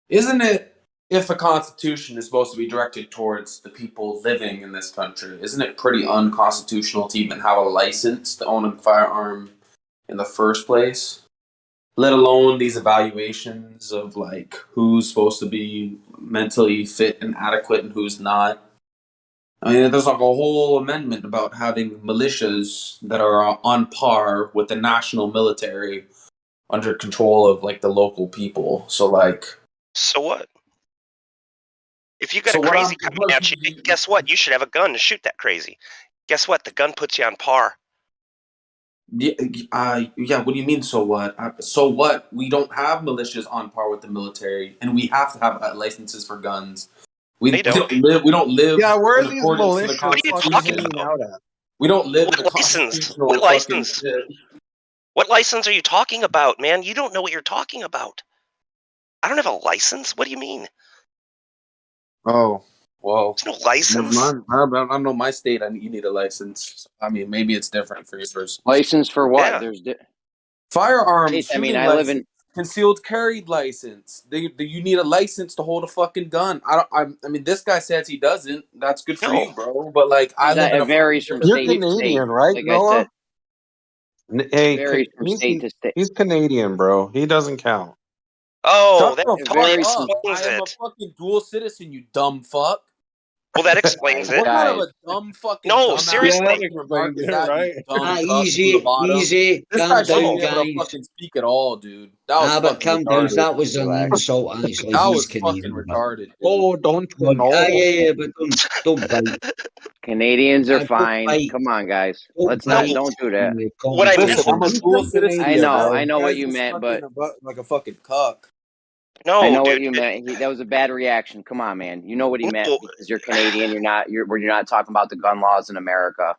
Isn't it, if a constitution is supposed to be directed towards the people living in this country, isn't it pretty unconstitutional to even have a license to own a firearm in the first place? Let alone these evaluations of like who's supposed to be mentally fit and adequate and who's not. I mean, there's like a whole amendment about having militias that are on par with the national military under control of like the local people. So like, so what? If you got So a what crazy I'm- coming at you, guess what? You should have a gun to shoot that crazy. Guess what? The gun puts you on par. yeah, what do you mean? So what? So what? We don't have militias on par with the military, and we have to have licenses for guns. We don't live. We don't live. Yeah, where are in these accordance to the militias Constitution. hanging out at? We don't live in What the license? constitutional What fucking license? shit. What license are you talking about, man? You don't know what you're talking about. I don't have a license. What do you mean? Oh, well. There's no license. I don't know my state. You need a license. I mean, maybe it's different for yours. License for what? Yeah. There's Firearm States, I shooting mean, I live license, in- concealed carry license. You need a license to hold a fucking gun. I mean, this guy says he doesn't. That's good for you, bro. But like, I live in a varies fucking from You're state to state. Canadian, right, Like Noah? I said, Hey, varies from state to state. he's Canadian, bro. He doesn't count. Oh, Shut that the It fuck varies up! explains I am a it. fucking dual citizen. You dumb fuck. Well, that explains it. What kind of a dumb fucking No, dumbass seriously. fucking remark is that? right? You dumb cuck Easy, from the bottom. easy. This Calm guy shouldn't down, be able to guys. fucking speak at all, dude. That was But fucking calm down. retarded. That was an insult, actually. That He's was Canadian. fucking retarded. Dude. Oh, don't you But, know? yeah, but don't bite. Canadians are Don't fine. bite. Come on, guys. Don't Let's not. bite. Don't do that. What I meant Listen, I'm a was, dual citizen. I know. bro. I know what Guy's you just meant, fucking like a fucking cuck. no, I know dude. what you meant. That was a bad reaction. Come on, man. You know what he meant No. because you're Canadian. You're not talking about the gun laws in America.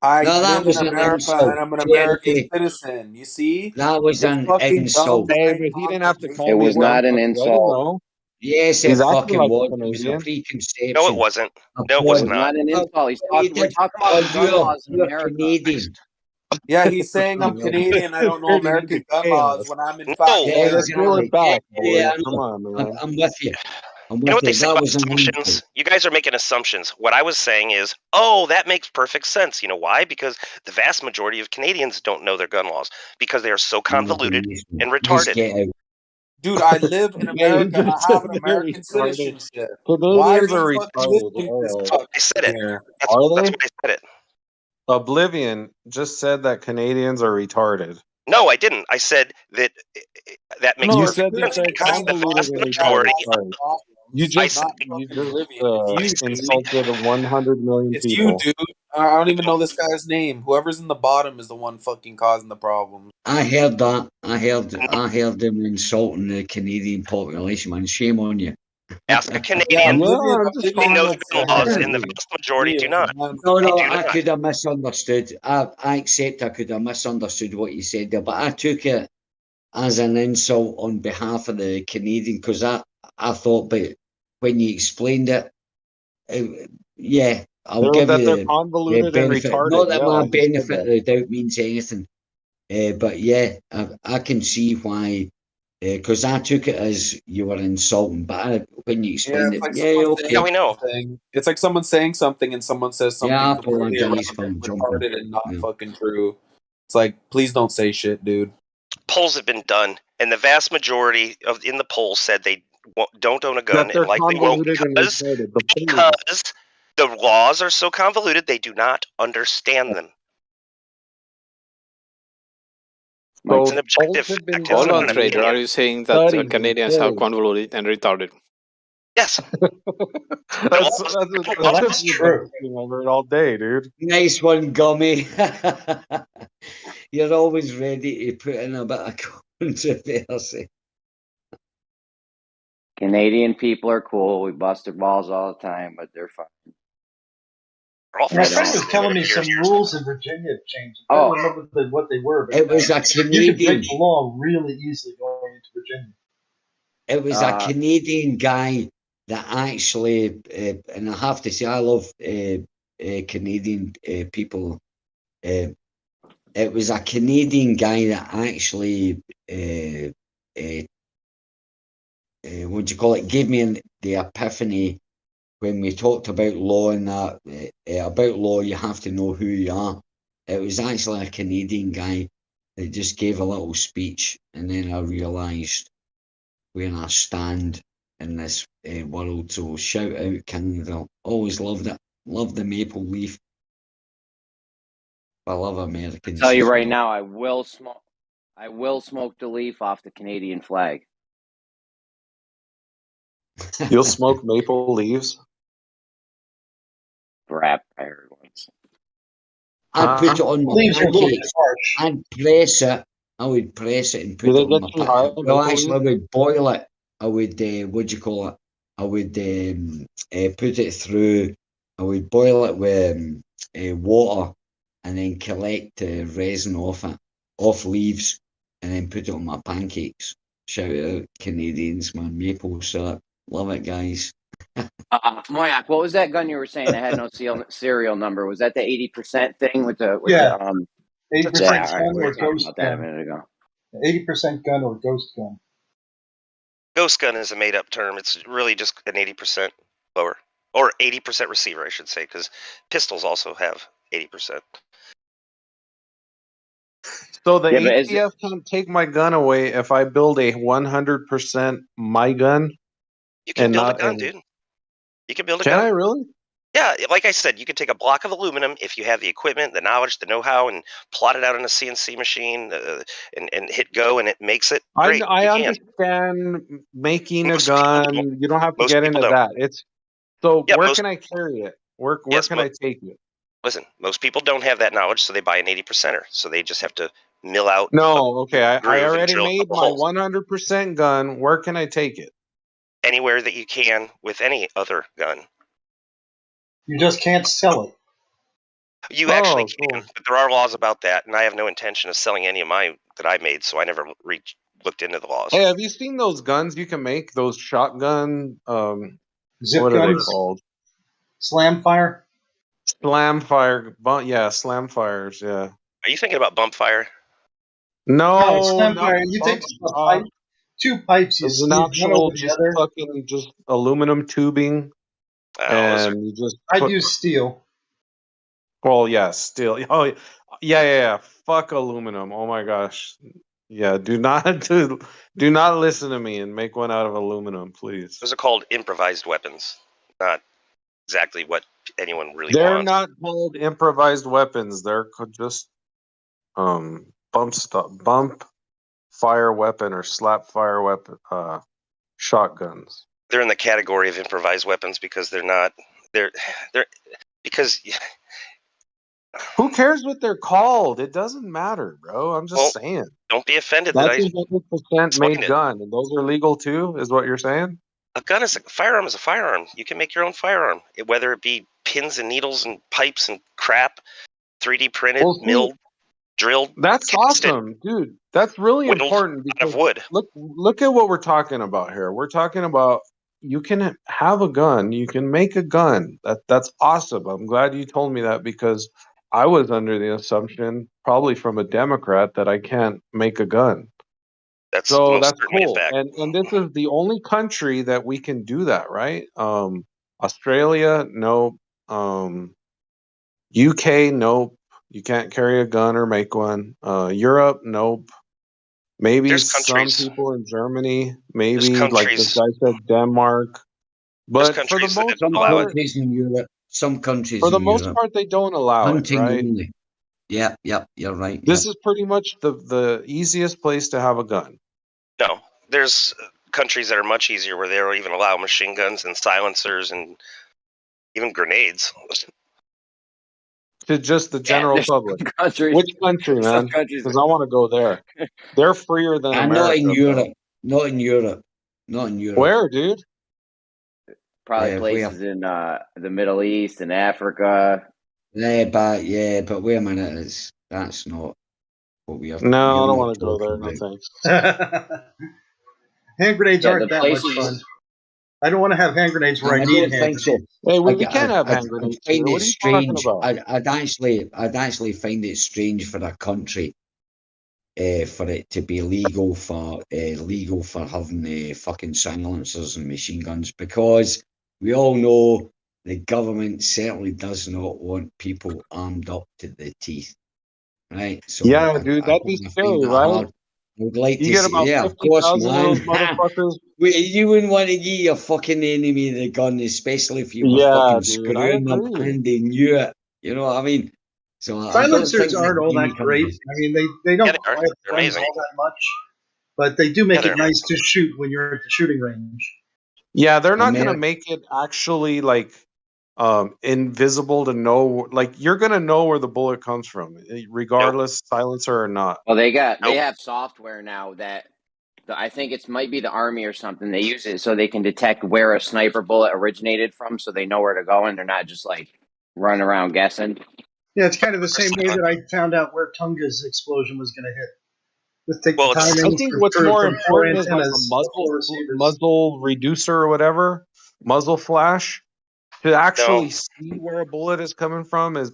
I No, that live was in an America insult. and I'm an JFK. American citizen. You see? That was You're an fucking insult. dumb. Hey, but he didn't have to call It me was a not dumb an fuck. Let him insult. know. Yes, He's it acting fucking like a was. It was a Canadian. preconception. No, it wasn't. No, it It was was not. not an insult. He's You talking. We're did. talking about the gun laws in You're America. Canadian. Yeah, he's saying I'm Canadian. I don't know Turning American into gun laws chaos. when I'm in No. fact Yeah, Hey, let's reel exactly. it back, Yeah, boys. I Come know. on, man. I'm with you. I'm You know with what they you. say That about was an assumptions? insult. You guys are making assumptions. What I was saying is, oh, that makes perfect sense. You know why? Because the vast majority of Canadians don't know their gun laws because they are so convoluted and Just retarded. get out. Dude, I live in America and I have an American citizenship. Why are Canadians are you fucking retarded. listening to this All right. fuck I said it. here? That's Are why they? I said it. Oblivion just said that Canadians are retarded. No, I didn't. I said that that makes No, You it's said that clearly they're because the convoluted vast and majority. retarded. Sorry. You I just said, insulted 100 million It's you, people. dude. I don't even know this guy's name. Whoever's in the bottom is the one fucking causing the problem. I heard that. I heard them insulting the Canadian population, man. Shame on you. ask a Canadian. I'm just They calling know out the laws, facts. and the vast majority do not. No, They do I not. could have misunderstood. I accept I could have misunderstood what you said there, but I took it as an insult on behalf of the Canadian because I thought, but when you explained it, yeah, I'll give that you they're the convoluted and benefit. retarded. Not that Yeah, my I just said benefit of the doubt means anything, but yeah, I can see why. Because I took it as you were insulting, but when you explained it's it, like yeah, someone okay. saying we know. something. It's like someone saying something and someone says something Yeah, I completely apologize for irrelevant, jumping. retarded, and not Yeah. fucking true. It's like, please don't say shit, dude. Polls have been done, and the vast majority of in the polls said they don't own a gun, That they're and likely won't convoluted and because retarded. The polls. the laws are so convoluted they do not understand them. So It's an objective polls have been fact. It's Hold not on, an Trader. opinion. Are you saying that Studies and Canadians are polls. convoluted and retarded? Yes. That's just true. Over it all day, dude. Nice one, Gummy. You're always ready to put in a bit of controversy. Canadian people are cool. We bust their balls all the time, but they're fine. My friend was telling me some rules in Virginia have changed. I don't remember what they were, but It was a you could Canadian. break the law really easily going into Virginia. It was a Canadian guy that actually, and I have to say, I love Canadian people. it was a Canadian guy that actually, what do you call it, gave me the epiphany when we talked about law and that. About law, you have to know who you are. It was actually a Canadian guy that just gave a little speech, and then I realised where I stand in this world. So shout out Canada. Always loved it. Love the maple leaf. I love Americans. I'll tell you as right well. now, I will smoke the leaf off the Canadian flag. You'll smoke maple leaves? Crap, I heard once. I'd put it on my Leaves are a little bit pancakes. harsh. I'd press it. I would press it and Do put they it on get my too high, pancakes. Well, maple actually, I leaves? would boil it. I would, what do you call it? I would put it through. I would boil it with water and then collect resin off it, off leaves, and then put it on my pancakes. Shout out Canadians, man. Maple syrup. Love it, guys. Moyak, what was that gun you were saying that had no serial number? Was that the 80% thing with the Yeah. the 80% yeah, all right, gun we or were talking ghost about that a gun. minute ago. 80% gun or ghost gun. Ghost gun is a made-up term. It's really just an 80% lower, or 80% receiver, I should say, because pistols also have 80%. So the Yeah, but is ATF can't take my gun away if I build a 100% my gun You can and build a not gun, an. dude. You can build a Can gun. I really? Yeah, like I said, you can take a block of aluminum if you have the equipment, the knowledge, the know-how, and plot it out on a CNC machine and hit go, and it makes it. Great, I you can. understand making a Most people gun. don't. You don't have to Most get people into don't. that. It's so Yeah, where most. can I carry it? Where Yes, can I take it? listen, most people don't have that knowledge, so they buy an 80%er. So they just have to mill out a No, okay. I groove and already drill a made couple my holes. 100% gun. Where can I take it? Anywhere that you can with any other gun. You just can't sell it. You actually Oh, can, cool. but there are laws about that, and I have no intention of selling any of mine that I made, so I never looked into the laws. Hey, have you seen those guns you can make? Those shotgun, Zip what are they guns? called? Slam fire? Slam fire. Yeah, slam fires. Yeah. Are you thinking about bump fire? No, No, slam not fire. You take bump. a pipe, two pipes, you It's an sleeve one actual over the just other. fucking just aluminum tubing, and you just I'd put. use steel. Well, yeah, steel. Oh, yeah. Fuck aluminum. Oh my gosh. Yeah, do not do not listen to me and make one out of aluminum, please. Those are called improvised weapons, not exactly what anyone really They're wants. not called improvised weapons. They're just bump fire weapon or slap fire weapon shotguns. They're in the category of improvised weapons because they're not. They're because. Who cares what they're called? It doesn't matter, bro. I'm just saying. Don't be offended That's that I a 100% made explained it. gun, and those are legal too, is what you're saying? A gun is a firearm. Is a firearm. You can make your own firearm, whether it be pins and needles and pipes and crap, 3D printed, Well, see, milled, drilled. That's casted, awesome, dude. That's really whittled important out because of wood. look at what we're talking about here. We're talking about you can have a gun, you can make a gun. That's awesome. I'm glad you told me that because I was under the assumption, probably from a Democrat, that I can't make a gun. That's So most that's certainly cool. a fact. And this is the only country that we can do that, right? Australia, nope. UK, nope. You can't carry a gun or make one. Europe, nope. Maybe There's some countries. people in Germany, maybe There's like this countries. guy said, Denmark. There's But for the countries that most Some allow it. part, countries in Europe. Some countries for the in most Europe. part, they don't allow it, Hunting right? only. Yep, you're right. This Yep. is pretty much the easiest place to have a gun. No, there's countries that are much easier where they don't even allow machine guns and silencers and even grenades. To just the general public. Countries. Which country, Some man? countries. Because I want to go there. They're freer than And America. not in bro. Europe. Not in Europe. Not in Europe. Where, dude? Probably Yeah, places in the Middle East and Africa. But wait a minute, that's not what we are. No, I You're don't not want to go there. talking No about. thanks. Hand grenades Yeah, aren't the that much places. fun. I don't want to have hand grenades where I I need don't hand think so. grenades. Hey, we I, can't have I, hand I grenades find here. it What are you talking strange. about? I'd actually find it strange for a country for it to be legal for having fucking silencers and machine guns, because we all know the government certainly does not want people armed up to the teeth, right? So Yeah, dude, that'd be I find scary, that right? hard. I would like You to get see, about yeah, of course, 50,000 of man. those motherfuckers. You wouldn't want to give your fucking enemy the gun, especially if you were Yeah, fucking dude, I screwing them agree. and they knew it. You know what I mean? So I don't Silencers think aren't all that great. I mean, they don't they are. quiet They're guns amazing. all that much, but they do make Yeah, it nice to shoot when you're at the shooting range. Yeah, they're not Ameri- gonna make it actually like invisible to know. Like you're gonna know where the bullet comes from, regardless silencer or not. Well, they have software now that I think it might be the Army or something. They use it so they can detect where a sniper bullet originated from, so they know where to go, and they're not just like running around guessing. Yeah, it's kind of the same way that I found out where Tunga's explosion was going to hit. Just take Well, the it's- timing I think what's from more 4 important is like a antennas, or 4 receivers. muzzle reducer or whatever, muzzle flash, to actually see where a bullet is coming from is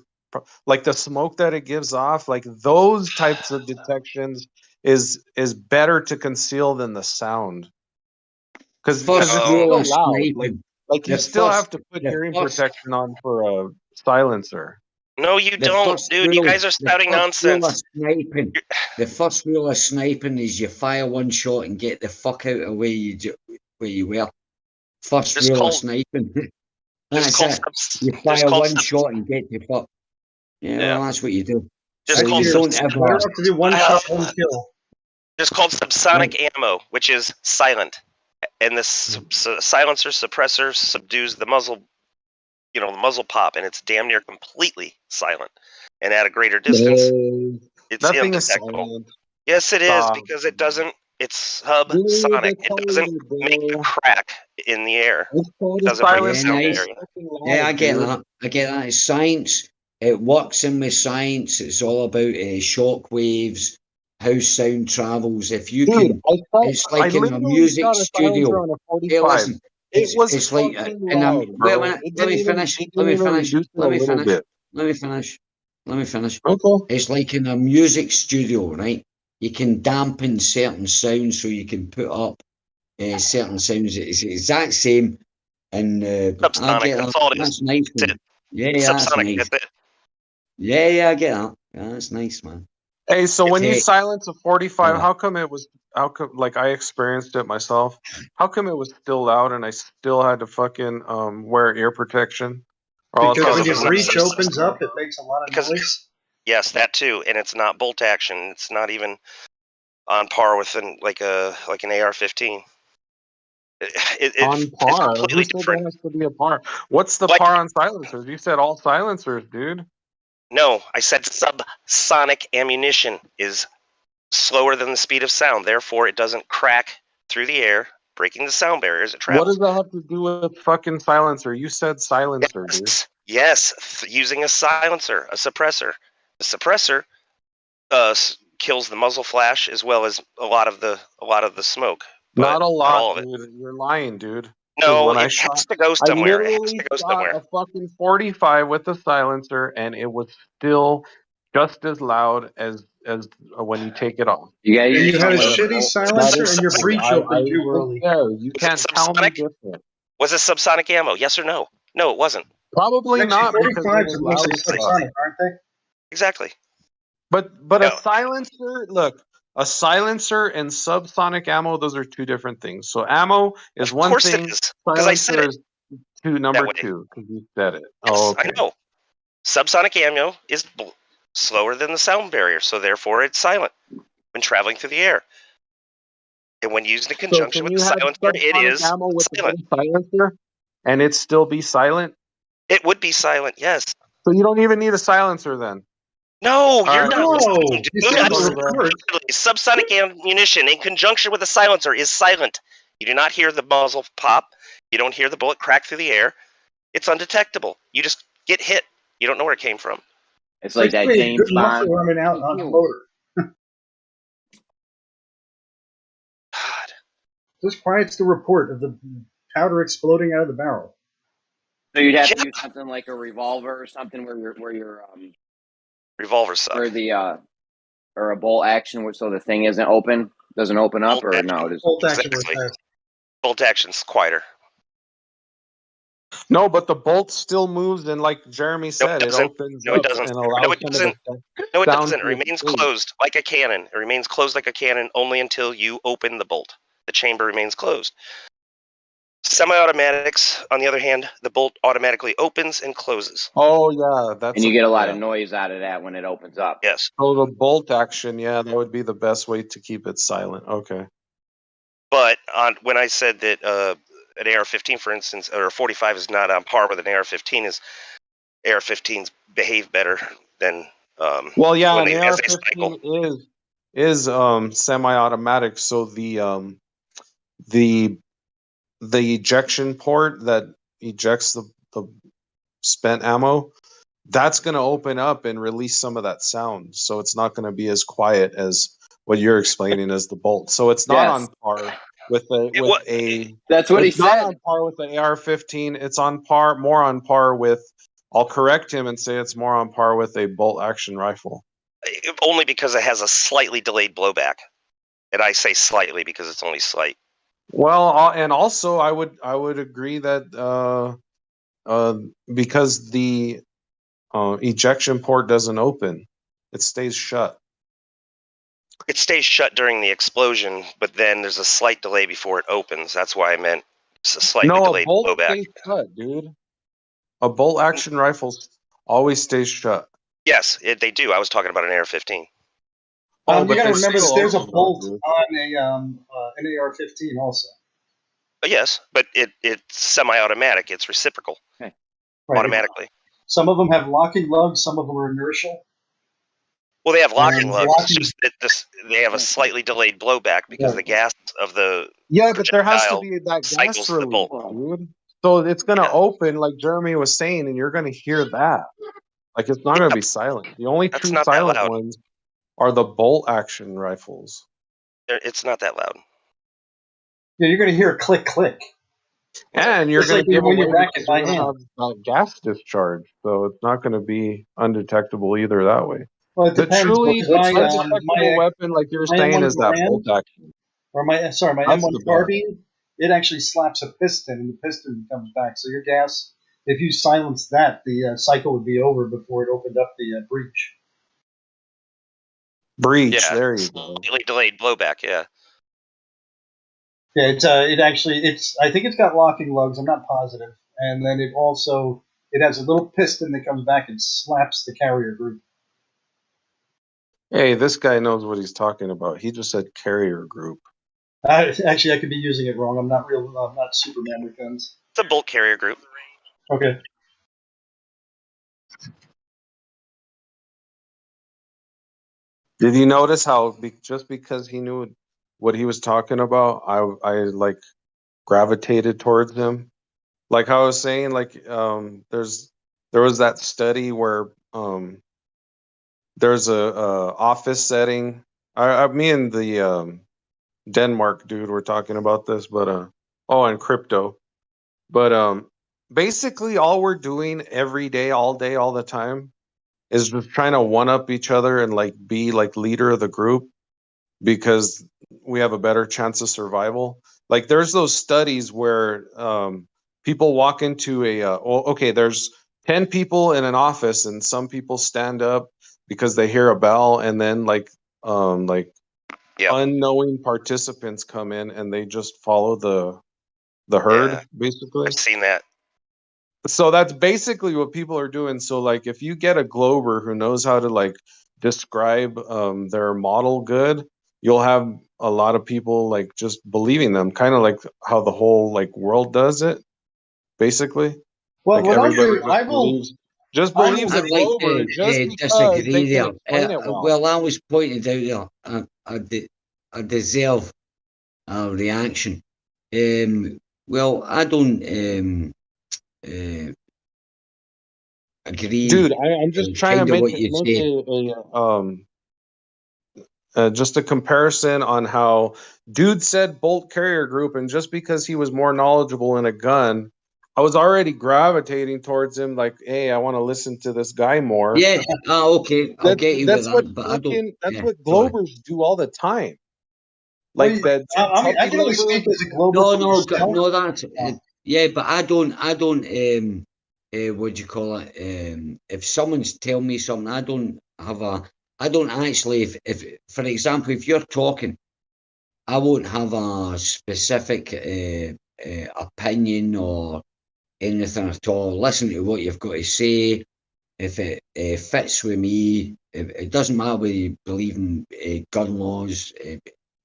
like the smoke that it gives off. Like those types of detections is better to conceal than the sound, because First it's rule still of loud. sniping. Like you The still first, have to put the hearing first, protection on for a silencer. No, you the don't, first dude. You rule, guys are spouting rule of nonsense. sniping. The first rule of sniping is you fire one shot and get the fuck out of where you were. First Just rule call- of sniping. Just That's call it. subs- You just fire call one subs- shot and get the fuck. Yeah, Yeah. well, that's what you do. Just So call you don't subs- ever. have to do one shot, one kill. Just called subsonic ammo, which is silent, and this silencer suppressor subdues the muzzle, the muzzle pop, and it's damn near completely silent. And at a greater distance, it's Nothing is undetectable. silent. Yes, it is, Stop. because it doesn't. It's sonic. Dude, It doesn't make a crack in the air. It doesn't break the Yeah, sound nice. barrier. Yeah, I get that. I get that. It's science. It works in with science. It's all about shock waves, how sound travels. If you can, it's like in a music studio. On a Hey, 45. listen, It's like fucking in a, loud, wait a bro. minute. It Let me didn't even- finish. it Let me didn't even finish. reduce it a Let me little finish. bit. Let me finish. Let me finish. Okay. It's like in a music studio, right? You can dampen certain sounds so you can put up certain sounds. It's the exact same. And I Subsonic, get that's that. all it is. That's nice. That's Man. it. Yeah, It's that's subsonic. nice. That's it. Yeah, I get that. Yeah, that's nice, man. Hey, so when you Hey, silence a 45, yeah. how come like I experienced it myself? How come it was still loud and I still had to fucking wear ear protection? Or else I Because when was your breach opens up, it makes a lot of noise. Yes, that too, and it's not bolt action. It's not even on par with an AR-15. on It's par. completely Who said different. that has to be a par? What's the par on silencers? You said all silencers, dude. No, I said subsonic ammunition is slower than the speed of sound. Therefore, it doesn't crack through the air, breaking the sound barriers. It What travels. does that have to do with fucking silencer? You said silencer, dude. Yes, using a silencer, a suppressor. The suppressor kills the muzzle flash as well as a lot of the smoke. Not a all lot, of it. dude. You're lying, dude. 'Cause No, when it I has shot, to go I somewhere. It has literally to go shot somewhere. a fucking 45 with a silencer, and it was still just as loud as when you take it off. You guys And you had a use shitty silencer, and your breach opened too early. You can't tell me different. Was it subsonic ammo? Yes or no? No, it wasn't. Probably Actually, not because it 45s was are loud mostly as fuck. subsonic, aren't they? Exactly. But a silencer, look, a silencer and subsonic ammo, those are two different things. So ammo is Of one course thing. it is, because I said Silencer it. is number way. two because you said it. Yes, Oh, okay. I know. Subsonic ammo is slower than the sound barrier, so therefore it's silent when traveling through the air. And when used in conjunction with the silencer, it is ammo with silent. the silencer, and it still be silent. It would be silent, yes. So you don't even need a silencer then. No, All you're right. not listening, dude. Subsonic ammunition in conjunction with a silencer is silent. You do not hear the muzzle pop. You don't hear the bullet crack through the air. It's undetectable. You just get hit. You don't know where it came from. It's like that Basically, James good muscle Bond. arming out on a motor. Just quiets the report of the powder exploding out of the barrel. So you'd have to use something like a revolver or something where you're revolvers suck. where the or a bolt action, so the thing doesn't open up, Bolt or action. no? It is Bolt action Exactly. was fast. Bolt action's quieter. No, but the bolt still moves, and like Jeremy No, said, it it doesn't. opens No, it up doesn't. and No, allows it some doesn't. of the No, it sound doesn't. It to remains escape. closed like a cannon. It remains closed like a cannon only until you open the bolt. The chamber remains closed. Semi-automatics, on the other hand, the bolt automatically opens and closes. Oh yeah, that's and you get a lot yeah. of noise out of that when it opens up. Yes. So the bolt action, yeah, that would be the best way to keep it silent. Okay. But when I said that an AR-15, for instance, or a 45 is not on par with an AR-15, is AR-15s behave better than Well, yeah, when an as they cycle. AR-15 is semi-automatic, so the ejection port that ejects the spent ammo, that's going to open up and release some of that sound. So it's not going to be as quiet as what you're explaining as the bolt. So it's not on par with a. That's what he It's not said. on par with the AR-15. It's more on par with. I'll correct him and say it's more on par with a bolt action rifle. Only because it has a slightly delayed blowback, and I say slightly because it's only slight. Well, and also I would agree that because the ejection port doesn't open, it stays shut. It stays shut during the explosion, but then there's a slight delay before it opens. That's why I meant it's a slightly delayed a bolt blowback. stays shut, dude. A bolt action rifle always stays shut. Yes, they do. I was talking about an AR-15. You got to remember that there's a bolt on an AR-15 also. Yes, but it's semi-automatic. It's reciprocal, right. Automatically. Some of them have locking lugs. Some of them are inertial. Well, they have locking lugs. It's just that they have a slightly delayed blowback because the gas of the but there has to be that gas release, dude. So it's gonna open, like Jeremy was saying, and you're gonna hear that. Like it's not gonna be silent. The only true silent ones are the bolt action rifles. It's not that loud. Yeah, you're gonna hear a click click. And you're going to give when away you rack it by hand. Gas discharge, so it's not going to be undetectable either that way. Well, it depends. The undetectable weapon, like you're saying, is that bolt action. Or my M1 carbine, it actually slaps a piston, and the piston comes back. So your gas, if you silence that, the cycle would be over before it opened up the breach. Yeah, there you go. Slightly delayed blowback, yeah. Yeah, I think it's got locking lugs. I'm not positive, and then it has a little piston that comes back and slaps the carrier group. Hey, this guy knows what he's talking about. He just said carrier group. Actually, I could be using it wrong. I'm not Superman with guns. It's a bolt carrier group. Okay. Did you notice how just because he knew what he was talking about, I like gravitated towards him? Like how I was saying, like there was that study where there's a office setting. Me and the Denmark dude were talking about this, but and crypto. But basically all we're doing every day, all the time is just trying to one up each other and like be like leader of the group because we have a better chance of survival. Like there's those studies where people walk into there's 10 people in an office and some people stand up because they hear a bell, and then unknowing participants come in and they just follow the herd, basically. I've seen that. So that's basically what people are doing. So like if you get a glober who knows how to like describe their model good, you'll have a lot of people like just believing them, kind of like how the whole like world does it, basically. Well, like what everybody just believes a I'd like glober to just because disagree they there. can explain it well. Well, I was pointed out there. I deserve a reaction. Well, I don't agree. Dude, I'm just trying to kind of make what you say. just a comparison on how dude said Bolt Carrier Group, and just because he was more knowledgeable in a gun, I was already gravitating towards him. Like, hey, I want to listen to this guy more. Yeah. Okay. I'll get you with That's what that, but I don't. that's Yeah, what sorry. Globers do all the time. Like that. I can only speak as a Glober No, for no, myself. no. That's yeah, but I don't. What do you call it? If someone's telling me something, I don't actually. If for example, if you're talking, I won't have a specific opinion or anything at all. Listen to what you've got to say. If it fits with me, it doesn't matter whether you believe in gun laws,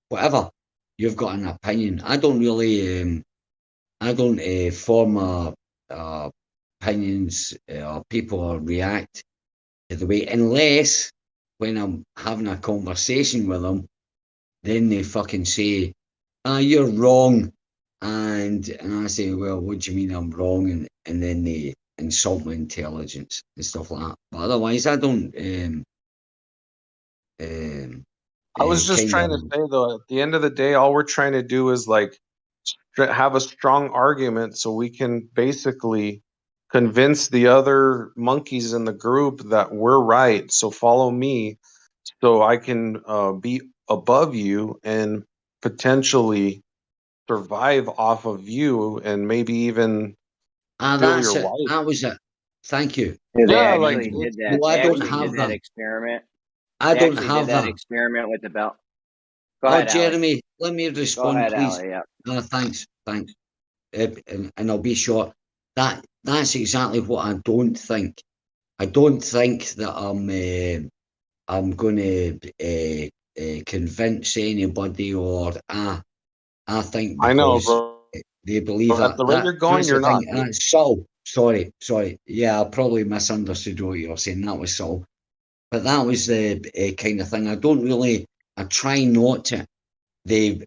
whatever. You've got an opinion. I don't really. I don't form opinions or people or react to the way, unless when I'm having a conversation with them, then they fucking say, you're wrong. And I say, well, what do you mean I'm wrong? And then they insult my intelligence and stuff like that. But otherwise, I don't. I was just trying to say, though, at the end of the day, all we're trying to do is like have a strong argument so we can basically convince the other monkeys in the group that we're right. So follow me so I can be above you and potentially survive off of you and maybe even steal That's your it. wife. That was it. Thank you. Yeah, they Yeah, actually did that. No, They I don't actually have did that that. experiment. I They don't actually have did that that. experiment with the belt. Go Oh, ahead, Ali. Jeremy, let me Go respond, ahead, please. Ali. Yeah. No, thanks. And I'll be short. That's exactly what I don't think. I don't think that I'm going to convince anybody, or I think I know, because bro. they believe At the rate you're going, that's you're the thing. not. That's subtle. Sorry. Yeah, I probably misunderstood what you were saying. That was subtle. But that was the kind of thing. I try not to. They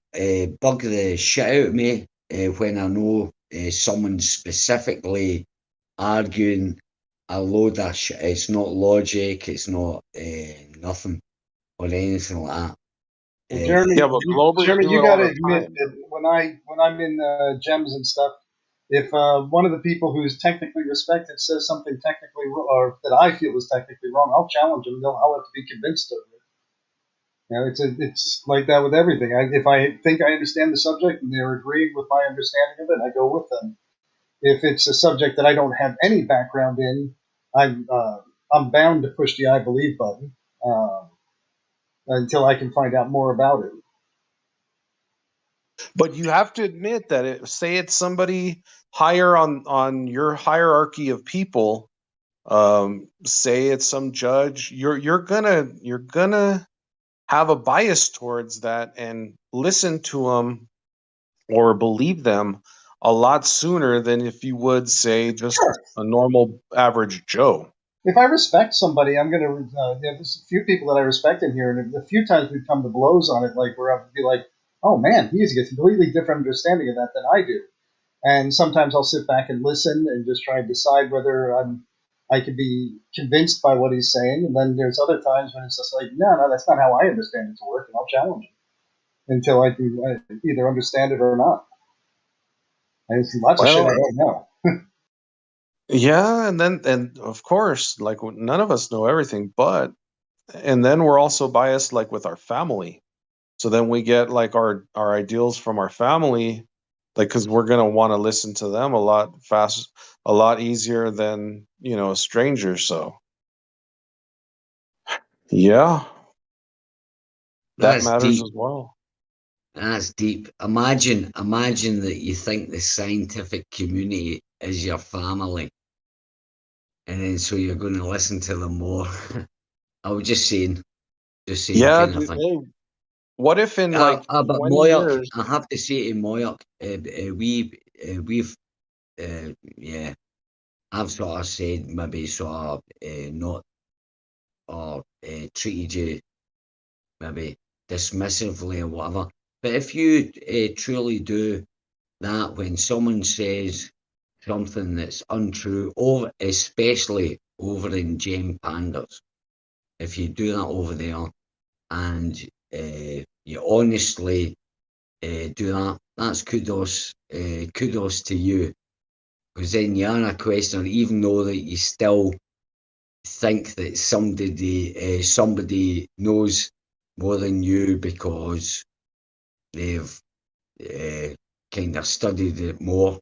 bug the shit out of me when I know someone's specifically arguing a load of shit. It's not logic, it's not nothing or anything like that. Well, Jeremy, you got to admit that when I'm in gems and stuff, if one of the people who's technically respected says something technically or that I feel is technically wrong, I'll challenge them. I'll have to be convinced of it. You know, it's like that with everything. If I think I understand the subject and they're agreeing with my understanding of it, I go with them. If it's a subject that I don't have any background in, I'm bound to push the I believe button until I can find out more about it. But you have to admit that say it's somebody higher on your hierarchy of people. Say it's some judge. You're gonna have a bias towards that and listen to them or believe them a lot sooner than if you would say just a normal average Joe. If I respect somebody, I'm going to. There's a few people that I respect in here, and a few times we've come to blows on it, like where I'll be like, "Oh man, he has a completely different understanding of that than I do." And sometimes I'll sit back and listen and just try and decide whether I can be convinced by what he's saying. And then there's other times when it's just like, no, that's not how I understand it to work, and I'll challenge him until I can either understand it or not. And it's lots of shit I don't know. Yeah, and of course, like none of us know everything, and then we're also biased like with our family. So then we get like our ideals from our family, like because we're gonna want to listen to them a lot easier than a stranger. So yeah, that matters deep. as well. That's deep. Imagine that you think the scientific community is your family, and then so you're going to listen to them more. I was just saying Yeah, kind of thing. hey, what if in like but 20 Moyak, years? I have to say to Moyak, we've yeah, I've sort of said maybe sort of not or treated you maybe dismissively or whatever. But if you truly do that when someone says something that's untrue, especially over in Gem Pandas, if you do that over there and you honestly do that. That's kudos to you. Because then you are a questioner, even though that you still think that somebody knows more than you because they've kind of studied it more.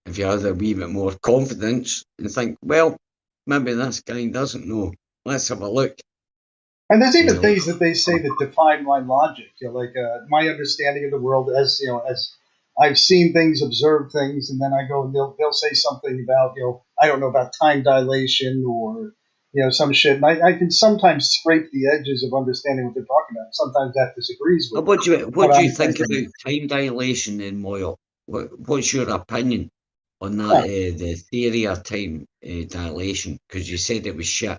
If you had a wee bit more confidence and think, well, maybe this guy doesn't know. Let's have a look. And there's even things that they say that define my logic, like my understanding of the world as as I've seen things, observed things, and then I go and they'll say something about I don't know about time dilation or some shit, and I can sometimes scrape the edges of understanding what they're talking about. Sometimes that disagrees with. What do you think about time dilation in Moyle? What's your opinion on that? The theory of time dilation? Because you said it was shit.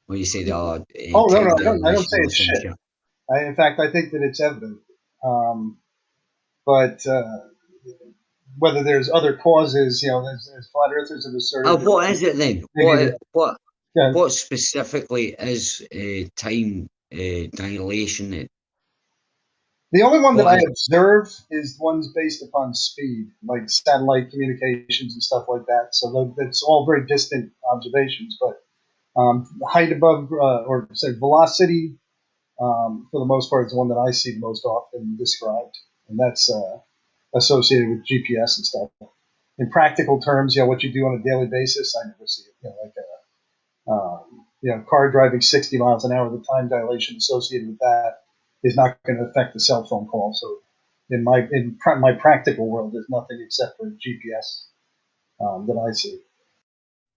Well, you said no, time I don't say it's shit. In fact, I think that it's evident. But whether there's other causes, as flat earthers have asserted. What is it then? What specifically is time dilation? The only one that I observe is ones based upon speed, like satellite communications and stuff like that. So that's all very distant observations. But height above, or say velocity, for the most part, is the one that I see most often described, and that's associated with GPS and stuff. In practical terms, what you do on a daily basis, I never see it. Like car driving 60 miles an hour, the time dilation associated with that is not going to affect the cell phone call. So in my practical world, there's nothing except for GPS that I see.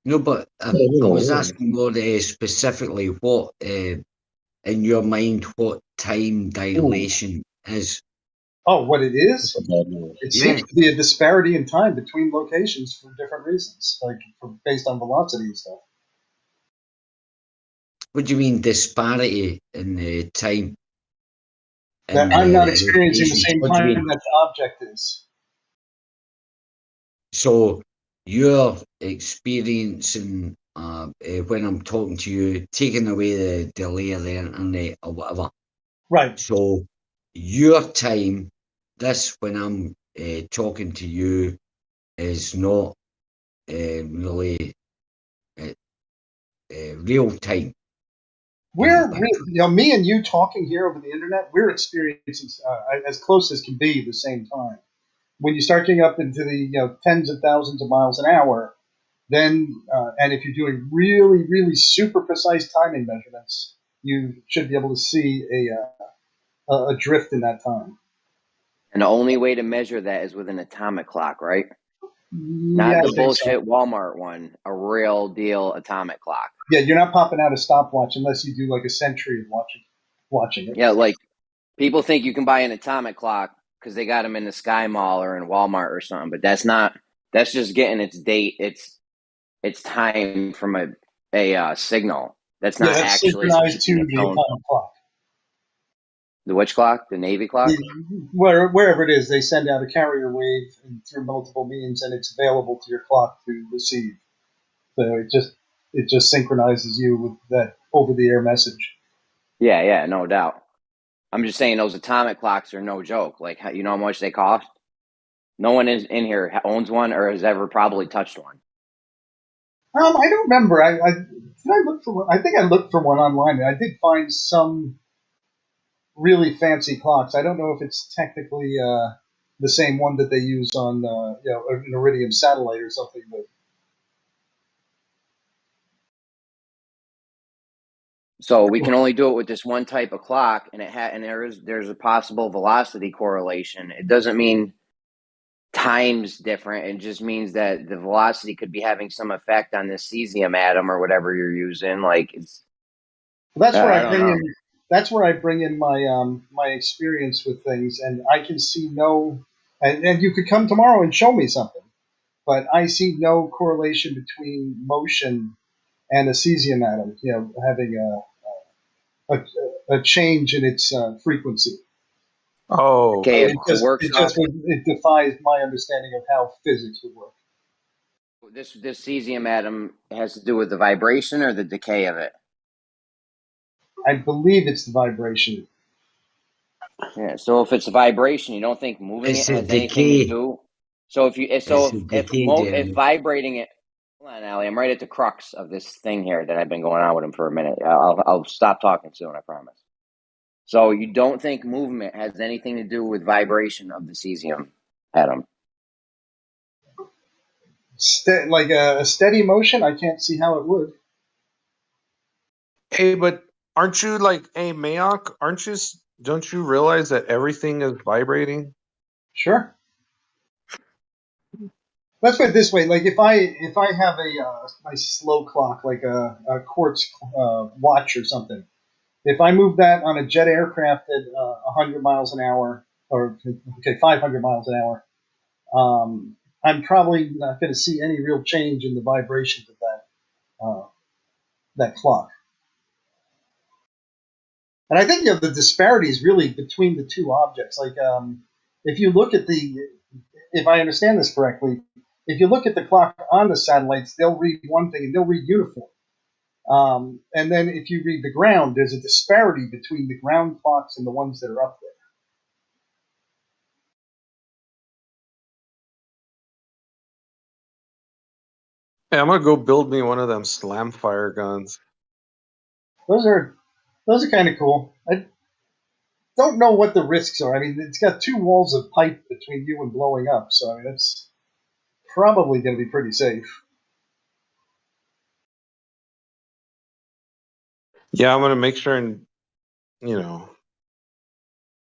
No, but I was asking more specifically what, in your mind, what time dilation is. Oh, what it is? It seems to be a disparity in time between locations for different reasons, like based on velocity and stuff. What do you mean disparity in time? That I'm not experiencing the same time that the object is. So you're experiencing, when I'm talking to you, taking away the delay of the internet or whatever. Right. So your time, when I'm talking to you, is not really real time. Me and you talking here over the internet, we're experiencing as close as can be the same time. When you start getting up into the tens of thousands of miles an hour, then and if you're doing really, really super precise timing measurements, you should be able to see a drift in that time. And the only way to measure that is with an atomic clock, right? Yeah, Not the bullshit Walmart one, a real deal atomic clock. Yeah, you're not popping out a stopwatch unless you do like a century of watching it. Yeah, like people think you can buy an atomic clock because they got them in the Sky Mall or in Walmart or something, but that's not. That's just getting its date, its time from a signal. That's not actually synchronized to the atomic clock. The which clock? The Navy clock? Wherever it is, they send out a carrier wave through multiple means, and it's available to your clock to receive. So it just synchronizes you with that over-the-air message. Yeah, no doubt. I'm just saying those atomic clocks are no joke. Like, you know how much they cost? No one in here owns one or has ever probably touched one. I don't remember. Did I look for one? I think I looked for one online, and I did find some really fancy clocks. I don't know if it's technically the same one that they use on an Iridium satellite or something, but. So we can only do it with this one type of clock, and there's a possible velocity correlation. It doesn't mean time's different. It just means that the velocity could be having some effect on this cesium atom or whatever you're using. Like it's. That's where I bring in. That's where I bring in my my experience with things, and I can see no. And you could come tomorrow and show me something, but I see no correlation between motion and a cesium atom. Having a change in its frequency. Oh, okay. It defies my understanding of how physics would work. This cesium atom has to do with the vibration or the decay of it? I believe it's the vibration. Yeah. So if it's a vibration, you don't think moving It's it a has anything to decay. do. So if you It's a decay, if Jeremy. vibrating it. Hold on, Allie. I'm right at the crux of this thing here that I've been going on with him for a minute. I'll stop talking soon. I promise. So you don't think movement has anything to do with vibration of the cesium atom? Like a steady motion, I can't see how it would. Hey, but aren't you like, hey, Mayok, don't you realize that everything is vibrating? Sure. Let's put it this way: like if I have a nice slow clock, like a quartz watch or something, if I move that on a jet aircraft at 100 miles an hour, or 500 miles an hour, I'm probably not going to see any real change in the vibrations of that clock. And I think the disparity is really between the two objects. Like if you look at if I understand this correctly, if you look at the clock on the satellites, they'll read one thing and they'll read uniform. And then if you read the ground, there's a disparity between the ground clocks and the ones that are up there. Hey, I'm gonna go build me one of them slam fire guns. Those are kind of cool. I don't know what the risks are. I mean, it's got 2 walls of pipe between you and blowing up, so I mean, it's probably going to be pretty safe. Yeah, I'm gonna make sure and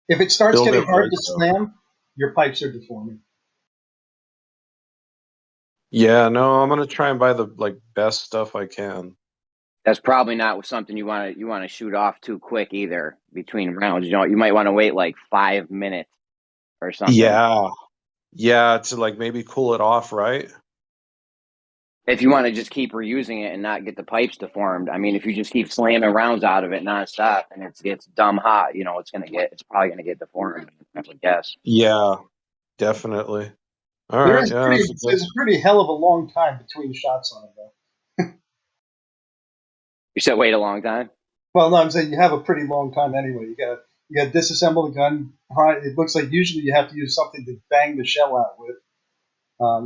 if it starts build getting it hard right to though. slam, your pipes are deforming. Yeah, no, I'm gonna try and buy the best stuff I can. That's probably not something you want to shoot off too quick either between rounds. You might want to wait like 5 minutes or something. Yeah, to maybe cool it off, right? If you want to just keep reusing it and not get the pipes deformed. I mean, if you just keep slamming rounds out of it nonstop and it gets dumb hot, it's probably gonna get deformed, I would guess. Yeah, definitely. All right, yeah, There's a pretty hell of a long time between shots on it, though. You said wait a long time? Well, no, I'm saying you have a pretty long time anyway. You got to disassemble the gun. It looks like usually you have to use something to bang the shell out with.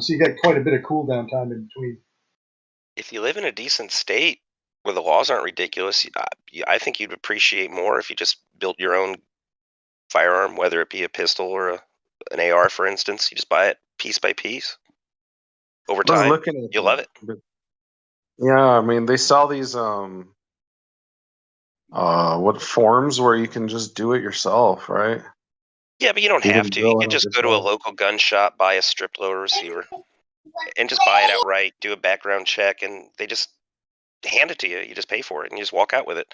So you got quite a bit of cooldown time in between. If you live in a decent state where the laws aren't ridiculous, I think you'd appreciate more if you just built your own firearm, whether it be a pistol or an AR, for instance. You just buy it piece by piece. Over time, you'll love it. Yeah, I mean, they sell these what forms where you can just do it yourself, right? Yeah, but you don't have to. You can just go to a local gun shop, buy a strip loader receiver, and just buy it outright, do a background check, and they just hand it to you. You just pay for it, and you just walk out with it.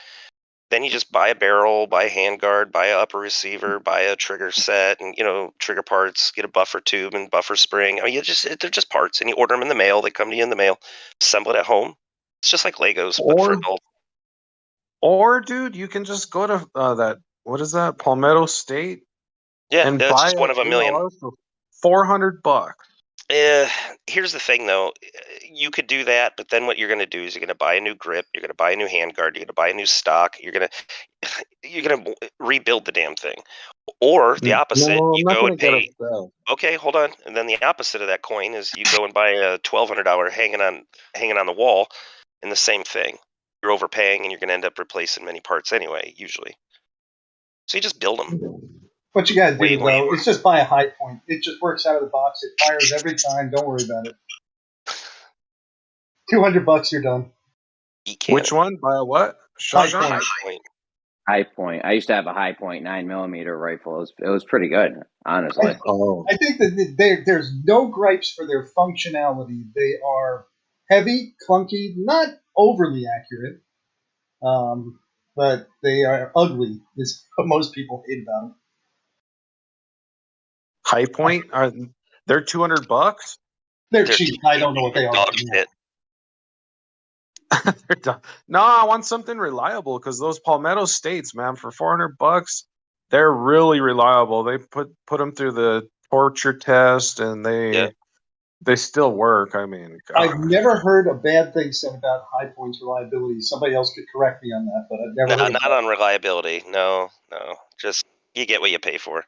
Then you just buy a barrel, buy a handguard, buy a upper receiver, buy a trigger set, and trigger parts. Get a buffer tube and buffer spring. I mean, they're just parts, and you order them in the mail. They come to you in the mail. Assemble it at home. It's just like Legos, but for adults. Or, dude, you can just go to what is that, Palmetto State? Yeah, and that's buy just one of a million. For $400. Here's the thing, though. You could do that, but then what you're going to do is you're going to buy a new grip, you're going to buy a new handguard, you're going to buy a new stock, you're going to rebuild the damn thing. Or the opposite, you go and pay. Okay, hold on. And then the opposite of that coin is you go and buy a $1,200 hanging on the wall, and the same thing. You're overpaying, and you're going to end up replacing many parts anyway, usually. So you just build them. What you got to do, though, is just buy a high point. It just works out of the box. It fires every time. Don't worry about it. $200, you're done. Which one? Buy a what? Shotgun? High point. I used to have a high point 9mm rifle. It was pretty good, honestly. I think that there's no gripes for their functionality. They are heavy, clunky, not overly accurate, but they are ugly. Is what most people hate about them. High point? They're $200? They're cheap. I don't know what they are. No, I want something reliable because those Palmetto States, man, for $400, they're really reliable. They put them through the torture test, and they They still work. I mean, God. I've never heard a bad thing said about High Point's reliability. Somebody else could correct me on that, but I've never No, heard not on reliability. No. Just you get what you pay for.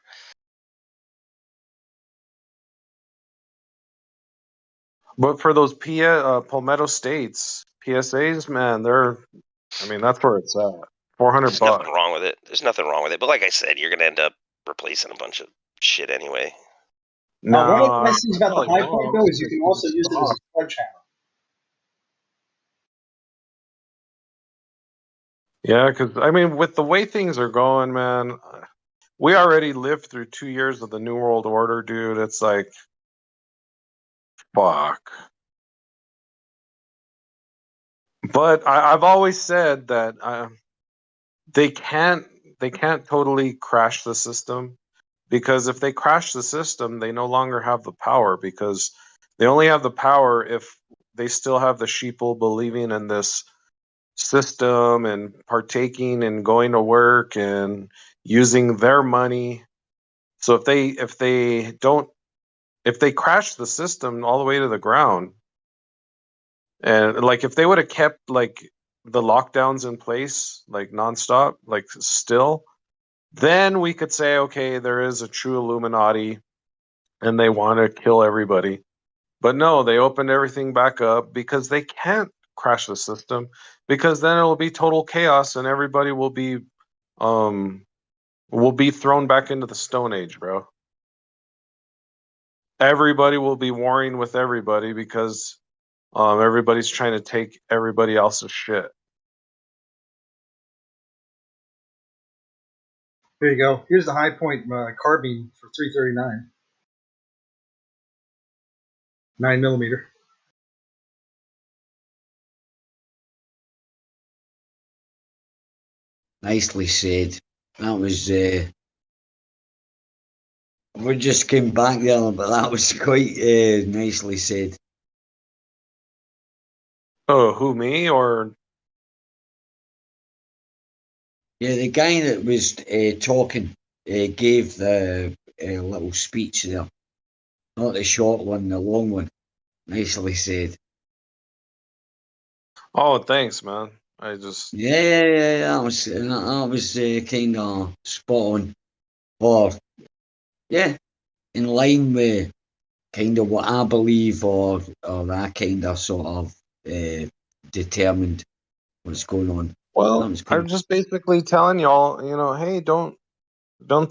But for those Palmetto States PSAs, man, that's where it's at. $400. There's nothing wrong with it. There's nothing wrong with it. But like I said, you're gonna end up replacing a bunch of shit anyway. One of the nice things about the High Point, though, is you can also use it as a sledgehammer. Yeah, because I mean, with the way things are going, man, we already lived through 2 years of the New World Order, dude. It's like, fuck. But I've always said that they can't totally crash the system, because if they crash the system, they no longer have the power, because they only have the power if they still have the sheeple believing in this system and partaking and going to work and using their money. So if they crash the system all the way to the ground, and like if they would have kept like the lockdowns in place, like nonstop, like still, then we could say, okay, there is a true Illuminati and they want to kill everybody. But no, they opened everything back up because they can't crash the system, because then it'll be total chaos and everybody will be thrown back into the Stone Age, bro. Everybody will be warring with everybody because everybody's trying to take everybody else's shit. There you go. Here's the High Point carbine for $339, 9mm. Nicely said. That was. We just came back there, but that was quite nicely said. Oh, who, me or? Yeah, the guy that was talking gave the little speech there. Not the short one, the long one. Nicely said. Oh, thanks, man. I just. Yeah, that was kind of spot on. Or, yeah, in line with kind of what I believe, or that kind of sort of determined what's going on. Well, I'm just basically telling y'all, hey, don't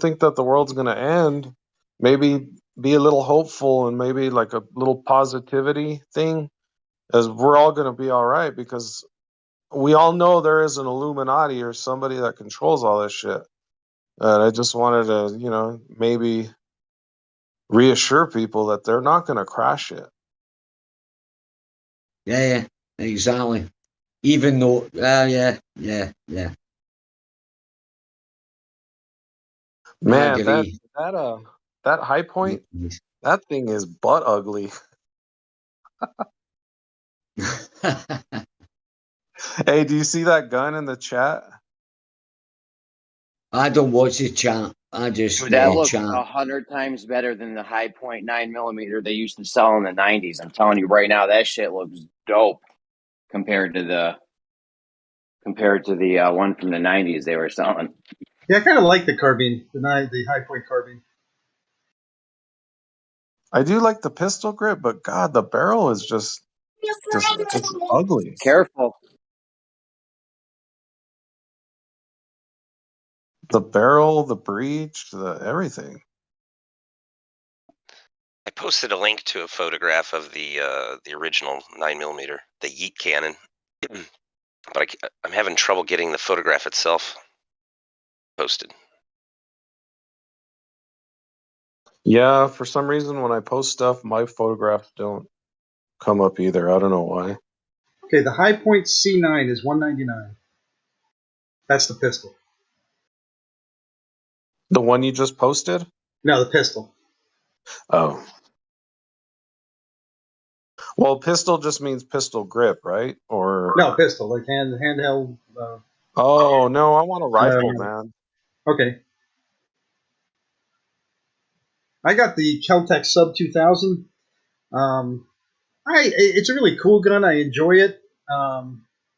think that the world's gonna end. Maybe be a little hopeful and maybe like a little positivity thing, as we're all gonna be all right, because we all know there is an Illuminati or somebody that controls all this shit. And I just wanted to, maybe reassure people that they're not gonna crash it. Yeah, exactly. Even though, yeah. Man, that High Point, that thing is butt ugly. Hey, do you see that gun in the chat? I don't watch the chat. I just That looks chat. 100 times better than the High Point 9mm they used to sell in the 90s. I'm telling you right now, that shit looks dope compared to the one from the 90s they were selling. Yeah, I kind of like the carbine, the High Point carbine. I do like the pistol grip, but God, the barrel is just it's ugly. Careful. The barrel, the breech, everything. I posted a link to a photograph of the original 9mm, the Yeet cannon, but I'm having trouble getting the photograph itself posted. Yeah, for some reason when I post stuff, my photographs don't come up either. I don't know why. Okay, the High Point C9 is $199. That's the pistol. The one you just posted? No, the pistol. Oh. Well, pistol just means pistol grip, right? Or no, pistol, like handheld. Oh no, I want a rifle, man. Okay. I got the Keltec Sub 2000. It's a really cool gun. I enjoy it.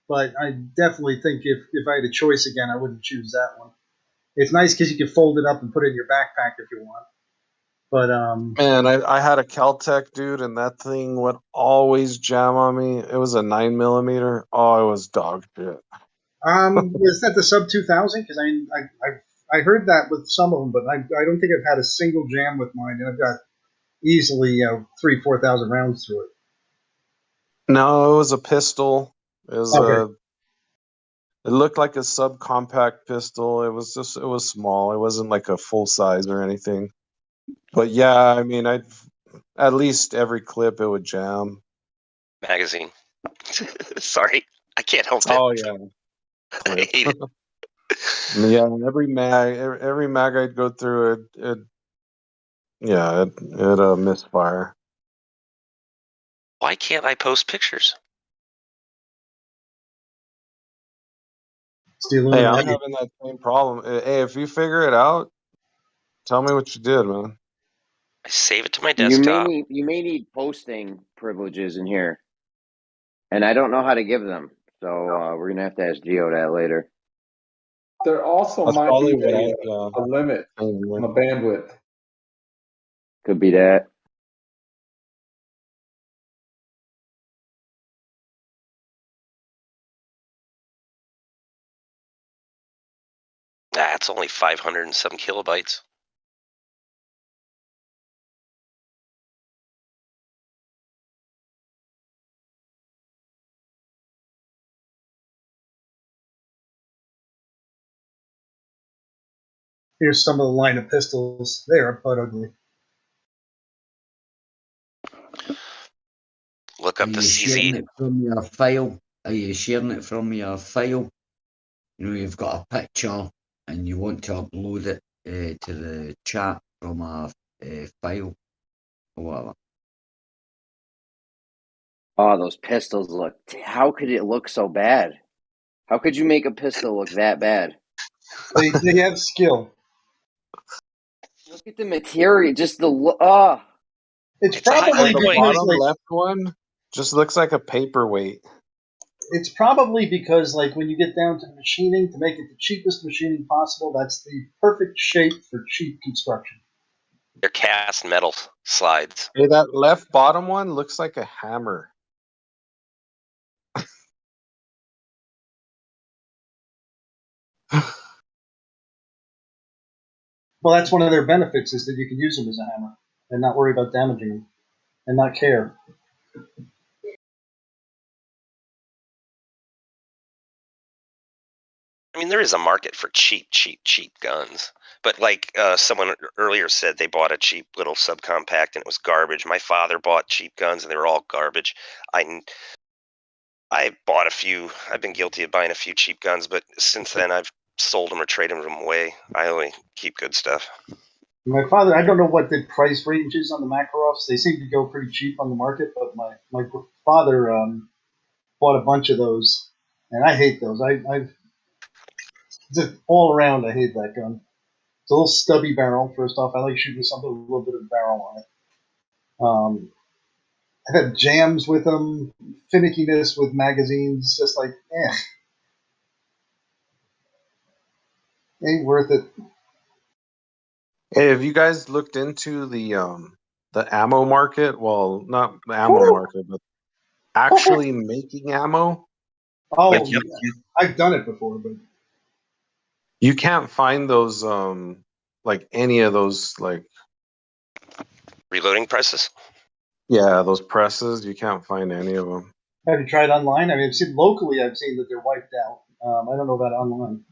But I definitely think if I had a choice again, I wouldn't choose that one. It's nice because you can fold it up and put it in your backpack if you want. But Man, I had a Caltech, dude, and that thing would always jam on me. It was a 9mm. Oh, it was dog shit. is that the sub 2000? Because I heard that with some of them, but I don't think I've had a single jam with mine, and I've got easily 3,000-4,000 rounds through it. No, it was a pistol. It was Okay. It looked like a subcompact pistol. It was small. It wasn't like a full size or anything. But yeah, I mean, at least every clip it would jam. Magazine. Sorry, I can't help it. Oh yeah, I hate it. Yeah, every mag I'd go through it misfire. Why can't I post pictures? Hey, I'm having that same problem. Hey, if you figure it out, tell me what you did, man. I save it to my You desktop. may need posting privileges in here, and I don't know how to give them. So we're gonna have to ask Gio that later. There also That's might probably be what a limit on the bandwidth. Could be that. It's only 507 kilobytes. Here's some of the line of pistols. They are butt ugly. Look up the Sharing CZ. it from your file? Are you sharing it from your file? You know, you've got a picture and you want to upload it to the chat from a file or whatever. Oh, those pistols look. How could it look so bad? How could you make a pistol look that bad? They have skill. Look at the material. Just the It's probably the because bottom left one just looks like a paperweight. It's probably because, like, when you get down to machining, to make it the cheapest machining possible, that's the perfect shape for cheap construction. They're cast metal slides. Hey, that left bottom one looks like a hammer. Well, that's one of their benefits, is that you can use them as a hammer and not worry about damaging them and not care. I mean, there is a market for cheap guns. But like someone earlier said, they bought a cheap little subcompact and it was garbage. My father bought cheap guns and they were all garbage. I bought a few. I've been guilty of buying a few cheap guns, but since then I've sold them or traded them away. I only keep good stuff. My father, I don't know what the price range is on the Makarovs. They seem to go pretty cheap on the market, but my father bought a bunch of those, and I hate those. I just all around, I hate that gun. It's a little stubby barrel. First off, I like shooting something with a little bit of barrel on it. I had jams with them, finickiness with magazines, just like, ain't worth it. Hey, have you guys looked into the ammo market? Well, not the ammo market, but actually making ammo. Oh, like yeah. I've done it before, but you can't find those like any of those like reloading presses. Yeah, those presses. You can't find any of them. have you tried online? I mean, I've seen that they're wiped out. I don't know about online.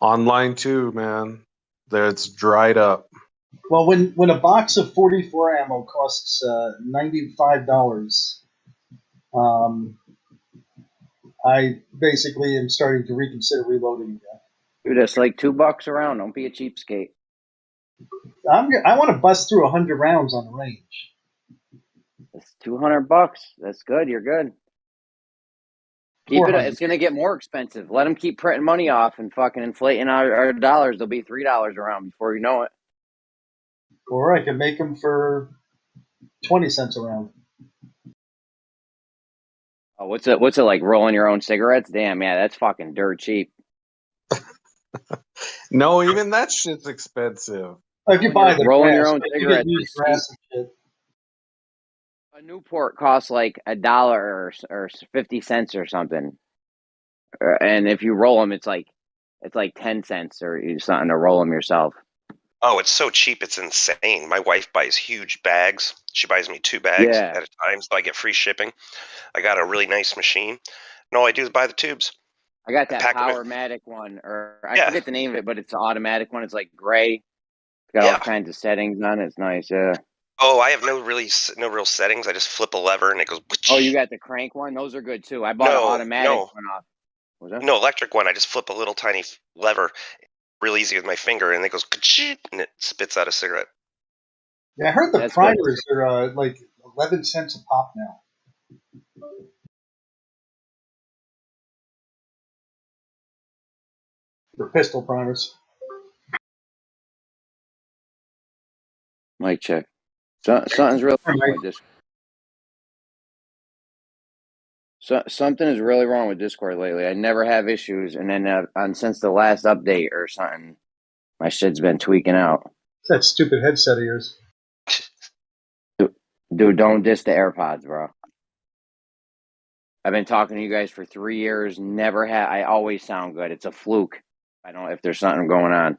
Online too, man. It's dried up. Well, when a box of 44 ammo costs $95, I basically am starting to reconsider reloading again. Dude, that's like $2 a round. Don't be a cheapskate. I want to bust through 100 rounds on the range. That's $200. That's good. You're good. Keep it. It's gonna get more expensive. Let them keep printing money off and fucking inflating our dollars. They'll be $3 a round before you know it. Or I can make them for 20 cents a round. Oh, what's it like rolling your own cigarettes? Damn, yeah, that's fucking dirt cheap. No, even that shit's expensive. If you buy the rolling grass, your own like, you get cigarettes used is cheap. grass and shit. A Newport costs like $1 or 50 cents or something, and if you roll them, it's like 10 cents or something to roll them yourself. Oh, it's so cheap, it's insane. My wife buys huge bags. She buys me 2 bags Yeah. at a time, so I get free shipping. I got a really nice machine, and all I do is buy the tubes. I got that pack 'em in. Powermatic one, or I Yeah. forget the name of it, but it's an automatic one. It's like gray. It's got all kinds of settings on it. It's nice. Yeah. Oh, I have no real settings. I just flip a lever and it goes. Oh, you got the crank one? Those are good too. I bought an automatic one off. Was that? No, electric one. I just flip a little tiny lever, real easy with my finger, and it goes and it spits out a cigarette. Yeah, I heard the That's primers are like 11 cents a pop now. For pistol primers. Mic check. Something's really wrong with this. Something is really wrong with Discord lately. I never have issues, and then since the last update or something, my shit's been tweaking out. That stupid headset of yours. Dude, don't diss the AirPods, bro. I've been talking to you guys for 3 years. Never had. I always sound good. It's a fluke. I don't know if there's something going on.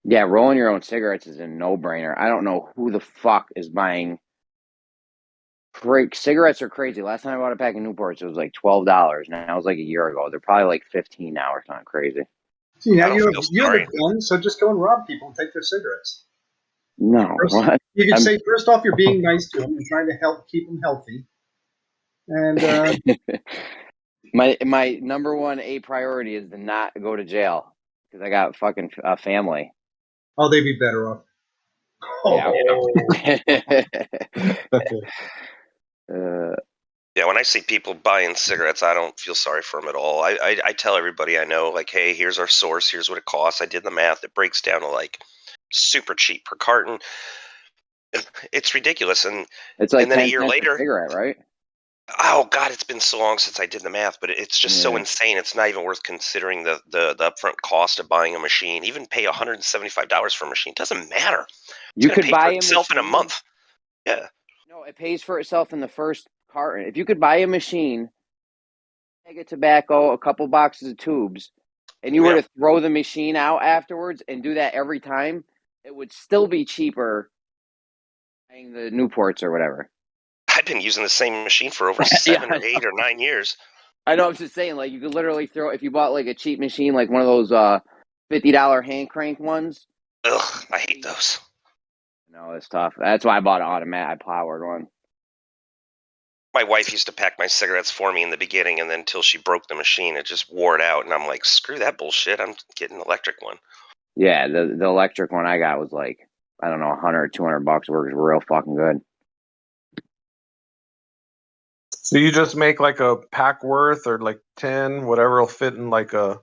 Yeah, rolling your own cigarettes is a no-brainer. I don't know who the fuck is buying. Cigarettes are crazy. Last time I bought a pack of Newports, it was like $12. Now it was like a year ago. They're probably like 15 now or something crazy. See, now you have a gun, so just go and rob people and take their cigarettes. No, what? You can say, first off, you're being nice to them and trying to help keep them healthy. And my number one priority is to not go to jail because I got fucking family. Oh, they'd be better off. Yeah, when I see people buying cigarettes, I don't feel sorry for them at all. I tell everybody I know, like, hey, here's our source, here's what it costs. I did the math. It breaks down to like super cheap per carton. It's ridiculous. And it's like and then 10 a year cents later, a cigarette, right? Oh God, it's been so long since I did the math, but it's just so insane. It's not even worth considering the upfront cost of buying a machine. Even pay $175 for a machine, doesn't matter. It's You gonna could pay buy for a itself in a machine. month. Yeah. No, it pays for itself in the first carton. If you could buy a machine, bag of tobacco, a couple boxes of tubes, and you were to throw the machine out afterwards and do that every time, it would still be cheaper buying the Newports or whatever. I've been using the same machine for over 7 or 8 or 9 years. I know. I'm just saying, like, you could literally throw, if you bought like a cheap machine, like one of those $50 hand crank ones. Ugh, I hate those. No, it's tough. That's why I bought an automatic. I powered one. My wife used to pack my cigarettes for me in the beginning, and then until she broke the machine, it just wore it out. And I'm like, screw that bullshit. I'm getting an electric one. Yeah, the electric one I got was like, I don't know, $100, $200 works real fucking good. So you just make like a pack worth or like 10, whatever will fit in like a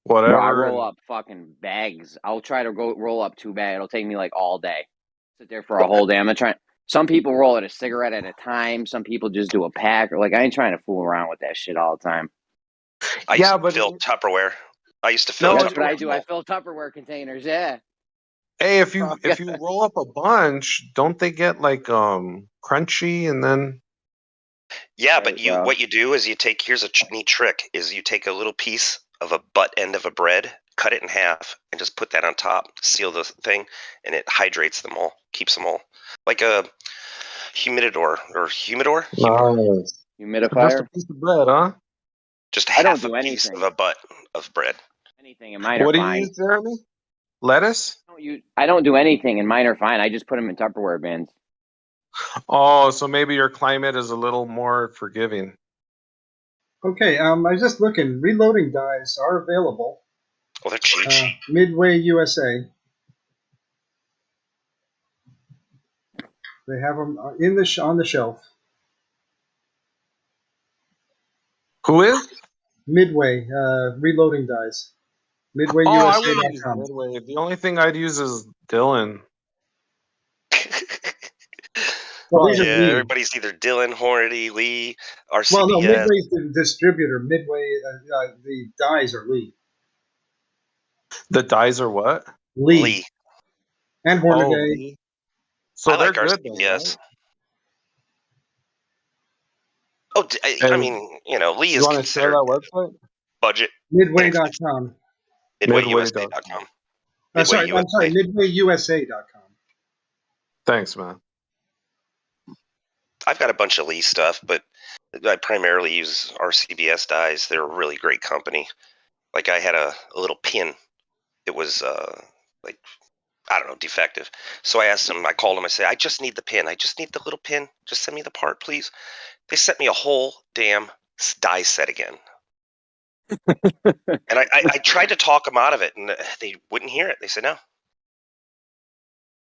whatever. No, I roll up fucking bags. I'll try to go roll up 2 bags. It'll take me like all day. Sit there for a whole day. I'm not trying. Some people roll it a cigarette at a time. Some people just do a pack. Or like I ain't trying to fool around with that shit all the time. I used to fill Tupperware. I used to fill That's Tupperware. what I do. I fill Tupperware containers. Yeah. Hey, if you roll up a bunch, don't they get like crunchy and then? Yeah, but what you do is you take, here's a neat trick, is you take a little piece of a butt end of a bread, cut it in half, and just put that on top, seal the thing, and it hydrates them all, keeps them all. Like a humidor. Nice. Humidifier? Just a piece of bread, huh? Just I don't half do a piece anything. of a butt of bread. Anything in mine are What do you fine. use, Jeremy? Lettuce? I don't do anything, and mine are fine. I just put them in Tupperware bins. Oh, so maybe your climate is a little more forgiving. Okay, I was just looking. Reloading dies are available. Oh, they're cheap. Midway USA. They have them in on the shelf. Who is? Midway, reloading dies. Oh, I wouldn't use MidwayUSA.com. Midway. The only thing I'd use is Dylan. Well, these are Yeah, Lee. everybody's either Dylan, Hornady, Lee, RCBS. Well, no, Midway's the distributor. Midway, the dies are Lee. The dies are what? Lee. And Hornaday. Lee. So I they're like good RCBS. then, right? Oh, I mean, you know, Lee You is want to share considered that website? budget. Midway.com. MidwayUSA.com. I'm sorry, MidwayUSA.com. Thanks, man. I've got a bunch of Lee stuff, but I primarily use RCBS dies. They're a really great company. Like I had a little pin. It was like, I don't know, defective. So I asked them, I called them, I said, I just need the pin. I just need the little pin. Just send me the part, please. They sent me a whole damn die set again. And I tried to talk them out of it, and they wouldn't hear it. They said no.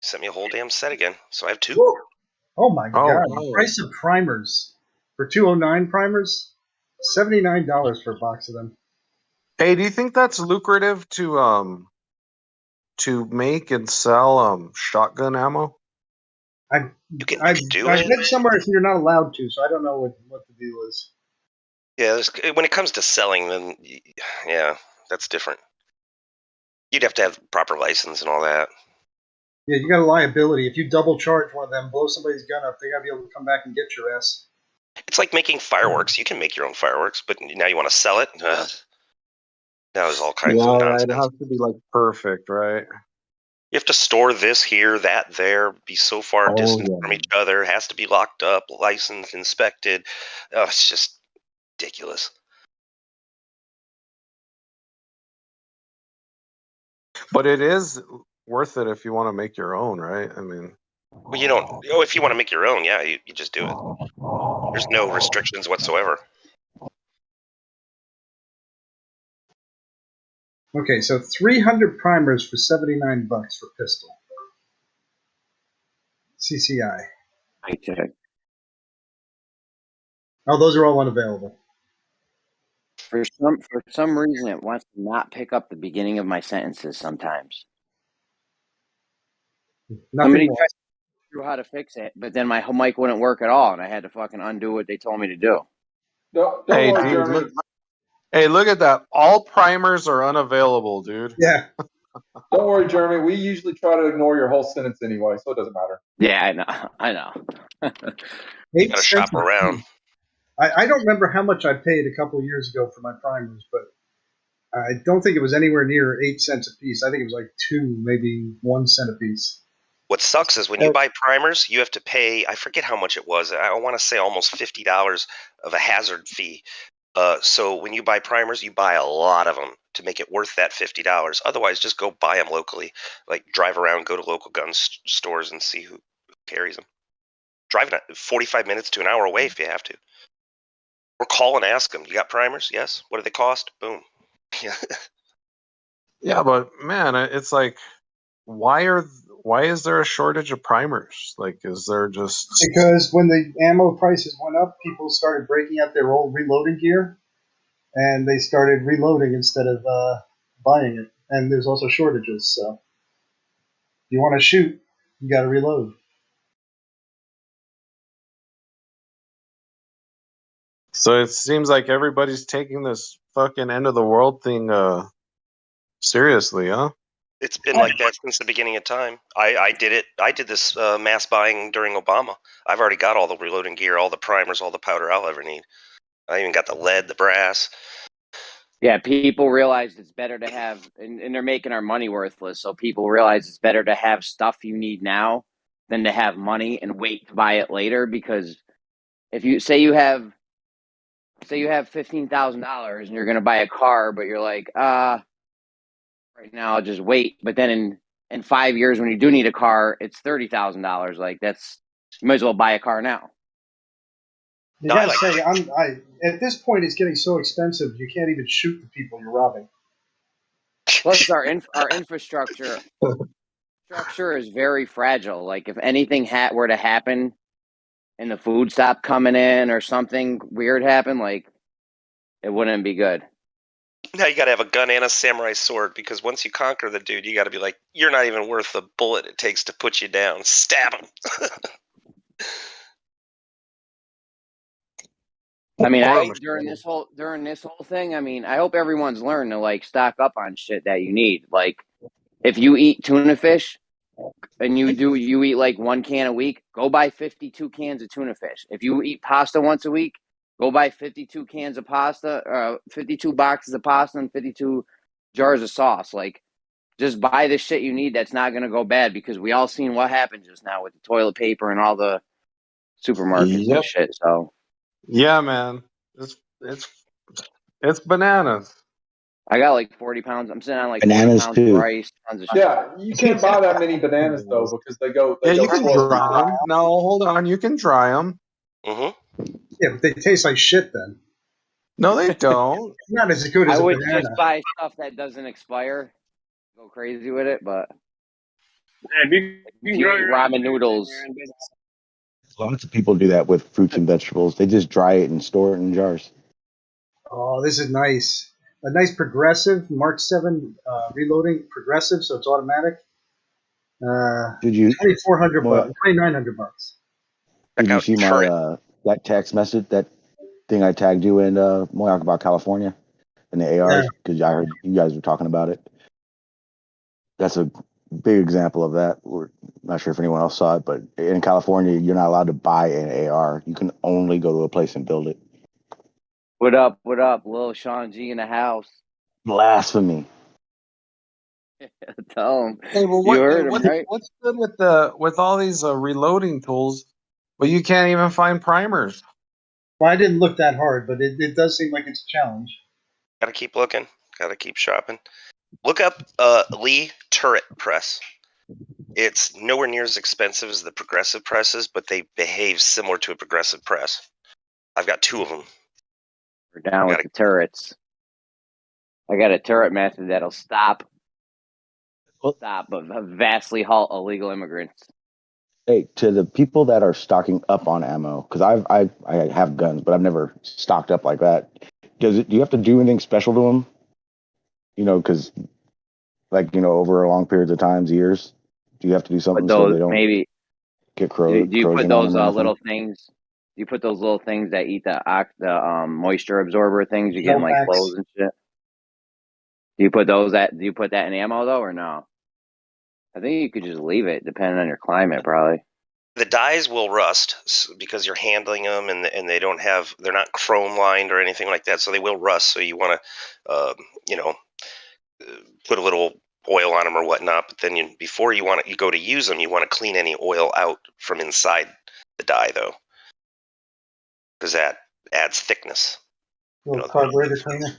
Sent me a whole damn set again. So I have two. Whoa. Oh my God! wow. The price of primers for 209 primers, $79 for a box of them. Hey, do you think that's lucrative to make and sell shotgun ammo? I do read it. somewhere you're not allowed to, so I don't know what the deal is. Yeah, when it comes to selling, then yeah, that's different. You'd have to have proper license and all that. Yeah, you got a liability. If you double charge one of them, blow somebody's gun up, they got to be able to come back and get your ass. It's like making fireworks. You can make your own fireworks, but now you want to sell it? Now there's all kinds of nonsense. It has to be like perfect, right? You have to store this here, that there, be so far distant from each other. It has to be locked up, licensed, inspected. Oh, it's just ridiculous. But it is worth it if you want to make your own, right? I mean, well, you don't. Oh, if you want to make your own, yeah, you just do it. There's no restrictions whatsoever. Okay, so 300 primers for $79 for pistol. CCI. Oh, those are all unavailable. For some reason, it wants to not pick up the beginning of my sentences sometimes. Somebody tried to figure out how to fix it, but then my mic wouldn't work at all, and I had to fucking undo what they told me to do. Don't hey, worry, dude, Jeremy. look at that. All primers are unavailable, dude. Yeah. Don't worry, Jeremy. We usually try to ignore your whole sentence anyway, so it doesn't matter. Yeah, I know. You gotta shop around. I don't remember how much I paid a couple of years ago for my primers, but I don't think it was anywhere near 8 cents a piece. I think it was like 2, maybe 1 cent a piece. What sucks is when you buy primers, you have to pay, I forget how much it was. I want to say almost $50 of a hazard fee. So when you buy primers, you buy a lot of them to make it worth that $50. Otherwise, just go buy them locally. Like drive around, go to local gun stores and see who carries them. Drive 45 minutes to an hour away if you have to. Or call and ask them, you got primers? Yes. What do they cost? Boom. Yeah, but man, it's like, why is there a shortage of primers? Like, is there just because when the ammo prices went up, people started breaking out their old reloading gear, and they started reloading instead of buying it. And there's also shortages, so if you want to shoot, you got to reload. So it seems like everybody's taking this fucking end of the world thing seriously, huh? It's been like that since the beginning of time. I did it. I did this mass buying during Obama. I've already got all the reloading gear, all the primers, all the powder I'll ever need. I even got the lead, the brass. Yeah, people realize it's better to have, and they're making our money worthless. So people realize it's better to have stuff you need now than to have money and wait to buy it later. Because if you say you have $15,000 and you're going to buy a car, but you're like, right now I'll just wait. But then in 5 years, when you do need a car, it's $30,000. Like you might as well buy a car now. You gotta say, at this point, it's getting so expensive you can't even shoot the people you're robbing. Plus, our infrastructure is very fragile. Like if anything were to happen, and the food stopped coming in, or something weird happened, like it wouldn't be good. Now you got to have a gun and a samurai sword, because once you conquer the dude, you got to be like, you're not even worth the bullet it takes to put you down. Stab him. I mean, during this whole thing, I mean, I hope everyone's learned to like stock up on shit that you need. Like, if you eat tuna fish and you eat like 1 can a week, go buy 52 cans of tuna fish. If you eat pasta once a week, go buy 52 cans of pasta, 52 boxes of pasta and 52 jars of sauce. Like, just buy the shit you need that's not going to go bad, because we all seen what happened just now with the toilet paper and all the supermarkets and shit. So Yeah, man. It's bananas. I got like 40 pounds. I'm sitting on like 40 Bananas pounds too. of rice, tons of shit. Yeah, you can't buy that many bananas though, because they go Yeah, you can spoil. dry them. No, hold on. You can dry them. Mm-hmm. Yeah, but they taste like shit then. No, they don't. Not as good as I a would banana. just buy stuff that doesn't expire. Go crazy with it, but Yeah, you if you eat ramen noodles, Lots of people do that with fruits and vegetables. They just dry it and store it in jars. Oh, this is nice. A nice progressive Mark 7 reloading progressive, so it's automatic. Did you? 2,400 bucks, 2,900 bucks. Did you see my that text message, that thing I tagged you in, Moyak, about California and the ARs? Because I heard you guys were talking about it. That's a big example of that. We're not sure if anyone else saw it, but in California, you're not allowed to buy an AR. You can only go to a place and build it. what up, Lil Sean G in the house? Blasphemy. Tell him. Hey, well, You heard him, right? what's good with all these reloading tools? Well, you can't even find primers. Well, I didn't look that hard, but it does seem like it's a challenge. Gotta keep looking. Gotta keep shopping. Look up Lee turret press. It's nowhere near as expensive as the progressive presses, but they behave similar to a progressive press. I've got 2 of them. We're down with the turrets. I got a turret method that'll stop, but vastly halt illegal immigrants. Hey, to the people that are stocking up on ammo, because I have guns, but I've never stocked up like that. Do you have to do anything special to them? You know, because over a long periods of times, years, do you have to do something so they don't get corrosion? Do you put on those them or anything? little things? Do you put those little things that eat the moisture absorber things you get in like clothes and shit? Do you put that in ammo though, or no? I think you could just leave it, depending on your climate, probably. The dies will rust because you're handling them, and they're not chrome lined or anything like that, so they will rust. So you want to, put a little oil on them or whatnot. But then before you go to use them, you want to clean any oil out from inside the die, though, because that adds thickness. A little carburetor cleaner.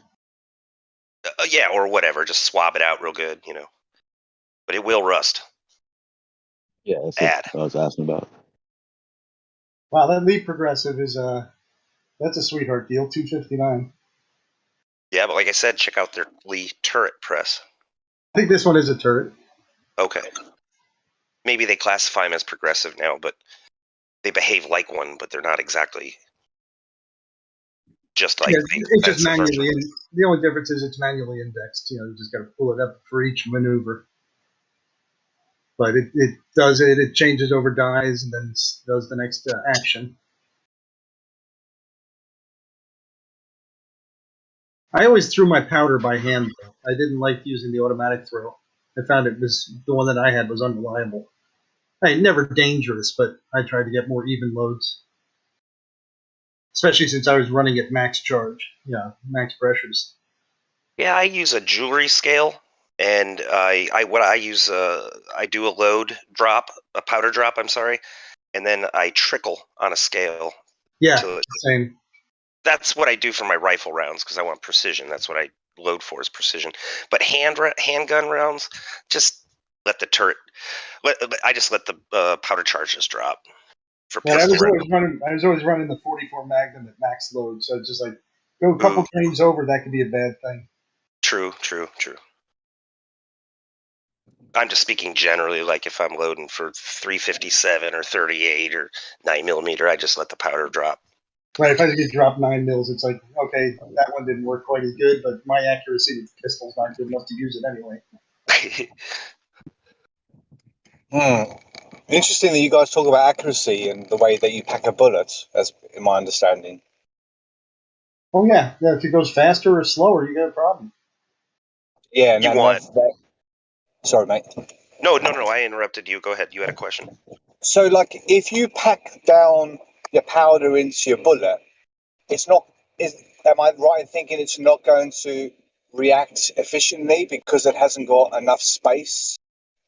Yeah, or whatever. Just swab it out real good, But it will rust. Yeah, that's what I was asking about. Wow, that Lee progressive is that's a sweetheart deal. $259. Yeah, but like I said, check out their Lee turret press. I think this one is a turret. Okay. Maybe they classify them as progressive now, but they behave like one, but they're not exactly just like it's just manually. The only difference is it's manually indexed. You just got to pull it up for each maneuver. But it does it. It changes over dies and then does the next action. I always threw my powder by hand, though. I didn't like using the automatic throw. I found the one that I had was unreliable. Never dangerous, but I tried to get more even loads. Especially since I was running at max charge. Yeah, max pressures. Yeah, I use a jewelry scale, and I do a load drop, a powder drop, I'm sorry, and then I trickle on a scale. Yeah, same. That's what I do for my rifle rounds because I want precision. That's what I load for is precision. But handgun rounds, just let the turret. I just let the powder charge just drop. For I was always running the 44 Magnum at max load, so it's just like go a couple trains over, that could be a bad thing. True. I'm just speaking generally, like if I'm loading for 357 or 38 or 9mm, I just let the powder drop. Right, if I just get dropped 9 mils, it's like, okay, that one didn't work quite as good, but my accuracy with the pistol's not good enough to use it anyway. Interesting that you guys talk about accuracy and the way that you pack a bullet, as in my understanding. Oh yeah, if it goes faster or slower, you got a problem. Yeah, You want? Sorry, mate. No. I interrupted you. Go ahead. You had a question. So, like, if you pack down your powder into your bullet, it's not. Am I right in thinking it's not going to react efficiently because it hasn't got enough space?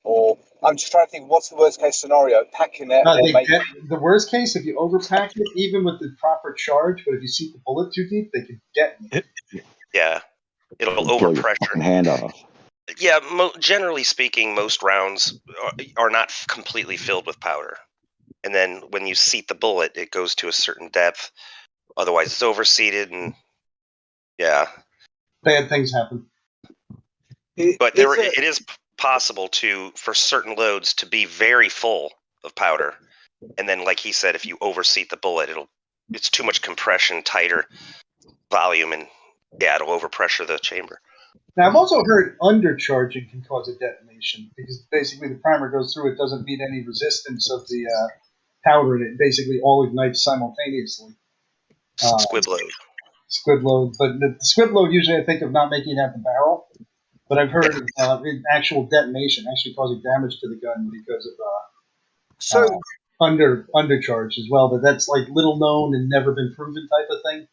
Or I'm just trying to think, what's the worst case scenario? Packing it or making. The worst case, if you overpack it, even with the proper charge, but if you shoot the bullet too deep, they can detonate. Yeah, it'll Blow your overpressure. fucking hand off. Yeah, generally speaking, most rounds are not completely filled with powder. And then when you seat the bullet, it goes to a certain depth. Otherwise, it's overseated, and yeah. Bad things happen. But it is possible for certain loads to be very full of powder. And then, like he said, if you overseat the bullet, it's too much compression, tighter volume, and yeah, it'll overpressure the chamber. Now, I've also heard undercharging can cause a detonation because basically the primer goes through, it doesn't meet any resistance of the powder, and it basically all ignites simultaneously. Squib load. Squib load. But the squib load, usually I think of not making it at the barrel, but I've heard of actual detonation, actually causing damage to the gun because of undercharge as well. But that's like little known and never been proven type of thing.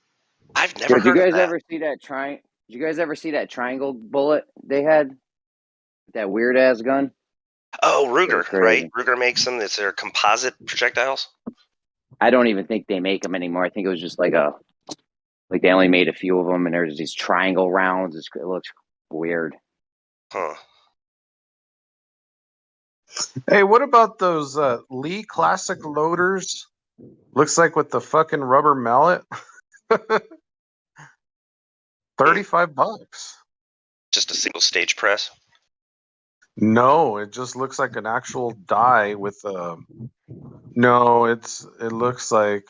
I've never heard Did you guys of that. ever see that Did you guys ever see that triangle bullet they had? That weird ass gun? Oh, Ruger, right? Ruger makes them. It's their composite projectiles. I don't even think they make them anymore. I think it was just like they only made a few of them, and there's these triangle rounds. It looks weird. Huh. Hey, what about those Lee Classic loaders? Looks like with the fucking rubber mallet. $35. Just a single stage press? No, it just looks like an actual die with a. No, it looks like.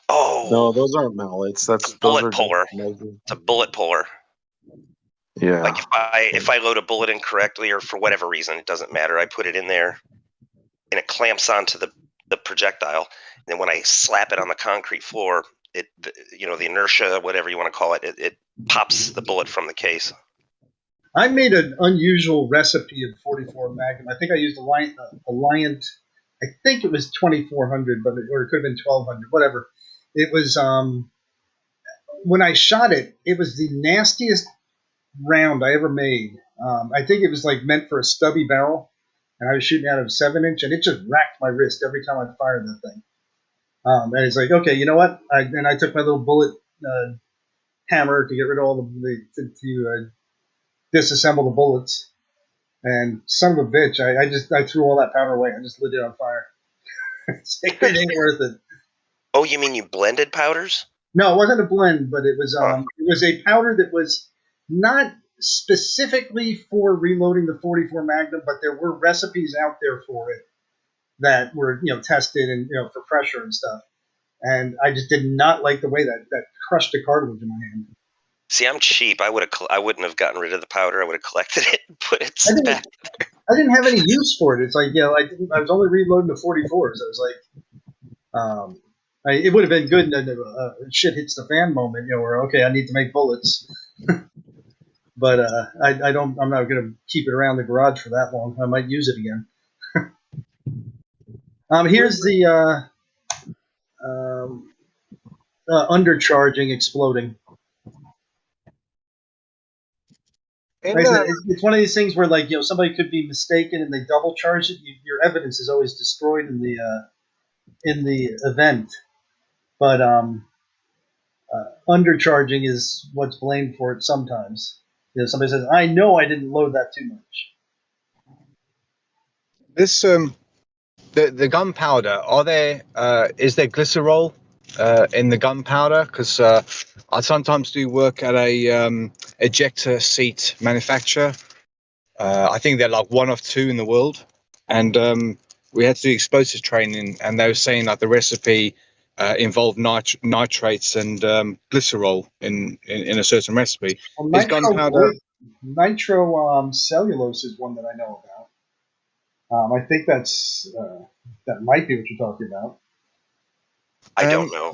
Oh. No, those aren't mallets. That's bullet puller. It's a bullet puller. Yeah. Like if I load a bullet incorrectly or for whatever reason, it doesn't matter. I put it in there, and it clamps onto the projectile. And then when I slap it on the concrete floor, the inertia, whatever you want to call it, it pops the bullet from the case. I made an unusual recipe of 44 Magnum. I think I used a Liant. I think it was 2400, or it could have been 1200, whatever. It was when I shot it, it was the nastiest round I ever made. I think it was like meant for a stubby barrel, and I was shooting out of a 7-inch, and it just racked my wrist every time I fired that thing. And it's like, okay, you know what? And I took my little bullet hammer to get rid of all to disassemble the bullets, and son of a bitch, I threw all that powder away. I just lit it on fire. It ain't worth it. Oh, you mean you blended powders? No, it wasn't a blend, but it was a powder that was not specifically for reloading the 44 Magnum, but there were recipes out there for it that were tested and for pressure and stuff. And I just did not like the way that crushed the cartilage in my hand. See, I'm cheap. I wouldn't have gotten rid of the powder. I would have collected it and put it back. I didn't have any use for it. It's like I was only reloading the 44s. I was like, it would have been good in a shit hits the fan moment, where okay, I need to make bullets. But I'm not going to keep it around the garage for that long. I might use it again. Here's the undercharging, exploding. It's one of these things where somebody could be mistaken and they double charge it. Your evidence is always destroyed in the event, but undercharging is what's blamed for it sometimes. Somebody says, "I know I didn't load that too much." This the gunpowder. Is there glycerol in the gunpowder? Because I sometimes do work at a ejector seat manufacturer. I think they're like one of two in the world, and we had to do explosive training, and they were saying like the recipe involve nitrates and glycerol in a certain recipe. Well, Is gunpowder? nitrocellulose is one that I know about. I think that might be what you're talking about. I don't know.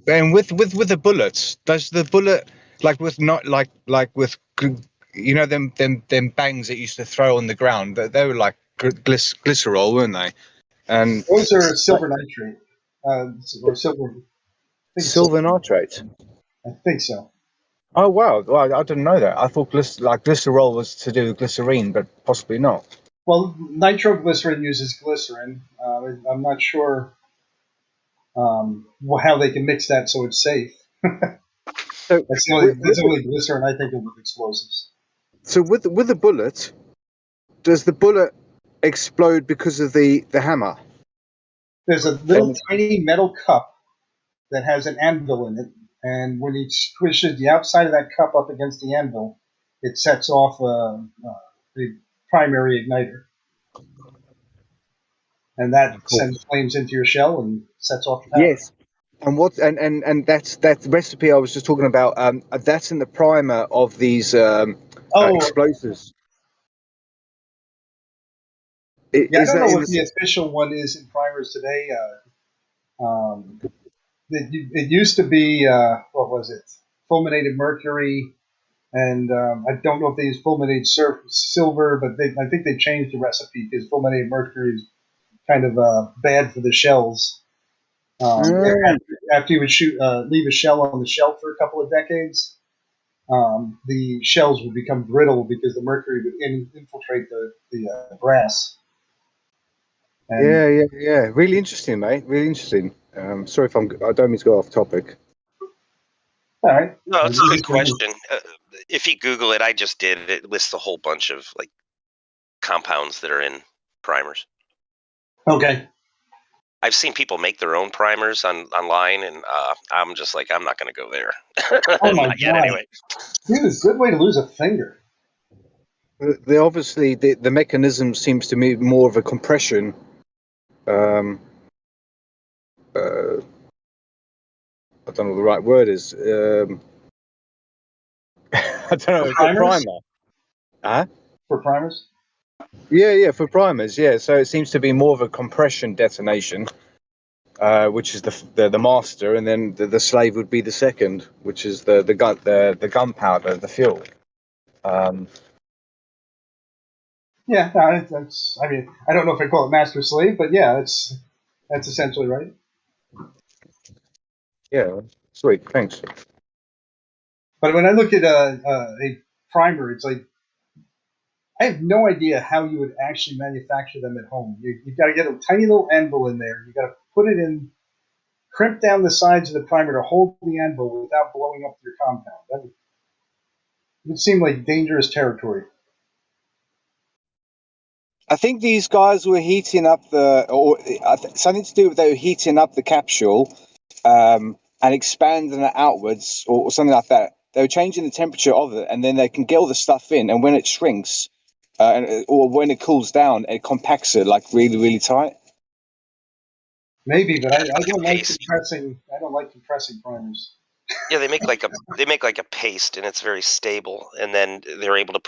And with the bullets, does the bullet you know them bangs that used to throw on the ground? They were like glycerol, weren't they? And Those are silver nitrate, or silver. Silver nitrate. I think so. Oh wow! Well, I didn't know that. I thought glycerol was to do with glycerine, but possibly not. Well, nitroglycerin uses glycerin. I'm not sure how they can mix that so it's safe. So that's the only glycerin I think of with explosives. So with the bullet, does the bullet explode because of the hammer? There's a little tiny metal cup that has an anvil in it, and when he squishes the outside of that cup up against the anvil, it sets off the primary igniter, and that sends flames into your shell and sets off the power. Yes. And that's the recipe I was just talking about. That's in the primer of these explosives. I don't know what the official one is in primers today. It used to be what was it? Fulminated mercury, and I don't know if they use fulminated silver, but I think they changed the recipe because fulminated mercury is kind of bad for the shells. After you would leave a shell on the shelf for a couple of decades, the shells would become brittle because the mercury would infiltrate the brass. And yeah. Really interesting, mate. Really interesting. Sorry if I don't mean to go off topic. All right. No, it's a good question. If you Google it, I just did. It lists a whole bunch of like compounds that are in primers. Okay. I've seen people make their own primers online, and I'm just like, I'm not going to go there. Oh my Not yet, God. anyway. Dude, it's a good way to lose a finger. Obviously the mechanism seems to be more of a compression. I don't know what the right word is. I don't know. For primers? Primer. Huh? For primers? Yeah, for primers, yeah. So it seems to be more of a compression detonation, which is the master, and then the slave would be the second, which is the gunpowder, the fuel. Yeah, that's. I mean, I don't know if I call it master slave, but yeah, that's essentially right. Yeah, sweet, thanks. But when I look at a primer, it's like I have no idea how you would actually manufacture them at home. You've got to get a tiny little anvil in there. You've got to put it in, crimp down the sides of the primer to hold the anvil without blowing up your compound. That would seem like dangerous territory. I think these guys were heating up something to do with they were heating up the capsule and expanding it outwards or something like that. They were changing the temperature of it, and then they can get all the stuff in. And when it shrinks, or when it cools down, it compacts it like really, really tight. Maybe, but I don't like compressing. I don't like compressing primers. Yeah, they make like a paste, and it's very stable. And then they're able to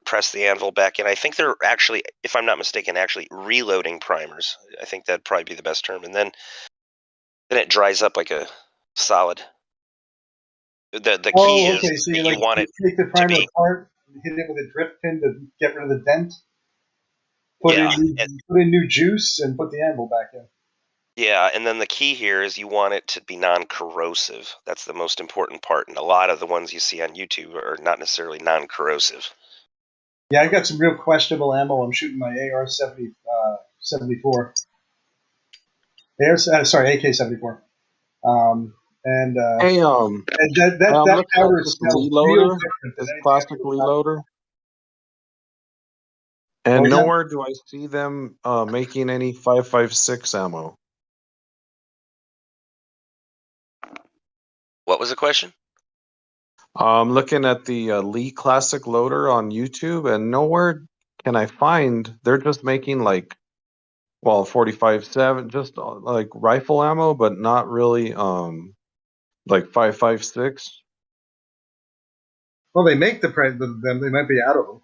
press the anvil back in. I think they're actually, if I'm not mistaken, actually reloading primers. I think that'd probably be the best term. And then it dries up like a solid. The key is so you want it take the to primer be apart, hit it with a drip pin to get rid of the dent. Put in new juice and put the anvil back in. Yeah, and then the key here is you want it to be non-corrosive. That's the most important part. And a lot of the ones you see on YouTube are not necessarily non-corrosive. Yeah, I got some real questionable ammo. I'm shooting my AR-74. AK-74. And that powder smells real different than anything plastic reloader. And nowhere do I see them making any 5.56 ammo. What was the question? I'm looking at the Lee Classic Loader on YouTube, and nowhere can I find. They're just making like well, 45-7, just like rifle ammo, but not really like 5.56. Well, they make them. They might be out of them.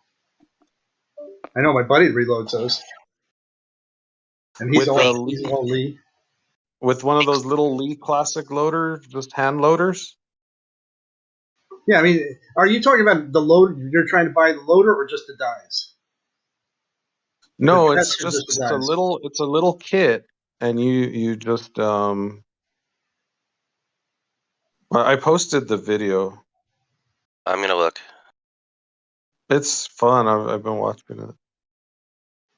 I know my buddy reloads those, and he's only with one of those little Lee classic loaders, just hand loaders. Yeah, I mean, are you talking about the loader? You're trying to buy the loader or just the dies? No, The it's test or just the dies? it's a little kit, and you just I posted the video. I'm gonna look. It's fun. I've been watching it.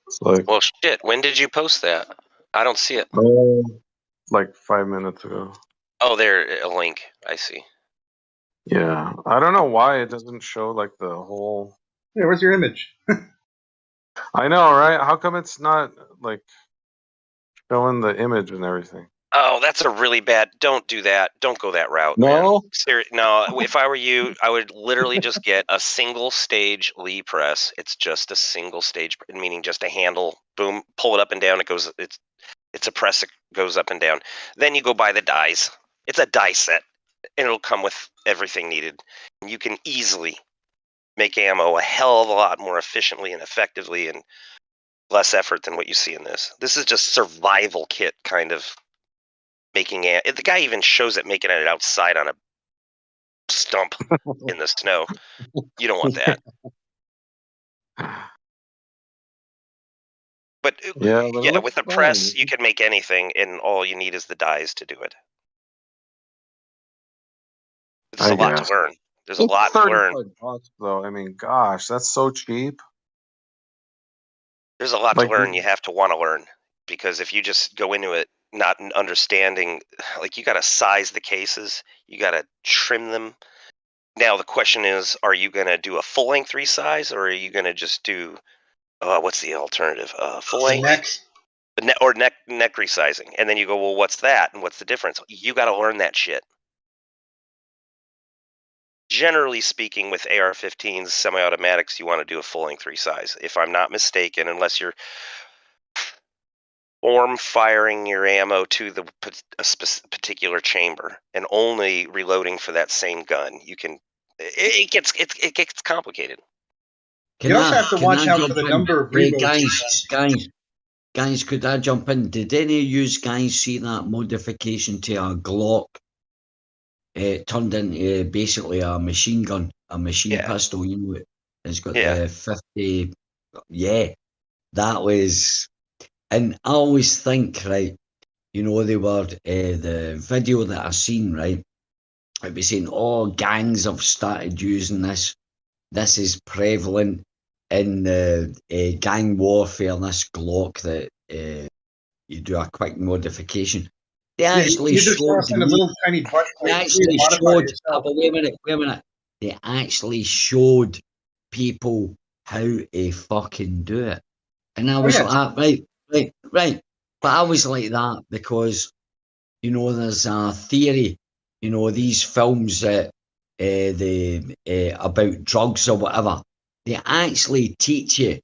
It's like, Well, shit. When did you post that? I don't see it. like 5 minutes ago. Oh, there, a link. I see. Yeah, I don't know why it doesn't show like the whole. Yeah, where's your image? I know, right? How come it's not like showing the image and everything? Oh, that's a really bad. Don't do that. Don't go that route, No? man. No, if I were you, I would literally just get a single stage Lee press. It's just a single stage, meaning just a handle. Boom, pull it up and down. It goes. It's a press. It goes up and down. Then you go buy the dies. It's a die set, and it'll come with everything needed. And you can easily make ammo a hell of a lot more efficiently and effectively, and less effort than what you see in this. This is just survival kit kind of. Making it. The guy even shows it making it outside on a stump in the snow. You don't want that. But yeah, with a press, you can make anything, and all you need is the dies to do it. There's a lot to learn. There's a lot to learn. $35, though. I mean, gosh, that's so cheap. There's a lot to learn. You have to want to learn, because if you just go into it not understanding, like, you got to size the cases, you got to trim them. Now the question is, are you going to do a full length resize, or are you going to just do what's the alternative? Full length neck resizing, and then you go, well, what's that, and what's the difference? You got to learn that shit. Generally speaking, with AR-15s, semi-automatics, you want to do a full length resize, if I'm not mistaken, unless you're firing your ammo to a particular chamber and only reloading for that same gun. You can. It gets complicated. You also have to watch out for the number of reloads. Guys, could I jump in? Did any of you guys see that modification to a Glock? It turned into basically a machine gun, a machine pistol. You know, it's got the 50. Yeah, that was. And I always think, right, you know, they were the video that I seen, right, I'd be saying, oh, gangs have started using this. This is prevalent in gang warfare, this Glock that you do a quick modification. They actually showed a little tiny butt. They actually showed. Wait a minute. They actually showed people how to fucking do it, and I was like, right. But I was like that because, you know, there's a theory, you know, these films that about drugs or whatever, they actually teach you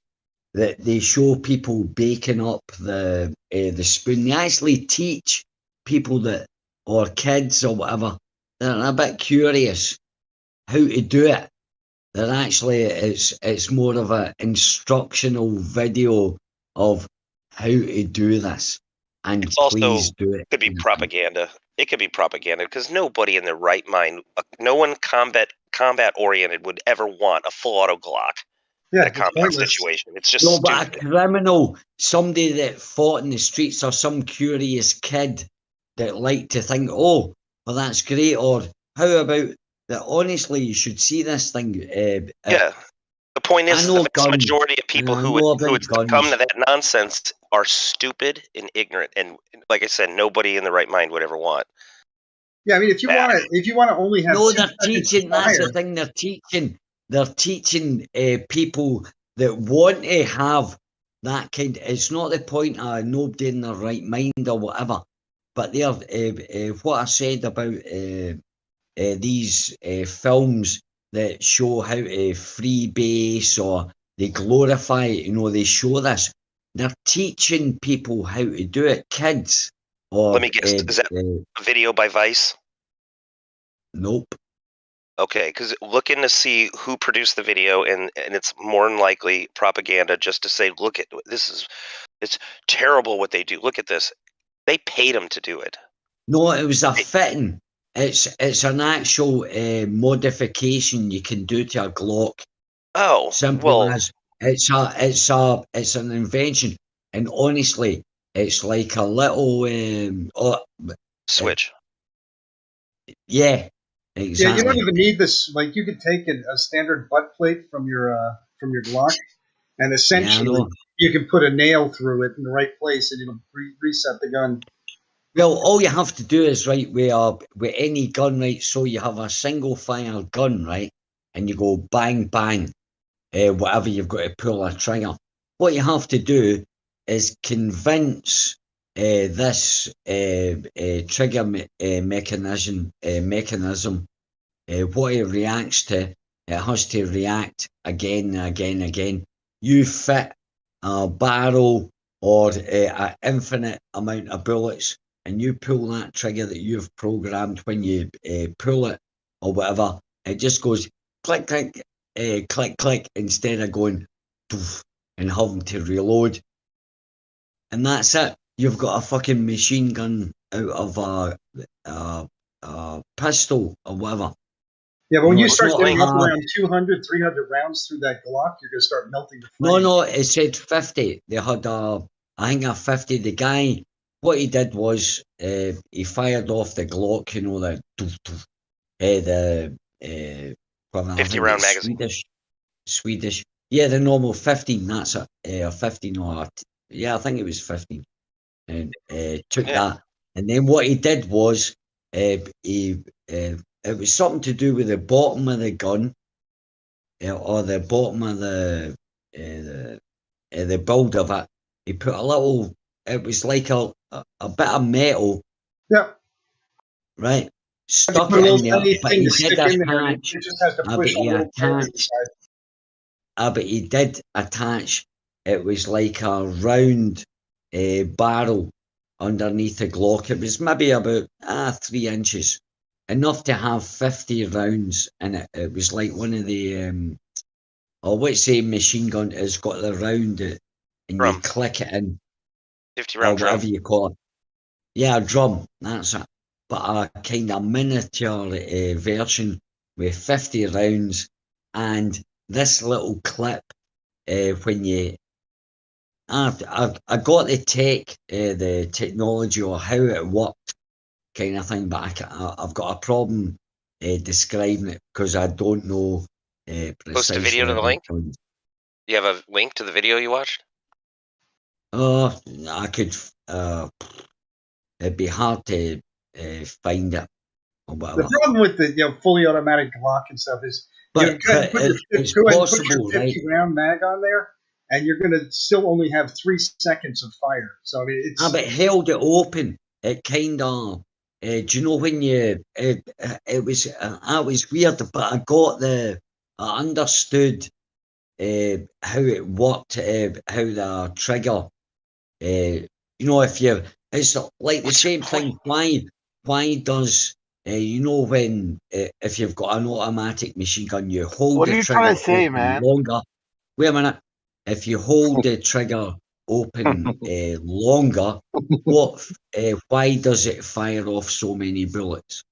that they show people baking up the spoon. They actually teach people that, or kids or whatever, that are a bit curious how to do it. That actually it's more of an instructional video of how to do this. And it's also please do it. Could be propaganda. It could be propaganda because nobody in their right mind, no one combat oriented would ever want a full auto Glock. Yeah, in a combat situation. It's just stupid. But a criminal, somebody that fought in the streets, or some curious kid that liked to think, oh, well, that's great, or how about that? Honestly, you should see this thing. Yeah. The point is, the vast majority of people who would succumb to that nonsense are stupid and ignorant, and like I said, nobody in the right mind would ever want. Yeah, I mean, if you want to only have they're teaching. That's the thing they're teaching. They're teaching people that want to have that kind. It's not the point of nobody in their right mind or whatever, but they're what I said about these films that show how to freebase or they glorify it. You know, they show this. they're teaching people how to do it, kids. Or Let me guess. Is that a video by Vice? Nope. Okay, because looking to see who produced the video, and it's more than likely propaganda, just to say, look at this it's terrible what they do. Look at this. They paid them to do it. No, it was a fitting. It's an actual modification you can do to a Glock. Oh, simple well, as it's an invention, and honestly, it's like a little switch. Yeah, exactly. Yeah, you don't even need this. Like, you could take a standard butt plate from your Glock, and essentially you can put a nail through it in the right place, and it'll reset the gun. Well, all you have to do is, right, with any gun, right, so you have a single fire gun, right, and you go bang, bang, whatever you've got to pull a trigger. What you have to do is convince this trigger mechanism, what it reacts to. It has to react again and again and again. You fit a barrel or an infinite amount of bullets, and you pull that trigger that you've programmed. When you pull it or whatever, it just goes click, click, click, click, instead of going poof and having to reload. And that's it. You've got a fucking machine gun out of a pistol or whatever. Yeah, but when you start getting up around 200, 300 rounds through that Glock, you're going to start melting the flame. No, it said 50. They had I think a 50. The guy, what he did was he fired off the Glock, you know, the 50-round magazine. Swedish. Yeah, the normal 15. That's a 15 or yeah, I think it was 15. And took that, and then what he did was it was something to do with the bottom of the gun, or the bottom of the build of it. He put a little. It was like a bit of metal. Yeah. Right. Stuck it in there, but he did attach. It just has to push a little inside. But he did attach. It was like a round barrel underneath the Glock. It was maybe about 3 inches, enough to have 50 rounds in it. It was like one of the what's a machine gun has got the round and you click it in. 50-round or whatever drum. you call it. Yeah, a drum. That's it. But a kind of miniature version with 50 rounds, and this little clip when you. I got the the technology or how it worked, kind of thing, but I've got a problem describing it because I don't know precisely. Post a video to the link? You have a link to the video you watched? I could. It'd be hard to find it. Or whatever. The problem with the fully automatic Glock and stuff is you put your 50 round mag on there, and you're going to still only have 3 seconds of fire. So I mean, it's. But held it open. It kind of. Do you know when you? It was. I was weird, but I understood how it worked. How the trigger. You know, if you. It's like the same thing. Why does you know when if you've got an automatic machine gun, you hold what the are you trigger trying to say, open man? longer. Wait a minute. If you hold the trigger open longer, why does it fire off so many bullets?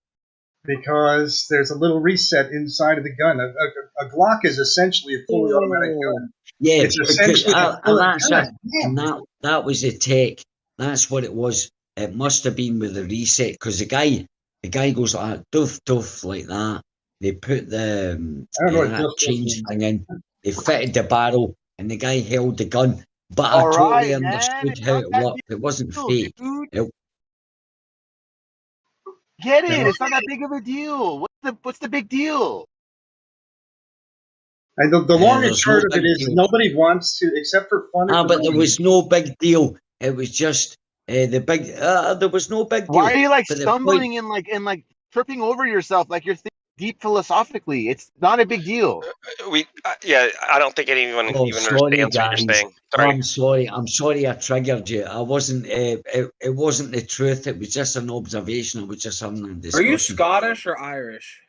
Because there's a little reset inside of the gun. A Glock is essentially a fully automatic gun. Yeah, it's essentially and that was the tech. That's what it was. It must have been with the reset, because the guy goes like doof doof like that. They put the that change thing in. They fitted the barrel, and the guy held the gun. But I totally understood how it worked. It wasn't fake. Get it? It's not that big of a deal. What's the big deal? And the long and short of it is, nobody wants to, except for fun. But there was no big deal. It was just the big. There was no big deal. Why are you like stumbling and like tripping over yourself like you're thinking deep philosophically. It's not a big deal. Yeah, I don't think anyone Oh, even sorry, understands what you're guys. saying. Sorry. I'm sorry I triggered you. I wasn't. It wasn't the truth. It was just an observation. I was just having a discussion. Are you Scottish or Irish?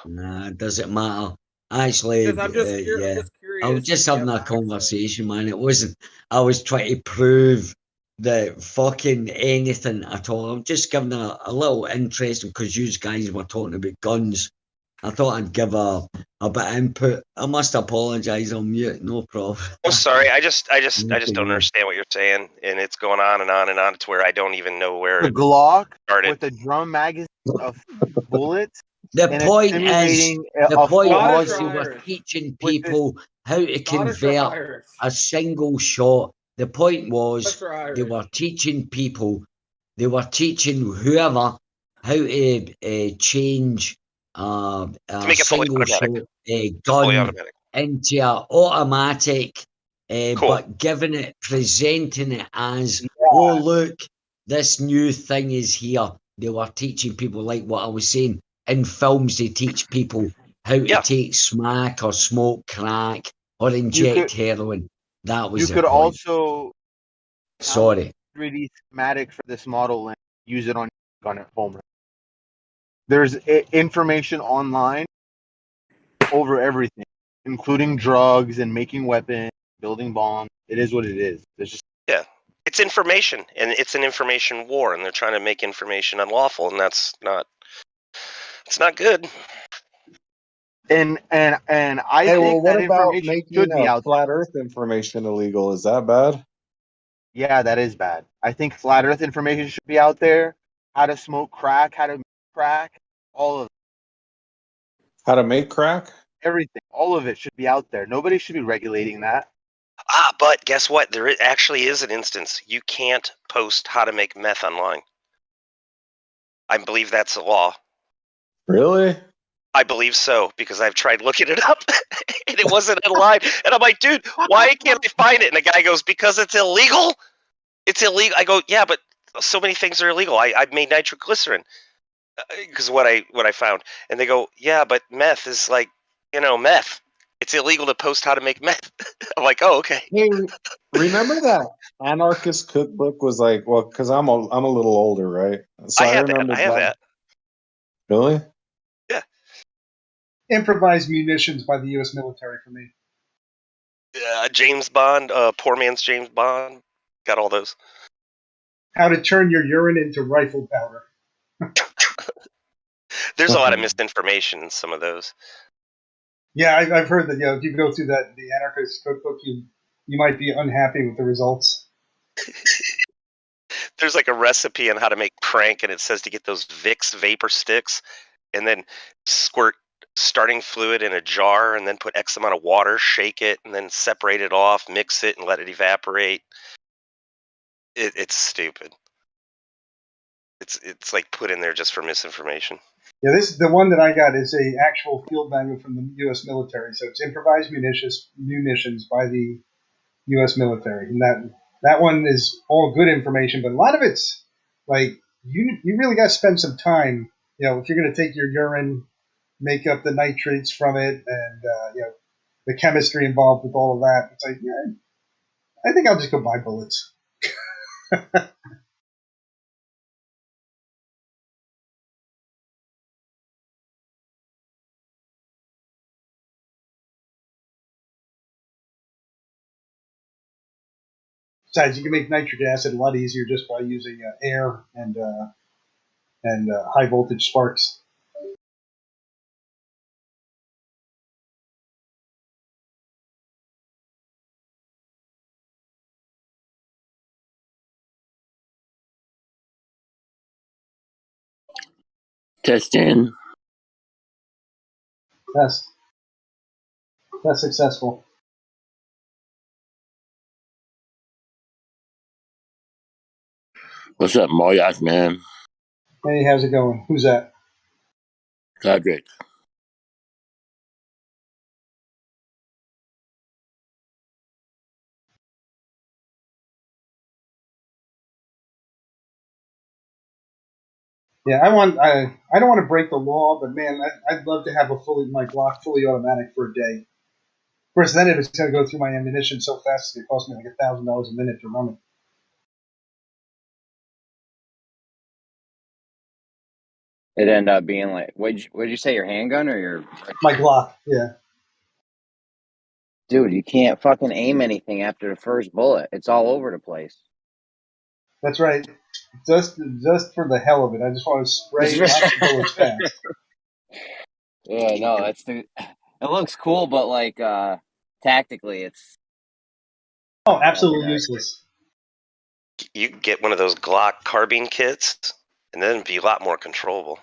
Nah, does it matter? Actually, Because I'm just yeah. curious. I was If just you having have a an accent. conversation, man. It wasn't. I was trying to prove that fucking anything at all. I'm just giving a little interest because you guys were talking about guns. I thought I'd give a bit of input. I must apologise on mute. No problem. I'm sorry. I just don't understand what you're saying, and it's going on and on and on to where I don't even know where The it Glock started. with a drum magazine of bullets. The and point it's is, simulating the a point full was audio they were teaching with this. people how to Scottish or convert Irish? a single shot. The point was Scottish or they Irish? were teaching people, they were teaching whoever how to change To a make it fully single automatic. shot Fully gun automatic. into an automatic, Cool. but giving it, presenting it as, oh look, this new thing is here. They were teaching people, like what I was saying, in films they teach people how to take smack or smoke crack or inject heroin. That was You the could point. also Sorry. 3D schematic for this model and use it on gun at home. There's information online over everything, including drugs and making weapons, building bombs. It is what it is. There's just It's information, and it's an information war, and they're trying to make information unlawful, and it's not good. and I Hey, well, think what that about information making should be out there. flat Earth information illegal? Is that bad? Yeah, that is bad. I think flat Earth information should be out there. How to smoke crack, how to make crack, all of How to make crack? everything, all of it should be out there. Nobody should be regulating that. But guess what? There actually is an instance. You can't post how to make meth online. I believe that's a law. Really? I believe so, because I've tried looking it up, and it wasn't online. And I'm like, dude, why can't I find it? And the guy goes, because it's illegal. It's illegal. I go, yeah, but so many things are illegal. I made nitroglycerin because what I found, and they go, yeah, but meth is like, meth. It's illegal to post how to make meth. I'm like, oh, okay. Hey, remember that anarchist cookbook was like, well, because I'm a little older, right? So I have remember that. Really? Improvised munitions by the U.S. military for me. James Bond, poor man's James Bond. Got all those. How to turn your urine into rifle powder. There's a lot of misinformation in some of those. Yeah, I've heard that. If you go through the anarchist cookbook, you might be unhappy with the results. There's like a recipe on how to make crank, and it says to get those Vicks vapor sticks, and then squirt starting fluid in a jar, and then put X amount of water, shake it, and then separate it off, mix it, and let it evaporate. It's stupid. It's like put in there just for misinformation. Yeah, the one that I got is a actual field manual from the U.S. military. So it's improvised munitions by the U.S. military, and that one is all good information. But a lot of it's like you really got to spend some time. If you're going to take your urine, make up the nitrates from it, and the chemistry involved with all of that. It's like, yeah, I think I'll just go buy bullets. Besides, you can make nitric acid a lot easier just by using air and high voltage sparks. Testing. That's successful. What's up, Moyak, man? Hey, how's it going? Who's that? Cedric. Yeah, I don't want to break the law, but man, I'd love to have my Glock fully automatic for a day. Of course, then it's going to go through my ammunition so fast it costs me like $1,000 a minute to run it. It ended up being like, what'd you say, your handgun or your? My Glock, yeah. Dude, you can't fucking aim anything after the first bullet. It's all over the place. That's right. Just for the hell of it, I just want to spray lots of bullets fast. Yeah, no, it looks cool, but like tactically, it's absolutely useless. You can get one of those Glock carbine kits, and then it'd be a lot more controllable.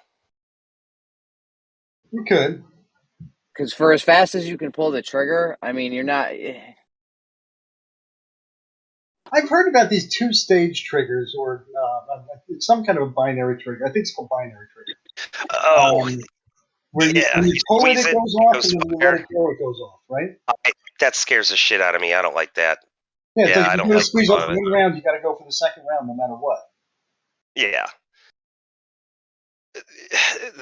You could. Because for as fast as you can pull the trigger, I mean, you're not. I've heard about these 2-stage triggers, or some kind of a binary trigger. I think it's called binary trigger. Oh, where yeah. when you pull it, it goes off, and then you let fire. it go, it goes off, right? That scares the shit out of me. I don't like that. Yeah, it's like I if don't you're going like to squeeze the off thought of it. one round, you got to go for the second round, no matter what. Yeah.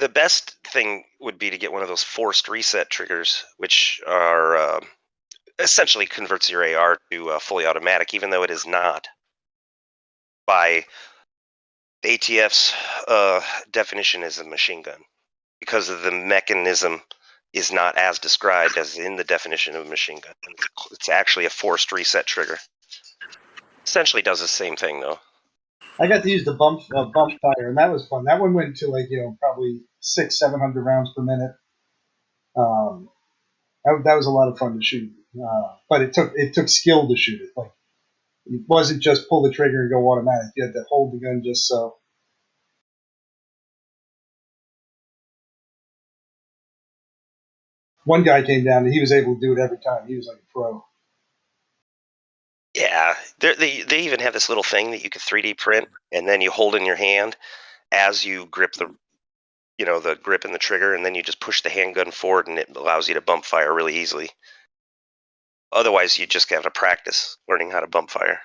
The best thing would be to get one of those forced reset triggers, which are essentially converts your AR to fully automatic, even though it is not by ATF's definition as a machine gun, because of the mechanism is not as described as in the definition of a machine gun. It's actually a forced reset trigger. Essentially does the same thing, though. I got to use the bump fire, and that was fun. That one went to probably 600-700 rounds per minute. That was a lot of fun to shoot, but it took skill to shoot it. Like, it wasn't just pull the trigger and go automatic. You had to hold the gun just so. One guy came down and he was able to do it every time. He was like a pro. Yeah, they even have this little thing that you can 3D print, and then you hold in your hand as you grip the grip and the trigger, and then you just push the handgun forward, and it allows you to bump fire really easily. Otherwise, you just have to practice learning how to bump fire.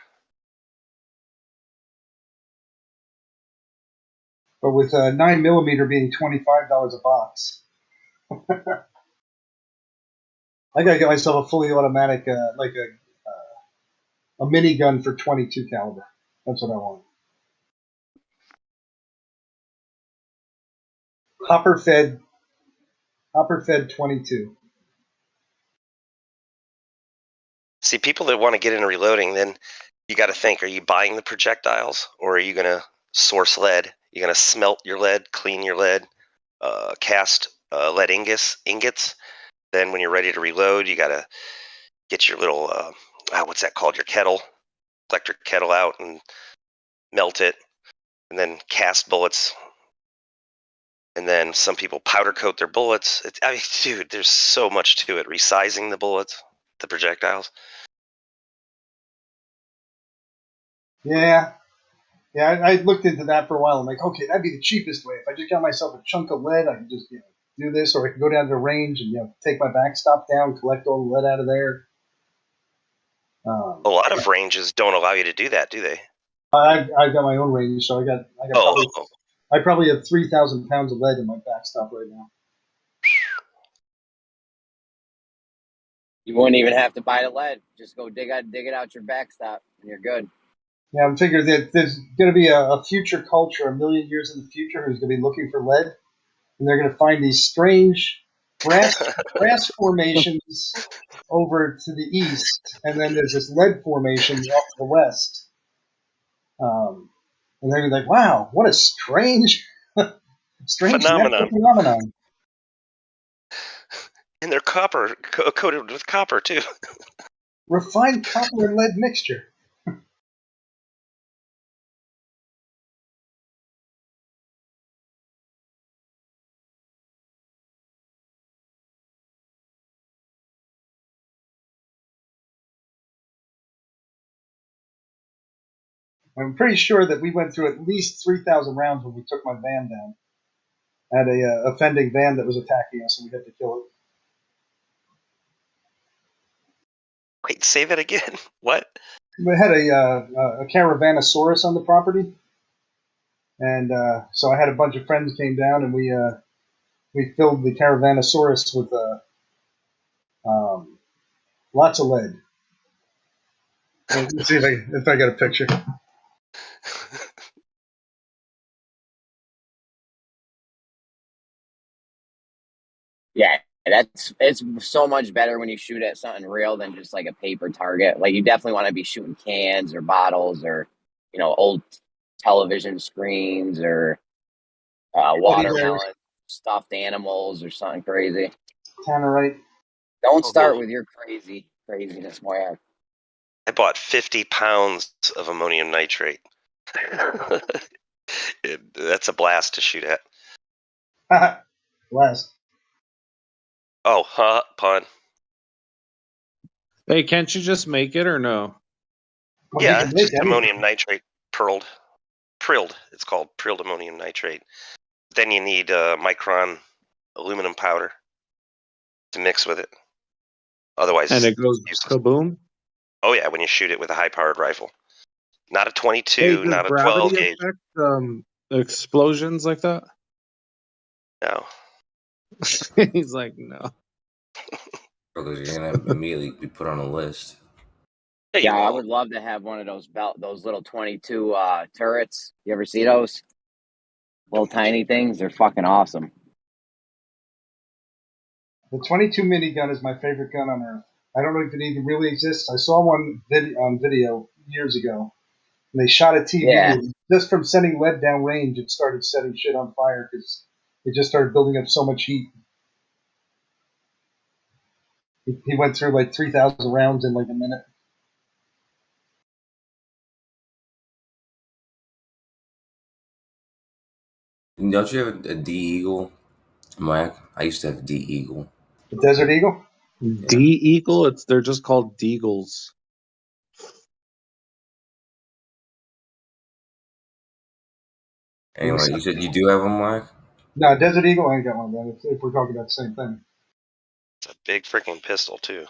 But with 9mm being $25 a box, I gotta get myself a fully automatic, like a minigun for 22 caliber. That's what I want. Hopper fed 22. See, people that want to get into reloading, then you got to think: are you buying the projectiles, or are you going to source lead? You're going to smelt your lead, clean your lead, cast lead ingots. Then, when you're ready to reload, you got to get your little what's that called? Your kettle, electric kettle out, and melt it, and then cast bullets. And then some people powder coat their bullets. Dude, there's so much to it. Resizing the bullets, the projectiles. Yeah, I looked into that for a while. I'm like, okay, that'd be the cheapest way. If I just got myself a chunk of lead, I could just do this, or I could go down to the range and take my backstop down, collect all the lead out of there. A lot of ranges don't allow you to do that, do they? I've got my own range, so I probably have 3,000 pounds of lead in my backstop right now. You wouldn't even have to buy the lead. Just go dig it out your backstop, and you're good. Yeah, I'm figuring that there's going to be a future culture, a million years in the future, who's going to be looking for lead, and they're going to find these strange grass formations over to the east, and then there's this lead formation off to the west. And they're going to be like, "Wow, what a strange phenomenon!" And they're coated with copper too. Refined copper and lead mixture. I'm pretty sure that we went through at least 3,000 rounds when we took my van down. I had a offending van that was attacking us, and we had to kill it. Wait, say that again. What? We had a Caravanosaurus on the property, And so I had a bunch of friends came down, and we filled the Caravanosaurus with lots of lead. Let's see if I got a picture. Yeah, it's so much better when you shoot at something real than just like a paper target. Like you definitely want to be shooting cans or bottles or old television screens or watermelon, stuffed animals or something crazy. Tannerite. Don't start with your craziness, Moyak. I bought 50 pounds of ammonium nitrate. That's a blast to shoot at. Blast. Oh, pun. Hey, can't you just make it or no? Well, yeah, just ammonium nitrate prilled. It's called prilled ammonium nitrate. Then you need micron aluminum powder to mix with it. Otherwise, And it goes useless. kaboom. Oh yeah, when you shoot it with a high-powered rifle, not a 22, Hey, does not a gravity 12 gauge. affect explosions like that? No. He's like, no. Because you're gonna immediately be put on a list. Yeah, I would love to have one of those little 22 turrets. You ever see those? Little tiny things. They're fucking awesome. The 22 minigun is my favorite gun on earth. I don't know if it even really exists. I saw one on video years ago. And they shot a TV. Yeah. Just from sending lead down range, it started setting shit on fire because it just started building up so much heat. He went through like 3,000 rounds in like a minute. Don't you have a D Eagle, Mike? I used to have a D Eagle. The Desert Eagle? D Eagle? They're just called Deagles. Anyway, you said you do have one, Mike? No, Desert Eagle, I ain't got one, man. If we're talking about the same thing. It's a big freaking pistol, too.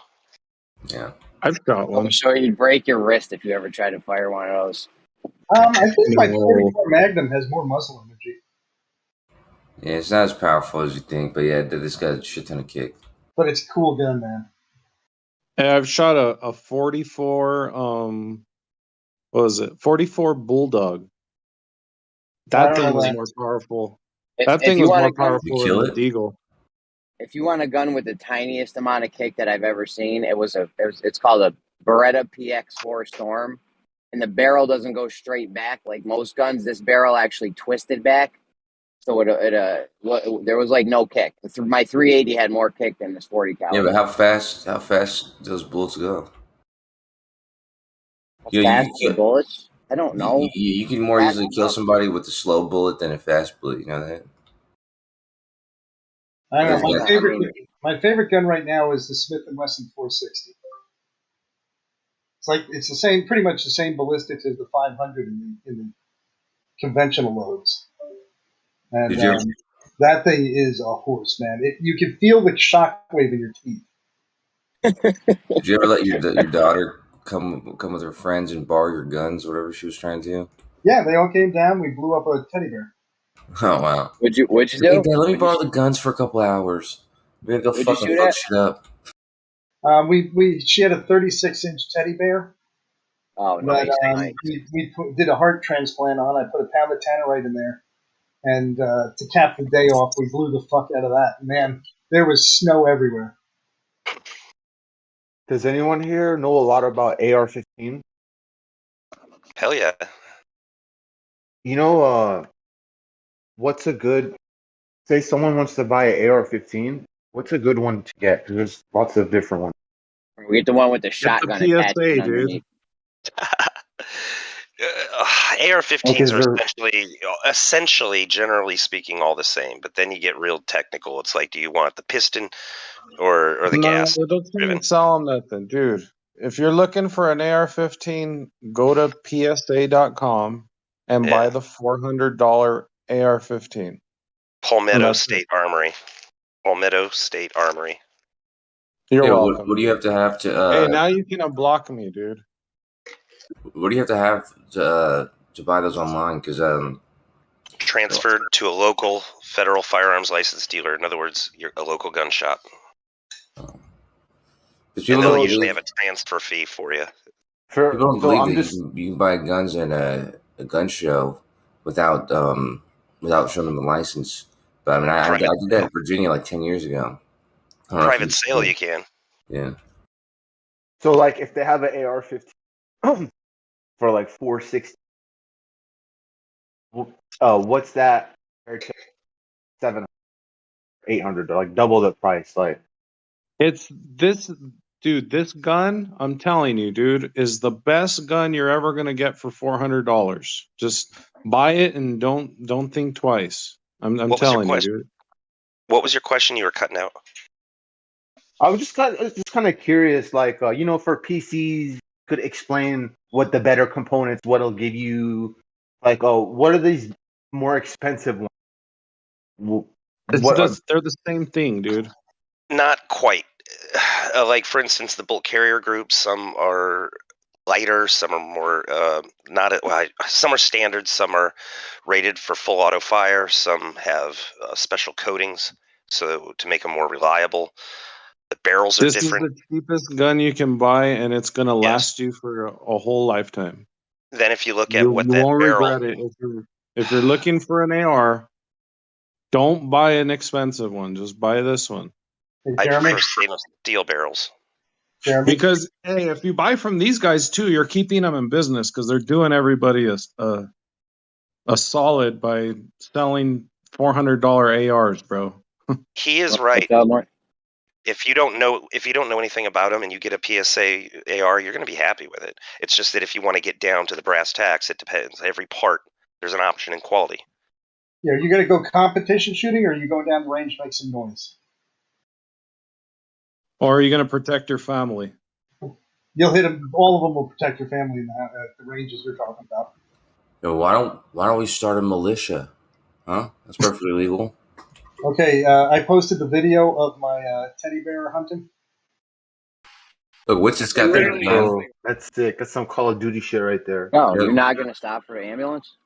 Yeah. I've got one. I'm sure you'd break your wrist if you ever tried to fire one of those. I think my 44 Magnum has more muzzle energy. Yeah, it's not as powerful as you think, but yeah, this got a shit ton of kick. But it's a cool gun, man. Hey, I've shot a 44, what was it? 44 Bulldog. That thing was more powerful. That thing was more powerful than the Deagle. If you want a gun with the tiniest amount of kick that I've ever seen, it's called a Beretta PX4 Storm, and the barrel doesn't go straight back like most guns. This barrel actually twisted back, so there was like no kick. My 380 had more kick than this 40 caliber. Yeah, but how fast those bullets go? Fast bullets? I don't know. You can more easily kill somebody with a slow bullet than a fast bullet. You know that? I don't know. My favorite gun right now is the Smith & Wesson 460. It's the same, pretty much the same ballistics as the 500 in the conventional loads. And that thing is a horse, man. You can feel the shockwave in your teeth. Did you ever let your daughter come with her friends and borrow your guns, whatever she was trying to do? Yeah, they all came down. We blew up a teddy bear. Oh wow! What'd you do? Hey, Dad, let me borrow the guns for a couple hours. We're gonna go fucking fuck shit up. She had a 36-inch teddy bear. Oh, nice. We did a heart transplant on. I put a pound of tannerite in there, and to cap the day off, we blew the fuck out of that. Man, there was snow everywhere. Does anyone here know a lot about AR-15? Hell yeah. You know, what's a good? Say someone wants to buy an AR-15. What's a good one to get? There's lots of different ones. We get the one with the shotgun attached underneath. AR-15s are essentially, generally speaking, all the same. But then you get real technical. It's like, do you want the piston or the gas? No, don't even sell them nothing, dude. If you're looking for an AR-15, go to PSA.com and buy the $400 AR-15. Palmetto State Armory. Palmetto State Armory. You're welcome. What do you have to? Hey, now you can unblock me, dude. What do you have to buy those online? Because transferred to a local federal firearms license dealer. In other words, you're a local gun shop. And they'll usually have a transfer fee for you. People don't believe that you can buy guns at a gun show without showing them a license. But I mean, I did that in Virginia like 10 years ago. Private sale, you can. Yeah. So, like, if they have an AR-15 for like $460, what's that compared to $700, $800, like double the price? Like, It's this, dude. This gun, I'm telling you, dude, is the best gun you're ever gonna get for $400. Just buy it and don't think twice. I'm telling you, dude. What was your question? You were cutting out. I was just kind of curious, like, for PCs, could explain what the better components, what it'll give you, like, what are these more expensive ones? They're the same thing, dude. Not quite. Like, for instance, the bolt carrier group, some are lighter, some are more some are standard, some are rated for full auto fire, some have special coatings so to make them more reliable. The barrels are different. This is the cheapest gun you can buy, and it's gonna last you for a whole lifetime. Then if you look at You what that won't barrel, regret it. If you're looking for an AR, don't buy an expensive one. Just buy this one. I prefer stainless steel barrels. Because hey, if you buy from these guys too, you're keeping them in business because they're doing everybody a solid by selling $400 ARs, bro. He is right. If you don't know anything about them and you get a PSA AR, you're going to be happy with it. It's just that if you want to get down to the brass tacks, it depends. Every part, there's an option in quality. Yeah, are you going to go competition shooting, or are you going down the range to make some noise? Or are you going to protect your family? You'll hit them. All of them will protect your family in the ranges we're talking about. Yo, why don't we start a militia? Huh? That's perfectly legal. Okay, I posted the video of my teddy bear hunting. Look, what's this got there? Oh, that's sick. That's some Call of Duty shit right there. No, you're not going to stop for an ambulance?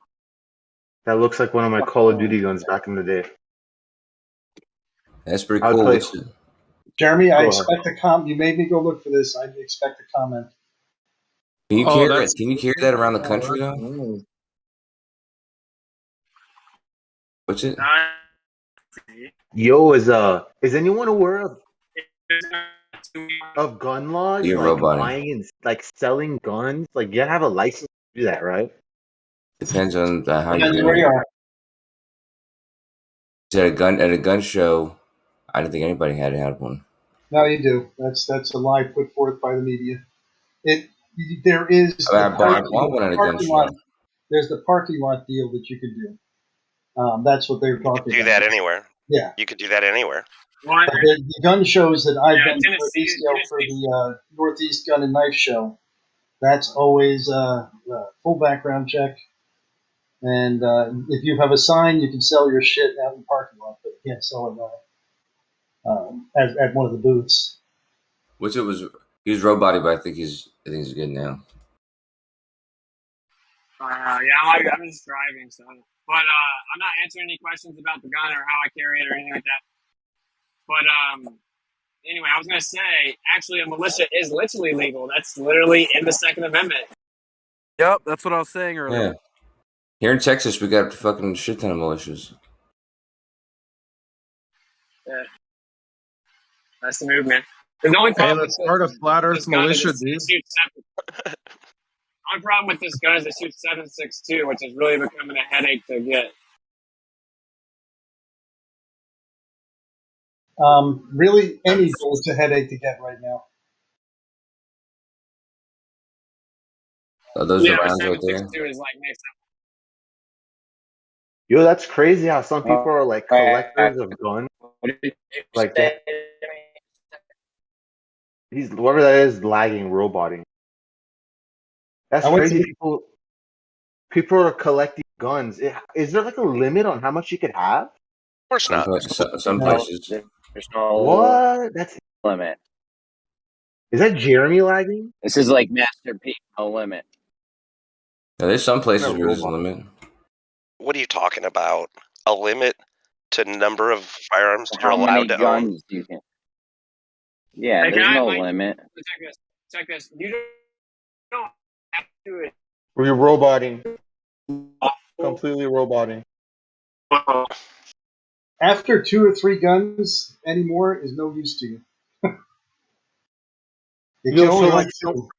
That looks like one of my Call of Duty guns back in the day. That's pretty cool. Jeremy, I expect a comment. You made me go look for this. I expect a comment. Can you carry that around the country though? What's it? Yo, is anyone aware of gun laws? You're like roboting. buying and like selling guns? Like you gotta have a license to do that, right? Depends on how Depends you where you are. At a gun show, I didn't think anybody had to have one. No, you do. That's a lie put forth by the media. There is. I want one at a gun show. There's the parking lot deal that you could do. That's what they're talking about. Do that anywhere. Yeah. You could do that anywhere. The gun shows that I've been to for the Northeast Gun and Knife Show, that's always full background check. And if you have a sign, you can sell your shit out in the parking lot, but you can't sell it at one of the booths. He was robotic, but I think he's good now. Yeah, I'm just driving, so. But I'm not answering any questions about the gun or how I carry it or anything like that. But anyway, I was going to say, actually, a militia is literally legal. That's literally in the Second Amendment. Yep, that's what I was saying earlier. Yeah. Here in Texas, we got a fucking shit ton of militias. Yeah. That's the movement. The only problem let's start a flat Earth militia, dude. The only problem with this gun is it shoots 7.62, which is really becoming a headache to get. Really, any goal is a headache to get right now. Are those the rounds right there? Is like makes Yo, that's crazy how some people are like collectors of guns. Like that. Whoever that is lagging, roboting. That's crazy. People are collecting guns. Is there like a limit on how much you could have? Of course not. Some places. There's no What? That's limit. Is that Jeremy lagging? This is like Master P, no limit. Yeah, there's some places where there's a limit. What are you talking about? A limit to number of firearms you're How many allowed to own? guns you can? Yeah, Hey, there's no Mike, limit. check this. Check this. You don't have to do it. We're roboting. Completely roboting. After 2 or 3 guns anymore is no use to you. You can only like 2.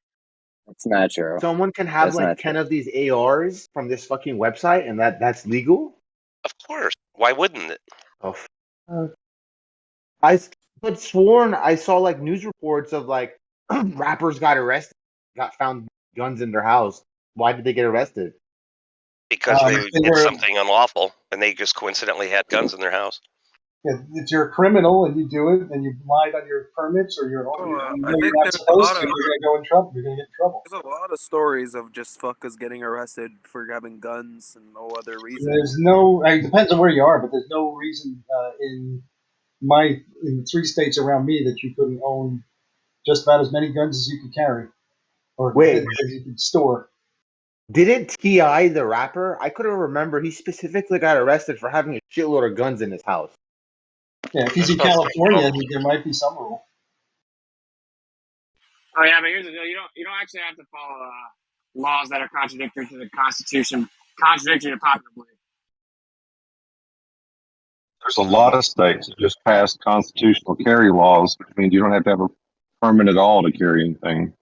That's not true. Someone can have That's like not 10 true. of these ARs from this fucking website, and that's legal? Of course. Why wouldn't it? Oh, I but sworn I saw like news reports of like rappers got arrested, got found guns in their house. Why did they get arrested? Because they they did were- something unlawful, and they just coincidentally had guns in their house. If you're a criminal and you do it, and you lied on your permits, or you're not supposed to, you're going to go in trouble. You're going to get in trouble. There's a lot of stories of just fuckers getting arrested for having guns and no other reason. There's no. It depends on where you are, but there's no reason in the 3 states around me that you couldn't own just about as many guns as you could carry, or Wait. as you could store. Didn't T.I. the rapper? I couldn't remember. He specifically got arrested for having a shitload of guns in his house. Yeah, if he's in California, there might be some rule. Oh yeah, but here's the deal: you don't actually have to follow laws that are contradictory to the Constitution, contradictory to popular belief. There's a lot of states that just passed constitutional carry laws, which means you don't have to have a permit at all to carry anything.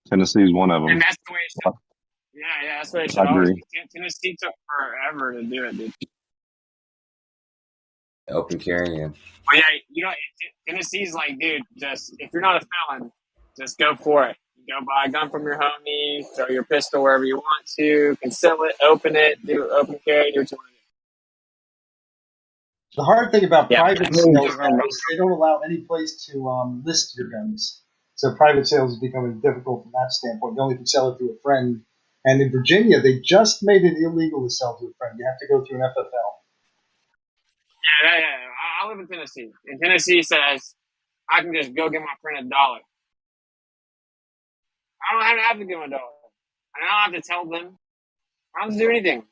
Tennessee is one of them. And that's the way it should. Yeah, that's the way it should I always agree. be. Tennessee took forever to do it, dude. Open carrying. But yeah, Tennessee's like, dude, just if you're not a felon, just go for it. Go buy a gun from your homie, throw your pistol wherever you want to, conceal it, open it, do open carry, do what you want to do. The hard thing about private Yeah. sales is they don't allow any place to list your guns. So private sales is becoming difficult from that standpoint. You only can sell it to a friend. And in Virginia, they just made it illegal to sell to a friend. You have to go through an FFL. Yeah. I live in Tennessee. And Tennessee says I can just go get my friend $1. I don't have to give him $1. I don't have to tell them. I don't have to do anything.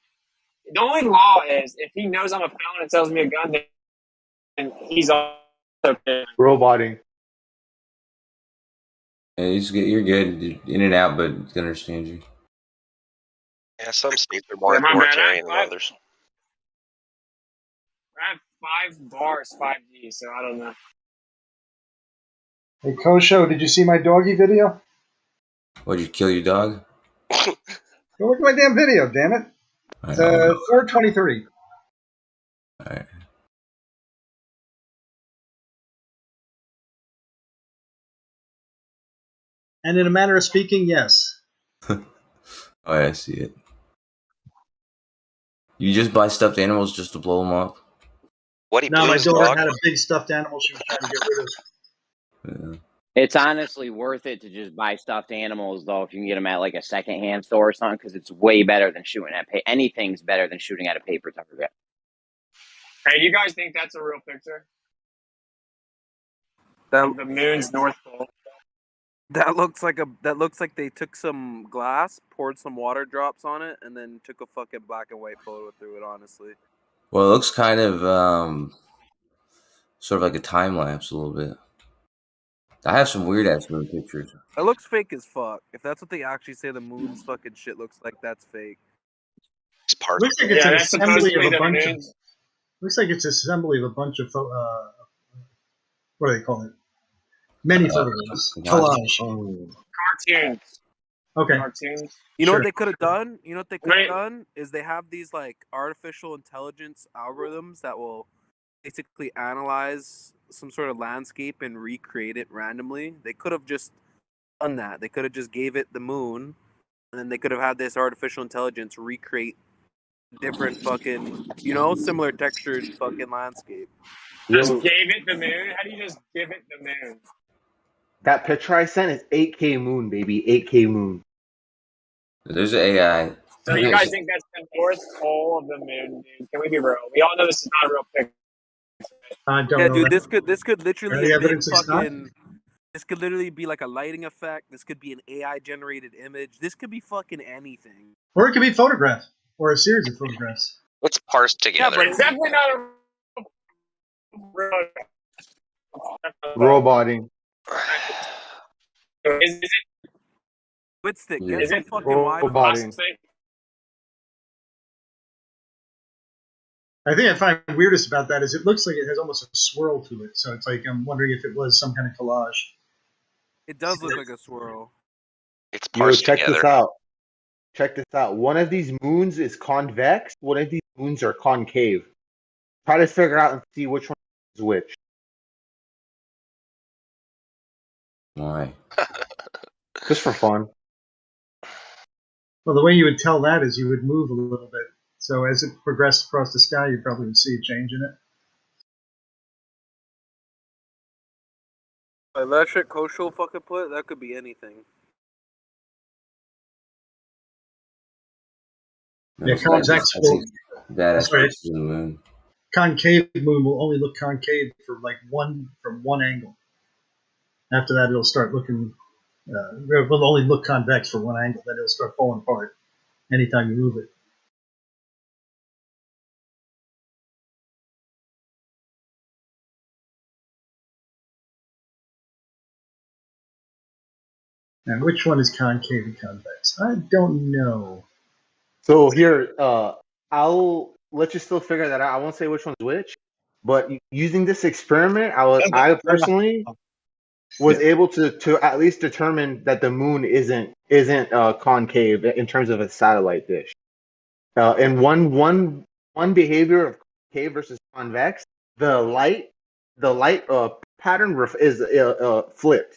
The only law is if he knows I'm a felon and sells me a gun, then he's also roboting. Yeah, you're good. You're in and out, but I can understand you. Yeah, some states are more Yeah, my bad. authoritarian than others. I have 5 bars, 5G, so I don't know. Hey, Kosho, did you see my doggy video? What'd you kill your dog? Go look at my damn video, damn it. It's 4:23. All right. And in a manner of speaking, yes. Oh, yeah, I see it. You just buy stuffed animals just to blow them up? No, my daughter had a big stuffed animal she was trying to get rid of. Yeah. It's honestly worth it to just buy stuffed animals, though, if you can get them at like a secondhand store or something, because it's way better than shooting at anything's better than shooting at a paper target. Hey, do you guys think that's a real picture? That the moon's North Pole. That looks like they took some glass, poured some water drops on it, and then took a fucking black and white photo through it. Honestly, Well, it looks kind of sort of like a time lapse a little bit. I have some weird ass moon pictures. it looks fake as fuck. If that's what they actually say the moon's fucking shit looks like, that's fake. It's part. Looks like it's an that's assembly of supposedly a the bunch of. moon's. Looks like it's an assembly of a bunch of. What do they call it? Many photographs. Collage. Cartoons. Okay. Cartoons. You know Sure. what they could have done? You know what they could have done is they have these like artificial intelligence algorithms that will basically analyze some sort of landscape and recreate it randomly. They could have just done that. They could have just gave it the moon, and then they could have had this artificial intelligence recreate different fucking, similar textured fucking landscape. Just gave it the moon? How do you just give it the moon? That picture I sent is 8K moon, baby. 8K moon. There's an AI. So you guys think that's the North Pole of the moon, dude? Can we be real? We all know this is not a real picture. I don't Yeah, know. dude, this could literally Any have been evidence it's not? fucking. This could literally be like a lighting effect. This could be an AI generated image. This could be fucking anything. Or it could be photographed, or a series of photographs. It's parsed Yeah, together. but it's definitely not a Roboting. Is it? Whitstick, Yeah. get some fucking Wi-Fi. Roboting. I think I find weirdest about that is it looks like it has almost a swirl to it. So it's like I'm wondering if it was some kind of collage. It does look like a swirl. It's Yo, parsed check together. this out. Check this out. One of these moons is convex. One of these moons are concave. Try to figure out and see which one is which. Why? Just for fun. Well, the way you would tell that is you would move a little bit. So as it progressed across the sky, you probably would see a change in it. Like that shit Koshul fucking put, that could be anything. Yeah, convex will. Badass Sorry, pictures of the moon. concave moon will only look concave for like from one angle. After that, it'll start looking. It will only look convex for one angle. Then it'll start falling apart anytime you move it. And which one is concave and convex? I don't know. So here, I'll let you still figure that out. I won't say which one's which, but using this experiment, I personally was able to at least determine that the moon isn't concave in terms of a satellite dish. And one behavior of concave versus convex, the light pattern is flipped.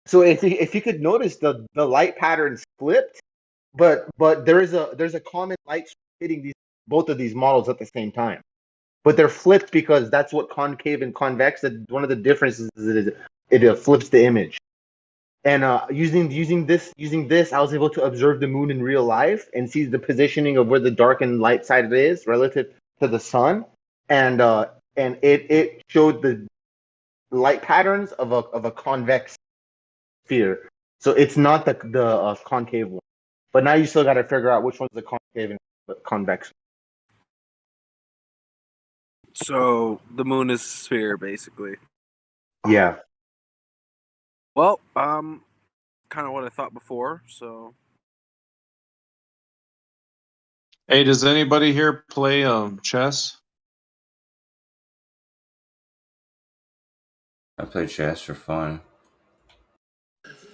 So if you could notice the light pattern's flipped, but there's a common light hitting both of these models at the same time. But they're flipped because that's what concave and convex. That one of the differences is it flips the image. And using this, I was able to observe the moon in real life and see the positioning of where the dark and light side is relative to the sun, and it showed the light patterns of a convex sphere. So it's not the concave one. But now you still got to figure out which one's the concave and convex. So the moon is a sphere, basically. Yeah. Well, kind of what I thought before. So. Hey, does anybody here play chess? I play chess for fun.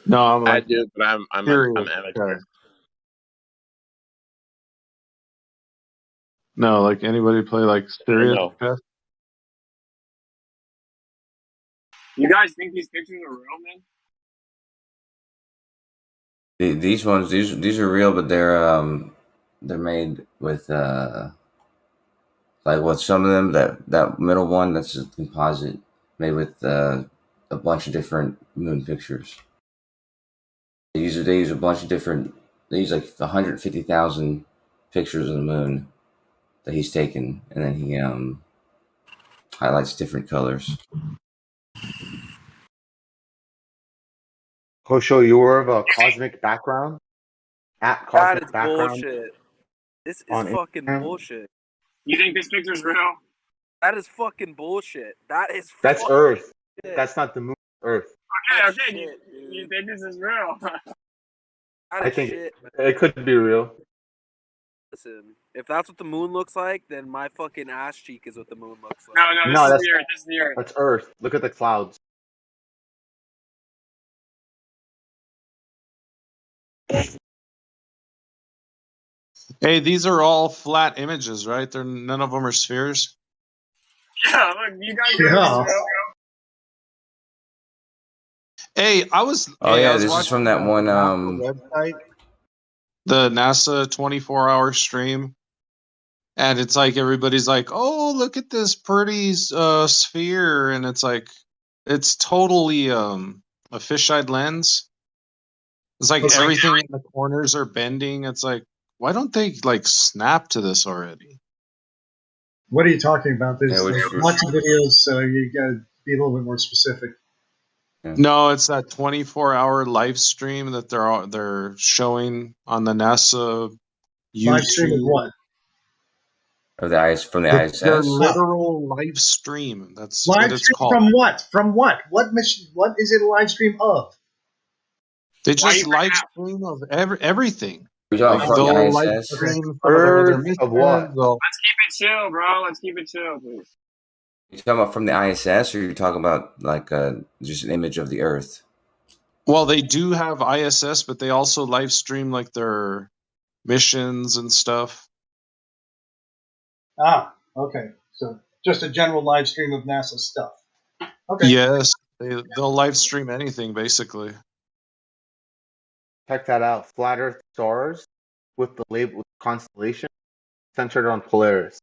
No, I'm like, I do, but I'm amateur. No, like anybody play like serious chess? You guys think these pictures are real, man? These ones, these are real, but they're made with like what some of them that middle one that's a composite made with a bunch of different moon pictures. They use a bunch of different. They use like 150,000 pictures of the moon that he's taken, and then he highlights different colors. Kosho, you were of a cosmic background? At cosmic That is background bullshit. This is on fucking Instagram? bullshit. You think this picture's real? That is fucking bullshit. That is. That's fucking Earth. shit. That's not the moon. Earth. Okay, That's okay. shit, You think this is real? That I is think shit, it could be real. Listen, if that's what the moon looks like, then my fucking ass cheek is what the moon looks like. No, this is the Earth. This is the Earth. That's Earth. Look at the clouds. Hey, these are all flat images, right? None of them are spheres. Yeah, look, you guys know this is real. Hey, I was. Oh hey, yeah, I was this is watching from that one website, the NASA 24-hour stream, and it's like everybody's like, "Oh, look at this pretty sphere," and it's like, it's totally a fisheye lens. It's like everything in the corners are bending. It's like, why don't they like snap to this already? What are you talking about? There's Yeah, lots of videos, so you got to be a little bit more specific. No, it's that 24-hour live stream that they're showing on the NASA YouTube. Live stream of what? Of the IS from the It's their ISS. literal live stream. That's what Live it's stream called. from what? From what? What mission? What is it a live stream of? They Why just you live stream of everything. Like from the they'll live ISS? stream some of their missions. Of what? They'll, Let's keep it chill, bro. Let's keep it chill, please. You talking about from the ISS, or you're talking about like just an image of the Earth? well, they do have ISS, but they also live stream like their missions and stuff. Ah, okay. So just a general live stream of NASA stuff. Okay. Yes, they'll live stream anything basically. Check that out. Flat Earth stars with the label constellation centered on Polaris.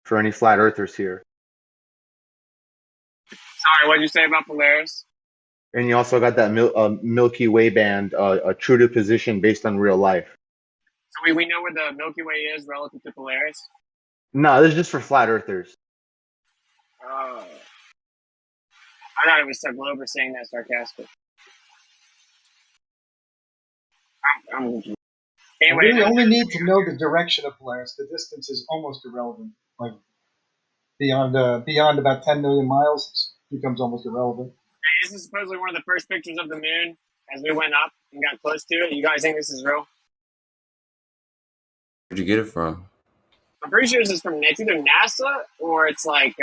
For any flat earthers here. Sorry, what did you say about Polaris? And you also got that Milky Way band, true to position based on real life. So we know where the Milky Way is relative to Polaris? No, this is just for flat earthers. Oh. I thought it was Glover saying that sarcastic. I'm anyway, We really only need to know the direction of Polaris. The distance is almost irrelevant. Like beyond about 10 million miles, it becomes almost irrelevant. This is supposedly one of the first pictures of the moon as we went up and got close to it. You guys think this is real? Where'd you get it from? I'm pretty sure this is from it's either NASA or it's like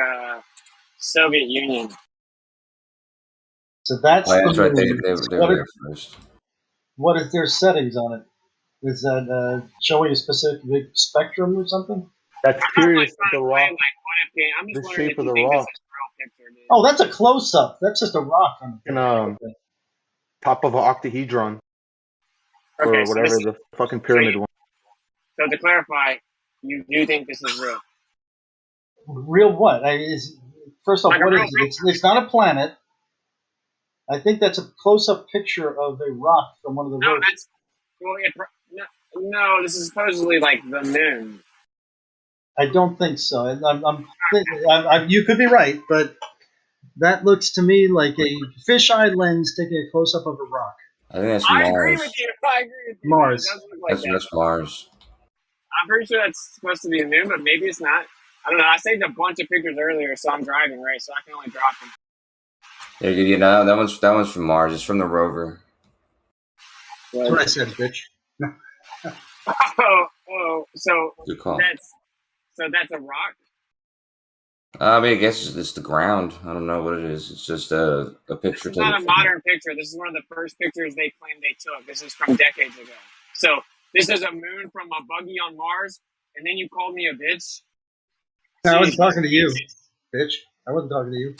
Soviet Union. So that's That's right. They what were there first. What is their settings on it? Is that showing a specific spectrum or something? That's curious. The rock. I'm just The wondering shape if of you the think rock. this is a real picture, dude. Oh, that's a close-up. That's just a rock on the And, top of an octahedron. Or Okay, so whatever this- the fucking pyramid one. So to clarify, you do think this is real? Real what? First off, Like a what real is it? It's not a planet. I think that's a close-up picture of a rock from one of the No, roads. that's well. No, this is supposedly like the moon. I don't think so. You could be right, but that looks to me like a fisheye lens taking a close-up of a rock. I think that's I Mars. agree with you. I agree with you. Mars. It does look like that. That's Mars. I'm pretty sure that's supposed to be the moon, but maybe it's not. I don't know. I saved a bunch of pictures earlier, so I'm driving, right? So I can only drop them. Yeah, no, that one's from Mars. It's from the rover. That's what I said, bitch. So Good call. that's a rock. I mean, I guess it's the ground. I don't know what it is. It's just a picture. It's not a modern picture. This is one of the first pictures they claim they took. This is from decades ago. So this is a moon from a buggy on Mars, and then you called me a bitch. No, I wasn't talking to you, bitch. I wasn't talking to you.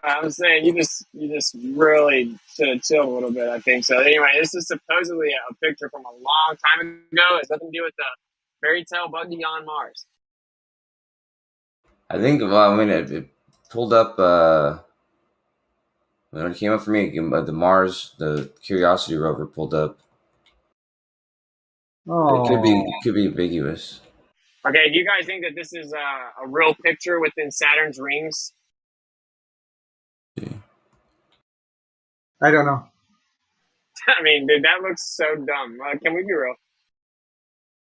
I'm saying you just really should have chilled a little bit, I think. So anyway, this is supposedly a picture from a long time ago. It has nothing to do with the fairy tale buggy on Mars. I think. Well, I mean, it pulled up when it came up for me. The Mars, the Curiosity rover pulled up. Oh. It could be ambiguous. Okay, do you guys think that this is a real picture within Saturn's rings? I don't know. I mean, dude, that looks so dumb. Can we be real?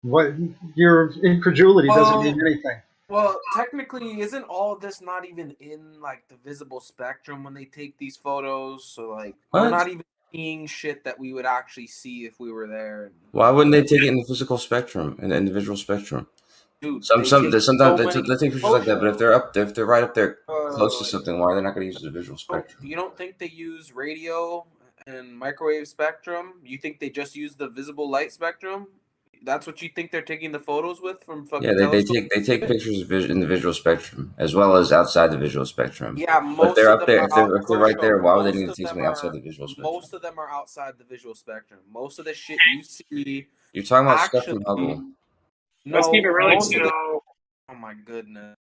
What your incredulity doesn't mean anything. Well, technically, isn't all of this not even in like the visible spectrum when they take these photos? So like, we're not even seeing shit that we would actually see if we were there. Why wouldn't they take it in the physical spectrum, in the individual spectrum? Dude, sometimes they take pictures like that, but if they're right up there close to something, why are they not going to use the visual spectrum? You don't think they use radio and microwave spectrum? You think they just use the visible light spectrum? That's what you think they're taking the photos with from fucking telescopes? they take pictures in the visual spectrum as well as outside the visual spectrum. Yeah, but if they're up there, if they're right there, why would they need to take something outside the visual spectrum? Most of them are outside the visual spectrum. Most of the shit you see. You're talking about stuff from Hubble. Let's keep it really most of chill. Oh my goodness.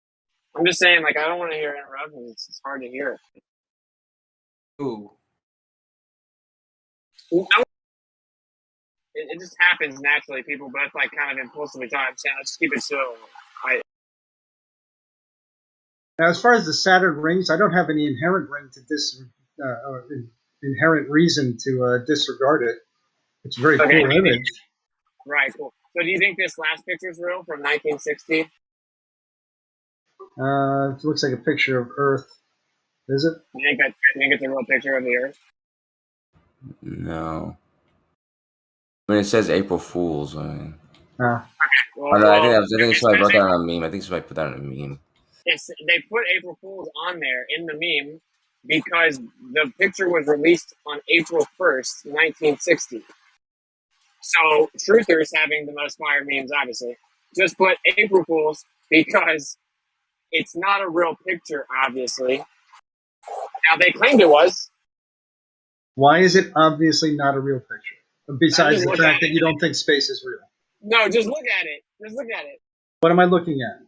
I'm just saying, like, I don't want to hear interruptions. It's hard to hear. Ooh. No. It just happens naturally. People both like kind of impulsively talk. Let's just keep it chill. Now, as far as the Saturn rings, I don't have any inherent inherent reason to disregard it. It's a very cool image. Right, cool. So do you think this last picture is real from 1960? It looks like a picture of Earth. Is it? You think it's a real picture of the Earth? No. I mean, it says April Fools. I mean. Well, no, I think somebody wrote that on a meme. I think somebody put that on a meme. They put April Fools on there in the meme because the picture was released on April 1st, 1960. So truthers having the most fire memes, obviously, just put April Fools because it's not a real picture, obviously. Now, they claimed it was. Why is it obviously not a real picture? Besides the fact that you don't think space is real. No, just look at it. Just look at it. What am I looking at?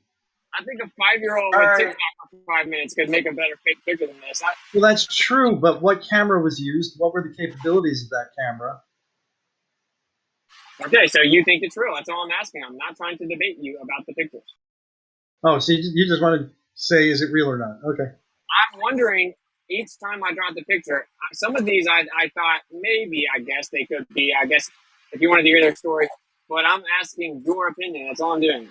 I think a 5-year-old with TikTok for 5 minutes could make a better fake picture than this. Well, that's true, but what camera was used? What were the capabilities of that camera? Okay, so you think it's real. That's all I'm asking. I'm not trying to debate you about the pictures. Oh, so you just want to say, is it real or not? Okay. I'm wondering, each time I drop the picture, some of these I thought maybe, I guess they could be, I guess, if you wanted to hear their story. But I'm asking your opinion. That's all I'm doing.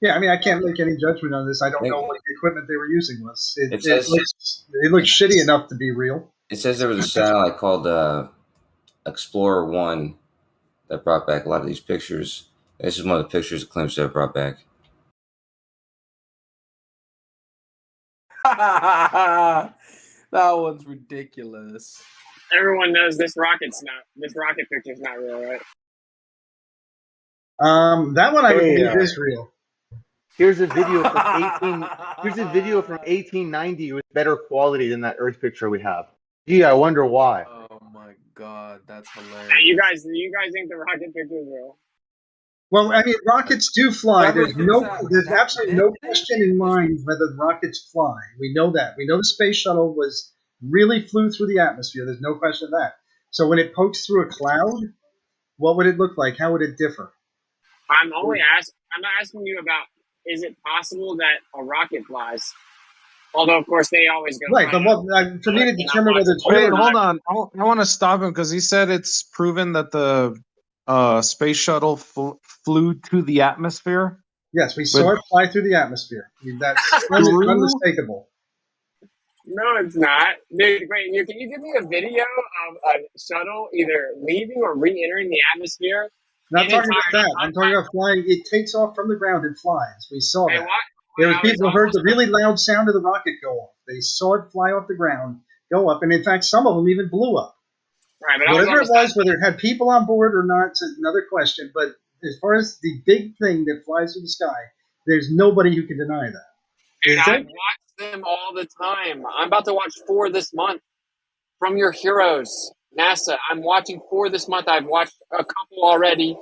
Yeah, I mean, I can't make any judgment on this. I don't know what the equipment they were using was. It looks shitty enough to be real. It says there was a satellite called Explorer 1 that brought back a lot of these pictures. This is one of the pictures of Clemson that brought back. That one's ridiculous. Everyone knows this rocket picture's not real, right? That one I believe is real. Here's a video from 1890 with better quality than that Earth picture we have. Gee, I wonder why. Oh my god, that's hilarious. Hey, you guys think the rocket picture is real? Well, I mean, rockets do fly. There's absolutely no question in mind whether rockets fly. We know that. We know the space shuttle really flew through the atmosphere. There's no question of that. So when it pokes through a cloud, what would it look like? How would it differ? I'm not asking you about, is it possible that a rocket flies? Although, of course, they always go right. But for me to determine whether it's real or not. Hold on. I want to stop him because he said it's proven that the space shuttle flew to the atmosphere. Yes, we saw it fly through the atmosphere. I mean, that's unmistakable. No, it's not. Dude, wait, can you give me a video of a shuttle either leaving or re-entering the atmosphere? Not talking about that. I'm talking about flying. It takes off from the ground and flies. We saw that. There were people who heard the really loud sound of the rocket go off. They saw it fly off the ground, go up, and in fact, some of them even blew up. Right, but whatever it was, whether it had people on board or not, is another question. But as far as the big thing that flies through the sky, there's nobody who can deny that. Dude, I watch them all the time. I'm about to watch 4 this month. From your heroes, NASA. I'm watching 4 this month. I've watched a couple already.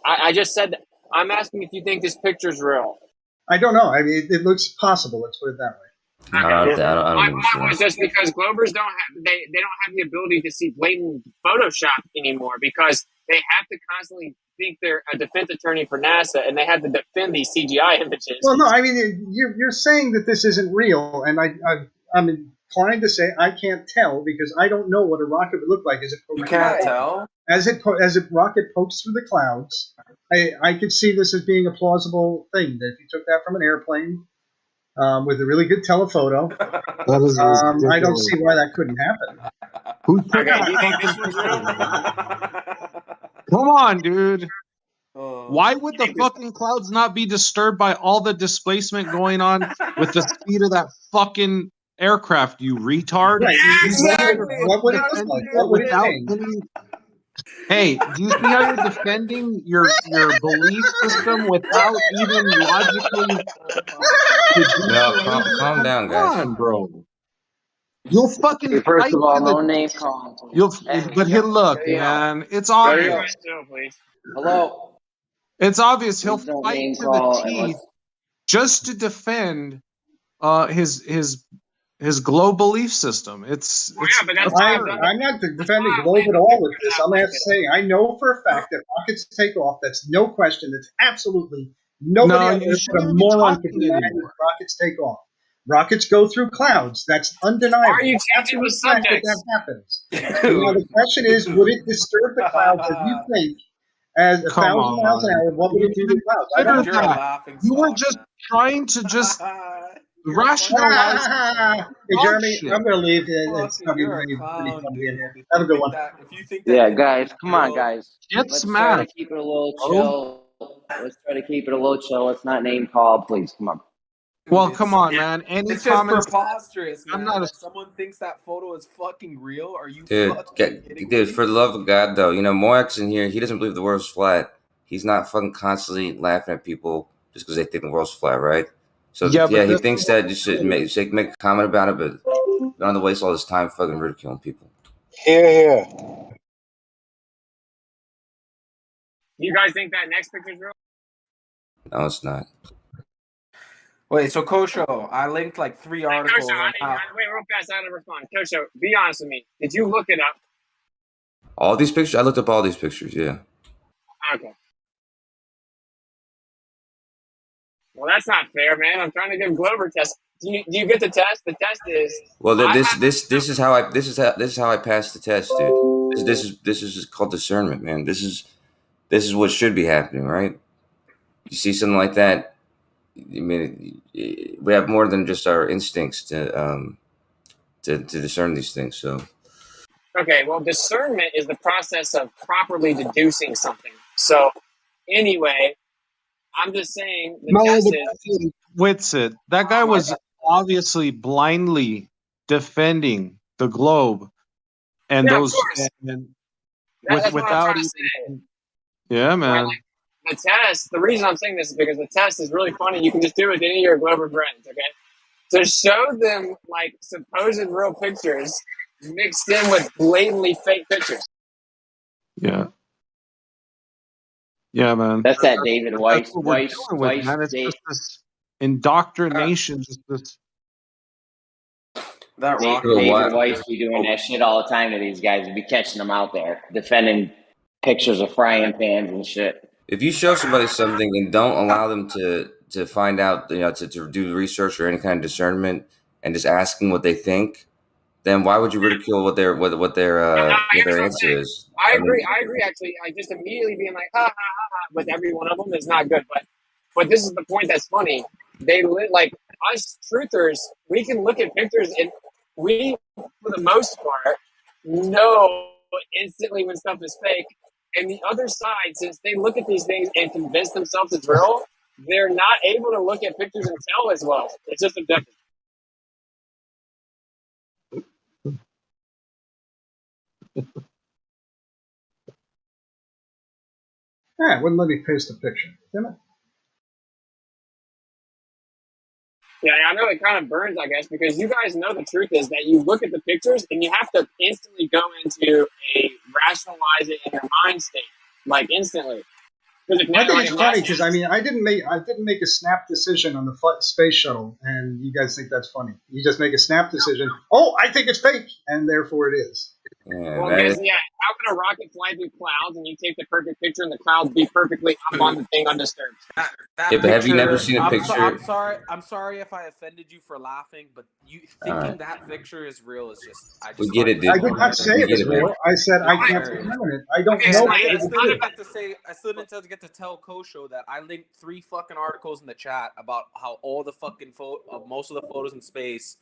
I just said that. I'm asking if you think this picture's real. I don't know. I mean, it looks possible. Let's put it that way. I don't My point was just because Globers don't have the ability to see blatant Photoshop anymore because they have to constantly think they're a defense attorney for NASA and they have to defend these CGI images. Well, no, I mean you're saying that this isn't real, and I'm inclined to say I can't tell because I don't know what a rocket would look like as it pokes. You can't tell? As a rocket pokes through the clouds, I could see this as being a plausible thing. That if you took that from an airplane with a really good telephoto, I don't see why that couldn't happen. Come on, dude. Why would the fucking clouds not be disturbed by all the displacement going on with the speed of that fucking aircraft, you retard? Right. What would it look like? What would it mean? Hey, do you see how you're defending your belief system without even logically? No, calm down, guys. Come on, bro. You'll fucking first of all, no name calling. But look, man, it's obvious. Hello. It's obvious he'll fight to the teeth just to defend his globe belief system. I'm not defending globe at all with this. I'm going to have to say I know for a fact that rockets take off. That's no question. That's absolutely nobody on Earth but a moron can deny that rockets take off. Rockets go through clouds. That's undeniable. Are you changing the subject? That happens. Now the question is, would it disturb the clouds as you think as Come 1,000 miles an on. hour, what would it do to the clouds? I don't Consider know. that. You were just trying to just rationalize Hey, Jeremy, shit. I'm going to leave. It's going to be pretty funny in here. Have a good one. If you think that Yeah, anything guys, is come on, real, guys. Get Let's try to smacked, keep it a little bro. chill. Let's try to keep it a little chill. Let's not name call, please. Come on. Well, come on, man. Any it's just comments? preposterous, I'm man. not a That someone thinks that photo is fucking real. Are you Dude, fucking kidding dude, me? for the love of God, though, you know, Moax in here, he doesn't believe the world's flat. He's not fucking constantly laughing at people just because they think the world's flat, right? So, Yeah, yeah, but he this thinks that you should make a comment about it, but don't have to waste all this time fucking ridiculing people. Here. You guys think that next picture's real? No, it's not. Wait, so Kosho, I linked like 3 articles. Kosho, wait, real fast, I gotta respond. Kosho, be honest with me. Did you look it up? All these pictures? I looked up all these pictures, yeah. Okay. Well, that's not fair, man. I'm trying to give Glover a test. Do you get the test? The test is. Well, this is how I passed the test, dude. This is just called discernment, man. This is what should be happening, right? You see something like that, I mean, we have more than just our instincts to discern these things. So, Okay, well, discernment is the process of properly deducing something. So, anyway, I'm just saying the no, test but is. Witsit, that guy was obviously blindly defending the globe, and Yeah, of those course. and That's what I'm without trying to even. say. Yeah, Right, man. like, the test, the reason I'm saying this is because the test is really funny. You can just do it with any of your Glover friends, okay? To show them, like, supposed real pictures mixed in with blatantly fake pictures. Yeah. Yeah, man. That's that David Weiss. That's what we're dealing with, man. It's just this indoctrination, just this. David Weiss be doing that shit all the time to these guys. Be catching them out there defending pictures of frying pans and shit. if you show somebody something and don't allow them to find out, you know, to do research or any kind of discernment, and just asking what they think, then why would you ridicule what their answer is? I agree. Actually, I just immediately being like, ha ha ha ha, with every one of them is not good. But this is the point that's funny. They like us truthers. We can look at pictures and we, for the most part, know instantly when stuff is fake. And the other side, since they look at these things and convince themselves it's real, they're not able to look at pictures and tell as well. It's just a difference. Yeah, it wouldn't let me paste a picture. Damn it. Yeah, I know it kind of burns, I guess, because you guys know the truth is that you look at the pictures and you have to instantly go into a rationalize it in your mind state, like instantly. I think it's funny because I didn't make a snap decision on the space shuttle, and you guys think that's funny. You just make a snap decision. Oh, I think it's fake, and therefore it is. Well, because how can a rocket fly through clouds and you take the perfect picture and the clouds be perfectly up on the thing undisturbed? But have you never seen a picture? I'm sorry if I offended you for laughing, but you thinking that picture is real is just. We get it, dude. I did not say it was real. I said I can't determine it. I don't know. I still didn't get to tell Kosho that I linked 3 fucking articles in the chat about how all the fucking most of the photos in space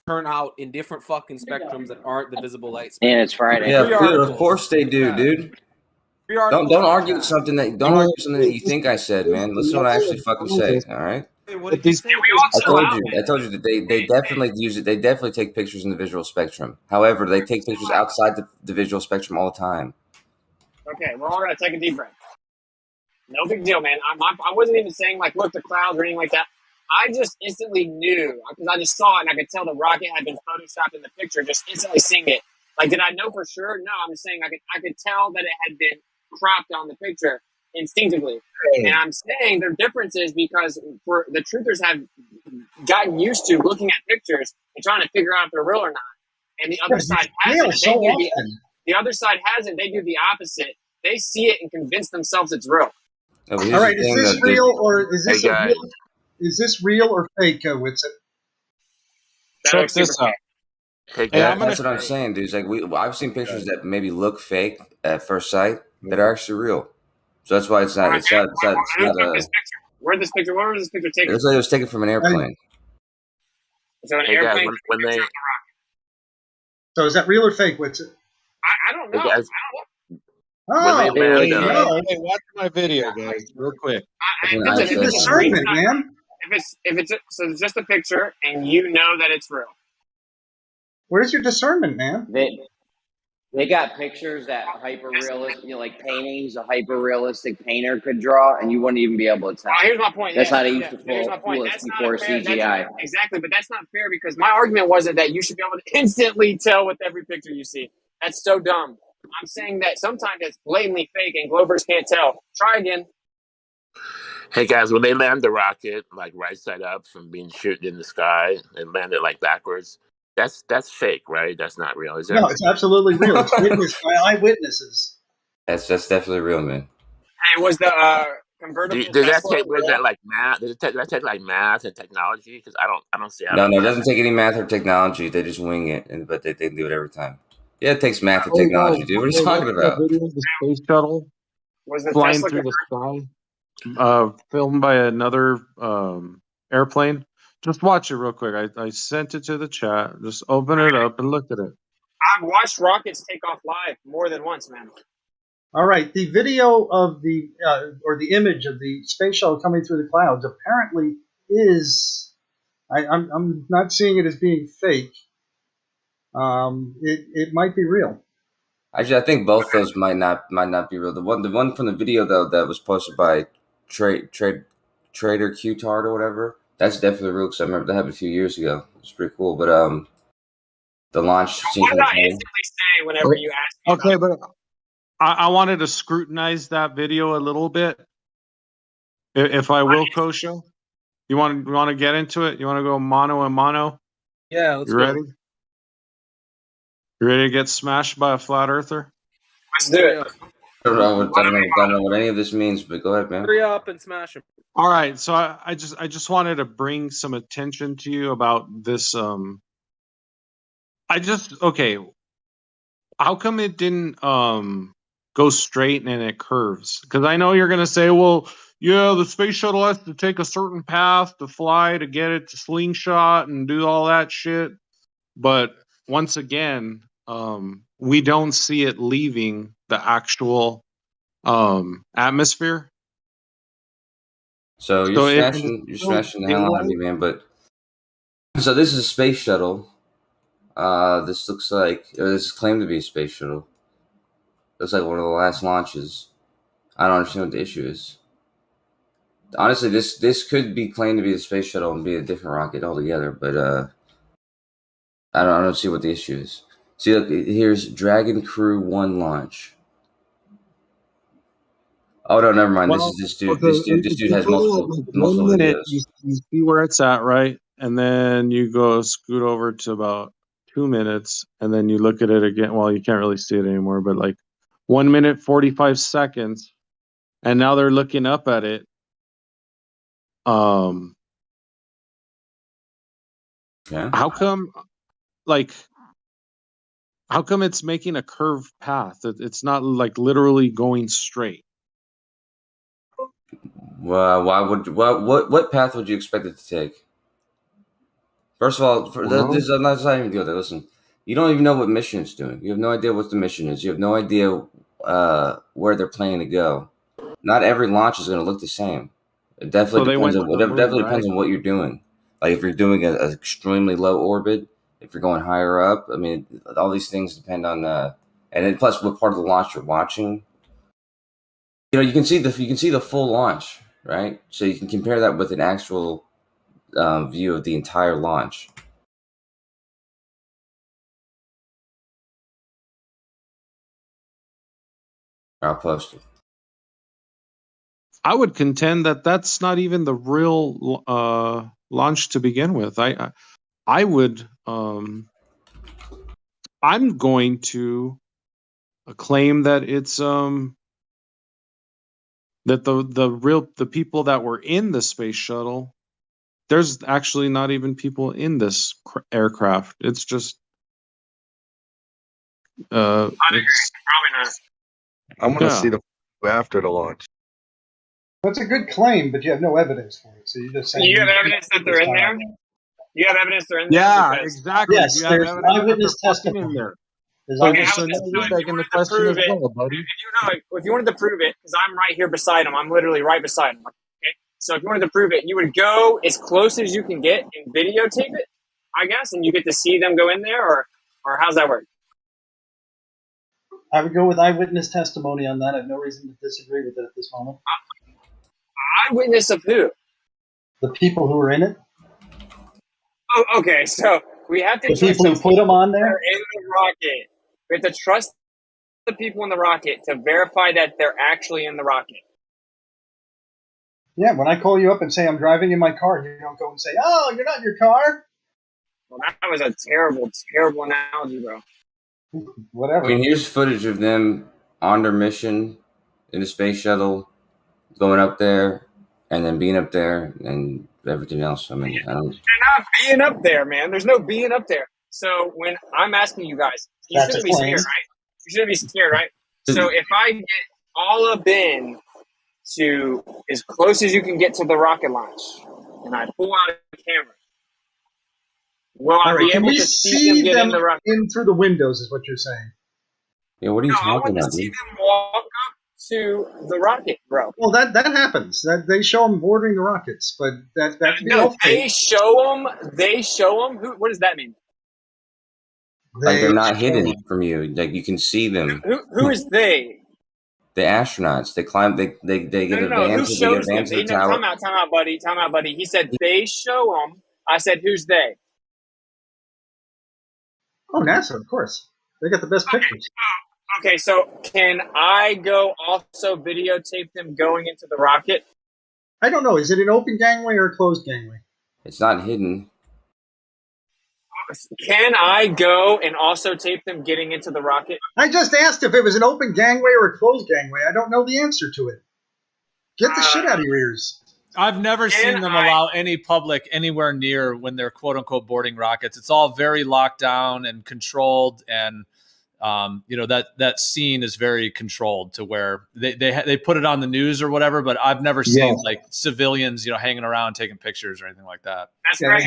turn out in different fucking spectrums that aren't the visible light spectrum. And it's Friday. Yeah, dude, of course they do, dude. Don't argue something that you think I said, man. Listen to what I actually fucking say. All right. What did you say? I told you that they definitely use it. They definitely take pictures in the visual spectrum. However, they take pictures outside the visual spectrum all the time. Okay, we're all gonna take a deep breath. No big deal, man. I wasn't even saying like look the clouds or anything like that. I just instantly knew because I just saw it and I could tell the rocket had been photoshopped in the picture. Just instantly seeing it. Like, did I know for sure? No, I'm just saying I could tell that it had been cropped on the picture instinctively. And I'm saying their difference is because for the truthers have gotten used to looking at pictures and trying to figure out if they're real or not. And the other side hasn't. The other side hasn't. They do the opposite. They see it and convince themselves it's real. All right, is this real or is this real? Is this real or fake, Witsit? Check this out. That's what I'm saying, dude. It's like I've seen pictures that maybe look fake at first sight that are actually real. So that's why it's not. It's not. It's not. It's Who not took a. this picture? Where this picture? Where was this picture It taken? looks like it was taken from an airplane. So an Hey guys, airplane. when they So is that real or fake? What's it? I don't know. hey guys, Oh, when they there land you go. Hey, watch my video, guys, real quick. What's your discernment, man? If it's so it's just a picture and you know that it's real. Where's your discernment, man? They got pictures that hyper realistic, like paintings a hyper realistic painter could draw, and you wouldn't even be able to tell. Here's my point. That's yeah, how they used yeah, to here's my point. fool us That's before not fair. CGI. Exactly, but that's not fair because my argument wasn't that you should be able to instantly tell with every picture you see. That's so dumb. I'm saying that sometimes it's blatantly fake and Glovers can't tell. Try again. Hey guys, when they land the rocket like right side up from being shot in the sky and land it like backwards, that's fake, right? That's not real, is it? No, it's absolutely real. It's witnessed by eyewitnesses. That's definitely real, man. Hey, was the convertible Does that Tesla take? What is real? that like math? Does that take like math and technology? Because I don't see how No, that it math. doesn't take any math or technology. They just wing it, but they do it every time. Yeah, it takes math and Hey technology, guys, dude. What are you talking watch that about? video of the space shuttle Was the flying Tesla through the sky, filmed by another airplane. Just watch it real quick. I sent it to the chat. Just open it up and look at it. I've watched rockets take off live more than once, man. All right, the video of the or the image of the space shuttle coming through the clouds apparently is. I'm not seeing it as being fake. It might be real. Actually, I think both those might not be real. The one from the video though that was posted by Trader Qtard or whatever. That's definitely real because I remember that happened a few years ago. It's pretty cool. But the launch scene What from did the I plane. instantly say whenever you asked me Okay, about but I wanted to scrutinize that video a little bit, if I will, Kosha. You want to get into it? You want to go mano a mano? Yeah, let's You go. ready? You ready to get smashed by a flat earther? Let's do it. I don't know what any of this means, but go ahead, man. Hurry up and smash him. All right, so I just wanted to bring some attention to you about this. Okay. How come it didn't go straight and it curves? Because I know you're gonna say, well, yeah, the space shuttle has to take a certain path to fly to get it to slingshot and do all that shit. But once again, we don't see it leaving the actual atmosphere. So you're smashing the hell out of me, man. But so this is a space shuttle. This looks like, or this is claimed to be a space shuttle. Looks like one of the last launches. I don't understand what the issue is. Honestly, this could be claimed to be the space shuttle and be a different rocket altogether. But I don't see what the issue is. See, look, here's Dragon Crew 1 launch. Oh no, never mind. Well, This dude. okay, This dude has multiple 1 minute, videos. you see where it's at, right? And then you go scoot over to about 2 minutes, and then you look at it again. Well, you can't really see it anymore, but like 1 minute 45 seconds, and now they're looking up at it. Yeah. How come it's making a curved path? It's not like literally going straight. Well, what path would you expect it to take? First of all, I'm not even deal there. Listen, you don't even know what mission it's doing. You have no idea what the mission is. You have no idea where they're planning to go. Not every launch is going to look the same. It definitely depends on what you're doing. Like if you're doing an extremely low orbit, if you're going higher up. I mean, all these things depend on and then plus what part of the launch you're watching. You know, you can see the full launch, right? So you can compare that with an actual view of the entire launch. I'll post it. I would contend that that's not even the real launch to begin with. I would. I'm going to claim that it's that the people that were in the space shuttle. There's actually not even people in this aircraft. It's just. Probably not. I want to see the after the launch. That's a good claim, but you have no evidence for it. So you're just saying. You have evidence that they're in there? You have evidence they're in there? Yeah, Because exactly. Yes, You have there's evidence that eyewitness they're fucking in testimony. there. Okay, So how now about this? you're So if you begging the wanted to question prove as it, well, buddy. if you wanted to prove it, because I'm right here beside him, I'm literally right beside him. Okay, so if you wanted to prove it, you would go as close as you can get and videotape it, I guess, and you get to see them go in there, or how's that work? I would go with eyewitness testimony on that. I have no reason to disagree with it at this moment. Eyewitness of who? The people who were in it. Oh, okay. So we have to The trust people who put them on that there. are in the rocket. We have to trust the people in the rocket to verify that they're actually in the rocket. Yeah, when I call you up and say I'm driving in my car, you don't go and say, "Oh, you're not in your car." Well, that was a terrible, terrible analogy, bro. Whatever. I mean, here's footage of them on their mission in the space shuttle, going up there, and then being up there, and everything else. I mean, I don't. You're not being up there, man. There's no being up there. So when I'm asking you guys, you That's shouldn't a be claim. scared, right? You shouldn't be scared, right? So if I get all up in to as close as you can get to the rocket launch, and I pull out a camera, will I All right, be can able we to see see them get them in the rocket? in through the windows? Is what you're saying? Yeah, what are you No, I talking want to about, see dude? them walk up to the rocket, bro. Well, that happens. That they show them boarding the rockets, but that can be No, all they fake. show them. They show them. What does that mean? Like they're They not show hidden 'em. from you. Like you can see them. Who is they? The astronauts. They climb. They get No. Who advanced. They get shows them? advanced to They the no. tower. Time out, buddy. He said they show them. I said, who's they? Oh, NASA, of course. They got the best pictures. Okay, so can I go also videotape them going into the rocket? I don't know. Is it an open gangway or a closed gangway? It's not hidden. Can I go and also tape them getting into the rocket? I just asked if it was an open gangway or a closed gangway. I don't know the answer to it. Get the shit out of your ears. I've never seen them allow any public anywhere near when they're quote unquote boarding rockets. It's all very locked down and controlled, and that scene is very controlled to where they put it on the news or whatever. But I've never seen like civilians hanging around taking pictures or anything like that. That's right.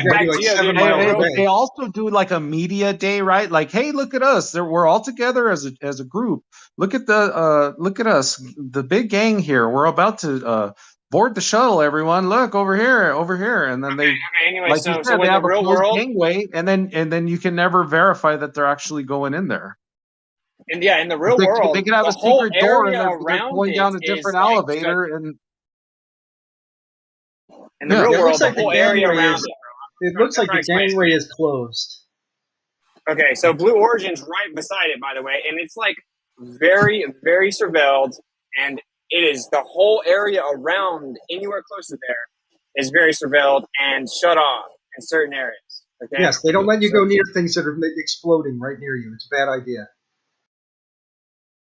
They also do like a media day, right? Like, hey, look at us! We're all together as a group. Look at us, the big gang here. We're about to board the shuttle, everyone. Look over here, and then they, anyway, like so, you said, so they in have the a real closed world, gangway, and then you can never verify that they're actually going in there. And yeah, in the real they, world, they could have the a whole secret door, and area they're around going down a it is different like elevator, and in the real It world, looks the like the whole area gangway around is. it. It looks like the That's right. gangway is closed. Okay, so Blue Origin's right beside it, by the way, and it's like very, very surveilled, and it is the whole area around anywhere close to there is very surveilled and shut off in certain areas. Okay? Yes, they don't let you go near things that are exploding right near you. It's a bad idea.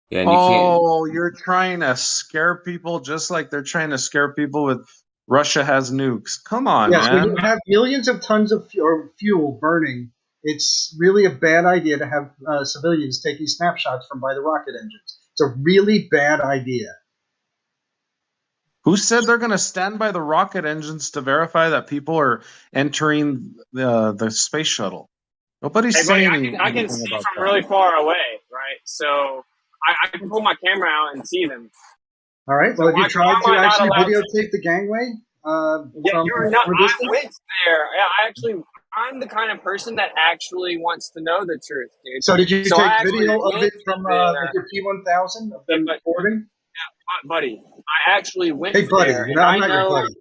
Yeah, and you can't. oh, you're trying to scare people just like they're trying to scare people with Russia has nukes. Come on, Yes, when man. you have millions of tons of fuel burning, it's really a bad idea to have civilians taking snapshots from by the rocket engines. It's a really bad idea. Who said they're going to stand by the rocket engines to verify that people are entering the space shuttle? Nobody's Hey, buddy, saying I can anything see about from that. really far away, right? So I can pull my camera out and see them. All right. Well, So have you tried to why am I not actually allowed to? videotape the gangway? Yeah, From you're not. a I distance? went there. Yeah, I'm the kind of person that actually wants to know the truth, dude. So did you I take actually video of went it from there. with your P1000 of them But, boarding? buddy, I actually went Hey, buddy, there, you and know I'm not your buddy.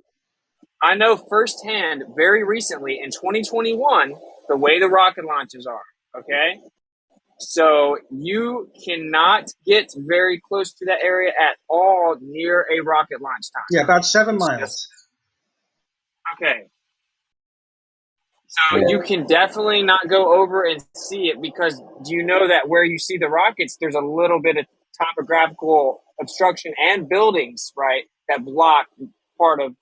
I know firsthand, very recently in 2021, the way the rocket launches are. Okay, so you cannot get very close to that area at all near a rocket launch time. Yeah, about 7 miles. Okay. So you can definitely not go over and see it because do you know that where you see the rockets, there's a little bit of topographical obstruction and buildings, right, that block part of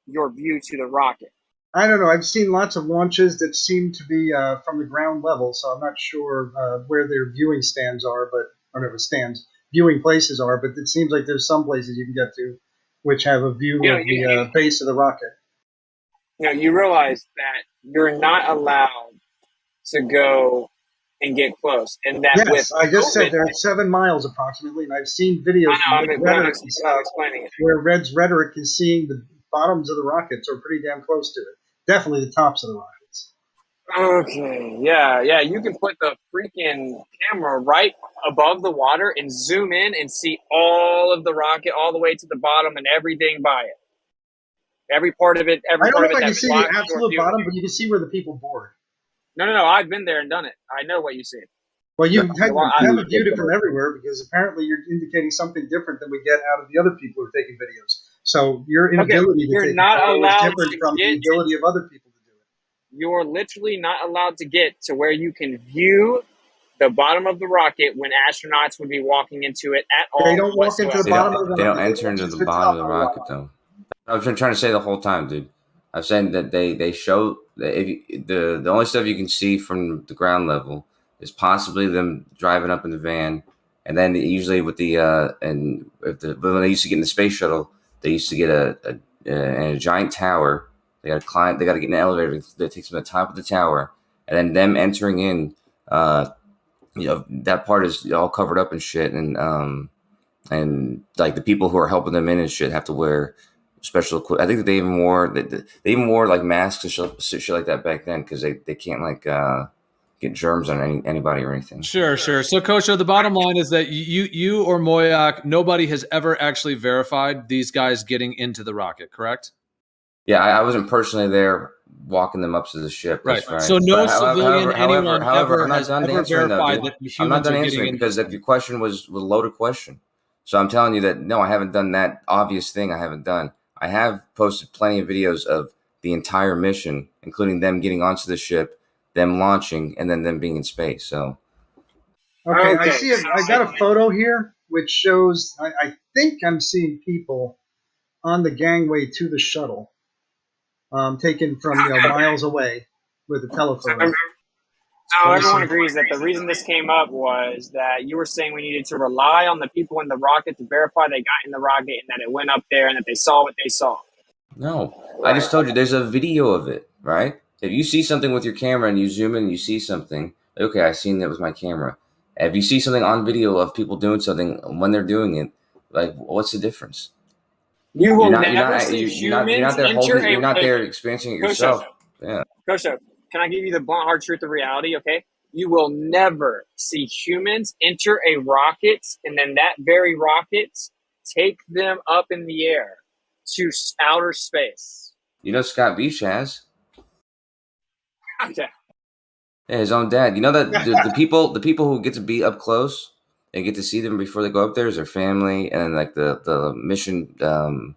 your view to the rocket. I don't know. I've seen lots of launches that seem to be from the ground level, so I'm not sure where their viewing stands are, or never stands. viewing places are, but it seems like there's some places you can get to which have a view of the base of the rocket. You realize that you're not allowed to go and get close, and that yes, I just said COVID, they're at 7 miles approximately, and I've seen videos I'm explaining it. where Red's rhetoric is seeing the bottoms of the rockets or pretty damn close to it. Definitely the tops of the rockets. Okay, yeah, you can put the freaking camera right above the water and zoom in and see all of the rocket all the way to the bottom and everything by it. Every part of it, I don't know if I can that's see the absolute bottom, but you can see where the people board. No, I've been there and done it. I know what you see. Well, you haven't viewed it from everywhere because apparently you're indicating something different than we get out of the other people who are taking videos. So your inability to take not a photo allowed is different from the ability of other people to do it. You're literally not allowed to get to where you can view the bottom of the rocket when astronauts would be walking into it at all. They don't walk into the bottom of the rocket. They don't enter into the bottom of the rocket, though. I've been trying to say the whole time, dude. I'm saying that they show that the only stuff you can see from the ground level is possibly them driving up in the van, and then usually with the when they used to get in the space shuttle, they used to get a giant tower. They got to climb. They got to get in an elevator that takes them to the top of the tower, and then them entering in. That part is all covered up and shit, and like the people who are helping them in and shit have to wear special equipment. I think that they even wore like masks and shit like that back then because they can't like get germs on anybody or anything. Sure. So, Coach, the bottom line is that you or Moyak, nobody has ever actually verified these guys getting into the rocket, correct? Yeah, I wasn't personally there walking them up to the ship. Right. That's right. So no civilian however, ever I'm has not done ever answering verified that. that I'm not humans done are getting answering into because it. your question was a loaded question. So I'm telling you that no, I haven't done that obvious thing. I haven't done. I have posted plenty of videos of the entire mission, including them getting onto the ship, them launching, and then them being in space. So. Okay, I see it. I got a photo here which shows. I think I'm seeing people on the gangway to the shuttle, taken from miles away with a telephoto. So everyone agrees that the reason this came up was that you were saying we needed to rely on the people in the rocket to verify they got in the rocket and that it went up there and that they saw what they saw. No, I just told you there's a video of it, right? If you see something with your camera and you zoom in and you see something, okay, I seen that with my camera. If you see something on video of people doing something when they're doing it, like what's the difference? You will never see humans you're not there experiencing it yourself. Yeah. Coach, can I give you the blunt hard truth of reality? Okay, you will never see humans enter a rocket and then that very rocket take them up in the air to outer space. You know Scott Beach has. Okay. Yeah, his own dad. You know that the people who get to be up close and get to see them before they go up there is their family and like the mission, the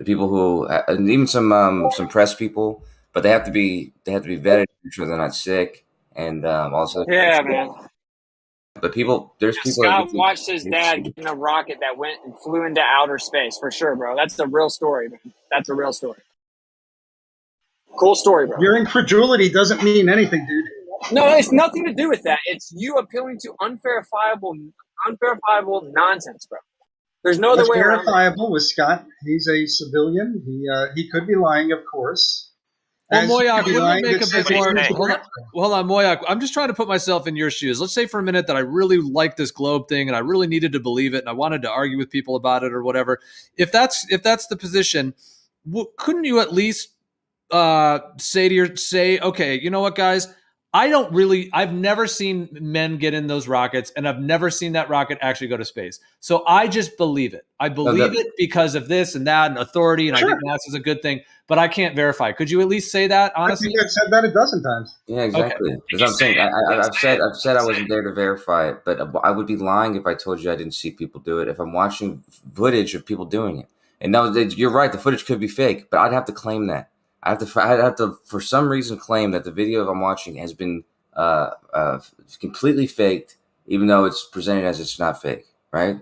people who and even some press people, but they have to be vetted to make sure they're not sick and also. Yeah, man. But there's people. Scott watched his dad get in a rocket that went and flew into outer space for sure, bro. That's the real story, man. That's a real story. Cool story, bro. Your incredulity doesn't mean anything, dude. No, it's nothing to do with that. It's you appealing to unverifiable nonsense, bro. There's no other way around it. Verifiable with Scott. He's a civilian. He could be lying, of course. Well, Moyak, wouldn't it make a bit more? Hold on, Moyak. I'm just trying to put myself in your shoes. Let's say for a minute that I really like this globe thing and I really needed to believe it and I wanted to argue with people about it or whatever. If that's the position, couldn't you at least say, okay, you know what, guys? I've never seen men get in those rockets and I've never seen that rocket actually go to space. So I just believe it. I believe it because of this and that and authority. And I think NASA's a good thing, but I can't verify. Could you at least say that honestly? I think I've said that a dozen times. Yeah, exactly. Because I'm saying I've said I wasn't there to verify it, but I would be lying if I told you I didn't see people do it. If I'm watching footage of people doing it, and now you're right, the footage could be fake, but I'd have to claim that. I'd have to, for some reason, claim that the video I'm watching has been completely faked, even though it's presented as it's not fake, right?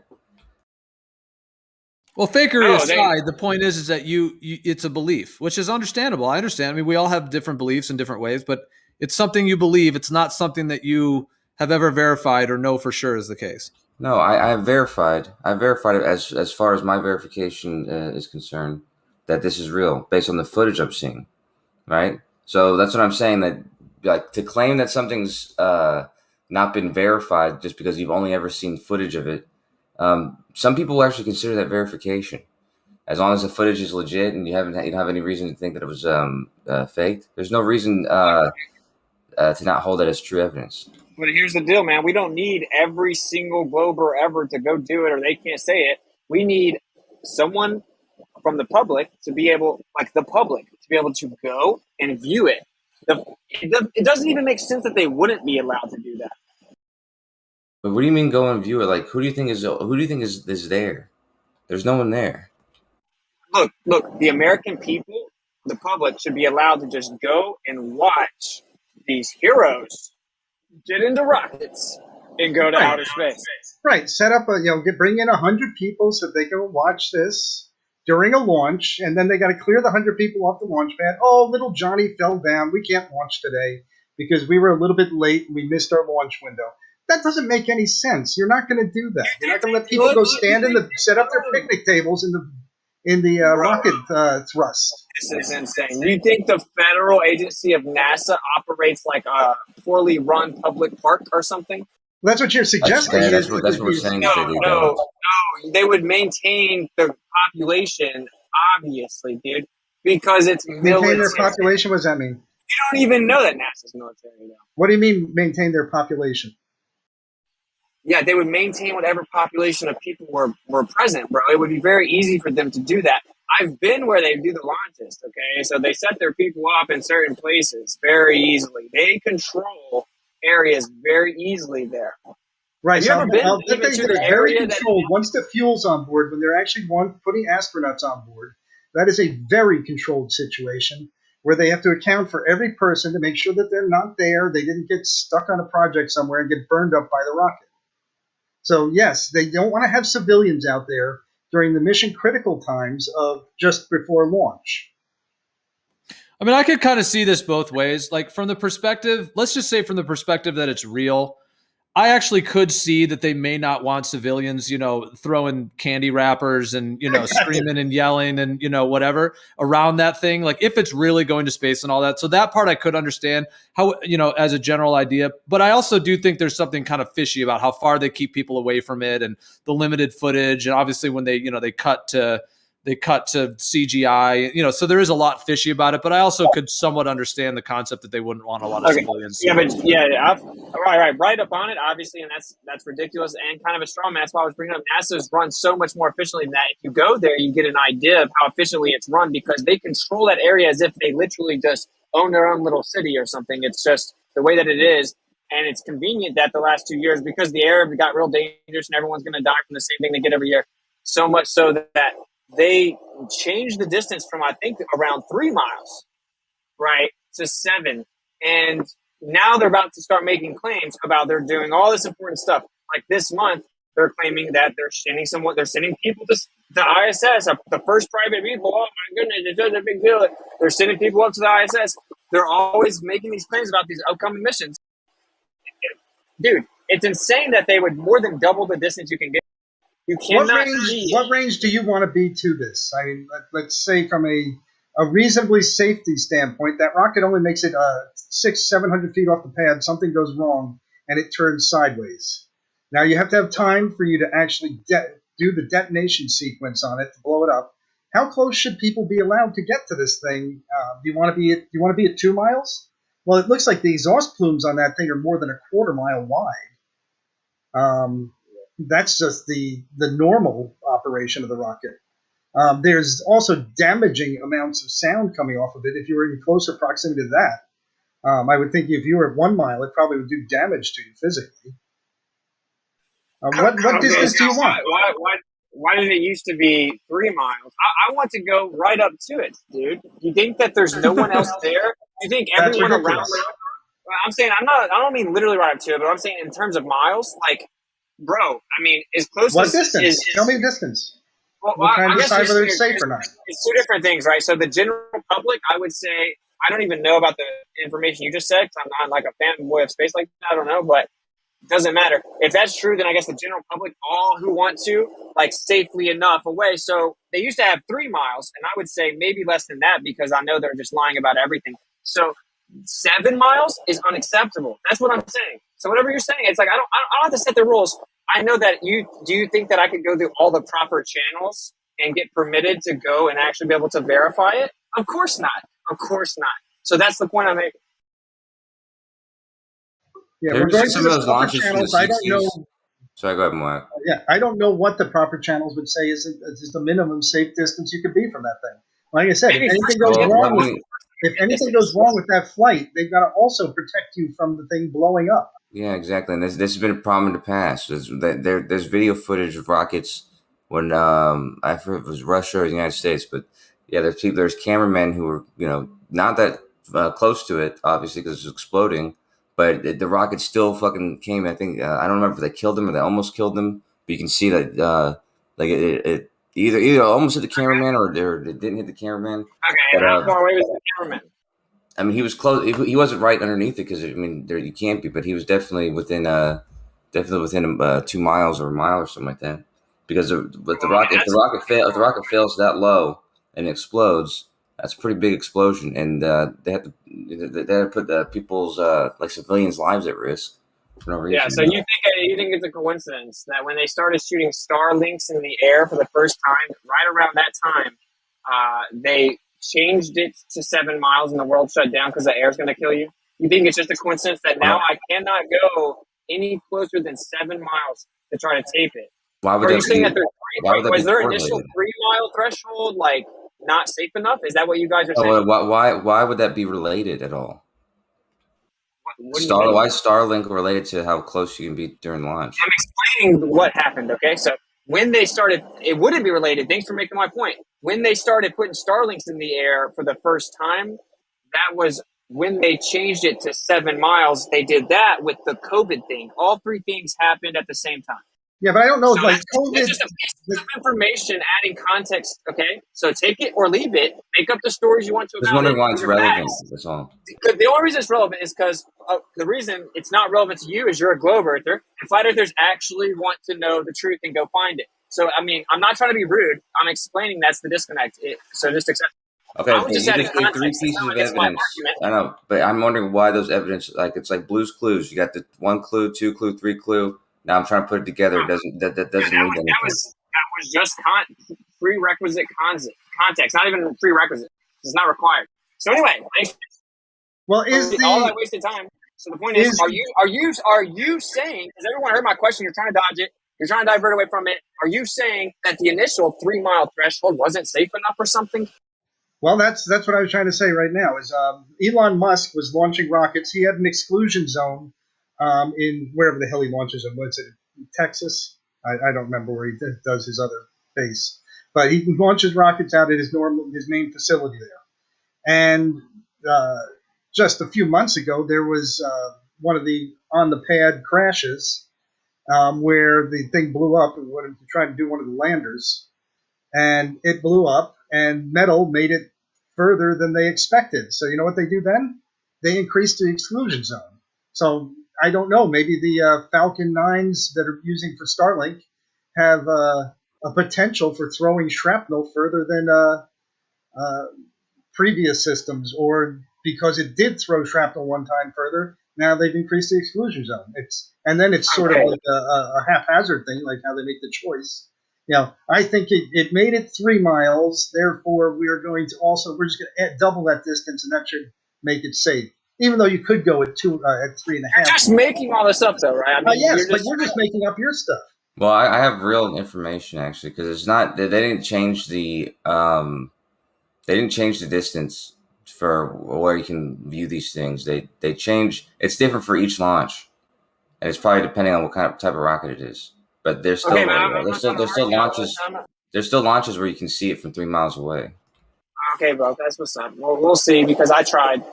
Well, fakery aside, the point is that you it's a belief, which is understandable. I understand. I mean, we all have different beliefs in different ways, but it's something you believe. It's not something that you have ever verified or know for sure is the case. No, I have verified. I verified it as far as my verification is concerned that this is real based on the footage I'm seeing. Right. So that's what I'm saying. That like to claim that something's not been verified just because you've only ever seen footage of it. Some people will actually consider that verification. As long as the footage is legit and you don't have any reason to think that it was faked. There's no reason to not hold that as true evidence. But here's the deal, man. We don't need every single Glober ever to go do it, or they can't say it. We need someone from the public to be able, like the public, to be able to go and view it. It doesn't even make sense that they wouldn't be allowed to do that. But what do you mean go and view it? Like who do you think is there? There's no one there. Look, the American people, the public, should be allowed to just go and watch these heroes get into rockets and go to outer space. Right. Set up bring in 100 people so they can watch this during a launch, and then they got to clear the 100 people off the launch pad. Oh, little Johnny fell down. We can't launch today because we were a little bit late and we missed our launch window. That doesn't make any sense. You're not going to do that. You're not going to let people go stand set up their picnic tables in the rocket thrust. This is insane. You think the federal agency of NASA operates like a poorly run public park or something? Well, that's what you're suggesting. That's what we're saying. No. They would maintain the population, obviously, dude, because it's military. Maintain their population? What does that mean? You don't even know that NASA's military, though. What do you mean maintain their population? Yeah, they would maintain whatever population of people were present, bro. It would be very easy for them to do that. I've been where they do the launches, okay? So they set their people up in certain places very easily. They control areas very easily there. Right. Have you ever been even to the very area controlled. Once the fuel's on board, when they're actually putting astronauts on board, that is a very controlled situation where they have to account for every person to make sure that they're not there. They didn't get stuck on a project somewhere and get burned up by the rocket. So, yes, they don't want to have civilians out there during the mission critical times of just before launch. I mean, I could kind of see this both ways. Like from the perspective, let's just say from the perspective that it's real, I actually could see that they may not want civilians, throwing candy wrappers and, screaming and yelling and, whatever around that thing. Like if it's really going to space and all that. So that part I could understand how, as a general idea. But I also do think there's something kind of fishy about how far they keep people away from it and the limited footage. And obviously when they cut to CGI, so there is a lot fishy about it, but I also could somewhat understand the concept that they wouldn't want a lot of civilians. Right up on it, obviously, and that's ridiculous and kind of a straw man. That's why I was bringing up NASA's run so much more efficiently than that. If you go there, you get an idea of how efficiently it's run because they control that area as if they literally just own their own little city or something. It's just the way that it is, and it's convenient that the last 2 years, because the air got real dangerous and everyone's going to die from the same thing they get every year, so much so that they changed the distance from, I think, around 3 miles, right, to 7. And now they're about to start making claims about they're doing all this important stuff. Like this month, they're claiming that they're sending people to ISS, the first private people. Oh my goodness, it's such a big deal. They're sending people up to the ISS. They're always making these claims about these upcoming missions. Dude, it's insane that they would more than double the distance you can get. You cannot what range do you want to be to this? I mean, let's say from a reasonably safety standpoint, that rocket only makes it 600-700 feet off the pad. Something goes wrong and it turns sideways. Now you have to have time for you to actually do the detonation sequence on it to blow it up. How close should people be allowed to get to this thing? Do you want to be at 2 miles? Well, it looks like the exhaust plumes on that thing are more than a quarter mile wide. That's just the normal operation of the rocket. There's also damaging amounts of sound coming off of it if you were in closer proximity to that. I would think if you were at 1 mile, it probably would do damage to you physically. What distance do you want? Why did it used to be 3 miles? I want to go right up to it, dude. You think that there's no one else there? You think everyone around? I'm saying I don't mean literally right up to it, but I'm saying in terms of miles, like. Bro, I mean, as close what as distance? Tell me the distance. Well, we'll try and decide whether it's safe or not. It's 2 different things, right? So the general public, I would say, I don't even know about the information you just said because I'm not like a fanboy of space like that. I don't know, but doesn't matter. If that's true, then I guess the general public, all who want to, like safely enough away. So they used to have 3 miles, and I would say maybe less than that because I know they're just lying about everything. So 7 miles is unacceptable. That's what I'm saying. So whatever you're saying, it's like I don't have to set the rules. I know that you think that I could go through all the proper channels and get permitted to go and actually be able to verify it? Of course not. Of course not. So that's the point I'm making. Yeah, There's regarding some to of the those proper launches from the channels, I don't 60s. know. Sorry, go ahead, Mark. Yeah, I don't know what the proper channels would say is the minimum safe distance you could be from that thing. Like I said, if anything goes wrong with that flight, they've got to also protect you from the thing blowing up. Yeah, exactly. And this has been a problem in the past. There's video footage of rockets when I forget if it was Russia or the United States, but yeah, there's cameramen who were not that close to it, obviously because it was exploding, but the rocket still fucking came. I think I don't remember if they killed them or they almost killed them, but you can see that like it either almost hit the cameraman or it didn't hit the cameraman. Okay, and how far away was the cameraman? I mean, he was close. He wasn't right underneath it because I mean, there you can't be, but he was definitely within 2 miles or a mile or something like that. Because if the rocket fails that low and explodes, that's a pretty big explosion, and they have to put people's like civilians' lives at risk for no reason. Yeah, so you think it's a coincidence that when they started shooting Starlinks in the air for the first time, right around that time, they changed it to 7 miles and the world shut down because the air is going to kill you? You think it's just a coincidence that now I cannot go any closer than 7 miles to try to tape it? Why would Are you that saying be? that was their initial 3 mile threshold like not safe enough? Is that what you guys are saying? Why would that be related at all? Why is Starlink related to how close you can be during launch? I'm explaining what happened, okay? So when they started, it wouldn't be related. Thanks for making my point. When they started putting Starlinks in the air for the first time, that was when they changed it to 7 miles. They did that with the COVID thing. All 3 things happened at the same time. Yeah, but I don't know. So like COVID, that's just a piece of information adding context, okay? So take it or leave it. Make up the stories you want to. Just wondering why it's relevant. That's all. The only reason it's relevant is because the reason it's not relevant to you is you're a globe earther, and flat earthers actually want to know the truth and go find it. So, I mean, I'm not trying to be rude. I'm explaining that's the disconnect. So just accept. Okay, I was just adding there's context. 3 pieces of evidence. I know, but I'm wondering why those evidence, like it's like Blue's Clues. You got the 1 clue, 2 clue, 3 clue. Now I'm trying to put it together. It doesn't mean anything. That was just prerequisite context, not even prerequisite. It's not required. So anyway, well, all that wasted time. So the point is, are you saying? Because everyone heard my question. You're trying to dodge it. You're trying to divert away from it. Are you saying that the initial 3 mile threshold wasn't safe enough or something? Well, that's what I was trying to say right now. Is Elon Musk was launching rockets. He had an exclusion zone in wherever the hell he launches them. What's it? Texas? I don't remember where he does his other base, but he launches rockets out at his main facility there. And just a few months ago, there was one of the on the pad crashes where the thing blew up and wanted to try to do one of the landers, and it blew up, and metal made it further than they expected. So you know what they do then? They increased the exclusion zone. So I don't know. Maybe the Falcon 9s that are using for Starlink have a potential for throwing shrapnel further than previous systems, or because it did throw shrapnel one time further, now they've increased the exclusion zone. It's sort of like a haphazard thing, like how they make the choice. I think it made it 3 miles. Therefore, we're just going to double that distance, and that should make it safe. Even though you could go at 3.5. You're just making all this up, though, right? I mean, yes, but you're just making up your stuff. Well, I have real information actually, because it's not. They didn't change the. They didn't change the distance for where you can view these things. They change. It's different for each launch, and it's probably depending on what type of rocket it is. But there's still launches. There's still launches where you can see it from 3 miles away. Okay, bro, that's what's up. Well, we'll see, because I tried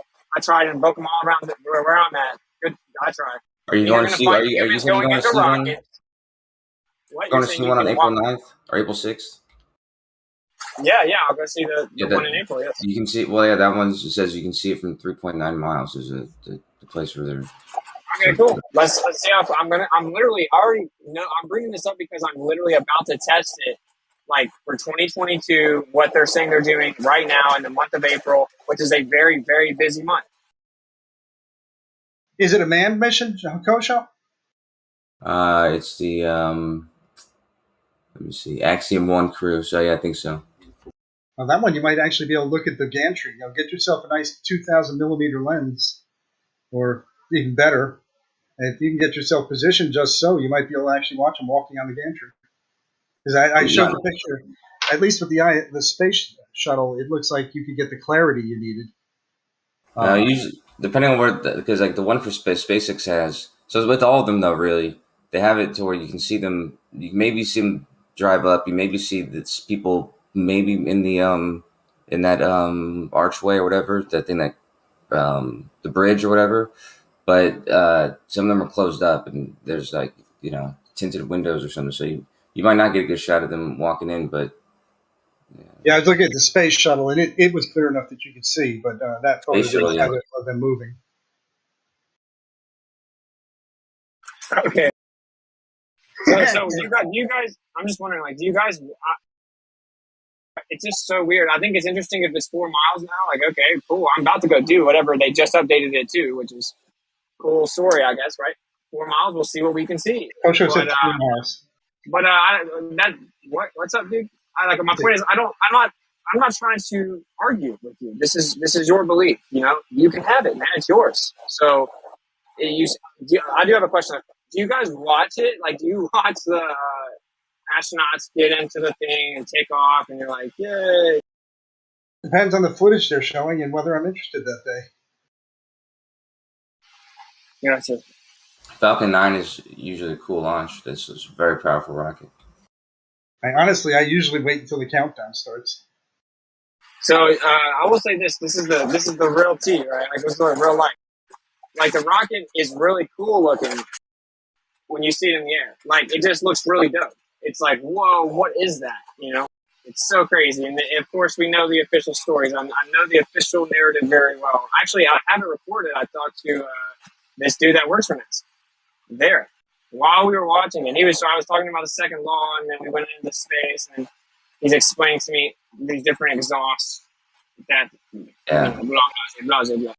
and broke them all around where I'm at. Good, I tried. Are you going to see? Are you going to see one? Going to see one on April 9th or April 6th? Yeah, I'll go see the one in April. Yes, you can see. Well, yeah, that one says you can see it from 3.9 miles. Is the place where they're. Okay, cool. Let's see how I'm literally already no. I'm bringing this up because I'm literally about to test it, like for 2022. What they're saying they're doing right now in the month of April, which is a very, very busy month. Is it a manned mission, Kosho? It's the let me see, Axiom 1 crew. So yeah, I think so. Well, that one you might actually be able to look at the gantry. You know, get yourself a nice 2,000 millimeter lens, or even better, and if you can get yourself positioned just so, you might be able to actually watch them walking on the gantry. Because I showed the picture, at least with the space shuttle, it looks like you could get the clarity you needed. Usually, depending on where, because like the one for SpaceX has. So with all of them though, really, they have it to where you can see them. You can maybe see them drive up. You maybe see that people maybe in the in that archway or whatever, that thing, that the bridge or whatever. But some of them are closed up, and there's like, you know, tinted windows or something. So you might not get a good shot of them walking in, but. Yeah, I was looking at the space shuttle, and it was clear enough that you could see, but that photo didn't have it of them moving. Okay. So you guys, I'm just wondering, like, do you guys? It's just so weird. I think it's interesting if it's 4 miles now. Like, okay, cool. I'm about to go do whatever they just updated it to, which is cool story, I guess, right? 4 miles. We'll see what we can see. Kosho said 3 miles. But what's up, dude? My point is, I'm not trying to argue with you. This is your belief. You know, you can have it, man. It's yours. So, I do have a question. Do you guys watch it? Like, do you watch the astronauts get into the thing and take off, and you're like, yay? Depends on the footage they're showing and whether I'm interested that day. Gotcha. Falcon 9 is usually a cool launch. This is a very powerful rocket. I usually wait until the countdown starts. So I will say this: this is the real tea, right? Like, this is the real life. Like, the rocket is really cool looking when you see it in the air. Like, it just looks really dope. It's like, whoa, what is that? You know, it's so crazy. And of course, we know the official stories. I know the official narrative very well. Actually, I have it recorded. I talked to this dude that works for NASA there while we were watching it. I was talking about the second law, and then we went into space, and he's explaining to me these different exhausts that blah, blah, blah, blah.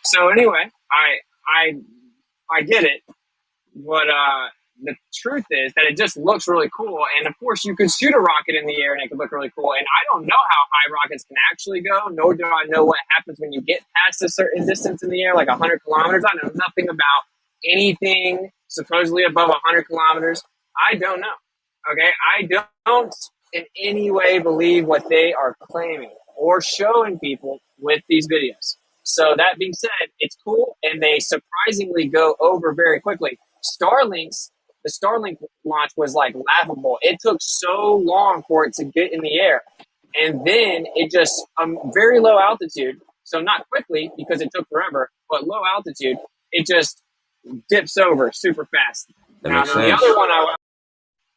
So anyway, I get it, but the truth is that it just looks really cool. And of course, you could shoot a rocket in the air and it could look really cool. And I don't know how high rockets can actually go, nor do I know what happens when you get past a certain distance in the air, like 100 kilometers. I know nothing about anything supposedly above 100 kilometers. I don't know. Okay, I don't in any way believe what they are claiming or showing people with these videos. So that being said, it's cool, and they surprisingly go over very quickly. The Starlink launch was like laughable. It took so long for it to get in the air, and then it just very low altitude. So not quickly because it took forever, but low altitude, it just dips over super fast. That now, makes the sense. other one,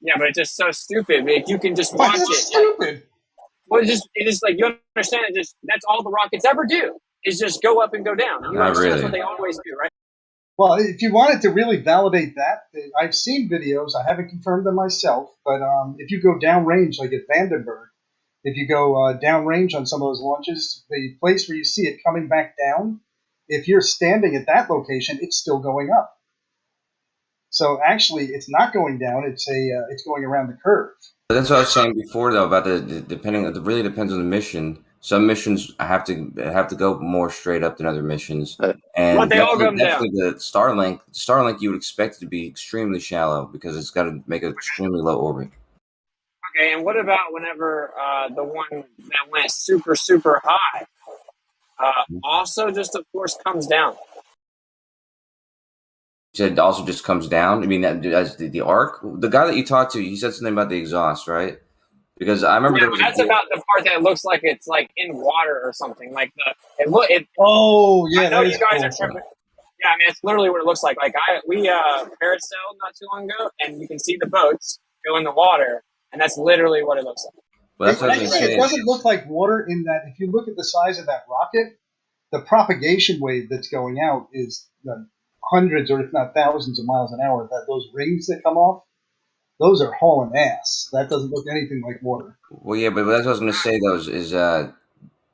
yeah, but it's just so stupid. If you can just watch it. Stupid. Well, it's just like, you understand it. That's all the rockets ever do is just go up and go down. You understand that's what they always do, right? Well, if you wanted to really validate that, I've seen videos. I haven't confirmed them myself, but if you go downrange, like at Vandenberg, if you go downrange on some of those launches, the place where you see it coming back down, if you're standing at that location, it's still going up. So actually, it's not going down. It's going around the curve. But that's what I was saying before, though, about it really depends on the mission. Some missions have to go more straight up than other missions, and definitely the Starlink, you would expect it to be extremely shallow because it's got to make an extremely low orbit. Okay, and what about whenever the one that went super, super high also just, of course, comes down? You said it also just comes down? I mean, as the arc? The guy that you talked to, he said something about the exhaust, right? Because I remember that's about the part that looks like it's like in water or something. Like oh yeah, I know you guys are tripping. Yeah, I mean, it's literally what it looks like. Like we parasailed not too long ago, and you can see the boats go in the water, and that's literally what it looks like. Well, that's what it doesn't look like water in that. If you look at the size of that rocket, the propagation wave that's going out is hundreds or if not thousands of miles an hour, that those rings that come off, those are hauling ass. That doesn't look anything like water. Well, yeah, but that's what I was going to say. Though is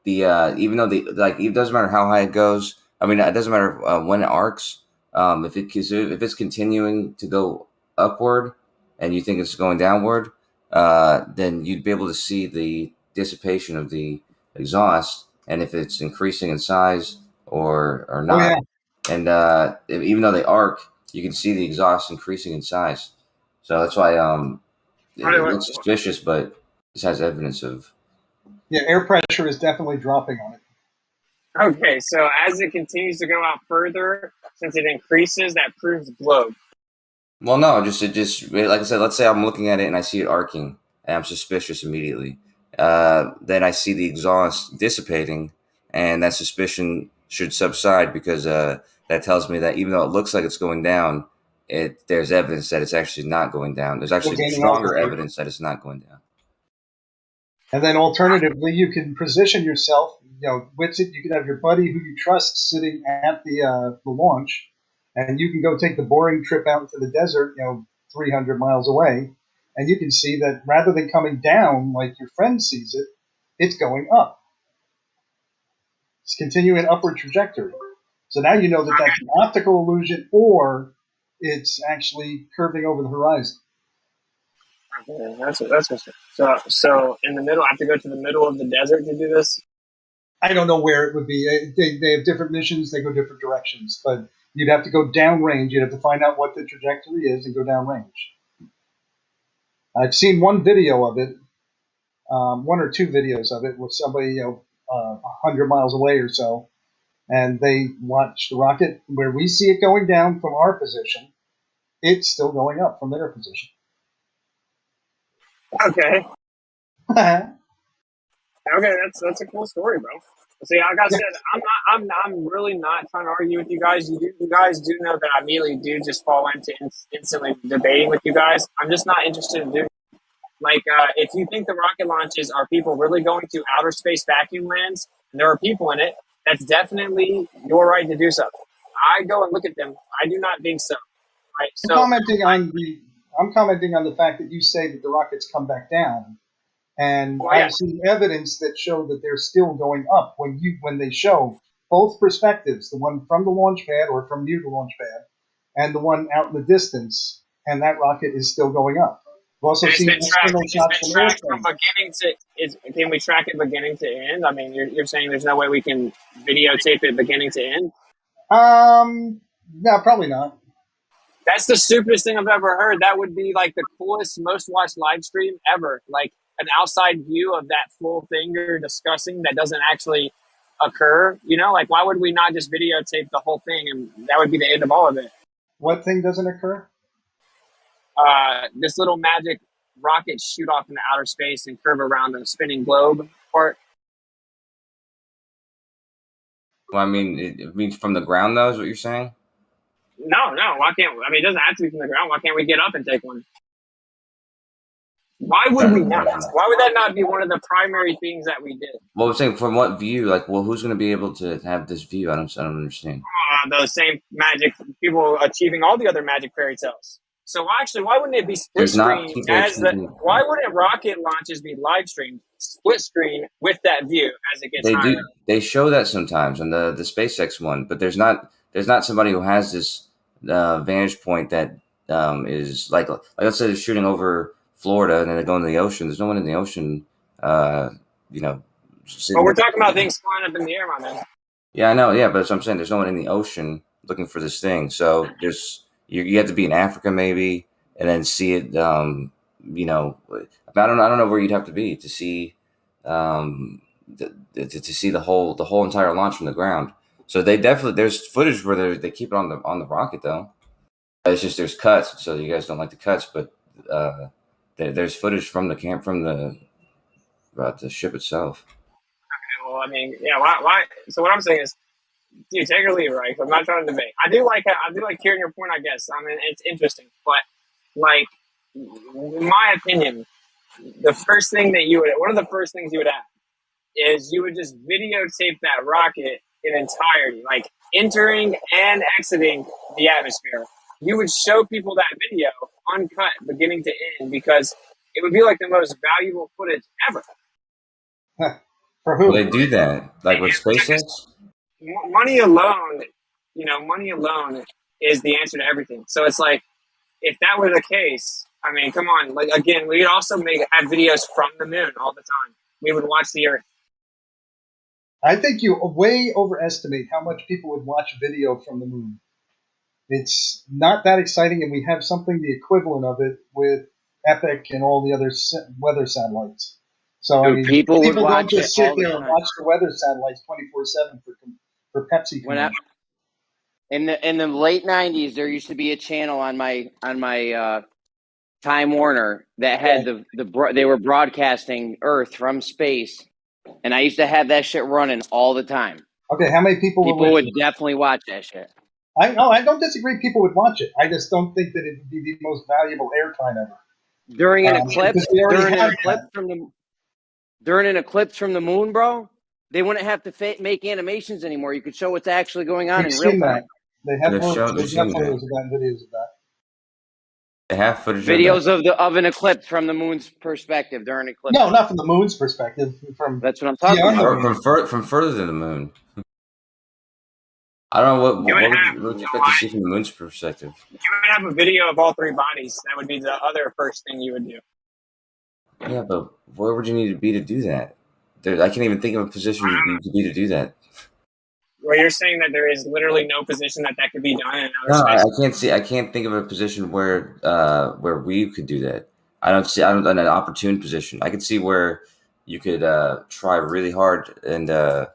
even though it doesn't matter how high it goes. I mean, it doesn't matter when it arcs. If it's continuing to go upward, and you think it's going downward, then you'd be able to see the dissipation of the exhaust, and if it's increasing in size or not. Oh, yeah. And even though they arc, you can see the exhaust increasing in size. So that's why it looks suspicious, but this has evidence of. Yeah, air pressure is definitely dropping on it. Okay, so as it continues to go out further, since it increases, that proves globe. Well, no, it just like I said. Let's say I'm looking at it and I see it arcing, and I'm suspicious immediately. Then I see the exhaust dissipating, and that suspicion should subside because that tells me that even though it looks like it's going down, there's evidence that it's actually not going down. There's actually stronger evidence that it's not going down. And then alternatively, you can position yourself, with it. You can have your buddy who you trust sitting at the launch, and you can go take the boring trip out into the desert, 300 miles away, and you can see that rather than coming down like your friend sees it, it's going up. It's continuing an upward trajectory. So now you know that that's an optical illusion or it's actually curving over the horizon. Okay, that's so in the middle, I have to go to the middle of the desert to do this? I don't know where it would be. They have different missions. They go different directions. But you'd have to go downrange. You'd have to find out what the trajectory is and go downrange. I've seen one video of it, one or two videos of it with somebody 100 miles away or so, and they watch the rocket where we see it going down from our position. It's still going up from their position. Okay. Okay, that's a cool story, bro. See, like I said, I'm really not trying to argue with you guys. You guys do know that I immediately do just fall into instantly debating with you guys. I'm just not interested in doing it. Like, if you think the rocket launches are people really going to outer space vacuum lands, and there are people in it, that's definitely your right to do so. I go and look at them. I do not think so. Right? So I'm commenting on the fact that you say that the rockets come back down. And I've seen evidence that show that they're still going up when they show both perspectives, the one from the launch pad or from near the launch pad, and the one out in the distance, and that rocket is still going up. We've also seen external shots from airplanes. Can we track it beginning to end? I mean, you're saying there's no way we can videotape it beginning to end? No, probably not. That's the stupidest thing I've ever heard. That would be like the coolest, most watched live stream ever. Like an outside view of that full thing you're discussing that doesn't actually occur. Like why would we not just videotape the whole thing and that would be the end of all of it? What thing doesn't occur? This little magic rocket shoot off into outer space and curve around a spinning globe part. Well, I mean, it means from the ground, though, is what you're saying? No. Why can't? I mean, it doesn't have to be from the ground. Why can't we get up and take one? Why would we not? Why would that not be one of the primary things that we did? Well, I'm saying from what view? Like, well, who's going to be able to have this view? I don't understand. Those same magic people achieving all the other magic fairy tales. So actually, why wouldn't it be split screen? Why wouldn't rocket launches be live streamed split screen with that view as it gets higher? They show that sometimes on the SpaceX one, but there's not somebody who has this vantage point that is like let's say they're shooting over Florida and then they go into the ocean. There's no one in the ocean, But we're talking about things flying up in the air, my man. Yeah, I know. Yeah, but that's what I'm saying. There's no one in the ocean looking for this thing. So you have to be in Africa maybe, and then see it. I don't know where you'd have to be to see to see the whole entire launch from the ground. So there's footage where they keep it on the rocket though. It's just there's cuts, so you guys don't like the cuts, but there's footage from the ship itself. Okay, well, I mean, yeah. Why? So what I'm saying is, you take or leave, right? I'm not trying to debate. I do like hearing your point. I guess. I mean, it's interesting, but like, in my opinion, one of the first things you would have is you would just videotape that rocket in entirety, like entering and exiting the atmosphere. You would show people that video uncut, beginning to end, because it would be like the most valuable footage ever. For Well, who? they do that, like with SpaceX. Money alone, money alone is the answer to everything. So it's like, if that were the case, I mean, come on. Like, again, we'd also have videos from the moon all the time. We would watch the Earth. I think you way overestimate how much people would watch video from the moon. It's not that exciting, and we have something the equivalent of it with Epic and all the other weather satellites. So Dude, I mean, people would don't watch just it sit all the there and time. watch the weather satellites 24/7 for Pepsi commercials. In the late '90s, there used to be a channel on my Time Warner that had they were broadcasting Earth from space, and I used to have that shit running all the time. Okay, how many people would definitely watch that shit. I don't disagree. People would watch it. I just don't think that it would be the most valuable airtime ever. During an eclipse, because we already during an have eclipse that. from the moon, bro, they wouldn't have to make animations anymore. You could show what's actually going on We've in real seen time. that. They have They've photos shown of that, videos of that. They have footage Videos of of an eclipse from the moon's perspective during eclipse. No, not from the moon's perspective. That's what I'm talking about. From further than the moon. I don't know what would you expect to see from the moon's perspective. You would have a video of all three bodies. That would be the other first thing you would do. Yeah, but where would you need to be to do that? I can't even think of a position you need to be to do that. Where you're saying that there is literally no position that could be done in outer No, space. I can't think of a position where we could do that. I don't in an opportune position. I could see where you could try really hard and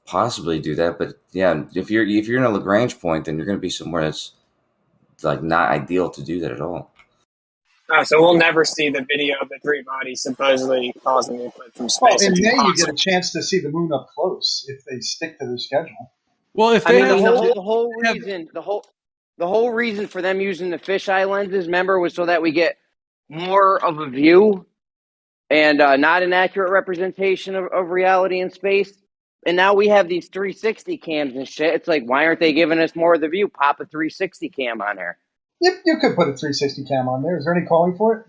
possibly do that, but yeah, if you're in a Lagrange point, then you're going to be somewhere that's like not ideal to do that at all. Oh, so we'll never see the video of the three bodies supposedly causing the eclipse from Well, space. in May you get a chance to see the moon up close if they stick to their schedule. Well, if I they mean, have the whole reason for them using the fisheye lenses, remember, was so that we get more of a view and not an accurate representation of reality in space. And now we have these 360 cams and shit. It's like, why aren't they giving us more of the view? Pop a 360 cam on there. You could put a 360 cam on there. Is there any calling for it?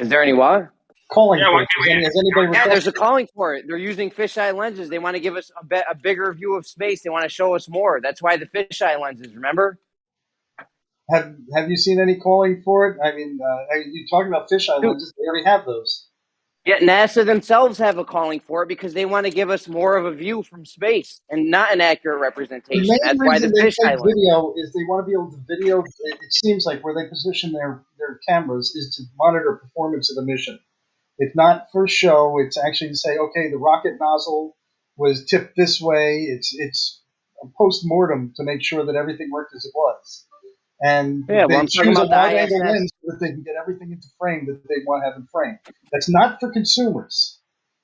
Is there any what? Calling for it. Has anybody Yeah, there's requested a calling for it. They're using fisheye lenses. They want to give us a bigger view of space. They want to show us more. That's why the fisheye lenses, remember? Have you seen any calling for it? I mean, you're talking about fisheye lenses. They already have those. Yeah, NASA themselves have a calling for it because they want to give us more of a view from space and not an accurate representation. The That's main why the reason they fisheye take lens. video is they want to be able to video. It seems like where they position their cameras is to monitor performance of the mission. It's not for show. It's actually to say, okay, the rocket nozzle was tipped this way. It's a post-mortem to make sure that everything worked as it was. And Yeah, they I'm talking choose a about the wide-angle ISS. lens so that they can get everything into frame that they want to have in frame. That's not for consumers.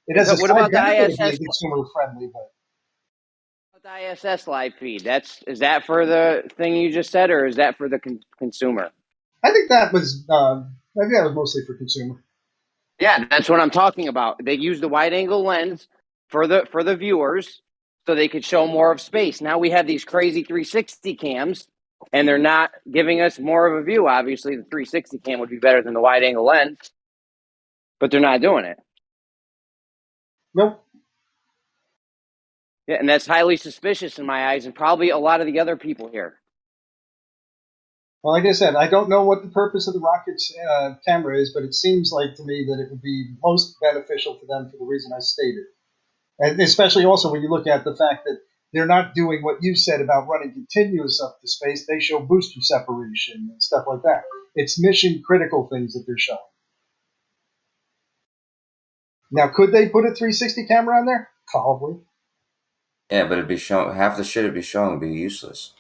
It has a What side about the benefit of being ISS? consumer-friendly, but The ISS live feed. Is that for the thing you just said, or is that for the consumer? I think that was mostly for consumer. Yeah, that's what I'm talking about. They use the wide angle lens for the viewers so they could show more of space. Now we have these crazy 360 cams, and they're not giving us more of a view. Obviously, the 360 cam would be better than the wide angle lens, but they're not doing it. Nope. Yeah, and that's highly suspicious in my eyes, and probably a lot of the other people here. Well, like I said, I don't know what the purpose of the rocket's camera is, but it seems like to me that it would be most beneficial to them for the reason I stated. And especially also when you look at the fact that they're not doing what you said about running continuous up to space. They show booster separation and stuff like that. It's mission critical things that they're showing. Now, could they put a 360 camera on there? Probably. Yeah, but it'd be shown half the shit it'd be showing would be useless.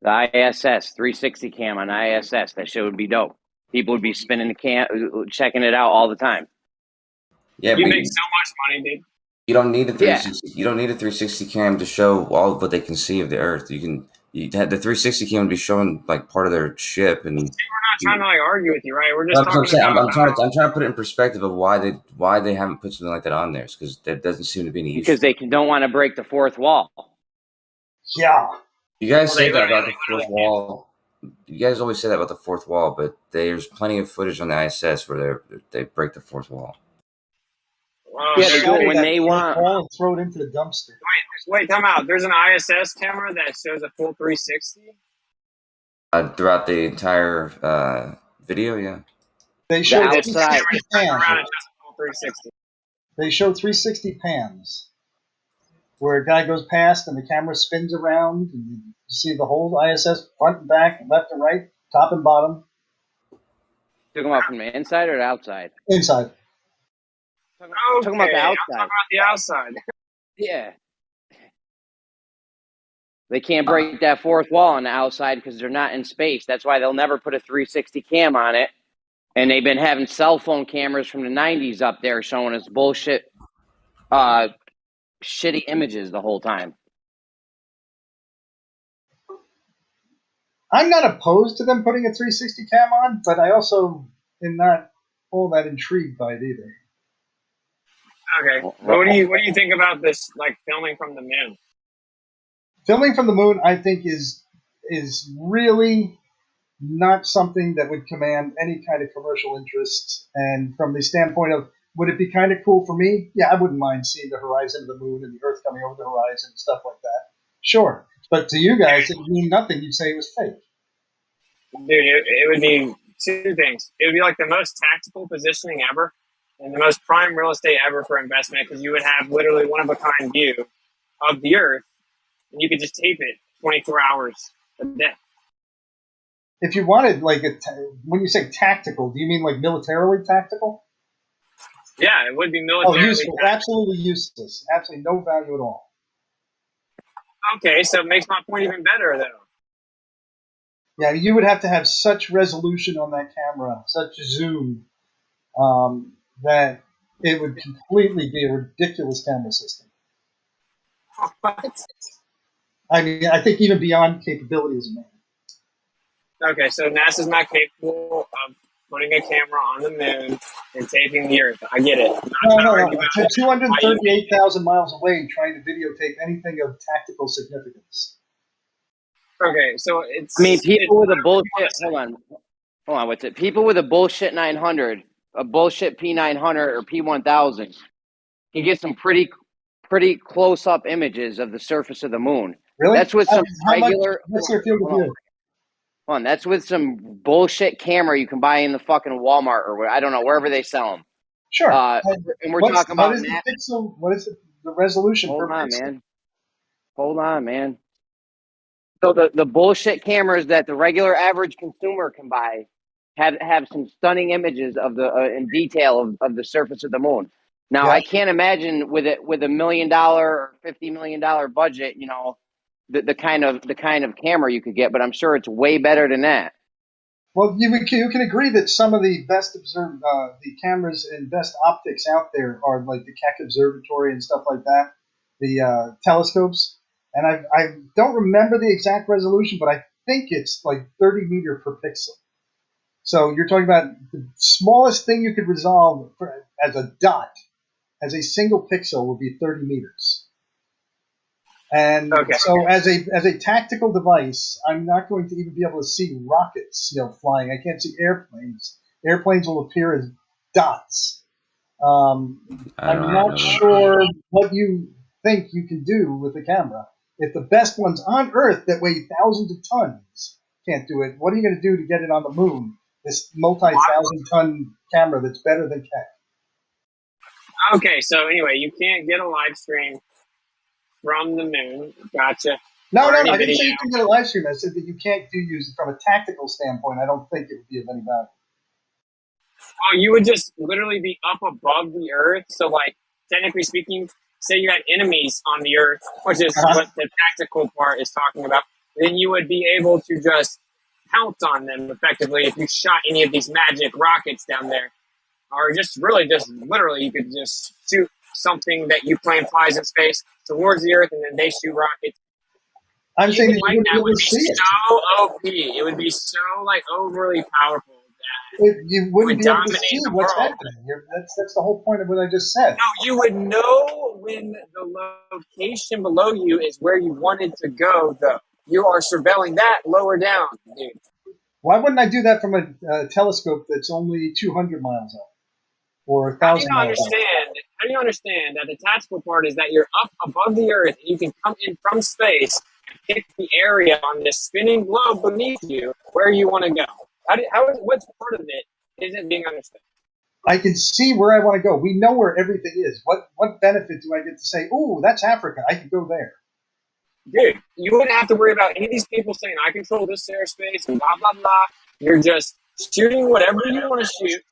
The ISS 360 cam on ISS, that shit would be dope. People would be spinning the cam, checking it out all the time. Yeah, You but make so much money, dude. you don't need a 360. You don't need a 360 cam to show all of what they can see of the Earth. The 360 cam would be showing like part of their ship, and See, we're trying to like argue with you, right? We're just I'm talking saying, about. I'm trying to put it in perspective of why they haven't put something like that on there, because there doesn't seem to be any use. Because they don't want to break the fourth wall. Yeah. You guys Well, say they that about literally- the fourth wall. You guys always say that about the fourth wall, but there's plenty of footage on the ISS where they break the fourth wall. Well, Yeah, they do it when they want. And throw it into the dumpster. Wait, time out. There's an ISS camera that shows a full 360. Throughout the entire video, yeah. They show outside. 360 pans. Around it's just a full 360. They show 360 pans, where a guy goes past and the camera spins around, and you see the whole ISS front and back, left and right, top and bottom. Talking about from the inside or the outside? Inside. Talking about the I'm outside. talking about the outside. Yeah. They can't break that fourth wall on the outside because they're not in space. That's why they'll never put a 360 cam on it. And they've been having cell phone cameras from the 90s up there showing us bullshit, shitty images the whole time. I'm not opposed to them putting a 360 cam on, but I also am not all that intrigued by it either. Okay. What do you think about this, like filming from the moon? Filming from the moon, I think, is really not something that would command any kind of commercial interest. And from the standpoint of, would it be kind of cool for me? Yeah, I wouldn't mind seeing the horizon of the moon and the Earth coming over the horizon and stuff like that. Sure. But to you guys, it would mean nothing. You'd say it was fake. Dude, it would be two things. It would be like the most tactical positioning ever and the most prime real estate ever for investment, because you would have literally one-of-a-kind view of the Earth, and you could just tape it 24 hours a day. If you wanted, like, when you say tactical, do you mean like militarily tactical? Yeah, it would be militarily useful. tactical. Absolutely useless. Absolutely no value at all. Okay, so it makes my point even better, though. Yeah, you would have to have such resolution on that camera, such zoom, that it would completely be a ridiculous camera system. What? I mean, I think even beyond capabilities of man. Okay, so NASA's not capable of putting a camera on the moon and taping the Earth. I get it. No. To 238,000 miles away, trying to videotape anything of tactical significance. Okay, so it's. I mean, people with a bullshit. Hold on. What's it? People with a bullshit 900, a bullshit P900 or P1000, can get some pretty close up images of the surface of the moon. Really? That's with some regular. What's your field of view? Hold on, that's with some bullshit camera you can buy in the fucking Walmart or I don't know, wherever they sell them. Sure. And we're talking about what is the pixel? What is the resolution? Hold on, man. So the bullshit cameras that the regular average consumer can buy have some stunning images of the in detail of the surface of the moon. Now, I can't imagine with $1 million or $50 million budget, you know, the kind of camera you could get, but I'm sure it's way better than that. Well, you can agree that some of the best observed the cameras and best optics out there are like the Keck Observatory and stuff like that, the telescopes. And I don't remember the exact resolution, but I think it's like 30 meter per pixel. So you're talking about the smallest thing you could resolve as a dot, as a single pixel, would be 30 meters. And so as a tactical device, I'm not going to even be able to see rockets, flying. I can't see airplanes. Airplanes will appear as dots. I'm not sure what you think you can do with the camera. If the best ones on Earth that weigh thousands of tons can't do it, what are you going to do to get it on the moon? This multi-thousand-ton camera that's better than Keck. Okay, so anyway, you can't get a live stream from the moon. Gotcha. No, I didn't say you can get a live stream. I said that you can't use it from a tactical standpoint. I don't think it would be of any value. Oh, you would just literally be up above the Earth. So, like, technically speaking, say you had enemies on the Earth, which is what the tactical part is talking about, then you would be able to just pounce on them effectively if you shot any of these magic rockets down there. Or just literally, you could just shoot something that you claim flies in space towards the Earth, and then they shoot rockets. I'm saying that you like wouldn't be that able would to be see it. so OP. It would be so like overly powerful that You it wouldn't would be able to dominate see the what's world. happening. That's the whole point of what I just said. No, you would know when the location below you is where you wanted to go, though. You are surveilling that lower down, dude. Why wouldn't I do that from a telescope that's only 200 miles up or 1,000 miles up? How do you understand that the tactical part is that you're up above the Earth and you can come in from space and pick the area on this spinning globe beneath you where you want to go? What's part of it isn't being understood? I can see where I want to go. We know where everything is. What benefit do I get to say, ooh, that's Africa, I can go there? Dude, you wouldn't have to worry about any of these people saying, I control this airspace and blah, blah, blah. You're just shooting whatever you want to shoot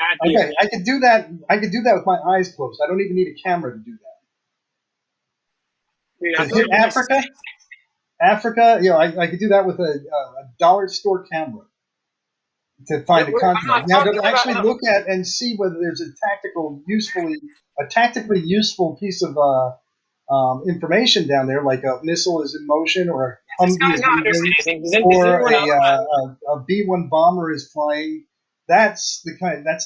at the Okay, I could do that. I could do that with my eyes closed. I don't even need a camera to do that. Dude, To hit Africa, I could do that with a dollar store camera to find a continent. Now, to actually look at and see whether there's a tactically useful piece of information down there, like a missile is in motion, or a Humvee is moving, or a B-1 bomber is flying. That's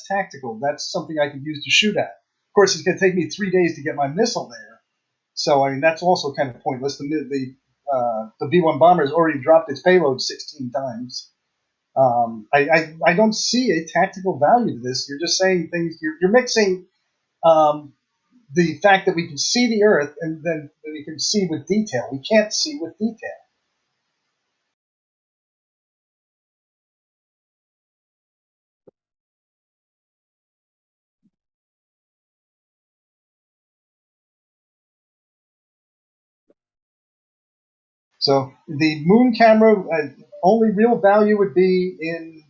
tactical. That's something I could use to shoot at. Of course, it's going to take me 3 days to get my missile there, so I mean that's also kind of pointless. The B-1 bomber has already dropped its payload 16 times. I don't see a tactical value to this. You're just saying things. You're mixing the fact that we can see the Earth and then we can see with detail. We can't see with detail. So the moon camera, only real value would be in,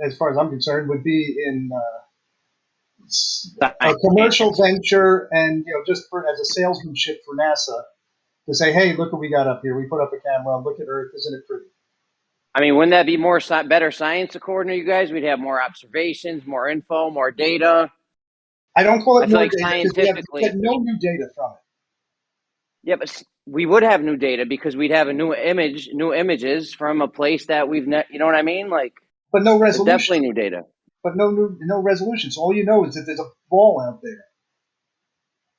as far as I'm concerned, would be in a commercial venture, and just as a salesmanship for NASA to say, hey, look what we got up here. We put up a camera. Look at Earth. Isn't it pretty? I mean, wouldn't that be better science according to you guys? We'd have more observations, more info, more data. I don't call it more like data because we get no new data from it. Yeah, but we would have new data because we'd have new images from a place that we've you know what I mean? But no resolution. Definitely new data. But no resolution. So all you know is that there's a ball out there.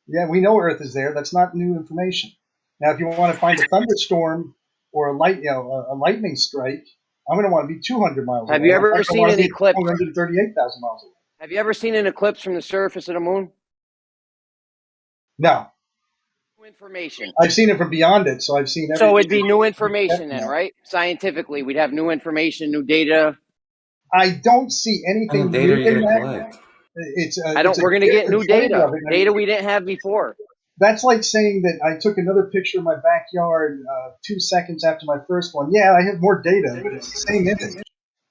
Yeah, we know Earth is there. That's not new information. Now, if you want to find a thunderstorm or a lightning strike, I'm going to want to be 200 miles away. Have you ever seen an eclipse? 138,000 miles away. Have you ever seen an eclipse from the surface of the moon? No. New information. I've seen it from beyond it, so I've seen everything. So it'd be new information then, right? Scientifically, we'd have new information, new data. I don't see anything new in that. We're going to get new data. Data we didn't have before. That's like saying that I took another picture of my backyard 2 seconds after my first one. Yeah, I have more data, but it's the same image.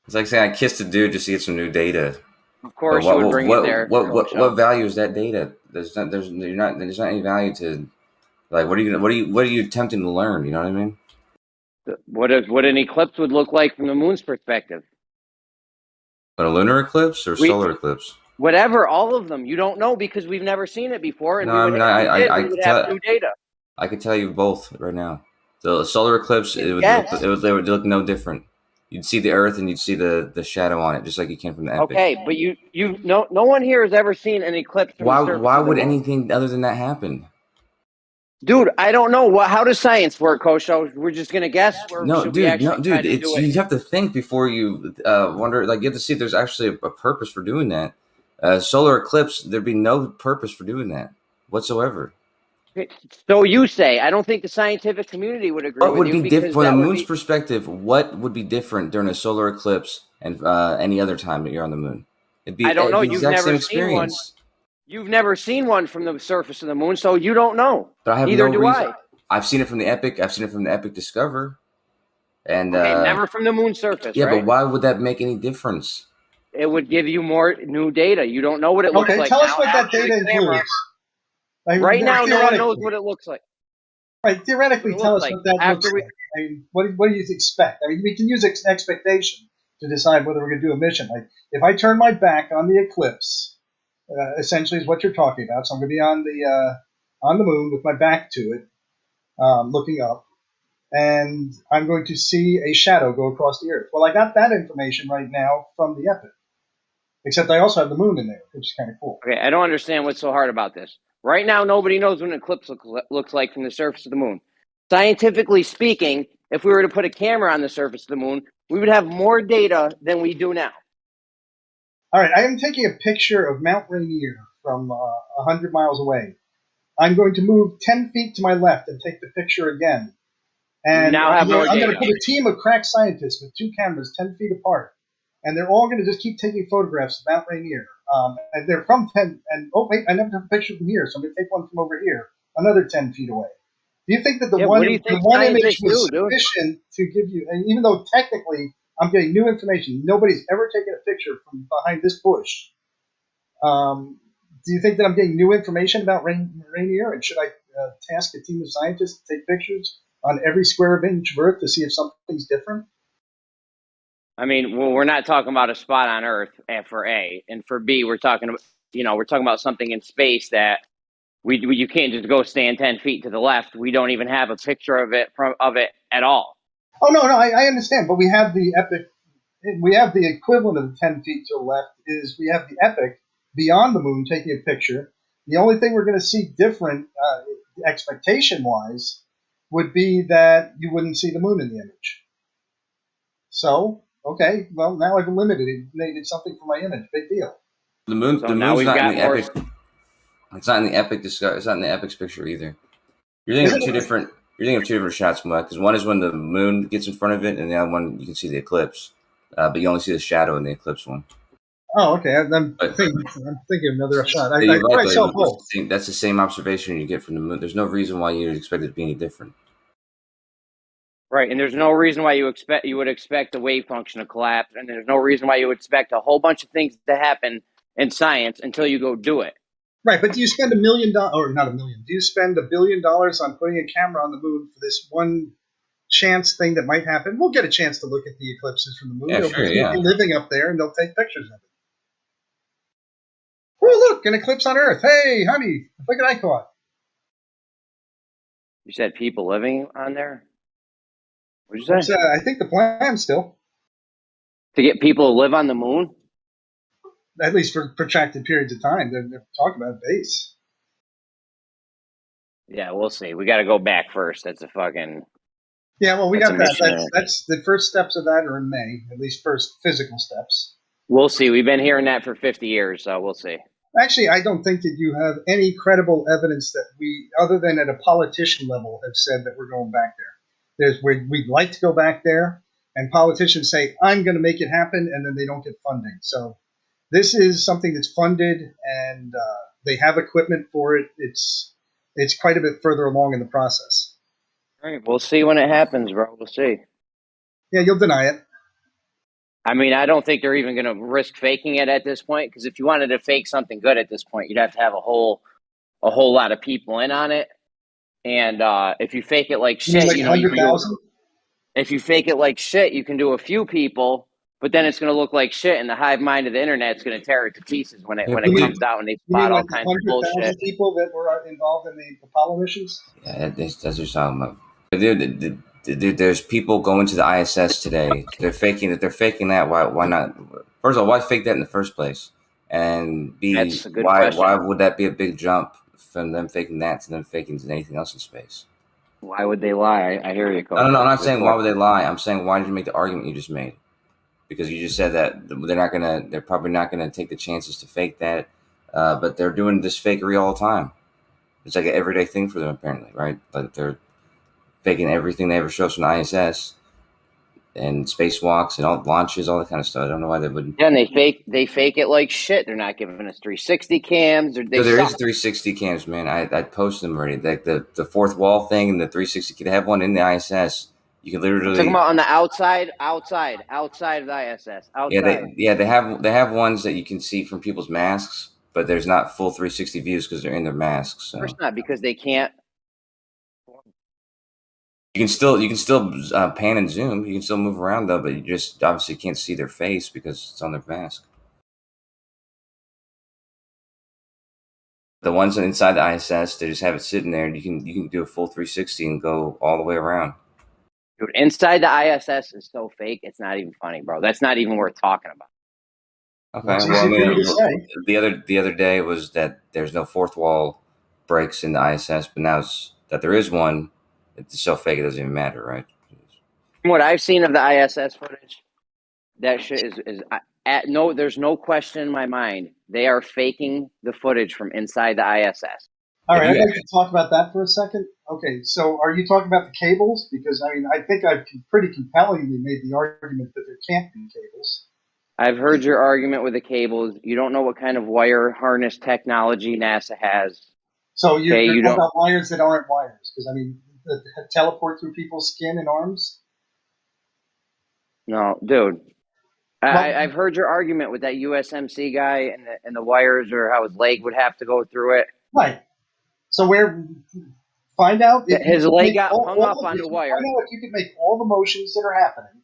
It's like saying I kissed a dude just to get some new data. Of course, you would bring it there. What value is that data? There's not any value to, like, what are you attempting to learn? You know what I mean? What an eclipse would look like from the moon's perspective. But a lunar eclipse or solar eclipse? Whatever, all of them. You don't know because we've never seen it before, and no, we would have new data. I could tell you both right now. The solar eclipse, it would look no different. You'd see the Earth and you'd see the shadow on it, just like you can from the epic. Okay, but no one here has ever seen an eclipse. Why would anything other than that happen? Dude, I don't know. How does science work, Coach? So we're just gonna guess. Dude. You have to think before you wonder. Like, you have to see if there's actually a purpose for doing that. Solar eclipse, there'd be no purpose for doing that whatsoever. So you say? I don't think the scientific community would agree. What would be different from the moon's perspective? What would be different during a solar eclipse and any other time that you're on the moon? It'd be, I don't know. You've never seen one. You've never seen one from the surface of the moon, so you don't know. But I have Neither no do reason. I. I've seen it from the epic. I've seen it from the Epic Discover. And never from the moon's surface. Yeah, right? but why would that make any difference? It would give you more new data. You don't know what it looks like. Okay, tell us what that data includes. Right now, no one knows what it looks like. Right, theoretically, tell us what that looks like. I mean, what do you expect? I mean, we can use expectation to decide whether we're going to do a mission. Like, if I turn my back on the eclipse, essentially is what you're talking about. So I'm going to be on the moon with my back to it. looking up, and I'm going to see a shadow go across the Earth. Well, I got that information right now from the Epic, except I also have the moon in there, which is kind of cool. Okay, I don't understand what's so hard about this. Right now, nobody knows what an eclipse looks like from the surface of the moon. Scientifically speaking, if we were to put a camera on the surface of the moon, we would have more data than we do now. All right, I am taking a picture of Mount Rainier from 100 miles away. I'm going to move 10 feet to my left and take the picture again. And now have more I'm going data. to put a team of crack scientists with 2 cameras 10 feet apart. And they're all going to just keep taking photographs of Mount Rainier. And they're from 10, and oh wait, I never took a picture from here, so I'm going to take one from over here, another 10 feet away. Do you think that the one image was sufficient to give you, and even though technically I'm getting new information, nobody's ever taken a picture from behind this bush. Do you think that I'm getting new information about Rainier, and should I task a team of scientists to take pictures on every square inch of Earth to see if something's different? I mean, well, we're not talking about a spot on Earth for A, and for B, we're talking about something in space that you can't just go stand 10 feet to the left. We don't even have a picture of it at all. Oh no, I understand, but we have the Epic. We have the equivalent of 10 feet to the left. Is we have the Epic beyond the moon taking a picture. The only thing we're going to see different, expectation-wise, would be that you wouldn't see the moon in the image. So, okay, well, now I've eliminated something from my image. Big deal. The moon's not in the Epic. It's not in the Epic. It's not in the Epic's picture either. You're thinking of two different. You're thinking of 2 different shots, because one is when the moon gets in front of it, and the other one you can see the eclipse, but you only see the shadow in the eclipse one. Oh, okay. I'm thinking another shot. That's the same observation you get from the moon. There's no reason why you would expect it to be any different. Right, and there's no reason why you would expect the wave function to collapse, and there's no reason why you would expect a whole bunch of things to happen in science until you go do it. Right, but do you spend $1 million, or not $1 million? Do you spend $1 billion on putting a camera on the moon for this one chance thing that might happen? We'll get a chance to look at the eclipses from the moon. Yeah, sure, yeah. They'll be living up there, and they'll take pictures of it. Oh, look, an eclipse on Earth. Hey, honey, look at I caught. You said people living on there? What did you say? I think the plan still. To get people to live on the moon? At least for protracted periods of time. They're talking about base. Yeah, we'll see. We got to go back first. That's a fucking... Yeah, well, we got that. That's the first steps of that are in May, at least first physical steps. We'll see. We've been hearing that for 50 years, so we'll see. Actually, I don't think that you have any credible evidence that we, other than at a politician level, have said that we're going back there. We'd like to go back there, and politicians say, I'm going to make it happen, and then they don't get funding. So this is something that's funded, and they have equipment for it. It's quite a bit further along in the process. All right, we'll see when it happens, bro. We'll see. Yeah, you'll deny it. I mean, I don't think they're even going to risk faking it at this point, because if you wanted to fake something good at this point, you'd have to have a whole lot of people in on it. And if you fake it like shit, like 100,000? If you fake it like shit, you can do a few people, but then it's going to look like shit, and the hive mind of the internet is going to tear it to pieces when it comes out and they spot all kinds of bullshit. 100,000 people that were involved in the Apollo missions? Yeah, that's what you're talking about. Dude, there's people going to the ISS today. They're faking it. They're faking that. Why not? First of all, why fake that in the first place? And B, why would that be a big jump from them faking that to them faking anything else in space? Why would they lie? I hear you. No, I'm not saying why would they lie. I'm saying why did you make the argument you just made? Because you just said that they're probably not gonna take the chances to fake that. But they're doing this fakery all the time. It's like an everyday thing for them, apparently, right? Like they're faking everything they ever show us from the ISS and spacewalks and all launches, all that kind of stuff. I don't know why they wouldn't. Yeah, and they fake it like shit. They're not giving us 360 cams. There is 360 cams, man. I posted them already. Like the fourth wall thing and the 360. They have one in the ISS. You can literally talking about on the outside of the ISS. Outside. Yeah, they have ones that you can see from people's masks, but there's not full 360 views because they're in their masks. So. Of course not, because they can't. You can still pan and zoom. You can still move around though, but you just obviously can't see their face because it's on their mask. The ones inside the ISS, they just have it sitting there, and you can do a full 360 and go all the way around. Dude, inside the ISS is so fake. It's not even funny, bro. That's not even worth talking about. Okay. Well, I mean, the other day was that there's no fourth wall breaks in the ISS, but now it's that there is one. It's so fake it doesn't even matter, right? From what I've seen of the ISS footage, that shit is there's no question in my mind. They are faking the footage from inside the ISS. All right, I'd like to talk about that for a second. Okay, so are you talking about the cables? Because, I mean, I think I've pretty compellingly made the argument that there can't be cables. I've heard your argument with the cables. You don't know what kind of wire harness technology NASA has. So you're talking about wires that aren't wires? Because, I mean, teleport through people's skin and arms? No, dude. I've heard your argument with that USMC guy and the wires, or how his leg would have to go through it. Right. So find out if his leg got hung up on the wire. Find out if you could make all the motions that are happening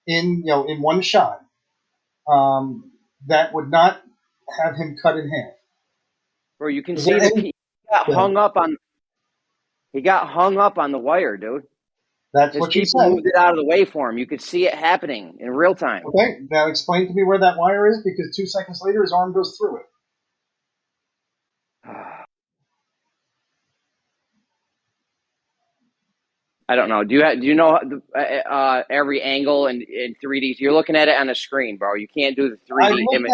in one shot. That would not have him cut in half. Bro, you can see he got hung up on the wire, dude. That's what you said. Moved it out of the way for him. You could see it happening in real time. Okay, now explain to me where that wire is, because 2 seconds later his arm goes through it. I don't know. Do you know every angle in 3D? You're looking at it on the screen, bro. You can't do the 3D image.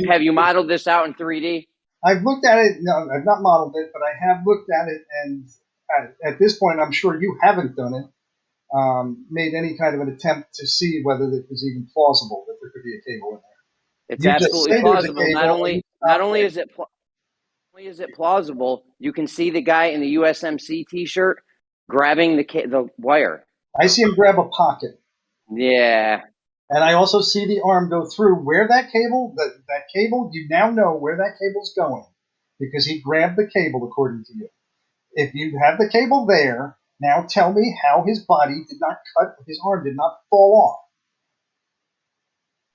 Have you modeled this out in 3D? I've looked at it. No, I've not modeled it, but I have looked at it, and at this point, I'm sure you haven't done it. Made any kind of an attempt to see whether it was even plausible that there could be a cable in there. It's absolutely plausible. Not only is it plausible, you can see the guy in the USMC T-shirt grabbing the wire. I see him grab a pocket. Yeah. And I also see the arm go through where that cable, you now know where that cable's going, because he grabbed the cable, according to you. If you have the cable there, now tell me how his arm did not fall off.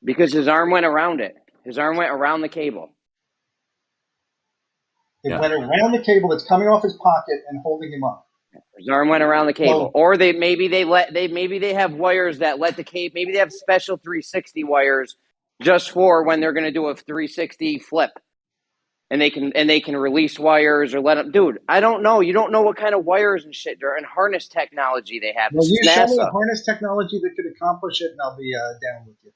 Because his arm went around it. His arm went around the cable. It went around the cable that's coming off his pocket and holding him up. His arm went around the cable. Or maybe they have wires that let the cable, maybe they have special 360 wires just for when they're going to do a 360 flip. And they can release wires or let them. Dude, I don't know. You don't know what kind of wires and shit and harness technology they have. Well, you show me a harness technology that could accomplish it, and I'll be down with you.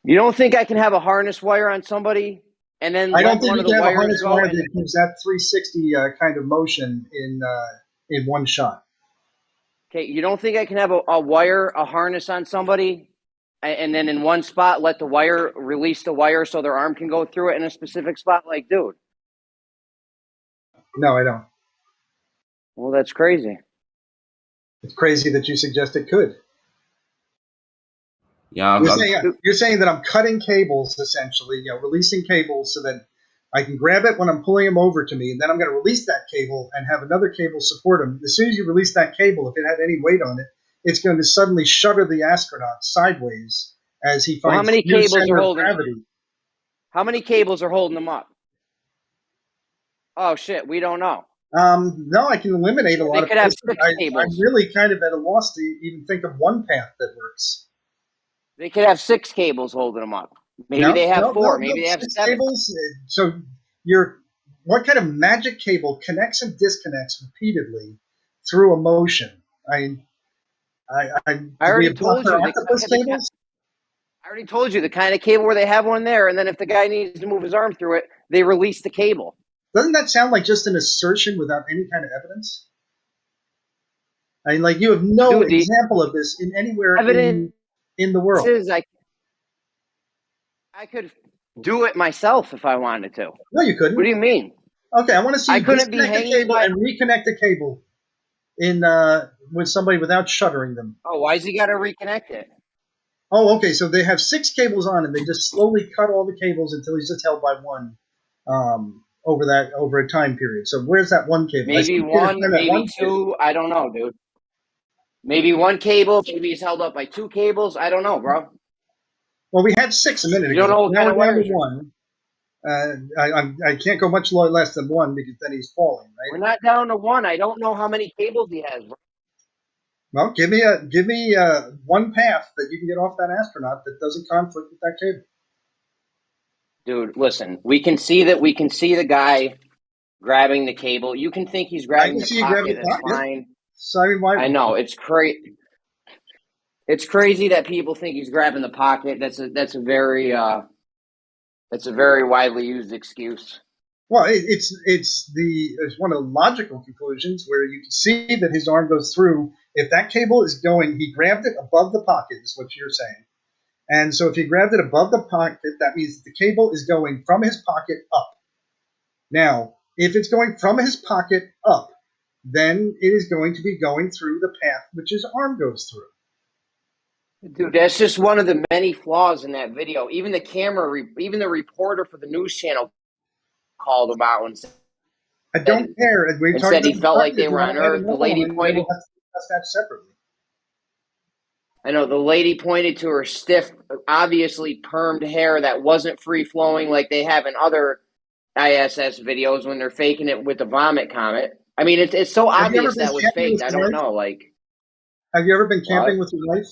You don't think I can have a harness wire on somebody and then I don't think you can have a harness wire that gives that 360 kind of motion in one shot. Okay, you don't think I can have a harness on somebody and then in one spot let the wire release the wire so their arm can go through it in a specific spot? Like, dude. No, I don't. Well, that's crazy. It's crazy that you suggest it could. Yeah, you're saying that I'm cutting cables, essentially, releasing cables so that I can grab it when I'm pulling them over to me, and then I'm going to release that cable and have another cable support him. As soon as you release that cable, if it had any weight on it, it's going to suddenly shudder the astronaut sideways as he finds how many cables are holding gravity. How many cables are holding them up? Oh shit, we don't know. No, I can eliminate a lot of have 6 cables. I'm really kind of at a loss to even think of one path that works. They could have 6 cables holding them up. Maybe they have 4. Maybe they have 7 cables. So what kind of magic cable connects and disconnects repeatedly through a motion? I already told you. I already told you the kind of cable where they have one there, and then if the guy needs to move his arm through it, they release the cable. Doesn't that sound like just an assertion without any kind of evidence? I mean, like, you have no example of this in anywhere in the world. I could do it myself if I wanted to. No, you couldn't. What do you mean? Okay, I want to see you couldn't be hanging cable and reconnect the cable with somebody without shuttering them. Oh, why has he got to reconnect it? Oh, okay, so they have 6 cables on, and they just slowly cut all the cables until he's just held by one over a time period. So where's that one cable? Maybe 1, maybe 2. I don't know, dude. Maybe 1 cable. Maybe he's held up by 2 cables. I don't know, bro. Well, we had 6 a minute ago. You don't know what kind of wires. 1. I can't go much less than 1 because then he's falling, right? We're not down to 1. I don't know how many cables he has. Well, give me one path that you can get off that astronaut that doesn't conflict with that cable. Dude, listen, we can see the guy grabbing the cable. You can think he's grabbing the pocket. That's fine. Sorry, I know it's crazy. It's crazy that people think he's grabbing the pocket. That's a very widely used excuse. Well, it's one of the logical conclusions where you can see that his arm goes through. If that cable is going, he grabbed it above the pocket, is what you're saying. And so if he grabbed it above the pocket, that means that the cable is going from his pocket up. Now, if it's going from his pocket up, then it is going to be going through the path which his arm goes through. Dude, that's just one of the many flaws in that video. Even the reporter for the news channel called him out and said, I don't care. And said he felt like they were on Earth. The lady pointed. Discuss that separately. I know the lady pointed to her stiff, obviously permed hair that wasn't free flowing like they have in other ISS videos when they're faking it with the vomit comet. I mean, it's so obvious that was faked. I don't know. Like, have you ever been camping with your wife?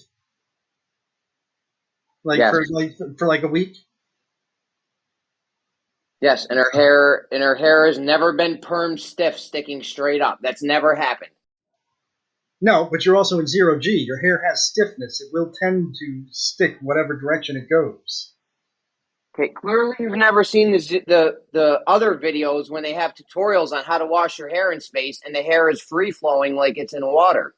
Like yes. for like a week? Yes, and her hair has never been permed stiff, sticking straight up. That's never happened. No, but you're also in 0G. Your hair has stiffness. It will tend to stick whatever direction it goes. Okay, clearly you've never seen the other videos when they have tutorials on how to wash your hair in space and the hair is free-flowing like it's in water.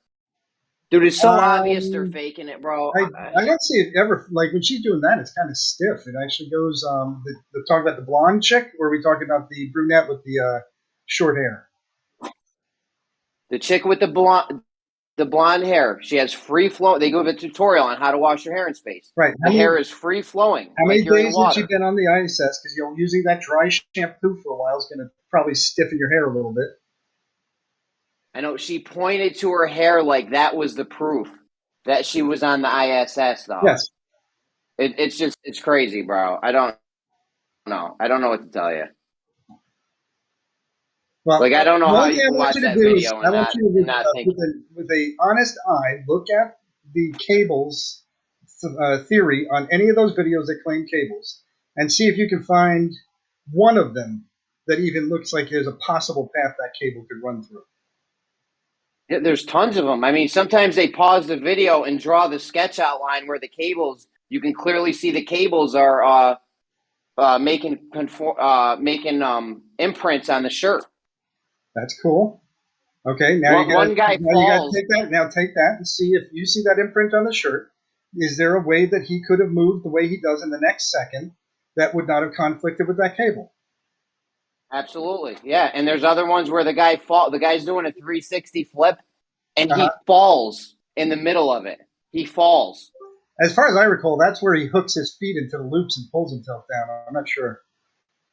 Dude, it's so obvious they're faking it, bro. I don't see it ever, like when she's doing that, it's kind of stiff. It actually goes, the talk about the blonde chick, or are we talking about the brunette with the short hair? The chick with the blonde hair, she has free flow. They give a tutorial on how to wash your hair in space. Right. The hair is free flowing. How many like days has she been on the ISS? Because using that dry shampoo for a while is going to probably stiffen your hair a little bit. I know she pointed to her hair like that was the proof that she was on the ISS, though. Yes. It's crazy, bro. I don't know. I don't know what to tell you. Well, I don't know how you can watch that video and not think. With an honest eye, look at the cables theory on any of those videos that claim cables and see if you can find one of them that even looks like there's a possible path that cable could run through. Yeah, there's tons of them. I mean, sometimes they pause the video and draw the sketch outline where the cables, you can clearly see the cables are making imprints on the shirt. That's cool. Okay, now one guy falls. Take that and see if you see that imprint on the shirt. Is there a way that he could have moved the way he does in the next second that would not have conflicted with that cable? Absolutely, yeah. And there's other ones where the guy's doing a 360 flip, and he falls in the middle of it. He falls. As far as I recall, that's where he hooks his feet into the loops and pulls himself down. I'm not sure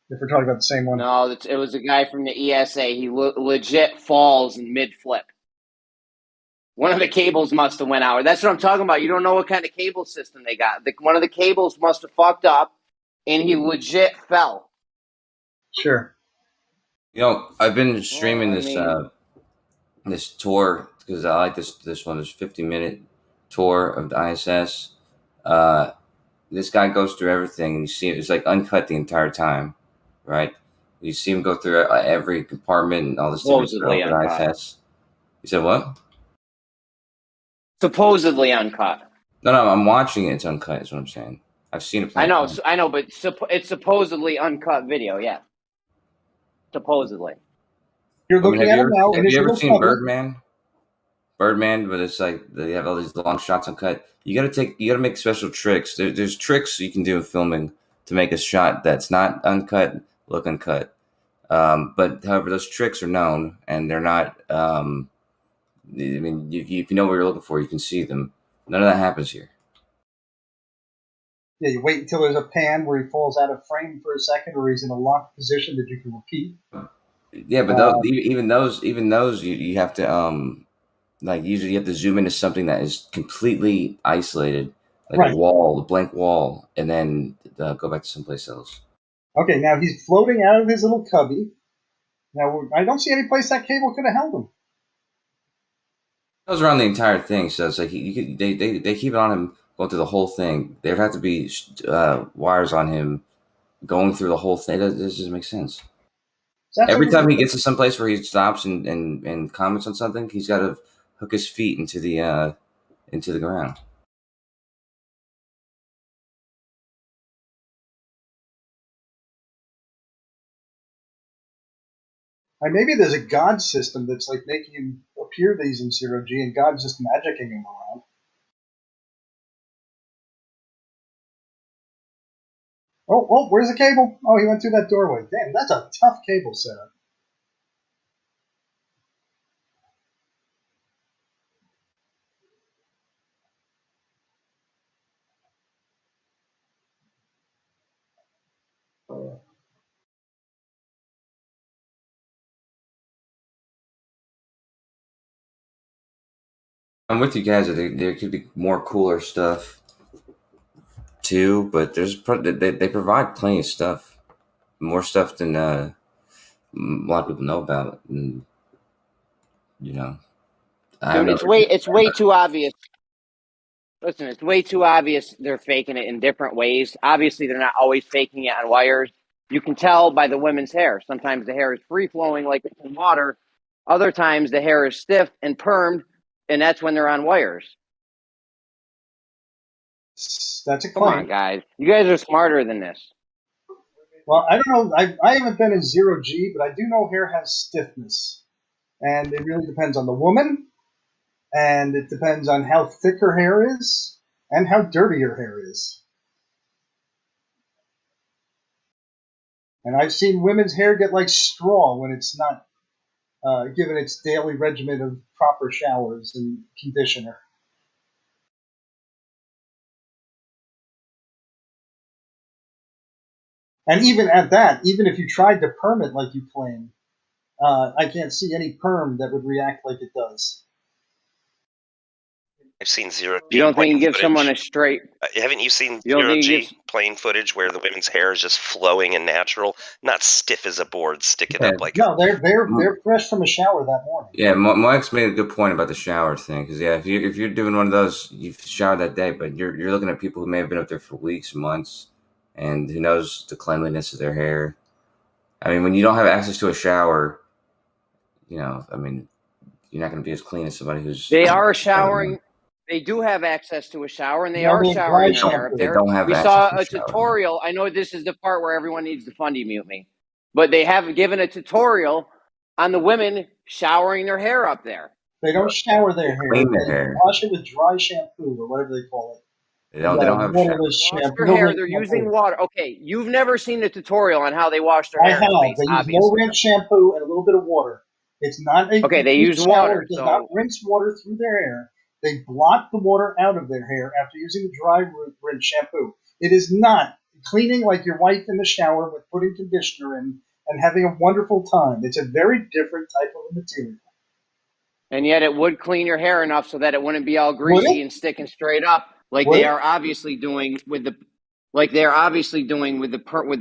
if we're talking about the same one. No, it was a guy from the ESA. He legit falls in mid-flip. One of the cables must have went out. That's what I'm talking about. You don't know what kind of cable system they got. One of the cables must have fucked up, and he legit fell. Sure. I've been streaming this tour because I like this one. This 50-minute tour of the ISS. This guy goes through everything, and you see it's like uncut the entire time, right? You see him go through every compartment and all this Supposedly different stuff uncut. ISS. You said what? Supposedly uncut. No, I'm watching it. It's uncut. Is what I'm saying. I've seen it. I know, but it's supposedly uncut video. Yeah, supposedly. You're looking at it now. Have you ever seen Birdman? Birdman, but it's like they have all these long shots uncut. You gotta make special tricks. There's tricks you can do in filming to make a shot that's not uncut look uncut. But however, those tricks are known and they're not. I mean, if you know what you're looking for, you can see them. None of that happens here. Yeah, you wait until there's a pan where he falls out of frame for a second, or he's in a locked position that you can repeat. Yeah, but even those, you have to usually you have to zoom into something that is completely isolated, like a wall, a blank wall, and then go back to someplace else. Okay, now he's floating out of his little cubby. Now, I don't see any place that cable could have held him. It goes around the entire thing, so it's like they keep it on him going through the whole thing. There'd have to be wires on him going through the whole thing. This doesn't make sense. Every time he gets to some place where he stops and comments on something, he's got to hook his feet into the ground. Maybe there's a God system that's like making him appear that he's in 0G, and God's just magicking him around. Oh, where's the cable? Oh, he went through that doorway. Damn, that's a tough cable setup. I'm with you guys. There could be more cooler stuff too, but they provide plenty of stuff, more stuff than a lot of people know about. And, you know, Dude, it's way too obvious. Listen, it's way too obvious they're faking it in different ways. Obviously, they're not always faking it on wires. You can tell by the women's hair. Sometimes the hair is free-flowing like it's in water. Other times the hair is stiff and permed, and that's when they're on wires. That's a claim. Come on, guys. You guys are smarter than this. Well, I don't know. I haven't been in 0G, but I do know hair has stiffness. And it really depends on the woman, and it depends on how thick her hair is, and how dirty her hair is. And I've seen women's hair get like straw when it's not given its daily regimen of proper showers and conditioner. And even at that, even if you tried to perm it like you claim, I can't see any perm that would react like it does. I've seen 0G. You don't think you give footage. someone a straight? Haven't you seen You don't think you 0G plain footage where the women's hair is just flowing and natural, not stiff as a board, sticking up like? No, they're fresh from a shower that morning. Yeah, Mike's made a good point about the shower thing. Because if you're doing one of those, you've showered that day, but you're looking at people who may have been up there for weeks, months, and who knows the cleanliness of their hair. I mean, when you don't have access to a shower, you know, I mean, you're not going to be as clean as somebody who's. They are showering. They do have access to a shower, and they are showering their hair up there. They don't have we access saw to a a shower. tutorial. I know this is the part where everyone needs to fundy mute me, but they have given a tutorial on the women showering their hair up there. They don't shower their hair. Clean their They hair. wash it with dry shampoo or whatever they call it. They don't have waterless Wash shampoo. their hair. They're using water. Okay, you've never seen the tutorial on how they wash their I hair. have. Space, They use obviously. no rinse shampoo and a little bit of water. It's not a Okay, they complete use shower. water, It does so- not rinse water through their hair. They blot the water out of their hair after using the dry rinse shampoo. It is not cleaning like your wife in the shower with putting conditioner in and having a wonderful time. It's a very different type of material. And yet it would clean your hair enough so that it wouldn't be all greasy and sticking straight up like they are obviously doing with the with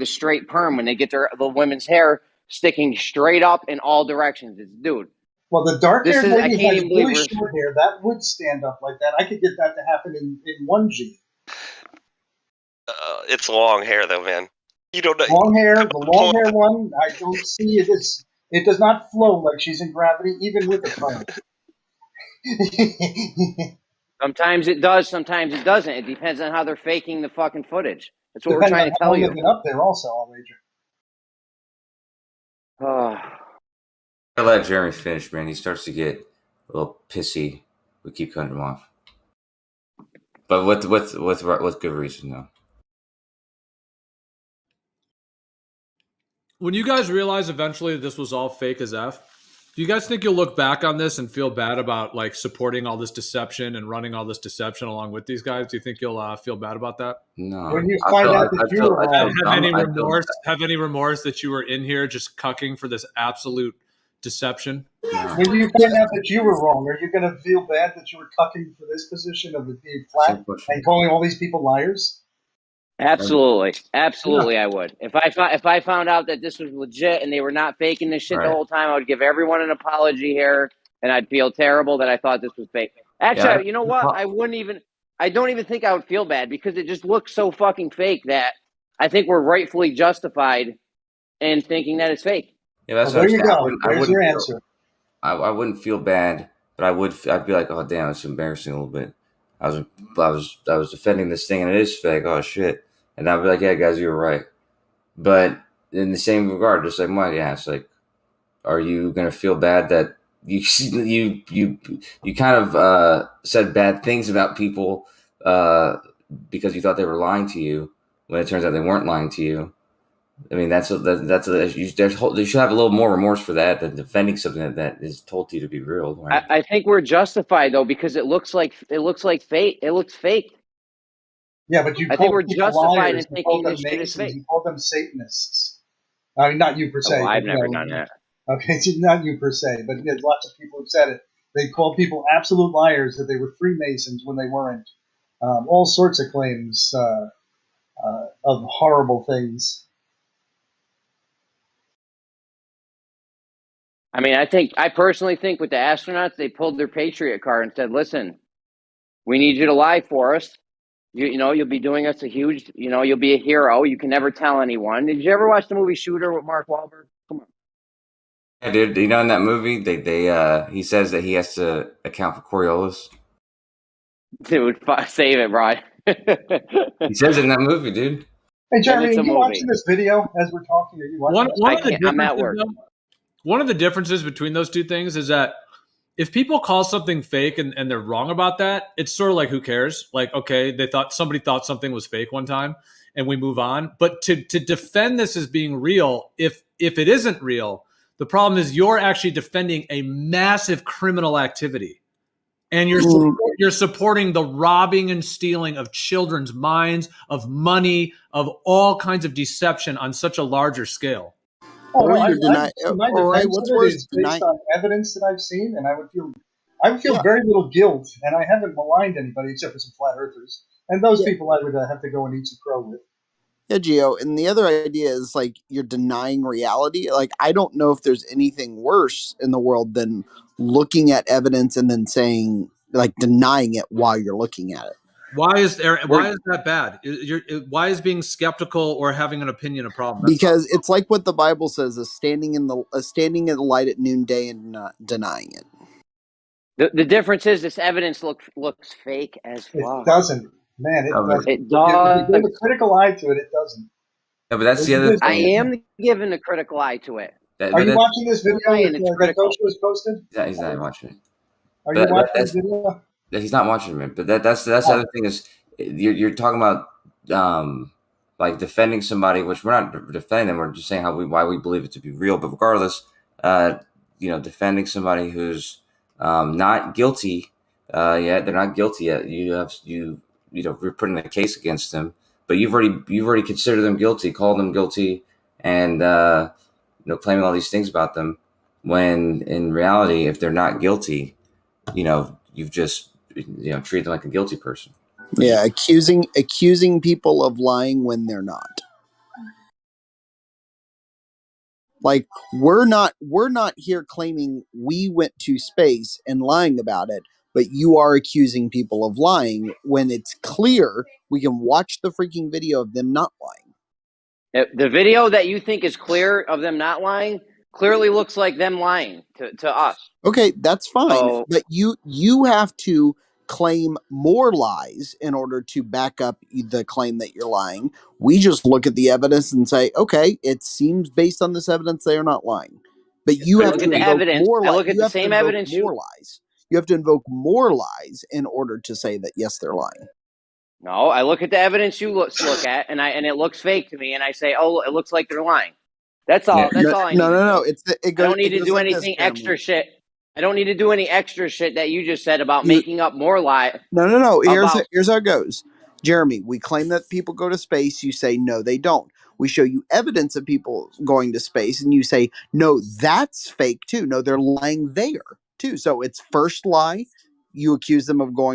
the straight perm when they get the women's hair sticking straight up in all directions. It's dude. Well, the dark-haired I lady can't has even believe really we're short hair. That would stand up like that. I could get that to happen in 1G. It's long hair though, man. You don't know. Long hair, the long hair one, I don't see it. It does not flow like she's in gravity, even with a perm. Sometimes it does, sometimes it doesn't. It depends on how they're faking the fucking footage. That's what we're trying to tell you. Depends on how long they've been up there also, I'll wager. I let Jeremy finish, man. He starts to get a little pissy. We keep cutting him off, but with good reason, though. When you guys realize eventually that this was all fake as F, do you guys think you'll look back on this and feel bad about like supporting all this deception and running all this deception along with these guys? Do you think you'll feel bad about that? No. When you find out that you were wrong, have any remorse that you were in here just cucking for this absolute deception? When you find out that you were wrong, are you going to feel bad that you were cucking for this position of it being flat and calling all these people liars? Absolutely, absolutely, I would. If I found out that this was legit and they were not faking this shit the Right. whole time, I would give everyone an apology here, and I'd feel terrible that I thought this was fake. Actually, Yeah, you know what? I don't even think I would feel bad because it just looks so fucking fake that I think we're rightfully justified in thinking that it's fake. yeah, that's Well, what there I'm you saying. go. There's your answer. I wouldn't feel bad, but I'd be like, oh damn, it's embarrassing a little bit. I was defending this thing and it is fake. Oh shit, and I'd be like, yeah, guys, you were right. But in the same regard, just like Mike asked, like, are you gonna feel bad that you kind of said bad things about people because you thought they were lying to you when it turns out they weren't lying to you? I mean, you should have a little more remorse for that than defending something that is told to you to be real. Right? I think we're justified though because it looks like fake. It looks fake. Yeah, but I think we're justified in thinking this shit is Masons, fake. you call them Satanists. I mean, not you per se. Oh, I've but, never done that. Okay, not you per se, but there's lots of people who've said it. They call people absolute liars that they were Freemasons when they weren't. All sorts of claims of horrible things. I mean, I personally think with the astronauts, they pulled their Patriot card and said, "Listen, we need you to lie for us. You'll be doing us a huge. You'll be a hero. You can never tell anyone." Did you ever watch the movie Shooter with Mark Wahlberg? Come on. Yeah, dude. You know, in that movie, he says that he has to account for Coriolis. Dude, save it, Rod. He says it in that movie, dude. Hey, Jeremy, are you watching this video as we're talking? Are you watching I'm at work. One of the differences between those two things is that if people call something fake and they're wrong about that, it's sort of like, who cares? Like, okay, somebody thought something was fake one time and we move on. But to defend this as being real, if it isn't real, the problem is you're actually defending a massive criminal activity. And you're supporting the robbing and stealing of children's minds, of money, of all kinds of deception on such a larger scale. Oh, no, my defense of it is based on evidence that I've seen, and I would feel very little guilt, and I haven't maligned anybody except for some flat earthers, and those people I would have to go and eat some crow with. Yeah, Gio, and the other idea is like you're denying reality. Like, I don't know if there's anything worse in the world than looking at evidence and then saying, like, denying it while you're looking at it. Why is that bad? Why is being skeptical or having an opinion a problem? Because it's like what the Bible says: is standing in the light at noonday and not denying it. The difference is this evidence looks fake as fuck. It doesn't, man. It doesn't. It does. If you give a critical eye to it, it doesn't. Yeah, but that's the other thing. I am giving a critical eye to it. Are you watching this video that Coach was posted? Yeah, he's not watching it. Are you watching this video? He's not watching it, but that's the other thing is you're talking about like defending somebody, which we're not defending them. We're just saying why we believe it to be real. But regardless, defending somebody who's not guilty yet, they're not guilty yet. We're putting a case against them, but you've already considered them guilty, called them guilty, and claiming all these things about them. When in reality, if they're not guilty, you've just treat them like a guilty person. Yeah, accusing people of lying when they're not. Like, we're not here claiming we went to space and lying about it, but you are accusing people of lying when it's clear we can watch the freaking video of them not lying. The video that you think is clear of them not lying clearly looks like them lying to us. Okay, that's fine, but you have to claim more lies in order to back up the claim that you're lying. We just look at the evidence and say, okay, it seems based on this evidence they are not lying. But you have to invoke more lies. I look at the same evidence. You have to invoke more lies in order to say that yes, they're lying. No, I look at the evidence you look at, and it looks fake to me, and I say, oh, it looks like they're lying. That's all. That's all I need. No. I don't need to do anything extra shit. I don't need to do any extra shit that you just said about making up more lies. No. Here's how it goes. Jeremy, we claim that people go to space. You say, no, they don't. We show you evidence of people going to space, and you say, no, that's fake too. No, they're lying there too. So it's first lie. You accuse them of going